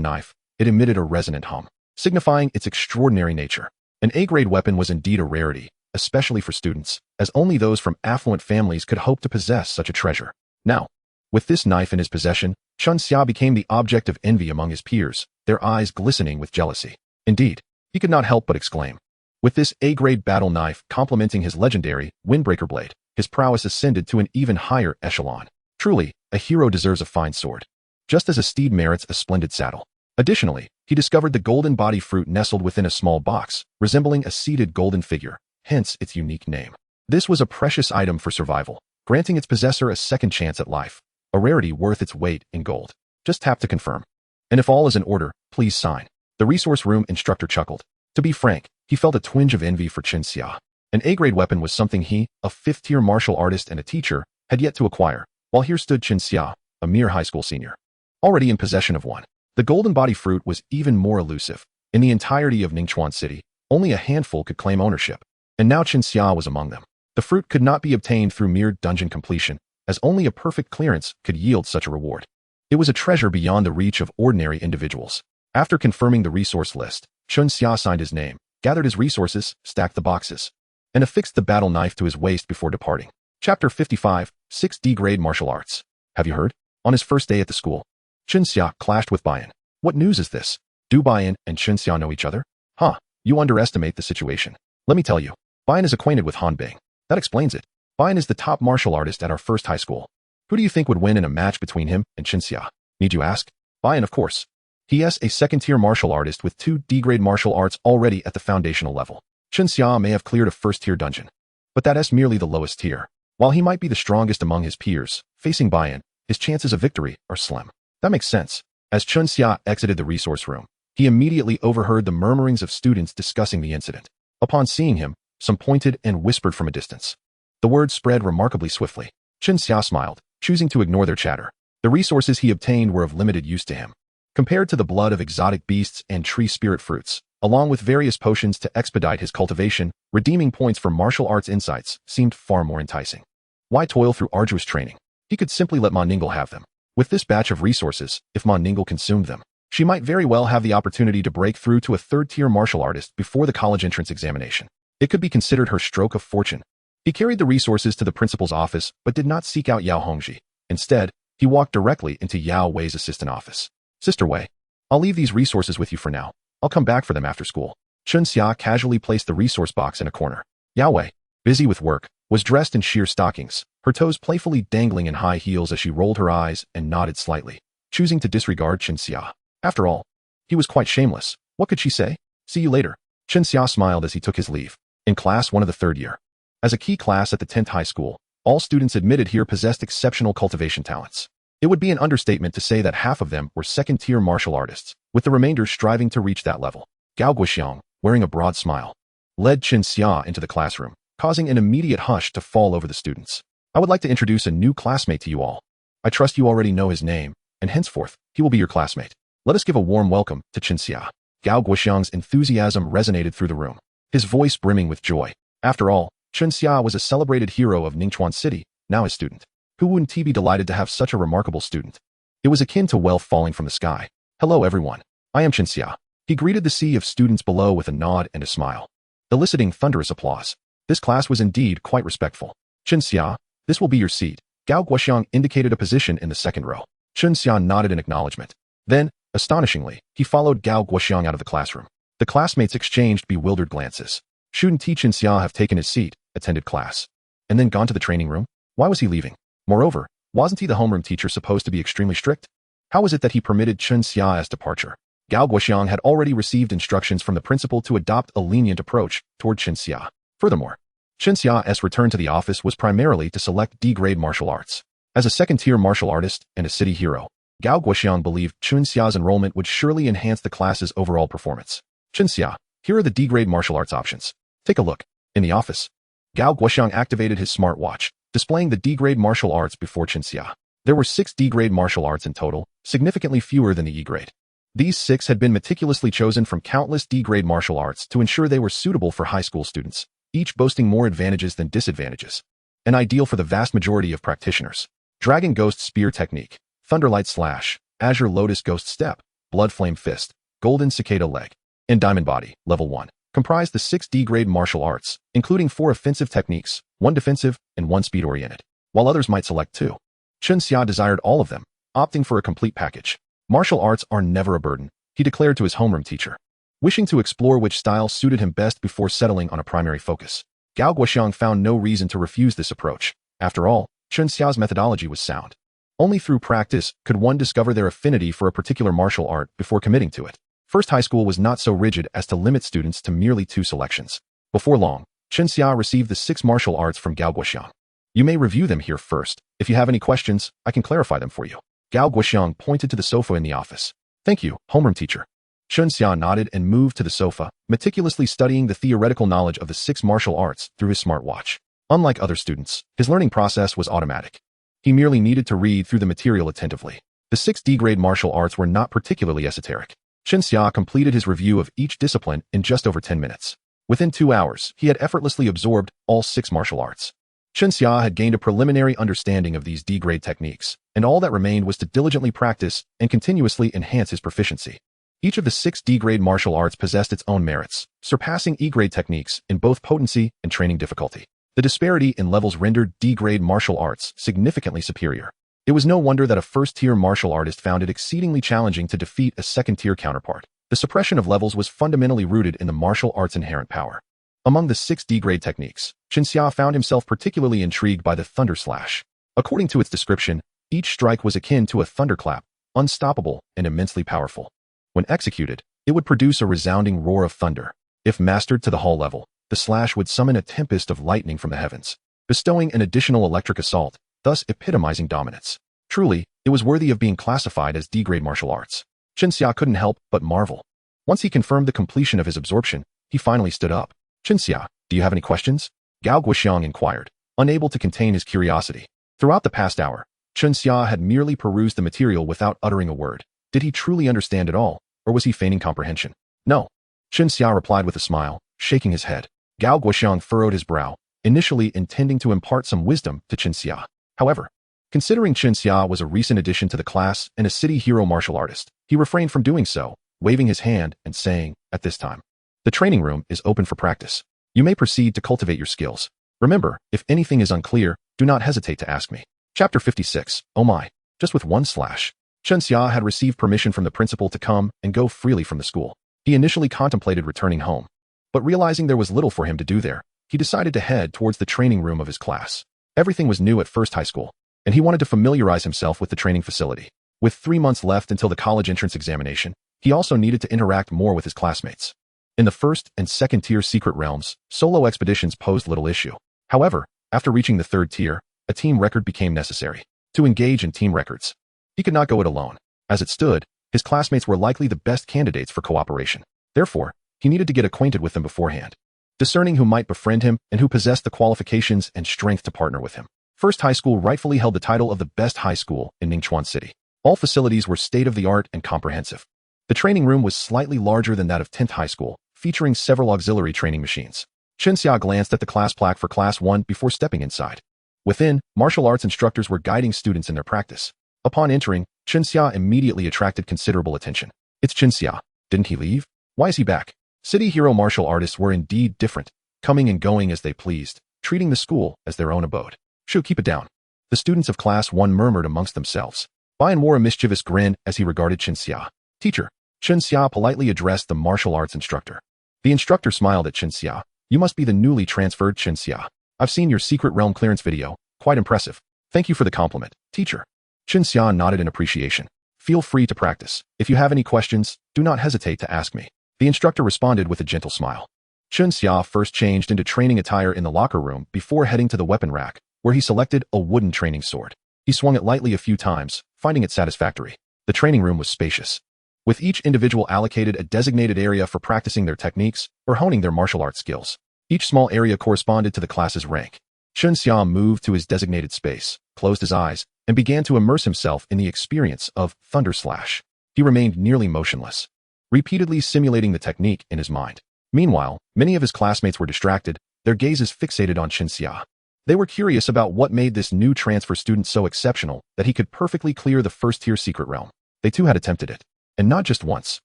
knife, it emitted a resonant hum, signifying its extraordinary nature. An A-grade weapon was indeed a rarity, especially for students, as only those from affluent families could hope to possess such a treasure. Now, with this knife in his possession, Chun Xia became the object of envy among his peers, their eyes glistening with jealousy. Indeed, he could not help but exclaim. With this A-grade battle knife complementing his legendary Windbreaker blade, his prowess ascended to an even higher echelon. Truly, a hero deserves a fine sword, just as a steed merits a splendid saddle. Additionally, he discovered the golden body fruit nestled within a small box, resembling a seated golden figure, hence its unique name. This was a precious item for survival, granting its possessor a second chance at life, a rarity worth its weight in gold. Just tap to confirm. And if all is in order, please sign. The resource room instructor chuckled. To be frank, he felt a twinge of envy for Chun Xia. An A-grade weapon was something he, a fifth-tier martial artist and a teacher, had yet to acquire, while here stood Chun Xia, a mere high school senior, already in possession of one. The golden body fruit was even more elusive. In the entirety of Ningchuan City, only a handful could claim ownership, and now Chun Xia was among them. The fruit could not be obtained through mere dungeon completion, as only a perfect clearance could yield such a reward. It was a treasure beyond the reach of ordinary individuals. After confirming the resource list, Chun Xia signed his name, gathered his resources, stacked the boxes, and affixed the battle knife to his waist before departing. Chapter 55, 6D Grade Martial Arts. Have you heard? On his first day at the school, Xia clashed with Bayan. What news is this? Do Bayan and Xia know each other? Huh, you underestimate the situation. Let me tell you, Bayan is acquainted with Han Bing. That explains it. Bayan is the top martial artist at our first high school. Who do you think would win in a match between him and Xia? Need you ask? Bayan, of course. He is a second-tier martial artist with 2 D-grade martial arts already at the foundational level. Xia may have cleared a first-tier dungeon, but that is merely the lowest tier. While he might be the strongest among his peers, facing Bayan, his chances of victory are slim. That makes sense. As Xia exited the resource room, he immediately overheard the murmurings of students discussing the incident. Upon seeing him, some pointed and whispered from a distance. The word spread remarkably swiftly. Xia smiled, choosing to ignore their chatter. The resources he obtained were of limited use to him. Compared to the blood of exotic beasts and tree spirit fruits, along with various potions to expedite his cultivation, redeeming points for martial arts insights seemed far more enticing. Why toil through arduous training? He could simply let Ma Ningguo have them. With this batch of resources, if Ma Ningguo consumed them, she might very well have the opportunity to break through to a third-tier martial artist before the college entrance examination. It could be considered her stroke of fortune. He carried the resources to the principal's office but did not seek out Yao Hongji. Instead, he walked directly into Yao Wei's assistant office. Sister Wei, I'll leave these resources with you for now. I'll come back for them after school. Xia casually placed the resource box in a corner. Yao Wei, busy with work, was dressed in sheer stockings, her toes playfully dangling in high heels as she rolled her eyes and nodded slightly, choosing to disregard Xia. After all, he was quite shameless. What could she say? See you later. Xia smiled as he took his leave. In class 1 of the 3rd year. As a key class at the 10th high school, all students admitted here possessed exceptional cultivation talents. It would be an understatement to say that half of them were second-tier martial artists, with the remainder striving to reach that level. Gao Guoxiang, wearing a broad smile, led Xia into the classroom, causing an immediate hush to fall over the students. I would like to introduce a new classmate to you all. I trust you already know his name, and henceforth, he will be your classmate. Let us give a warm welcome to Xia. Gao Guoxiang's enthusiasm resonated through the room, his voice brimming with joy. After all, Xia was a celebrated hero of Ningchuan City, now his student. Who wouldn't he be delighted to have such a remarkable student? It was akin to wealth falling from the sky. Hello everyone. I am Xia. He greeted the sea of students below with a nod and a smile, eliciting thunderous applause. This class was indeed quite respectful. Xia, this will be your seat. Gao Guoxiang indicated a position in the 2nd row. Xia nodded in acknowledgement. Then, astonishingly, he followed Gao Guoxiang out of the classroom. The classmates exchanged bewildered glances. Shouldn't Xia have taken his seat, attended class, and then gone to the training room? Why was he leaving? Moreover, wasn't he the homeroom teacher supposed to be extremely strict? How was it that he permitted Xia's departure? Gao Guoxiang had already received instructions from the principal to adopt a lenient approach toward Xia. Furthermore, Xia's return to the office was primarily to select D-grade martial arts. As a second-tier martial artist and a city hero, Gao Guoxiang believed Xia's enrollment would surely enhance the class's overall performance. Xia, here are the D-grade martial arts options. Take a look. In the office, Gao Guoxiang activated his smartwatch, displaying the D-grade martial arts before Xia. There were 6 D-grade martial arts in total, significantly fewer than the E-grade. These 6 had been meticulously chosen from countless D-grade martial arts to ensure they were suitable for high school students, each boasting more advantages than disadvantages. An ideal for the vast majority of practitioners. Dragon Ghost Spear Technique, Thunderlight Slash, Azure Lotus Ghost Step, Blood Flame Fist, Golden Cicada Leg, and Diamond Body, Level 1. Comprised the 6 D-grade martial arts, including 4 offensive techniques, 1 defensive, and 1 speed-oriented, while others might select 2. Xia desired all of them, opting for a complete package. Martial arts are never a burden, he declared to his homeroom teacher, wishing to explore which style suited him best before settling on a primary focus. Gao Guoxiang found no reason to refuse this approach. After all, Xia's methodology was sound. Only through practice could one discover their affinity for a particular martial art before committing to it. First high school was not so rigid as to limit students to merely 2 selections. Before long, Xia received the 6 martial arts from Gao Guoxiang. You may review them here first. If you have any questions, I can clarify them for you. Gao Guoxiang pointed to the sofa in the office. Thank you, homeroom teacher. Xia nodded and moved to the sofa, meticulously studying the theoretical knowledge of the 6 martial arts through his smartwatch. Unlike other students, his learning process was automatic. He merely needed to read through the material attentively. The 6 D-grade martial arts were not particularly esoteric. Xia completed his review of each discipline in just over 10 minutes. Within 2 hours, he had effortlessly absorbed all 6 martial arts. Xia had gained a preliminary understanding of these D-grade techniques, and all that remained was to diligently practice and continuously enhance his proficiency. Each of the 6 D-grade martial arts possessed its own merits, surpassing E-grade techniques in both potency and training difficulty. The disparity in levels rendered D-grade martial arts significantly superior. It was no wonder that a first-tier martial artist found it exceedingly challenging to defeat a second-tier counterpart. The suppression of levels was fundamentally rooted in the martial art's inherent power. Among the 6 degrade techniques, Chinxia found himself particularly intrigued by the thunder slash. According to its description, each strike was akin to a thunderclap, unstoppable and immensely powerful. When executed, it would produce a resounding roar of thunder. If mastered to the hull level, the slash would summon a tempest of lightning from the heavens, bestowing an additional electric assault, thus epitomizing dominance. Truly, it was worthy of being classified as D-grade martial arts. Chinxia couldn't help but marvel. Once he confirmed the completion of his absorption, he finally stood up. Chinxia, do you have any questions? Gao Guoxiang inquired, unable to contain his curiosity. Throughout the past hour, Chinxia had merely perused the material without uttering a word. Did he truly understand it all, or was he feigning comprehension? No. Chinxia replied with a smile, shaking his head. Gao Guoxiang furrowed his brow, initially intending to impart some wisdom to Chinxia. However, considering Chinxia was a recent addition to the class and a city hero martial artist, he refrained from doing so, waving his hand and saying, at this time, the training room is open for practice. You may proceed to cultivate your skills. Remember, if anything is unclear, do not hesitate to ask me. Chapter 56. Oh my. Just with one slash. Chinxia had received permission from the principal to come and go freely from the school. He initially contemplated returning home, but realizing there was little for him to do there, he decided to head towards the training room of his class. Everything was new at First High School, and he wanted to familiarize himself with the training facility. With 3 months left until the college entrance examination, he also needed to interact more with his classmates. In the first and second tier secret realms, solo expeditions posed little issue. However, after reaching the third tier, a team record became necessary. To engage in team records, he could not go it alone. As it stood, his classmates were likely the best candidates for cooperation. Therefore, he needed to get acquainted with them beforehand, discerning who might befriend him and who possessed the qualifications and strength to partner with him. First High School rightfully held the title of the best high school in Ningchuan City. All facilities were state-of-the-art and comprehensive. The training room was slightly larger than that of 10th High School, featuring several auxiliary training machines. Chinxia glanced at the class plaque for Class 1 before stepping inside. Within, martial arts instructors were guiding students in their practice. Upon entering, Chinxia immediately attracted considerable attention. It's Chinxia. Didn't he leave? Why is he back? City hero martial artists were indeed different, coming and going as they pleased, treating the school as their own abode. Shoo, keep it down. The students of Class 1 murmured amongst themselves. Bayan wore a mischievous grin as he regarded Chinxia. Teacher. Chinxia politely addressed the martial arts instructor. The instructor smiled at Chinxia. You must be the newly transferred Chinxia. I've seen your secret realm clearance video. Quite impressive. Thank you for the compliment, teacher. Chinxia nodded in appreciation. Feel free to practice. If you have any questions, do not hesitate to ask me. The instructor responded with a gentle smile. Chinxia first changed into training attire in the locker room before heading to the weapon rack, where he selected a wooden training sword. He swung it lightly a few times, finding it satisfactory. The training room was spacious, with each individual allocated a designated area for practicing their techniques or honing their martial arts skills. Each small area corresponded to the class's rank. Chinxia moved to his designated space, closed his eyes, and began to immerse himself in the experience of thunder slash. He remained nearly motionless, repeatedly simulating the technique in his mind. Meanwhile, many of his classmates were distracted, their gazes fixated on Chinxia. They were curious about what made this new transfer student so exceptional that he could perfectly clear the first-tier secret realm. They too had attempted it, and not just once.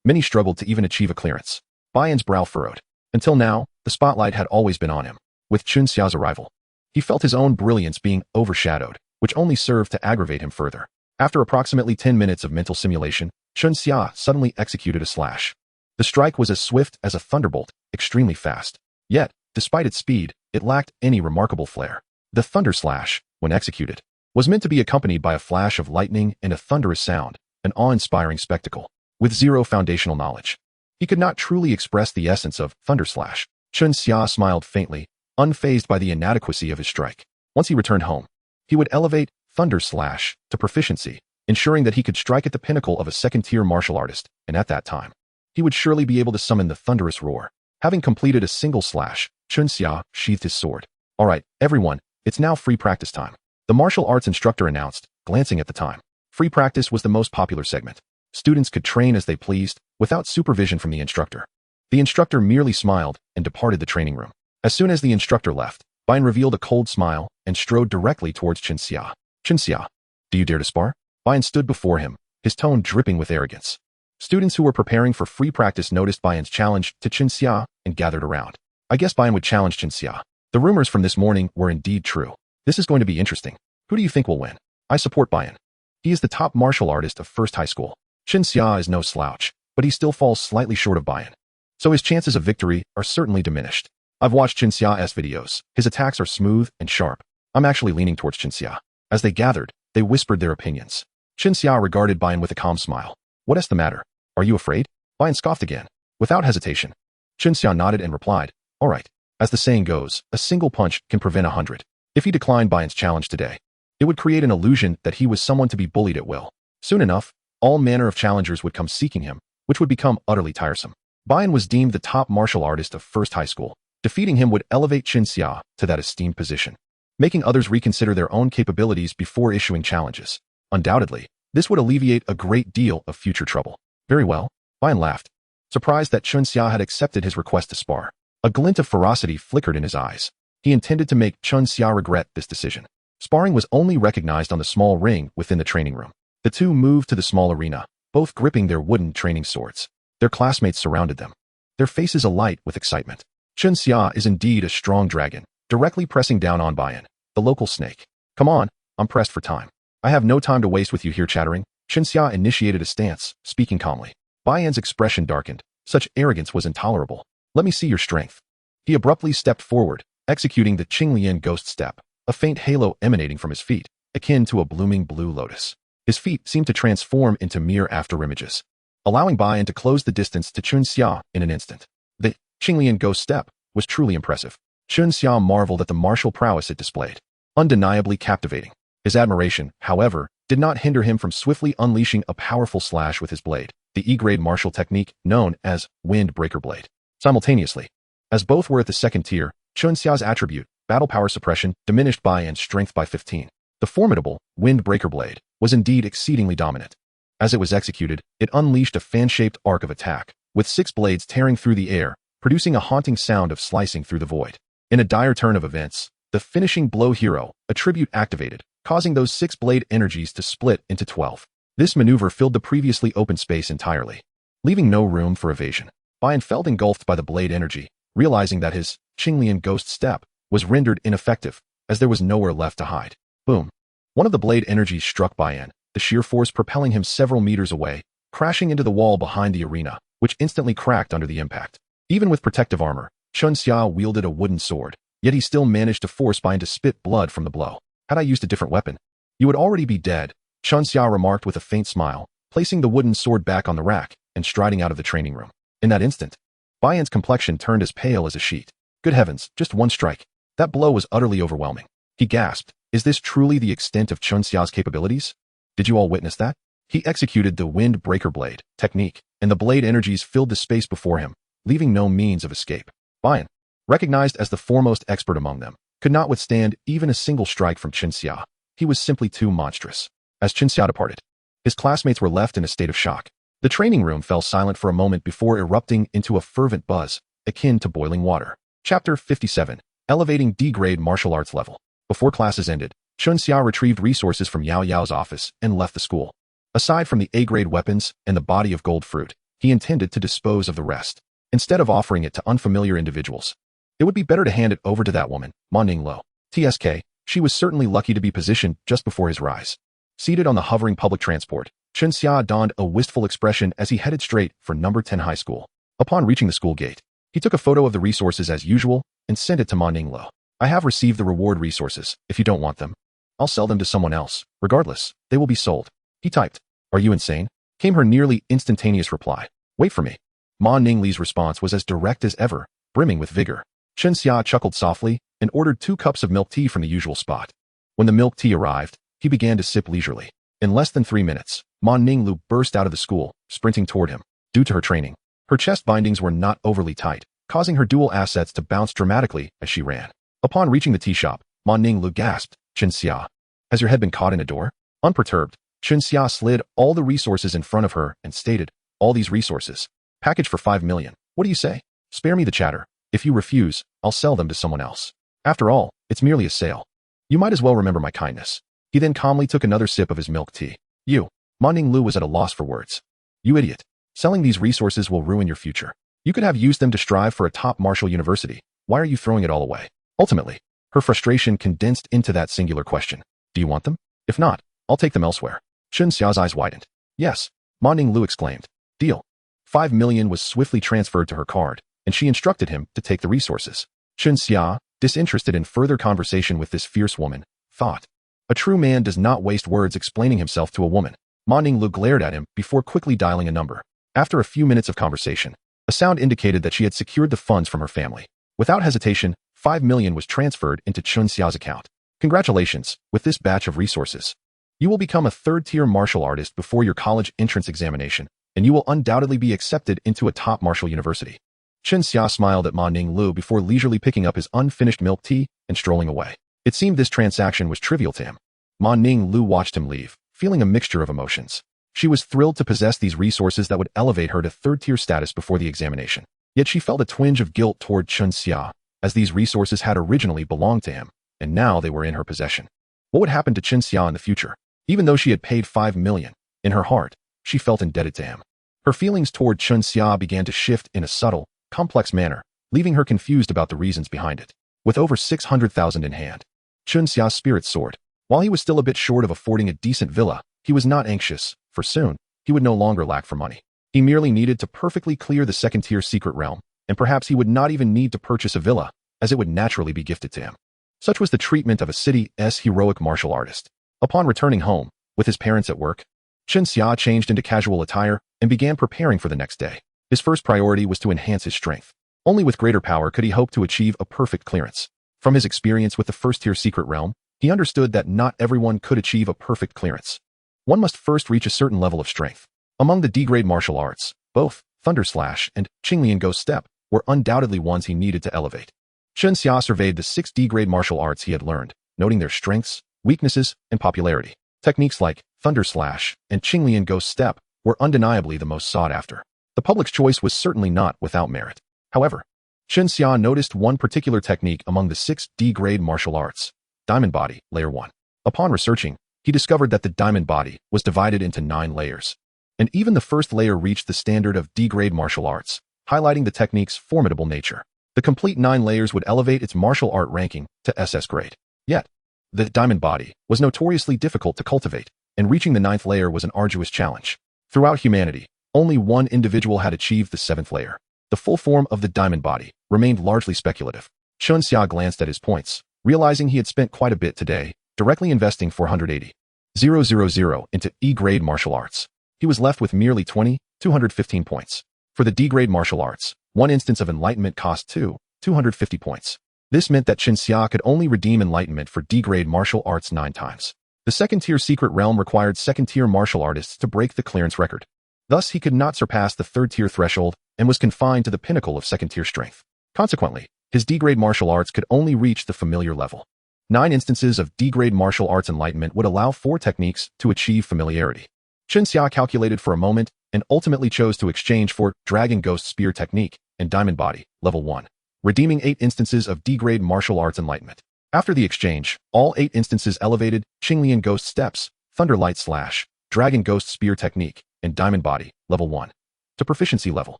Many struggled to even achieve a clearance. Bayan's brow furrowed. Until now, the spotlight had always been on him. With Chinxia's arrival, he felt his own brilliance being overshadowed, which only served to aggravate him further. After approximately 10 minutes of mental simulation, Chinxia suddenly executed a slash. The strike was as swift as a thunderbolt, extremely fast. Yet, despite its speed, it lacked any remarkable flair. The thunder slash, when executed, was meant to be accompanied by a flash of lightning and a thunderous sound, an awe-inspiring spectacle. With zero foundational knowledge, he could not truly express the essence of thunder slash. Chinxia smiled faintly, unfazed by the inadequacy of his strike. Once he returned home, he would elevate thunder slash to proficiency, ensuring that he could strike at the pinnacle of a second-tier martial artist, and at that time, he would surely be able to summon the thunderous roar. Having completed a single slash, Chinxia sheathed his sword. All right, everyone, it's now free practice time, the martial arts instructor announced, glancing at the time. Free practice was the most popular segment. Students could train as they pleased, without supervision from the instructor. The instructor merely smiled and departed the training room. As soon as the instructor left, Bayan revealed a cold smile and strode directly towards Chinxia. Chinxia, do you dare to spar? Bayan stood before him, his tone dripping with arrogance. Students who were preparing for free practice noticed Bayan's challenge to Chinxia and gathered around. I guess Bayan would challenge Chinxia. The rumors from this morning were indeed true. This is going to be interesting. Who do you think will win? I support Bayan. He is the top martial artist of first high school. Chen Xia is no slouch, but he still falls slightly short of Bayan. So his chances of victory are certainly diminished. I've watched Chen Xia's videos. His attacks are smooth and sharp. I'm actually leaning towards Chen Xia. As they gathered, they whispered their opinions. Chen Xia regarded Bayan with a calm smile. What is the matter? Are you afraid? Bayan scoffed again. Without hesitation. Chen Xia nodded and replied, all right. As the saying goes, a single punch can prevent 100. If he declined Bayan's challenge today, it would create an illusion that he was someone to be bullied at will. Soon enough, all manner of challengers would come seeking him, which would become utterly tiresome. Bayan was deemed the top martial artist of first high school. Defeating him would elevate Chen Xia to that esteemed position, making others reconsider their own capabilities before issuing challenges. Undoubtedly, this would alleviate a great deal of future trouble. Very well, Bayan laughed, surprised that Chen Xia had accepted his request to spar. A glint of ferocity flickered in his eyes. He intended to make Chen Xia regret this decision. Sparring was only recognized on the small ring within the training room. The two moved to the small arena, both gripping their wooden training swords. Their classmates surrounded them, their faces alight with excitement. Chen Xia is indeed a strong dragon, directly pressing down on Bayan, the local snake. Come on, I'm pressed for time. I have no time to waste with you here chattering. Chen Xia initiated a stance, speaking calmly. Bayan's expression darkened. Such arrogance was intolerable. Let me see your strength. He abruptly stepped forward, executing the Qinglian ghost step, a faint halo emanating from his feet, akin to a blooming blue lotus. His feet seemed to transform into mere afterimages, allowing Bayan to close the distance to Chen Xia in an instant. The Qinglian ghost step was truly impressive. Chen Xia marveled at the martial prowess it displayed, undeniably captivating. His admiration, however, did not hinder him from swiftly unleashing a powerful slash with his blade, the E-grade martial technique known as Wind Breaker Blade. Simultaneously, as both were at the second tier, Chen Xia's attribute, battle power suppression, diminished Bayan's strength by 15. The formidable Wind Breaker Blade was indeed exceedingly dominant. As it was executed, it unleashed a fan-shaped arc of attack, with 6 blades tearing through the air, producing a haunting sound of slicing through the void. In a dire turn of events, the finishing blow hero, attribute activated, causing those 6 blade energies to split into 12. This maneuver filled the previously open space entirely, leaving no room for evasion. Bayan felt engulfed by the blade energy, realizing that his Qinglian ghost step was rendered ineffective, as there was nowhere left to hide. Boom. One of the blade energies struck Bayan, the sheer force propelling him several meters away, crashing into the wall behind the arena, which instantly cracked under the impact. Even with protective armor, Chen Xia wielded a wooden sword, yet he still managed to force Bayan to spit blood from the blow. Had I used a different weapon, you would already be dead, Chen Xia remarked with a faint smile, placing the wooden sword back on the rack and striding out of the training room. In that instant, Bayan's complexion turned as pale as a sheet. Good heavens, just one strike. That blow was utterly overwhelming. He gasped, is this truly the extent of Chen Xia's capabilities? Did you all witness that? He executed the Wind Breaker Blade technique, and the blade energies filled the space before him, leaving no means of escape. Bayan, recognized as the foremost expert among them, could not withstand even a single strike from Chen Xia. He was simply too monstrous. As Chen Xia departed, his classmates were left in a state of shock. The training room fell silent for a moment before erupting into a fervent buzz, akin to boiling water. Chapter 57. Elevating D-grade martial arts level. Before classes ended, Chen Xia retrieved resources from Yao Yao's office and left the school. Aside from the A-grade weapons and the body of gold fruit, he intended to dispose of the rest, instead of offering it to unfamiliar individuals. It would be better to hand it over to that woman, Ma Ninglo. TSK, she was certainly lucky to be positioned just before his rise. Seated on the hovering public transport, Chen Xia donned a wistful expression as he headed straight for number 10 high school. Upon reaching the school gate, he took a photo of the resources as usual and sent it to Ma Ninglo. I have received the reward resources. If you don't want them, I'll sell them to someone else. Regardless, they will be sold. He typed. Are you insane? Came her nearly instantaneous reply. Wait for me. Ma Ningli's response was as direct as ever, brimming with vigor. Chen Xia chuckled softly and ordered 2 cups of milk tea from the usual spot. When the milk tea arrived, he began to sip leisurely. In less than 3 minutes, Ma Ninglu burst out of the school, sprinting toward him. Due to her training, her chest bindings were not overly tight, causing her dual assets to bounce dramatically as she ran. Upon reaching the tea shop, Ma Ninglu gasped, Chen Xia, has your head been caught in a door? Unperturbed, Chen Xia slid all the resources in front of her and stated, all these resources. Package for 5 million. What do you say? Spare me the chatter. If you refuse, I'll sell them to someone else. After all, it's merely a sale. You might as well remember my kindness. He then calmly took another sip of his milk tea. You. Ma Ninglu was at a loss for words. You idiot. Selling these resources will ruin your future. You could have used them to strive for a top martial university. Why are you throwing it all away? Ultimately, her frustration condensed into that singular question. Do you want them? If not, I'll take them elsewhere. Chun Xia's eyes widened. Yes, Ma Ninglu exclaimed. Deal. 5 million was swiftly transferred to her card, and she instructed him to take the resources. Chun Xia, disinterested in further conversation with this fierce woman, thought. A true man does not waste words explaining himself to a woman. Ma Ninglu glared at him before quickly dialing a number. After a few minutes of conversation, a sound indicated that she had secured the funds from her family. Without hesitation, 5 million was transferred into Chun Xia's account. Congratulations, with this batch of resources. You will become a third-tier martial artist before your college entrance examination, and you will undoubtedly be accepted into a top martial university. Chun Xia smiled at Ma Ninglu before leisurely picking up his unfinished milk tea and strolling away. It seemed this transaction was trivial to him. Ma Ninglu watched him leave, feeling a mixture of emotions. She was thrilled to possess these resources that would elevate her to third-tier status before the examination. Yet she felt a twinge of guilt toward Chun Xia, as these resources had originally belonged to him, and now they were in her possession. What would happen to Chun Xia in the future? Even though she had paid 5 million, in her heart, she felt indebted to him. Her feelings toward Chun Xia began to shift in a subtle, complex manner, leaving her confused about the reasons behind it. With over 600,000 in hand, Chun Xia's spirits soared. While he was still a bit short of affording a decent villa, he was not anxious, for soon, he would no longer lack for money. He merely needed to perfectly clear the second-tier secret realm, and perhaps he would not even need to purchase a villa, as it would naturally be gifted to him. Such was the treatment of a city's heroic martial artist. Upon returning home, with his parents at work, Chun Xia changed into casual attire and began preparing for the next day. His first priority was to enhance his strength. Only with greater power could he hope to achieve a perfect clearance. From his experience with the first-tier secret realm, he understood that not everyone could achieve a perfect clearance. One must first reach a certain level of strength. Among the D-grade martial arts, both Thunder Slash and Qinglian Ghost Step were undoubtedly ones he needed to elevate. Chun Xia surveyed the 6 D-grade martial arts he had learned, noting their strengths, weaknesses, and popularity. Techniques like Thunder Slash and Qinglian Ghost Step were undeniably the most sought after. The public's choice was certainly not without merit. However, Chun Xia noticed one particular technique among the 6 D-grade martial arts, Diamond Body, Layer 1. Upon researching, he discovered that the Diamond Body was divided into 9 layers. And even the first layer reached the standard of D-grade martial arts, highlighting the technique's formidable nature. The complete 9 layers would elevate its martial art ranking to SS grade. Yet, the Diamond Body was notoriously difficult to cultivate, and reaching the 9th layer was an arduous challenge. Throughout humanity, only one individual had achieved the 7th layer. The full form of the Diamond Body remained largely speculative. Chun Xia glanced at his points, realizing he had spent quite a bit today, directly investing 480,000 into E-grade martial arts. He was left with merely 215 points. For the D-grade martial arts, one instance of enlightenment cost 250 points. This meant that Chun Xia could only redeem enlightenment for D-grade martial arts 9 times. The second-tier secret realm required second-tier martial artists to break the clearance record. Thus, he could not surpass the third-tier threshold and was confined to the pinnacle of second-tier strength. Consequently, his D-grade martial arts could only reach the familiar level. 9 instances of D-grade martial arts enlightenment would allow 4 techniques to achieve familiarity. Chun Xia calculated for a moment and ultimately chose to exchange for Dragon Ghost Spear Technique and Diamond Body, Level 1, redeeming 8 instances of D-grade martial arts enlightenment. After the exchange, all 8 instances elevated Qinglian Ghost Steps, Thunderlight Slash, Dragon Ghost Spear Technique, and Diamond Body, Level 1, to proficiency level.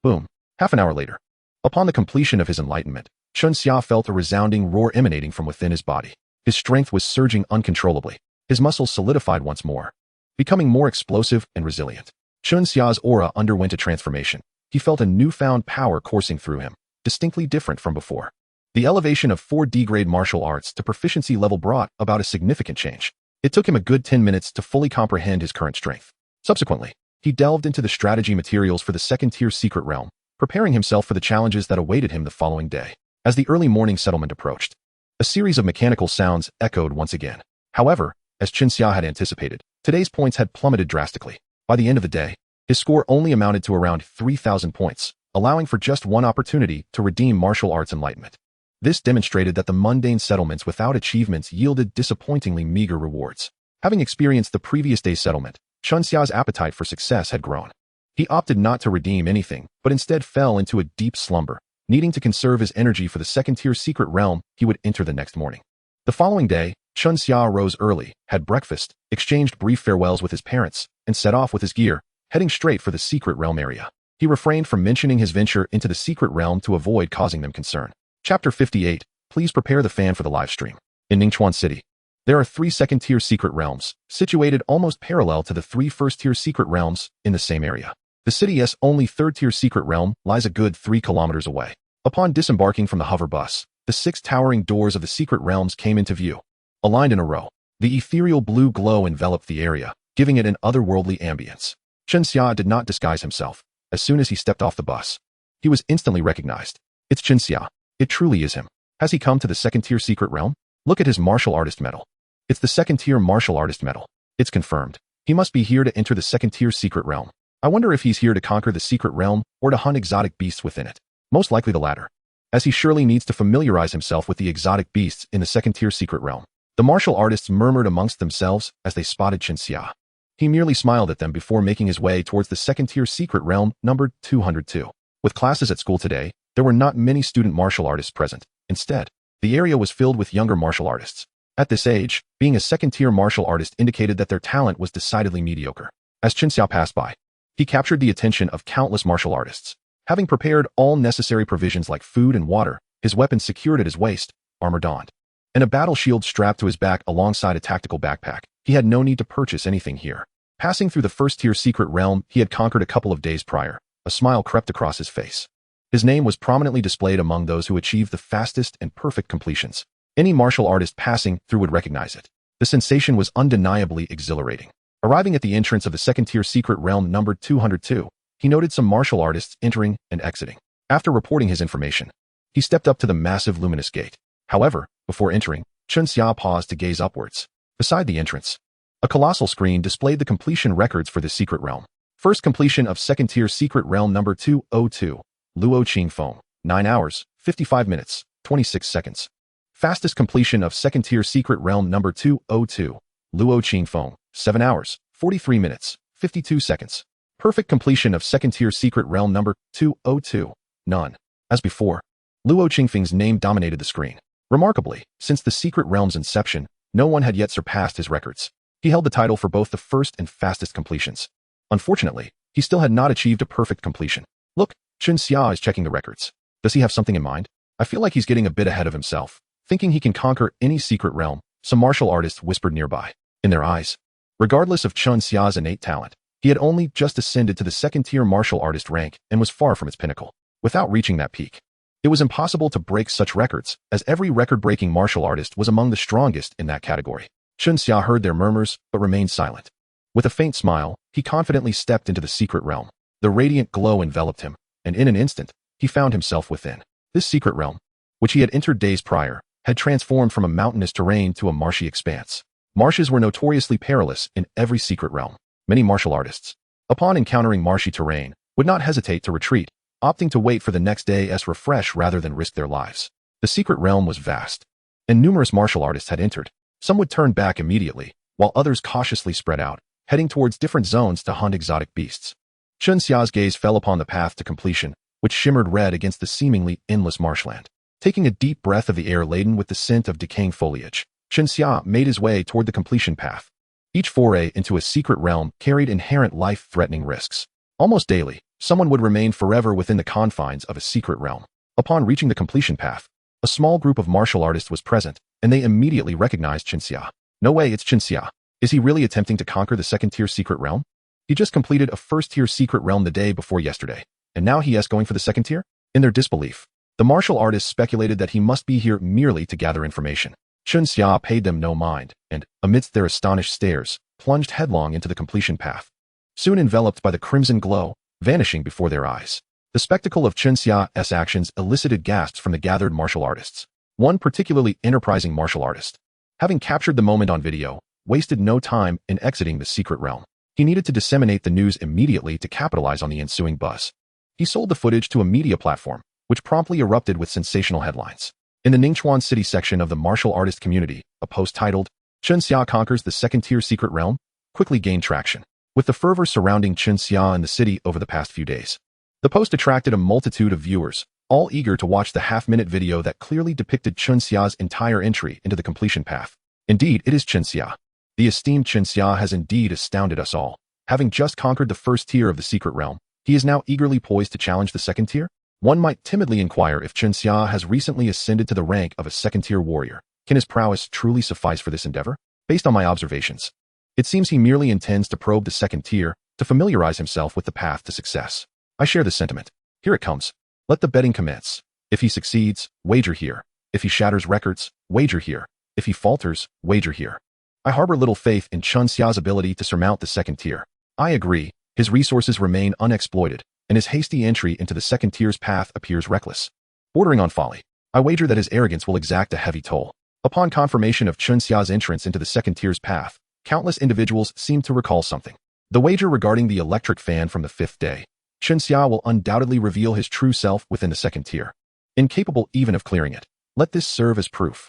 Boom. Half an hour later, upon the completion of his enlightenment, Chun Xia felt a resounding roar emanating from within his body. His strength was surging uncontrollably. His muscles solidified once more, becoming more explosive and resilient. Chun Xia's aura underwent a transformation. He felt a newfound power coursing through him, distinctly different from before. The elevation of 4 D-grade martial arts to proficiency level brought about a significant change. It took him a good 10 minutes to fully comprehend his current strength. Subsequently, he delved into the strategy materials for the second-tier secret realm, preparing himself for the challenges that awaited him the following day. As the early morning settlement approached, a series of mechanical sounds echoed once again. However, as Chun Xia had anticipated, today's points had plummeted drastically. By the end of the day, his score only amounted to around 3,000 points, allowing for just one opportunity to redeem martial arts enlightenment. This demonstrated that the mundane settlements without achievements yielded disappointingly meager rewards. Having experienced the previous day's settlement, Chun Xia's appetite for success had grown. He opted not to redeem anything, but instead fell into a deep slumber, needing to conserve his energy for the second-tier secret realm he would enter the next morning. The following day, Chun Xia rose early, had breakfast, exchanged brief farewells with his parents, and set off with his gear, heading straight for the secret realm area. He refrained from mentioning his venture into the secret realm to avoid causing them concern. Chapter 58. Please prepare the fan for the live stream. In Ningchuan City, There are 3 second-tier secret realms, situated almost parallel to the 3 first-tier secret realms in the same area. The city's only third-tier secret realm lies a good 3 kilometers away. Upon disembarking from the hover bus, the 6 towering doors of the secret realms came into view. Aligned in a row, the ethereal blue glow enveloped the area, giving it an otherworldly ambience. Chunxia did not disguise himself. As soon as he stepped off the bus, he was instantly recognized. It's Chunxia. It truly is him. Has he come to the second-tier secret realm? Look at his martial artist medal. It's the second-tier martial artist medal. It's confirmed. He must be here to enter the second-tier secret realm. I wonder if he's here to conquer the secret realm or to hunt exotic beasts within it. Most likely the latter, as he surely needs to familiarize himself with the exotic beasts in the second-tier secret realm. The martial artists murmured amongst themselves as they spotted Chunxia. He merely smiled at them before making his way towards the second-tier secret realm numbered 202. With classes at school today, there were not many student martial artists present. Instead, the area was filled with younger martial artists. At this age, being a second-tier martial artist indicated that their talent was decidedly mediocre. As Chunxia passed by, he captured the attention of countless martial artists. Having prepared all necessary provisions like food and water, his weapons secured at his waist, armor donned, and a battle shield strapped to his back alongside a tactical backpack, he had no need to purchase anything here. Passing through the first-tier secret realm he had conquered a couple of days prior, a smile crept across his face. His name was prominently displayed among those who achieved the fastest and perfect completions. Any martial artist passing through would recognize it. The sensation was undeniably exhilarating. Arriving at the entrance of the second-tier secret realm numbered 202, he noted some martial artists entering and exiting. After reporting his information, he stepped up to the massive luminous gate. However, before entering, Chunxia paused to gaze upwards. Beside the entrance, a colossal screen displayed the completion records for the secret realm. First completion of second-tier secret realm number 202, Luo Qingfeng, 9 hours, 55 minutes, 26 seconds. Fastest completion of second-tier secret realm number 202, Luo Qingfeng, 7 hours, 43 minutes, 52 seconds. Perfect completion of second-tier secret realm number 202, none. As before, Luo Qingfeng's name dominated the screen. Remarkably, since the secret realm's inception, no one had yet surpassed his records. He held the title for both the first and fastest completions. Unfortunately, he still had not achieved a perfect completion. Look, Chunxia is checking the records. Does he have something in mind? I feel like he's getting a bit ahead of himself. Thinking he can conquer any secret realm, some martial artists whispered nearby. In their eyes, regardless of Chunxia's innate talent, he had only just ascended to the second-tier martial artist rank and was far from its pinnacle. Without reaching that peak, it was impossible to break such records, as every record-breaking martial artist was among the strongest in that category. Chunxia heard their murmurs, but remained silent. With a faint smile, he confidently stepped into the secret realm. The radiant glow enveloped him, and in an instant, he found himself within. This secret realm, which he had entered days prior, had transformed from a mountainous terrain to a marshy expanse. Marshes were notoriously perilous in every secret realm. Many martial artists, upon encountering marshy terrain, would not hesitate to retreat, opting to wait for the next day's refresh rather than risk their lives. The secret realm was vast, and numerous martial artists had entered. Some would turn back immediately, while others cautiously spread out, heading towards different zones to hunt exotic beasts. Chunxia's gaze fell upon the path to completion, which shimmered red against the seemingly endless marshland. Taking a deep breath of the air laden with the scent of decaying foliage, Chunxia made his way toward the completion path. Each foray into a secret realm carried inherent life-threatening risks. Almost daily, someone would remain forever within the confines of a secret realm. Upon reaching the completion path, a small group of martial artists was present, and they immediately recognized Chunxia. No way, it's Chunxia. Is he really attempting to conquer the second-tier secret realm? He just completed a first-tier secret realm the day before yesterday, and now he is going for the second tier? In their disbelief, the martial artists speculated that he must be here merely to gather information. Chunxia paid them no mind, and, amidst their astonished stares, plunged headlong into the completion path. Soon enveloped by the crimson glow, vanishing before their eyes. The spectacle of Chunxia's actions elicited gasps from the gathered martial artists. One particularly enterprising martial artist, having captured the moment on video, wasted no time in exiting the secret realm. He needed to disseminate the news immediately to capitalize on the ensuing buzz. He sold the footage to a media platform, which promptly erupted with sensational headlines. In the Ningchuan City section of the martial artist community, a post titled, Chunxia Conquers the Second-Tier Secret Realm, quickly gained traction, with the fervor surrounding Chunxia in the city over the past few days. The post attracted a multitude of viewers, all eager to watch the half-minute video that clearly depicted Chunxia's entire entry into the completion path. Indeed, it is Chunxia. The esteemed Chunxia has indeed astounded us all. Having just conquered the first tier of the secret realm, he is now eagerly poised to challenge the second tier? One might timidly inquire if Chunxia has recently ascended to the rank of a second-tier warrior. Can his prowess truly suffice for this endeavor? Based on my observations, it seems he merely intends to probe the second tier to familiarize himself with the path to success. I share this sentiment. Here it comes. Let the betting commence. If he succeeds, wager here. If he shatters records, wager here. If he falters, wager here. I harbor little faith in Chun Xia's ability to surmount the second tier. I agree, his resources remain unexploited, and his hasty entry into the second tier's path appears reckless, bordering on folly. I wager that his arrogance will exact a heavy toll. Upon confirmation of Chun Xia's entrance into the second tier's path, countless individuals seem to recall something. The wager regarding the electric fan from the 5th day. Chun Xia will undoubtedly reveal his true self within the second tier, incapable even of clearing it. Let this serve as proof.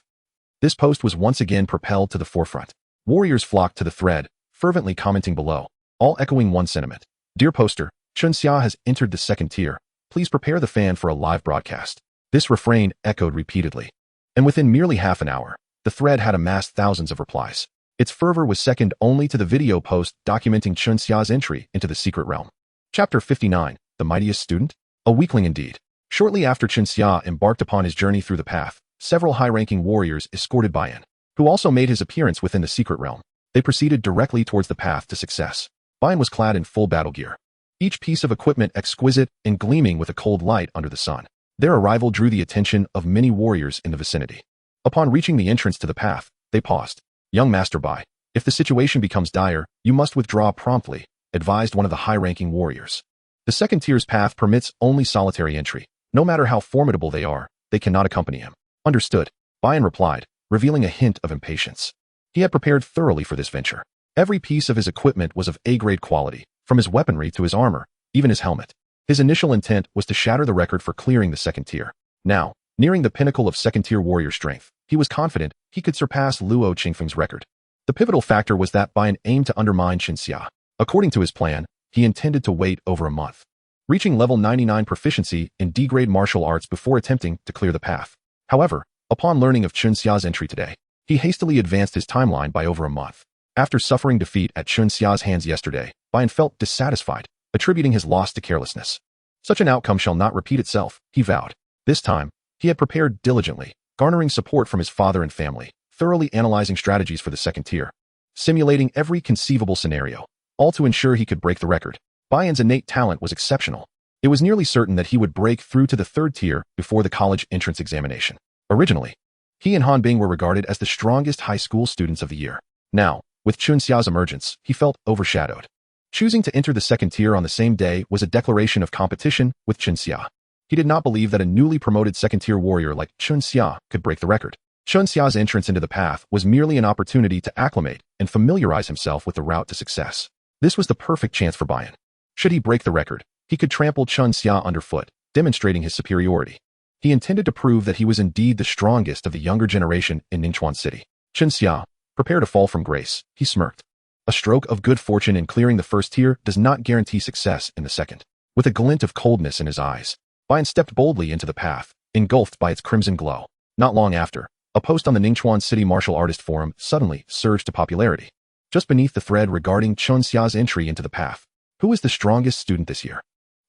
This post was once again propelled to the forefront. Warriors flocked to the thread, fervently commenting below, all echoing one sentiment. Dear poster, Chun Xia has entered the second tier. Please prepare the fan for a live broadcast. This refrain echoed repeatedly. And within merely half an hour, the thread had amassed thousands of replies. Its fervor was second only to the video post documenting Chun Xia's entry into the secret realm. Chapter 59, The Mightiest Student? A weakling indeed. Shortly after Chun Xia embarked upon his journey through the path, several high-ranking warriors escorted Bayan, who also made his appearance within the secret realm. They proceeded directly towards the path to success. Bayan was clad in full battle gear, each piece of equipment exquisite and gleaming with a cold light under the sun. Their arrival drew the attention of many warriors in the vicinity. Upon reaching the entrance to the path, they paused. Young Master Bai, if the situation becomes dire, you must withdraw promptly, advised one of the high-ranking warriors. The second tier's path permits only solitary entry. No matter how formidable they are, they cannot accompany him. Understood, Bayan replied, revealing a hint of impatience. He had prepared thoroughly for this venture. Every piece of his equipment was of A-grade quality, from his weaponry to his armor, even his helmet. His initial intent was to shatter the record for clearing the second tier. Now, nearing the pinnacle of second-tier warrior strength, he was confident he could surpass Luo Qingfeng's record. The pivotal factor was that Bayan aimed to undermine Chun Xia. According to his plan, he intended to wait over a month, reaching level 99 proficiency in D-grade martial arts before attempting to clear the path. However, upon learning of Chun Xia's entry today, he hastily advanced his timeline by over a month. After suffering defeat at Chun Xia's hands yesterday, Bayan felt dissatisfied, attributing his loss to carelessness. Such an outcome shall not repeat itself, he vowed. This time, he had prepared diligently, garnering support from his father and family, thoroughly analyzing strategies for the second tier, simulating every conceivable scenario, all to ensure he could break the record. Bayan's innate talent was exceptional. It was nearly certain that he would break through to the third tier before the college entrance examination. Originally, he and Han Bing were regarded as the strongest high school students of the year. Now, with Chun Xia's emergence, he felt overshadowed. Choosing to enter the second tier on the same day was a declaration of competition with Chun Xia. He did not believe that a newly promoted second-tier warrior like Chun Xia could break the record. Chun Xia's entrance into the path was merely an opportunity to acclimate and familiarize himself with the route to success. This was the perfect chance for Bayan. Should he break the record, he could trample Chun Xia underfoot, demonstrating his superiority. He intended to prove that he was indeed the strongest of the younger generation in Ningchuan City. Chun Xia, prepare to fall from grace, he smirked. A stroke of good fortune in clearing the first tier does not guarantee success in the second. With a glint of coldness in his eyes, Bayan stepped boldly into the path, engulfed by its crimson glow. Not long after, a post on the Ningchuan City Martial Artist Forum suddenly surged to popularity. Just beneath the thread regarding Chun Xia's entry into the path, who is the strongest student this year?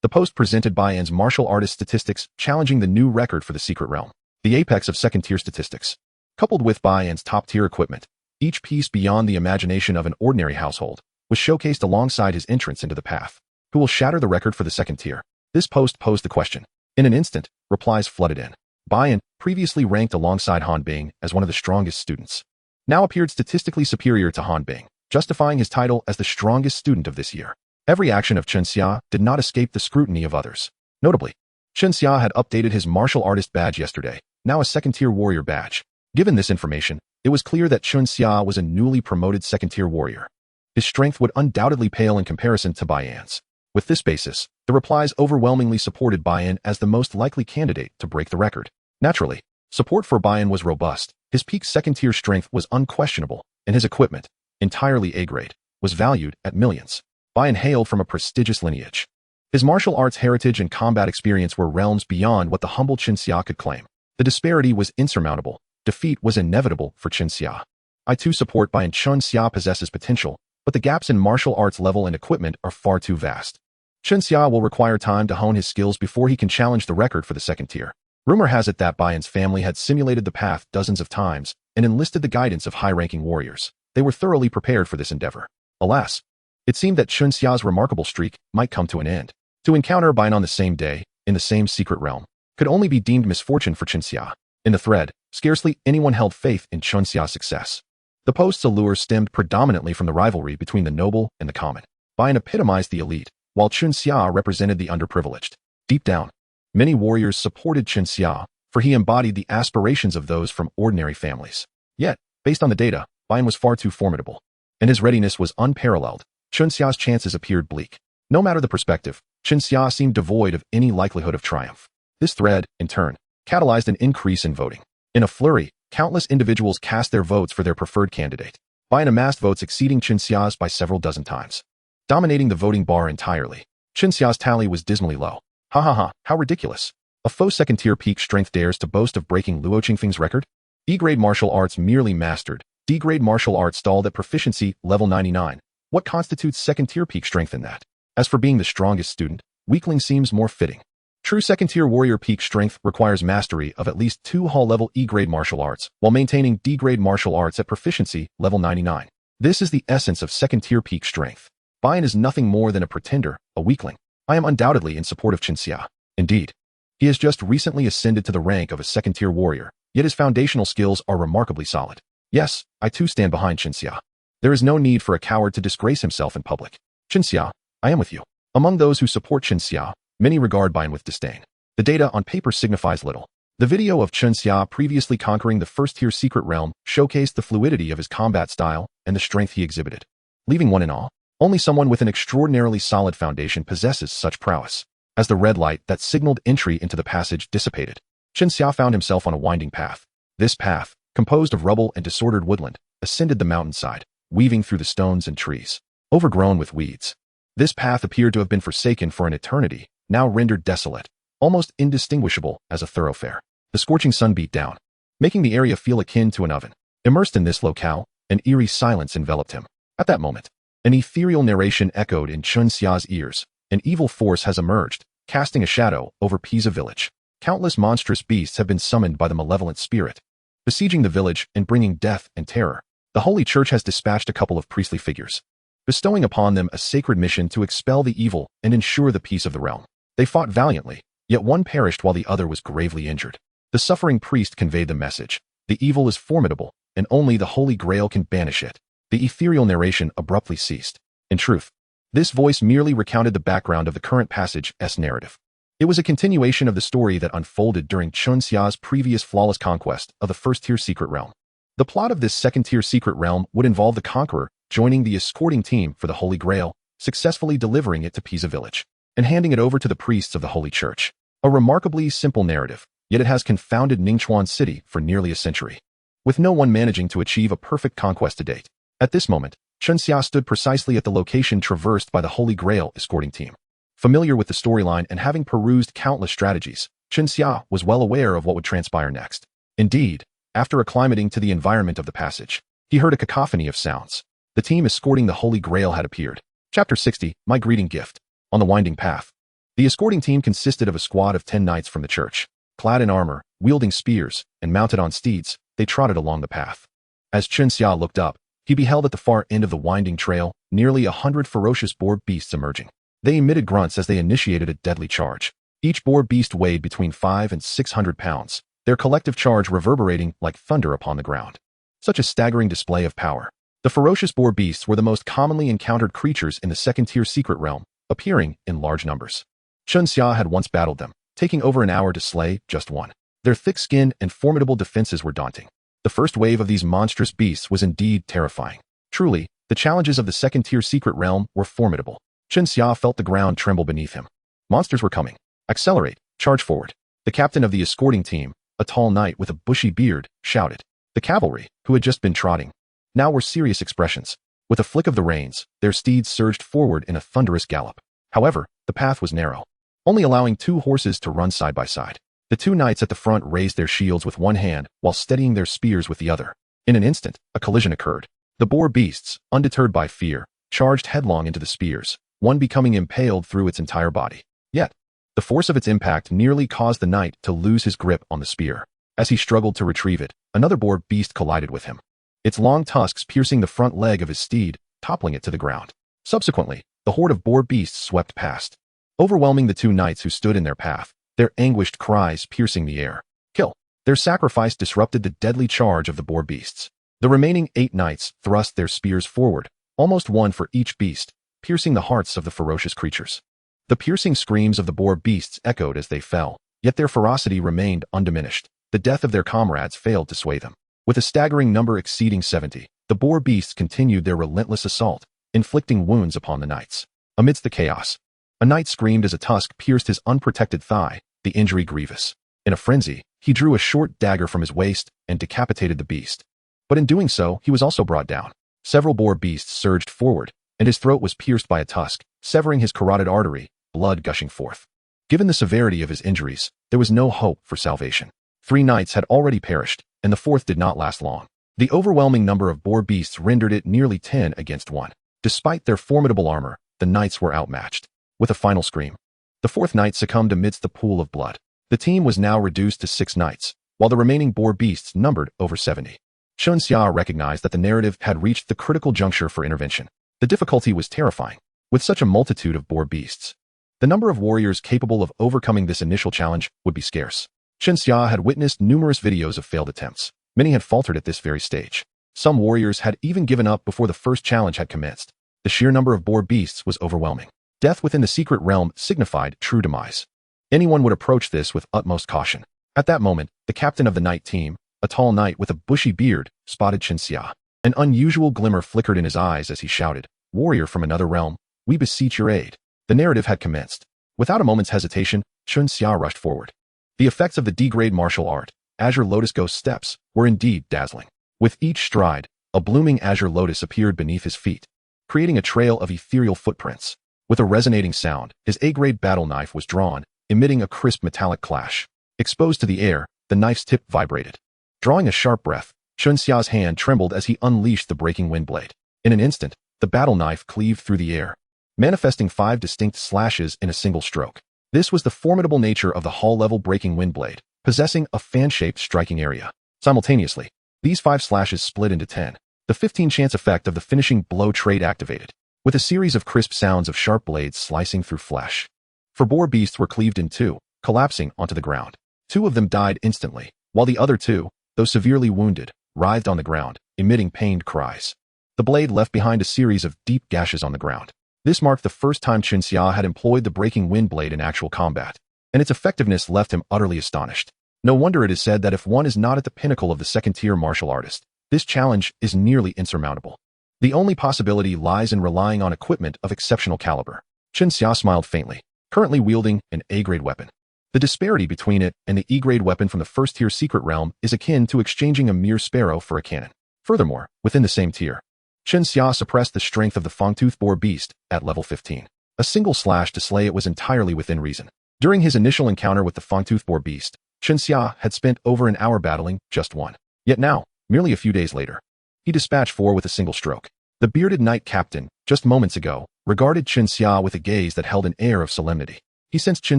The post presented Bayan's martial artist statistics, challenging the new record for the secret realm, the apex of second-tier statistics. Coupled with Bayan's top-tier equipment, each piece beyond the imagination of an ordinary household, was showcased alongside his entrance into the path. Who will shatter the record for the second tier? This post posed the question. In an instant, replies flooded in. Bayan, previously ranked alongside Han Bing as one of the strongest students, now appeared statistically superior to Han Bing, justifying his title as the strongest student of this year. Every action of Chun Xia did not escape the scrutiny of others. Notably, Chun Xia had updated his martial artist badge yesterday, now a second-tier warrior badge. Given this information, it was clear that Chun Xia was a newly promoted second-tier warrior. His strength would undoubtedly pale in comparison to Bayan's. With this basis, the replies overwhelmingly supported Bayan as the most likely candidate to break the record. Naturally, support for Bayan was robust. His peak second-tier strength was unquestionable, and his equipment, entirely A-grade, was valued at millions. Bayan hailed from a prestigious lineage. His martial arts heritage and combat experience were realms beyond what the humble Chun Xia could claim. The disparity was insurmountable. Defeat was inevitable for Chun Xia. I too support Bayan. Chun Xia possesses potential, but the gaps in martial arts level and equipment are far too vast. Chun Xia will require time to hone his skills before he can challenge the record for the second tier. Rumor has it that Bayan's family had simulated the path dozens of times and enlisted the guidance of high-ranking warriors. They were thoroughly prepared for this endeavor. Alas, it seemed that Chunxia's remarkable streak might come to an end. To encounter Bain on the same day, in the same secret realm, could only be deemed misfortune for Chunxia. In the thread, scarcely anyone held faith in Chunxia's success. The post's allure stemmed predominantly from the rivalry between the noble and the common. Bain epitomized the elite, while Chunxia represented the underprivileged. Deep down, many warriors supported Chunxia, for he embodied the aspirations of those from ordinary families. Yet, based on the data, Bain was far too formidable, and his readiness was unparalleled. Chunxia's chances appeared bleak. No matter the perspective, Chunxia seemed devoid of any likelihood of triumph. This thread, in turn, catalyzed an increase in voting. In a flurry, countless individuals cast their votes for their preferred candidate. Bain amassed votes exceeding Chunxia's by several dozen times, dominating the voting bar entirely. Chunxia's tally was dismally low. Ha ha ha, how ridiculous. A faux second-tier peak strength dares to boast of breaking Luo Qingfeng's record? E-grade martial arts merely mastered. D-grade martial arts stalled at proficiency level 99. What constitutes second-tier peak strength in that? As for being the strongest student, weakling seems more fitting. True second-tier warrior peak strength requires mastery of at least 2 hall-level E-grade martial arts, while maintaining D-grade martial arts at proficiency level 99. This is the essence of second-tier peak strength. Bain is nothing more than a pretender, a weakling. I am undoubtedly in support of Chunxia. Indeed, he has just recently ascended to the rank of a second-tier warrior, yet his foundational skills are remarkably solid. Yes, I too stand behind Chunxia. There is no need for a coward to disgrace himself in public. Chunxia, I am with you. Among those who support Chunxia, many regard Bain with disdain. The data on paper signifies little. The video of Chunxia previously conquering the first-tier secret realm showcased the fluidity of his combat style and the strength he exhibited. Leaving one in awe, only someone with an extraordinarily solid foundation possesses such prowess. As the red light that signaled entry into the passage dissipated, Chunxia found himself on a winding path. This path, composed of rubble and disordered woodland, ascended the mountainside, weaving through the stones and trees, overgrown with weeds. This path appeared to have been forsaken for an eternity, now rendered desolate, almost indistinguishable as a thoroughfare. The scorching sun beat down, making the area feel akin to an oven. Immersed in this locale, an eerie silence enveloped him. At that moment, an ethereal narration echoed in Chunxia's ears. An evil force has emerged, casting a shadow over Pisa village. Countless monstrous beasts have been summoned by the malevolent spirit, besieging the village and bringing death and terror. The Holy Church has dispatched a couple of priestly figures, bestowing upon them a sacred mission to expel the evil and ensure the peace of the realm. They fought valiantly, yet one perished while the other was gravely injured. The suffering priest conveyed the message. The evil is formidable, and only the Holy Grail can banish it. The ethereal narration abruptly ceased. In truth, this voice merely recounted the background of the current passage's narrative. It was a continuation of the story that unfolded during Chunxia's previous flawless conquest of the first-tier secret realm. The plot of this second-tier secret realm would involve the conqueror joining the escorting team for the Holy Grail, successfully delivering it to Pisa village, and handing it over to the priests of the Holy Church. A remarkably simple narrative, yet it has confounded Ningchuan City for nearly a century, with no one managing to achieve a perfect conquest to date. At this moment, Chunxia stood precisely at the location traversed by the Holy Grail escorting team. Familiar with the storyline and having perused countless strategies, Chunxia was well aware of what would transpire next. Indeed, after acclimating to the environment of the passage, he heard a cacophony of sounds. The team escorting the Holy Grail had appeared. Chapter 60, My Greeting Gift. On the winding path, the escorting team consisted of a squad of 10 knights from the church. Clad in armor, wielding spears, and mounted on steeds, they trotted along the path. As Chunxia looked up, he beheld at the far end of the winding trail nearly 100 ferocious boar beasts emerging. They emitted grunts as they initiated a deadly charge. Each boar beast weighed between 500 and 600 pounds, their collective charge reverberating like thunder upon the ground. Such a staggering display of power. The ferocious boar beasts were the most commonly encountered creatures in the second-tier secret realm, appearing in large numbers. Chunxia had once battled them, taking over an hour to slay just one. Their thick skin and formidable defenses were daunting. The first wave of these monstrous beasts was indeed terrifying. Truly, the challenges of the second-tier secret realm were formidable. Chunxia felt the ground tremble beneath him. Monsters were coming. Accelerate, charge forward. The captain of the escorting team, a tall knight with a bushy beard, shouted. The cavalry, who had just been trotting, now were serious expressions. With a flick of the reins, their steeds surged forward in a thunderous gallop. However, the path was narrow, only allowing 2 horses to run side by side. The 2 knights at the front raised their shields with one hand while steadying their spears with the other. In an instant, a collision occurred. The boar beasts, undeterred by fear, charged headlong into the spears, one becoming impaled through its entire body. Yet, the force of its impact nearly caused the knight to lose his grip on the spear. As he struggled to retrieve it, another boar beast collided with him, its long tusks piercing the front leg of his steed, toppling it to the ground. Subsequently, the horde of boar beasts swept past, overwhelming the two knights who stood in their path, their anguished cries piercing the air. Kill! Their sacrifice disrupted the deadly charge of the boar beasts. The remaining 8 knights thrust their spears forward, almost one for each beast, piercing the hearts of the ferocious creatures. The piercing screams of the boar beasts echoed as they fell, yet their ferocity remained undiminished. The death of their comrades failed to sway them. With a staggering number exceeding 70, the boar beasts continued their relentless assault, inflicting wounds upon the knights. Amidst the chaos, a knight screamed as a tusk pierced his unprotected thigh, the injury grievous. In a frenzy, he drew a short dagger from his waist and decapitated the beast. But in doing so, he was also brought down. Several boar beasts surged forward, and his throat was pierced by a tusk, severing his carotid artery, blood gushing forth. Given the severity of his injuries, there was no hope for salvation. 3 knights had already perished, and the 4th did not last long. The overwhelming number of boar beasts rendered it nearly 10 against 1. Despite their formidable armor, the knights were outmatched. With a final scream, the 4th knight succumbed amidst the pool of blood. The team was now reduced to 6 knights, while the remaining boar beasts numbered over 70. Chun Xia recognized that the narrative had reached the critical juncture for intervention. The difficulty was terrifying. With such a multitude of boar beasts, the number of warriors capable of overcoming this initial challenge would be scarce. Chun Xia had witnessed numerous videos of failed attempts. Many had faltered at this very stage. Some warriors had even given up before the first challenge had commenced. The sheer number of boar beasts was overwhelming. Death within the secret realm signified true demise. Anyone would approach this with utmost caution. At that moment, the captain of the knight team, a tall knight with a bushy beard, spotted Chun Xia. An unusual glimmer flickered in his eyes as he shouted, "Warrior from another realm, we beseech your aid." The narrative had commenced. Without a moment's hesitation, Chun Xia rushed forward. The effects of the D-grade martial art, Azure Lotus Ghost Steps, were indeed dazzling. With each stride, a blooming azure lotus appeared beneath his feet, creating a trail of ethereal footprints. With a resonating sound, his A-grade battle knife was drawn, emitting a crisp metallic clash. Exposed to the air, the knife's tip vibrated. Drawing a sharp breath, Chun Xia's hand trembled as he unleashed the breaking wind blade. In an instant, the battle knife cleaved through the air, manifesting 5 distinct slashes in a single stroke. This was the formidable nature of the hull-level breaking wind blade, possessing a fan-shaped striking area. Simultaneously, these 5 slashes split into 10. The 15-chance effect of the finishing blow trait activated, with a series of crisp sounds of sharp blades slicing through flesh. 4 boar beasts were cleaved in 2, collapsing onto the ground. 2 of them died instantly, while the other 2, though severely wounded, writhed on the ground, emitting pained cries. The blade left behind a series of deep gashes on the ground. This marked the first time Chun Xia had employed the breaking wind blade in actual combat, and its effectiveness left him utterly astonished. No wonder it is said that if one is not at the pinnacle of the second-tier martial artist, this challenge is nearly insurmountable. The only possibility lies in relying on equipment of exceptional caliber. Chun Xia smiled faintly, currently wielding an A-grade weapon. The disparity between it and the E-grade weapon from the first-tier secret realm is akin to exchanging a mere sparrow for a cannon. Furthermore, within the same tier, Chun Xia suppressed the strength of the fangtooth boar beast at level 15. A single slash to slay it was entirely within reason. During his initial encounter with the fangtooth boar beast, Chun Xia had spent over an hour battling just one. Yet now, merely a few days later, he dispatched 4 with a single stroke. The bearded knight captain, just moments ago, regarded Chun Xia with a gaze that held an air of solemnity. He sensed Chun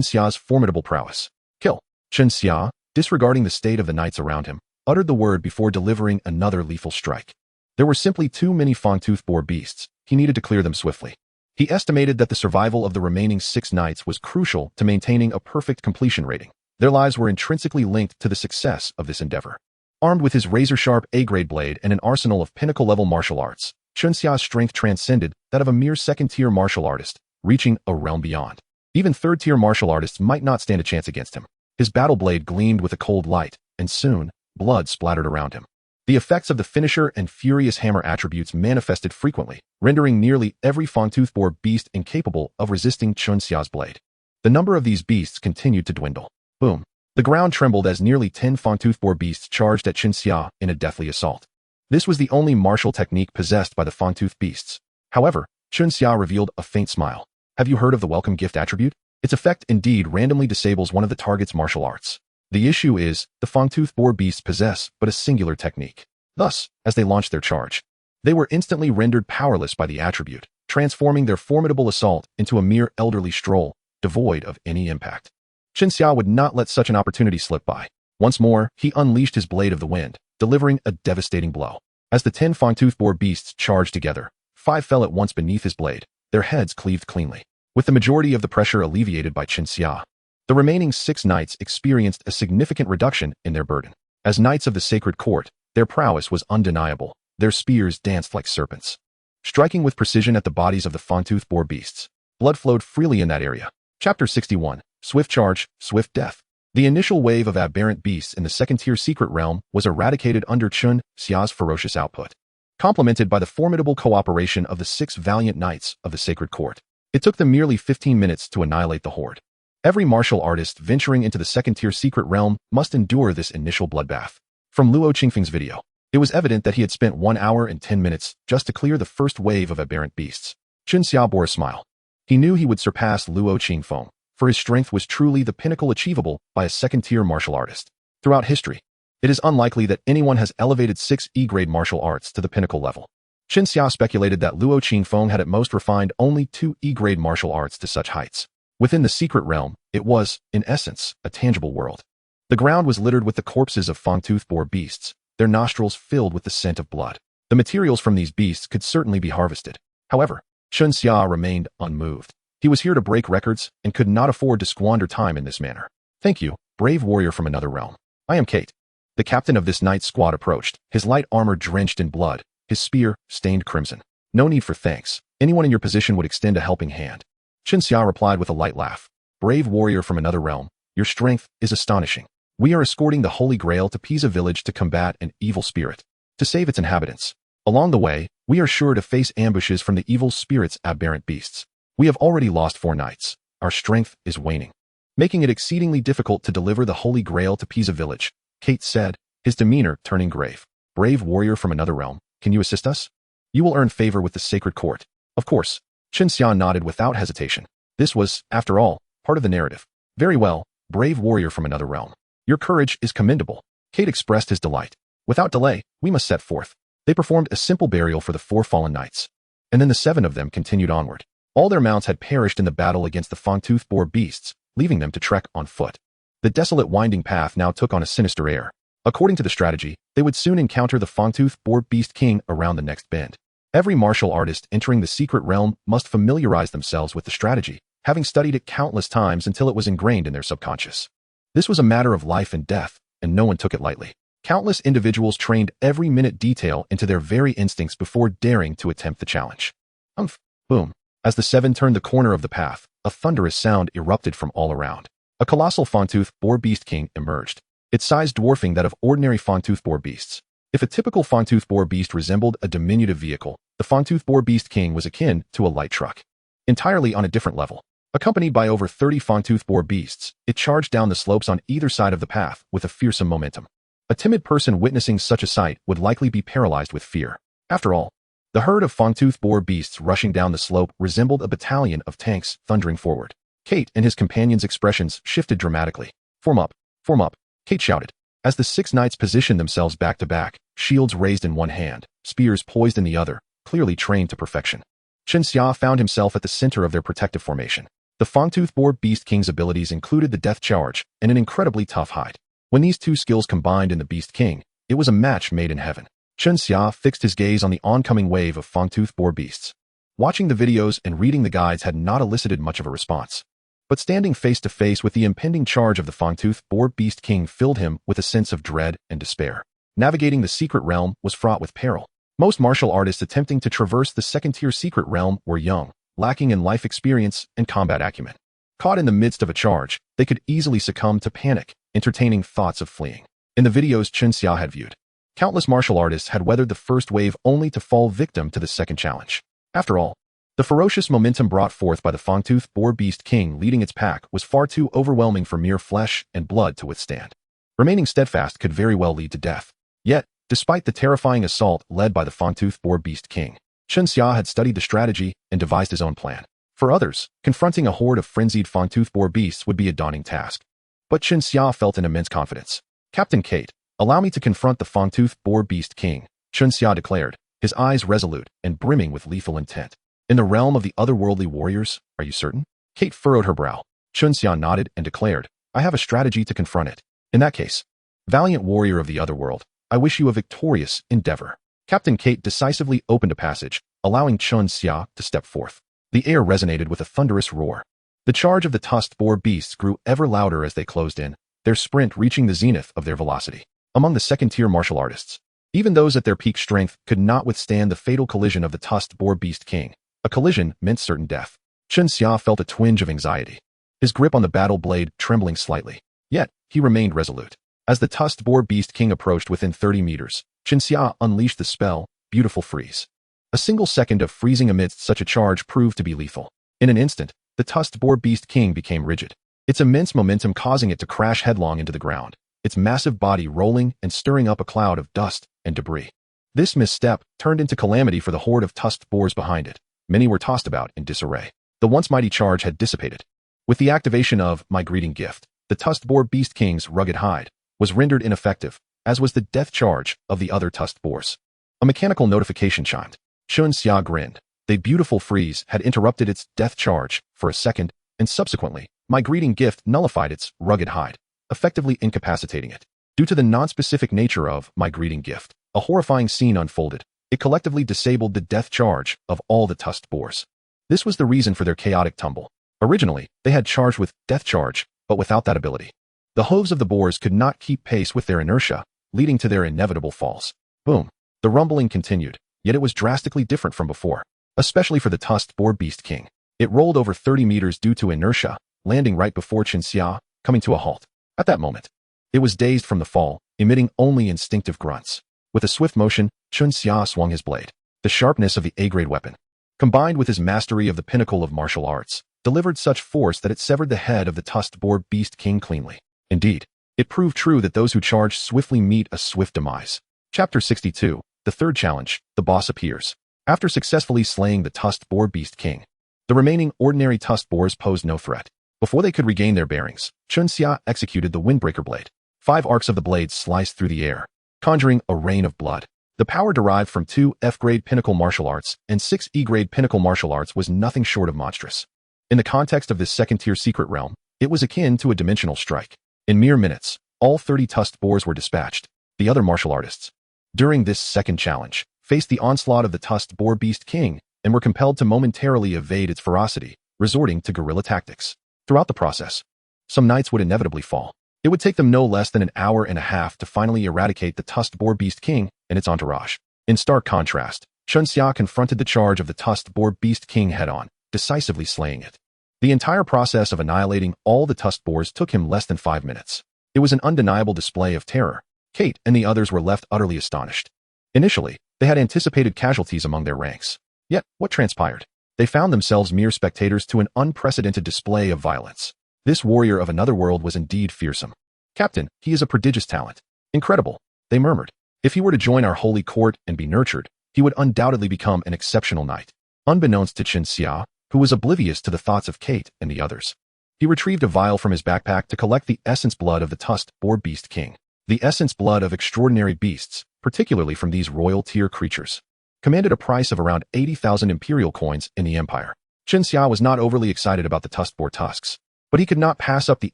Xia's formidable prowess. Kill. Chun Xia, disregarding the state of the knights around him, uttered the word before delivering another lethal strike. There were simply too many fangtooth boar beasts. He needed to clear them swiftly. He estimated that the survival of the remaining 6 knights was crucial to maintaining a perfect completion rating. Their lives were intrinsically linked to the success of this endeavor. Armed with his razor-sharp A-grade blade and an arsenal of pinnacle-level martial arts, Chun Xia's strength transcended that of a mere second-tier martial artist, reaching a realm beyond. Even third-tier martial artists might not stand a chance against him. His battle blade gleamed with a cold light, and soon, blood splattered around him. The effects of the finisher and furious hammer attributes manifested frequently, rendering nearly every fangtooth boar beast incapable of resisting Chun Xia's blade. The number of these beasts continued to dwindle. Boom. The ground trembled as nearly 10 fangtooth boar beasts charged at Chun Xia in a deathly assault. This was the only martial technique possessed by the fangtooth beasts. However, Chun Xia revealed a faint smile. Have you heard of the welcome gift attribute? Its effect indeed randomly disables one of the target's martial arts. The issue is, the fangtooth boar beasts possess but a singular technique. Thus, as they launched their charge, they were instantly rendered powerless by the attribute, transforming their formidable assault into a mere elderly stroll, devoid of any impact. Chun Xia would not let such an opportunity slip by. Once more, he unleashed his blade of the wind, delivering a devastating blow. As the 10 fang-toothed boar beasts charged together, 5 fell at once beneath his blade, their heads cleaved cleanly. With the majority of the pressure alleviated by Qinxia, the remaining 6 knights experienced a significant reduction in their burden. As knights of the sacred court, their prowess was undeniable. Their spears danced like serpents, striking with precision at the bodies of the fang-toothed boar beasts. Blood flowed freely in that area. Chapter 61. Swift Charge, Swift Death. The initial wave of aberrant beasts in the second-tier secret realm was eradicated under Chun Xia's ferocious output, complemented by the formidable cooperation of the 6 valiant knights of the sacred court. It took them merely 15 minutes to annihilate the horde. Every martial artist venturing into the second-tier secret realm must endure this initial bloodbath. From Luo Qingfeng's video, it was evident that he had spent 1 hour and 10 minutes just to clear the first wave of aberrant beasts. Chun Xia bore a smile. He knew he would surpass Luo Qingfeng, for his strength was truly the pinnacle achievable by a second-tier martial artist. Throughout history, it is unlikely that anyone has elevated 6 E-grade martial arts to the pinnacle level. Chun Xia speculated that Luo Qingfeng had at most refined only 2 E-grade martial arts to such heights. Within the secret realm, it was, in essence, a tangible world. The ground was littered with the corpses of fang-toothed boar beasts, their nostrils filled with the scent of blood. The materials from these beasts could certainly be harvested. However, Chun Xia remained unmoved. He was here to break records and could not afford to squander time in this manner. Thank you, brave warrior from another realm. I am Kate. The captain of this knight's squad approached, his light armor drenched in blood, his spear stained crimson. No need for thanks. Anyone in your position would extend a helping hand. Chun Xia replied with a light laugh. Brave warrior from another realm, your strength is astonishing. We are escorting the Holy Grail to Pisa village to combat an evil spirit, to save its inhabitants. Along the way, we are sure to face ambushes from the evil spirit's aberrant beasts. We have already lost 4 knights. Our strength is waning, making it exceedingly difficult to deliver the Holy Grail to Pisa village, Kate said, his demeanor turning grave. Brave warrior from another realm, can you assist us? You will earn favor with the sacred court. Of course. Chun Xia nodded without hesitation. This was, after all, part of the narrative. Very well, brave warrior from another realm. Your courage is commendable. Kate expressed his delight. Without delay, we must set forth. They performed a simple burial for the 4 fallen knights, and then the 7 of them continued onward. All their mounts had perished in the battle against the fang-toothed boar beasts, leaving them to trek on foot. The desolate winding path now took on a sinister air. According to the strategy, they would soon encounter the fang-toothed boar beast king around the next bend. Every martial artist entering the secret realm must familiarize themselves with the strategy, having studied it countless times until it was ingrained in their subconscious. This was a matter of life and death, and no one took it lightly. Countless individuals trained every minute detail into their very instincts before daring to attempt the challenge. Umph! Boom! As the 7 turned the corner of the path, a thunderous sound erupted from all around. A colossal fang-toothed boar beast king emerged, its size dwarfing that of ordinary fang-toothed boar beasts. If a typical fang-toothed boar beast resembled a diminutive vehicle, the fang-toothed boar beast king was akin to a light truck. Entirely on a different level. Accompanied by over 30 fang-toothed boar beasts, it charged down the slopes on either side of the path with a fearsome momentum. A timid person witnessing such a sight would likely be paralyzed with fear. After all, the herd of fang-toothed boar beasts rushing down the slope resembled a battalion of tanks thundering forward. Kate and his companions' expressions shifted dramatically. Form up, Kate shouted. As the 6 knights positioned themselves back to back, shields raised in one hand, spears poised in the other, clearly trained to perfection. Chun Xia found himself at the center of their protective formation. The fang-toothed boar beast king's abilities included the death charge and an incredibly tough hide. When these 2 skills combined in the beast king, it was a match made in heaven. Chun Xia fixed his gaze on the oncoming wave of fang-toothed boar beasts. Watching the videos and reading the guides had not elicited much of a response. But standing face to face with the impending charge of the fang-toothed boar beast king filled him with a sense of dread and despair. Navigating the secret realm was fraught with peril. Most martial artists attempting to traverse the second-tier secret realm were young, lacking in life experience and combat acumen. Caught in the midst of a charge, they could easily succumb to panic, entertaining thoughts of fleeing. In the videos Chun Xia had viewed, countless martial artists had weathered the first wave only to fall victim to the second challenge. After all, the ferocious momentum brought forth by the fang-toothed boar beast king leading its pack was far too overwhelming for mere flesh and blood to withstand. Remaining steadfast could very well lead to death. Yet, despite the terrifying assault led by the fang-toothed boar beast king, Chun Xia had studied the strategy and devised his own plan. For others, confronting a horde of frenzied fang-toothed boar beasts would be a daunting task. But Chun Xia felt an immense confidence. Captain Kate, allow me to confront the fang-toothed boar beast king, Chun Xia declared, his eyes resolute and brimming with lethal intent. In the realm of the otherworldly warriors, are you certain? Kate furrowed her brow. Chun Xia nodded and declared, I have a strategy to confront it. In that case, Valiant warrior of the other world, I wish you a victorious endeavor. Captain Kate decisively opened a passage, allowing Chun Xia to step forth. The air resonated with a thunderous roar. The charge of the tusked boar beasts grew ever louder as they closed in, their sprint reaching the zenith of their velocity. Among the second-tier martial artists, even those at their peak strength could not withstand the fatal collision of the tusked boar beast king. A collision meant certain death. Chun Xia felt a twinge of anxiety, his grip on the battle blade trembling slightly. Yet, he remained resolute. As the tusked boar beast king approached within 30 meters, Chun Xia unleashed the spell, Beautiful Freeze. A single second of freezing amidst such a charge proved to be lethal. In an instant, the tusked boar beast king became rigid, its immense momentum causing it to crash headlong into the ground, its massive body rolling and stirring up a cloud of dust and debris. This misstep turned into calamity for the horde of tusked boars behind it. Many were tossed about in disarray. The once mighty charge had dissipated. With the activation of My Greeting Gift, the tusked boar beast king's rugged hide was rendered ineffective, as was the death charge of the other tusked boars. A mechanical notification chimed. Chun Xia grinned. The Beautiful Freeze had interrupted its death charge for a second, and subsequently, My Greeting Gift nullified its rugged hide, effectively incapacitating it. Due to the non-specific nature of My Greeting Gift, a horrifying scene unfolded. It collectively disabled the death charge of all the tusked boars. This was the reason for their chaotic tumble. Originally, they had charged with death charge, but without that ability. The hooves of the boars could not keep pace with their inertia, leading to their inevitable falls. Boom. The rumbling continued, yet it was drastically different from before, especially for the tusked boar beast king. It rolled over 30 meters due to inertia, landing right before Chun Xia, coming to a halt. At that moment, it was dazed from the fall, emitting only instinctive grunts. With a swift motion, Chun Xia swung his blade. The sharpness of the A-grade weapon, combined with his mastery of the pinnacle of martial arts, delivered such force that it severed the head of the tusked boar beast king cleanly. Indeed, it proved true that those who charge swiftly meet a swift demise. Chapter 62, the third challenge, the boss appears. After successfully slaying the tusked boar beast king, the remaining ordinary tusked boars posed no threat. Before they could regain their bearings, Chun Xia executed the windbreaker blade. 5 arcs of the blade sliced through the air, conjuring a rain of blood. The power derived from 2 F-grade pinnacle martial arts and 6 E-grade pinnacle martial arts was nothing short of monstrous. In the context of this second-tier secret realm, it was akin to a dimensional strike. In mere minutes, all 30 tusked boars were dispatched. The other martial artists, during this second challenge, faced the onslaught of the tusked boar beast king and were compelled to momentarily evade its ferocity, resorting to guerrilla tactics. Throughout the process, some knights would inevitably fall. It would take them no less than an hour and a half to finally eradicate the tusked boar beast king and its entourage. In stark contrast, Chun Xia confronted the charge of the tusked boar beast king head-on, decisively slaying it. The entire process of annihilating all the tusked boars took him less than 5 minutes. It was an undeniable display of terror. Kate and the others were left utterly astonished. Initially, they had anticipated casualties among their ranks. Yet, what transpired? They found themselves mere spectators to an unprecedented display of violence. This warrior of another world was indeed fearsome. Captain, he is a prodigious talent. Incredible, they murmured. If he were to join our holy court and be nurtured, he would undoubtedly become an exceptional knight. Unbeknownst to Chun Xia, who was oblivious to the thoughts of Kate and the others, he retrieved a vial from his backpack to collect the essence blood of the tusked boar beast king. The essence blood of extraordinary beasts, particularly from these royal-tier creatures, commanded a price of around 80,000 imperial coins in the empire. Chun Xia was not overly excited about the tusked boar tusks, but he could not pass up the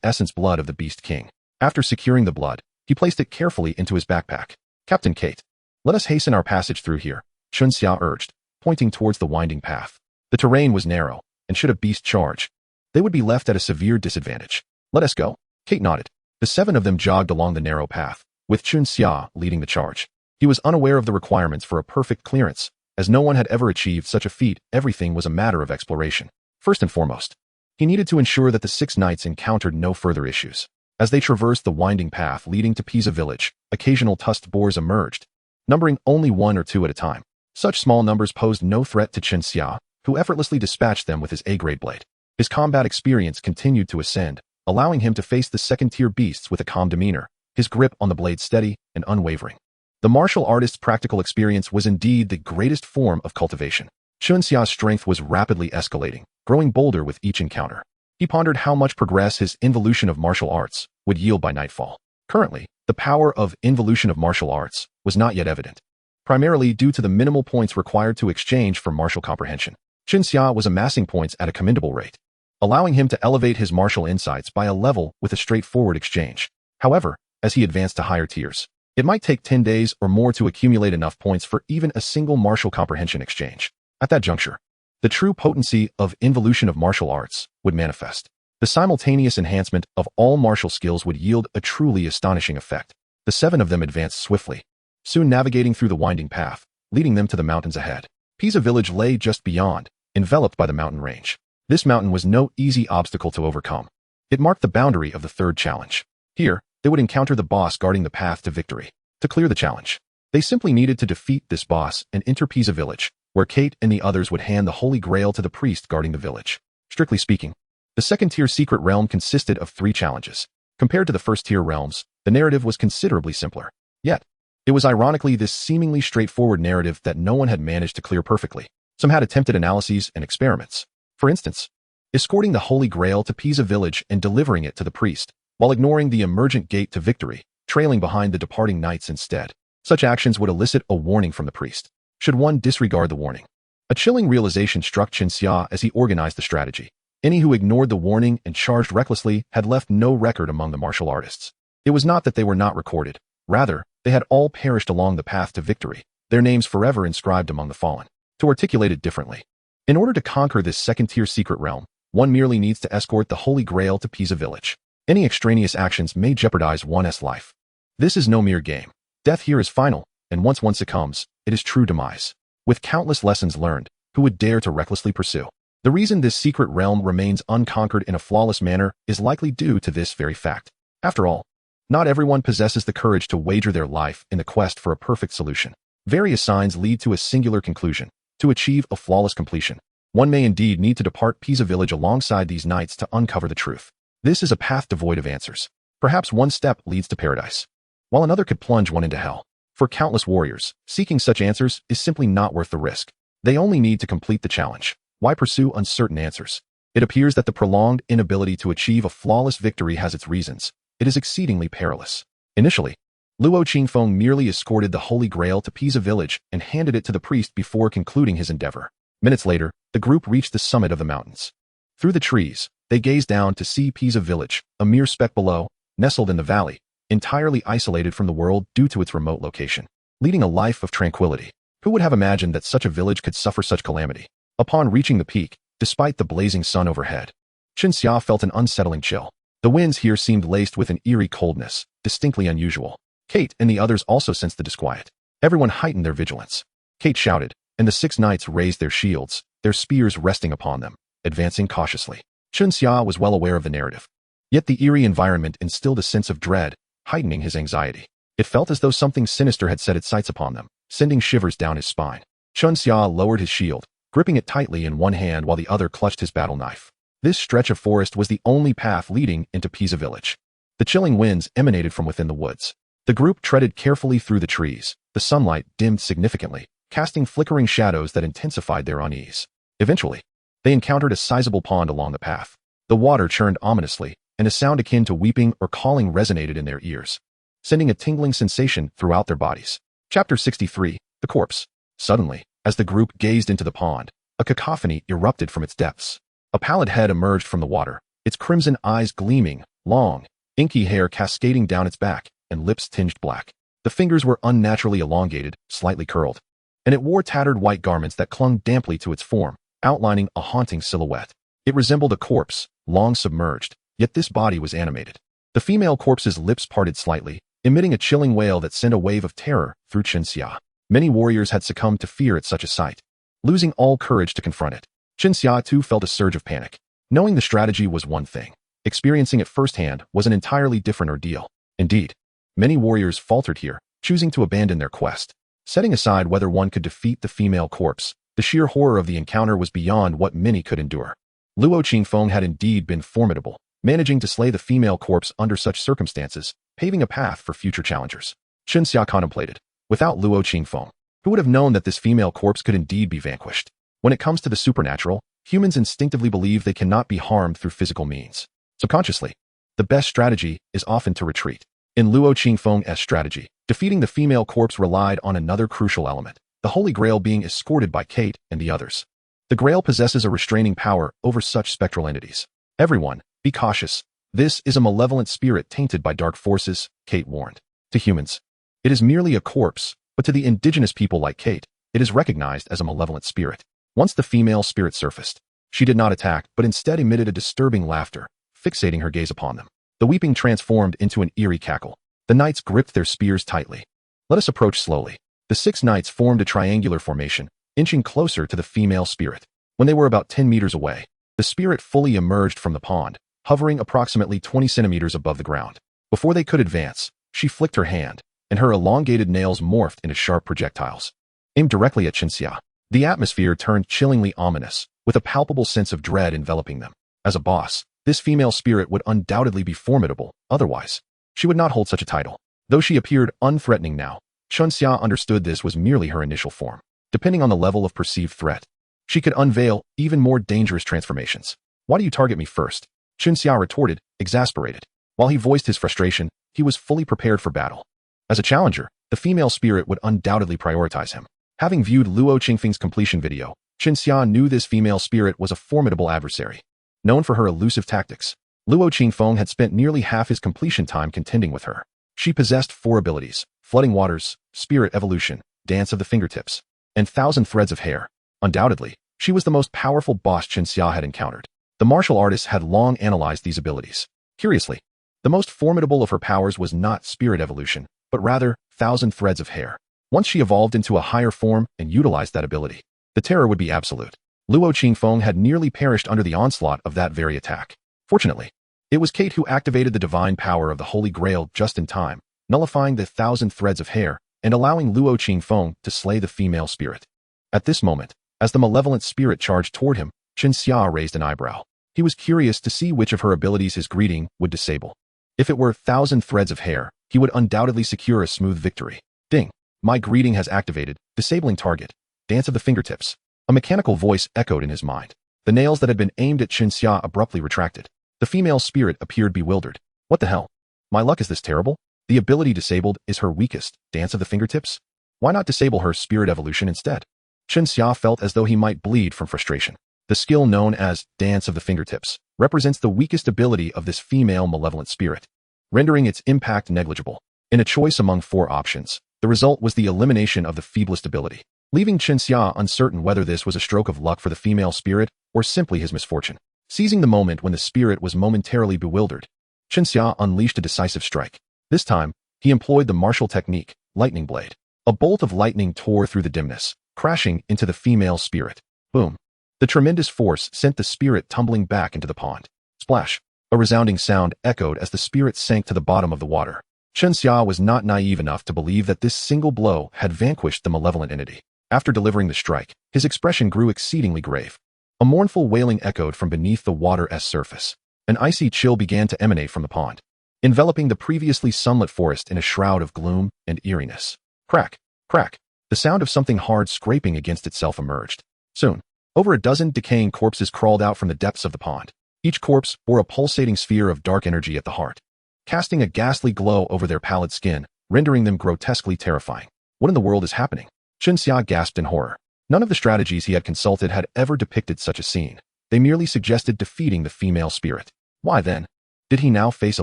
essence blood of the beast king. After securing the blood, he placed it carefully into his backpack. Captain Kate, let us hasten our passage through here, Chun Xia urged, pointing towards the winding path. The terrain was narrow, and should a beast charge, they would be left at a severe disadvantage. Let us go. Kate nodded. The 7 of them jogged along the narrow path, with Chun Xia leading the charge. He was unaware of the requirements for a perfect clearance, as no one had ever achieved such a feat. Everything was a matter of exploration. First and foremost, he needed to ensure that the 6 knights encountered no further issues. As they traversed the winding path leading to Pisa village, occasional tusked boars emerged, numbering only 1 or 2 at a time. Such small numbers posed no threat to Chun Xia, who effortlessly dispatched them with his A-grade blade. His combat experience continued to ascend, allowing him to face the second-tier beasts with a calm demeanor, his grip on the blade steady and unwavering. The martial artist's practical experience was indeed the greatest form of cultivation. Chun Xia's strength was rapidly escalating, growing bolder with each encounter. He pondered how much progress his involution of martial arts would yield by nightfall. Currently, the power of involution of martial arts was not yet evident, primarily due to the minimal points required to exchange for martial comprehension. Chun Xia was amassing points at a commendable rate, allowing him to elevate his martial insights by a level with a straightforward exchange. However, as he advanced to higher tiers. It might take 10 days or more to accumulate enough points for even a single martial comprehension exchange. At that juncture, the true potency of involution of martial arts would manifest. The simultaneous enhancement of all martial skills would yield a truly astonishing effect. The 7 of them advanced swiftly, soon navigating through the winding path, leading them to the mountains ahead. Pisa village lay just beyond, enveloped by the mountain range. This mountain was no easy obstacle to overcome. It marked the boundary of the 3rd challenge. Here, they would encounter the boss guarding the path to victory. To clear the challenge, they simply needed to defeat this boss and enter Pisa village, where Kate and the others would hand the Holy Grail to the priest guarding the village. Strictly speaking, the 2nd-tier secret realm consisted of 3 challenges. Compared to the 1st-tier realms, the narrative was considerably simpler. Yet, it was ironically this seemingly straightforward narrative that no one had managed to clear perfectly. Some had attempted analyses and experiments. For instance, escorting the Holy Grail to Pisa village and delivering it to the priest, while ignoring the emergent gate to victory, trailing behind the departing knights instead. Such actions would elicit a warning from the priest, should one disregard the warning. A chilling realization struck Xia as he organized the strategy. Any who ignored the warning and charged recklessly had left no record among the martial artists. It was not that they were not recorded. Rather, they had all perished along the path to victory, their names forever inscribed among the fallen. To articulate it differently, in order to conquer this 2nd-tier secret realm, one merely needs to escort the Holy Grail to Pisa village. Any extraneous actions may jeopardize one's life. This is no mere game. Death here is final, and once one succumbs, it is true demise. With countless lessons learned, who would dare to recklessly pursue? The reason this secret realm remains unconquered in a flawless manner is likely due to this very fact. After all, not everyone possesses the courage to wager their life in the quest for a perfect solution. Various signs lead to a singular conclusion. To achieve a flawless completion, one may indeed need to depart Pisa village alongside these knights to uncover the truth. This is a path devoid of answers. Perhaps one step leads to paradise, while another could plunge one into hell. For countless warriors, seeking such answers is simply not worth the risk. They only need to complete the challenge. Why pursue uncertain answers? It appears that the prolonged inability to achieve a flawless victory has its reasons. It is exceedingly perilous. Initially, Luo Qingfeng merely escorted the Holy Grail to Pisa village and handed it to the priest before concluding his endeavor. Minutes later, the group reached the summit of the mountains. Through the trees, they gazed down to see Pisa village, a mere speck below, nestled in the valley, entirely isolated from the world due to its remote location, leading a life of tranquility. Who would have imagined that such a village could suffer such calamity? Upon reaching the peak, despite the blazing sun overhead, Xia felt an unsettling chill. The winds here seemed laced with an eerie coldness, distinctly unusual. Kate and the others also sensed the disquiet. Everyone heightened their vigilance. Kate shouted, and the 6 knights raised their shields, their spears resting upon them, advancing cautiously. Xia was well aware of the narrative. Yet the eerie environment instilled a sense of dread, heightening his anxiety. It felt as though something sinister had set its sights upon them, sending shivers down his spine. Xia lowered his shield, gripping it tightly in one hand while the other clutched his battle knife. This stretch of forest was the only path leading into Pisa village. The chilling winds emanated from within the woods. The group treaded carefully through the trees. The sunlight dimmed significantly, casting flickering shadows that intensified their unease. Eventually, they encountered a sizable pond along the path. The water churned ominously, and a sound akin to weeping or calling resonated in their ears, sending a tingling sensation throughout their bodies. Chapter 63, The Corpse. Suddenly, as the group gazed into the pond, a cacophony erupted from its depths. A pallid head emerged from the water, its crimson eyes gleaming, long, inky hair cascading down its back, and lips tinged black. The fingers were unnaturally elongated, slightly curled, and it wore tattered white garments that clung damply to its form, outlining a haunting silhouette. It resembled a corpse, long submerged, yet this body was animated. The female corpse's lips parted slightly, emitting a chilling wail that sent a wave of terror through Xia. Many warriors had succumbed to fear at such a sight, losing all courage to confront it. Xia too felt a surge of panic. Knowing the strategy was one thing. Experiencing it firsthand was an entirely different ordeal. Indeed, many warriors faltered here, choosing to abandon their quest. Setting aside whether one could defeat the female corpse, the sheer horror of the encounter was beyond what many could endure. Luo Qingfeng had indeed been formidable, managing to slay the female corpse under such circumstances, paving a path for future challengers. Xia contemplated. Without Luo Qingfeng, who would have known that this female corpse could indeed be vanquished? When it comes to the supernatural, humans instinctively believe they cannot be harmed through physical means. Subconsciously, the best strategy is often to retreat. In Luo Qingfeng's strategy, defeating the female corpse relied on another crucial element, the Holy Grail being escorted by Kate and the others. The Grail possesses a restraining power over such spectral entities. Everyone, be cautious. This is a malevolent spirit tainted by dark forces, Kate warned. To humans, it is merely a corpse, but to the indigenous people like Kate, it is recognized as a malevolent spirit. Once the female spirit surfaced, she did not attack, but instead emitted a disturbing laughter, fixating her gaze upon them. The weeping transformed into an eerie cackle. The knights gripped their spears tightly. Let us approach slowly. The 6 knights formed a triangular formation, inching closer to the female spirit. When they were about 10 meters away, the spirit fully emerged from the pond, hovering approximately 20 centimeters above the ground. Before they could advance, she flicked her hand, and her elongated nails morphed into sharp projectiles. Aimed directly at Chinxia. The atmosphere turned chillingly ominous, with a palpable sense of dread enveloping them. As a boss, this female spirit would undoubtedly be formidable, otherwise, she would not hold such a title. Though she appeared unthreatening now, Chinxia understood this was merely her initial form. Depending on the level of perceived threat, she could unveil even more dangerous transformations. Why do you target me first? Chinxia retorted, exasperated. While he voiced his frustration, he was fully prepared for battle. As a challenger, the female spirit would undoubtedly prioritize him. Having viewed Luo Qingfeng's completion video, Chinxia knew this female spirit was a formidable adversary. Known for her elusive tactics, Luo Qingfeng had spent nearly half his completion time contending with her. She possessed 4 abilities: Flooding Waters, Spirit Evolution, Dance of the Fingertips, and 1,000 Threads of Hair. Undoubtedly, she was the most powerful boss Chinxia had encountered. The martial artist had long analyzed these abilities. Curiously, the most formidable of her powers was not Spirit Evolution, but rather 1,000 Threads of Hair. Once she evolved into a higher form and utilized that ability, the terror would be absolute. Luo Qingfeng had nearly perished under the onslaught of that very attack. Fortunately, it was Kate who activated the divine power of the Holy Grail just in time, nullifying the 1,000 Threads of Hair and allowing Luo Qingfeng to slay the female spirit. At this moment, as the malevolent spirit charged toward him, Chinxia raised an eyebrow. He was curious to see which of her abilities his greeting would disable. If it were 1,000 Threads of Hair, he would undoubtedly secure a smooth victory. Ding! My greeting has activated, disabling target. Dance of the Fingertips. A mechanical voice echoed in his mind. The nails that had been aimed at Chinxia abruptly retracted. The female spirit appeared bewildered. What the hell? My luck is this terrible? The ability disabled is her weakest, Dance of the Fingertips? Why not disable her Spirit Evolution instead? Chinxia felt as though he might bleed from frustration. The skill known as Dance of the Fingertips represents the weakest ability of this female malevolent spirit, rendering its impact negligible. In a choice among 4 options, the result was the elimination of the feeblest ability, leaving Chinxia uncertain whether this was a stroke of luck for the female spirit or simply his misfortune. Seizing the moment when the spirit was momentarily bewildered, Chinxia unleashed a decisive strike. This time, he employed the martial technique, Lightning Blade. A bolt of lightning tore through the dimness, crashing into the female spirit. Boom! The tremendous force sent the spirit tumbling back into the pond. Splash! A resounding sound echoed as the spirit sank to the bottom of the water. Chinxia was not naive enough to believe that this single blow had vanquished the malevolent entity. After delivering the strike, his expression grew exceedingly grave. A mournful wailing echoed from beneath the water's surface. An icy chill began to emanate from the pond, enveloping the previously sunlit forest in a shroud of gloom and eeriness. Crack! Crack! The sound of something hard scraping against itself emerged. Soon, over a dozen decaying corpses crawled out from the depths of the pond. Each corpse bore a pulsating sphere of dark energy at the heart, casting a ghastly glow over their pallid skin, rendering them grotesquely terrifying. What in the world is happening? Chinxia gasped in horror. None of the strategies he had consulted had ever depicted such a scene. They merely suggested defeating the female spirit. Why then? Did he now face a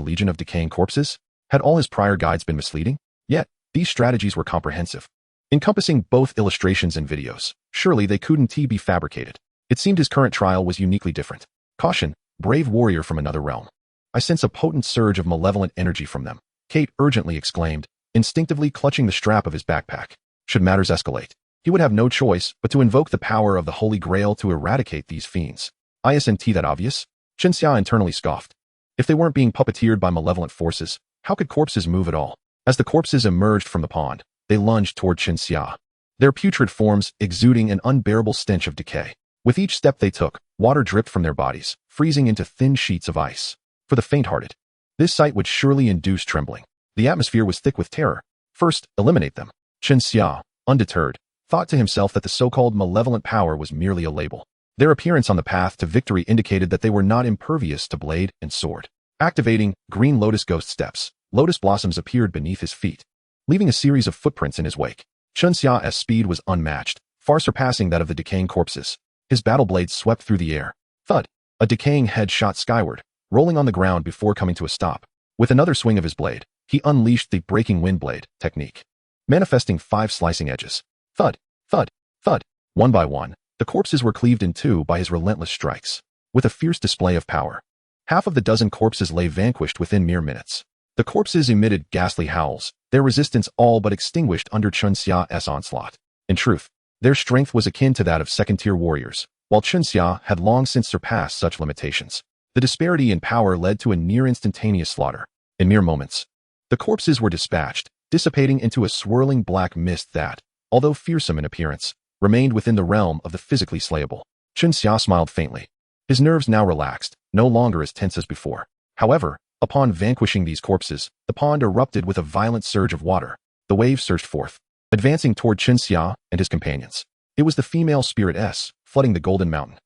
legion of decaying corpses? Had all his prior guides been misleading? Yet, these strategies were comprehensive, encompassing both illustrations and videos. Surely they couldn't be fabricated. It seemed his current trial was uniquely different. Caution, brave warrior from another realm. I sense a potent surge of malevolent energy from them, Kate urgently exclaimed, instinctively clutching the strap of his backpack. Should matters escalate, he would have no choice but to invoke the power of the Holy Grail to eradicate these fiends. Isn't that obvious? Chinxia internally scoffed. If they weren't being puppeteered by malevolent forces, how could corpses move at all? As the corpses emerged from the pond, they lunged toward Chinxia, their putrid forms exuding an unbearable stench of decay. With each step they took, water dripped from their bodies, freezing into thin sheets of ice. For the faint-hearted, this sight would surely induce trembling. The atmosphere was thick with terror. First, eliminate them. Chinxia, undeterred, thought to himself that the so-called malevolent power was merely a label. Their appearance on the path to victory indicated that they were not impervious to blade and sword. Activating Green Lotus Ghost Steps, lotus blossoms appeared beneath his feet, leaving a series of footprints in his wake. Chinxia's speed was unmatched, far surpassing that of the decaying corpses. His battle blades swept through the air. Thud! A decaying head shot skyward, rolling on the ground before coming to a stop. With another swing of his blade, he unleashed the breaking wind blade technique, manifesting 5 slicing edges. Thud, thud, thud. One by one, the corpses were cleaved in two by his relentless strikes. With a fierce display of power, half of the dozen corpses lay vanquished within mere minutes. The corpses emitted ghastly howls, their resistance all but extinguished under Chunxia's onslaught. In truth, their strength was akin to that of second-tier warriors, while Chunxia had long since surpassed such limitations. The disparity in power led to a near-instantaneous slaughter. In mere moments, the corpses were dispatched, dissipating into a swirling black mist that, although fearsome in appearance, remained within the realm of the physically slayable. Chunxia smiled faintly. His nerves now relaxed, no longer as tense as before. However, upon vanquishing these corpses, the pond erupted with a violent surge of water. The wave surged forth, advancing toward Chunxia and his companions. It was the female spirit S, flooding the golden mountain.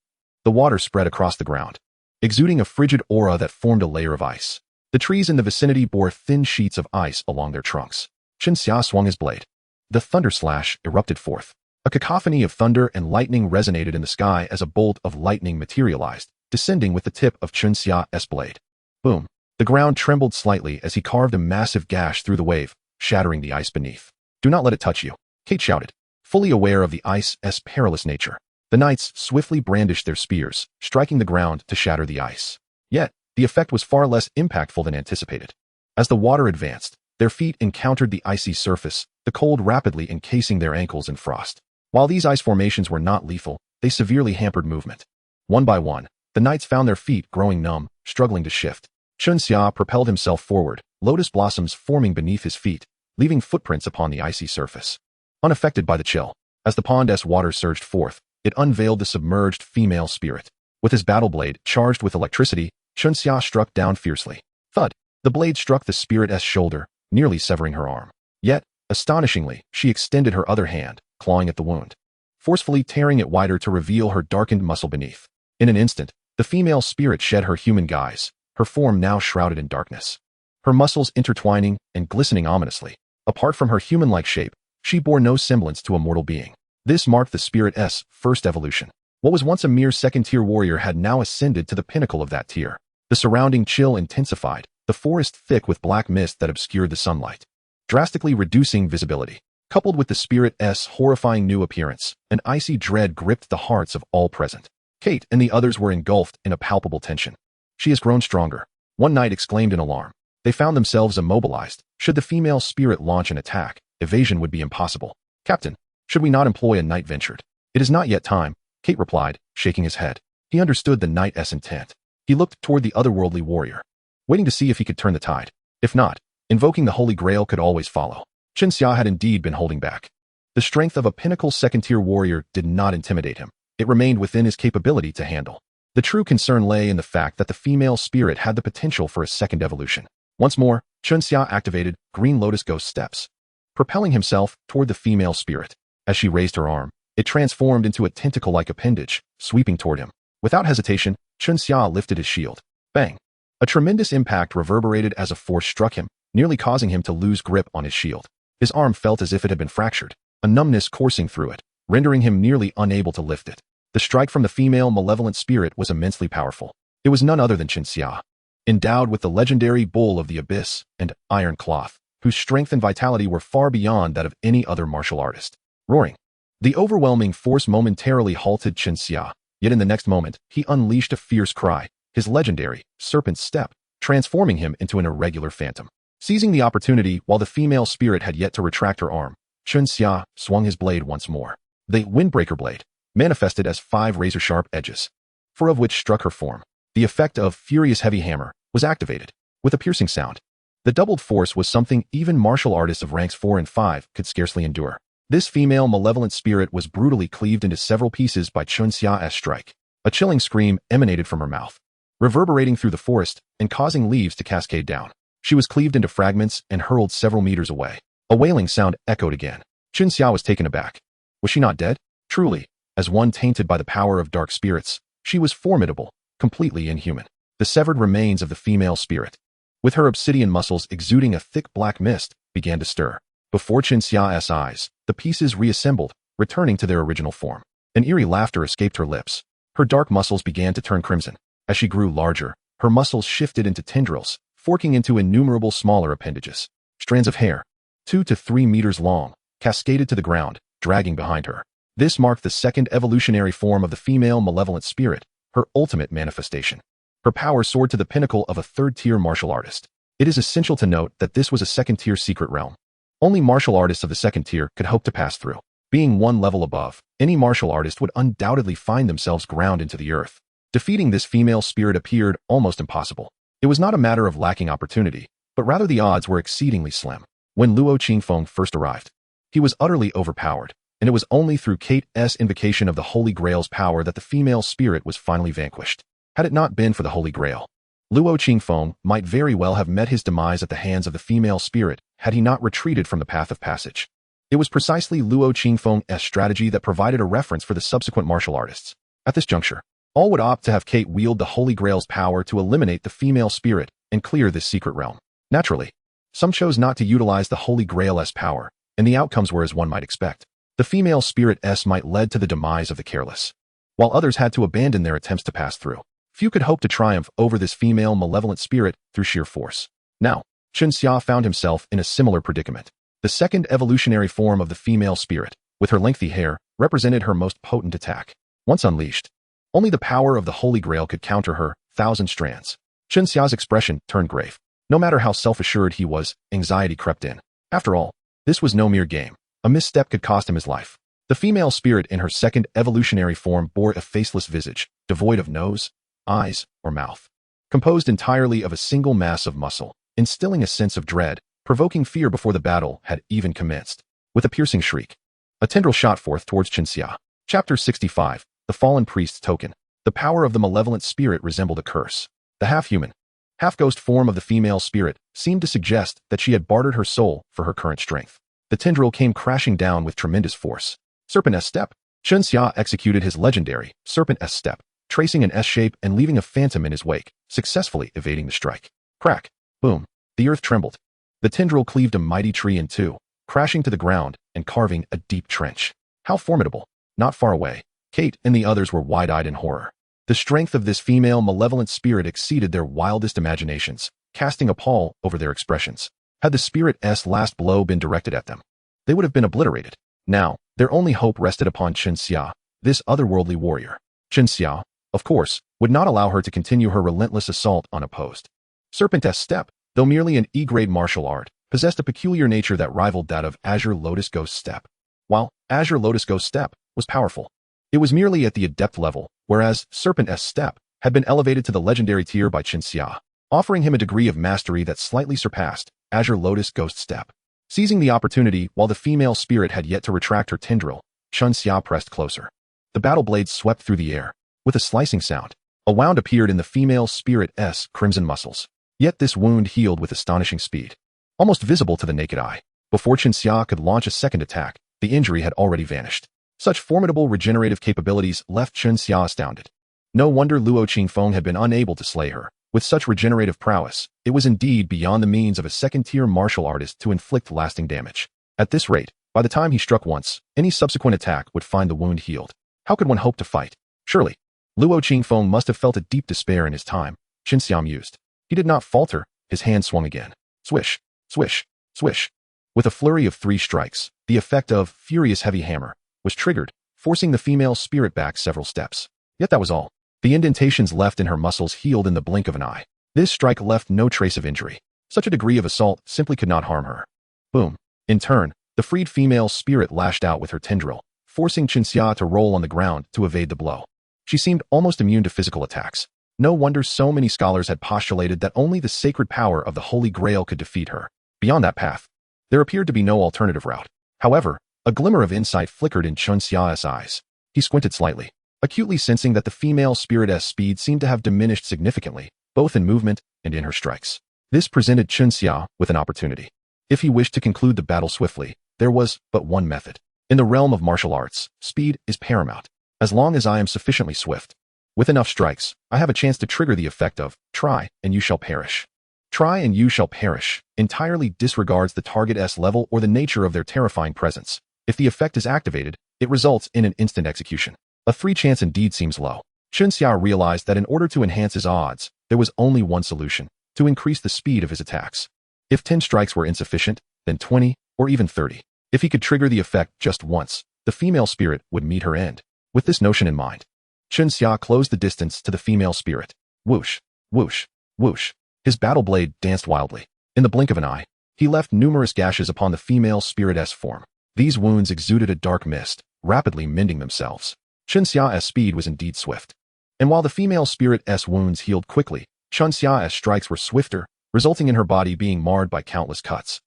The water spread across the ground, exuding a frigid aura that formed a layer of ice. The trees in the vicinity bore thin sheets of ice along their trunks. Chunxia swung his blade. The thunder slash erupted forth. A cacophony of thunder and lightning resonated in the sky as a bolt of lightning materialized, descending with the tip of Chunxia's blade. Boom. The ground trembled slightly as he carved a massive gash through the wave, shattering the ice beneath. "Do not let it touch you," Kate shouted, fully aware of the ice's perilous nature. The knights swiftly brandished their spears, striking the ground to shatter the ice. Yet, the effect was far less impactful than anticipated. As the water advanced, their feet encountered the icy surface, the cold rapidly encasing their ankles in frost. While these ice formations were not lethal, they severely hampered movement. One by one, the knights found their feet growing numb, struggling to shift. Chunxia propelled himself forward, lotus blossoms forming beneath his feet, leaving footprints upon the icy surface. Unaffected by the chill, as the pond's water surged forth, it unveiled the submerged female spirit. With his battle blade charged with electricity, Chunxia struck down fiercely. Thud! The blade struck the spirit's shoulder, nearly severing her arm. Yet, astonishingly, she extended her other hand, clawing at the wound, forcefully tearing it wider to reveal her darkened muscle beneath. In an instant, the female spirit shed her human guise, her form now shrouded in darkness. Her muscles intertwining and glistening ominously. Apart from her human-like shape, she bore no semblance to a mortal being. This marked the spirit's first evolution. What was once a mere second-tier warrior had now ascended to the pinnacle of that tier. The surrounding chill intensified, the forest thick with black mist that obscured the sunlight, drastically reducing visibility. Coupled with the spirit's horrifying new appearance, an icy dread gripped the hearts of all present. Kate and the others were engulfed in a palpable tension. "She has grown stronger," one knight exclaimed in alarm. They found themselves immobilized. Should the female spirit launch an attack, evasion would be impossible. "Captain, should we not employ a knight?" ventured. "It is not yet time," Kate replied, shaking his head. He understood the knight's intent. He looked toward the otherworldly warrior, waiting to see if he could turn the tide. If not, invoking the Holy Grail could always follow. Chunxia had indeed been holding back. The strength of a pinnacle second-tier warrior did not intimidate him. It remained within his capability to handle. The true concern lay in the fact that the female spirit had the potential for a second evolution. Once more, Chunxia activated Green Lotus Ghost Steps, propelling himself toward the female spirit. As she raised her arm, it transformed into a tentacle-like appendage, sweeping toward him. Without hesitation, Chunxia lifted his shield. Bang! A tremendous impact reverberated as a force struck him, nearly causing him to lose grip on his shield. His arm felt as if it had been fractured, a numbness coursing through it, rendering him nearly unable to lift it. The strike from the female malevolent spirit was immensely powerful. It was none other than Chunxia, endowed with the legendary Bull of the Abyss and Iron Cloth, whose strength and vitality were far beyond that of any other martial artist. Roaring, the overwhelming force momentarily halted Chunxia, yet in the next moment, he unleashed a fierce cry, his legendary Serpent Step, transforming him into an irregular phantom. Seizing the opportunity while the female spirit had yet to retract her arm, Chunxia swung his blade once more. The Windbreaker blade manifested as 5 razor-sharp edges, 4 of which struck her form. The effect of Furious Heavy Hammer was activated, with a piercing sound. The doubled force was something even martial artists of ranks 4 and 5 could scarcely endure. This female malevolent spirit was brutally cleaved into several pieces by Chunxia's strike. A chilling scream emanated from her mouth, reverberating through the forest and causing leaves to cascade down. She was cleaved into fragments and hurled several meters away. A wailing sound echoed again. Chunxia was taken aback. Was she not dead? Truly, as one tainted by the power of dark spirits, she was formidable, completely inhuman. The severed remains of the female spirit, with her obsidian muscles exuding a thick black mist, began to stir. Before Chunxia's eyes, the pieces reassembled, returning to their original form. An eerie laughter escaped her lips. Her dark muscles began to turn crimson. As she grew larger, Her muscles shifted into tendrils, forking into innumerable smaller appendages. Strands of hair, 2 to 3 meters long, cascaded to the ground, dragging behind her. This marked the second evolutionary form of the female malevolent spirit, her ultimate manifestation. Her power soared to the pinnacle of a third-tier martial artist. It is essential to note that this was a second-tier secret realm. Only martial artists of the second tier could hope to pass through. Being one level above, any martial artist would undoubtedly find themselves ground into the earth. Defeating this female spirit appeared almost impossible. It was not a matter of lacking opportunity, but rather the odds were exceedingly slim. When Luo Qingfeng first arrived, he was utterly overpowered, and it was only through Kate's invocation of the Holy Grail's power that the female spirit was finally vanquished. Had it not been for the Holy Grail, Luo Qingfeng might very well have met his demise at the hands of the female spirit had he not retreated from the path of passage. It was precisely Luo Qingfeng's strategy that provided a reference for the subsequent martial artists. At this juncture, all would opt to have Kate wield the Holy Grail's power to eliminate the female spirit and clear this secret realm. Naturally, some chose not to utilize the Holy Grail's power, and the outcomes were as one might expect. The female spirit's might led to the demise of the careless, while others had to abandon their attempts to pass through. Few could hope to triumph over this female malevolent spirit through sheer force. Now, Chen Xia found himself in a similar predicament. The second evolutionary form of the female spirit, with her lengthy hair, represented her most potent attack. Once unleashed, only the power of the Holy Grail could counter her thousand strands. Chen Xia's expression turned grave. No matter how self-assured he was, anxiety crept in. After all, this was no mere game. A misstep could cost him his life. The female spirit in her second evolutionary form bore a faceless visage, devoid of nose, eyes, or mouth. Composed entirely of a single mass of muscle, instilling a sense of dread, provoking fear before the battle had even commenced. With a piercing shriek, a tendril shot forth towards Chen Xia. Chapter 65, The Fallen Priest's Token. The power of the malevolent spirit resembled a curse. The half-human, half-ghost form of the female spirit seemed to suggest that she had bartered her soul for her current strength. The tendril came crashing down with tremendous force. Serpent S-step. Chen Xia executed his legendary Serpent S-step, tracing an S-shape and leaving a phantom in his wake, successfully evading the strike. Crack. Boom. The earth trembled. The tendril cleaved a mighty tree in two, crashing to the ground and carving a deep trench. How formidable. Not far away, Kate and the others were wide-eyed in horror. The strength of this female malevolent spirit exceeded their wildest imaginations, casting a pall over their expressions. Had the spirit's last blow been directed at them, they would have been obliterated. Now, their only hope rested upon Chen Xia, this otherworldly warrior. Chen Xia, of course, would not allow her to continue her relentless assault unopposed. Serpent S-step, though merely an E-grade martial art, possessed a peculiar nature that rivaled that of Azure Lotus Ghost Step. While Azure Lotus Ghost Step was powerful, it was merely at the adept level, whereas Serpent S-step had been elevated to the legendary tier by Chen Xia, offering him a degree of mastery that slightly surpassed Azure Lotus Ghost Step. Seizing the opportunity while the female spirit had yet to retract her tendril, Chen Xia pressed closer. The battle blades swept through the air. With a slicing sound, a wound appeared in the female spirit's crimson muscles. Yet this wound healed with astonishing speed, almost visible to the naked eye. Before Chen Xia could launch a second attack, the injury had already vanished. Such formidable regenerative capabilities left Chen Xia astounded. No wonder Luo Qingfeng had been unable to slay her. With such regenerative prowess, it was indeed beyond the means of a second-tier martial artist to inflict lasting damage. At this rate, by the time he struck once, any subsequent attack would find the wound healed. How could one hope to fight? Surely, Luo Qingfeng must have felt a deep despair in his time, Chen Xia mused. He did not falter. His hand swung again. Swish, swish, swish. With a flurry of 3 strikes, the effect of furious heavy hammer was triggered, forcing the female spirit back several steps. Yet that was all. The indentations left in her muscles healed in the blink of an eye. This strike left no trace of injury. Such a degree of assault simply could not harm her. Boom. In turn, the freed female spirit lashed out with her tendril, forcing Chen Xia to roll on the ground to evade the blow. She seemed almost immune to physical attacks. No wonder so many scholars had postulated that only the sacred power of the Holy Grail could defeat her. Beyond that path, there appeared to be no alternative route. However, a glimmer of insight flickered in Chen Xia's eyes. He squinted slightly, acutely sensing that the female spirit's speed seemed to have diminished significantly, both in movement and in her strikes. This presented Chen Xia with an opportunity. If he wished to conclude the battle swiftly, there was but one method. In the realm of martial arts, speed is paramount. As long as I am sufficiently swift, with enough strikes, I have a chance to trigger the effect of try and you shall perish. Try and you shall perish entirely disregards the target's level or the nature of their terrifying presence. If the effect is activated, it results in an instant execution. A 3 chance indeed seems low. Chen Xia realized that in order to enhance his odds, There was only one solution: to increase the speed of his attacks. If 10 strikes were insufficient, then 20, or even 30. If he could trigger the effect just once, the female spirit would meet her end. With this notion in mind, Chen Xia closed the distance to the female spirit. Whoosh, whoosh, whoosh. His battle blade danced wildly. In the blink of an eye, he left numerous gashes upon the female spirit's form. These wounds exuded a dark mist, rapidly mending themselves. Chen Xia's speed was indeed swift. And while the female spirit's wounds healed quickly, Chen Xia's strikes were swifter, resulting in her body being marred by countless cuts.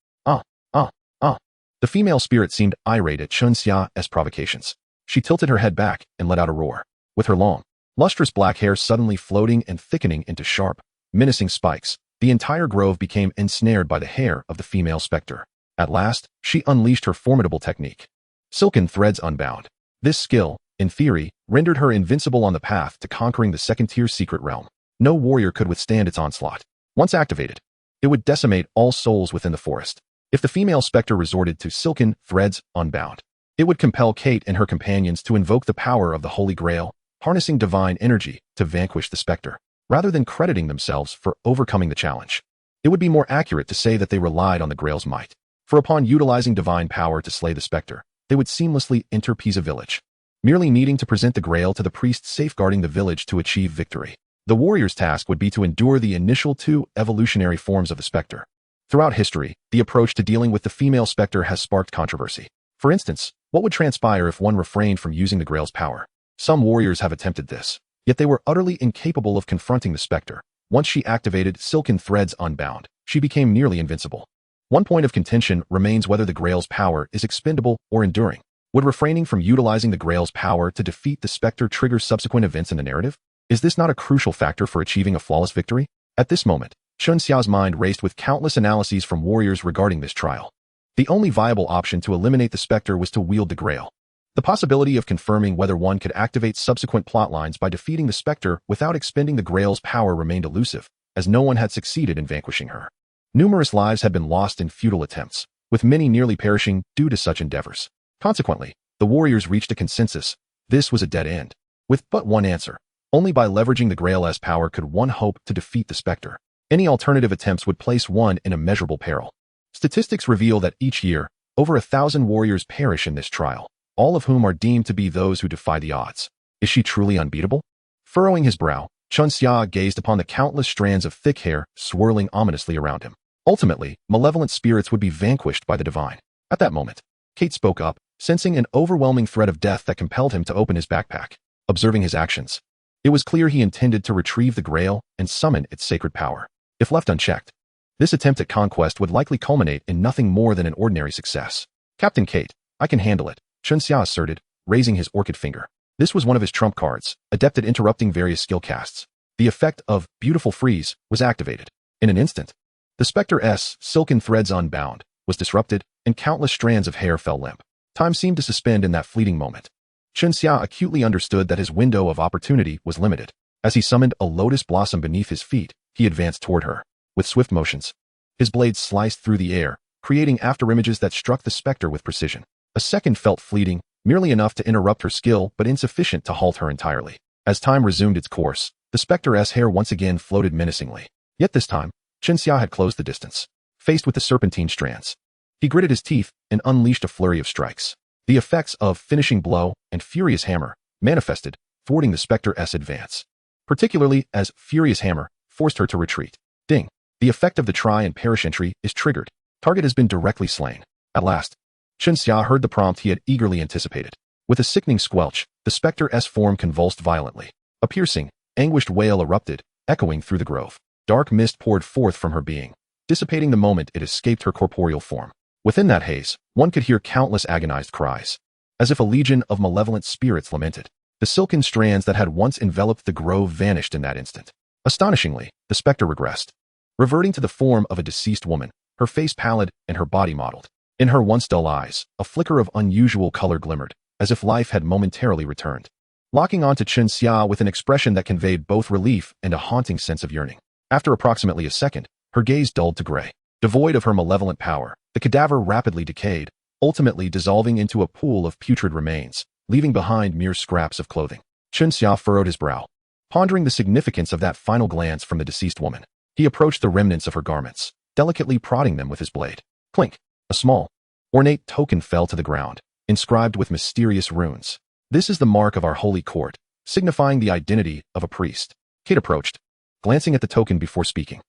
The female spirit seemed irate at Chen Xia's provocations. She tilted her head back and let out a roar. With her long, lustrous black hair suddenly floating and thickening into sharp, menacing spikes, the entire grove became ensnared by the hair of the female specter. At last, she unleashed her formidable technique. Silken threads unbound. This skill, in theory, rendered her invincible on the path to conquering the second-tier secret realm. No warrior could withstand its onslaught. Once activated, it would decimate all souls within the forest. If the female specter resorted to silken threads unbound, it would compel Kate and her companions to invoke the power of the Holy Grail, harnessing divine energy to vanquish the specter, rather than crediting themselves for overcoming the challenge. It would be more accurate to say that they relied on the Grail's might, for upon utilizing divine power to slay the specter, they would seamlessly enter Pisa village, merely needing to present the Grail to the priest safeguarding the village to achieve victory. The warrior's task would be to endure the initial 2 evolutionary forms of the specter. Throughout history, the approach to dealing with the female specter has sparked controversy. For instance, what would transpire if one refrained from using the Grail's power? Some warriors have attempted this, yet they were utterly incapable of confronting the specter. Once she activated silken threads unbound, she became nearly invincible. One point of contention remains whether the Grail's power is expendable or enduring. Would refraining from utilizing the Grail's power to defeat the specter trigger subsequent events in the narrative? Is this not a crucial factor for achieving a flawless victory? At this moment, Chen Xia's mind raced with countless analyses from warriors regarding this trial. The only viable option to eliminate the specter was to wield the Grail. The possibility of confirming whether one could activate subsequent plotlines by defeating the specter without expending the Grail's power remained elusive, as no one had succeeded in vanquishing her. Numerous lives had been lost in futile attempts, with many nearly perishing due to such endeavors. Consequently, the warriors reached a consensus. This was a dead end, with but one answer. Only by leveraging the Grail's power could one hope to defeat the specter. Any alternative attempts would place one in immeasurable peril. Statistics reveal that each year, over 1,000 warriors perish in this trial, all of whom are deemed to be those who defy the odds. Is she truly unbeatable? Furrowing his brow, Chen Xia gazed upon the countless strands of thick hair swirling ominously around him. Ultimately, malevolent spirits would be vanquished by the divine. At that moment, Kate spoke up, sensing an overwhelming threat of death that compelled him to open his backpack. Observing his actions, it was clear he intended to retrieve the Grail and summon its sacred power. If left unchecked, this attempt at conquest would likely culminate in nothing more than an ordinary success. Captain Kate, I can handle it, Chen Xia asserted, raising his orchid finger. This was one of his trump cards, adept at interrupting various skill casts. The effect of Beautiful Freeze was activated. In an instant, the specter's silken threads unbound was disrupted, and countless strands of hair fell limp. Time seemed to suspend in that fleeting moment. Chen Xia acutely understood that his window of opportunity was limited. As he summoned a lotus blossom beneath his feet, he advanced toward her. With swift motions, his blade sliced through the air, creating afterimages that struck the specter with precision. A second felt fleeting, merely enough to interrupt her skill but insufficient to halt her entirely. As time resumed its course, the specter's hair once again floated menacingly. Yet this time, Chen Xia had closed the distance. Faced with the serpentine strands, he gritted his teeth and unleashed a flurry of strikes. The effects of Finishing Blow and Furious Hammer manifested, thwarting the specter's advance, particularly as Furious Hammer forced her to retreat. Ding! The effect of the try and perish entry is triggered. Target has been directly slain. At last, Chen Xia heard the prompt he had eagerly anticipated. With a sickening squelch, the specter's form convulsed violently. A piercing, anguished wail erupted, echoing through the grove. Dark mist poured forth from her being, dissipating the moment it escaped her corporeal form. Within that haze, one could hear countless agonized cries, as if a legion of malevolent spirits lamented. The silken strands that had once enveloped the grove vanished in that instant. Astonishingly, the specter regressed, reverting to the form of a deceased woman, her face pallid and her body mottled. In her once dull eyes, a flicker of unusual color glimmered, as if life had momentarily returned, locking onto Chen Xia with an expression that conveyed both relief and a haunting sense of yearning. After approximately a second, her gaze dulled to gray. Devoid of her malevolent power, the cadaver rapidly decayed, ultimately dissolving into a pool of putrid remains, leaving behind mere scraps of clothing. Chen Xia furrowed his brow, Pondering the significance of that final glance from the deceased woman, he approached the remnants of her garments, delicately prodding them with his blade. Clink! A small, ornate token fell to the ground, inscribed with mysterious runes. This is the mark of our holy court, signifying the identity of a priest. Kate approached, glancing at the token before speaking.